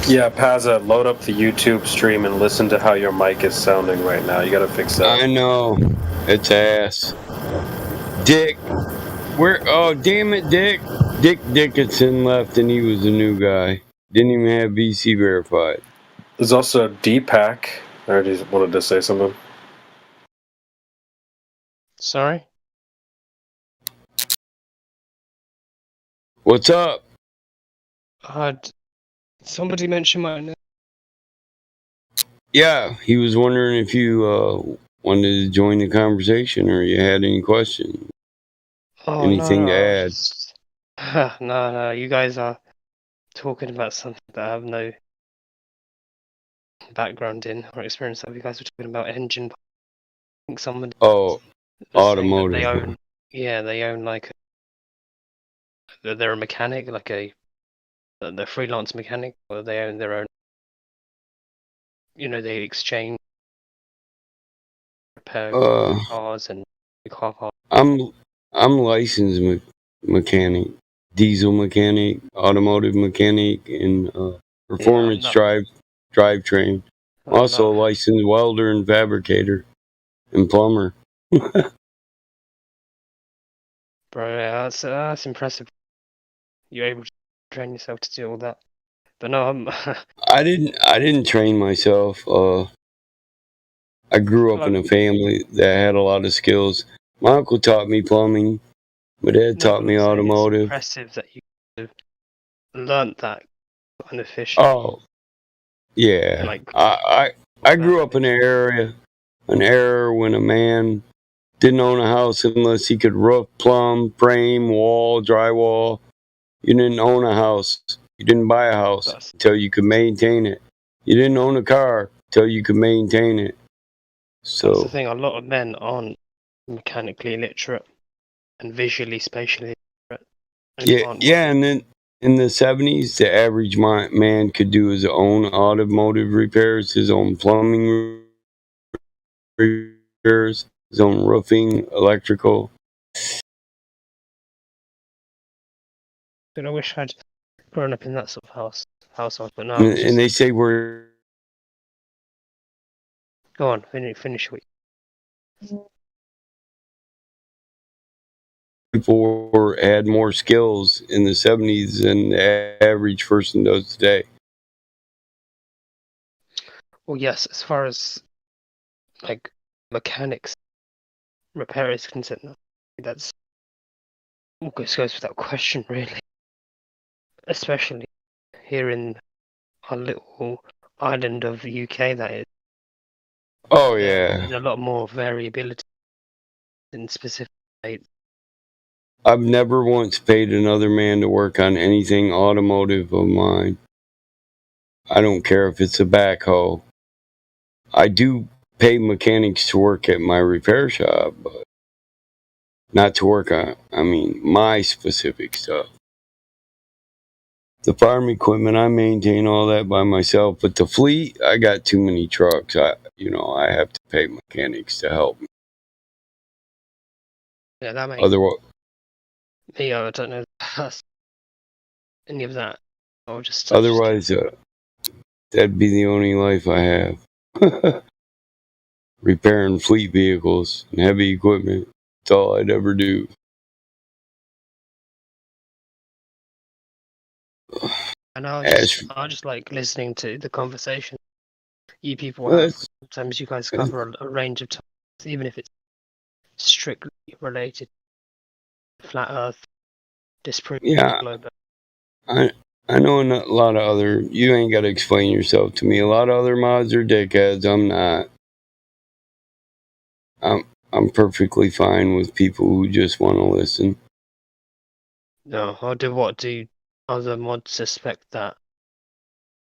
Yeah, Pazza, load up the YouTube stream and listen to how your mic is sounding right now. You gotta fix that. I know. It's ass. Dick. Oh, damn it, Dick. Dick Dickinson left and he was a new guy. Didn't even have VC verified. There's also Deepak. I already wanted to say something. Sorry? What's up? Somebody mentioned my name. Yeah, he was wondering if you wanted to join the conversation or you had any questions. Oh, Anything to add? No, you guys are talking about something that I have no background in or experience of. You guys were talking about engine. I think someone. Oh, was saying that automotive. they own. Yeah, they own like. They're a mechanic, like they're freelance mechanic, or they own their own. You know, they exchange, repair cars and car parts. I'm licensed mechanic, diesel mechanic, automotive mechanic, and performance drivetrain. Also a licensed welder and fabricator and plumber. Bro, yeah, that's impressive. You're able to train yourself to do all that. But no, I didn't train myself. I grew up in a family that had a lot of skills. My uncle taught me plumbing. My dad taught me automotive. It's impressive that you learned that kind of fishing. Oh, yeah. Like, I grew up in an era when a man didn't own a house unless he could roof, plumb, frame, wall, drywall. You didn't own a house. You didn't buy a house until you could maintain it. You didn't own a car until you could maintain it. So that's the thing. A lot of men aren't mechanically literate and visually, spatially literate. Yeah, and then in the 70s, the average man could do his own automotive repairs, his own plumbing repairs, his own roofing, electrical. But I wish I'd grown up in that sort of household. But no. And they say we're. Go on, finish what. People had more skills in the 70s than the average person does today. Well, yes, as far as like mechanics, repair is concerned, that's goes without question, really. Especially here in our little island of the UK, that is. Oh yeah. There's a lot more variability in specific states. I've never once paid another man to work on anything automotive of mine. I don't care if it's a backhoe. I do pay mechanics to work at my repair shop, but not to work on, my specific stuff. The farm equipment, I maintain all that by myself, but the fleet, I got too many trucks. I have to pay mechanics to help me. Yeah, that makes Otherwise, me, I don't know any of that. Or just Otherwise, that'd be the only life I have. Repairing fleet vehicles and heavy equipment. That's all I'd ever do. And I just like listening to the conversation you people have. Sometimes you guys cover a range of topics, even if it's strictly related to flat Earth, disproving Yeah, globe. I know a lot of other. You ain't got to explain yourself to me. A lot of other mods are dickheads. I'm not. I'm perfectly fine with people who just want to listen. No, or do other mods suspect that?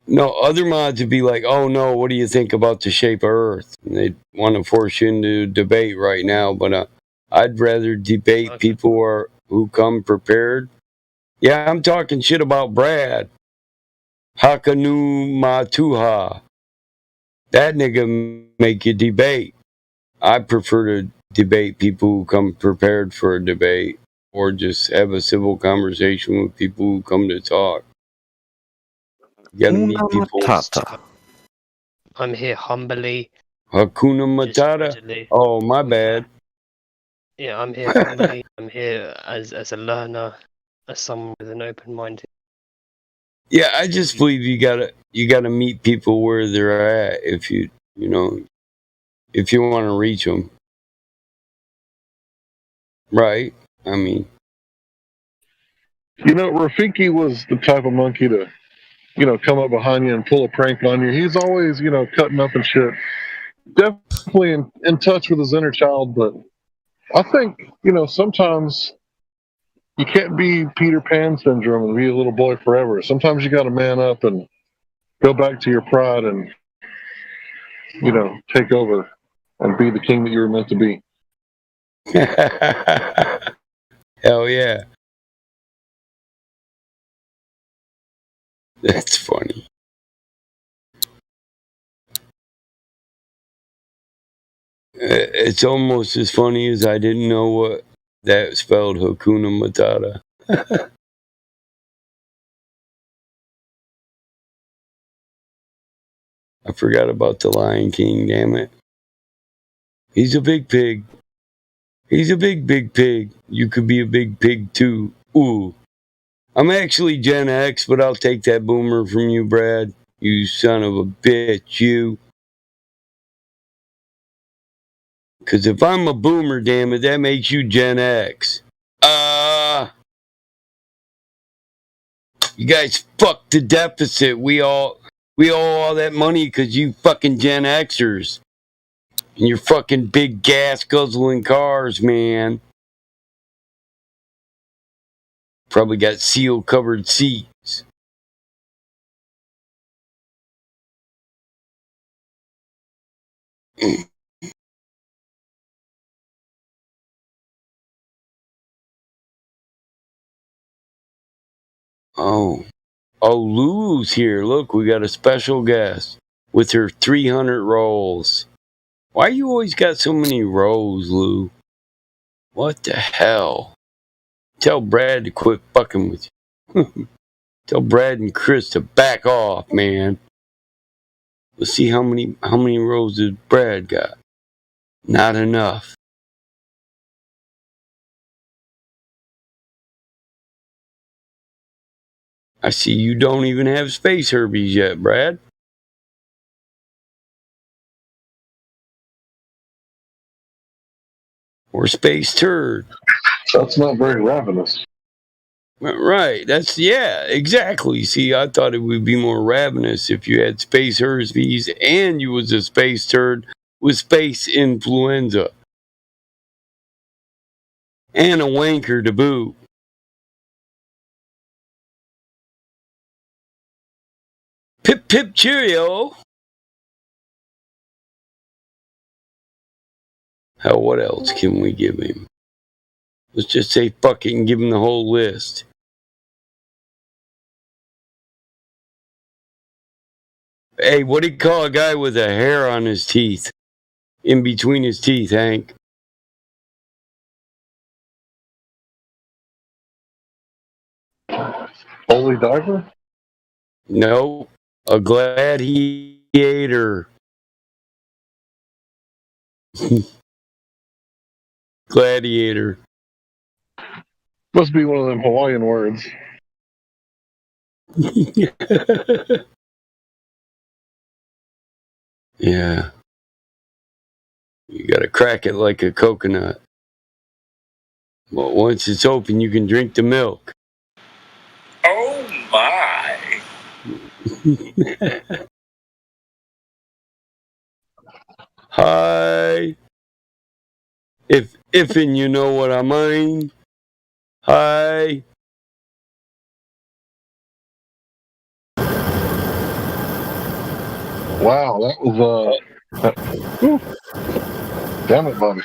No, other mods would be like, "Oh no, what do you think about the shape of Earth?" And they'd want to force you into debate right now. But I'd rather debate people who come prepared. Yeah, I'm talking shit about Brad. Hakanu Matuha. That nigga make you debate. I prefer to debate people who come prepared for a debate, or just have a civil conversation with people who come to talk. You gotta meet people. I'm here humbly. Hakuna Matata. Oh, my bad. Yeah, I'm here humbly. I'm here as a learner, as someone with an open mind. Yeah, I just believe you gotta meet people where they're at if you want to reach them. Right? I mean, Rafiki was the type of monkey to, come up behind you and pull a prank on you. He's always, cutting up and shit. Definitely in touch with his inner child, but I think, sometimes you can't be Peter Pan syndrome and be a little boy forever. Sometimes you got to man up and go back to your pride and, take over and be the king that you were meant to be. hell yeah. That's funny. It's almost as funny as I didn't know what that spelled Hakuna Matata. I forgot about the Lion King, damn it. He's a big pig. He's a big pig. You could be a big pig too. Ooh. I'm actually Gen X, but I'll take that boomer from you, Brad. You son of a bitch, you. Because if I'm a boomer, damn it, that makes you Gen X. You guys fucked the deficit. We owe all that money because you fucking Gen Xers. And your fucking big gas guzzling cars, man. Probably got seal covered seats. Oh, Lulu's here. Look, we got a special guest with her 300 rolls. Why you always got so many rolls, Lou? What the hell? Tell Brad to quit fucking with you. Tell Brad and Chris to back off, man. Let's see how many rolls did Brad got. Not enough. I see you don't even have Space Herbies yet, Brad. Or Space Turd. That's not very ravenous. Right, exactly. See, I thought it would be more ravenous if you had Space Herbies and you was a Space Turd with Space Influenza. And a wanker to boot. Pip pip cheerio. Hell, what else can we give him? Let's just say fucking give him the whole list. Hey, what do you call a guy with a hair on his teeth? In between his teeth, Hank? Holy diver? No, a gladiator. Gladiator. Must be one of them Hawaiian words. Yeah. You gotta crack it like a coconut. Well, once it's open, you can drink the milk. Oh my. Hi. If and you know what I mean. Hi. Wow, that was damn it, buddy.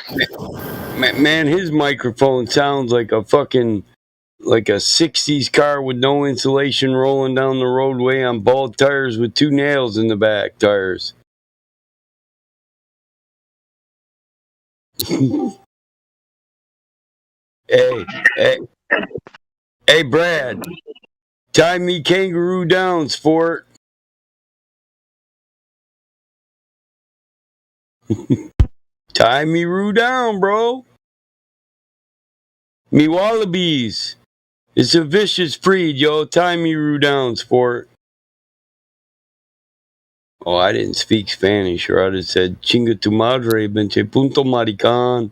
Man, his microphone sounds like a fucking like a 60s car with no insulation rolling down the roadway on bald tires with 2 nails in the back tires. Hey, Brad. Tie me kangaroo down, sport. Tie me roo down, bro. Me wallabies. It's a vicious breed, yo. Tie me roo down, sport. Oh, I didn't speak Spanish, or I'd have said chinga tu madre, benche punto marican.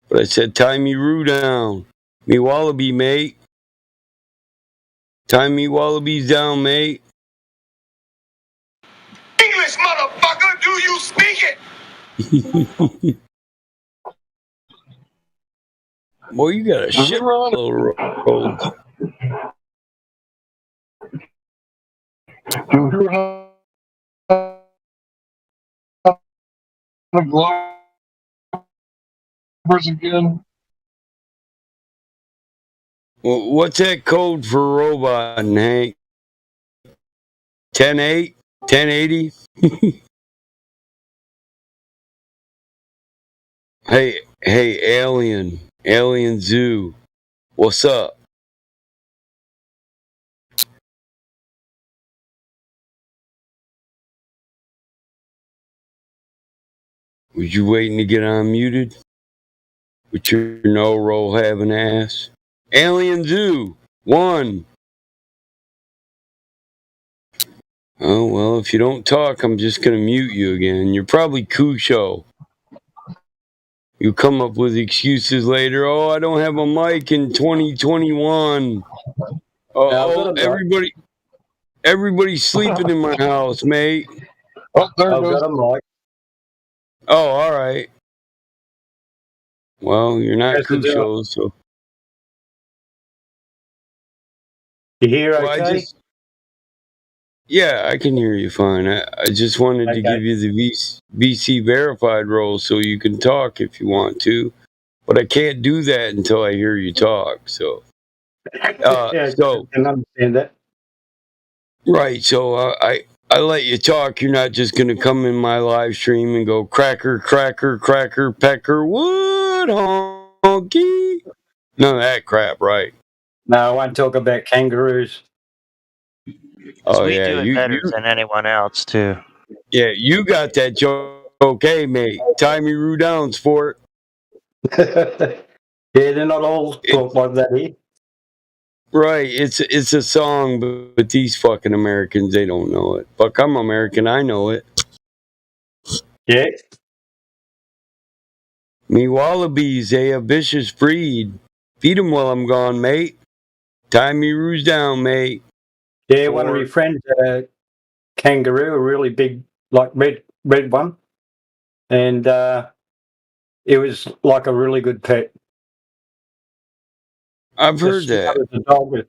But I said tie me roo down. Me wallaby, mate. Tie me wallabies down, mate. English, motherfucker, do you speak it? Boy, you got a shitload of roads. Do you have Glovers again? Well, what's that code for robot, Hank? 10.8? 1080? Hey, Alien Zoo. What's up? Was you waiting to get unmuted? With your no roll having ass? Alien Zoo 1. Oh, well, if you don't talk, I'm just going to mute you again. You're probably Kusho. You come up with excuses later. Oh, I don't have a mic in 2021. Oh, everybody's sleeping in my house, mate. Oh, there it goes. Oh, all right. Well, you're not Kusho, so. You hear Well, okay? Yeah, I can hear you fine. I just wanted to give you the VC verified role so you can talk if you want to, but I can't do that until I hear you talk. So, Yeah, I can understand that. right. So I let you talk. You're not just gonna come in my live stream and go cracker, cracker, cracker, pecker, wood honky. None of that crap, right? No, I won't talk about kangaroos. Oh we yeah, do it better than anyone else too. Yeah, you got that joke, okay, mate. Tie me roo down, sport. Yeah, they're not all talk like that here. Right, it's a song, but these fucking Americans, they don't know it. Fuck, I'm American, I know it. Yeah. Me wallabies, they a vicious breed. Feed 'em while I'm gone, mate. Tie me roos down, mate. Yeah, one of my friends had a kangaroo, a really big, like red one, and it was like a really good pet. I've heard that. The dog was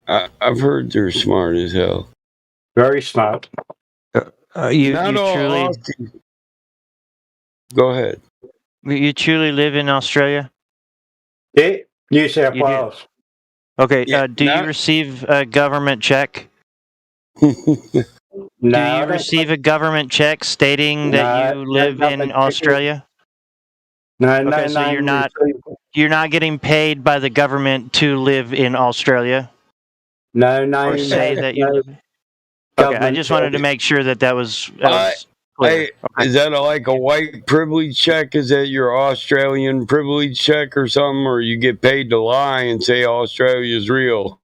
I've heard they're smart as hell. very smart. You Not all truly, Aussies. Go ahead. you truly live in Australia? Yeah, New South You do? Wales. Okay. Yeah, Do you receive a government check? No, Do I you don't receive a government check stating that No, you live nothing in to do. Australia? No, Okay, so you're not. you're not getting paid by the government to live in Australia? No, Or say that you. no Okay, I just wanted to make sure that was clear. Hey, is that like a white privilege check? Is that your Australian privilege check or something? Or you get paid to lie and say Australia's real?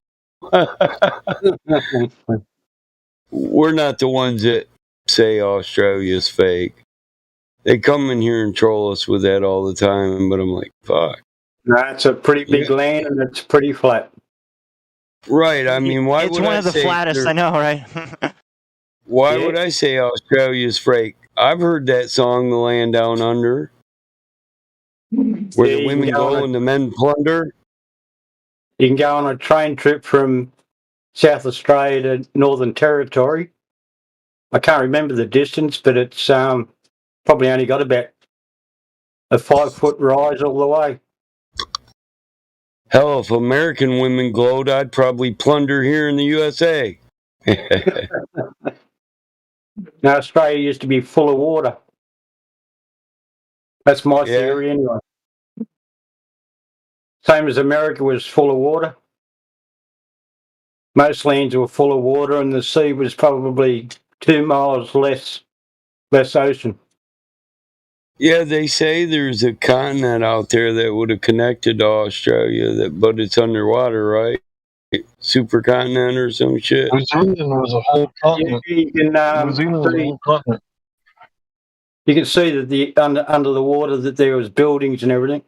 We're not the ones that say Australia's fake. They come in here and troll us with that all the time, but I'm like, fuck. No, it's a pretty big land and it's pretty flat. Right, I mean, why It's would one I of the say flattest, I know, right? Why would I say Australia's fake? I've heard that song, The Land Down Under, where the women go and the men plunder. You can go on a train trip from South Australia to Northern Territory. I can't remember the distance, but it's probably only got about a 5-foot rise all the way. Hell, if American women glowed, I'd probably plunder here in the USA. Now, Australia used to be full of water. That's my theory anyway. Same as America was full of water. Most lands were full of water and the sea was probably 2 miles less ocean. Yeah, they say there's a continent out there that would have connected to Australia, but it's underwater, right? Supercontinent or some shit. New Zealand was a whole continent. You can, New Zealand was a whole continent. You can see that the under the water that there was buildings and everything.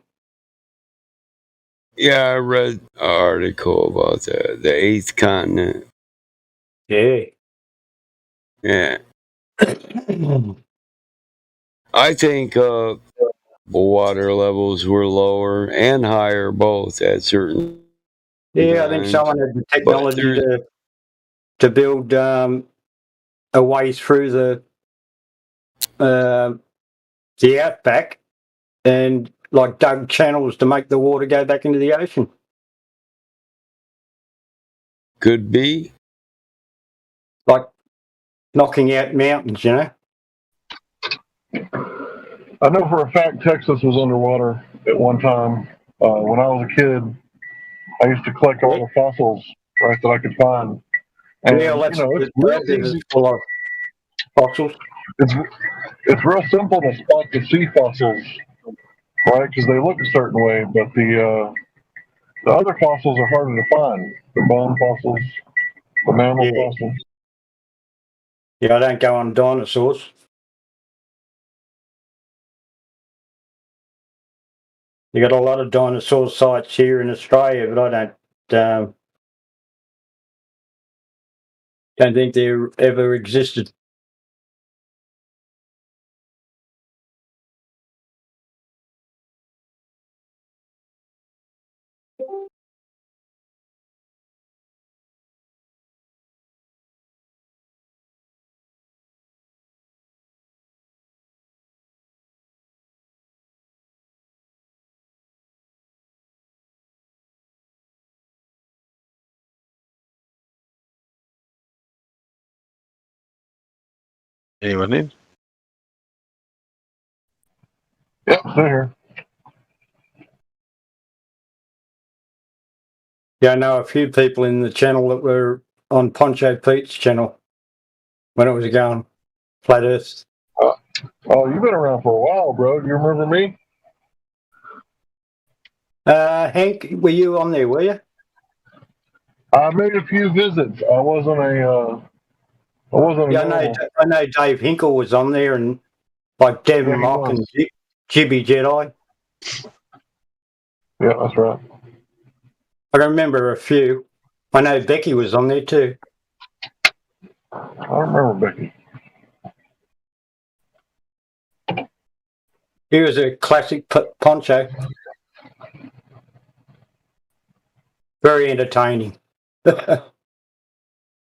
Yeah, I read an article about that. The 8th continent. Yeah. Yeah. I think water levels were lower and higher, both at certain. Yeah, I think someone had the technology to build a way through the outback and like dug channels to make the water go back into the ocean. Could be. Like knocking out mountains, you know? I know for a fact Texas was underwater at one time. When I was a kid, I used to collect all the fossils, right, that I could find. And, yeah, it's real easy. Full of fossils. It's real simple to spot the sea fossils, right, because they look a certain way, but the other fossils are harder to find. The bone fossils, the mammal fossils. Yeah, I don't go on dinosaurs. You got a lot of dinosaur sites here in Australia, but I don't think they ever existed. Anyone in? Yep, they're here. Yeah, I know a few people in the channel that were on Poncho Pete's channel when it was going flat Earth. Oh, you've been around for a while, bro. Do you remember me? Hank, were you on there, were you? I made a few visits. I wasn't a Yeah, I know Dave Hinkle was on there and like Devin Mock and Jibby Jedi. Yeah, that's right. I can remember a few. I know Becky was on there too. I remember Becky. He was a classic poncho. Very entertaining.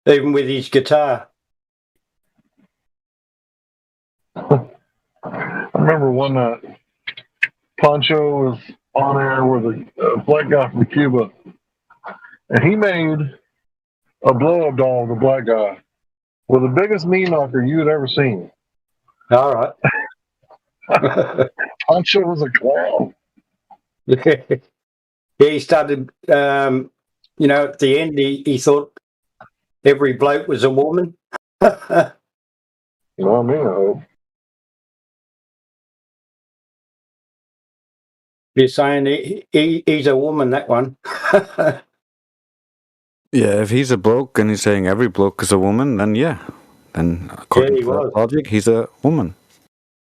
Even with his guitar. I remember one night, Poncho was on air with a black guy from Cuba, and he made a blow-up doll of the black guy with the biggest knee knocker you had ever seen. All right. Poncho was a clown. He started, at the end, he thought every bloke was a woman. Well, I mean, I hope. You're saying he's a woman, that one. Yeah, if he's a bloke and he's saying every bloke is a woman, then yeah. Then according he to that was. logic, he's a woman.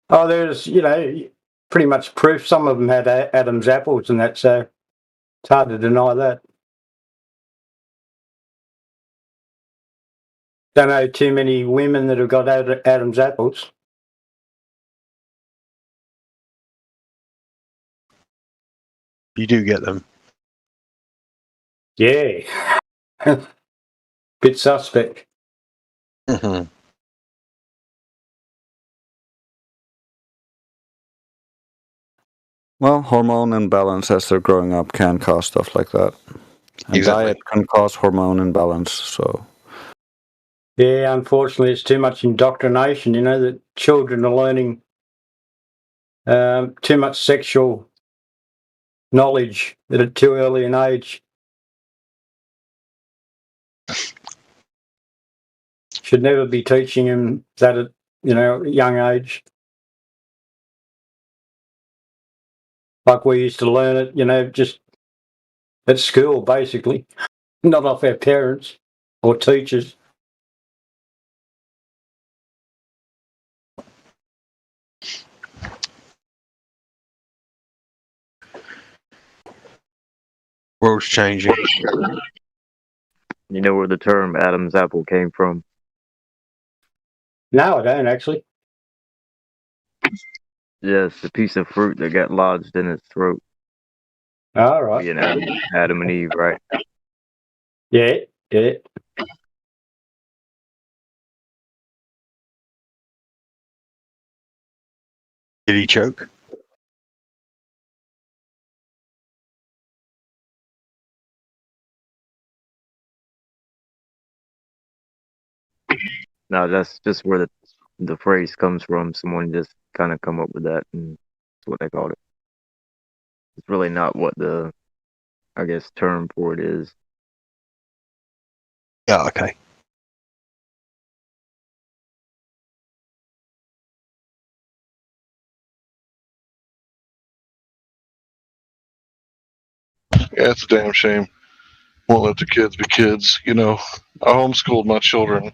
Oh, there's, pretty much proof. Some of them had Adam's apples and that, so it's hard to deny that. Don't know too many women that have got Adam's apples. You do get them. Yeah. Bit suspect. Mm-hmm. Well, hormone imbalance as they're growing up can cause stuff like that. And Exactly. diet can cause hormone imbalance, so... Yeah, unfortunately, it's too much indoctrination, that children are learning too much sexual knowledge at a too early an age. Should never be teaching them that at, a young age. Like we used to learn it, just at school, basically, not off our parents or teachers. World's changing. You know where the term Adam's apple came from? No, I don't actually. Yes, the piece of fruit that got lodged in its throat. All right. Adam and Eve, right? Yeah. Did he choke? No, that's just where the phrase comes from. Someone just kind of come up with that, and that's what they called it. It's really not what the, I guess, term for it is. Yeah, okay. Yeah, it's a damn shame. Won't let the kids be kids. I homeschooled my children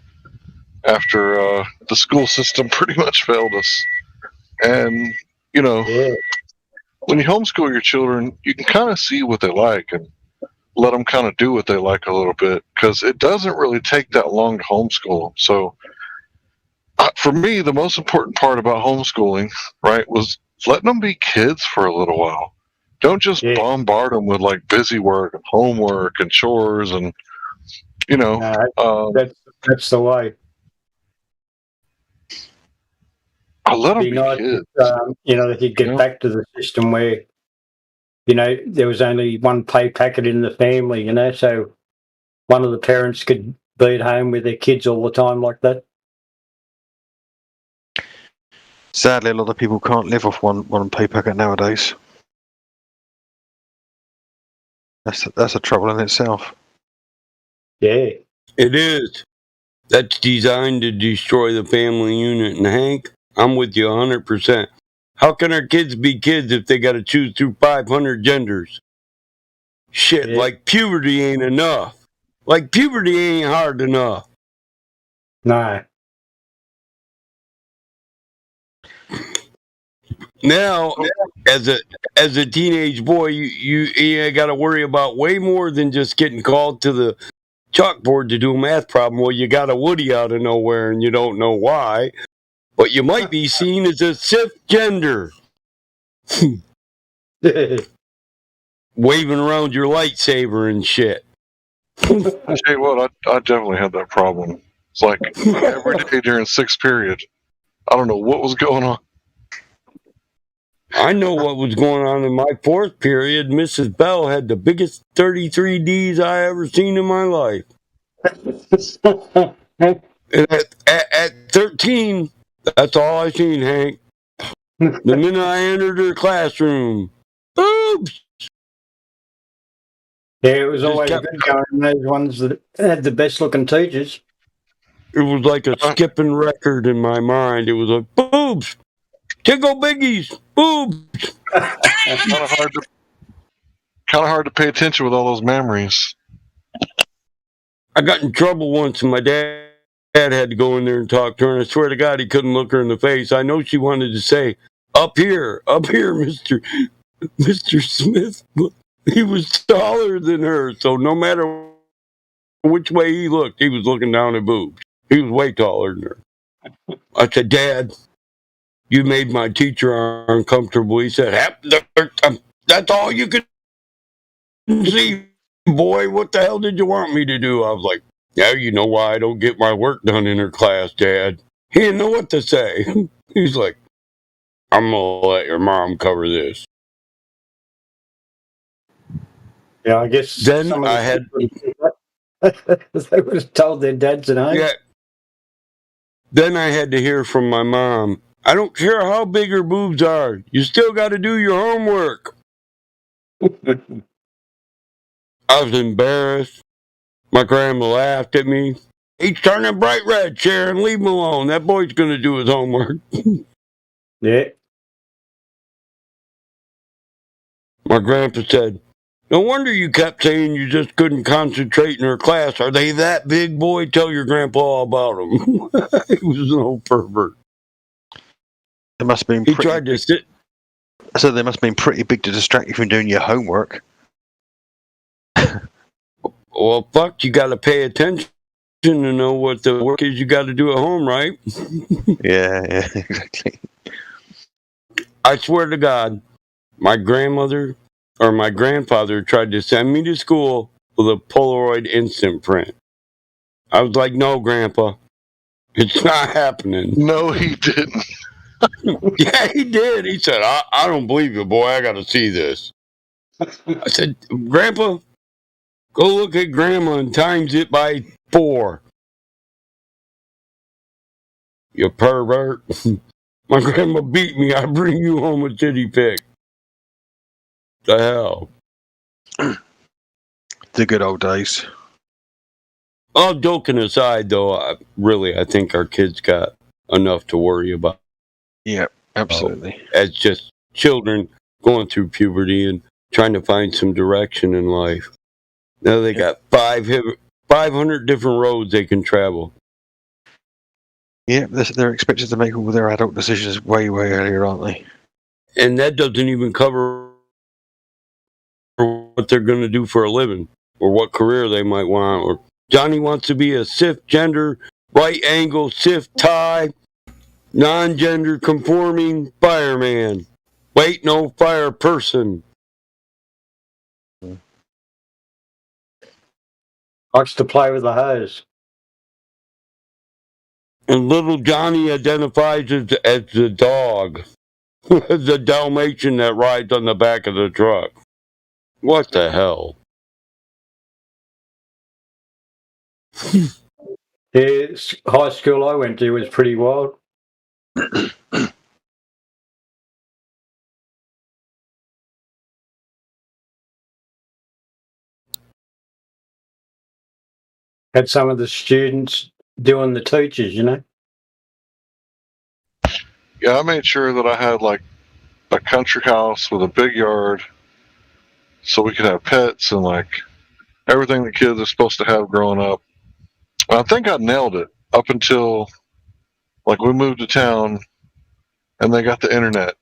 after the school system pretty much failed us. And, when you homeschool your children, you can kind of see what they like and let them kind of do what they like a little bit, because it doesn't really take that long to homeschool them. So for me, the most important part about homeschooling, right, was letting them be kids for a little while. Don't just bombard them with like busy work and homework and chores and, that's the way. I let them be nice kids. If you get back to the system where, there was only one pay packet in the family, so one of the parents could be at home with their kids all the time like that. Sadly, a lot of people can't live off one pay packet nowadays. That's a trouble in itself. Yeah. It is. That's designed to destroy the family unit. And Hank, I'm with you 100%. How can our kids be kids if they got to choose through 500 genders? Shit, like puberty ain't enough. Like puberty ain't hard enough. No. Now, as a teenage boy, you got to worry about way more than just getting called to the chalkboard to do a math problem. Well, you got a Woody out of nowhere and you don't know why, but you might be seen as a cisgender. Waving around your lightsaber and shit. I tell you what, I definitely had that problem. It's like every day during sixth period, I don't know what was going on. I know what was going on in my fourth period. Mrs. Bell had the biggest 33 Ds I ever seen in my life. At 13, that's all I seen, Hank. The minute I entered her classroom, boobs. Yeah, it was always good going. Those ones that had the best looking teachers. It was like a skipping record in my mind. It was like boobs, tickle biggies, boobs. Kind of hard to pay attention with all those memories. I got in trouble once, and my dad had to go in there and talk to her. And I swear to God, he couldn't look her in the face. I know she wanted to say, up here, Mr. Smith." He was taller than her, so no matter which way he looked, he was looking down at boobs. He was way taller than her. I said, "Dad, you made my teacher uncomfortable." He said, "That's all you could see, boy. What the hell did you want me to do?" I was like, "Now you know why I don't get my work done in her class, Dad." He didn't know what to say. He's like, "I'm going to let your mom cover this." Yeah, I guess then I had... they would have told their dads at home. Yeah. Then I had to hear from my mom, "I don't care how big her boobs are. You still got to do your homework." I was embarrassed. My grandma laughed at me. "He's turning bright red, Sharon. Leave him alone. That boy's going to do his homework." Yeah. My grandpa said, "No wonder you kept saying you just couldn't concentrate in her class. Are they that big, boy? Tell your grandpa all about them." He was an old pervert. It must have been He tried to sit. So they must have been pretty big to distract you from doing your homework. Well, fuck, you got to pay attention to know what the work is you got to do at home, right? Yeah, exactly. I swear to God, my grandmother or my grandfather tried to send me to school with a Polaroid instant print. I was like, "No, Grandpa, it's not happening." No, he didn't. Yeah, he did. He said, I don't believe you, boy. I got to see this." I said, "Grandpa, go look at Grandma and times it by 4. You pervert." My grandma beat me. "I bring you home a titty pic." The hell? The good old days. All joking aside, though, I think our kids got enough to worry about. Yeah, absolutely. As just children going through puberty and trying to find some direction in life. Now they got 500 different roads they can travel. Yeah, they're expected to make all their adult decisions way, way earlier, aren't they? And that doesn't even cover what they're going to do for a living or what career they might want. Or Johnny wants to be a cisgender, right angle, cis tie, non-gender conforming fireman. Wait, no, fire person. Likes to play with the hose. And little Johnny identifies as the dog. The Dalmatian that rides on the back of the truck. What the hell? Yeah, high school I went to was pretty wild. Had some of the students doing the teachers, you know. Yeah, I made sure that I had like a country house with a big yard so we could have pets and like everything the kids are supposed to have growing up. And I think I nailed it up until like we moved to town and they got the internet.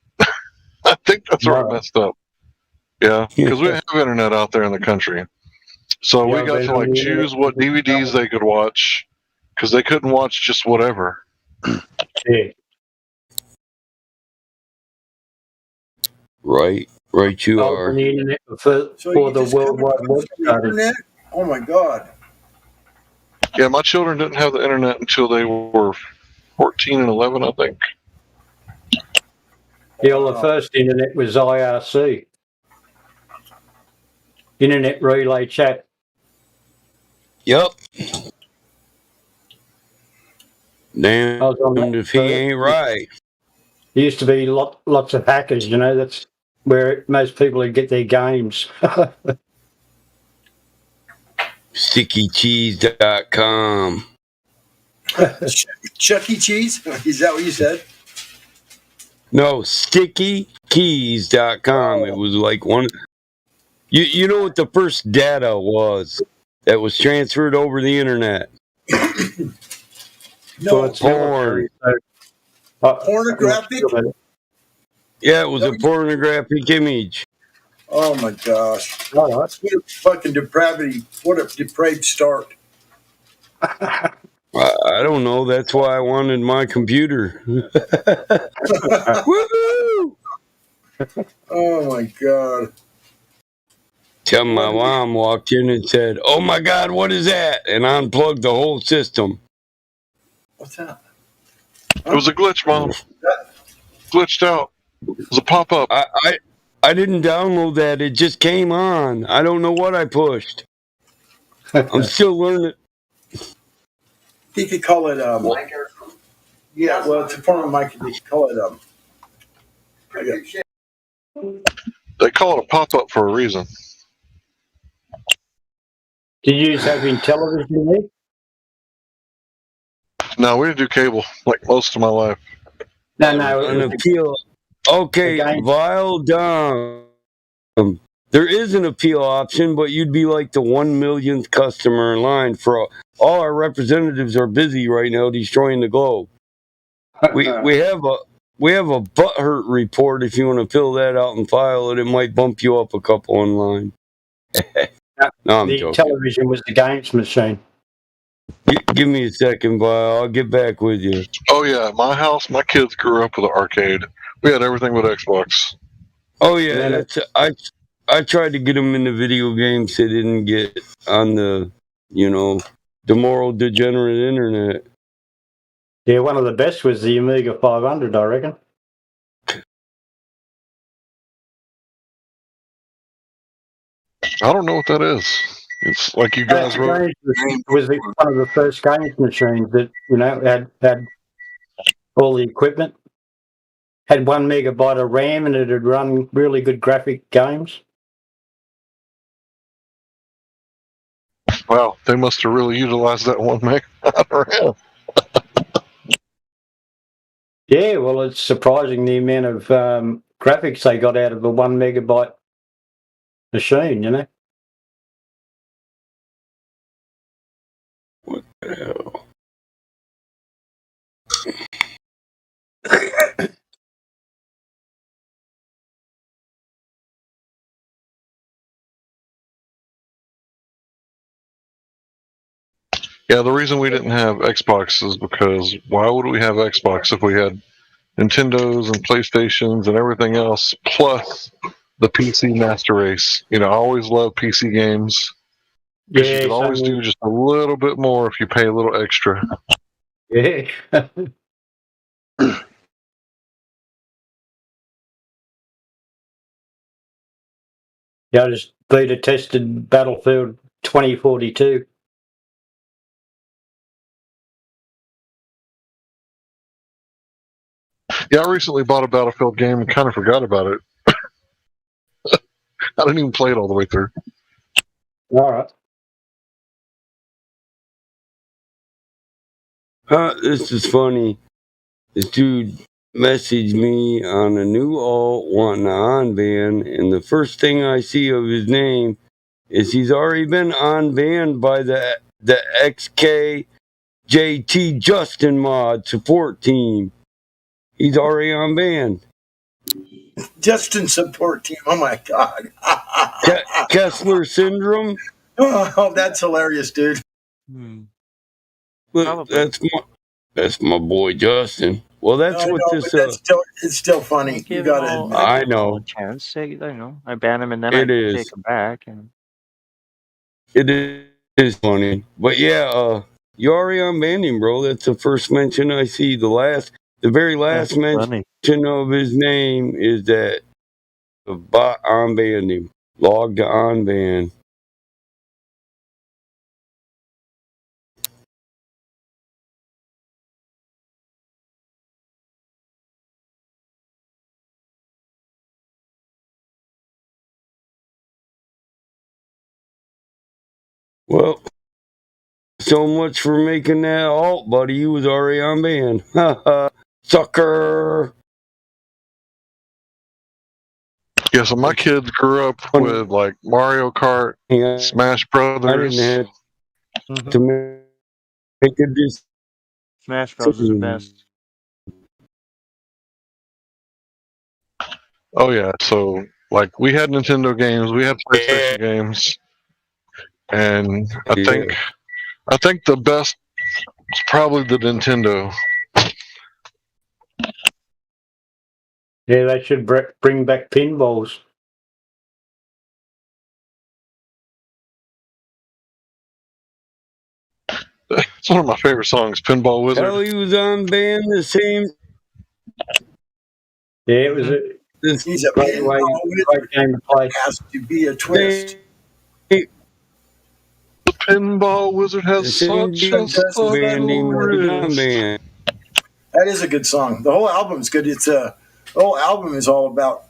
I think that's where I messed up. Yeah, because we didn't have internet out there in the country. So we got to like choose what DVDs they could watch because they couldn't watch just whatever. Yeah. Right you are. The internet for the World Wide Web started. Oh my God. Yeah, my children didn't have the internet until they were 14 and 11, I think. Yeah, well, the first internet was IRC. Internet Relay Chat. Yep. Damn, if he ain't right. There used to be lots of hackers, you know, that's where most people would get their games. StickyCheese.com. Chuck E. Cheese? Is that what you said? No, StickyKeys.com. It was like one. You know what the first data was that was transferred over the internet? So it's porn. Pornographic? Yeah, it was a pornographic image. Oh my gosh. What a fucking depravity. What a depraved start. I don't know. That's why I wanted my computer. Woohoo! Oh my god. Till my mom walked in and said, "Oh my God, what is that?" and unplugged the whole system. What's that? It was a glitch, Mom. Glitched out. It was a pop-up. I didn't download that. It just came on. I don't know what I pushed. I'm still learning. He could call it yeah, well it's a form of mic. They could call it They call it a pop-up for a reason. Did you use having television there? No, we didn't do cable like most of my life. No, An appeal. Okay, Vile Dom. There is an appeal option, but you'd be like the 1 millionth customer in line. For all our representatives are busy right now destroying the globe. We have a butthurt report if you want to fill that out and file it. It might bump you up a couple in line. No, I'm the joking. television was the games machine. Give me a second, Vile. I'll get back with you. Oh yeah, my house, my kids grew up with an arcade. We had everything but Xbox. Oh yeah, that's I tried to get them into video games. They didn't get on the the moral degenerate internet. Yeah, one of the best was the Amiga 500, I reckon. I don't know what that is. It's like you guys wrote. It was one of the first games machines that had all the equipment. Had 1 megabyte of RAM and it had run really good graphic games. Wow, they must have really utilized that 1 megabyte of RAM. Yeah, well, it's surprising the amount of graphics they got out of a 1 megabyte machine, you know. What the hell? Yeah, the reason we didn't have Xbox is because why would we have Xbox if we had Nintendos and PlayStations and everything else, plus the PC Master Race? I always loved PC games. Because you could always do just a little bit more if you pay a little extra. Yeah. Yeah, I just beta tested Battlefield 2042. Yeah, I recently bought a Battlefield game and kind of forgot about it. I didn't even play it all the way through. All right. This is funny. This dude messaged me on a new alt wanting an on ban, and the first thing I see of his name is he's already been on banned by the XKJT Justin mod support team. He's already on ban. Justin support team. Oh my god. Kessler syndrome. Oh, that's hilarious, dude. Look, that's my boy Justin. Well, that's what this. It's still funny. You gotta admit. I know. A chance. I ban him and then It I is. take him back. And It is funny, but yeah, you already unbanned him, bro. That's the first mention I see. The very last mention of his name is that the bot unbanned him. Logged to unban. Well, so much for making that alt, buddy. You was already on band. Haha. Sucker. Yeah, so my kids grew up with like Mario Kart, Smash Brothers. I didn't have to make a decision. Smash Bros is the best. Oh yeah, so like we had Nintendo games, we had PlayStation games, and I think the best is probably the Nintendo. Yeah, they should bring back pinballs. It's one of my favorite songs, Pinball Wizard. Hell, he was on band the same. Yeah, it was He's a great game to play. Has to be a twist. The Pinball Wizard has such a special wrist. That is a good song. The whole album's good. The whole album is all about.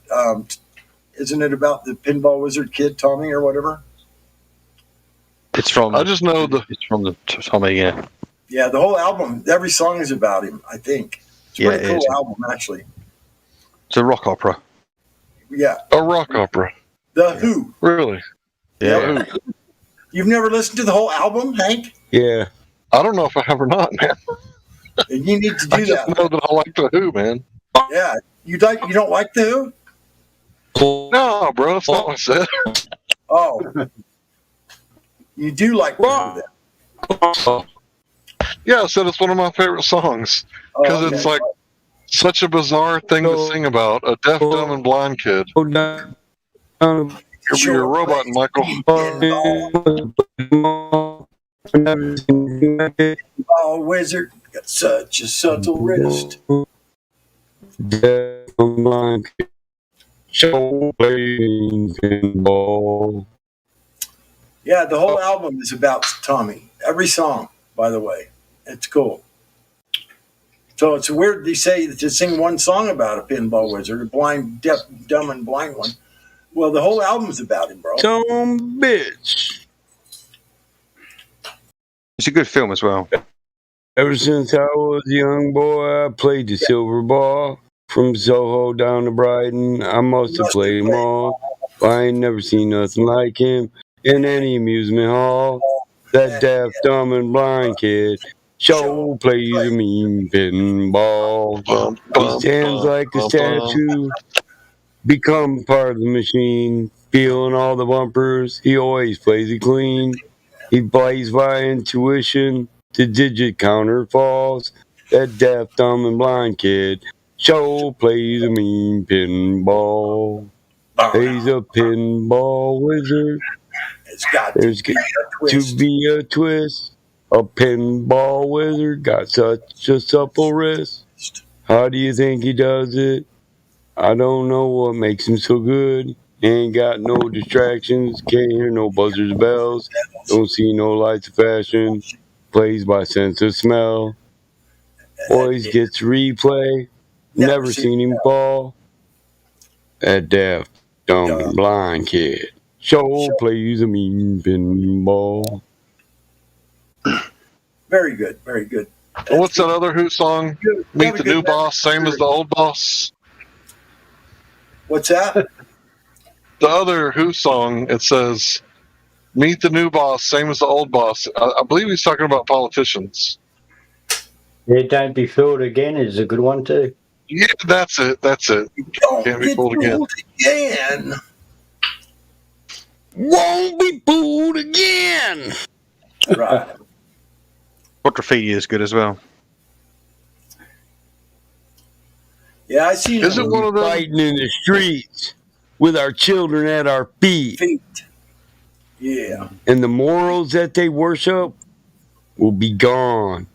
Isn't it about the Pinball Wizard kid, Tommy, or whatever? It's from. I just know it's from the Tommy. Yeah. Yeah, the whole album. Every song is about him. I think it's a pretty cool album, actually. It's a rock opera. Yeah. A rock opera. The Who. Really? Yeah. You've never listened to the whole album, Hank? Yeah. I don't know if I have or not, man. You need to do I just know that I like the Who, man. Yeah. You don't like the Who? No, bro, that's not what I said. Oh. You do like the Who, then? Yeah, I said it's one of my favorite songs because it's like such a bizarre thing to sing about a deaf, dumb, and blind kid. You're a robot, Michael. Oh, wizard got such a subtle wrist. Deaf and blind kid. Show playing pinball. Yeah, the whole album is about Tommy. Every song, by the way. It's cool. So it's weird they say to sing one song about a pinball wizard, a blind, deaf, dumb, and blind one. Well, the whole album's about him, bro. Some bitch. It's a good film as well. Ever since I was a young boy, I played the silver ball. From Soho down to Brighton, I must have played them all. I ain't never seen nothing like him in any amusement hall. That deaf, dumb, and blind kid sure plays a mean pinball. He stands like a statue, become part of the machine, feeling all the bumpers. He always plays it clean. He plays by intuition. The digit counter falls. That deaf, dumb, and blind kid sure plays a mean pinball. He's a pinball wizard. There's got to be a twist. A pinball wizard got such a supple wrist. How do you think he does it? I don't know what makes him so good. Ain't got no distractions. Can't hear no buzzers, bells. Don't see no lights of fashion. Plays by sense of smell. Always gets replay. Never seen him fall. That deaf, dumb, and blind kid sure plays a mean pinball. Very good, very good. And what's that other Who song? Meet the new boss, same as the old boss. What's that? The other Who song, it says, meet the new boss, same as the old boss. I believe he's talking about politicians. Yeah, Don't Be Fooled Again is a good one too. Yeah, that's it. Can't be fooled again. Won't be fooled again. Right. Quadrophenia is good as well. Yeah, I see. Is it one of those fighting in the streets with our children at our feet? Yeah. And the morals that they worship will be gone.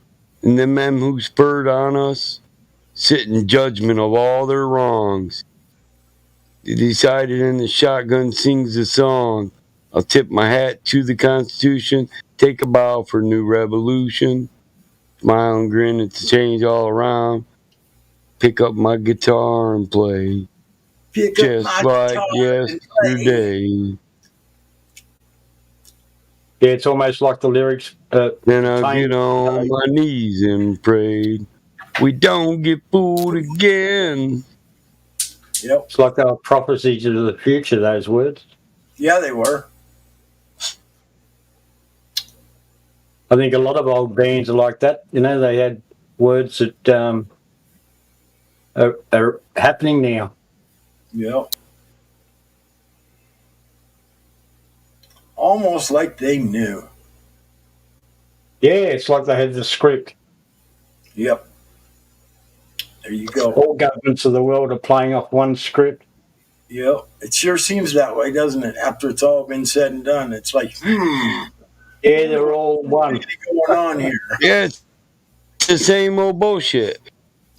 And the men who spurred on us sit in judgment of all their wrongs. They decided and the shotgun sings a song. I'll tip my hat to the Constitution, take a bow for new revolution. Smile and grin at the change all around. Pick up my guitar and play. Just like yesterday. Yeah, it's almost like the lyrics. Then I get on my knees and prayed. We don't get fooled again. Yep. It's like they were prophecies of the future, those words. Yeah, they were. I think a lot of old bands are like that. You know, they had words that are happening now. Yep. Almost like they knew. Yeah, it's like they had the script. Yep. There you go. All governments of the world are playing off one script. Yep. It sure seems that way, doesn't it? After it's all been said and done, it's like, Yeah, they're all one. What's going on here? Yeah, it's the same old bullshit.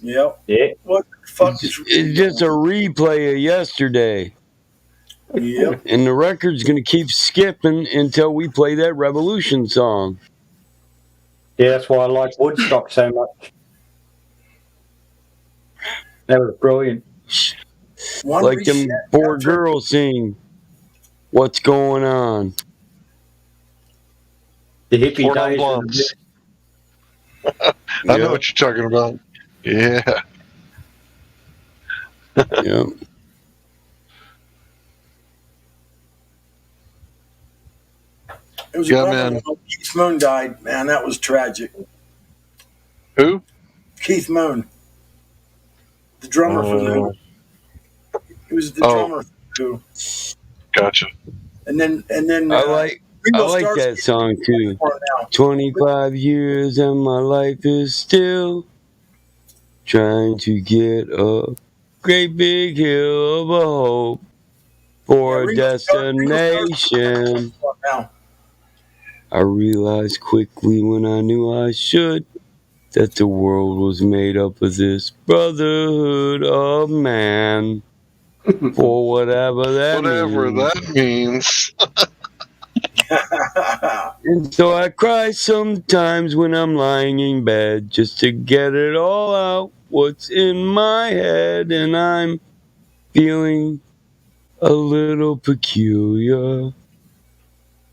Yep. Yeah. What the fuck is It's just a replay of yesterday. Yep. And the record's going to keep skipping until we play that Revolution song. Yeah, that's why I like Woodstock so much. That was brilliant. Like them poor girls sing, "What's going on?" The hippie Poured on days. blunts. I know what you're talking about. Yeah. Yeah. It was Yeah, a bummer man. when Keith Moon died. Man, that was tragic. Who? Keith Moon, the drummer for Who. He was the drummer for Who. Gotcha. And then I like that song too. 25 years and my life is still trying to get a great big hill of a hope for a destination. I realized quickly when I knew I should that the world was made up of this brotherhood of man. For whatever that means. And so I cry sometimes when I'm lying in bed just to get it all out what's in my head, and I'm feeling a little peculiar.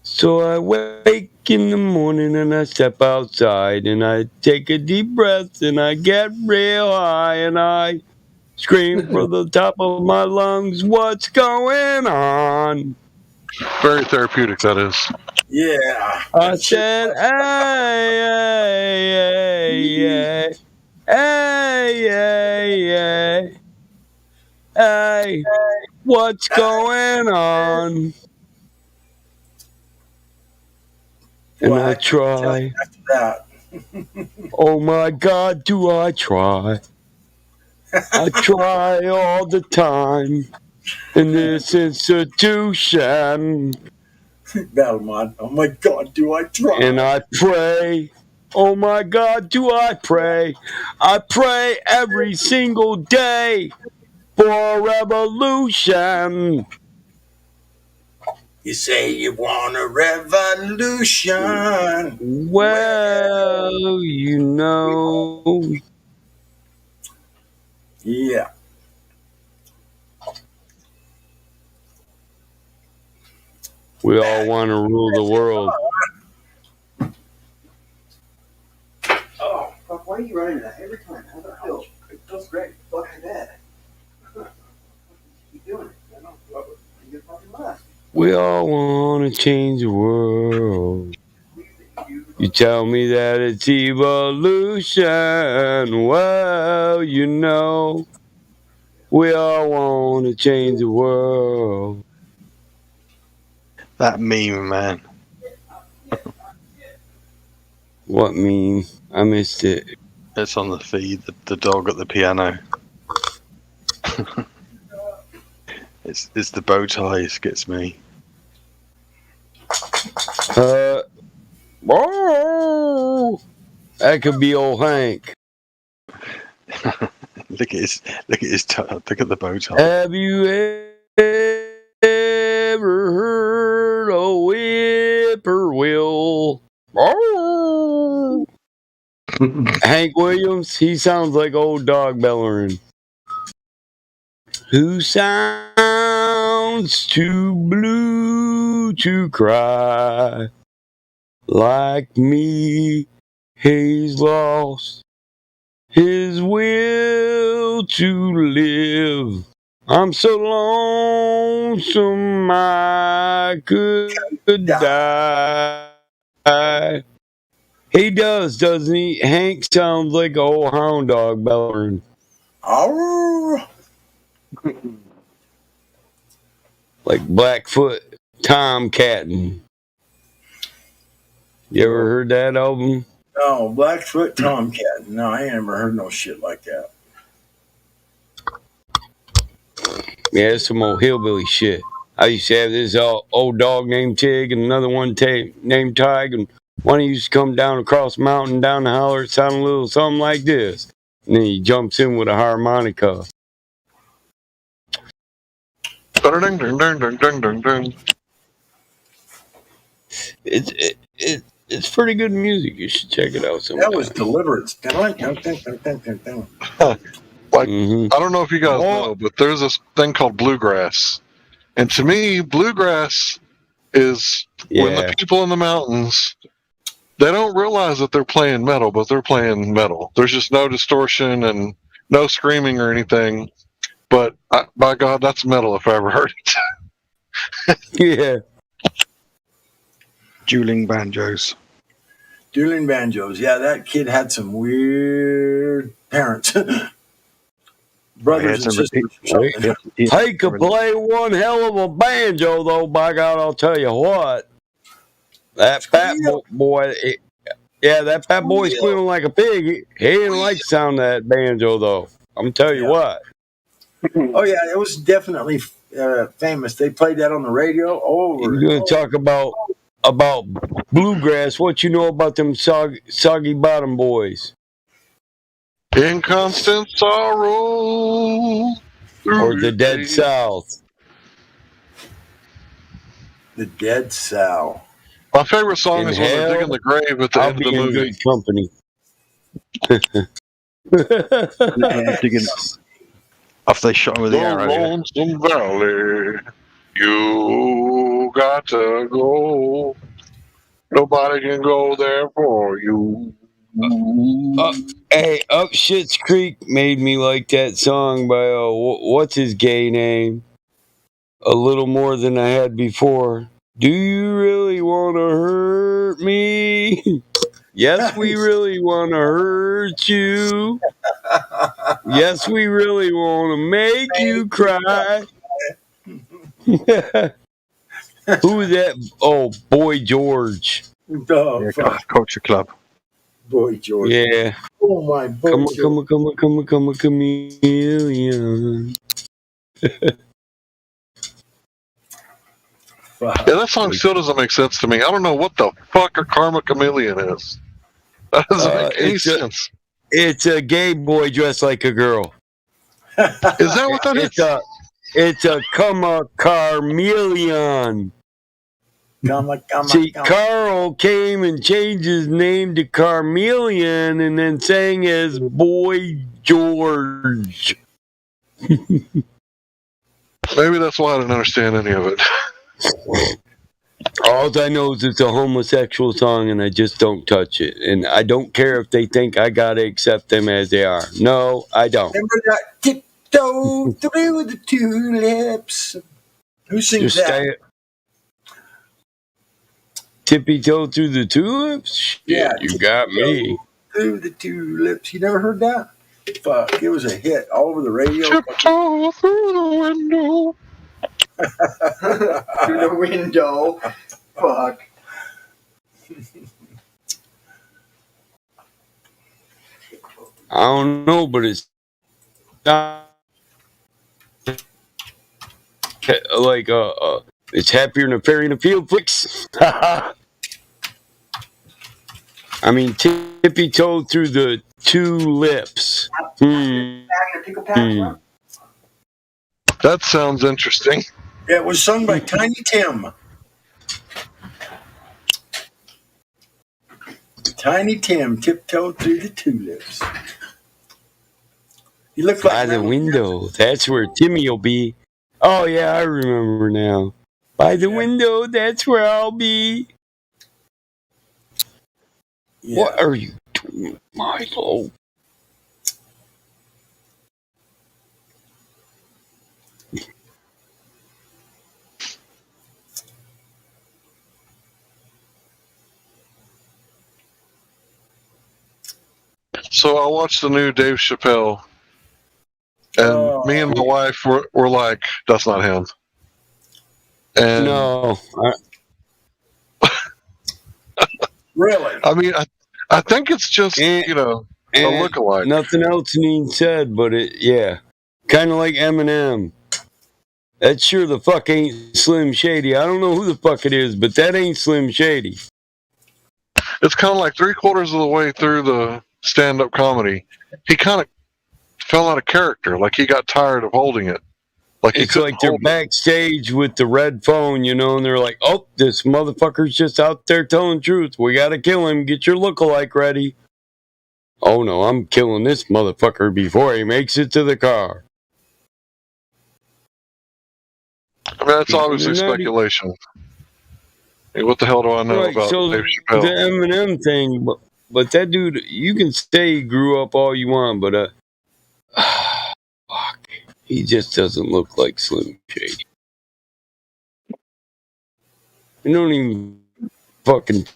So I wake in the morning and I step outside and I take a deep breath and I get real high and I scream from the top of my lungs, what's going on? Very therapeutic, that is. Yeah. I said, hey, what's going on? And I try. Oh my God, do I try? I try all the time in this institution. Belmont, oh my God, do I try? And I pray. Oh my God, do I pray? I pray every single day for a revolution. You say you want a revolution. Well, you know. Yeah. We all want to rule the world. Oh, fuck, why are you running that every time? How does that feel? It feels great. Fucking bad. Keep doing it. I don't know. You fucking laugh. We all want to change the world. You tell me that it's evolution. Well, you know. We all want to change the world. That meme, man. What meme? I missed it. It's on the feed, the dog at the piano. it's the bow ties gets me. That could be old Hank. Look at the bow tie. Have you ever heard a whippoorwill? Hank Williams, he sounds like old Dog Bellerin. Who sounds too blue to cry? like me. He's lost his will to live. I'm so lonesome I could die. He does, doesn't he? Hank sounds like an old hound dog bellowing. Oh. Like Blackfoot Tomcatting. You ever heard that album? No, Blackfoot Tomcat. No, I ain't never heard no shit like that. Yeah, it's some old hillbilly shit. I used to have this old dog named Tig and another one named Tig, and one used to come down across the mountain, down the holler. It sounded a little something like this. And then he jumps in with a harmonica. It's pretty good music. You should check it out sometime. That was Deliverance. Like, I don't know if you guys know, but there's this thing called bluegrass. And to me, bluegrass is when the people in the mountains, they don't realize that they're playing metal, but they're playing metal. There's just no distortion and no screaming or anything. But by God, that's metal if I ever heard it. Yeah. Dueling banjos. Dueling banjos. Yeah, that kid had some weird parents. Brothers and sisters. He could play one hell of a banjo, though. By God, I'll tell you what. That fat boy, that fat boy squealing like a pig. He didn't like the sound of that banjo, though. I'm telling you what. Oh yeah, it was definitely famous. They played that on the radio over. You're gonna talk about bluegrass. What you know about them soggy bottom boys? Inconstant sorrow. Or the Dead South. The Dead South. My favorite song is when they're digging the grave at the end of the movie. Good company. After they shot him with the arrow. Lonesome Valley, you got to go. Nobody can go there for you. Hey, Up Shit's Creek made me like that song by what's his gay name? A little more than I had before. Do you really want to hurt me? Yes, we really want to hurt you. Yes, we really want to make you cry. Who is that? Oh, Boy George. Oh, Culture Club. Boy George. Yeah. Oh my boy. Come on, chameleon. Yeah, that song still doesn't make sense to me. I don't know what the fuck a Karma Chameleon is. That doesn't make any sense. It's a gay boy dressed like a girl. Is that what that is? It's a chameleon. See, Carl came and changed his name to Carmeleon and then sang as Boy George. Maybe that's why I didn't understand any of it. All I know is it's a homosexual song and I just don't touch it. And I don't care if they think I gotta accept them as they are. No, I don't. Remember that tiptoe through the tulips? Who sings that? Tippy toe through the tulips? Yeah, you got me. Through the tulips. You never heard that? Fuck, it was a hit all over the radio. Tiptoe through the window. Through the window. Fuck. I don't know, but it's like it's happier than a fairy in a field flicks. I mean, tippy toe through the tulips. That sounds interesting. Yeah, it was sung by Tiny Tim. Tiny Tim, tiptoe through the tulips. You look like by the window. That's where Timmy will be. Oh yeah, I remember now. By the window, that's where I'll be. Yeah. What are you doing, Milo? So I watched the new Dave Chappelle, and me and my wife were like, "That's not him." And no, really? I mean, I think it's just a lookalike. Nothing else needs said, but yeah, kind of like Eminem. That sure the fuck ain't Slim Shady. I don't know who the fuck it is, but that ain't Slim Shady. It's kind of like 3/4 of the way through the stand-up comedy, he kind of fell out of character. Like he got tired of holding it. Like it's like they're backstage with the red phone, and they're like, "Oh, this motherfucker's just out there telling the truth. We gotta kill him. Get your lookalike ready." Oh no, I'm killing this motherfucker before he makes it to the car. I mean, that's obviously speculation. Hey, what the hell do I know about Dave Chappelle? The Eminem thing, but that dude, you can say he grew up all you want, but fuck, he just doesn't look like Slim Shady. He don't even fucking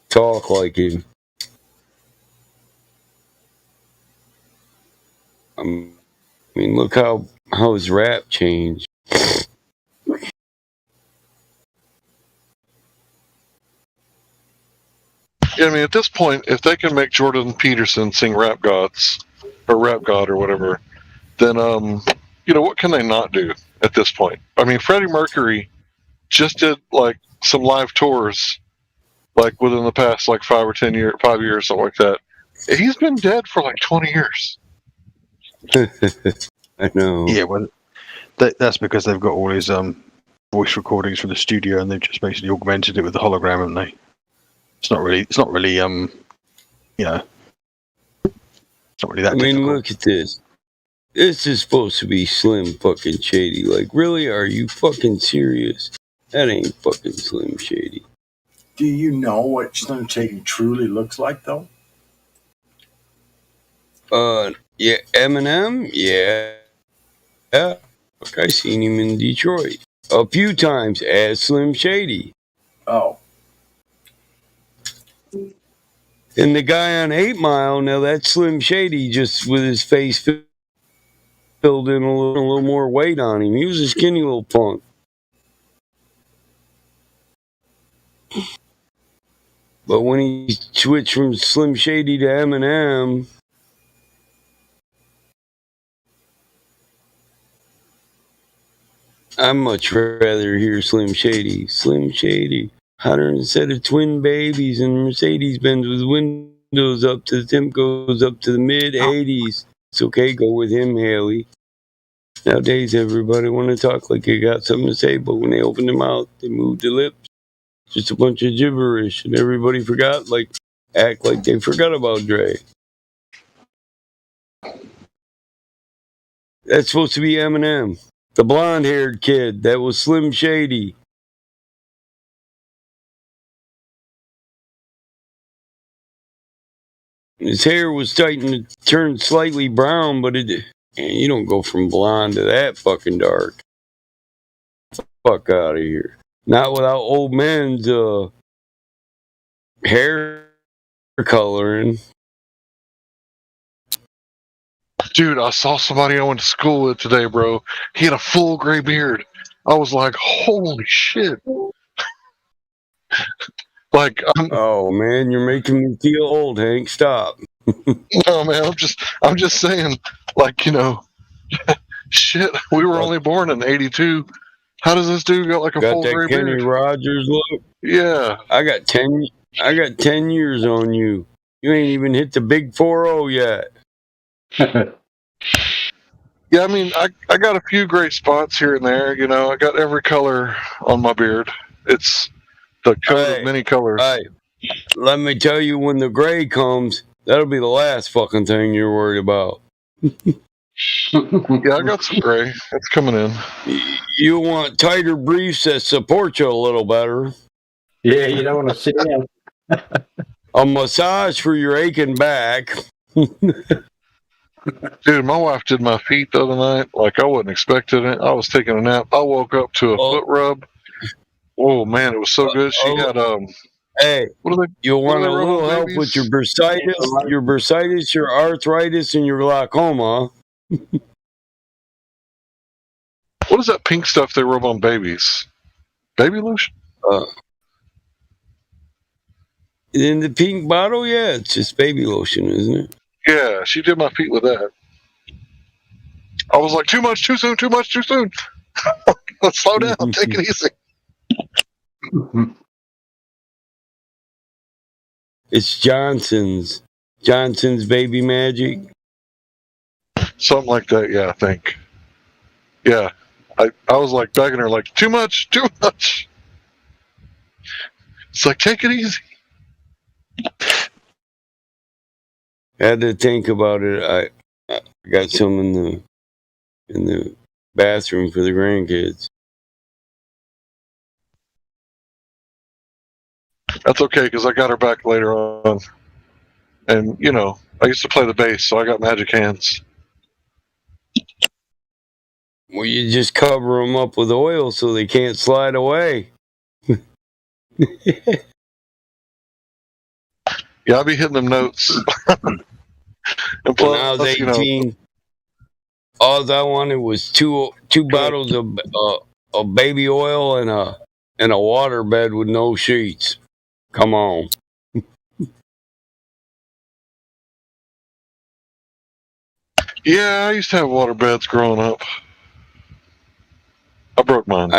talk like him. I mean, look how his rap changed. Yeah, I mean, at this point, if they can make Jordan Peterson sing Rap Gods or Rap God or whatever, then what can they not do at this point? I mean, Freddie Mercury just did like some live tours, like within the past 5 years, something like that. He's been dead for 20 years. I know. Yeah, well, that's because they've got all his voice recordings from the studio, and they've just basically augmented it with the hologram, haven't they? It's not really It's not really that I mean, difficult. look at this. This is supposed to be Slim fucking Shady. Like, really? Are you fucking serious? That ain't fucking Slim Shady. Do you know what Slim Shady truly looks like, though? Yeah, Eminem? Yeah. Fuck, I seen him in Detroit a few times as Slim Shady. Oh. And the guy on 8 Mile, now that's Slim Shady, just with his face filled in a little more weight on him. He was a skinny little punk. But when he switched from Slim Shady to Eminem, I'd much rather hear Slim Shady. Slim Shady, hotter than a set of twin babies and Mercedes-Benz with windows up to the temp goes up to the mid-80s. It's okay, go with him, Haley. Nowadays, everybody want to talk like they got something to say, but when they open their mouth, they move their lips. Just a bunch of gibberish, and everybody act like they forgot about Dre. That's supposed to be Eminem. The blonde-haired kid, that was Slim Shady. His hair was starting to turn slightly brown, but you don't go from blonde to that fucking dark. Fuck out of here. Not without old man's hair coloring. Dude, I saw somebody I went to school with today, bro. He had a full gray beard. I was like, holy shit. Oh man, you're making me feel old, Hank. Stop. No, man, I'm just saying, shit, we were only born in 82. How does this dude got a full gray Kenny beard? Rogers look? Yeah. I got 10 years on you. You ain't even hit the big 4-0 yet. Yeah, I mean, I got a few great spots here and there. I got every color on my beard. It's the coat of many colors. Hey, let me tell you, when the gray comes, that'll be the last fucking thing you're worried about. Yeah, I got some gray. It's coming in. You want tighter briefs that support you a little better. Yeah, you don't want to sit down. a massage for your aching back. Dude, my wife did my feet the other night like I wasn't expecting it. I was taking a nap. I woke up to a foot rub. Oh man, it was so good. She had Hey, what do they? you'll What do want they a rub little on help babies? with your bursitis, your arthritis, and your glaucoma. What is that pink stuff they rub on babies? Baby lotion? In the pink bottle, yeah, it's just baby lotion, isn't it? Yeah, she did my feet with that. I was like, too much, too soon, too much, too soon. Let's slow down, take it easy. It's Johnson's Baby Magic. Something like that, yeah, I think. Yeah. I was like begging her, like, too much, too much. It's like, take it easy. I had to think about it. I got some in the bathroom for the grandkids. That's okay, because I got her back later on. And, you know, I used to play the bass, so I got magic hands. Well, you just cover them up with oil so they can't slide away. Yeah, I'll be hitting them notes. And When I was 18, all I wanted was two bottles of baby oil and a water bed with no sheets. Come on. Yeah, I used to have water beds growing up. I broke mine.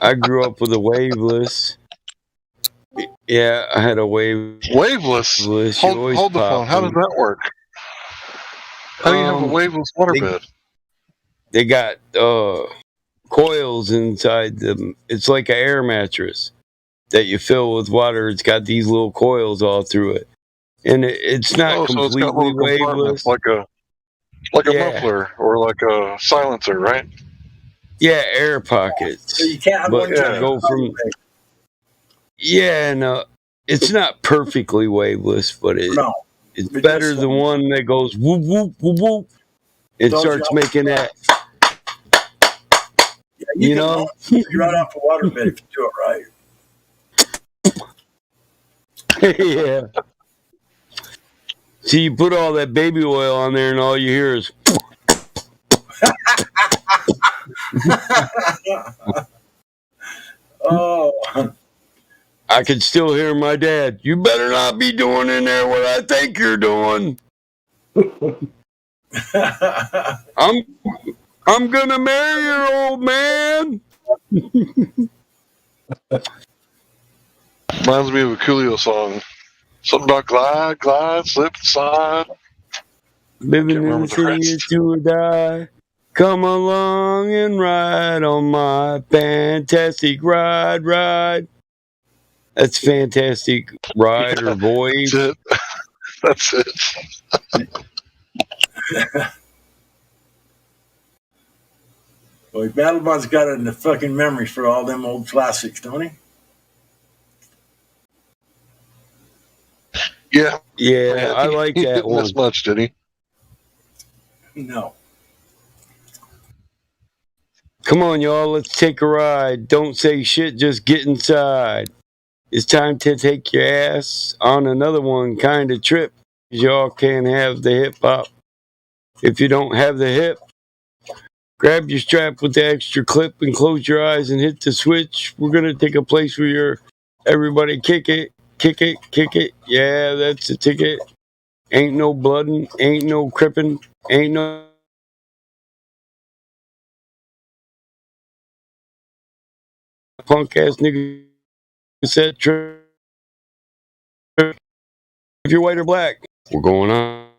I grew up with a waveless. Yeah, I had a waveless. Hold the phone. How does that work? How do you have a waveless waterbed? They got coils inside them. It's like an air mattress that you fill with water. It's got these little coils all through it, and it's not completely so it's got little waveless. like a muffler or like a silencer, right? Yeah, air pockets. So you can't have one to go from. Yeah, no, it's not perfectly waveless, but it's better than one that goes whoop whoop whoop whoop. It starts making that. Yeah, you know, you run off a waterbed if you do it right. Yeah. See, you put all that baby oil on there, and all you hear is. Oh. I can still hear my dad. You better not be doing in there what I think you're doing. I'm gonna marry your old man. Reminds me of a Coolio song. Something about glide, slip, slide. Living in the city is do or die. Come along and ride on my fantastic ride. That's fantastic ride or voyage. That's it. Boy, Battlebot's got it in the fucking memory for all them old classics, don't he? Yeah. Yeah, I like that didn't one. miss much, did he? No. Come on, y'all, let's take a ride. Don't say shit, just get inside. It's time to take your ass on another one kind of trip. Y'all can't have the hip hop if you don't have the hip. Grab your strap with the extra clip and close your eyes and hit the switch. We're going to take a place where everybody kick it. Yeah, that's the ticket. Ain't no bloodin', ain't no crippin', ain't no punk ass nigga said trip. If you're white or black, we're going on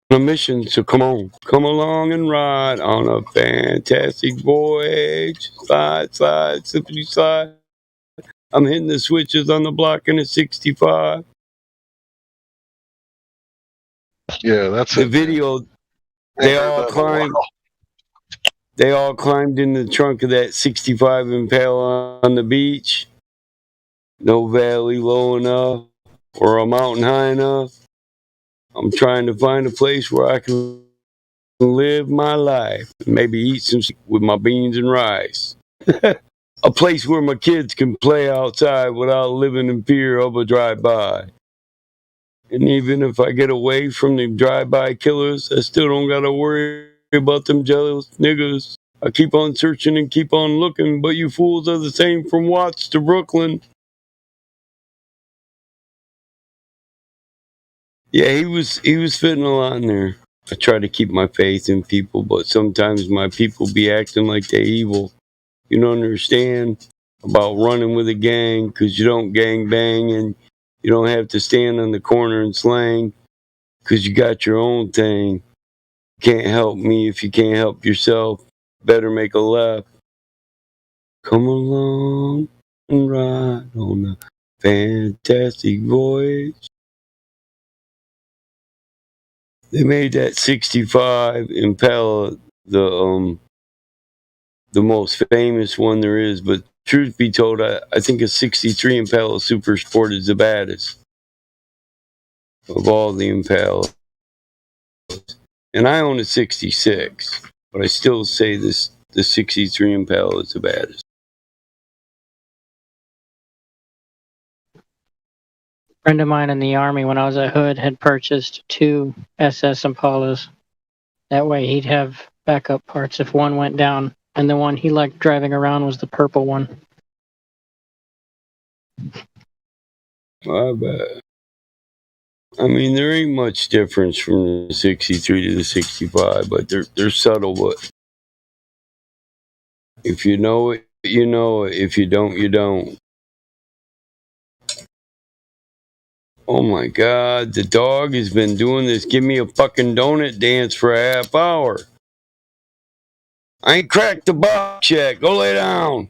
a mission, so come along and ride on a fantastic voyage. Slide, slippity slide. I'm hitting the switches on the block in a 65. Yeah, that's the it. video. They all climbed in the trunk of that 65 Impala on the beach. No valley low enough. or a mountain high enough. I'm trying to find a place where I can live my life. Maybe eat some with my beans and rice. A place where my kids can play outside without living in fear of a drive-by. And even if I get away from the drive-by killers, I still don't gotta worry about them jealous niggas. I keep on searching and keep on looking, but you fools are the same from Watts to Brooklyn. Yeah, he was fitting a lot in there. I try to keep my faith in people, but sometimes my people be acting like they evil. You don't understand about running with a gang, 'cause you don't gang bang, and you don't have to stand on the corner and slang, 'cause you got your own thing. Can't help me if you can't help yourself. Better make a left. Come along and ride on a fantastic voyage. They made that 65 Impala the most famous one there is, but truth be told, I think a 63 Impala Super Sport is the baddest of all the Impalas. And I own a 66, but I still say the 63 Impala is the baddest. A friend of mine in the Army, when I was at Hood, had purchased 2 SS Impalas. That way he'd have backup parts if one went down. And the one he liked driving around was the purple one. I bet. I mean, there ain't much difference from the 63 to the 65, but they're subtle. But if you know it, you know it. If you don't, you don't. Oh my God, the dog has been doing this give me a fucking donut dance for a half hour. I ain't cracked the box yet. Go lay down.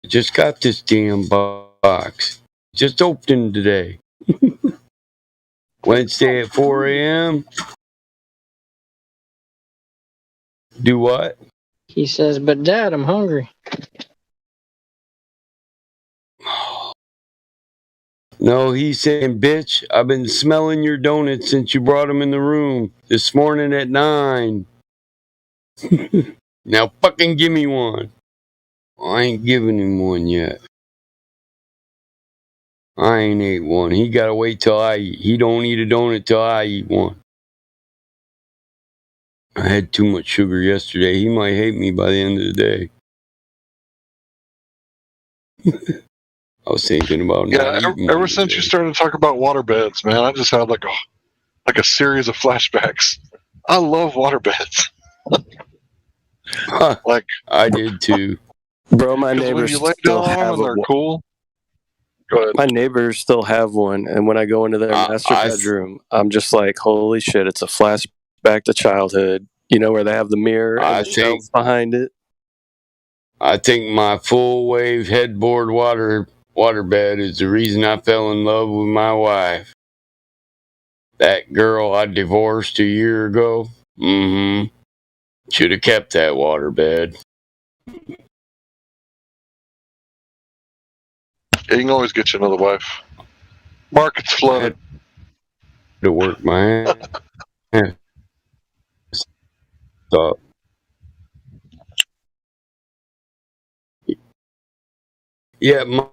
Just got this damn box. Just opened today. Wednesday at 4 a.m. Do what? He says, but Dad, I'm hungry. No, he's saying, bitch, I've been smelling your donuts since you brought them in the room this morning at 9. Now fucking give me one. I ain't giving him one yet. I ain't ate one. He gotta wait till I eat. He don't eat a donut till I eat one. I had too much sugar yesterday. He might hate me by the end of the day. I was thinking about ever since you started talking about waterbeds, man, I just had like a series of flashbacks. I love waterbeds. Like I did too, bro. My 'cause when neighbors you lay still down have and they're cool. Go ahead. My neighbors still have one, and when I go into their master bedroom, I'm just like, holy shit! It's a flashback to childhood. You know, where they have the mirror and the shelves behind it. I think my full wave headboard waterbed is the reason I fell in love with my wife. That girl I divorced a year ago. Should have kept that waterbed. Yeah, you can always get you another wife. Market's flooded. To work my hand. So, yeah, my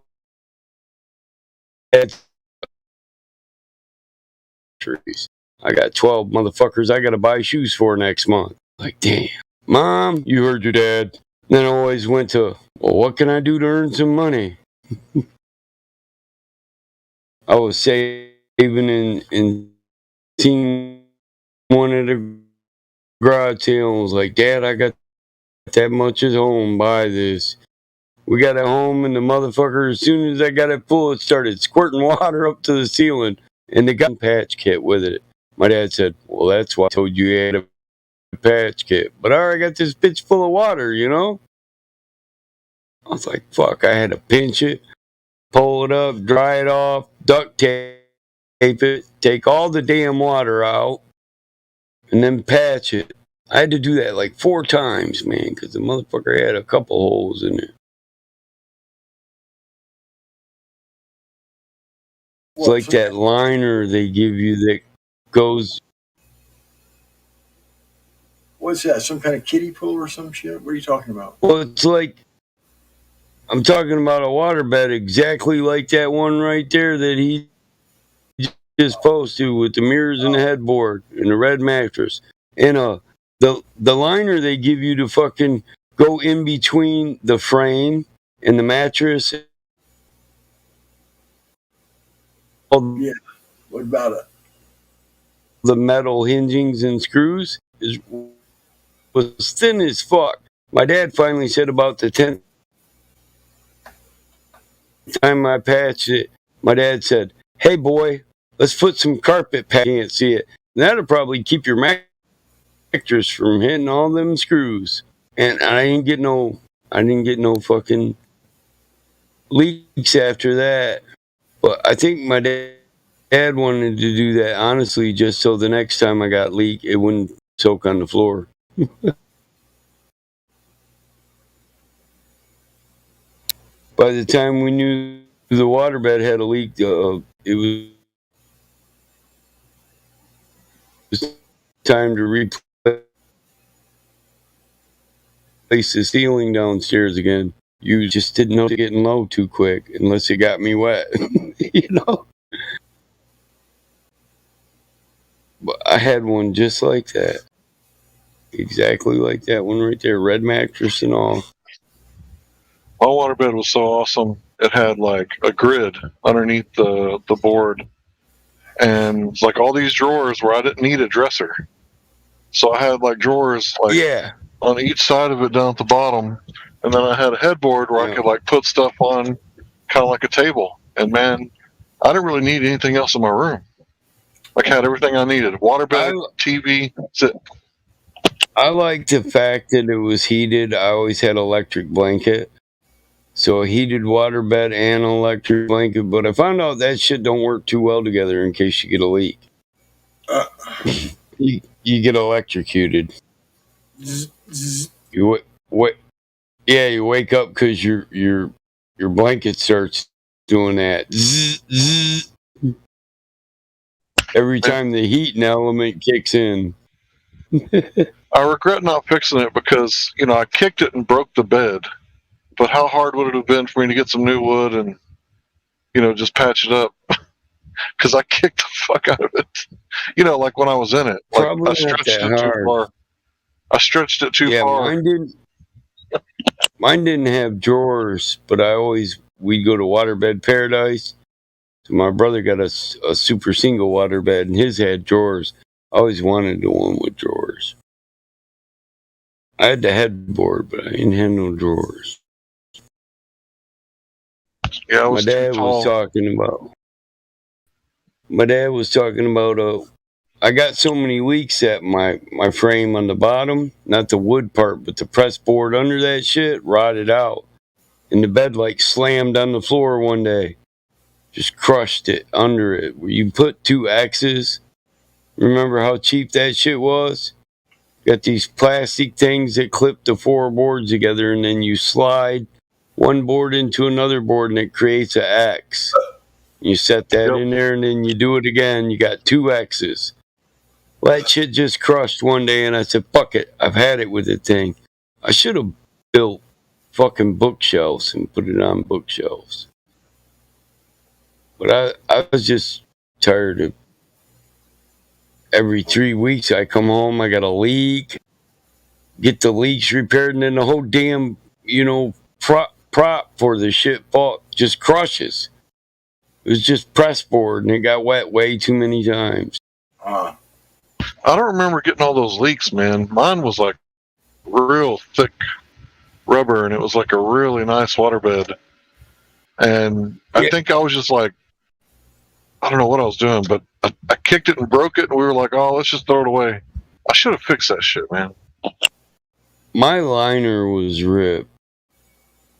I got 12 motherfuckers I gotta buy shoes for next month. Like, damn. Mom, you heard your dad. Then I always went to, well, what can I do to earn some money? I was saving and seeing one at a garage sale and was like, Dad, I got that much at home, buy this. We got it home and the motherfucker, as soon as I got it full, it started squirting water up to the ceiling and they got a patch kit with it. My dad said, well, that's why I told you had a patch kit. But I already got this bitch full of water, you know? I was like, fuck, I had to pinch it, pull it up, dry it off, duct tape it, take all the damn water out, and then patch it. I had to do that like 4 times, man, because the motherfucker had a couple holes in it. It's like that liner they give you that goes. What's that? Some kind of kiddie pool or some shit? What are you talking about? Well, it's like, I'm talking about a waterbed exactly like that one right there that he just posted with the mirrors and the headboard and the red mattress. And the liner they give you to fucking go in between the frame and the mattress. Yeah. What about it? The metal hingings and screws was thin as fuck. My dad finally said about the 10th time I patched it, my dad said, "Hey boy, let's put some carpet pad. Can't see it. That'll probably keep your mattress from hitting all them screws." And I didn't get no fucking leaks after that. But I think my dad wanted to do that honestly, just so the next time I got leak, it wouldn't soak on the floor. By the time we knew the waterbed had a leak, it was time to replace the ceiling downstairs again. You just didn't know it was getting low too quick unless it got me wet, you know? But I had one just like that. Exactly like that one right there. Red mattress and all. My waterbed was so awesome. It had like a grid underneath the board, and like all these drawers where I didn't need a dresser. So I had like drawers like on each side of it down at the bottom, and then I had a headboard where I could like put stuff on, kind of like a table. And man, I didn't really need anything else in my room. Like I had everything I needed: waterbed, TV. That's it. I liked the fact that it was heated. I always had electric blanket. So a heated waterbed and an electric blanket. But I found out that shit don't work too well together in case you get a leak. You get electrocuted. You wake up because your blanket starts doing that. Every time the heating element kicks in. I regret not fixing it because, you know, I kicked it and broke the bed. But how hard would it have been for me to get some new wood and, you know, just patch it up? Because I kicked the fuck out of it. You know, like when I was in it. Like Probably I stretched it not that too far. I stretched it too far. Mine didn't have drawers, but we'd go to Waterbed Paradise. So my brother got a super single waterbed, and his had drawers. I always wanted the one with drawers. I had the headboard, but I didn't have no drawers. Yeah, My dad was talking about I got so many leaks at my frame on the bottom, not the wood part, but the press board under that shit rotted out. And the bed like slammed on the floor one day. Just crushed it under it. Where you put 2 X's. Remember how cheap that shit was? Got these plastic things that clip the 4 boards together, and then you slide one board into another board and it creates an X. You set that in there and then you do it again. You got 2 X's. Well, that shit just crushed one day and I said, fuck it. I've had it with the thing. I should have built fucking bookshelves and put it on bookshelves. But I was just tired of every 3 weeks I come home, I got a leak, get the leaks repaired, and then the whole damn, you know, prop for the shit just crushes. It was just press board and it got wet way too many times. I don't remember getting all those leaks, man. Mine was like real thick rubber and it was like a really nice waterbed. And I think I was just like, I don't know what I was doing, but I kicked it and broke it and we were like, oh, let's just throw it away. I should have fixed that shit, man. My liner was ripped.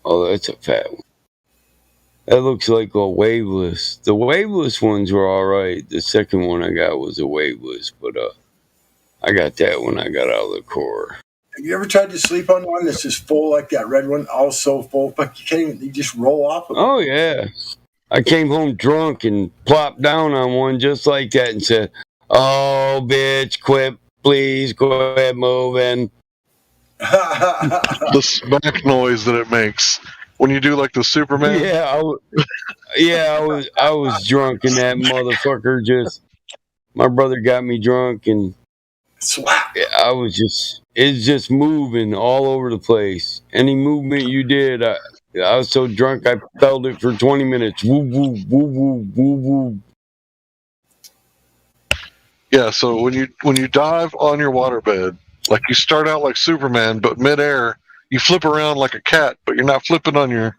Oh, that's a fat one. That looks like a waveless. The waveless ones were alright. The second one I got was a waveless, but I got that one I got out of the core. Have you ever tried to sleep on one that's just full like that red one, all so full, but you can't even, you just roll off of it? Oh yeah. I came home drunk and plopped down on one just like that and said, "Oh, bitch, quit, please quit moving." The smack noise that it makes when you do like the Superman. I was drunk and that motherfucker just. My brother got me drunk and it's just moving all over the place. Any movement you did, I was so drunk I felt it for 20 minutes. Woo woo woo woo woo woo. Yeah, so when you dive on your waterbed, like you start out like Superman, but midair you flip around like a cat, but you're not flipping on your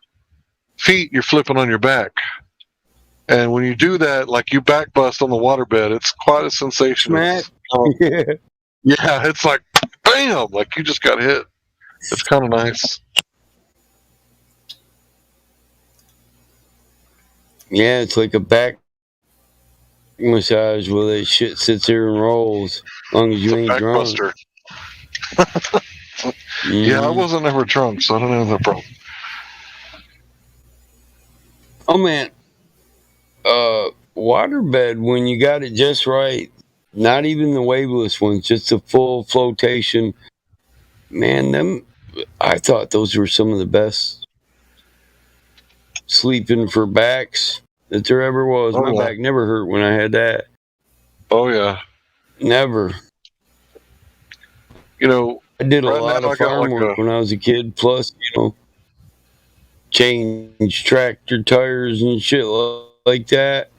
feet, you're flipping on your back. And when you do that, like you back bust on the waterbed, it's quite a sensation. Yeah, it's like bam, like you just got hit. It's kind of nice. Yeah, it's like a back massage where that shit sits there and rolls as long as you ain't drunk. Yeah, I wasn't ever drunk, so I don't have that problem. Oh man, waterbed when you got it just right, not even the waveless ones, just the full flotation. Man, I thought those were some of the best sleeping for backs that there ever was. My back never hurt when I had that. Oh yeah, never. You know, I did a lot of farm work when I was a kid. Plus, change tractor tires and shit like that.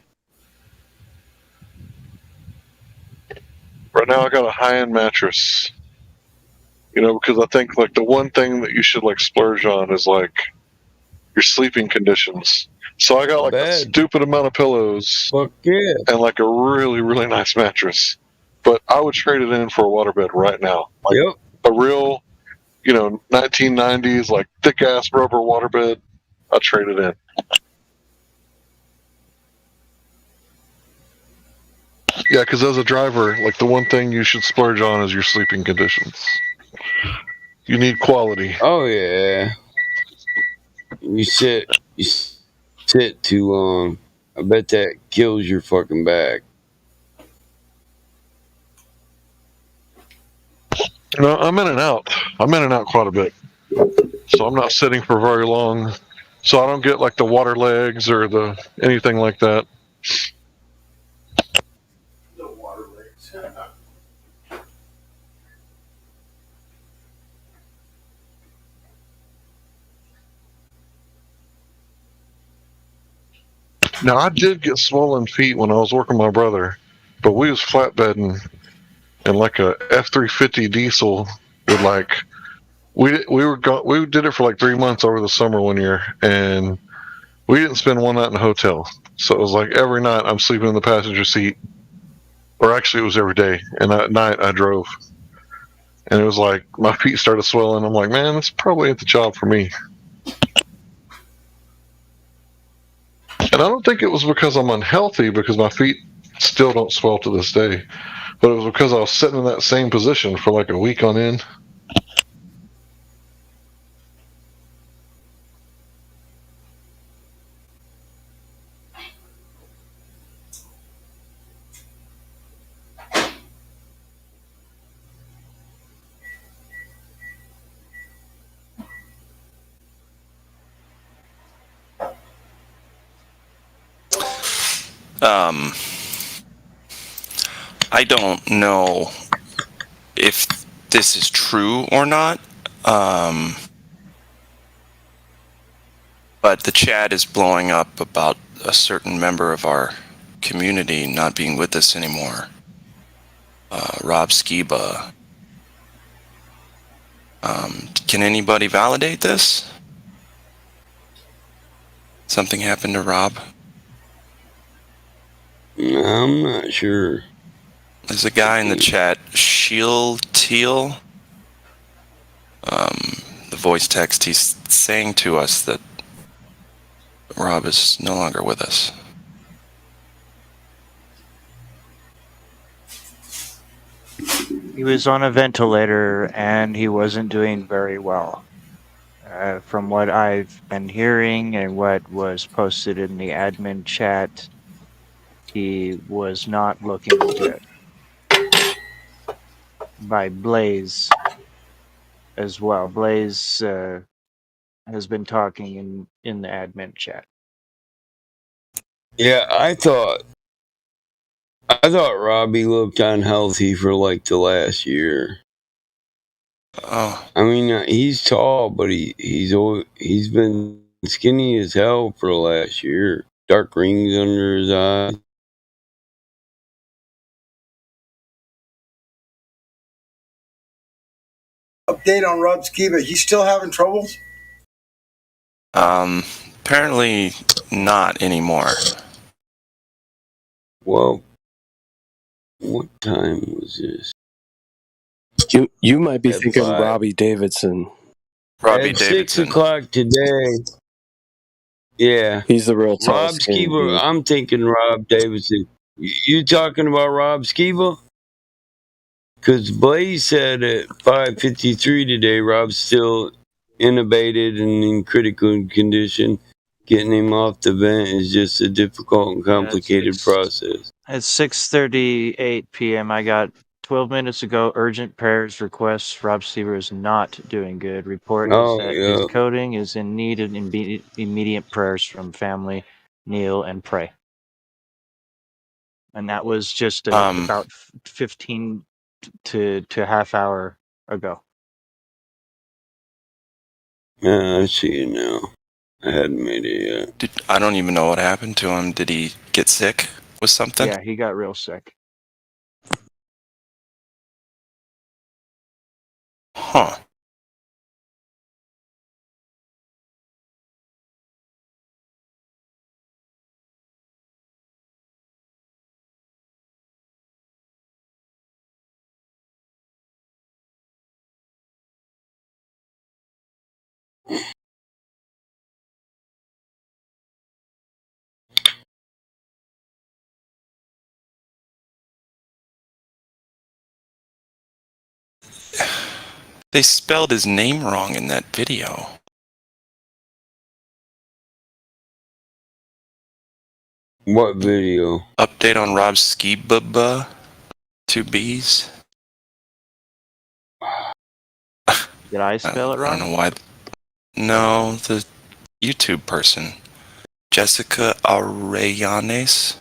Right now, I got a high-end mattress. Because I think like the one thing that you should like splurge on is like your sleeping conditions. So I got like a stupid amount of pillows. Fuck yeah. And like a really, really nice mattress. But I would trade it in for a waterbed right now. Like a real, 1990s, like thick ass rubber waterbed. I'd trade it in. Yeah, because as a driver, like the one thing you should splurge on is your sleeping conditions. You need quality. Oh yeah. You sit too long. I bet that kills your fucking back. I'm in and out. I'm in and out quite a bit. So I'm not sitting for very long. So I don't get like the water legs or anything like that. The water legs. Now I did get swollen feet when I was working with my brother, but we was flatbedding in like a F-350 diesel with like we did it for like 3 months over the summer one year, and we didn't spend one night in a hotel. So it was like every night I'm sleeping in the passenger seat, or actually it was every day, and at night I drove. And it was like my feet started swelling. I'm like, man, this probably ain't the job for me. And I don't think it was because I'm unhealthy, because my feet still don't swell to this day. But it was because I was sitting in that same position for like a week on end. I don't know if this is true or not, but the chat is blowing up about a certain member of our community not being with us anymore. Rob Skiba. Can anybody validate this? Something happened to Rob? I'm not sure. There's a guy in the chat, Shield Teal. The voice text, he's saying to us that Rob is no longer with us. He was on a ventilator and he wasn't doing very well. From what I've been hearing and what was posted in the admin chat, he was not looking good. By Blaze as well. Blaze has been talking in the admin chat. Yeah, I thought Robbie looked unhealthy for like the last year. Oh, I mean, he's tall, but he's been skinny as hell for the last year. Dark rings under his eyes. Update on Rob Skiba. He's still having troubles? apparently not anymore. Well, what time was this? You might be At thinking 5. Robbie Davidson. Robbie At Davidson. 6 o'clock today. Yeah. He's the real tall, Rob skinny Skiba. dude. I'm thinking Rob Davidson. You talking about Rob Skiba? Because Blaze said at 5:53 today, Rob's still intubated and in critical condition. Getting him off the vent is just a difficult and complicated process. At 6:38 p.m., I got 12 minutes ago urgent prayers requests. Rob Seaver is not doing good. Report is that his coding is in need of immediate prayers from family. Kneel and pray. And that was just about 15 to half hour ago. Yeah, I see it now. I hadn't made it yet. I don't even know what happened to him. Did he get sick with something? Yeah, he got real sick. Huh. They spelled his name wrong in that video. What video? Update on Rob Skiba. 2 B's. Did I spell it wrong? I don't know why. No, the YouTube person. Jessica Arellanes.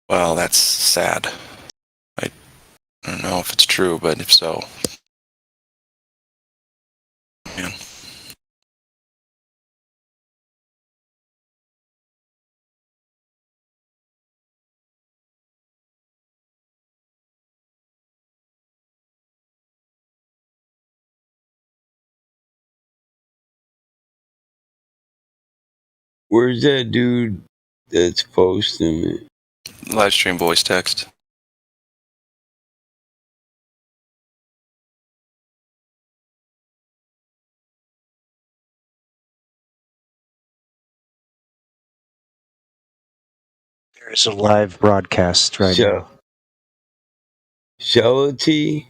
Well, that's sad. I don't know if it's true, but if so, Where's that dude that's posting it? Live stream voice text. There's a live broadcast right now. Shellity?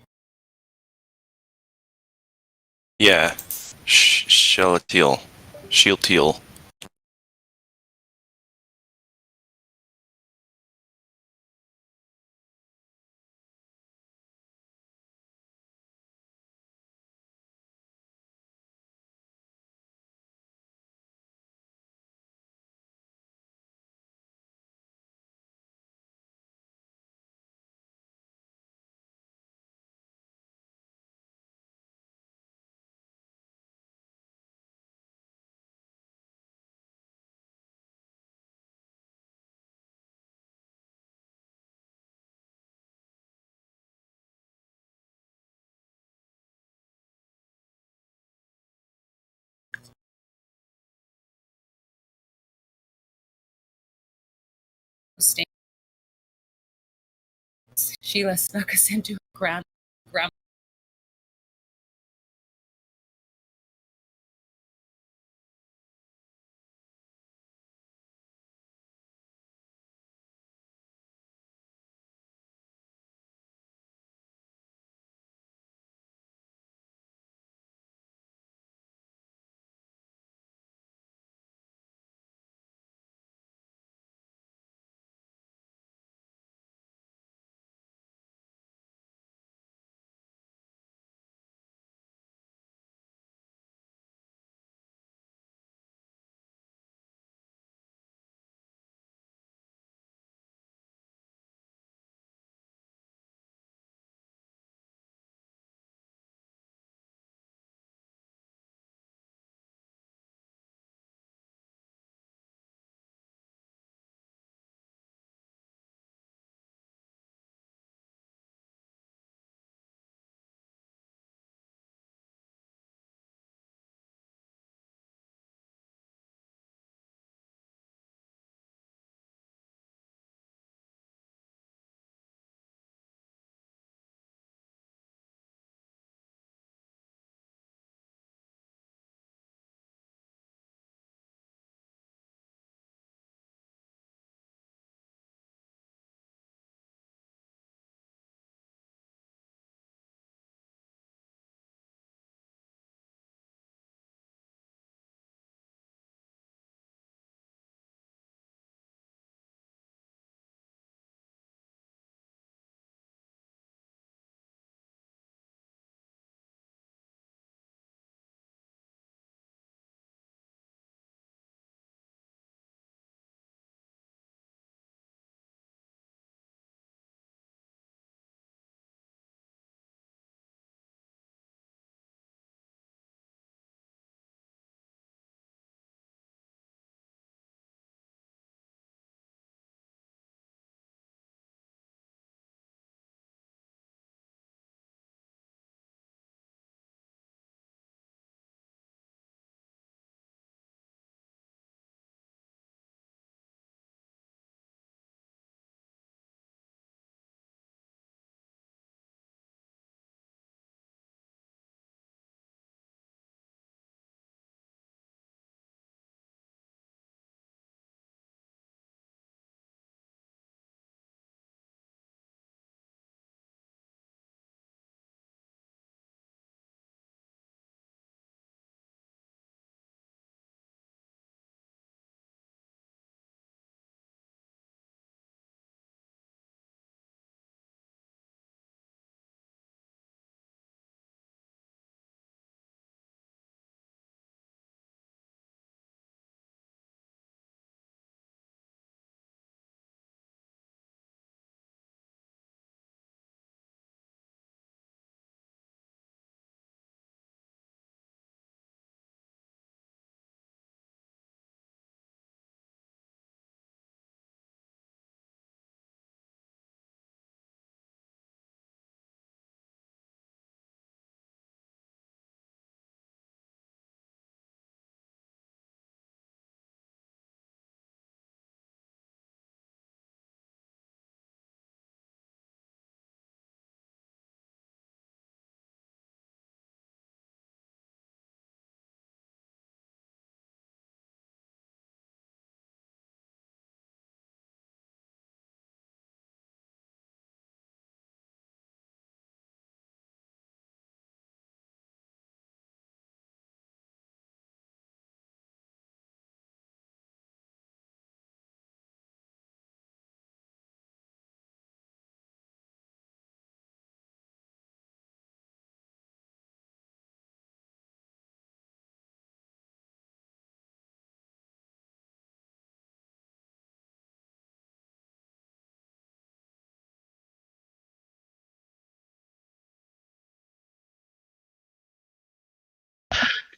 Yeah. Shelatiel. Shieltiel. Sheila snuck us into a ground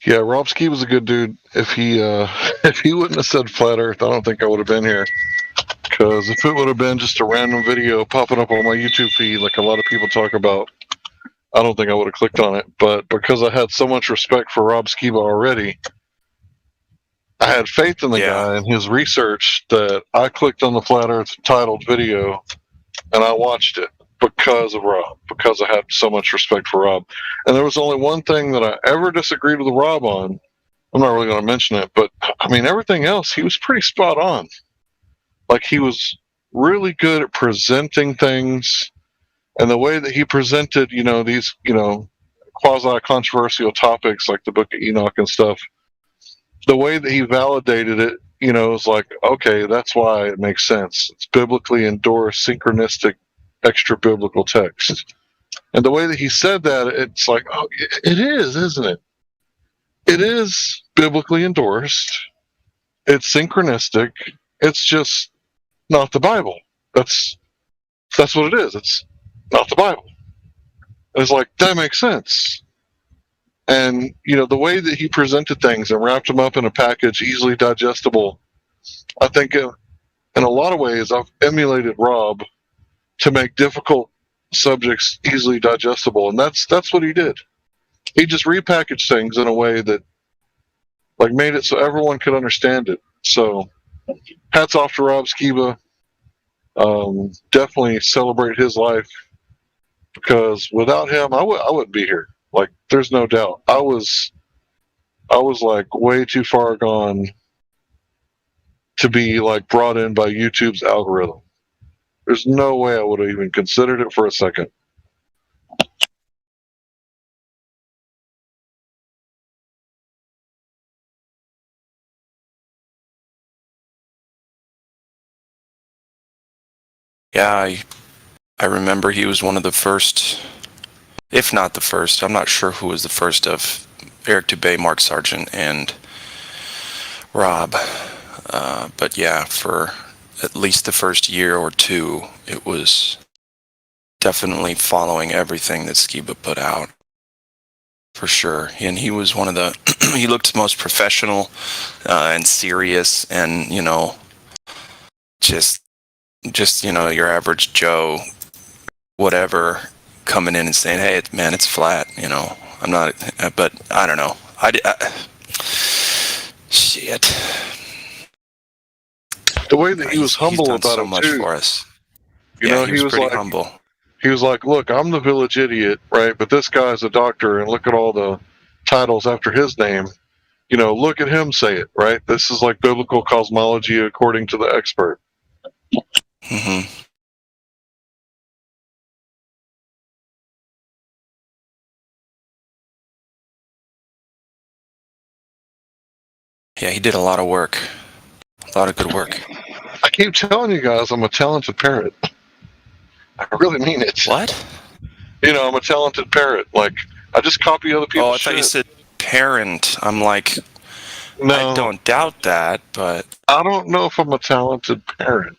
Yeah, Rob Ski was a good dude. If he wouldn't have said flat Earth, I don't think I would have been here. Because if it would have been just a random video popping up on my YouTube feed, like a lot of people talk about, I don't think I would have clicked on it. But because I had so much respect for Rob Skiba already, I had faith in the guy and his research that I clicked on the Flat Earth titled video and I watched it because of Rob, because I had so much respect for Rob. And there was only one thing that I ever disagreed with Rob on. I'm not really going to mention it, but I mean, everything else, he was pretty spot on. Like, he was really good at presenting things, and the way that he presented, these, quasi-controversial topics like the Book of Enoch and stuff, the way that he validated it, is like, okay, that's why it makes sense. It's biblically endorsed, synchronistic, extra-biblical text. And the way that he said that, it's like, oh, it is, isn't it? It is biblically endorsed. It's synchronistic. It's just not the Bible. That's what it is. It's not the Bible. And it's like, that makes sense. And, the way that he presented things and wrapped them up in a package, easily digestible, I think in a lot of ways I've emulated Rob to make difficult subjects easily digestible. And that's what he did. He just repackaged things in a way that made it so everyone could understand it. So hats off to Rob Skiba. Definitely celebrate his life, because without him, I wouldn't be here. Like, there's no doubt. I was like way too far gone to be like brought in by YouTube's algorithm. There's no way I would have even considered it for a second. Yeah, I remember he was one of the first, if not the first. I'm not sure who was the first of Eric Dubay, Mark Sargent, and Rob. But yeah, for at least the first year or two, it was definitely following everything that Skiba put out. For sure. And he was one of the, he looked most professional and serious, and, just your average Joe, whatever, coming in and saying, hey, man, it's flat, I'm not, but I don't know. Shit. The way that he was humble about so it much too. For us. He was pretty like, humble. He was like, look, I'm the village idiot, right? But this guy's a doctor, and look at all the titles after his name. Look at him say it, right? This is like biblical cosmology according to the expert. Mm-hmm. Yeah, he did a lot of work. A lot of good work. I keep telling you guys I'm a talented parrot. I really mean it. What? I'm a talented parrot. Like, I just copy other people's Oh, I thought you said parent. I'm like, no, I don't doubt that, but I don't know if I'm a talented parent.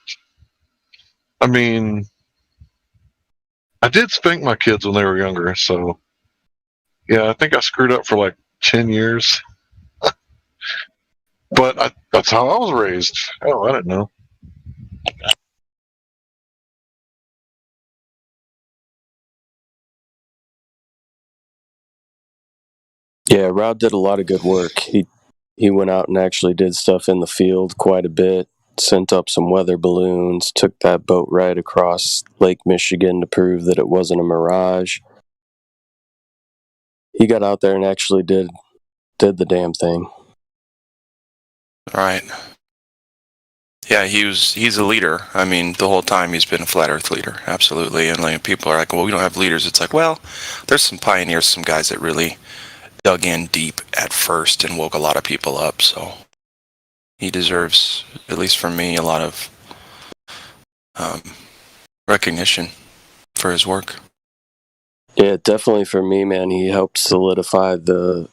I mean, I did spank my kids when they were younger, so yeah, I think I screwed up for like 10 years. But that's how I was raised. Oh, I didn't know. Yeah, Rob did a lot of good work. He went out and actually did stuff in the field quite a bit, sent up some weather balloons, took that boat ride across Lake Michigan to prove that it wasn't a mirage. He got out there and actually did the damn thing. Right. Yeah, he's a leader. I mean, the whole time he's been a flat Earth leader, absolutely. And like, people are like, well, we don't have leaders. It's like, well, there's some pioneers, some guys that really dug in deep at first and woke a lot of people up. So he deserves, at least for me, a lot of recognition for his work. Yeah, definitely for me, man. He helped solidify the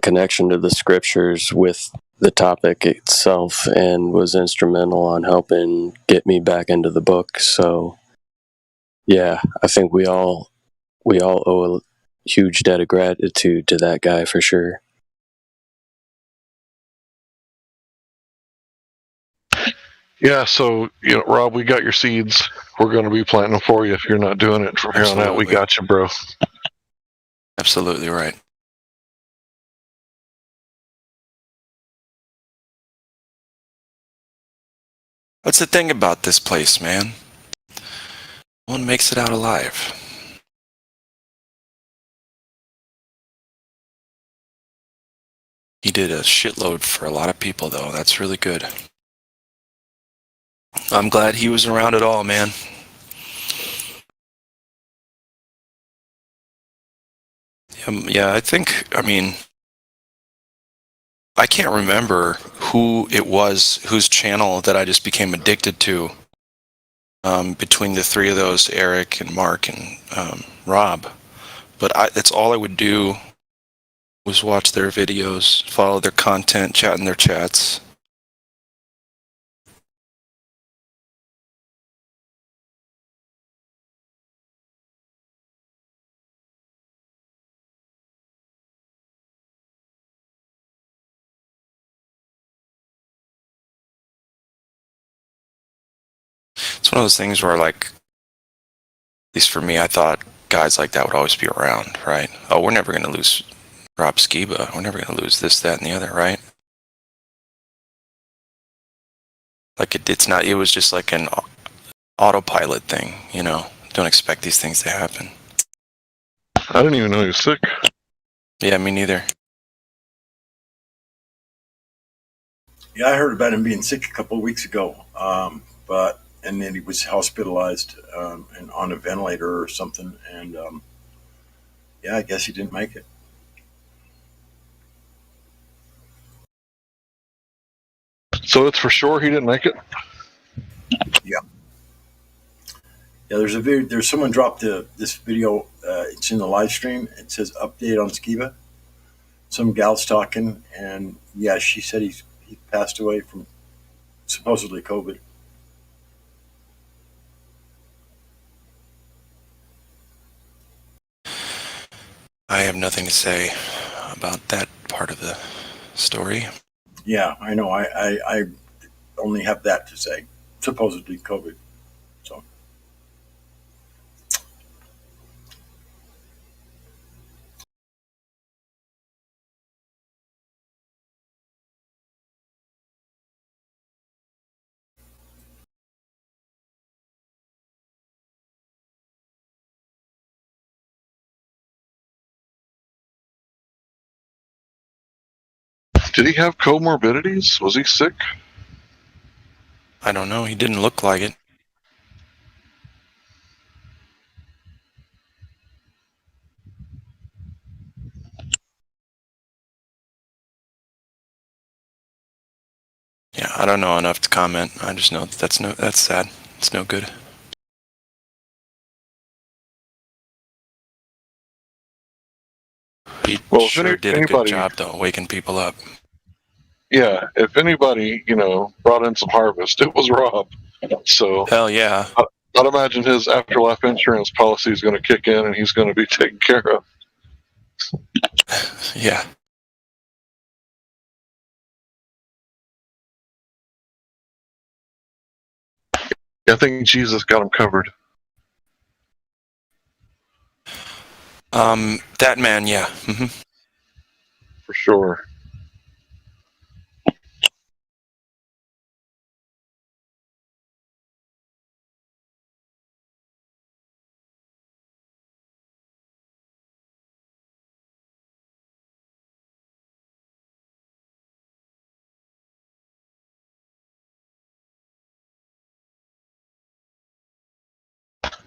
connection to the scriptures with the topic itself, and was instrumental on helping get me back into the book. So yeah, I think we all owe huge debt of gratitude to that guy for sure. Yeah, so Rob, we got your seeds. We're going to be planting them for you if you're not doing it from here on out. We got you, bro. Absolutely right. That's the thing about this place, man. No one makes it out alive. He did a shitload for a lot of people, though. That's really good. I'm glad he was around at all, man. Yeah, I can't remember who it was, whose channel that I just became addicted to. Between the three of those, Eric and Mark and Rob. But that's all I would do was watch their videos, follow their content, chat in their chats. It's one of those things where, like, at least for me, I thought guys like that would always be around, right? Oh, we're never going to lose Rob Skiba. We're never going to lose this, that, and the other, right? Like, it was just like an autopilot thing, Don't expect these things to happen. I didn't even know he was sick. Yeah, me neither. Yeah, I heard about him being sick a couple of weeks ago, and then he was hospitalized and on a ventilator or something, and I guess he didn't make it. So it's for sure he didn't make it? Yeah. Yeah, there's someone dropped this video. It's in the live stream. It says update on Skiba. Some gal's talking, and yeah, she said he passed away from supposedly COVID. I have nothing to say about that part of the story. Yeah, I know. I only have that to say. Supposedly COVID. So. Did he have comorbidities? Was he sick? I don't know. He didn't look like it. Yeah, I don't know enough to comment. I just know that's sad. It's no good. He sure did a good job, though, waking people up. Yeah, if anybody, brought in some harvest, it was Rob. So hell yeah. I'd imagine his afterlife insurance policy is going to kick in and he's going to be taken care of. Yeah. I think Jesus got him covered. That man, yeah. Mm-hmm. For sure.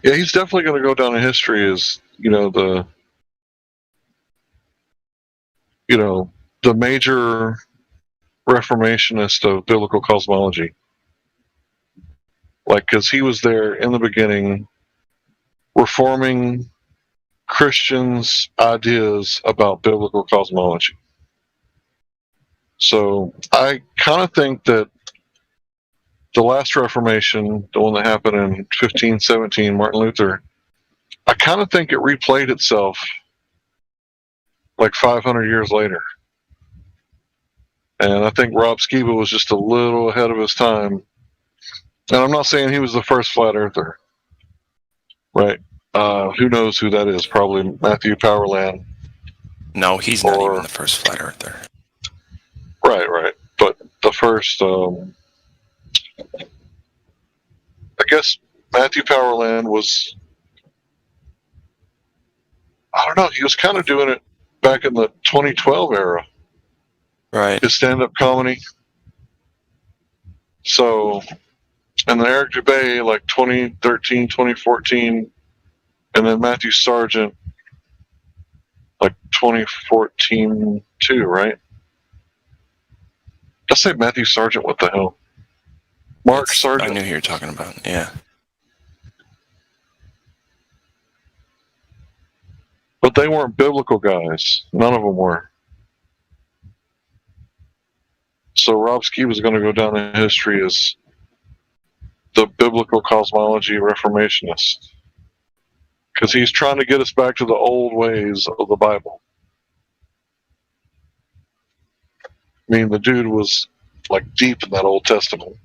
Yeah, he's definitely going to go down in history as, the major reformationist of biblical cosmology. Like, because he was there in the beginning, reforming Christians' ideas about biblical cosmology. So I kind of think that the last Reformation, the one that happened in 1517, Martin Luther, I kind of think it replayed itself like 500 years later. And I think Rob Skiba was just a little ahead of his time. And I'm not saying he was the first flat earther, right? Who knows who that is? Probably Matthew Powerland. No, he's not even the first flat earther. Right. But the first, I guess Matthew Powerland was, I don't know, he was kind of doing it back in the 2012 era. Right. His stand-up comedy. So, and then Eric Dubay, like 2013, 2014, and then Matthew Sargent, like 2014 too, right? Let's say Matthew Sargent, what the hell? Mark Sargent. I knew who you were talking about, yeah. But they weren't biblical guys. None of them were. So Rob Ski was going to go down in history as the biblical cosmology reformationist. Because he's trying to get us back to the old ways of the Bible. I mean, the dude was like deep in that Old Testament.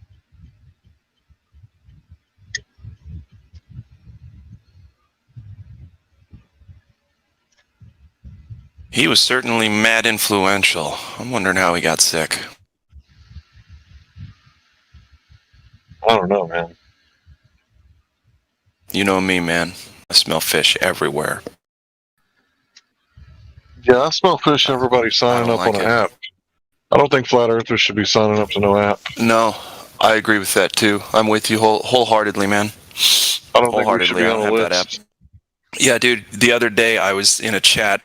He was certainly mad influential. I'm wondering how he got sick. I don't know, man. You know me, man. I smell fish everywhere. Yeah, I smell fish. Everybody signing up on an app. I don't think flat earthers should be signing up to no app. No, I agree with that too. I'm with you wholeheartedly, man. I don't think we should be on a list. Yeah, dude. The other day I was in a chat.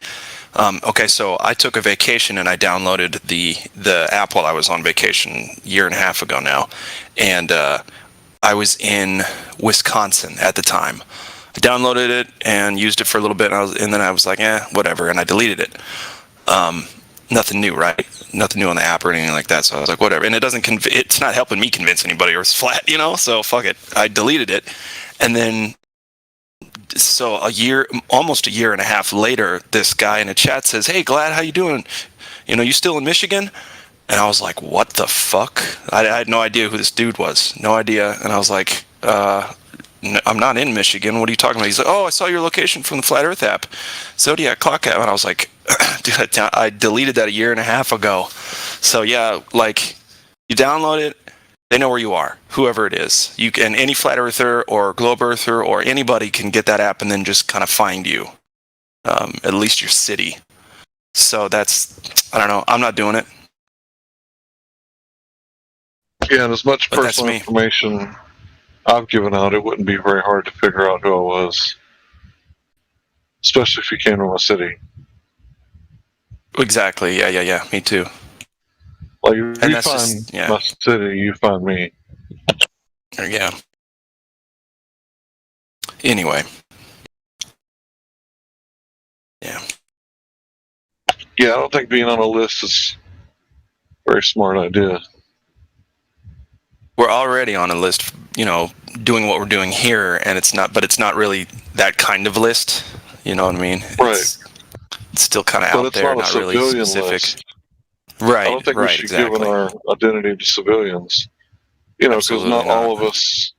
Okay, so I took a vacation and I downloaded the app while I was on vacation a year and a half ago now, and I was in Wisconsin at the time. I downloaded it and used it for a little bit, and then I was like, whatever, and I deleted it. Nothing new, right? Nothing new on the app or anything like that. So I was like, whatever. And it's not helping me convince anybody, or it's flat, So fuck it. I deleted it, and then so almost a year and a half later, this guy in a chat says, "Hey, Glad, how you doing? You still in Michigan?" And I was like, "What the fuck?" I had no idea who this dude was. No idea. And I was like, I'm not in Michigan. What are you talking about? He's like, "Oh, I saw your location from the Flat Earth app, Zodiac Clock app." And I was like, dude, I deleted that a year and a half ago. So yeah, like, you download it, they know where you are, whoever it is. You can, any Flat Earther or Globe Earther or anybody can get that app and then just kind of find you, at least your city. So that's, I don't know, I'm not doing it. Yeah, and as much personal information I've given out, it wouldn't be very hard to figure out who I was. Especially if you came to my city. Exactly, yeah, me too. Like, if you find my city, you find me. Yeah. Anyway. Yeah. Yeah, I don't think being on a list is a very smart idea. We're already on a list, doing what we're doing here, and it's not really that kind of list. You know what I mean? Right. It's still kind of out there, not really specific. List. Right. I don't think we should give our identity to civilians. Because not all of us,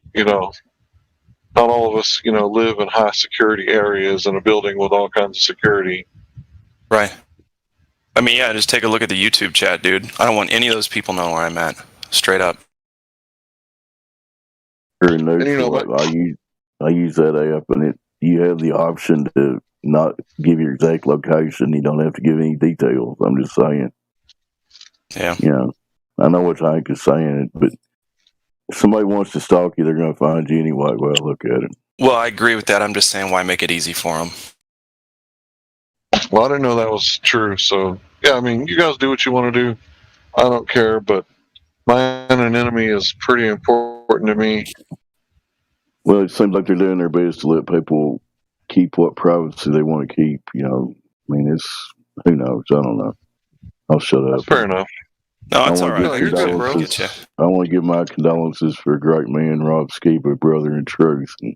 live in high security areas in a building with all kinds of security. Right. I mean, yeah, just take a look at the YouTube chat, dude. I don't want any of those people knowing where I'm at. Straight up. I use that app, and you have the option to not give your exact location. You don't have to give any details. I'm just saying. Yeah. I know what Hank is saying, but if somebody wants to stalk you, they're going to find you anyway. Well, look at it. Well, I agree with that. I'm just saying, why make it easy for them? Well, I didn't know that was true. So, yeah, I mean, you guys do what you want to do. I don't care, but man and enemy is pretty important to me. Well, it seems like they're doing their best to let people keep what privacy they want to keep. I mean, it's, who knows? I don't know. I'll shut up. That's fair enough. No, that's all right. No, you're good, bro. I want to give my condolences for a great man, Rob Skiba, brother in truth. And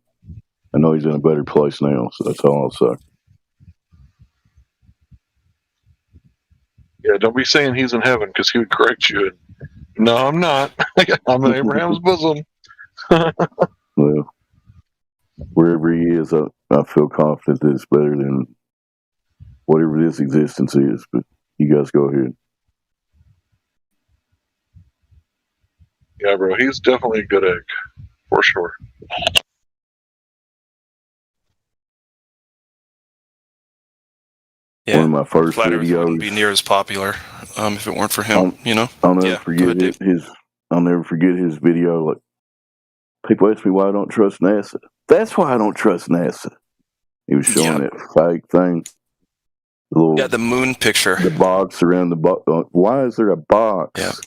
I know he's in a better place now, so that's all I'll say. Yeah, don't be saying he's in heaven because he would correct you. No, I'm not. I'm in Abraham's bosom. Well, wherever he is, I feel confident that it's better than whatever this existence is. But you guys go ahead. Yeah, bro, he's definitely a good egg, for sure. Yeah. One of my first Flat Earth videos. wouldn't be near as popular if it weren't for him. I'll never forget I'll never forget his video. Like, people ask me why I don't trust NASA. That's why I don't trust NASA. He was showing that fake thing. The moon picture. The box around the box. Why is there a box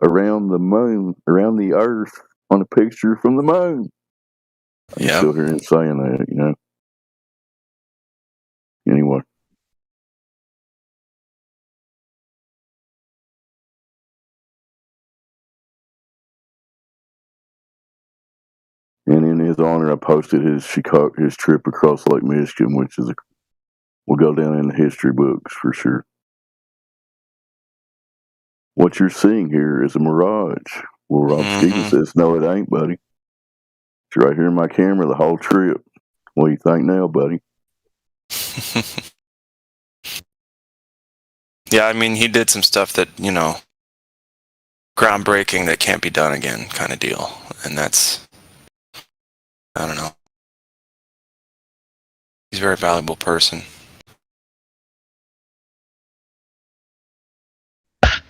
around the moon, around the Earth, on a picture from the moon? I'm still hearing saying that, Anyway. And in his honor, I posted his trip across Lake Michigan, which will go down in the history books for sure. What you're seeing here is a mirage. Well, Rob Stevens says, no, it ain't, buddy. It's right here in my camera the whole trip. What do you think now, buddy? Yeah, I mean, he did some stuff that, groundbreaking that can't be done again kind of deal. And that's, I don't know. He's a very valuable person.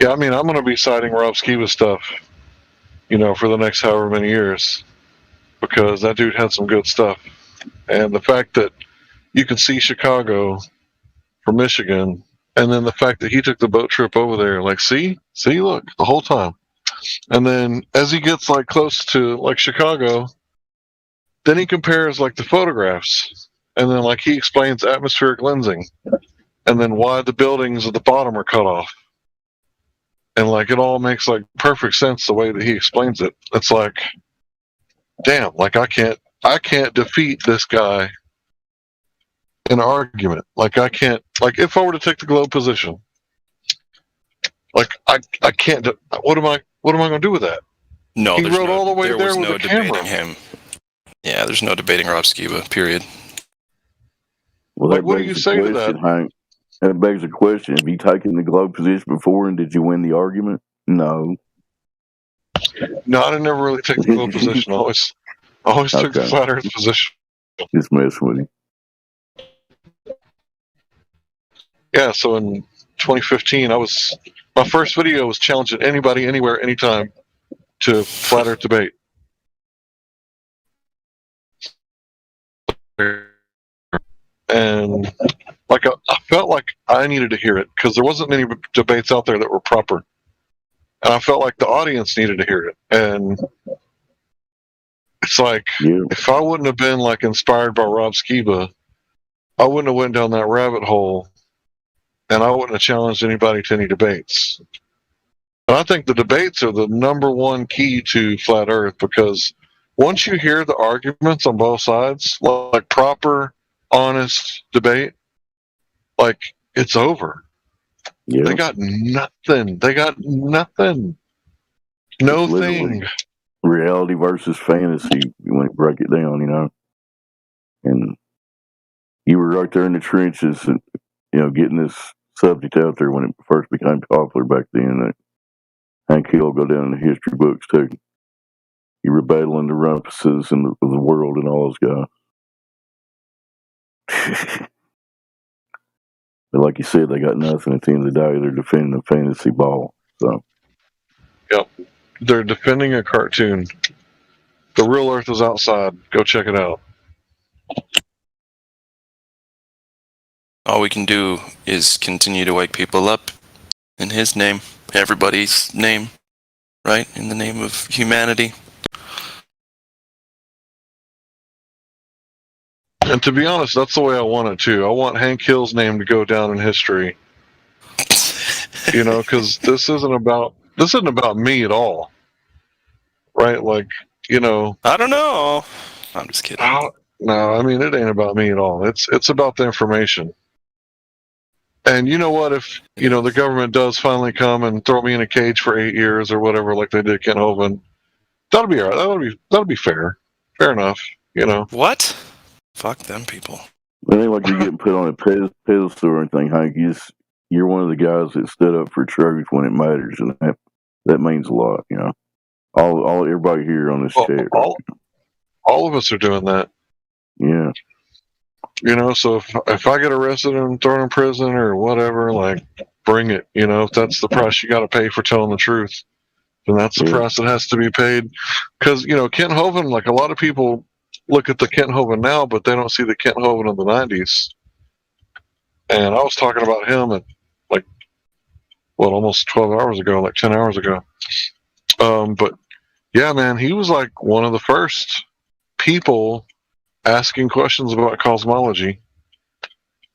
Yeah, I mean, I'm going to be citing Rob Skiba stuff, for the next however many years, because that dude had some good stuff. And the fact that you can see Chicago from Michigan, and then the fact that he took the boat trip over there, like, see, look, the whole time. And then as he gets like close to like Chicago, then he compares like the photographs, and then like he explains atmospheric lensing, and then why the buildings at the bottom are cut off. And like it all makes like perfect sense the way that he explains it. It's like, damn, like I can't defeat this guy in an argument. Like I can't, like if I were to take the globe position, like I can't. What am I going to do with that? No, he rode all the way there was with no a camera. debating him. Yeah, there's no debating Rob Skiba. Period. Well, like, what do you say to that? Hank? That begs the question: have you taken the globe position before, and did you win the argument? No. No, I didn't never really take the globe position. I always took the flat Earth position. Just messing with you. Yeah, so in 2015, my first video was challenging anybody, anywhere, anytime to flat Earth debate. And like I felt like I needed to hear it because there wasn't many debates out there that were proper, and I felt like the audience needed to hear it. And it's like if I wouldn't have been like inspired by Rob Skiba, I wouldn't have went down that rabbit hole, and I wouldn't have challenged anybody to any debates. And I think the debates are the number one key to flat Earth, because once you hear the arguments on both sides, like proper, honest debate, like it's over. Yeah. They got nothing. No thing. Reality versus fantasy. You want to break it down, And you were right there in the trenches, and getting this subject out there when it first became popular back then. Hank Hill go down in the history books too. You were battling the rumpuses of the world and all those guys. But like you said, they got nothing. At the end of the day, they're defending a fantasy ball. So, yep, they're defending a cartoon. The real Earth is outside. Go check it out. All we can do is continue to wake people up in his name, everybody's name, right? In the name of humanity. And to be honest, that's the way I want it too. I want Hank Hill's name to go down in history. Because this isn't about me at all, right? Like, I don't know. I'm just kidding. No, I mean it ain't about me at all. It's about the information. And you know what? If the government does finally come and throw me in a cage for 8 years or whatever, like they did Kent Hovind, that'll be all right. That'll be fair. Fair enough. What? Fuck them people. It ain't like you're getting put on a pedestal or anything, Hank. You're one of the guys that stood up for truth when it matters, and that means a lot. All everybody here on this chat. All of us are doing that. Yeah. So if I get arrested and thrown in prison or whatever, like, bring it. If that's the price you got to pay for telling the truth, then that's the price that has to be paid. Because Kent Hovind, like, a lot of people look at the Kent Hovind now, but they don't see the Kent Hovind of the '90s. And I was talking about him at almost 12 hours ago, like 10 hours ago. But yeah, man, he was like one of the first people asking questions about cosmology,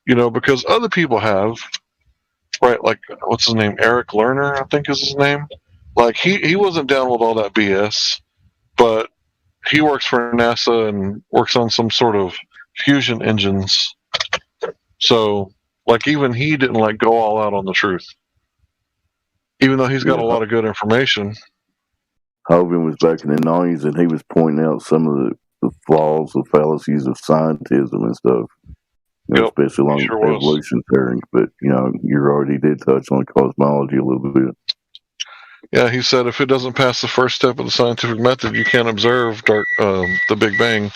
because other people have, right? Like, what's his name? Eric Lerner, I think is his name. Like, he wasn't down with all that BS, but he works for NASA and works on some sort of fusion engines. So, like, even he didn't go all out on the truth, even though he's got a lot of good information. Hovind was back in the '90s, and he was pointing out some of the flaws, the fallacies of scientism and stuff, especially along evolution theory. But you already did touch on cosmology a little bit. Yeah, he said if it doesn't pass the first step of the scientific method, you can't observe the Big Bang.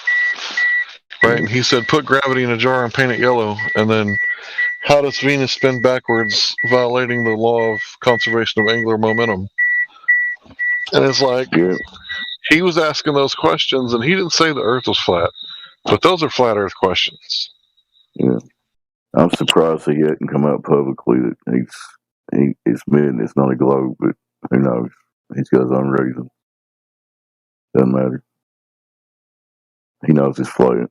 Right? And he said, put gravity in a jar and paint it yellow. And then, how does Venus spin backwards, violating the law of conservation of angular momentum? And it's like, he was asking those questions, and he didn't say the Earth was flat, but those are flat Earth questions. Yeah, I'm surprised he hadn't come out publicly that he's admitting it's not a globe, but who knows? He's got his own reason. Doesn't matter. He knows it's flat.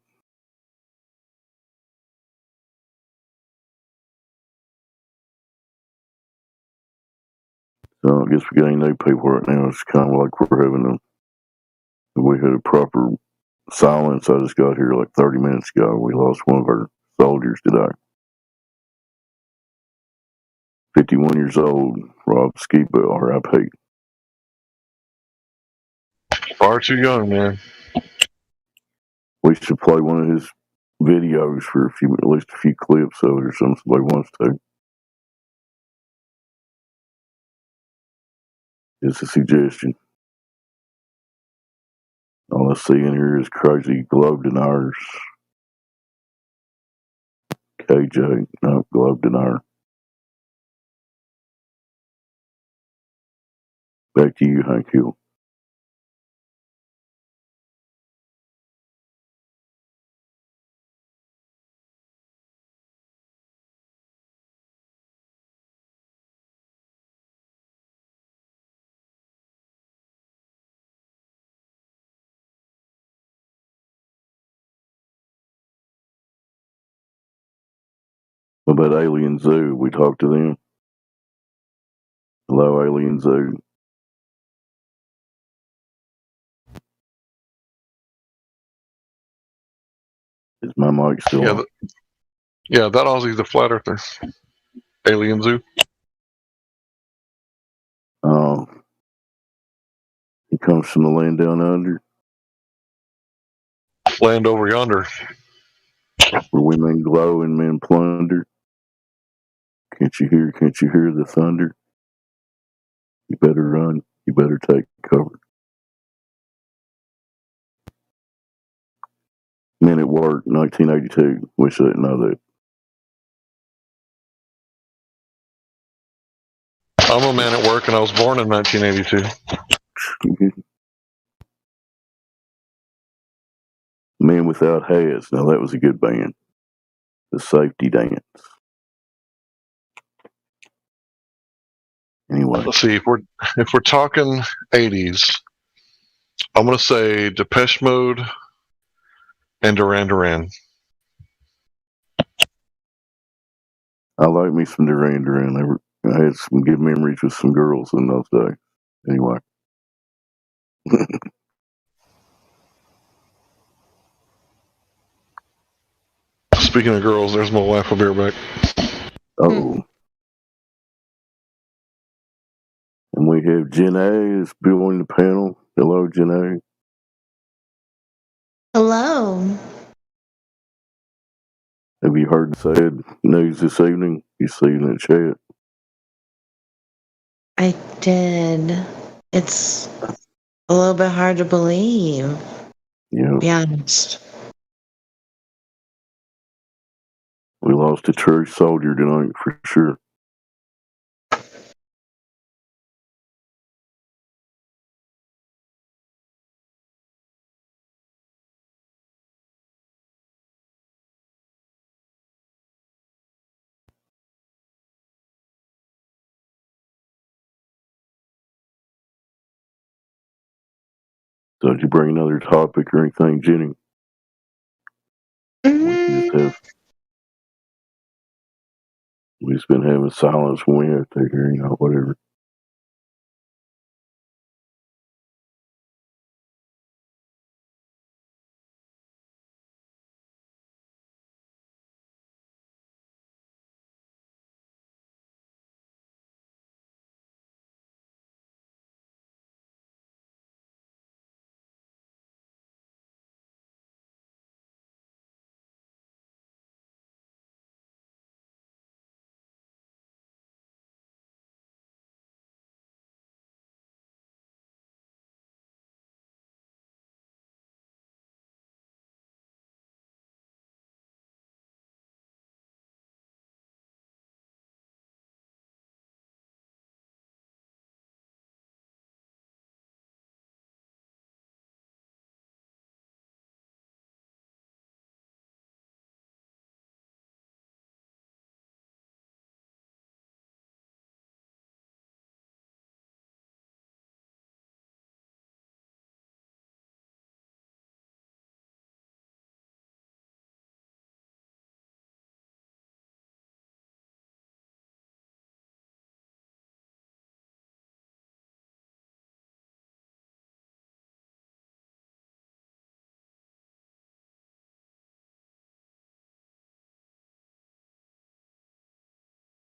So I guess we got any new people right now. It's kind of like we had a proper silence. I just got here like 30 minutes ago. We lost one of our soldiers today. 51 years old, Rob Skibo, R.I.P. Far too young, man. We should play one of his videos for at least a few clips of it or something somebody wants to. It's a suggestion. All I see in here is crazy globe deniers. KJ, no, globe denier. Back to you, Hank Hill. What about Alien Zoo? We talked to them. Hello, Alien Zoo. Is my mic still on? That Aussie's the flat earther. Alien Zoo. Oh. He comes from the land down under. Land over yonder. Where women glow and men plunder. Can't you hear the thunder? You better run. You better take cover. Men at Work, 1982. Wish I didn't know that. I'm a man at work, and I was born in 1982. Men Without Hats. Now that was a good band. The Safety Dance. Anyway, let's see if we're talking 80s. I'm gonna say Depeche Mode and Duran Duran. I like me some Duran Duran. I had some good memories with some girls in those days. Anyway. Speaking of girls, there's my wife. I'll be right back. Oh. And we have Jen A. is joining the panel. Hello, Jen A. Hello. Have you heard the sad news this evening? You see in the chat. I did. It's a little bit hard to believe. Yeah. To be honest. We lost a true soldier tonight for sure. So did you bring another topic or anything, Jenny? We just been having silence when we have to hear, whatever.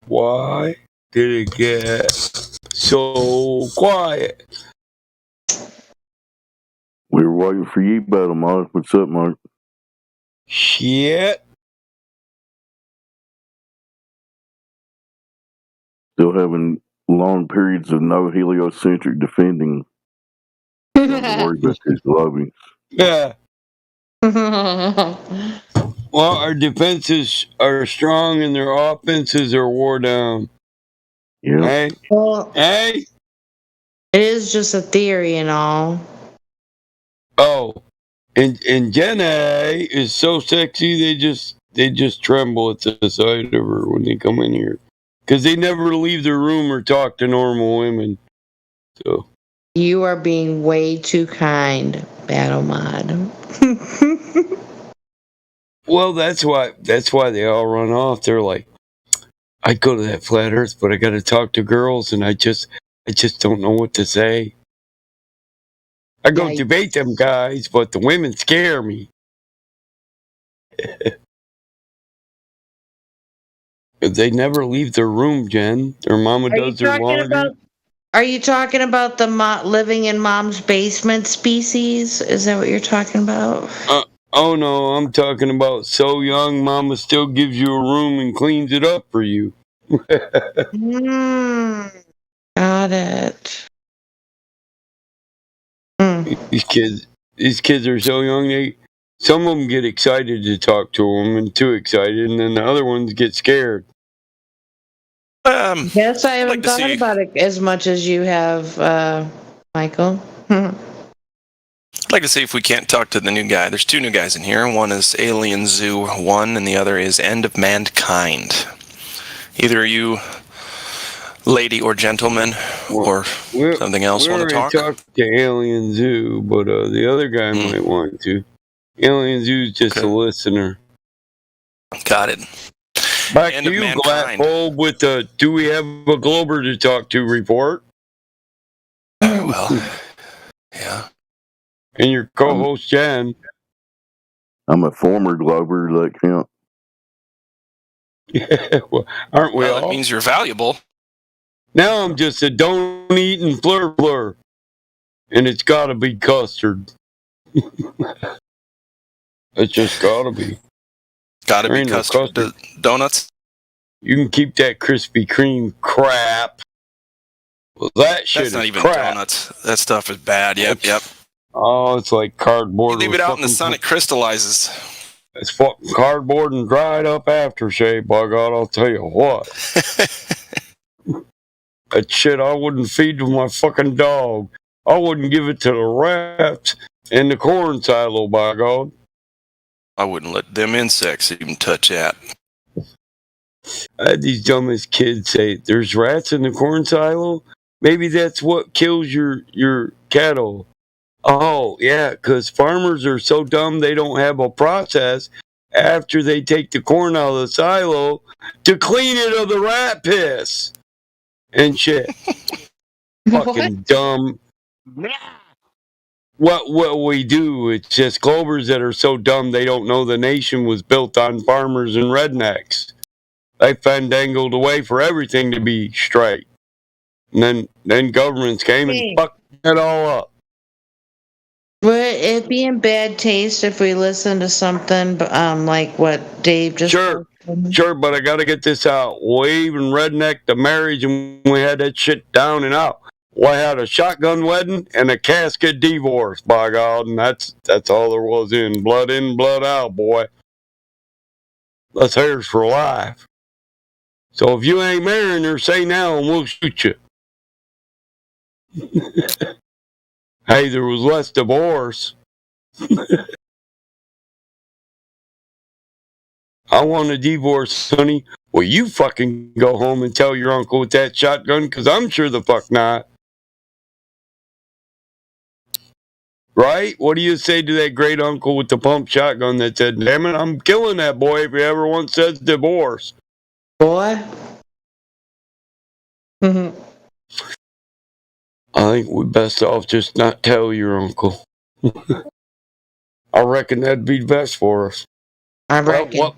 Why did it get so quiet? We were waiting for you, Battle Mike. What's up, Mike? Shit. Still having long periods of no heliocentric defending. Don't worry about these lobbies. Yeah. Well, our defenses are strong and their offenses are wore down. Yeah. Hey. Well, hey. It is just a theory and all. Oh. And Jen A is so sexy they just tremble at the sight of her when they come in here. Because they never leave their room or talk to normal women. So You are being way too kind, Battle Mod. well, that's why they all run off. They're like, I'd go to that flat earth, but I gotta talk to girls and I just don't know what to say. I go debate them guys, but the women scare me. They never leave their room, Jen. Their mama does their laundry. Are you talking about the living in mom's basement species? Is that what you're talking about? Oh no, I'm talking about so young, mama still gives you a room and cleans it up for you. Got it. These kids are so young. Some of them get excited to talk to them and too excited, and then the other ones get scared. Yes, I haven't thought about it as much as you have, Michael. I'd like to see if we can't talk to the new guy. There's two new guys in here. One is Alien Zoo 1, and the other is End of Mankind. Either you, lady or gentleman, or something else want to talk? We already talked to Alien Zoo, but the other guy might want to. Alien Zoo's just a listener. Got it. Back to you, Glatfold, with the Do We Have a Glober to Talk to report. Well, yeah. And your co-host, Jen. I'm a former Glober, that count. Yeah, well, aren't we Well, all? it means you're valuable. Now I'm just a don't-eating flur, and it's got to be custard. It's just got to be. Gotta There be ain't no custard. custard. Donuts. You can keep that Krispy Kreme crap. Well, that shit That's not is even crap. donuts. That stuff is bad. Yep. Oh, it's like cardboard. You leave with it out in the fucking- sun, it crystallizes. It's fucking cardboard and dried up aftershave. By God, I'll tell you what. That shit I wouldn't feed to my fucking dog. I wouldn't give it to the rats in the corn silo, by God. I wouldn't let them insects even touch that. I had these dumbest kids say, "There's rats in the corn silo? Maybe that's what kills your cattle." Oh, yeah, because farmers are so dumb they don't have a process after they take the corn out of the silo to clean it of the rat piss and shit. Fucking dumb. What we do, it's just Clovers that are so dumb they don't know the nation was built on farmers and rednecks. They fandangled away for everything to be straight. And then governments came and fucked it all up. Would it be in bad taste if we listen to something like what Dave just Sure, but I gotta get this out. We even rednecked the marriage and we had that shit down and out. We had a shotgun wedding and a casket divorce, by God, and that's all there was in. Blood in, blood out, boy. That's hers for life. So if you ain't marrying her, say now and we'll shoot you. Hey, there was less divorce. I want a divorce, honey. Well, you fucking go home and tell your uncle with that shotgun, because I'm sure the fuck not. Right? What do you say to that great uncle with the pump shotgun that said, "Damn it, I'm killing that boy if he ever once says divorce"? Boy? I think we best off just not tell your uncle. I reckon that'd be best for us. I reckon.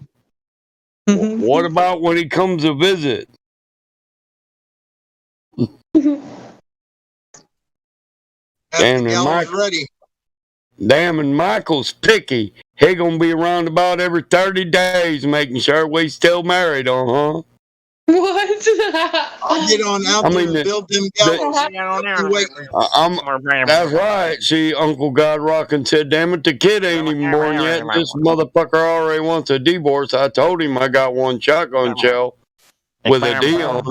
What about when he comes to visit? Damn, and Michael's picky. He gonna be around about every 30 days making sure we still married, huh? What? I'll get on out there and build them gallows. That's right. See, Uncle God Rockin' said, "Damn it, the kid ain't even born yet. This motherfucker already wants a divorce." I told him I got one shotgun shell with a D on it.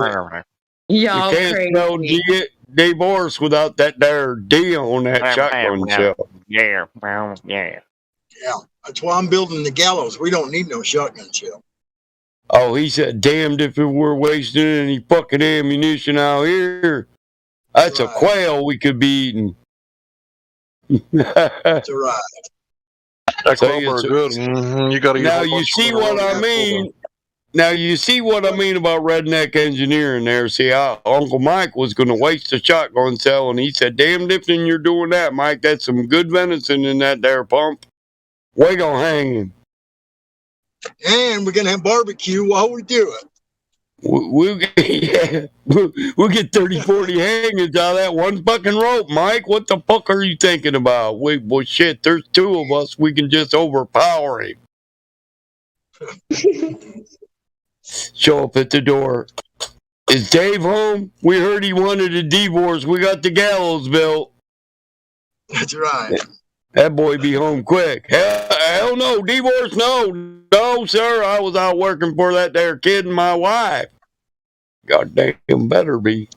Y'all You can't spell divorce without that there D on that shotgun shell. Yeah, that's why I'm building the gallows. We don't need no shotgun shell. Oh, he said, "Damned if we're wasting any fucking ammunition out here. That's a quail we could be eating." That's right. That Clover are good. You got to now you see what I mean. Now you see what I mean about redneck engineering there. See, Uncle Mike was going to waste a shotgun shell, and he said, "Damned if you're doing that, Mike. That's some good venison in that there pump. We gonna hang him. And we're gonna have barbecue while we do it." We'll get 30, 40 hangings out of that one fucking rope, Mike. What the fuck are you thinking about? Well, shit, there's two of us. We can just overpower him. Show up at the door. "Is Dave home? We heard he wanted a divorce. We got the gallows built." That's right. That boy be home quick. Hell no, divorce no, sir. I was out working for that there kid and my wife. Goddamn better be.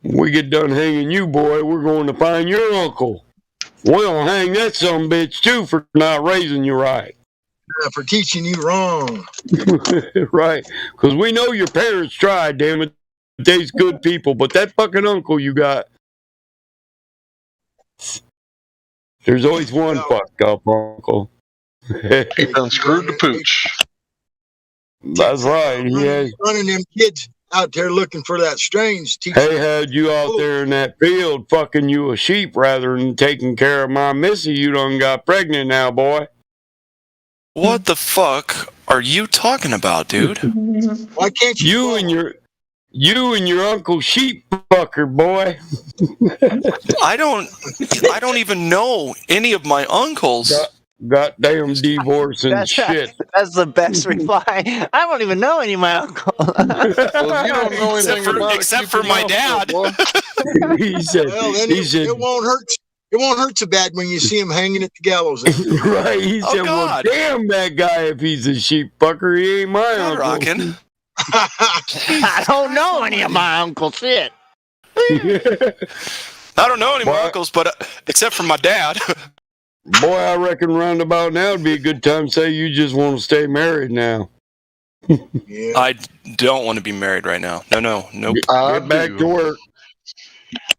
We get done hanging you, boy, we're going to find your uncle. We'll hang that sumbitch too for not raising you right. For teaching you wrong. Right, because we know your parents tried, damn it. They's good people, but that fucking uncle you got, there's always one fucked up uncle. He done screwed the pooch. That's right. Running them kids out there looking for that strange teacher. He had you out there in that field fucking you a sheep rather than taking care of my missy. You done got pregnant now, boy. What the fuck are you talking about, dude? Why can't you? You and your Uncle Sheep fucker, boy. I don't even know any of my uncles. Goddamn divorce and shit. That's the best reply. I don't even know any of my uncles. Well, if you don't know anything about it, except keep for your my mouth dad. shut, boy. He said, Well, then he said, it won't hurt. It won't hurt so bad when you see him hanging at the gallows. right? He Oh, said, well, God. damn that guy if he's a sheep fucker. He ain't my God uncle. rockin'. I don't know any of my uncles. Shit. I don't know any of my uncles, but except for my dad. Boy, I reckon roundabout now would be a good time to say you just want to stay married now. Yeah. I don't want to be married right now. No, nope. Get back to work.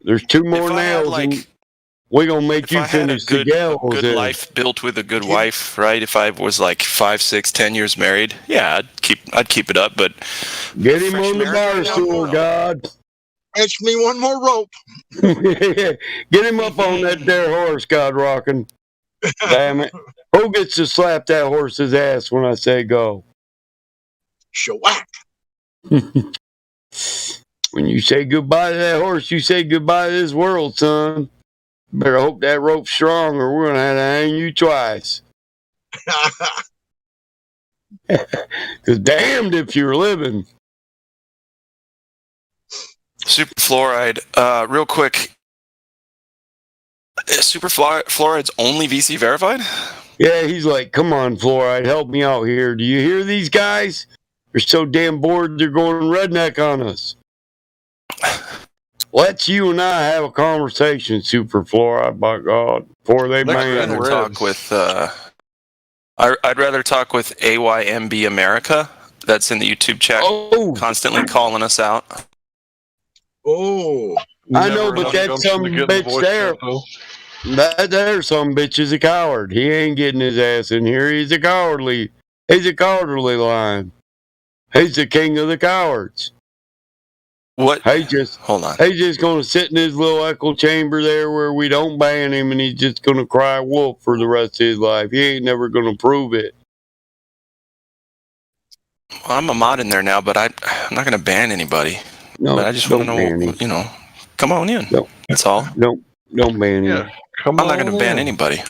There's 2 more If I had, nails, and we're gonna make If you I had finish a the gallows. good in. life built with a good wife, right? If I was like 5, 6, 10 years married, yeah, I'd keep it up. But Get him fresh on the marriage bar right now, stool, no. God. Fetch me one more rope. Get him up on that there horse, God rocking. Damn it. Who gets to slap that horse's ass when I say go? Shawak. When you say goodbye to that horse, you say goodbye to this world, son. Better hope that rope's strong or we're going to have to hang you twice. Because damned if you're living. Super fluoride, real quick. Is super fluoride's only VC verified? Yeah, he's like, come on, Fluoride, help me out here. Do you hear these guys? They're so damn bored they're going redneck on us. Let's you and I have a conversation, Super Fluoride, by God, before they I'd ban rather us. talk with I'd rather talk with AYMB America. That's in the YouTube chat, constantly calling us out. Oh, I know, but that's some bitch there. That there some bitch is a coward. He ain't getting his ass in here. He's a cowardly lion. He's the king of the cowards. What? He's just gonna sit in his little echo chamber there where we don't ban him, and he's just gonna cry wolf for the rest of his life. He ain't never gonna prove it. Well, I'm a mod in there now, but I'm not going to ban anybody. No, but I just want to know, come on in. That's all. Don't ban him. I'm not going to ban anybody.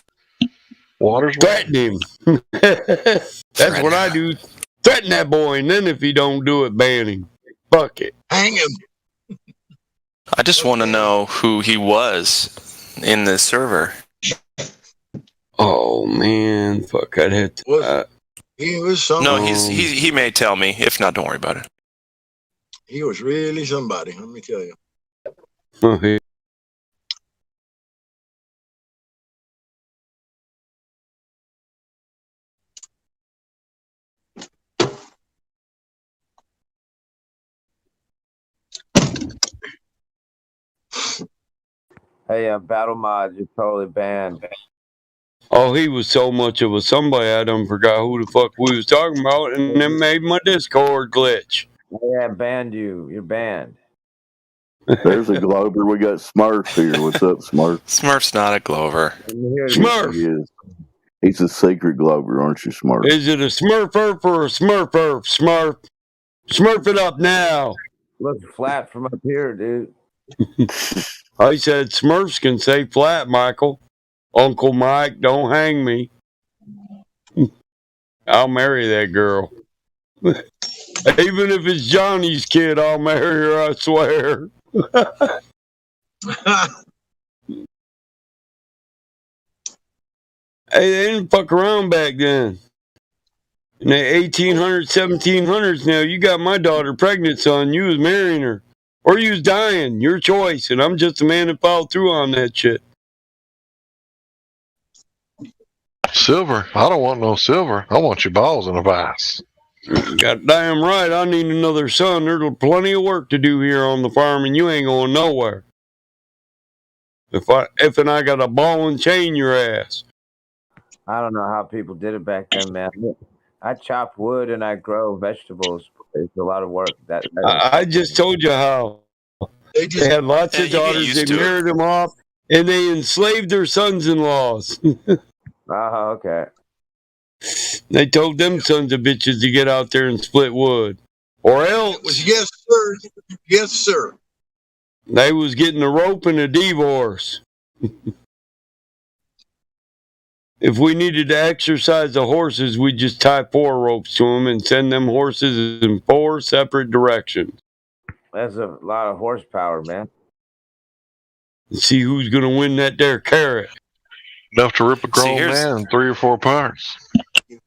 Threaten him. That's what I do. Threaten that boy, and then if he don't do it, ban him. Fuck it. Hang him. I just want to know who he was in the server. Oh man, fuck! I'd have to. He was somebody. No, he may tell me. If not, don't worry about it. He was really somebody. Let me tell you. Okay. Hey, Battle Mod, you're totally banned. Oh, he was so much of a somebody, I done forgot who the fuck we was talking about, and then made my Discord glitch. Yeah, banned you. You're banned. There's a Glover. We got Smurf here. What's up, Smurf? Smurf's not a Glover. Smurf! He is. He's a sacred Glover, aren't you, Smurf? Is it a Smurf or a Smurf? Smurf. Smurf it up now. Look flat from up here, dude. I said Smurfs can say flat, Michael. Uncle Mike, don't hang me. I'll marry that girl. Even if it's Johnny's kid, I'll marry her, I swear. Hey, they didn't fuck around back then. In the 1800s, 1700s now, you got my daughter pregnant, son. You was marrying her. Or you was dying. Your choice. And I'm just a man that followed through on that shit. Silver. I don't want no silver. I want your balls in a vise. Goddamn right. I need another son. There's plenty of work to do here on the farm, and you ain't going nowhere. If I got a ball and chain your ass. I don't know how people did it back then, man. I chop wood and I grow vegetables. It's a lot of work. I just told you how. They had lots of daughters. They married them off, and they enslaved their sons-in-laws. Oh, okay. They told them sons of bitches to get out there and split wood. Or else Yes, sir. Yes, sir. they was getting a rope and a divorce. If we needed to exercise the horses, we'd just tie 4 ropes to them and send them horses in 4 separate directions. That's a lot of horsepower, man. And see who's going to win that there carrot. Enough to rip a grown man in 3 or 4 parts.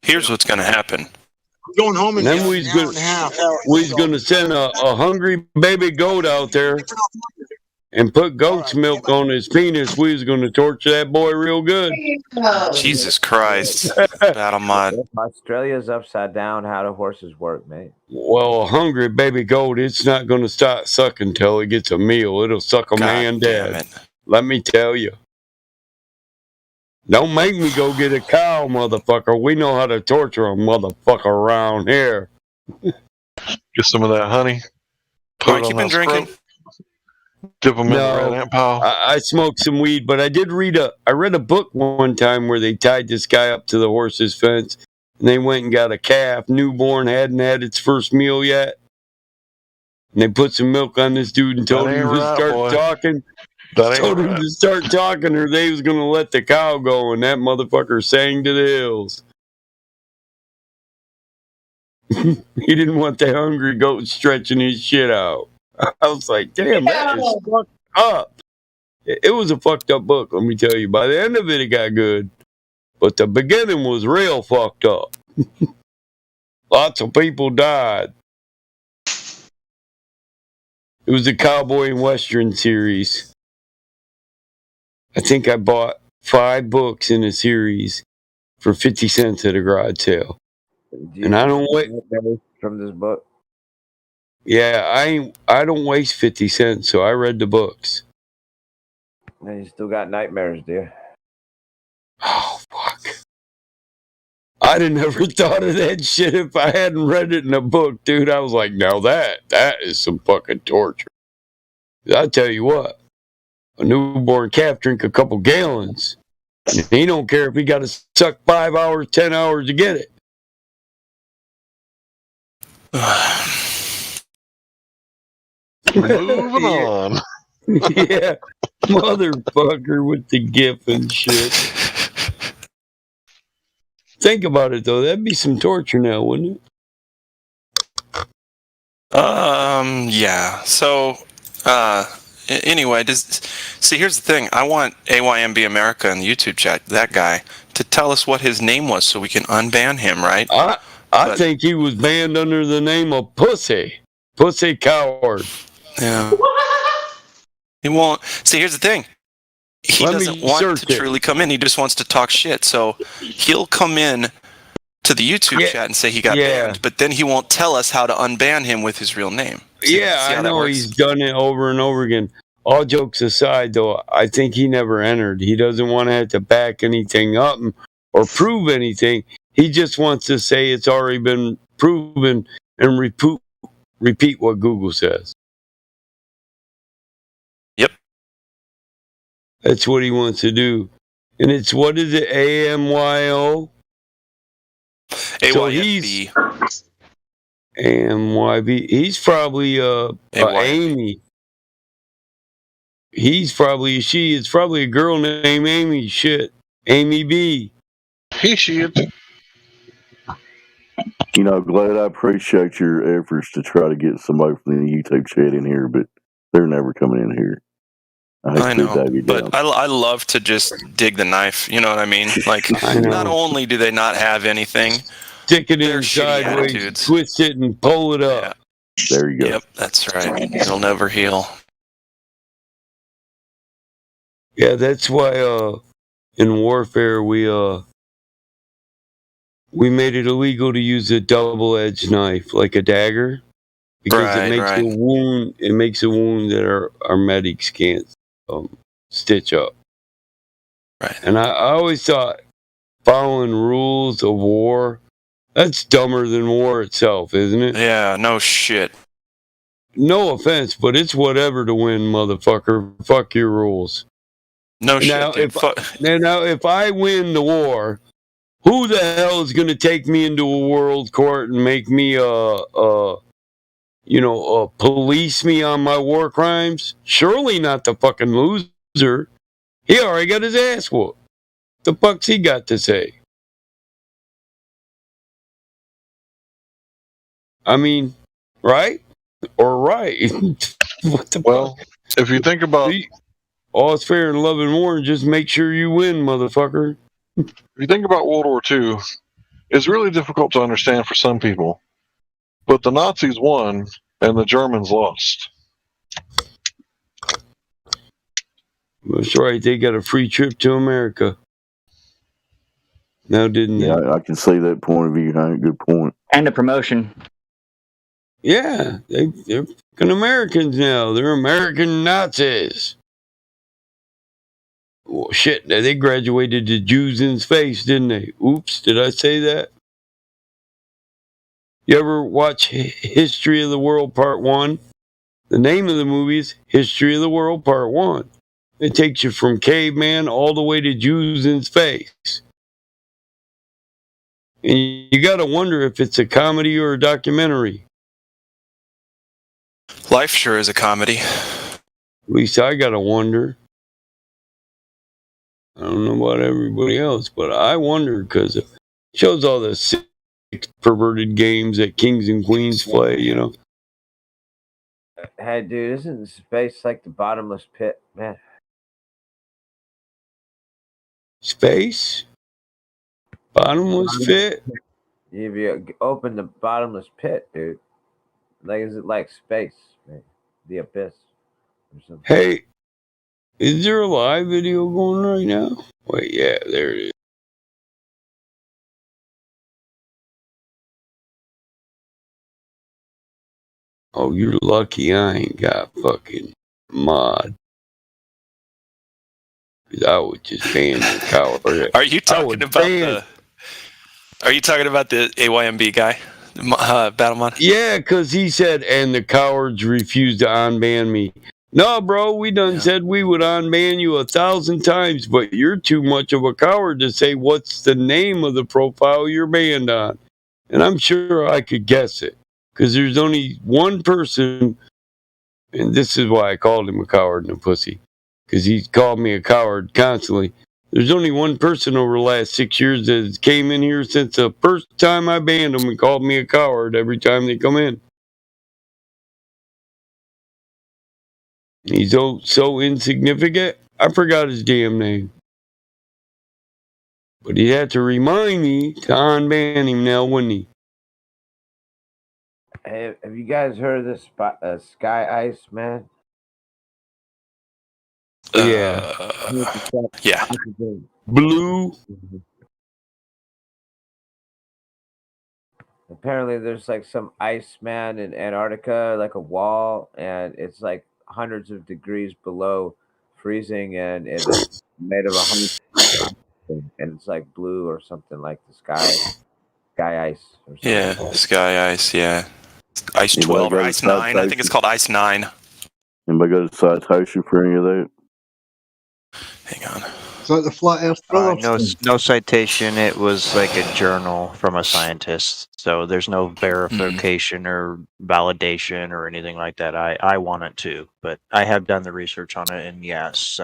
Here's what's going to happen. I'm going home in And then an hour and a half. we's going to send a hungry baby goat out there and put goat's milk on his penis. We was going to torture that boy real good. Jesus Christ. Battle mod. Australia's upside down. How do horses work, mate? Well, a hungry baby goat, it's not going to stop sucking till it gets a meal. It'll suck a man dead. Let me tell you. Don't make me go get a cow, motherfucker. We know how to torture a motherfucker around here. Get some of that honey. Put Mike, you been drinking? Dip them in the red ant pile. I smoked some weed, but I read a book one time where they tied this guy up to the horse's fence, and they went and got a calf, newborn, hadn't had its first meal yet. And they put some milk on this dude and told him to start talking. Told him to start talking, or they was going to let the cow go, and that motherfucker sang to the hills. He didn't want the hungry goat stretching his shit out. I was like, damn, that is fucked up. It was a fucked up book, let me tell you. By the end of it, it got good. But the beginning was real fucked up. Lots of people died. It was a cowboy and western series. I think I bought 5 books in a series for 50 cents at a garage sale. And I don't wait from this book. Yeah, I don't waste 50 cents, so I read the books. And you still got nightmares, dear. Oh, fuck. I'd have never thought of that shit if I hadn't read it in a book, dude. I was like, now that is some fucking torture. I'll tell you what, a newborn calf drink a couple gallons. And he don't care if he got to suck 5 hours, 10 hours to get it. Moving on. Yeah, motherfucker with the gif and shit. Think about it though, that'd be some torture now, wouldn't it? Yeah. So, anyway, see, here's the thing. I want AYMB America in the YouTube chat, that guy, to tell us what his name was so we can unban him, right? I think he was banned under the name of Pussy. Pussy Coward. Yeah. He won't. See, here's the thing. He doesn't want to truly come in. He just wants to talk shit. So he'll come in to the YouTube chat and say he got banned, but then he won't tell us how to unban him with his real name. See I know he's done it over and over again. All jokes aside, though, I think he never entered. He doesn't want to have to back anything up or prove anything. He just wants to say it's already been proven and repeat what Google says. Yep. That's what he wants to do. And it's, what is it, AMYO? So he's AMYB. He's probably Amy. He's probably a she. It's probably a girl named Amy. Shit. Amy B. She. You know, Glad, I appreciate your efforts to try to get somebody from the YouTube chat in here, but they're never coming in here. I know, but I love to just dig the knife. You know what I mean? Like, not only do they not have anything, stick it in sideways, twist it, and pull it up. Yeah. There you go. Yep, that's right. It'll never heal. Yeah, that's why in warfare we made it illegal to use a double-edged knife, like a dagger, because it makes a wound. It makes a wound that our medics can't stitch up. Right. And I always thought following rules of war, that's dumber than war itself, isn't it? Yeah, no shit. No offense, but it's whatever to win, motherfucker. Fuck your rules. No shit, dude. Now, if I win the war, Who the hell is going to take me into a world court and make me police me on my war crimes? Surely not the fucking loser. He already got his ass whooped. The fuck's he got to say? I mean, right? Or right? What the Well, fuck? if you think about all's fair in love and war, just make sure you win, motherfucker. if you think about World War II, it's really difficult to understand for some people. But the Nazis won and the Germans lost. That's right. They got a free trip to America. Now, didn't they? Yeah, I can see that point of view, Hank. Good point. And a promotion. Yeah, they're fucking Americans now. They're American Nazis. Well, shit, they graduated to Jews in space, didn't they? Oops, did I say that? You ever watch History of the World Part 1? The name of the movie is History of the World Part 1. It takes you from caveman all the way to Jews in space. And you gotta wonder if it's a comedy or a documentary. Life sure is a comedy. At least I gotta wonder. I don't know about everybody else, but I wonder because it shows all the sick, perverted games that kings and queens play, you know. Hey, dude, isn't space like the bottomless pit, man? Space? Bottomless pit? If you open the bottomless pit, dude, like is it like space, man? The abyss or something? Hey, is there a live video going right now? Wait, yeah, there it is. Oh, you're lucky I ain't got fucking mod. 'Cause I would just ban the coward. Are you talking about the? Are you talking about the AYMB guy, Battlemon? Yeah, because he said, and the cowards refused to unban me. No, bro, we done said we would unban you 1,000 times, but you're too much of a coward to say what's the name of the profile you're banned on. And I'm sure I could guess it, because there's only one person, and this is why I called him a coward and a pussy, because he called me a coward constantly. There's only one person over the last 6 years that came in here since the first time I banned them and called me a coward every time they come in. He's so insignificant, I forgot his damn name. But he had to remind me to unban him now, wouldn't he? Hey, have you guys heard of this Sky Ice, man? Yeah. Yeah. Blue. Apparently, there's like some ice man in Antarctica, like a wall, and it's like hundreds of degrees below freezing, and it's made of 100, and it's like blue or something like the sky ice. Or something. Yeah, Sky Ice. Yeah, Ice 12 or Ice 9. I think it's called Ice 9. Anybody got a citation for any of that? Hang on. It's like the flat Earth No citation. It was like a journal from a scientist. So there's no verification or validation or anything like that. I want it to, but I have done the research on it, and yes,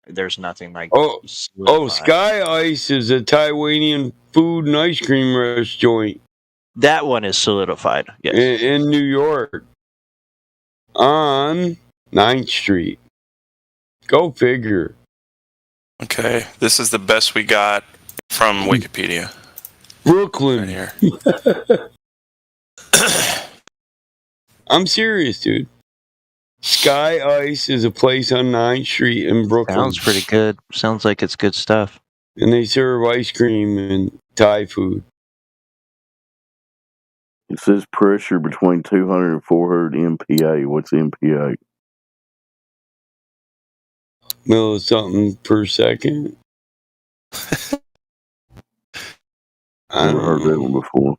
there's nothing like. Sky Ice is a Taiwanian food and ice cream rush joint. That one is solidified. Yes, in New York, on 9th Street. Go figure. Okay, this is the best we got from Wikipedia. Brooklyn. Right here. I'm serious, dude. Sky Ice is a place on 9th Street in Brooklyn. Sounds pretty good. Sounds like it's good stuff. And they serve ice cream and Thai food. It says pressure between 200 and 400 MPa. What's MPa? Something per second. Never heard that one before.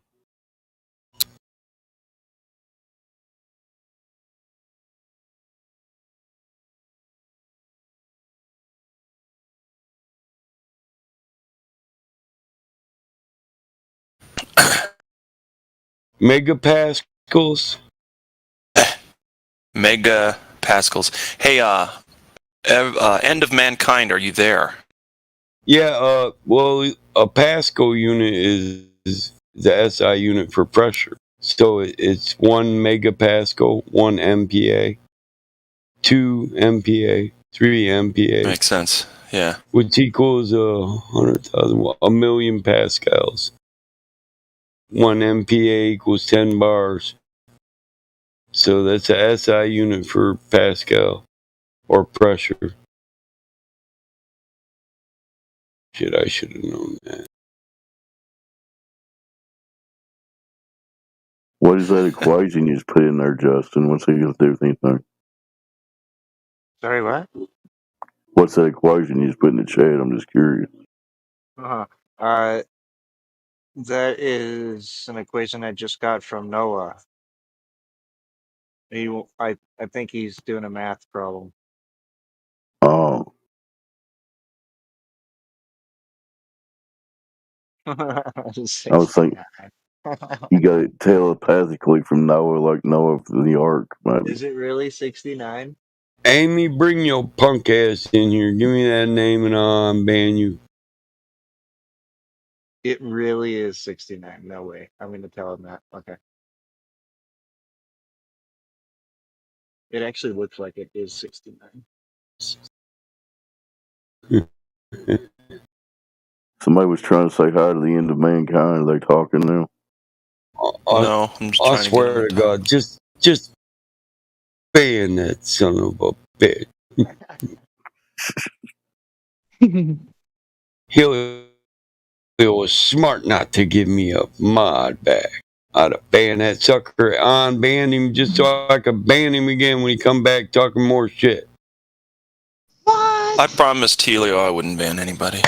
Megapascals. Megapascals. Hey, End of Mankind, are you there? Yeah, well, a Pascal unit is the SI unit for pressure. So it's 1 megapascal, 1 MPa, 2 MPa, 3 MPa. Makes sense. Yeah. Which equals 100,000, a million pascals. 1 MPa equals 10 bars. So that's a SI unit for Pascal or pressure. Shit, I should have known that. What is that equation you just put in there, Justin? What's it got to do with anything? Sorry, what? What's that equation you just put in the chat? I'm just curious. Uh, that is an equation I just got from Noah. I think he's doing a math problem. Oh. I was thinking you got it telepathically from Noah, like Noah from the Ark, maybe. Is it really 69? Amy, bring your punk ass in here. Give me that name and I'll unban you. It really is 69. No way. I'm going to tell him that. Okay. It actually looks like it is 69. Somebody was trying to say hi to the end of mankind. Are they talking now? No, I'm just I trying swear to God, just ban that son of a bitch. He was smart not to give me a mod back. I'd have banned that sucker, unbanned him just so I could ban him again when he come back talking more shit. I promised Helio I wouldn't ban anybody.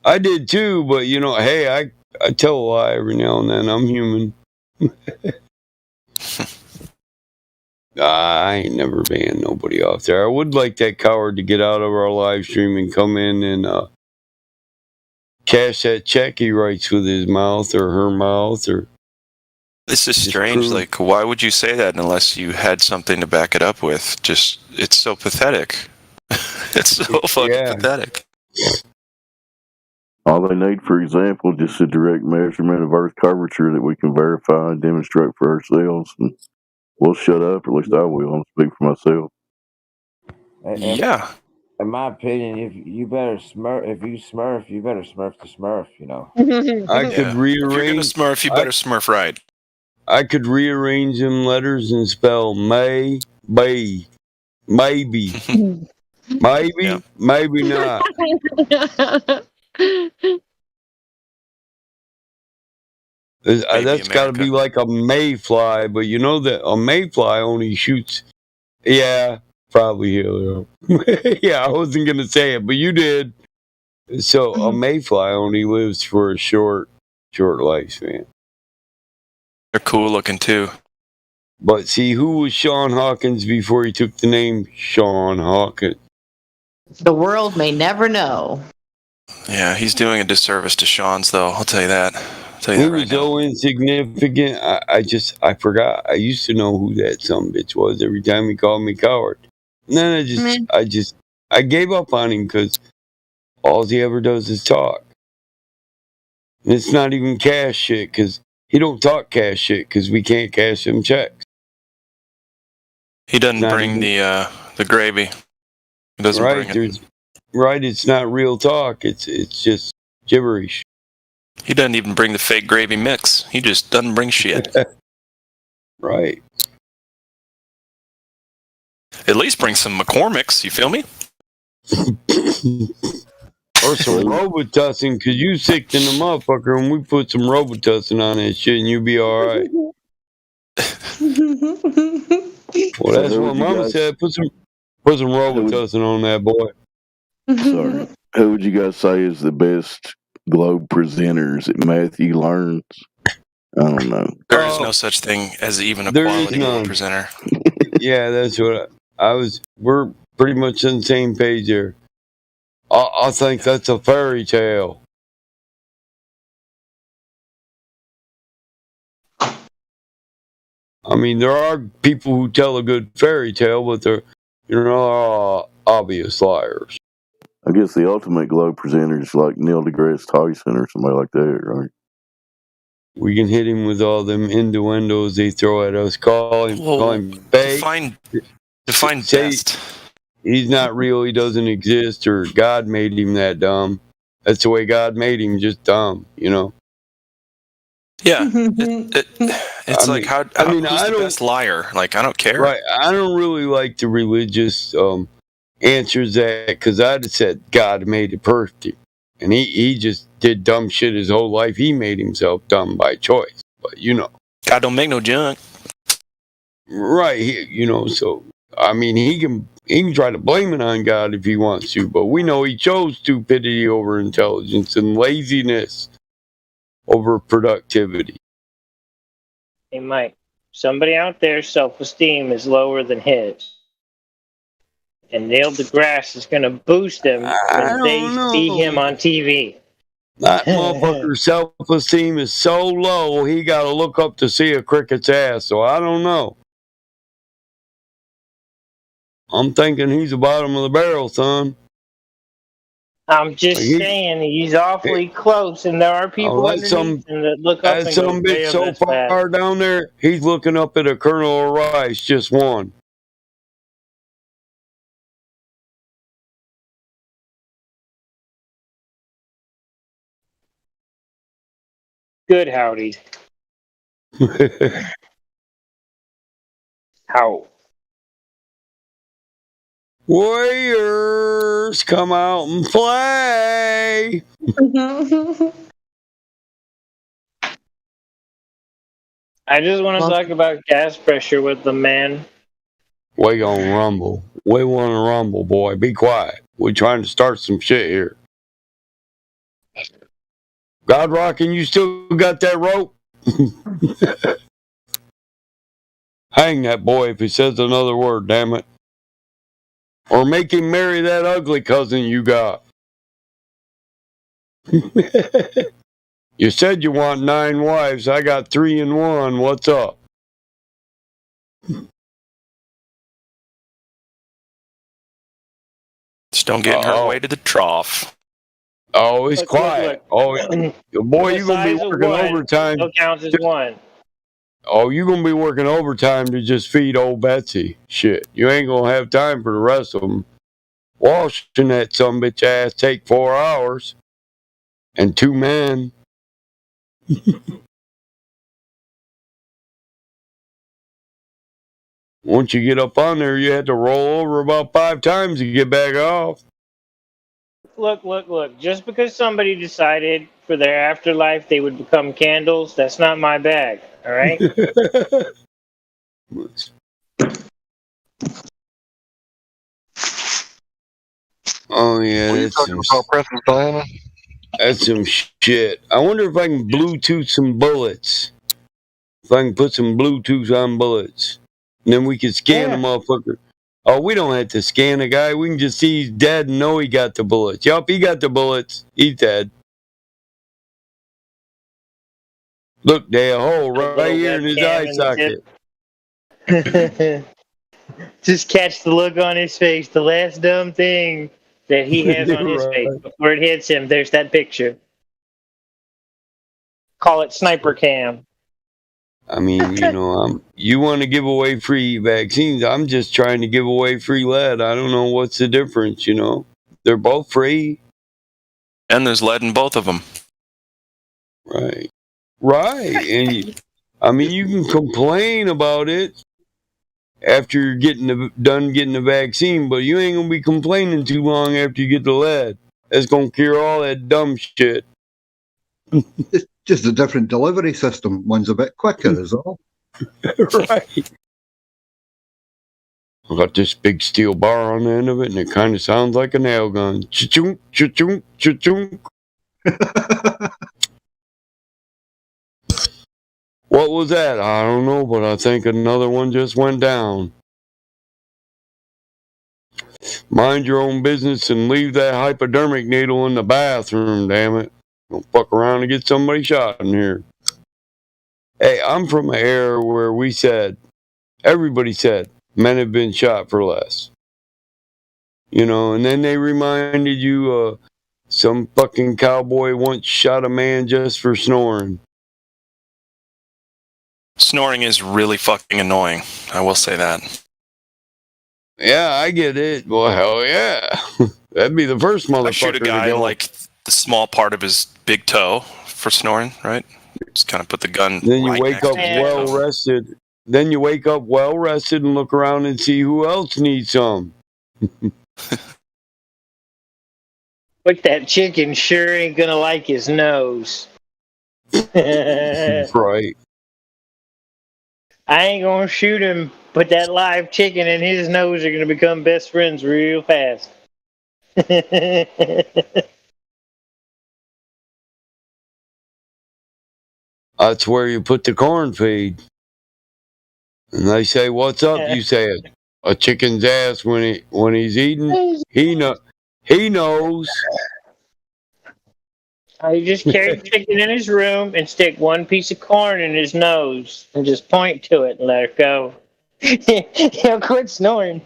I did too, but you know, hey, I tell a lie every now and then. I'm human. I ain't never banned nobody off there. I would like that coward to get out of our live stream and come in and cash that check he writes with his mouth or her mouth or. This is strange. Prove. Like, why would you say that unless you had something to back it up with? Just, it's so pathetic. It's so fucking pathetic. All they need, for example, just a direct measurement of Earth curvature that we can verify and demonstrate for ourselves. And we'll shut up, or at least I will. I'll speak for myself. Yeah. In my opinion, if you better smurf, you better smurf the smurf, you know. I could rearrange. If you're gonna smurf, you better smurf right. I could rearrange them letters and spell maybe, maybe, maybe not. That's got to be like a mayfly, but you know that a mayfly only shoots. Yeah, probably Helio. Yeah, I wasn't gonna say it, but you did. So a mayfly only lives for a short lifespan. They're cool looking too. But see, who was Sean Hawkins before he took the name Sean Hawkins? The world may never know. Yeah, he's doing a disservice to Sean's, though. I'll tell you that. He was so insignificant. I forgot. I used to know who that sumbitch was every time he called me coward. And then I gave up on him because all he ever does is talk. And it's not even cash shit because he don't talk cash shit because we can't cash them checks. He doesn't bring the gravy. He doesn't bring it. Right, it's not real talk. It's just gibberish. He doesn't even bring the fake gravy mix. He just doesn't bring shit. Right. At least bring some McCormick's, you feel me? Or some Robitussin, because you sick in the motherfucker, and we put some Robitussin on that shit, and you'll be alright. Well, that's what Mama said. Put some Robitussin on that boy. Sorry. Who would you guys say is the best Globe presenters that Matthew Learns? I don't know. There is no such thing as even a quality Globe presenter. Yeah, that's what we're pretty much on the same page here. I think that's a fairy tale. I mean, there are people who tell a good fairy tale, but they're obvious liars. I guess the ultimate glow presenter is like Neil deGrasse Tyson or somebody like that, right? We can hit him with all them innuendos they throw at us. Call him fake. Define best. He's not real. He doesn't exist, or God made him that dumb. That's the way God made him, just dumb. Yeah. It's like who's the best liar? Like, I don't care. Right. I don't really like the religious answers that, because I'd have said God made it perfect. And he just did dumb shit his whole life. He made himself dumb by choice. But, God don't make no junk. Right. So, I mean, he can try to blame it on God if he wants to, but we know he chose stupidity over intelligence and laziness over productivity. Hey, Mike, somebody out there's self-esteem is lower than his. And Neil deGrasse is going to boost him when they see him on TV. That motherfucker's self-esteem is so low, he got to look up to see a cricket's ass, so I don't know. I'm thinking he's the bottom of the barrel, son. I'm just saying he's awfully close, and there are people underneath him that look up and go, some bitch so far down there, he's looking up at a kernel of rice, just one. Good howdy. How? Warriors, come out and play. I just want to talk about gas pressure with the man. We gonna rumble. We want to rumble, boy. Be quiet. We're trying to start some shit here. God Rockin', you still got that rope? Hang that boy if he says another word, damn it. Or make him marry that ugly cousin you got. You said you want 9 wives. I got 3 in 1. What's up? Just don't get in her way to the trough. Oh, it's quiet. Oh, boy, you're going to be working overtime. Still counts as 1. Oh, you're going to be working overtime to just feed old Betsy. Shit, you ain't going to have time for the rest of them. Washing that sumbitch ass take 4 hours. And 2 men. Once you get up on there, you had to roll over about 5 times to get back off. Look. Just because somebody decided for their afterlife they would become candles, that's not my bag, all right? Oh, yeah. That's some shit. I wonder if I can Bluetooth some bullets. If I can put some Bluetooth on bullets. And then we can scan the motherfucker. Oh, we don't have to scan the guy. We can just see he's dead and know he got the bullets. Yup, he got the bullets. He's dead. Look, there's a hole right here in his eye socket. Just catch the look on his face. The last dumb thing that he has on his face before it hits him. There's that picture. Call it sniper cam. I mean, you want to give away free vaccines. I'm just trying to give away free lead. I don't know what's the difference, They're both free. And there's lead in both of them. Right. And you can complain about it after you're done getting the vaccine, but you ain't going to be complaining too long after you get the lead. That's going to cure all that dumb shit. It's just a different delivery system. One's a bit quicker, is all. Right. I got this big steel bar on the end of it, and it kind of sounds like a nail gun. Cha-chunk, cha-chunk, cha-chunk. What was that? I don't know, but I think another one just went down. Mind your own business and leave that hypodermic needle in the bathroom, damn it. Don't fuck around and get somebody shot in here. Hey, I'm from an era where we said, everybody said, men have been shot for less. You know, and then they reminded you, some fucking cowboy once shot a man just for snoring. Snoring is really fucking annoying. I will say that. Yeah, I get it. Well, hell yeah. That'd be the first motherfucker I shoot a guy to in go. like the small part of his big toe for snoring, right? Just kind of put the gun. Then you right wake next up to his big well toe. rested. Then you wake up well rested and look around and see who else needs some. But that chicken sure ain't gonna like his nose. Right. I ain't gonna shoot him, but that live chicken and his nose are gonna become best friends real fast. That's where you put the corn feed. And they say, "What's up?" You say, "A chicken's ass when he's eating." He knows. I just carry the chicken in his room and stick one piece of corn in his nose and just point to it and let it go. He'll quit snoring.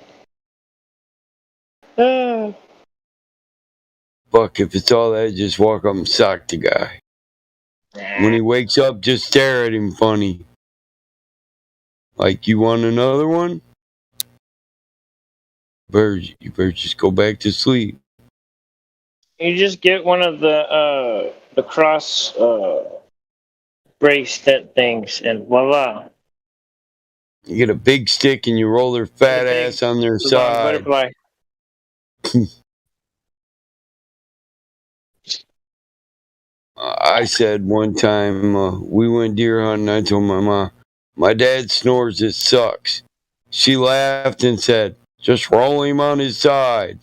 Fuck, if it's all that, just walk up and sock the guy. When he wakes up, just stare at him funny. Like, you want another one? You better just go back to sleep. You just get one of the cross bracelet things and voila. You get a big stick and you roll their fat ass on their side. Butterfly. I said one time, we went deer hunting, I told my mom, my dad snores, it sucks. She laughed and said, just roll him on his side.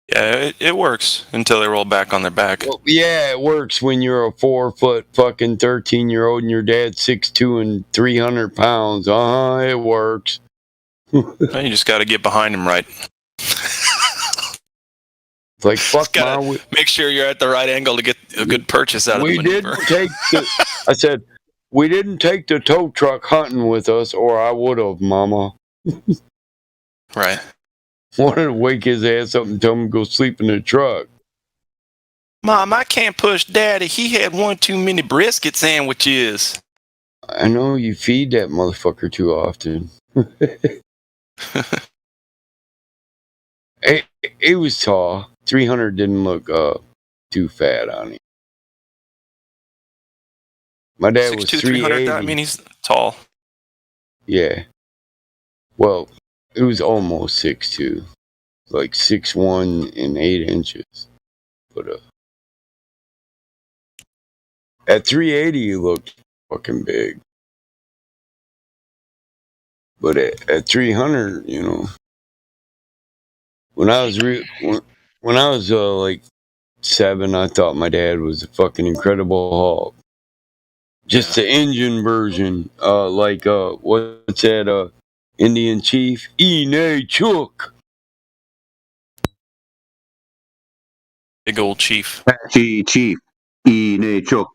Yeah, it works until they roll back on their back. Well, yeah, it works when you're a 4 foot fucking 13-year-old and your dad's 6'2" and 300 pounds. It works. You just got to get behind him right. It's like, fuck, make sure you're at the right angle to get a good purchase out of the maneuver. I said, we didn't take the tow truck hunting with us, or I would have, Mama. Right. Wanted to wake his ass up and tell him to go sleep in the truck. Mom, I can't push Daddy. He had one too many brisket sandwiches. I know you feed that motherfucker too often. He was tall. 300 didn't look too fat on him. My dad was 6'2", 380. I mean, he's tall. Yeah. Well, it was almost 6'2", like 6'1" and 8 inches. But at 380, he looked fucking big. But at 300, you know, when I was like 7, I thought my dad was a fucking Incredible Hulk. Just the engine version, like what's that? Indian Chief, Inachuk. Big old chief. Chief, Inachuk.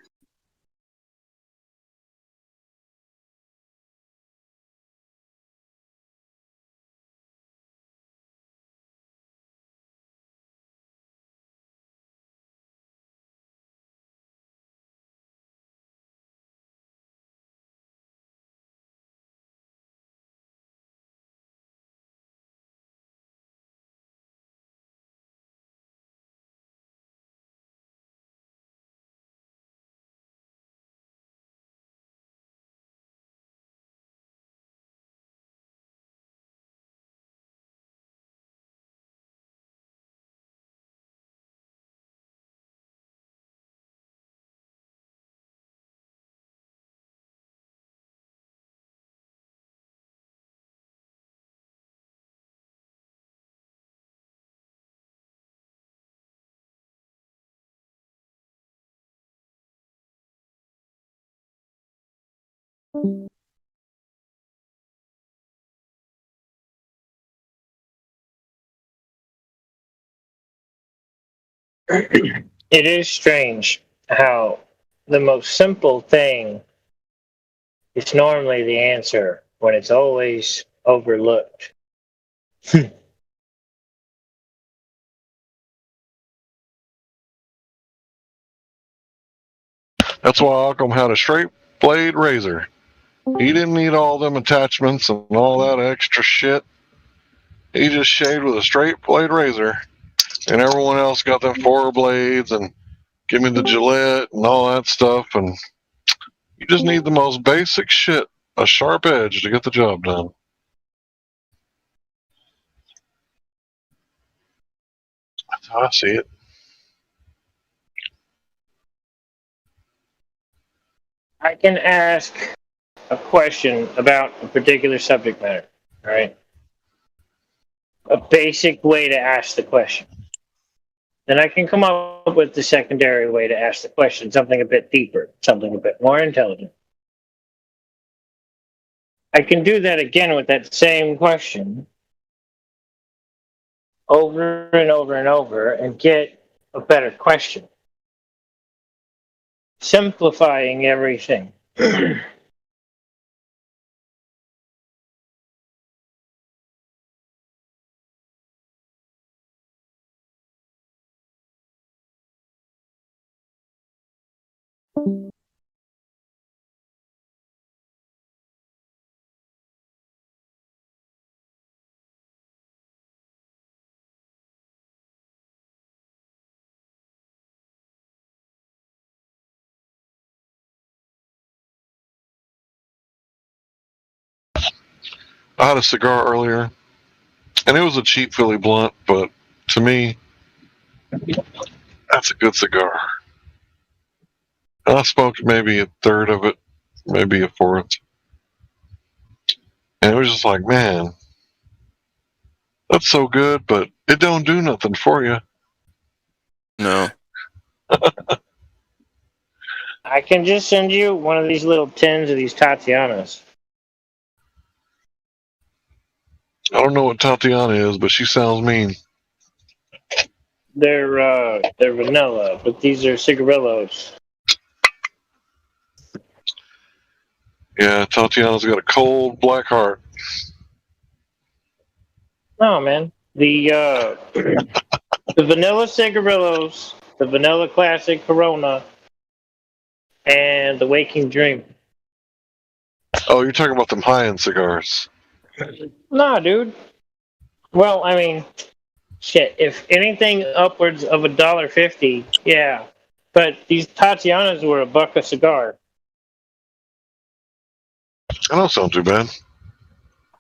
It is strange how the most simple thing is normally the answer when it's always overlooked. That's why Malcolm had a straight blade razor. He didn't need all them attachments and all that extra shit. He just shaved with a straight blade razor, and everyone else got them 4 blades and give me the Gillette and all that stuff. And you just need the most basic shit, a sharp edge to get the job done. That's how I see it. I can ask a question about a particular subject matter, all right? A basic way to ask the question. Then I can come up with the secondary way to ask the question, something a bit deeper, something a bit more intelligent. I can do that again with that same question over and over and over and get a better question. Simplifying everything. I had a cigar earlier, and it was a cheap Philly blunt, but to me, that's a good cigar. And I smoked maybe a third of it, maybe a fourth. And it was just like, man, that's so good, but it don't do nothing for you. No. I can just send you one of these little tins of these Tatianas. I don't know what Tatiana is, but she sounds mean. They're vanilla, but these are cigarillos. Yeah, Tatiana's got a cold black heart. No, man. The vanilla cigarillos, the vanilla classic Corona, and the Waking Dream. Oh, you're talking about them high-end cigars. Nah, dude. Well, I mean, shit. If anything upwards of $1.50, yeah. But these Tatianas were $1 a cigar. That don't sound too bad.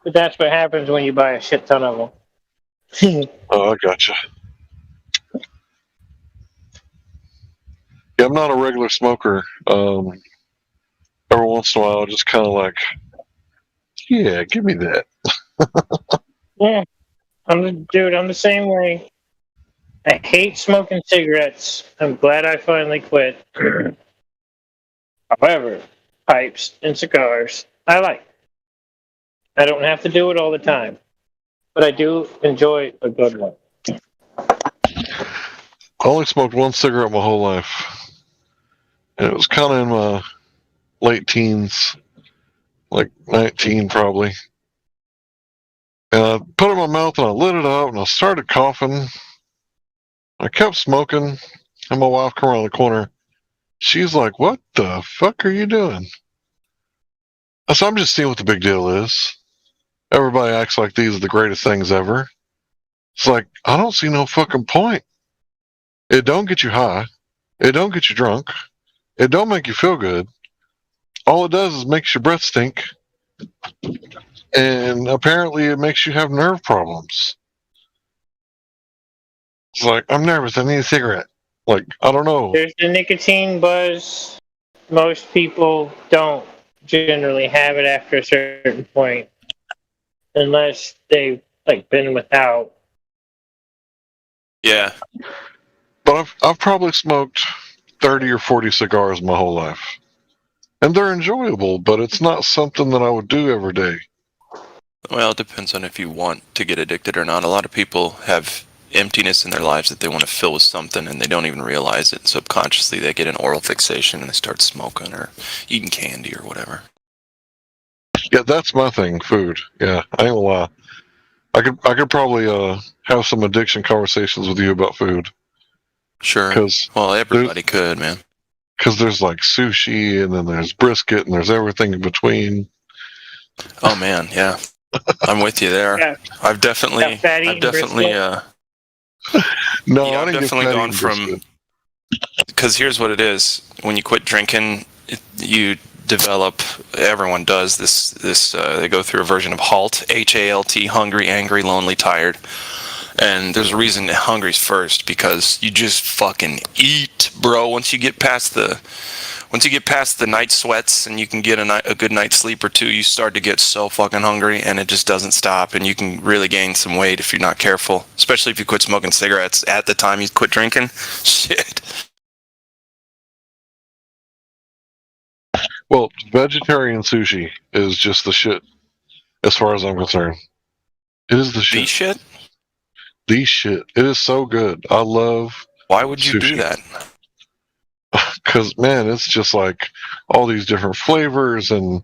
But that's what happens when you buy a shit ton of them. Oh, I gotcha. Yeah, I'm not a regular smoker. Every once in a while, just kind of like, yeah, give me that. Yeah, I'm the same way. I hate smoking cigarettes. I'm glad I finally quit. However, pipes and cigars, I like. I don't have to do it all the time, but I do enjoy a good one. I only smoked one cigarette my whole life. And it was kind of in my late teens, like 19 probably. And I put it in my mouth and I lit it up and I started coughing. I kept smoking and my wife came around the corner. She's like, what the fuck are you doing? I said, I'm just seeing what the big deal is. Everybody acts like these are the greatest things ever. It's like, I don't see no fucking point. It don't get you high. It don't get you drunk. It don't make you feel good. All it does is makes your breath stink. And apparently it makes you have nerve problems. It's like, I'm nervous. I need a cigarette. Like, I don't know. There's the nicotine buzz. Most people don't generally have it after a certain point. Unless they've been without. Yeah. But I've probably smoked 30 or 40 cigars my whole life. And they're enjoyable, but it's not something that I would do every day. Well, it depends on if you want to get addicted or not. A lot of people have emptiness in their lives that they want to fill with something, and they don't even realize it. Subconsciously, they get an oral fixation and they start smoking or eating candy or whatever. Yeah, that's my thing. Food. Yeah, I ain't gonna lie. I could probably have some addiction conversations with you about food. Sure. Well, everybody could, man. Because there's like sushi, and then there's brisket, and there's everything in between. Oh man, yeah, I'm with you there. Yeah. I've definitely, No, I didn't definitely get gone from. Because here's what it is: when you quit drinking, you develop. Everyone does this. They go through a version of HALT, H-A-L-T, hungry, angry, lonely, tired. And there's a reason that hungry's first, because you just fucking eat, bro. Once you get past the night sweats and you can get a good night's sleep or two, you start to get so fucking hungry, and it just doesn't stop. And you can really gain some weight if you're not careful, especially if you quit smoking cigarettes at the time you quit drinking. Shit. Well, vegetarian sushi is just the shit, as far as I'm concerned. It is the shit. The shit? The shit. It is so good. I love. Why would you sushi. do that? Because, man, it's just like all these different flavors, and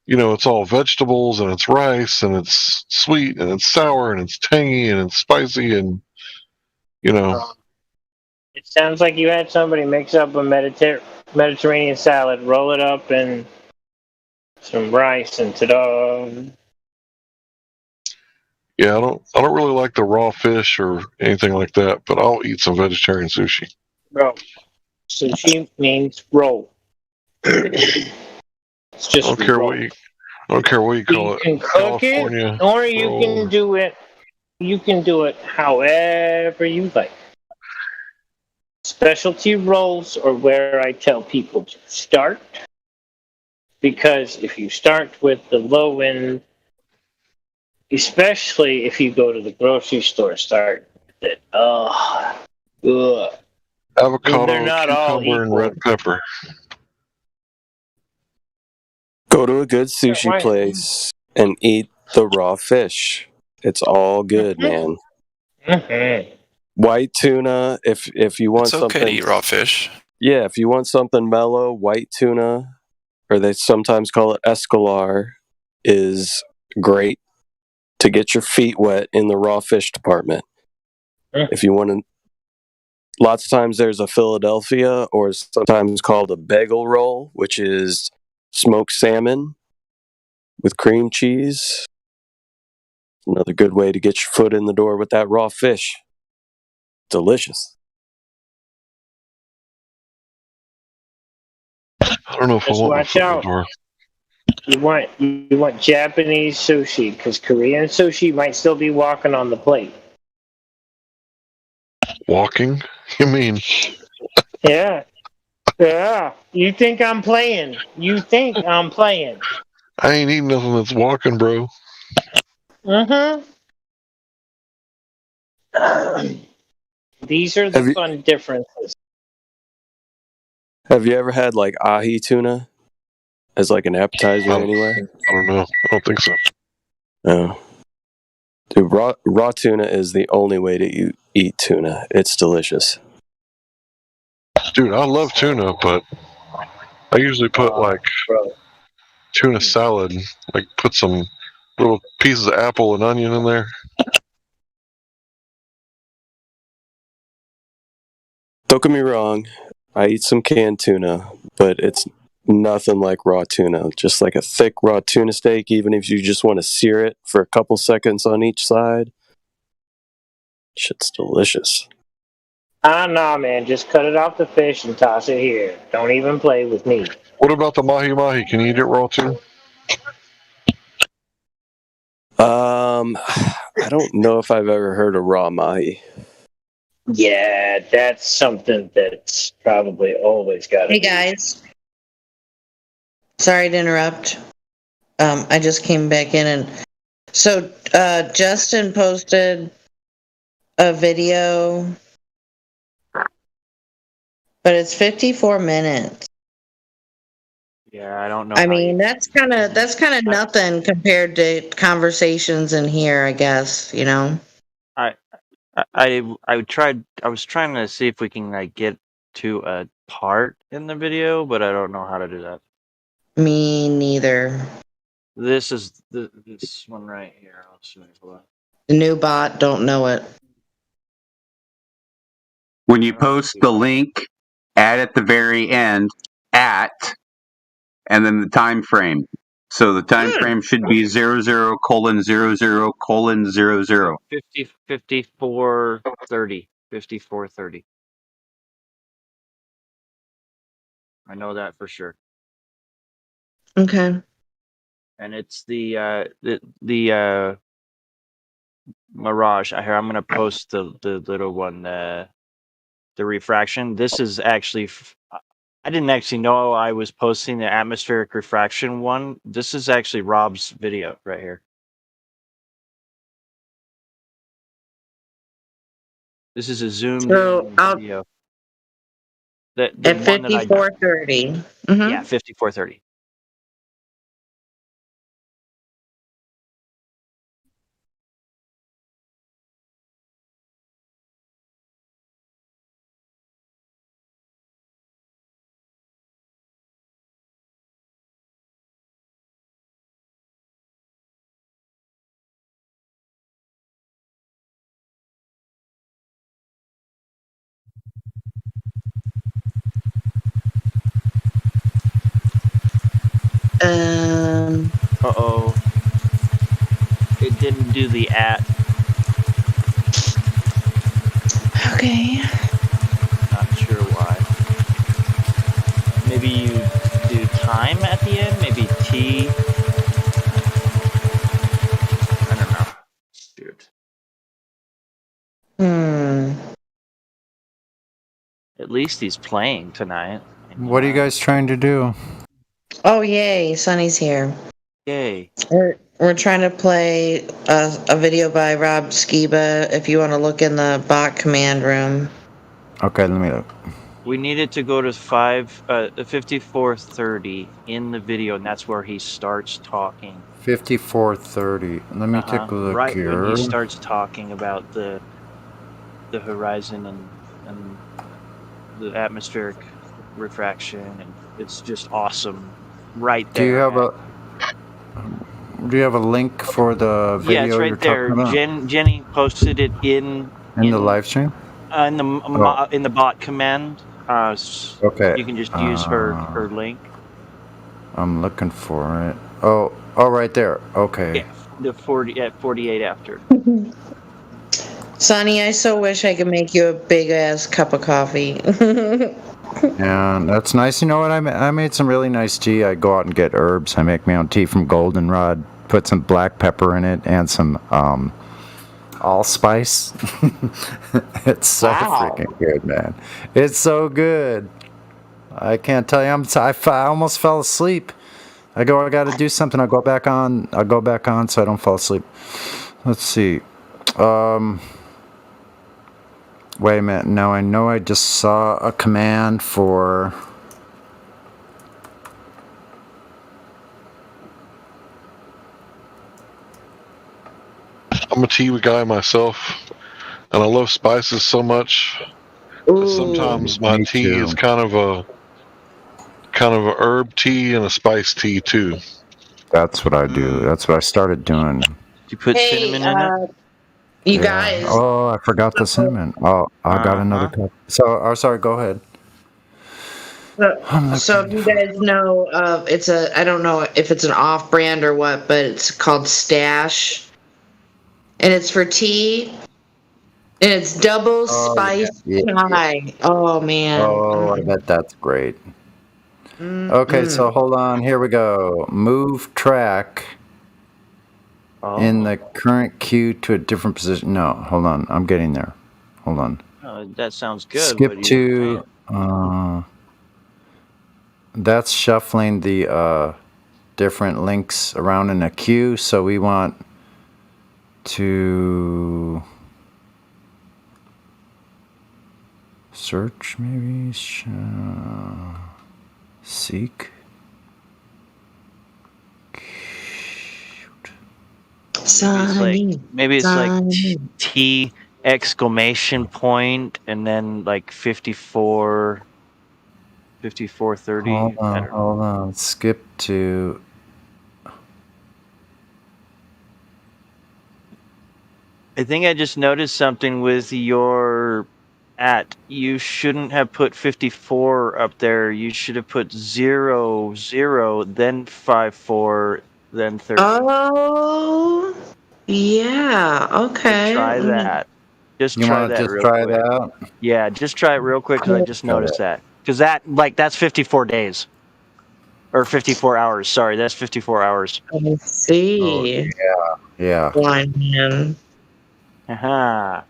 it's all vegetables, and it's rice, and it's sweet, and it's sour, and it's tangy, and it's spicy, and It sounds like you had somebody mix up a Mediterranean salad, roll it up in some rice, and ta-da! Yeah, I don't really like the raw fish or anything like that, but I'll eat some vegetarian sushi. Bro, sushi means roll. It's just I don't care what you call it. You can cook California it, or you roll. can do it. You can do it however you like. Specialty rolls are where I tell people to start, because if you start with the low end, especially if you go to the grocery store, start with it. Avocado, They're not all cucumber, and equal. red pepper. Go to a good sushi place and eat the raw fish. It's all good, man. Mm-hmm. White tuna, if you want It's okay something to eat raw fish. Yeah, if you want something mellow, white tuna, or they sometimes call it escalar, is great to get your feet wet in the raw fish department. If you want to, lots of times there's a Philadelphia, or sometimes called a bagel roll, which is smoked salmon with cream cheese. Another good way to get your foot in the door with that raw fish. Delicious. I don't know if Just I want my watch foot in the out. door. You want Japanese sushi, because Korean sushi might still be walking on the plate. Walking? You mean? Yeah. Yeah. You think I'm playing. You think I'm playing. I ain't eating nothing that's walking, bro. Mm-hmm. These are the fun differences. Have you ever had like ahi tuna as like an appetizer anywhere? I don't know. I don't think so. No. Dude, raw tuna is the only way to eat tuna. It's delicious. Dude, I love tuna, but I usually put like tuna salad, like put some little pieces of apple and onion in there. Don't get me wrong, I eat some canned tuna, but it's nothing like raw tuna. Just like a thick raw tuna steak, even if you just want to sear it for a couple seconds on each side. Shit's delicious. Nah, man. Just cut it off the fish and toss it here. Don't even play with me. What about the mahi-mahi? Can you eat it raw too? I don't know if I've ever heard of raw mahi. Yeah, that's something that's probably always got to Hey guys. Sorry to interrupt. I just came back in, and so Justin posted a video, but it's 54 minutes. Yeah, I don't know. I mean, that's kind of nothing compared to conversations in here, I guess, you know. I was trying to see if we can like get to a part in the video, but I don't know how to do that. Me neither. This is this one right here. I'll show you. Hold on. The new bot don't know it. When you post the link, add at the very end at, and then the time frame. So the time frame should be 00:00:00. 54:30. 54:30. I know that for sure. Okay. And it's the Mirage. Here, I'm gonna post the little one, the refraction. This is actually I didn't actually know I was posting the atmospheric refraction one. This is actually Rob's video right here. This is a zoomed in video. The at 54:30. Mm-hmm. Yeah, 54:30. Uh-oh. It didn't do the at. Okay. Not sure why. Maybe you do time at the end? Maybe T? I don't know. Shoot. At least he's playing tonight. What are you guys trying to do? Oh, yay. Sonny's here. Yay. We're trying to play a video by Rob Skiba if you want to look in the bot command room. Okay, let me look. We needed to go to 54:30 in the video, and that's where he starts talking. 54:30. Let me take a look right here. When he starts talking about the horizon and the atmospheric refraction, and it's just awesome. Right there. Do you have a link for the video? Yeah, it's right there. Jenny posted it in the live stream. In the bot command. Okay. You can just use her link. I'm looking for it. Oh, right there. Okay. Yeah, the 48 after. Sonny, I so wish I could make you a big ass cup of coffee. Yeah, that's nice. You know what? I made some really nice tea. I go out and get herbs. I make my own tea from Goldenrod. Put some black pepper in it and some allspice. It's so freaking good, man. It's so good. I can't tell you. I almost fell asleep. I got to do something. I'll go back on so I don't fall asleep. Let's see. Wait a minute. Now I know I just saw a command for. I'm a tea guy myself, and I love spices so much. That sometimes my tea is kind of a herb tea and a spice tea too. That's what I do. That's what I started doing. You put cinnamon in it? You guys. Oh, I forgot the cinnamon. Oh, I got another cup. So, sorry. Go ahead. So if you guys know, I don't know if it's an off-brand or what, but it's called Stash. And it's for tea. And it's double spice chai. Oh, man. Oh, I bet that's great. Okay, so hold on. Here we go. Move track in the current queue to a different position. No, hold on. I'm getting there. Hold on. Oh, that sounds good. Skip to... that's shuffling the different links around in a queue. So we want to... search, maybe? Seek. Maybe it's like T exclamation point and then like 5430. Hold on. Skip to. I think I just noticed something with your you shouldn't have put 54 up there. You should have put 00, then 54, then 30. Oh, yeah. Okay. So try that. Just You try want to that just real try quick. it out? Yeah, just try it real quick because I just noticed that. Because that's 54 days. Or 54 hours. Sorry, that's 54 hours. I see. Oh, yeah. Blind man. Aha.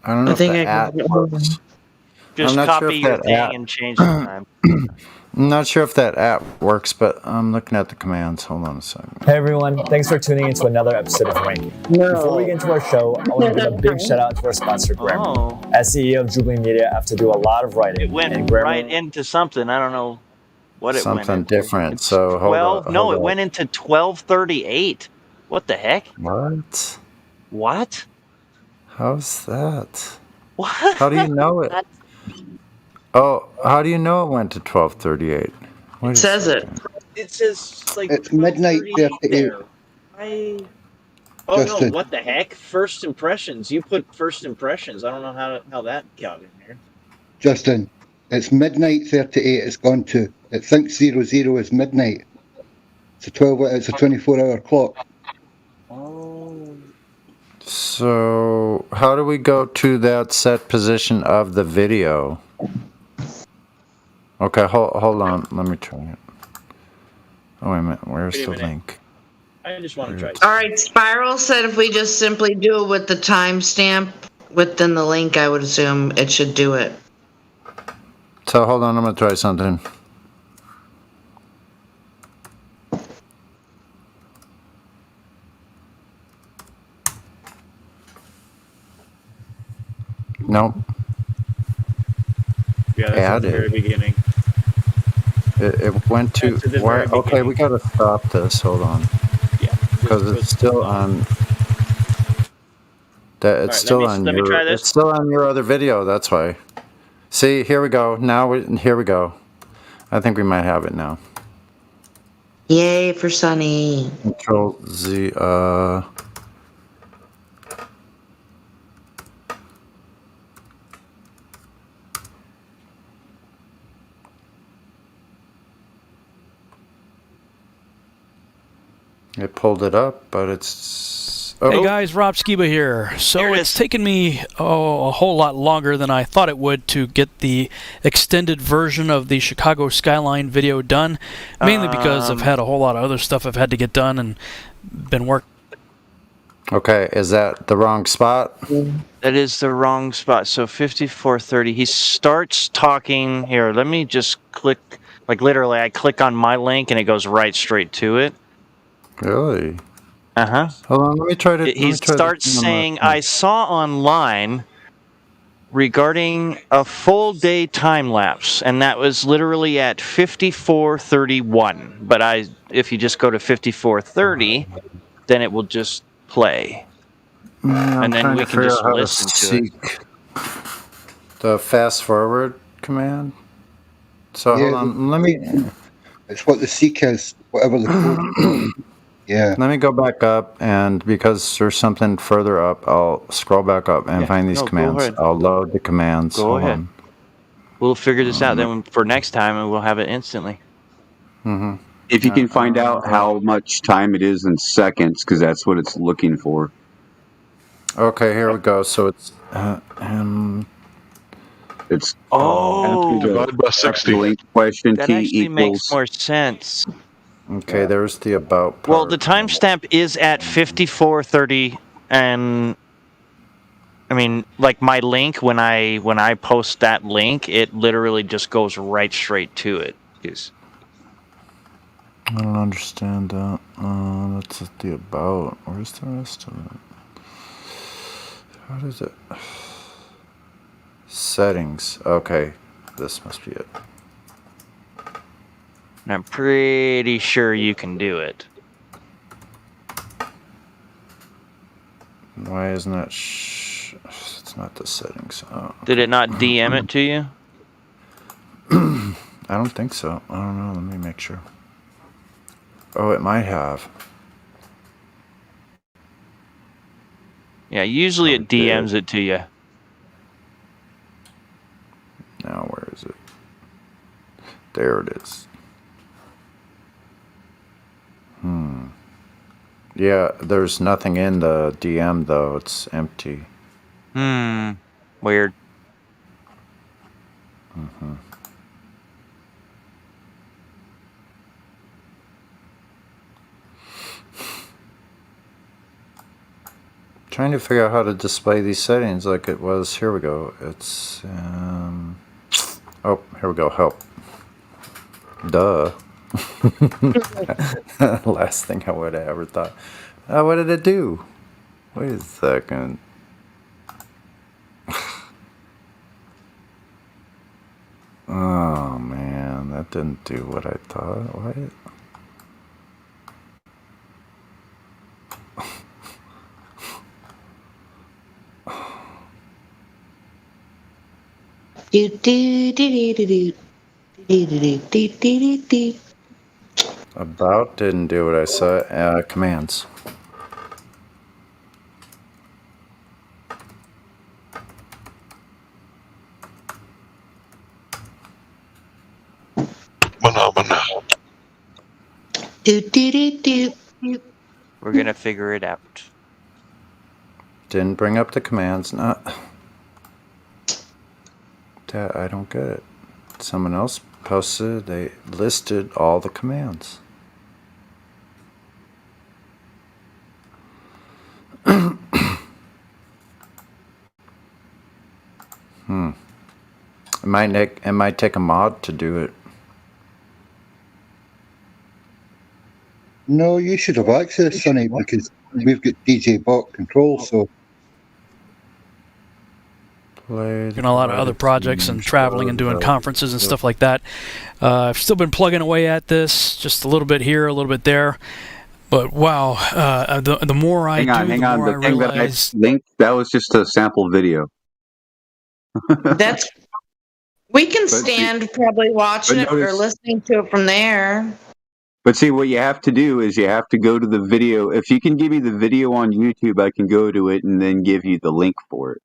I don't know I if think the I at can. works. Just I'm not copy sure if your that thing at. and change the time. I'm not sure if that app works, but I'm looking at the commands. Hold on a second. Hey everyone, thanks for tuning into another episode of Ranking. Before we get into our show, I want to give a big shout out to our sponsor, Grammarly. As CEO of Jubilee Media, I have to do a lot of writing. It went right into something. I don't know what it went Something into. different. It's So hold 12. on. No, it went into 12:38. What the heck? What? What? How's that? What? How do you know it? Oh, how do you know it went to 12:38? It says it. It says like It's midnight 38. Oh Justin. no! What the heck? First impressions. You put first impressions. I don't know how that got in there. Justin, it's midnight 38. It's gone to. It thinks 00 is midnight. It's a 12. It's a 24-hour clock. Oh. So how do we go to that set position of the video? Okay, hold on. Let me try it. Oh, wait a minute. Where's Wait a the minute. link? I just want to try. All right, Spiral said if we just simply do it with the timestamp within the link, I would assume it should do it. So hold on. I'm going to try something. Nope. Yeah, that's at the very beginning. It went to That's at the where? very Okay, we gotta stop this. Hold on. Yeah. Because it's still on. That it's still on let me your. try this. It's still on your other video. That's why. See, here we go. Now here we go. I think we might have it now. Yay for Sunny. Control Z. It pulled it up, but it's. Oh. Hey guys, Rob Skiba here. So it's taken me a whole lot longer than I thought it would to get the extended version of the Chicago Skyline video done, mainly because I've had a whole lot of other stuff I've had to get done and been working. Okay, is that the wrong spot? That is the wrong spot. So 5430. He starts talking here. Let me just click. Like literally, I click on my link and it goes right straight to it. Really? Uh-huh. Hold on, let me try to. He starts saying, I saw online regarding a full day time lapse, and that was literally at 54:31. But if you just go to 54:30, then it will just play. And then we can just listen to it. The fast forward command. So hold on, let me. It's what the seek is, whatever the code. Yeah. Let me go back up, and because there's something further up, I'll scroll back up and find these go commands. ahead. I'll load the commands. Go Hold ahead. on. We'll figure this out then for next time, and we'll have it instantly. Mm-hmm. If you can find out how much time it is in seconds, because that's what it's looking for. Okay, here we go. So it's it's divided by 60. Link question That T actually makes equals. more sense. Okay, there's the about. Well, the timestamp is at 54:30, and I mean, like my link when I post that link, it literally just goes right straight to it. I don't understand that. That's at the about. Where's the rest of it? How does it? Settings. Okay, this must be it. And I'm pretty sure you can do it. Why isn't it? It's not the settings. Oh. Did it not DM it to you? I don't think so. I don't know. Let me make sure. Oh, it might have. Yeah, usually it DMs it to you. Now, where is it? There it is. Yeah, there's nothing in the DM, though. It's empty. Weird. Trying to figure out how to display these settings like it was. Here we go. It's oh, here we go. Help. Duh. Last thing I would have ever thought. What did it do? Wait a second. Oh man, that didn't do what I thought. What? Do do do do do do do do do do. About didn't do what I saw. Commands. Do do do do. We're gonna figure it out. Didn't bring up the commands. Not. That I don't get it. Someone else posted. They listed all the commands. It might take a mod to do it. No, you should have access, Sonny, because we've got DJ bot control, so. Doing a lot of other projects and traveling and doing conferences and stuff like that. I've still been plugging away at this, just a little bit here, a little bit there. But wow, the more I do, the more I realize. That I linked, that was just a sample video. That's. We can stand probably watching it or listening to it from there. But see, what you have to do is you have to go to the video. If you can give me the video on YouTube, I can go to it and then give you the link for it.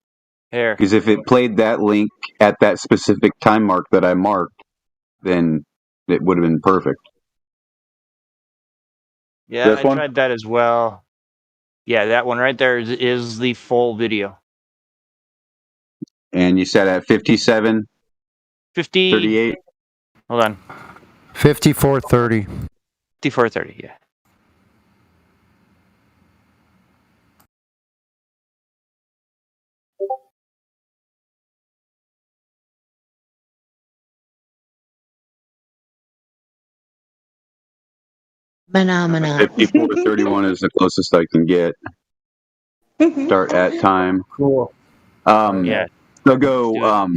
Here. Because if it played that link at that specific time mark that I marked, then it would have been perfect. Yeah, I tried that as well. Yeah, that one right there is the full video. And you said at 57? 38? Hold on. 5430. 5430, yeah. Phenomena. 54:31 is the closest I can get. Start at time. Cool. Yeah. So go.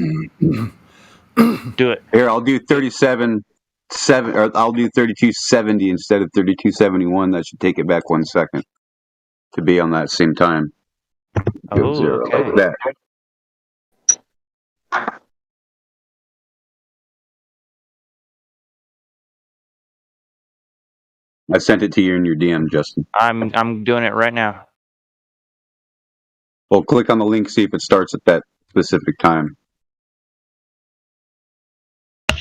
Do it. Here, I'll do 37.7, or I'll do 32.70 instead of 32.71. That should take it back 1 second to be on that same time. Go zero like that. I sent it to you in your DM, Justin. I'm doing it right now. Well, click on the link, see if it starts at that specific time.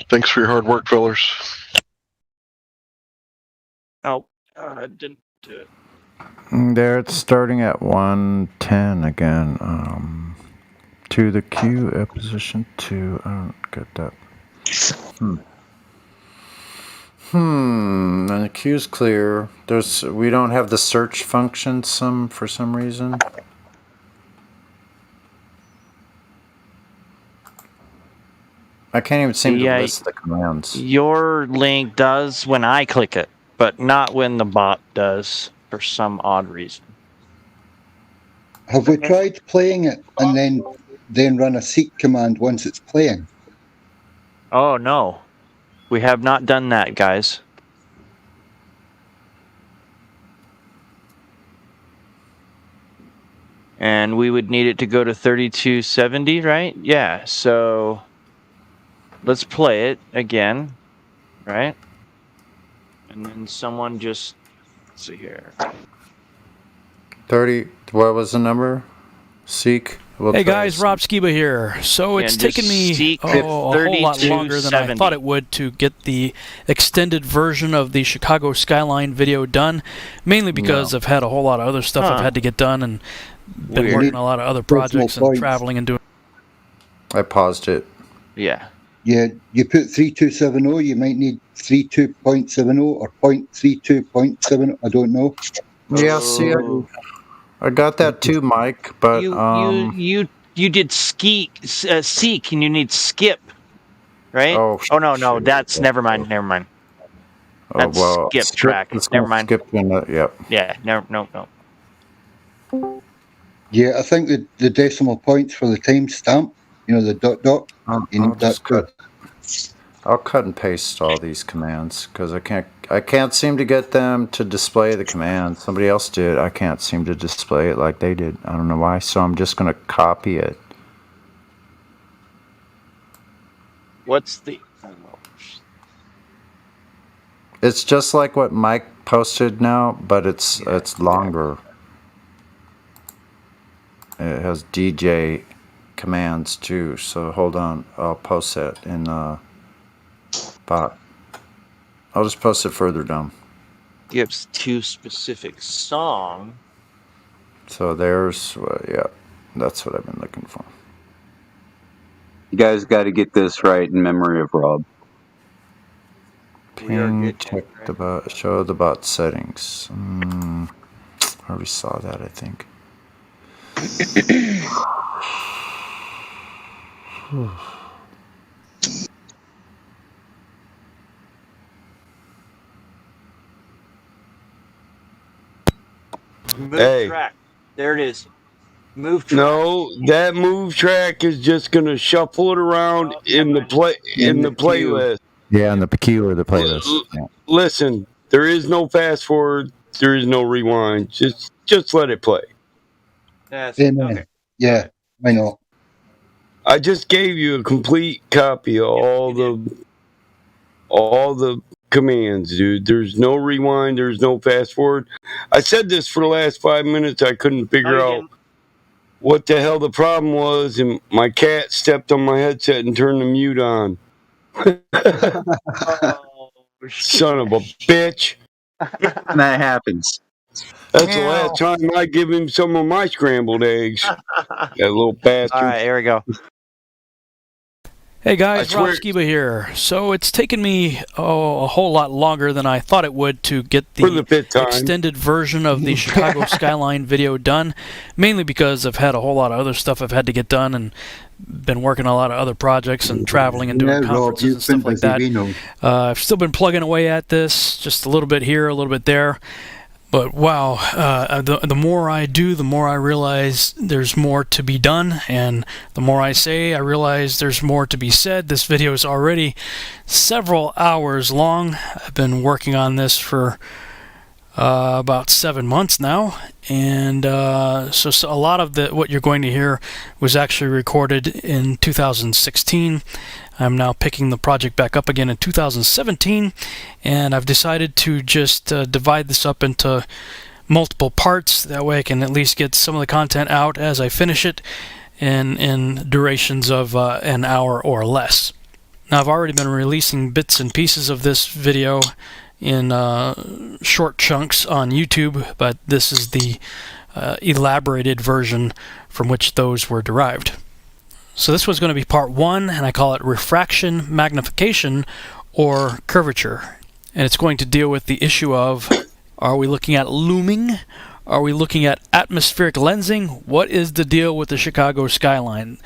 Thanks for your hard work, fellers. Oh, I didn't do it. There, it's starting at 1:10 again. To the queue at position 2. I don't get that. And the queue's clear. We don't have the search function for some reason. I can't even seem to list the commands. Your link does when I click it, but not when the bot does for some odd reason. Have we tried playing it and then run a seek command once it's playing? Oh, no. We have not done that, guys. And we would need it to go to 3270, right? Yeah, so let's play it again, right? And then someone just, let's see here. 30, what was the number? Seek? We'll Hey try guys, Rob Skiba here. So it's just taken me seek a whole lot longer than I 3270. thought it would to get the extended version of the Chicago Skyline video done, mainly because I've had a whole lot of other stuff I've had to get done and been Weird. working on a lot of other projects and traveling and doing. I paused it. Yeah. Yeah, you put 3270, you might need 32.70 or 0.32.70, I don't know. Yeah, see, I got that too, Mike, but You did seek and you need skip, right? Oh, no, that's never mind. That's skip track. Never mind. Skip yep. Yeah, no. Yeah, I think the decimal points for the timestamp, the dot, you need that code. I'll cut and paste all these commands because I can't seem to get them to display the commands. Somebody else did. I can't seem to display it like they did. I don't know why. So I'm just going to copy it. What's the? It's just like what Mike posted now, but it's longer. It has DJ commands too. So hold on, I'll post that in bot. I'll just post it further down. Gives two specific song. So there's that's what I've been looking for. You guys got to get this right in memory of Rob. Ping, check the bot, show the bot settings. I already saw that, I think. Move track. There it is. Move track. No, that move track is just gonna shuffle it around in the playlist. Yeah, in the PQ or the playlist. Yeah. Listen, there is no fast forward. There is no rewind. Just let it play. Amen. Okay. Yeah, I know. I just gave you a complete copy of all the commands, dude. There's no rewind. There's no fast forward. I said this for the last 5 minutes. I couldn't figure out what the hell the problem was, and my cat stepped on my headset and turned the mute on. Son of a bitch. That happens. That's the last time I give him some of my scrambled eggs. That little bastard. All right, here we go. Hey guys, Rob Skiba here. So it's taken me a whole lot longer than I thought it would to get the extended version of the Chicago Skyline video done, mainly because I've had a whole lot of other stuff I've had to get done and been working on a lot of other projects and traveling and doing conferences and stuff like that. I've still been plugging away at this, just a little bit here, a little bit there. But wow, the more I do, the more I realize there's more to be done, and the more I say, I realize there's more to be said. This video is already several hours long. I've been working on this for about 7 months now, and so a lot of what you're going to hear was actually recorded in 2016. I'm now picking the project back up again in 2017, and I've decided to just divide this up into multiple parts. That way I can at least get some of the content out as I finish it in durations of an hour or less. Now, I've already been releasing bits and pieces of this video in short chunks on YouTube, but this is the elaborated version from which those were derived. So this was going to be part 1, and I call it Refraction, Magnification, or Curvature. And it's going to deal with the issue of, are we looking at looming? Are we looking at atmospheric lensing? What is the deal with the Chicago skyline?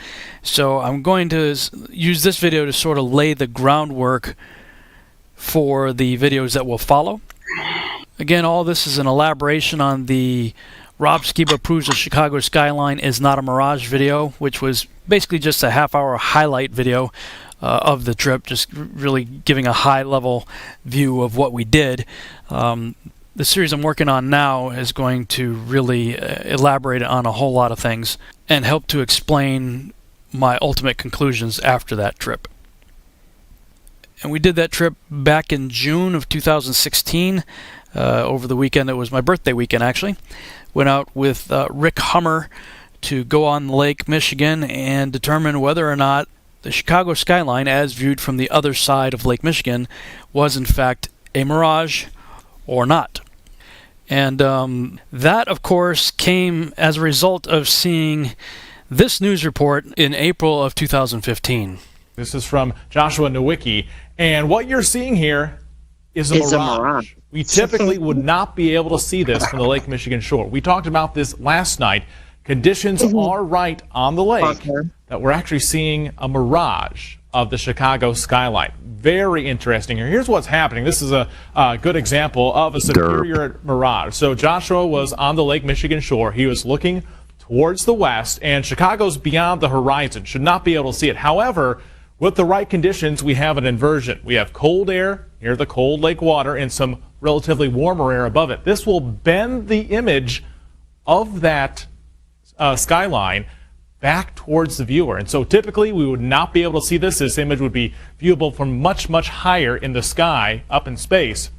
So I'm going to use this video to sort of lay the groundwork for the videos that will follow. Again, all this is an elaboration on the Rob Skiba Proves the Chicago Skyline is Not a Mirage video, which was basically just a half-hour highlight video of the trip, just really giving a high-level view of what we did. the series I'm working on now is going to really elaborate on a whole lot of things and help to explain my ultimate conclusions after that trip. And we did that trip back in June of 2016, over the weekend. It was my birthday weekend, actually. Went out with Rick Hummer to go on Lake Michigan and determine whether or not the Chicago skyline, as viewed from the other side of Lake Michigan, was in fact a mirage or not. And that, of course, came as a result of seeing this news report in April of 2015. This is from Joshua Nowicki, and what you're seeing here is a mirage. We typically would not be able to see this from the Lake Michigan shore. We talked about this last night. Conditions are right on the lake that we're actually seeing a mirage of the Chicago skyline. Very interesting here. Here's what's happening. This is a good example of a superior mirage. So Joshua was on the Lake Michigan shore. He was looking towards the west, and Chicago's beyond the horizon. Should not be able to see it. However, with the right conditions, we have an inversion. We have cold air near the cold lake water and some relatively warmer air above it. This will bend the image of that skyline back towards the viewer. And so typically we would not be able to see this. This image would be viewable from much, much higher in the sky, up in space.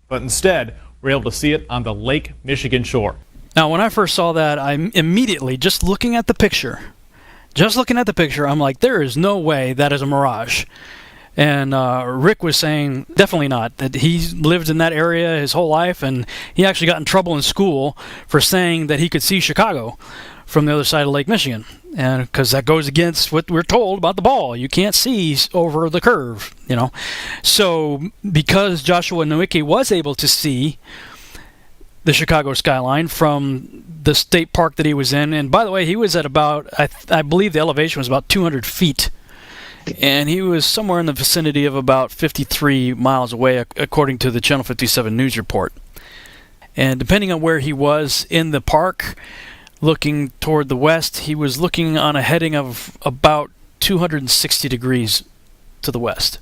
But instead, we're able to see it on the Lake Michigan shore. Now, when I first saw that, I immediately, just looking at the picture, I'm like, there is no way that is a mirage. And Rick was saying, definitely not, that he's lived in that area his whole life, and he actually got in trouble in school for saying that he could see Chicago from the other side of Lake Michigan, and because that goes against what we're told about the ball. You can't see over the curve, you know. So because Joshua Nowicki was able to see the Chicago skyline from the state park that he was in, and by the way, he was at about, I believe the elevation was about 200 feet, and he was somewhere in the vicinity of about 53 miles away, according to the Channel 57 news report. And depending on where he was in the park, looking toward the west, he was looking on a heading of about 260 degrees to the west.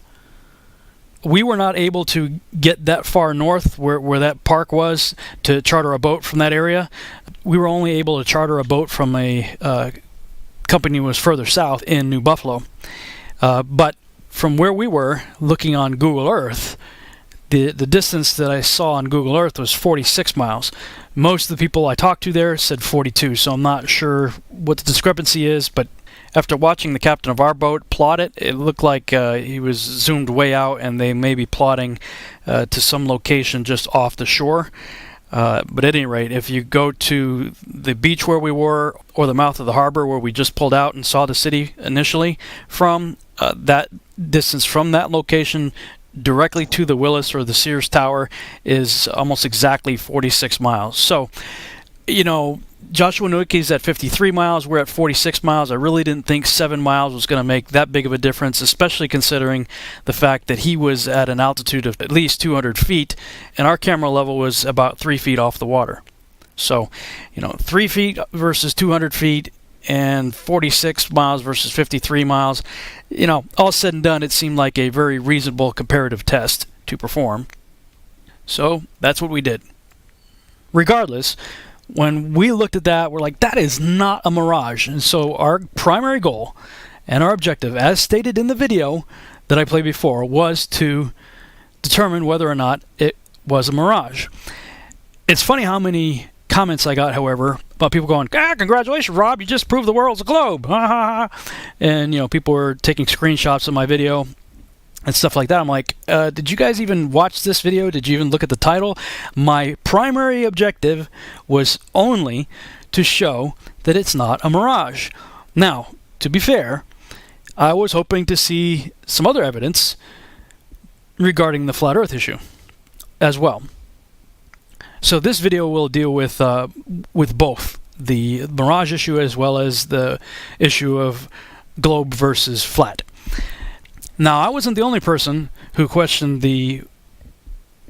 We were not able to get that far north where that park was to charter a boat from that area. We were only able to charter a boat from a company that was further south in New Buffalo. But from where we were, looking on Google Earth, the distance that I saw on Google Earth was 46 miles. Most of the people I talked to there said 42, so I'm not sure what the discrepancy is, but after watching the captain of our boat plot it, it looked like he was zoomed way out, and they may be plotting to some location just off the shore. But at any rate, if you go to the beach where we were, or the mouth of the harbor where we just pulled out and saw the city initially from, that distance from that location directly to the Willis or the Sears Tower is almost exactly 46 miles. So, you know, Joshua Nowicki's at 53 miles, we're at 46 miles. I really didn't think 7 miles was going to make that big of a difference, especially considering the fact that he was at an altitude of at least 200 feet, and our camera level was about 3 feet off the water. So, you know, 3 feet versus 200 feet, and 46 miles versus 53 miles. You know, all said and done, it seemed like a very reasonable comparative test to perform. So that's what we did. Regardless, when we looked at that, we're like, that is not a mirage. And so our primary goal and our objective, as stated in the video that I played before, was to determine whether or not it was a mirage. It's funny how many comments I got, however, about people going, congratulations, Rob, you just proved the world's a globe. And, you know, people were taking screenshots of my video and stuff like that. I'm like, did you guys even watch this video? Did you even look at the title? My primary objective was only to show that it's not a mirage. Now, to be fair, I was hoping to see some other evidence regarding the flat earth issue as well. So this video will deal with both the mirage issue as well as the issue of globe versus flat. Now, I wasn't the only person who questioned the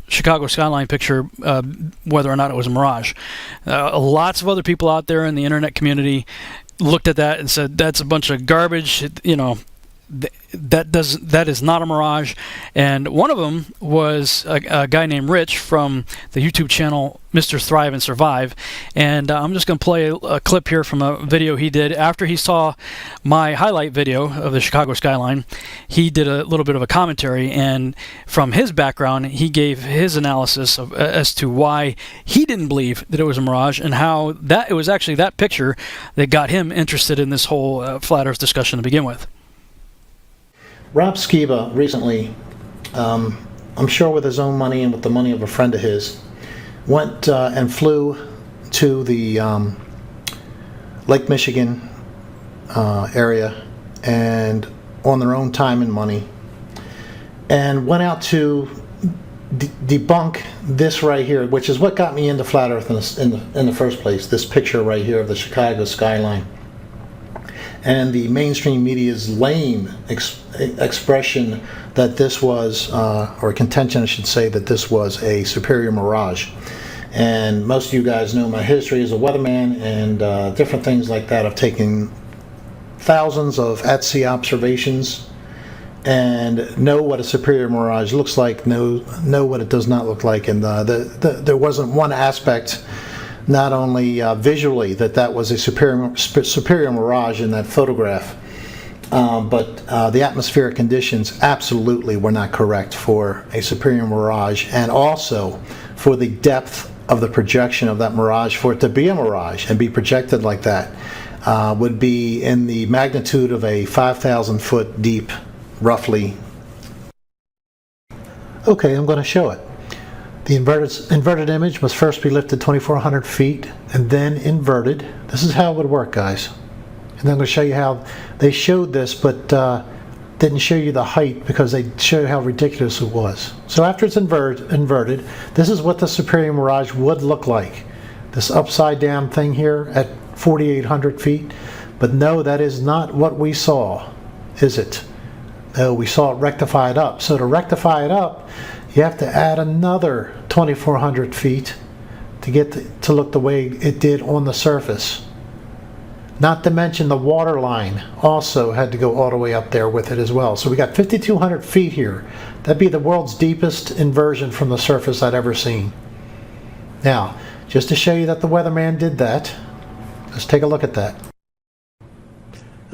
Chicago skyline picture, whether or not it was a mirage. Lots of other people out there in the internet community looked at that and said, that's a bunch of garbage. You know, that is not a mirage. And one of them was a guy named Rich from the YouTube channel Mr. Thrive and Survive. And I'm just going to play a clip here from a video he did after he saw my highlight video of the Chicago skyline. He did a little bit of a commentary, and from his background, he gave his analysis as to why he didn't believe that it was a mirage, and how that it was actually that picture that got him interested in this whole flat Earth discussion to begin with. Rob Skiba recently, I'm sure with his own money and with the money of a friend of his, went and flew to the Lake Michigan area, and on their own time and money, and went out to debunk this right here, which is what got me into flat Earth in the first place. This picture right here of the Chicago skyline, and the mainstream media's lame expression that this was, or contention I should say, that this was a superior mirage. And most of you guys know my history as a weatherman and different things like that. I've taken thousands of at-sea observations and know what a superior mirage looks like, know what it does not look like. And there wasn't one aspect, not only visually, that was a superior mirage in that photograph, but the atmospheric conditions absolutely were not correct for a superior mirage, and also for the depth of the projection of that mirage. For it to be a mirage and be projected like that would be in the magnitude of a 5,000 foot deep, roughly. Okay, I'm going to show it. The inverted image must first be lifted 2,400 feet and then inverted. This is how it would work, guys. And then I'm going to show you how they showed this, but didn't show you the height because they showed how ridiculous it was. So after it's inverted, this is what the superior mirage would look like. This upside down thing here at 4,800 feet. But no, that is not what we saw, is it? No, we saw it rectified up. So to rectify it up, you have to add another 2,400 feet to get to look the way it did on the surface. Not to mention the water line also had to go all the way up there with it as well. So we got 5,200 feet here. That'd be the world's deepest inversion from the surface I'd ever seen. Now, just to show you that the weatherman did that, let's take a look at that.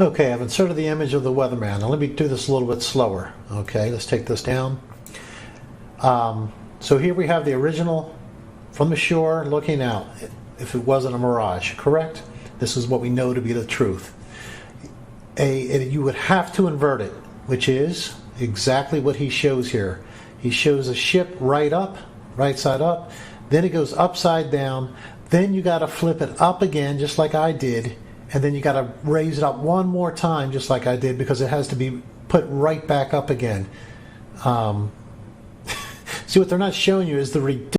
Okay, I've inserted the image of the weatherman. Now let me do this a little bit slower. Okay, let's take this down. So here we have the original from the shore looking out, if it wasn't a mirage, correct? This is what we know to be the truth. You would have to invert it, which is exactly what he shows here. He shows a ship right up, right side up, then it goes upside down, then you got to flip it up again just like I did, and then you got to raise it up one more time just like I did, because it has to be put right back up again. See, what they're not showing you is the ridiculous